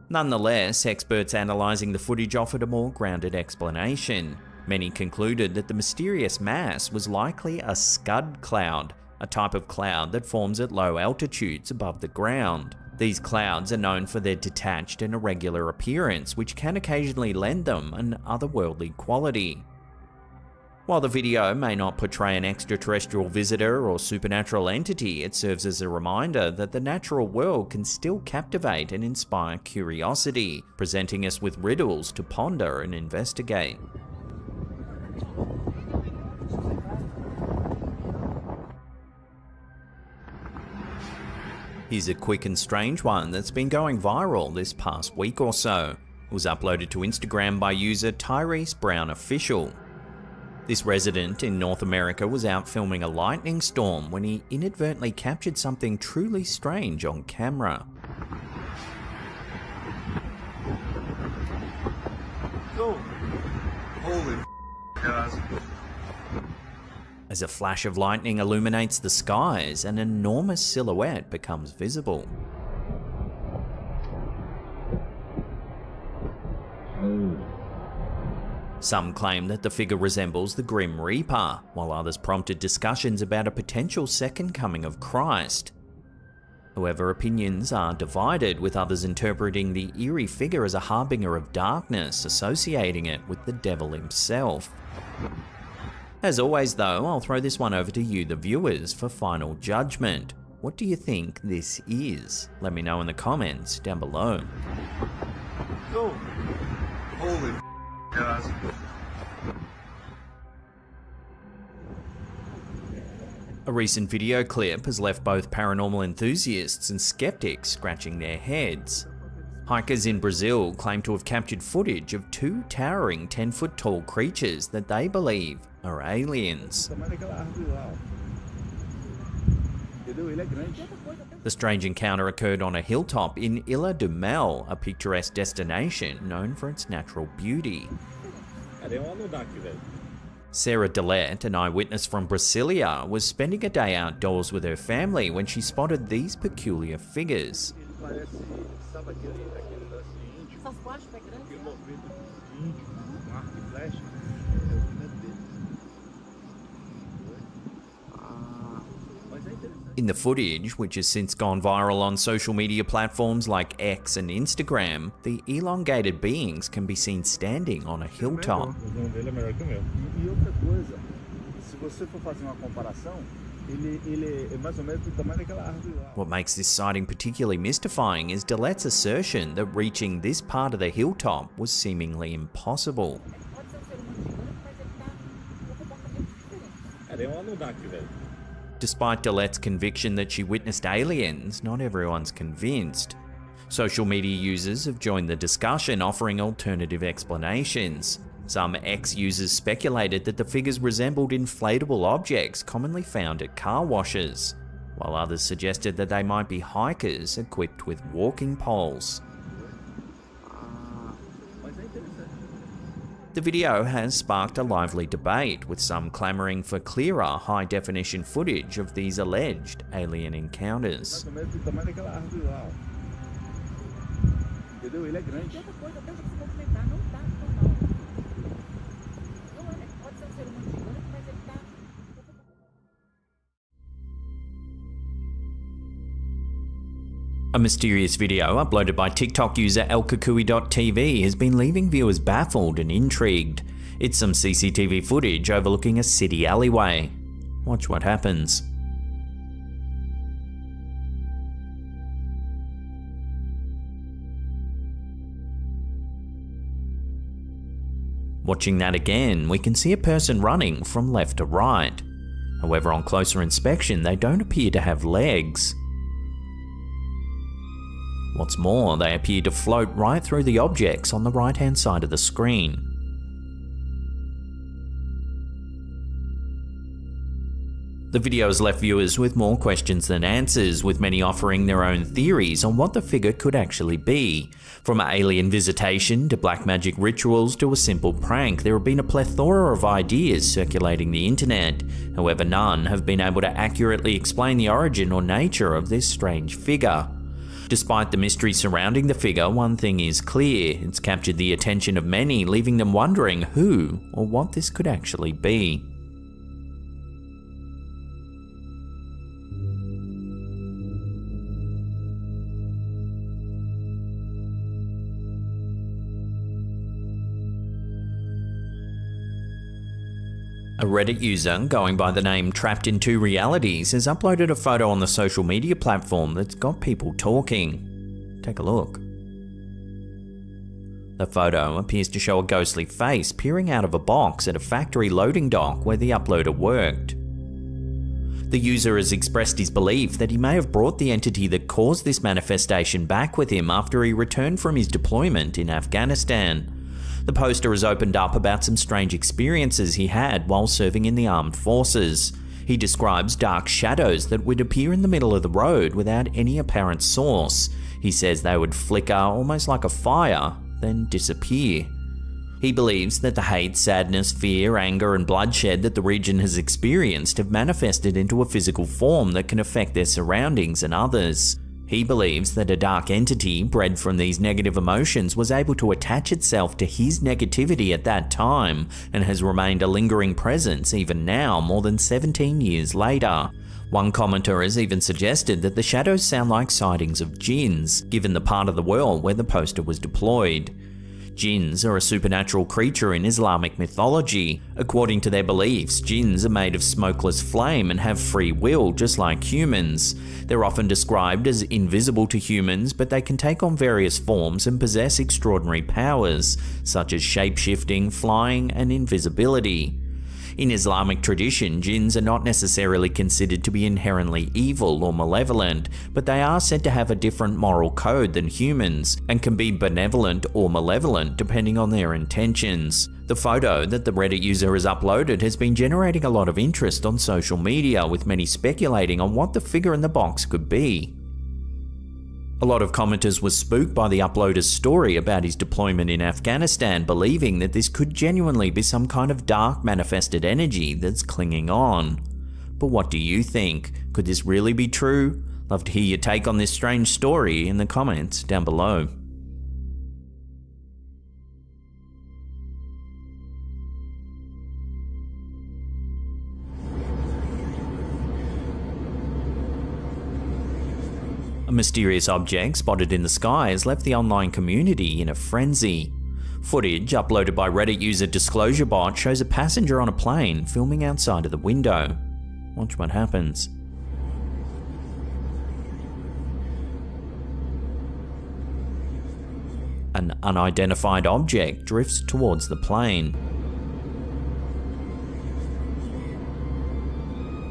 Nonetheless, experts analysing the footage offered a more grounded explanation. Many concluded that the mysterious mass was likely a scud cloud, a type of cloud that forms at low altitudes above the ground. These clouds are known for their detached and irregular appearance, which can occasionally lend them an otherworldly quality. While the video may not portray an extraterrestrial visitor or supernatural entity, it serves as a reminder that the natural world can still captivate and inspire curiosity, presenting us with riddles to ponder and investigate. Here's a quick and strange one that's been going viral this past week or so. It was uploaded to Instagram by user Tyrese Brown Official. This resident in North America was out filming a lightning storm when he inadvertently captured something truly strange on camera. Oh, holy guys. As a flash of lightning illuminates the skies, an enormous silhouette becomes visible. Some claim that the figure resembles the Grim Reaper, while others prompted discussions about a potential second coming of Christ. However, opinions are divided, with others interpreting the eerie figure as a harbinger of darkness, associating it with the devil himself. As always though, I'll throw this one over to you, the viewers, for final judgment. What do you think this is? Let me know in the comments down below. Oh, holy guys. A recent video clip has left both paranormal enthusiasts and skeptics scratching their heads. Hikers in Brazil claim to have captured footage of two towering 10-foot tall creatures that they believe are aliens. The strange encounter occurred on a hilltop in Ilha do Mel, a picturesque destination known for its natural beauty. Sarah Dillette, an eyewitness from Brasilia, was spending a day outdoors with her family when she spotted these peculiar figures. In the footage, which has since gone viral on social media platforms like X and Instagram, the elongated beings can be seen standing on a hilltop. What makes this sighting particularly mystifying is Dillette's assertion that reaching this part of the hilltop was seemingly impossible. Despite Dillette's conviction that she witnessed aliens, not everyone's convinced. Social media users have joined the discussion, offering alternative explanations. Some X-users speculated that the figures resembled inflatable objects commonly found at car washes, while others suggested that they might be hikers equipped with walking poles. The video has sparked a lively debate, with some clamoring for clearer, high-definition footage of these alleged alien encounters. do elétrico, E outra coisa, pensa que se movimentar, não tá normal. Não é, pode ser um ser humano gigante, mas ele tá... A mysterious video uploaded by TikTok user elkakui.tv has been leaving viewers baffled and intrigued. It's some CCTV footage overlooking a city alleyway. Watch what happens. Watching that again, we can see a person running from left to right. However, on closer inspection, they don't appear to have legs. What's more, they appear to float right through the objects on the right-hand side of the screen. The video has left viewers with more questions than answers, with many offering their own theories on what the figure could actually be. From alien visitation to black magic rituals to a simple prank, there have been a plethora of ideas circulating the internet. However, none have been able to accurately explain the origin or nature of this strange figure. Despite the mystery surrounding the figure, one thing is clear: it's captured the attention of many, leaving them wondering who or what this could actually be. A Reddit user going by the name Trapped in Two Realities has uploaded a photo on the social media platform that's got people talking. Take a look. The photo appears to show a ghostly face peering out of a box at a factory loading dock where the uploader worked. The user has expressed his belief that he may have brought the entity that caused this manifestation back with him after he returned from his deployment in Afghanistan. The poster has opened up about some strange experiences he had while serving in the armed forces. He describes dark shadows that would appear in the middle of the road without any apparent source. He says they would flicker almost like a fire, then disappear. He believes that the hate, sadness, fear, anger, and bloodshed that the region has experienced have manifested into a physical form that can affect their surroundings and others. He believes that a dark entity bred from these negative emotions was able to attach itself to his negativity at that time and has remained a lingering presence even now, more than 17 years later. One commenter has even suggested that the shadows sound like sightings of jinns, given the part of the world where the poster was deployed. Jinns are a supernatural creature in Islamic mythology. According to their beliefs, jinns are made of smokeless flame and have free will just like humans. They're often described as invisible to humans, but they can take on various forms and possess extraordinary powers, such as shape-shifting, flying, and invisibility. In Islamic tradition, jinns are not necessarily considered to be inherently evil or malevolent, but they are said to have a different moral code than humans, and can be benevolent or malevolent depending on their intentions. The photo that the Reddit user has uploaded has been generating a lot of interest on social media, with many speculating on what the figure in the box could be. A lot of commenters were spooked by the uploader's story about his deployment in Afghanistan, believing that this could genuinely be some kind of dark manifested energy that's clinging on. But what do you think? Could this really be true? Love to hear your take on this strange story in the comments down below. A mysterious object spotted in the sky has left the online community in a frenzy. Footage uploaded by Reddit user DisclosureBot shows a passenger on a plane filming outside of the window. Watch what happens. An unidentified object drifts towards the plane.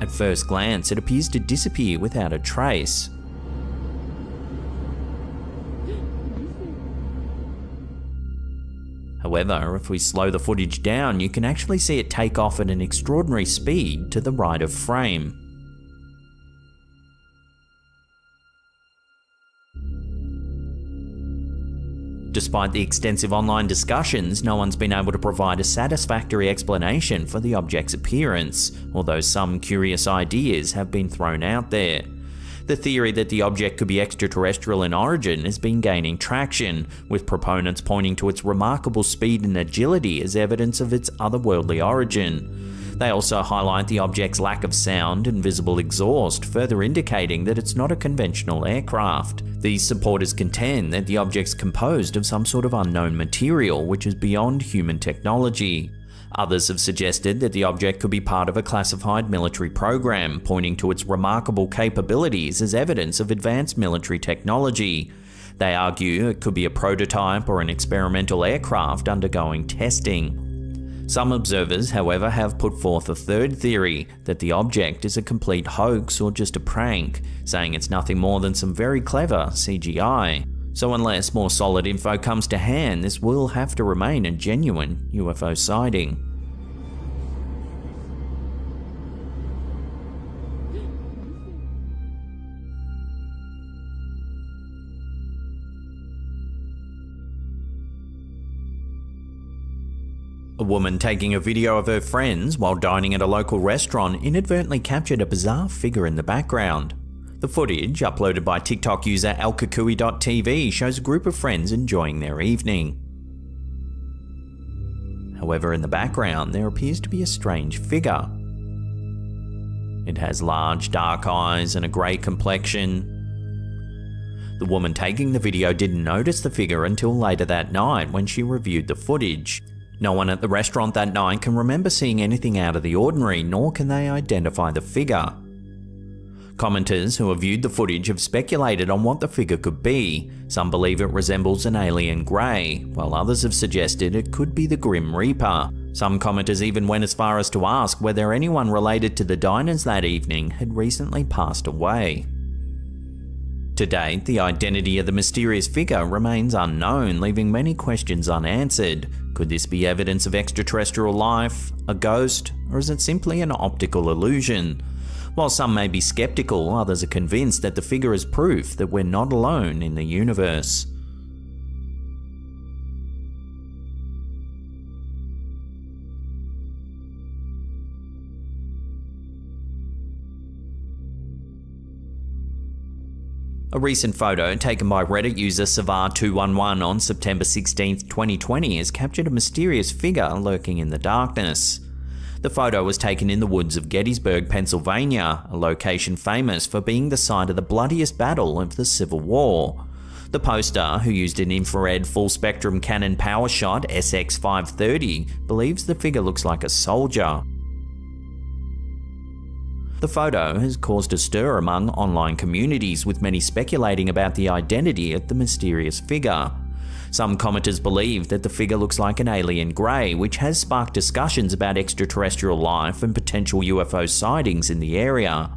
At first glance, it appears to disappear without a trace. However, if we slow the footage down, you can actually see it take off at an extraordinary speed to the right of frame. Despite the extensive online discussions, no one's been able to provide a satisfactory explanation for the object's appearance, although some curious ideas have been thrown out there. The theory that the object could be extraterrestrial in origin has been gaining traction, with proponents pointing to its remarkable speed and agility as evidence of its otherworldly origin. They also highlight the object's lack of sound and visible exhaust, further indicating that it's not a conventional aircraft. These supporters contend that the object's composed of some sort of unknown material which is beyond human technology. Others have suggested that the object could be part of a classified military program, pointing to its remarkable capabilities as evidence of advanced military technology. They argue it could be a prototype or an experimental aircraft undergoing testing. Some observers, however, have put forth a third theory, that the object is a complete hoax or just a prank, saying it's nothing more than some very clever CGI. So unless more solid info comes to hand, this will have to remain a genuine UFO sighting. A woman taking a video of her friends while dining at a local restaurant inadvertently captured a bizarre figure in the background. The footage, uploaded by TikTok user elkakui.tv, shows a group of friends enjoying their evening. However, in the background, there appears to be a strange figure. It has large dark eyes and a grey complexion. The woman taking the video didn't notice the figure until later that night when she reviewed the footage. No one at the restaurant that night can remember seeing anything out of the ordinary, nor can they identify the figure. Commenters who have viewed the footage have speculated on what the figure could be. Some believe it resembles an alien grey, while others have suggested it could be the Grim Reaper. Some commenters even went as far as to ask whether anyone related to the diners that evening had recently passed away. To date, the identity of the mysterious figure remains unknown, leaving many questions unanswered. Could this be evidence of extraterrestrial life, a ghost, or is it simply an optical illusion? While some may be skeptical, others are convinced that the figure is proof that we're not alone in the universe. A recent photo taken by Reddit user Savar211 on September 16, 2020 has captured a mysterious figure lurking in the darkness. The photo was taken in the woods of Gettysburg, Pennsylvania, a location famous for being the site of the bloodiest battle of the Civil War. The poster, who used an infrared full-spectrum Canon PowerShot SX530, believes the figure looks like a soldier. The photo has caused a stir among online communities, with many speculating about the identity of the mysterious figure. Some commenters believe that the figure looks like an alien grey, which has sparked discussions about extraterrestrial life and potential UFO sightings in the area.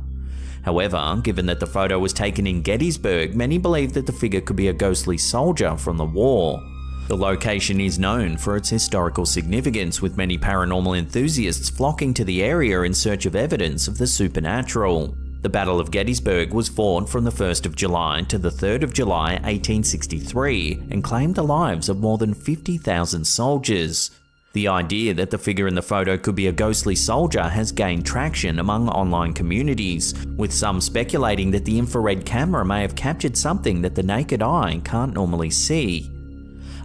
However, given that the photo was taken in Gettysburg, many believe that the figure could be a ghostly soldier from the war. The location is known for its historical significance, with many paranormal enthusiasts flocking to the area in search of evidence of the supernatural. The Battle of Gettysburg was fought from the 1st of July to the 3rd of July 1863 and claimed the lives of more than 50,000 soldiers. The idea that the figure in the photo could be a ghostly soldier has gained traction among online communities, with some speculating that the infrared camera may have captured something that the naked eye can't normally see.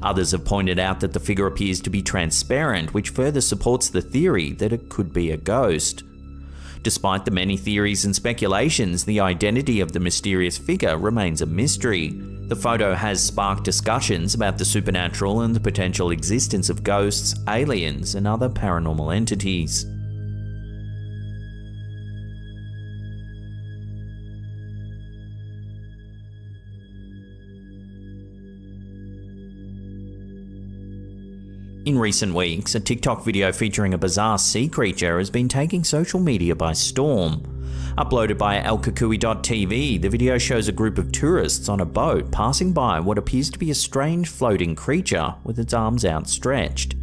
Others have pointed out that the figure appears to be transparent, which further supports the theory that it could be a ghost. Despite the many theories and speculations, the identity of the mysterious figure remains a mystery. The photo has sparked discussions about the supernatural and the potential existence of ghosts, aliens, and other paranormal entities. In recent weeks, a TikTok video featuring a bizarre sea creature has been taking social media by storm. Uploaded by elkakui.tv, the video shows a group of tourists on a boat passing by what appears to be a strange floating creature with its arms outstretched.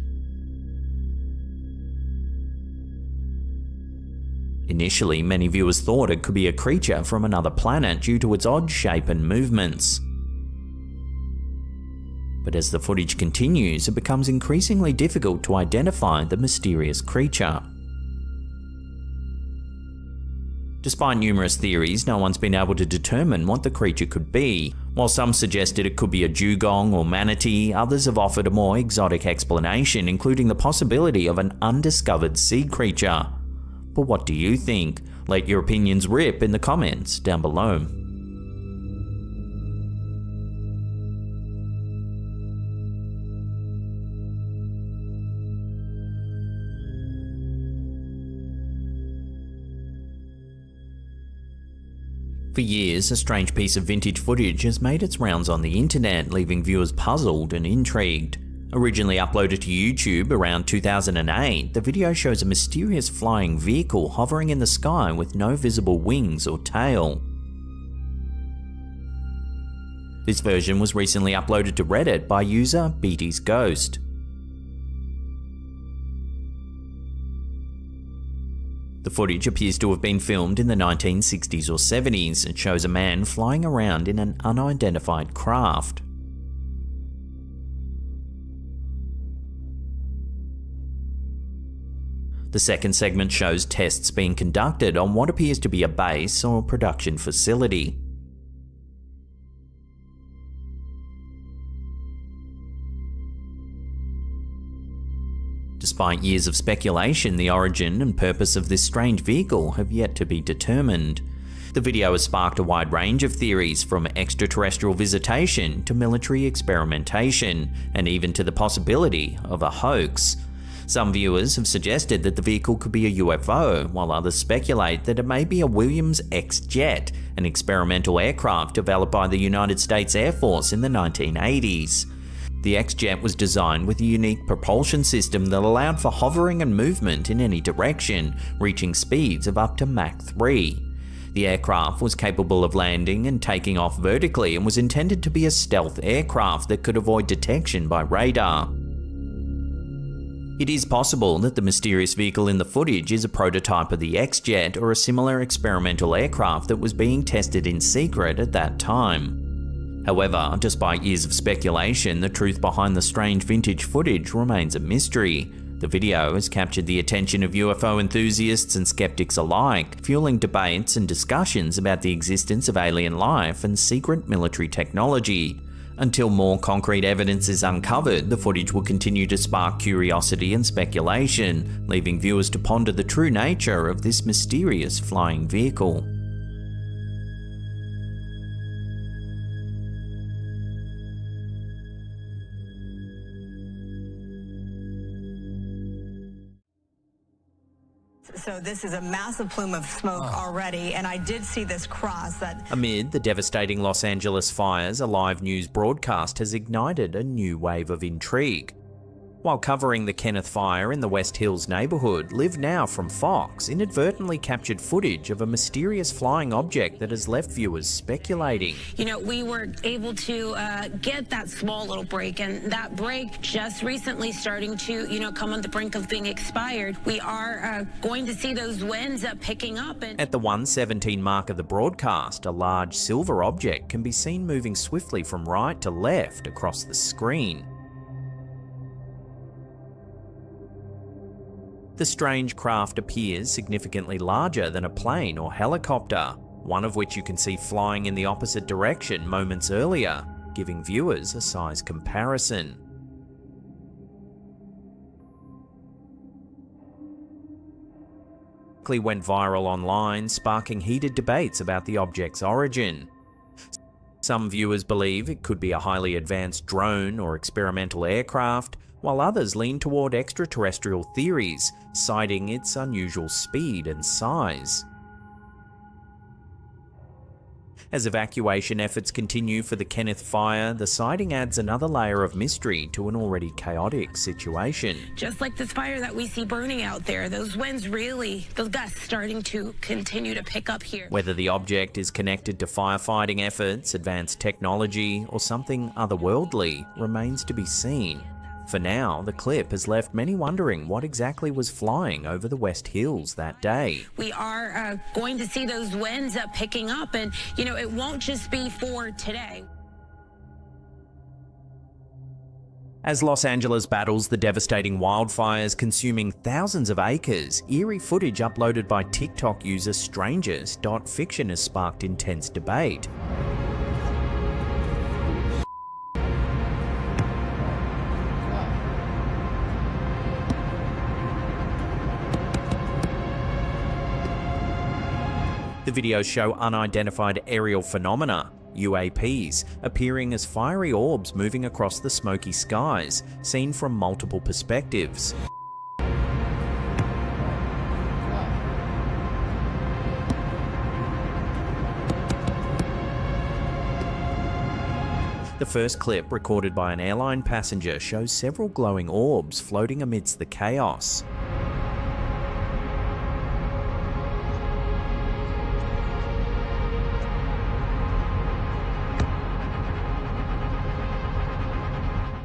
Initially, many viewers thought it could be a creature from another planet due to its odd shape and movements. But as the footage continues, it becomes increasingly difficult to identify the mysterious creature. Despite numerous theories, no one's been able to determine what the creature could be. While some suggested it could be a dugong or manatee, others have offered a more exotic explanation, including the possibility of an undiscovered sea creature. But what do you think? Let your opinions rip in the comments down below. For years, a strange piece of vintage footage has made its rounds on the internet, leaving viewers puzzled and intrigued. Originally uploaded to YouTube around 2008, the video shows a mysterious flying vehicle hovering in the sky with no visible wings or tail. This version was recently uploaded to Reddit by user Beatty's Ghost. The footage appears to have been filmed in the 1960s or 70s and shows a man flying around in an unidentified craft. The second segment shows tests being conducted on what appears to be a base or production facility. Despite years of speculation, the origin and purpose of this strange vehicle have yet to be determined. The video has sparked a wide range of theories, from extraterrestrial visitation to military experimentation, and even to the possibility of a hoax. Some viewers have suggested that the vehicle could be a UFO, while others speculate that it may be a Williams X-Jet, an experimental aircraft developed by the United States Air Force in the 1980s. The X-Jet was designed with a unique propulsion system that allowed for hovering and movement in any direction, reaching speeds of up to Mach 3. The aircraft was capable of landing and taking off vertically and was intended to be a stealth aircraft that could avoid detection by radar. It is possible that the mysterious vehicle in the footage is a prototype of the X-Jet or a similar experimental aircraft that was being tested in secret at that time. However, despite years of speculation, the truth behind the strange vintage footage remains a mystery. The video has captured the attention of UFO enthusiasts and skeptics alike, fueling debates and discussions about the existence of alien life and secret military technology. Until more concrete evidence is uncovered, the footage will continue to spark curiosity and speculation, leaving viewers to ponder the true nature of this mysterious flying vehicle. So this is a massive plume of smoke already, and I did see this cross that... Amid the devastating Los Angeles fires, a live news broadcast has ignited a new wave of intrigue. While covering the Kenneth fire in the West Hills neighborhood, Live Now from Fox inadvertently captured footage of a mysterious flying object that has left viewers speculating. You know, we were able to get that small little break, and that break just recently starting to, come on the brink of being expired. We are going to see those winds picking up. And at the 1:17 mark of the broadcast, a large silver object can be seen moving swiftly from right to left across the screen. The strange craft appears significantly larger than a plane or helicopter, one of which you can see flying in the opposite direction moments earlier, giving viewers a size comparison. It went viral online, sparking heated debates about the object's origin. Some viewers believe it could be a highly advanced drone or experimental aircraft, while others lean toward extraterrestrial theories, citing its unusual speed and size. As evacuation efforts continue for the Kenneth fire, the sighting adds another layer of mystery to an already chaotic situation. just like this fire that we see burning out there, those winds really, those gusts starting to continue to pick up here. Whether the object is connected to firefighting efforts, advanced technology, or something otherworldly remains to be seen. For now, the clip has left many wondering what exactly was flying over the West Hills that day. We are going to see those winds picking up, and it won't just be for today. As Los Angeles battles the devastating wildfires consuming thousands of acres, eerie footage uploaded by TikTok user Strangers.fiction has sparked intense debate. The videos show unidentified aerial phenomena, UAPs, appearing as fiery orbs moving across the smoky skies, seen from multiple perspectives. The first clip, recorded by an airline passenger, shows several glowing orbs floating amidst the chaos.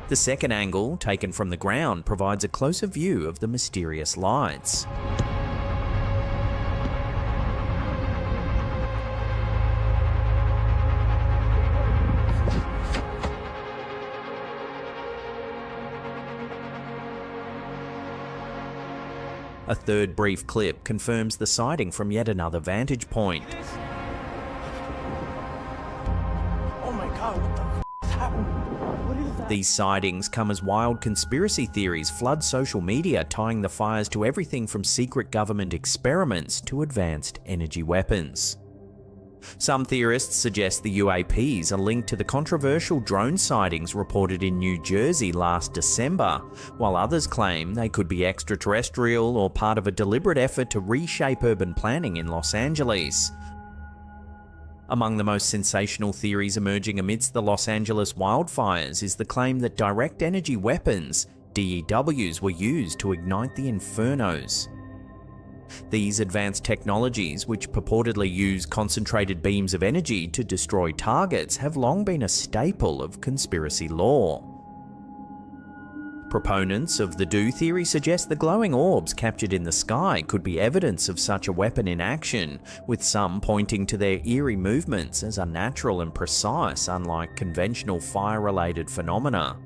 The second angle, taken from the ground, provides a closer view of the mysterious lights. A third brief clip confirms the sighting from yet another vantage point. Oh my god, what the f is happening? What is that? These sightings come as wild conspiracy theories flood social media, tying the fires to everything from secret government experiments to advanced energy weapons. Some theorists suggest the UAPs are linked to the controversial drone sightings reported in New Jersey last December, while others claim they could be extraterrestrial or part of a deliberate effort to reshape urban planning in Los Angeles. Among the most sensational theories emerging amidst the Los Angeles wildfires is the claim that direct energy weapons, DEWs, were used to ignite the infernos. These advanced technologies, which purportedly use concentrated beams of energy to destroy targets, have long been a staple of conspiracy lore. Proponents of the DEW theory suggest the glowing orbs captured in the sky could be evidence of such a weapon in action, with some pointing to their eerie movements as unnatural and precise, unlike conventional fire-related phenomena.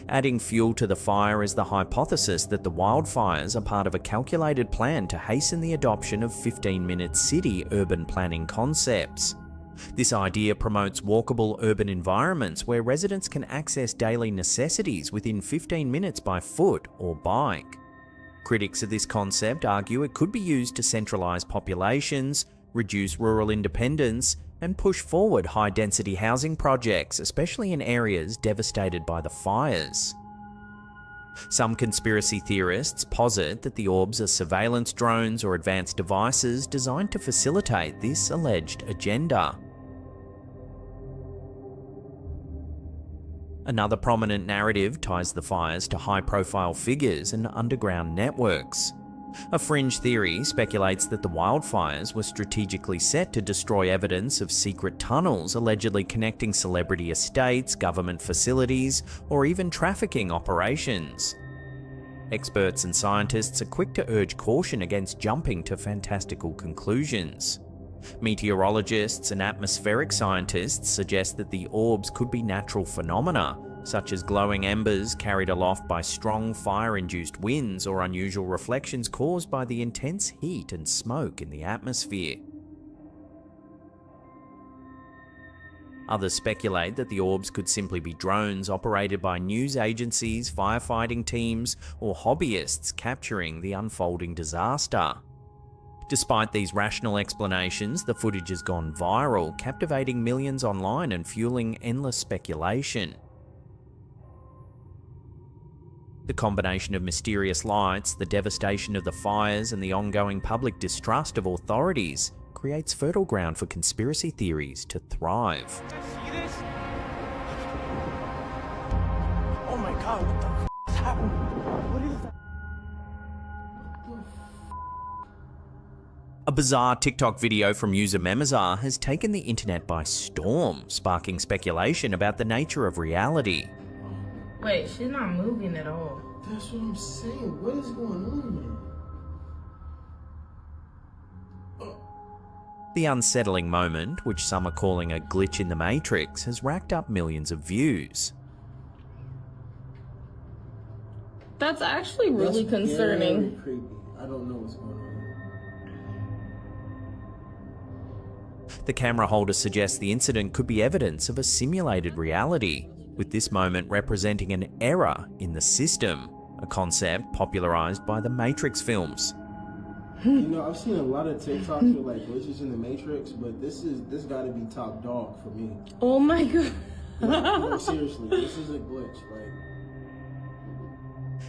Adding fuel to the fire is the hypothesis that the wildfires are part of a calculated plan to hasten the adoption of 15-minute city urban planning concepts. This idea promotes walkable urban environments where residents can access daily necessities within 15 minutes by foot or bike. Critics of this concept argue it could be used to centralise populations, reduce rural independence, and push forward high-density housing projects, especially in areas devastated by the fires. Some conspiracy theorists posit that the orbs are surveillance drones or advanced devices designed to facilitate this alleged agenda. Another prominent narrative ties the fires to high-profile figures and underground networks. A fringe theory speculates that the wildfires were strategically set to destroy evidence of secret tunnels allegedly connecting celebrity estates, government facilities, or even trafficking operations. Experts and scientists are quick to urge caution against jumping to fantastical conclusions. Meteorologists and atmospheric scientists suggest that the orbs could be natural phenomena, such as glowing embers carried aloft by strong fire-induced winds or unusual reflections caused by the intense heat and smoke in the atmosphere. Others speculate that the orbs could simply be drones operated by news agencies, firefighting teams, or hobbyists capturing the unfolding disaster. Despite these rational explanations, the footage has gone viral, captivating millions online and fueling endless speculation. The combination of mysterious lights, the devastation of the fires, and the ongoing public distrust of authorities creates fertile ground for conspiracy theories to thrive. See this? Oh my god, what the f is happening? What is that? A bizarre TikTok video from user Memazar has taken the internet by storm, sparking speculation about the nature of reality. Wait, she's not moving at all. That's what I'm saying. What is going on here? The unsettling moment, which some are calling a glitch in the Matrix, has racked up millions of views. That's actually really concerning. Very creepy. I don't know what's going on here. The camera holder suggests the incident could be evidence of a simulated reality, with this moment representing an error in the system, a concept popularized by the Matrix films. You know, I've seen a lot of TikToks with like glitches in the Matrix, but this gotta be top dog for me. Oh my god. No, seriously, this is a glitch. Like,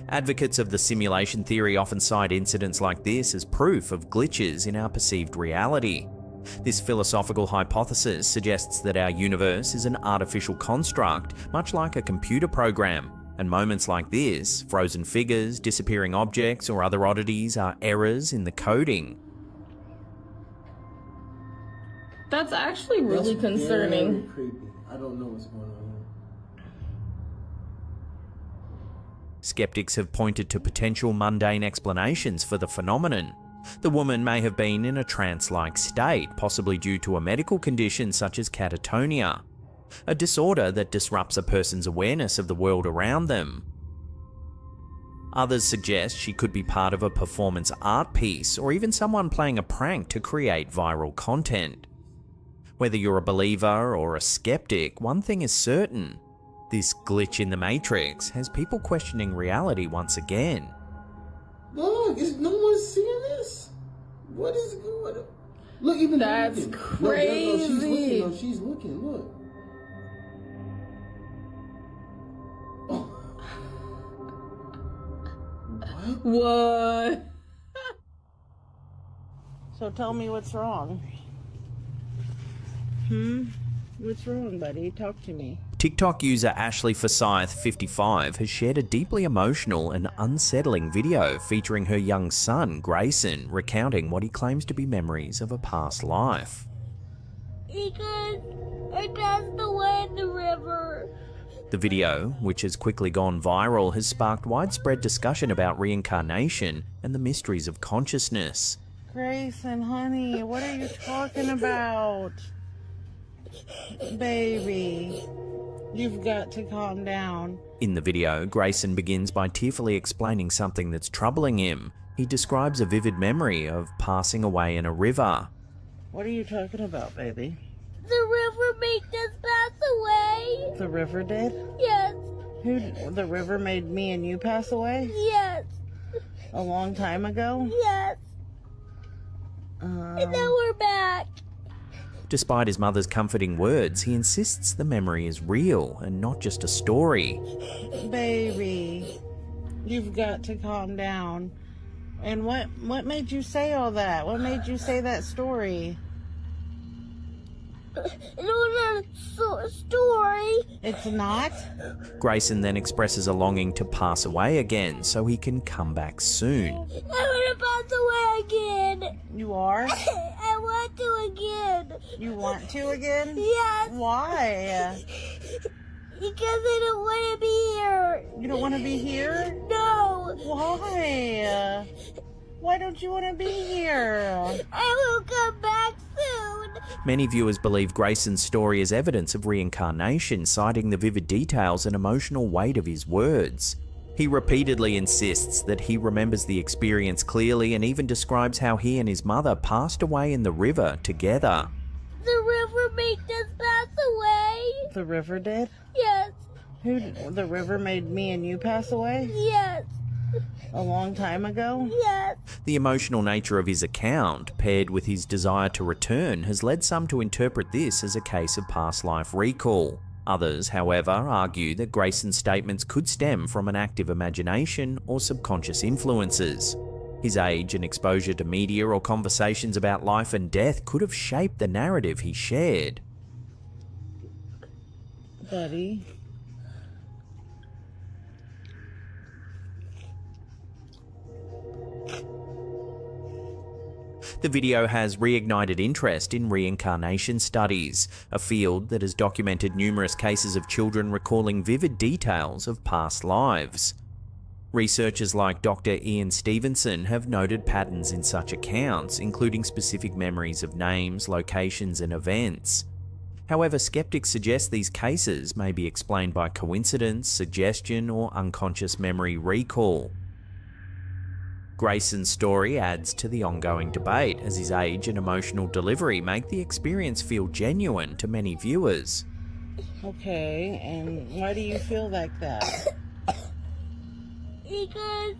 advocates of the simulation theory often cite incidents like this as proof of glitches in our perceived reality. This philosophical hypothesis suggests that our universe is an artificial construct, much like a computer program, and moments like this, frozen figures, disappearing objects, or other oddities, are errors in the coding. That's actually really concerning. Very creepy. I don't know what's going on here. Skeptics have pointed to potential mundane explanations for the phenomenon. The woman may have been in a trance-like state, possibly due to a medical condition such as catatonia, a disorder that disrupts a person's awareness of the world around them. Others suggest she could be part of a performance art piece, or even someone playing a prank to create viral content. Whether you're a believer or a skeptic, one thing is certain: this glitch in the Matrix has people questioning reality once again. Look, is no one seeing this? What is going on? Look, even that's looking. crazy. No, she's looking. Look. Oh. What? So tell me what's wrong. What's wrong, buddy? Talk to me. TikTok user Ashley Forsyth, 55, has shared a deeply emotional and unsettling video featuring her young son, Grayson, recounting what he claims to be memories of a past life. Because I passed away in the river. The video, which has quickly gone viral, has sparked widespread discussion about reincarnation and the mysteries of consciousness. Grayson, honey, what are you talking about? Baby, you've got to calm down. In the video, Grayson begins by tearfully explaining something that's troubling him. He describes a vivid memory of passing away in a river. What are you talking about, baby? The river made us pass away. The river did? Yes. The river made me and you pass away? Yes. A long time ago? Yes. And now we're back. Despite his mother's comforting words, he insists the memory is real and not just a story. Baby, you've got to calm down. And what made you say all that? What made you say that story? It was a story. It's not? Grayson then expresses a longing to pass away again so he can come back soon. I want to pass away again. You are? I want to again. You want to again? Yes. Why? Because I don't want to be here. You don't want to be here? No. Why? Why don't you want to be here? I will come back soon. Many viewers believe Grayson's story is evidence of reincarnation, citing the vivid details and emotional weight of his words. He repeatedly insists that he remembers the experience clearly and even describes how he and his mother passed away in the river together. The river made us pass away. The river did? Yes. The river made me and you pass away? Yes. A long time ago? Yes. The emotional nature of his account, paired with his desire to return, has led some to interpret this as a case of past life recall. Others, however, argue that Grayson's statements could stem from an active imagination or subconscious influences. His age and exposure to media or conversations about life and death could have shaped the narrative he shared. Buddy. The video has reignited interest in reincarnation studies, a field that has documented numerous cases of children recalling vivid details of past lives. Researchers like Dr. Ian Stevenson have noted patterns in such accounts, including specific memories of names, locations, and events. However, skeptics suggest these cases may be explained by coincidence, suggestion, or unconscious memory recall. Grayson's story adds to the ongoing debate, as his age and emotional delivery make the experience feel genuine to many viewers. Okay, and why do you feel like that? Because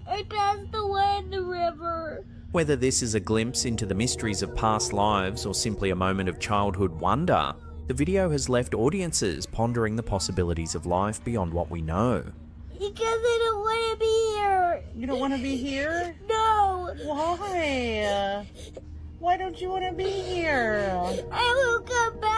I passed away in the river. Whether this is a glimpse into the mysteries of past lives or simply a moment of childhood wonder, the video has left audiences pondering the possibilities of life beyond what we know. Because I don't want to be here. You don't want to be here? No. Why? Why don't you want to be here? I will come back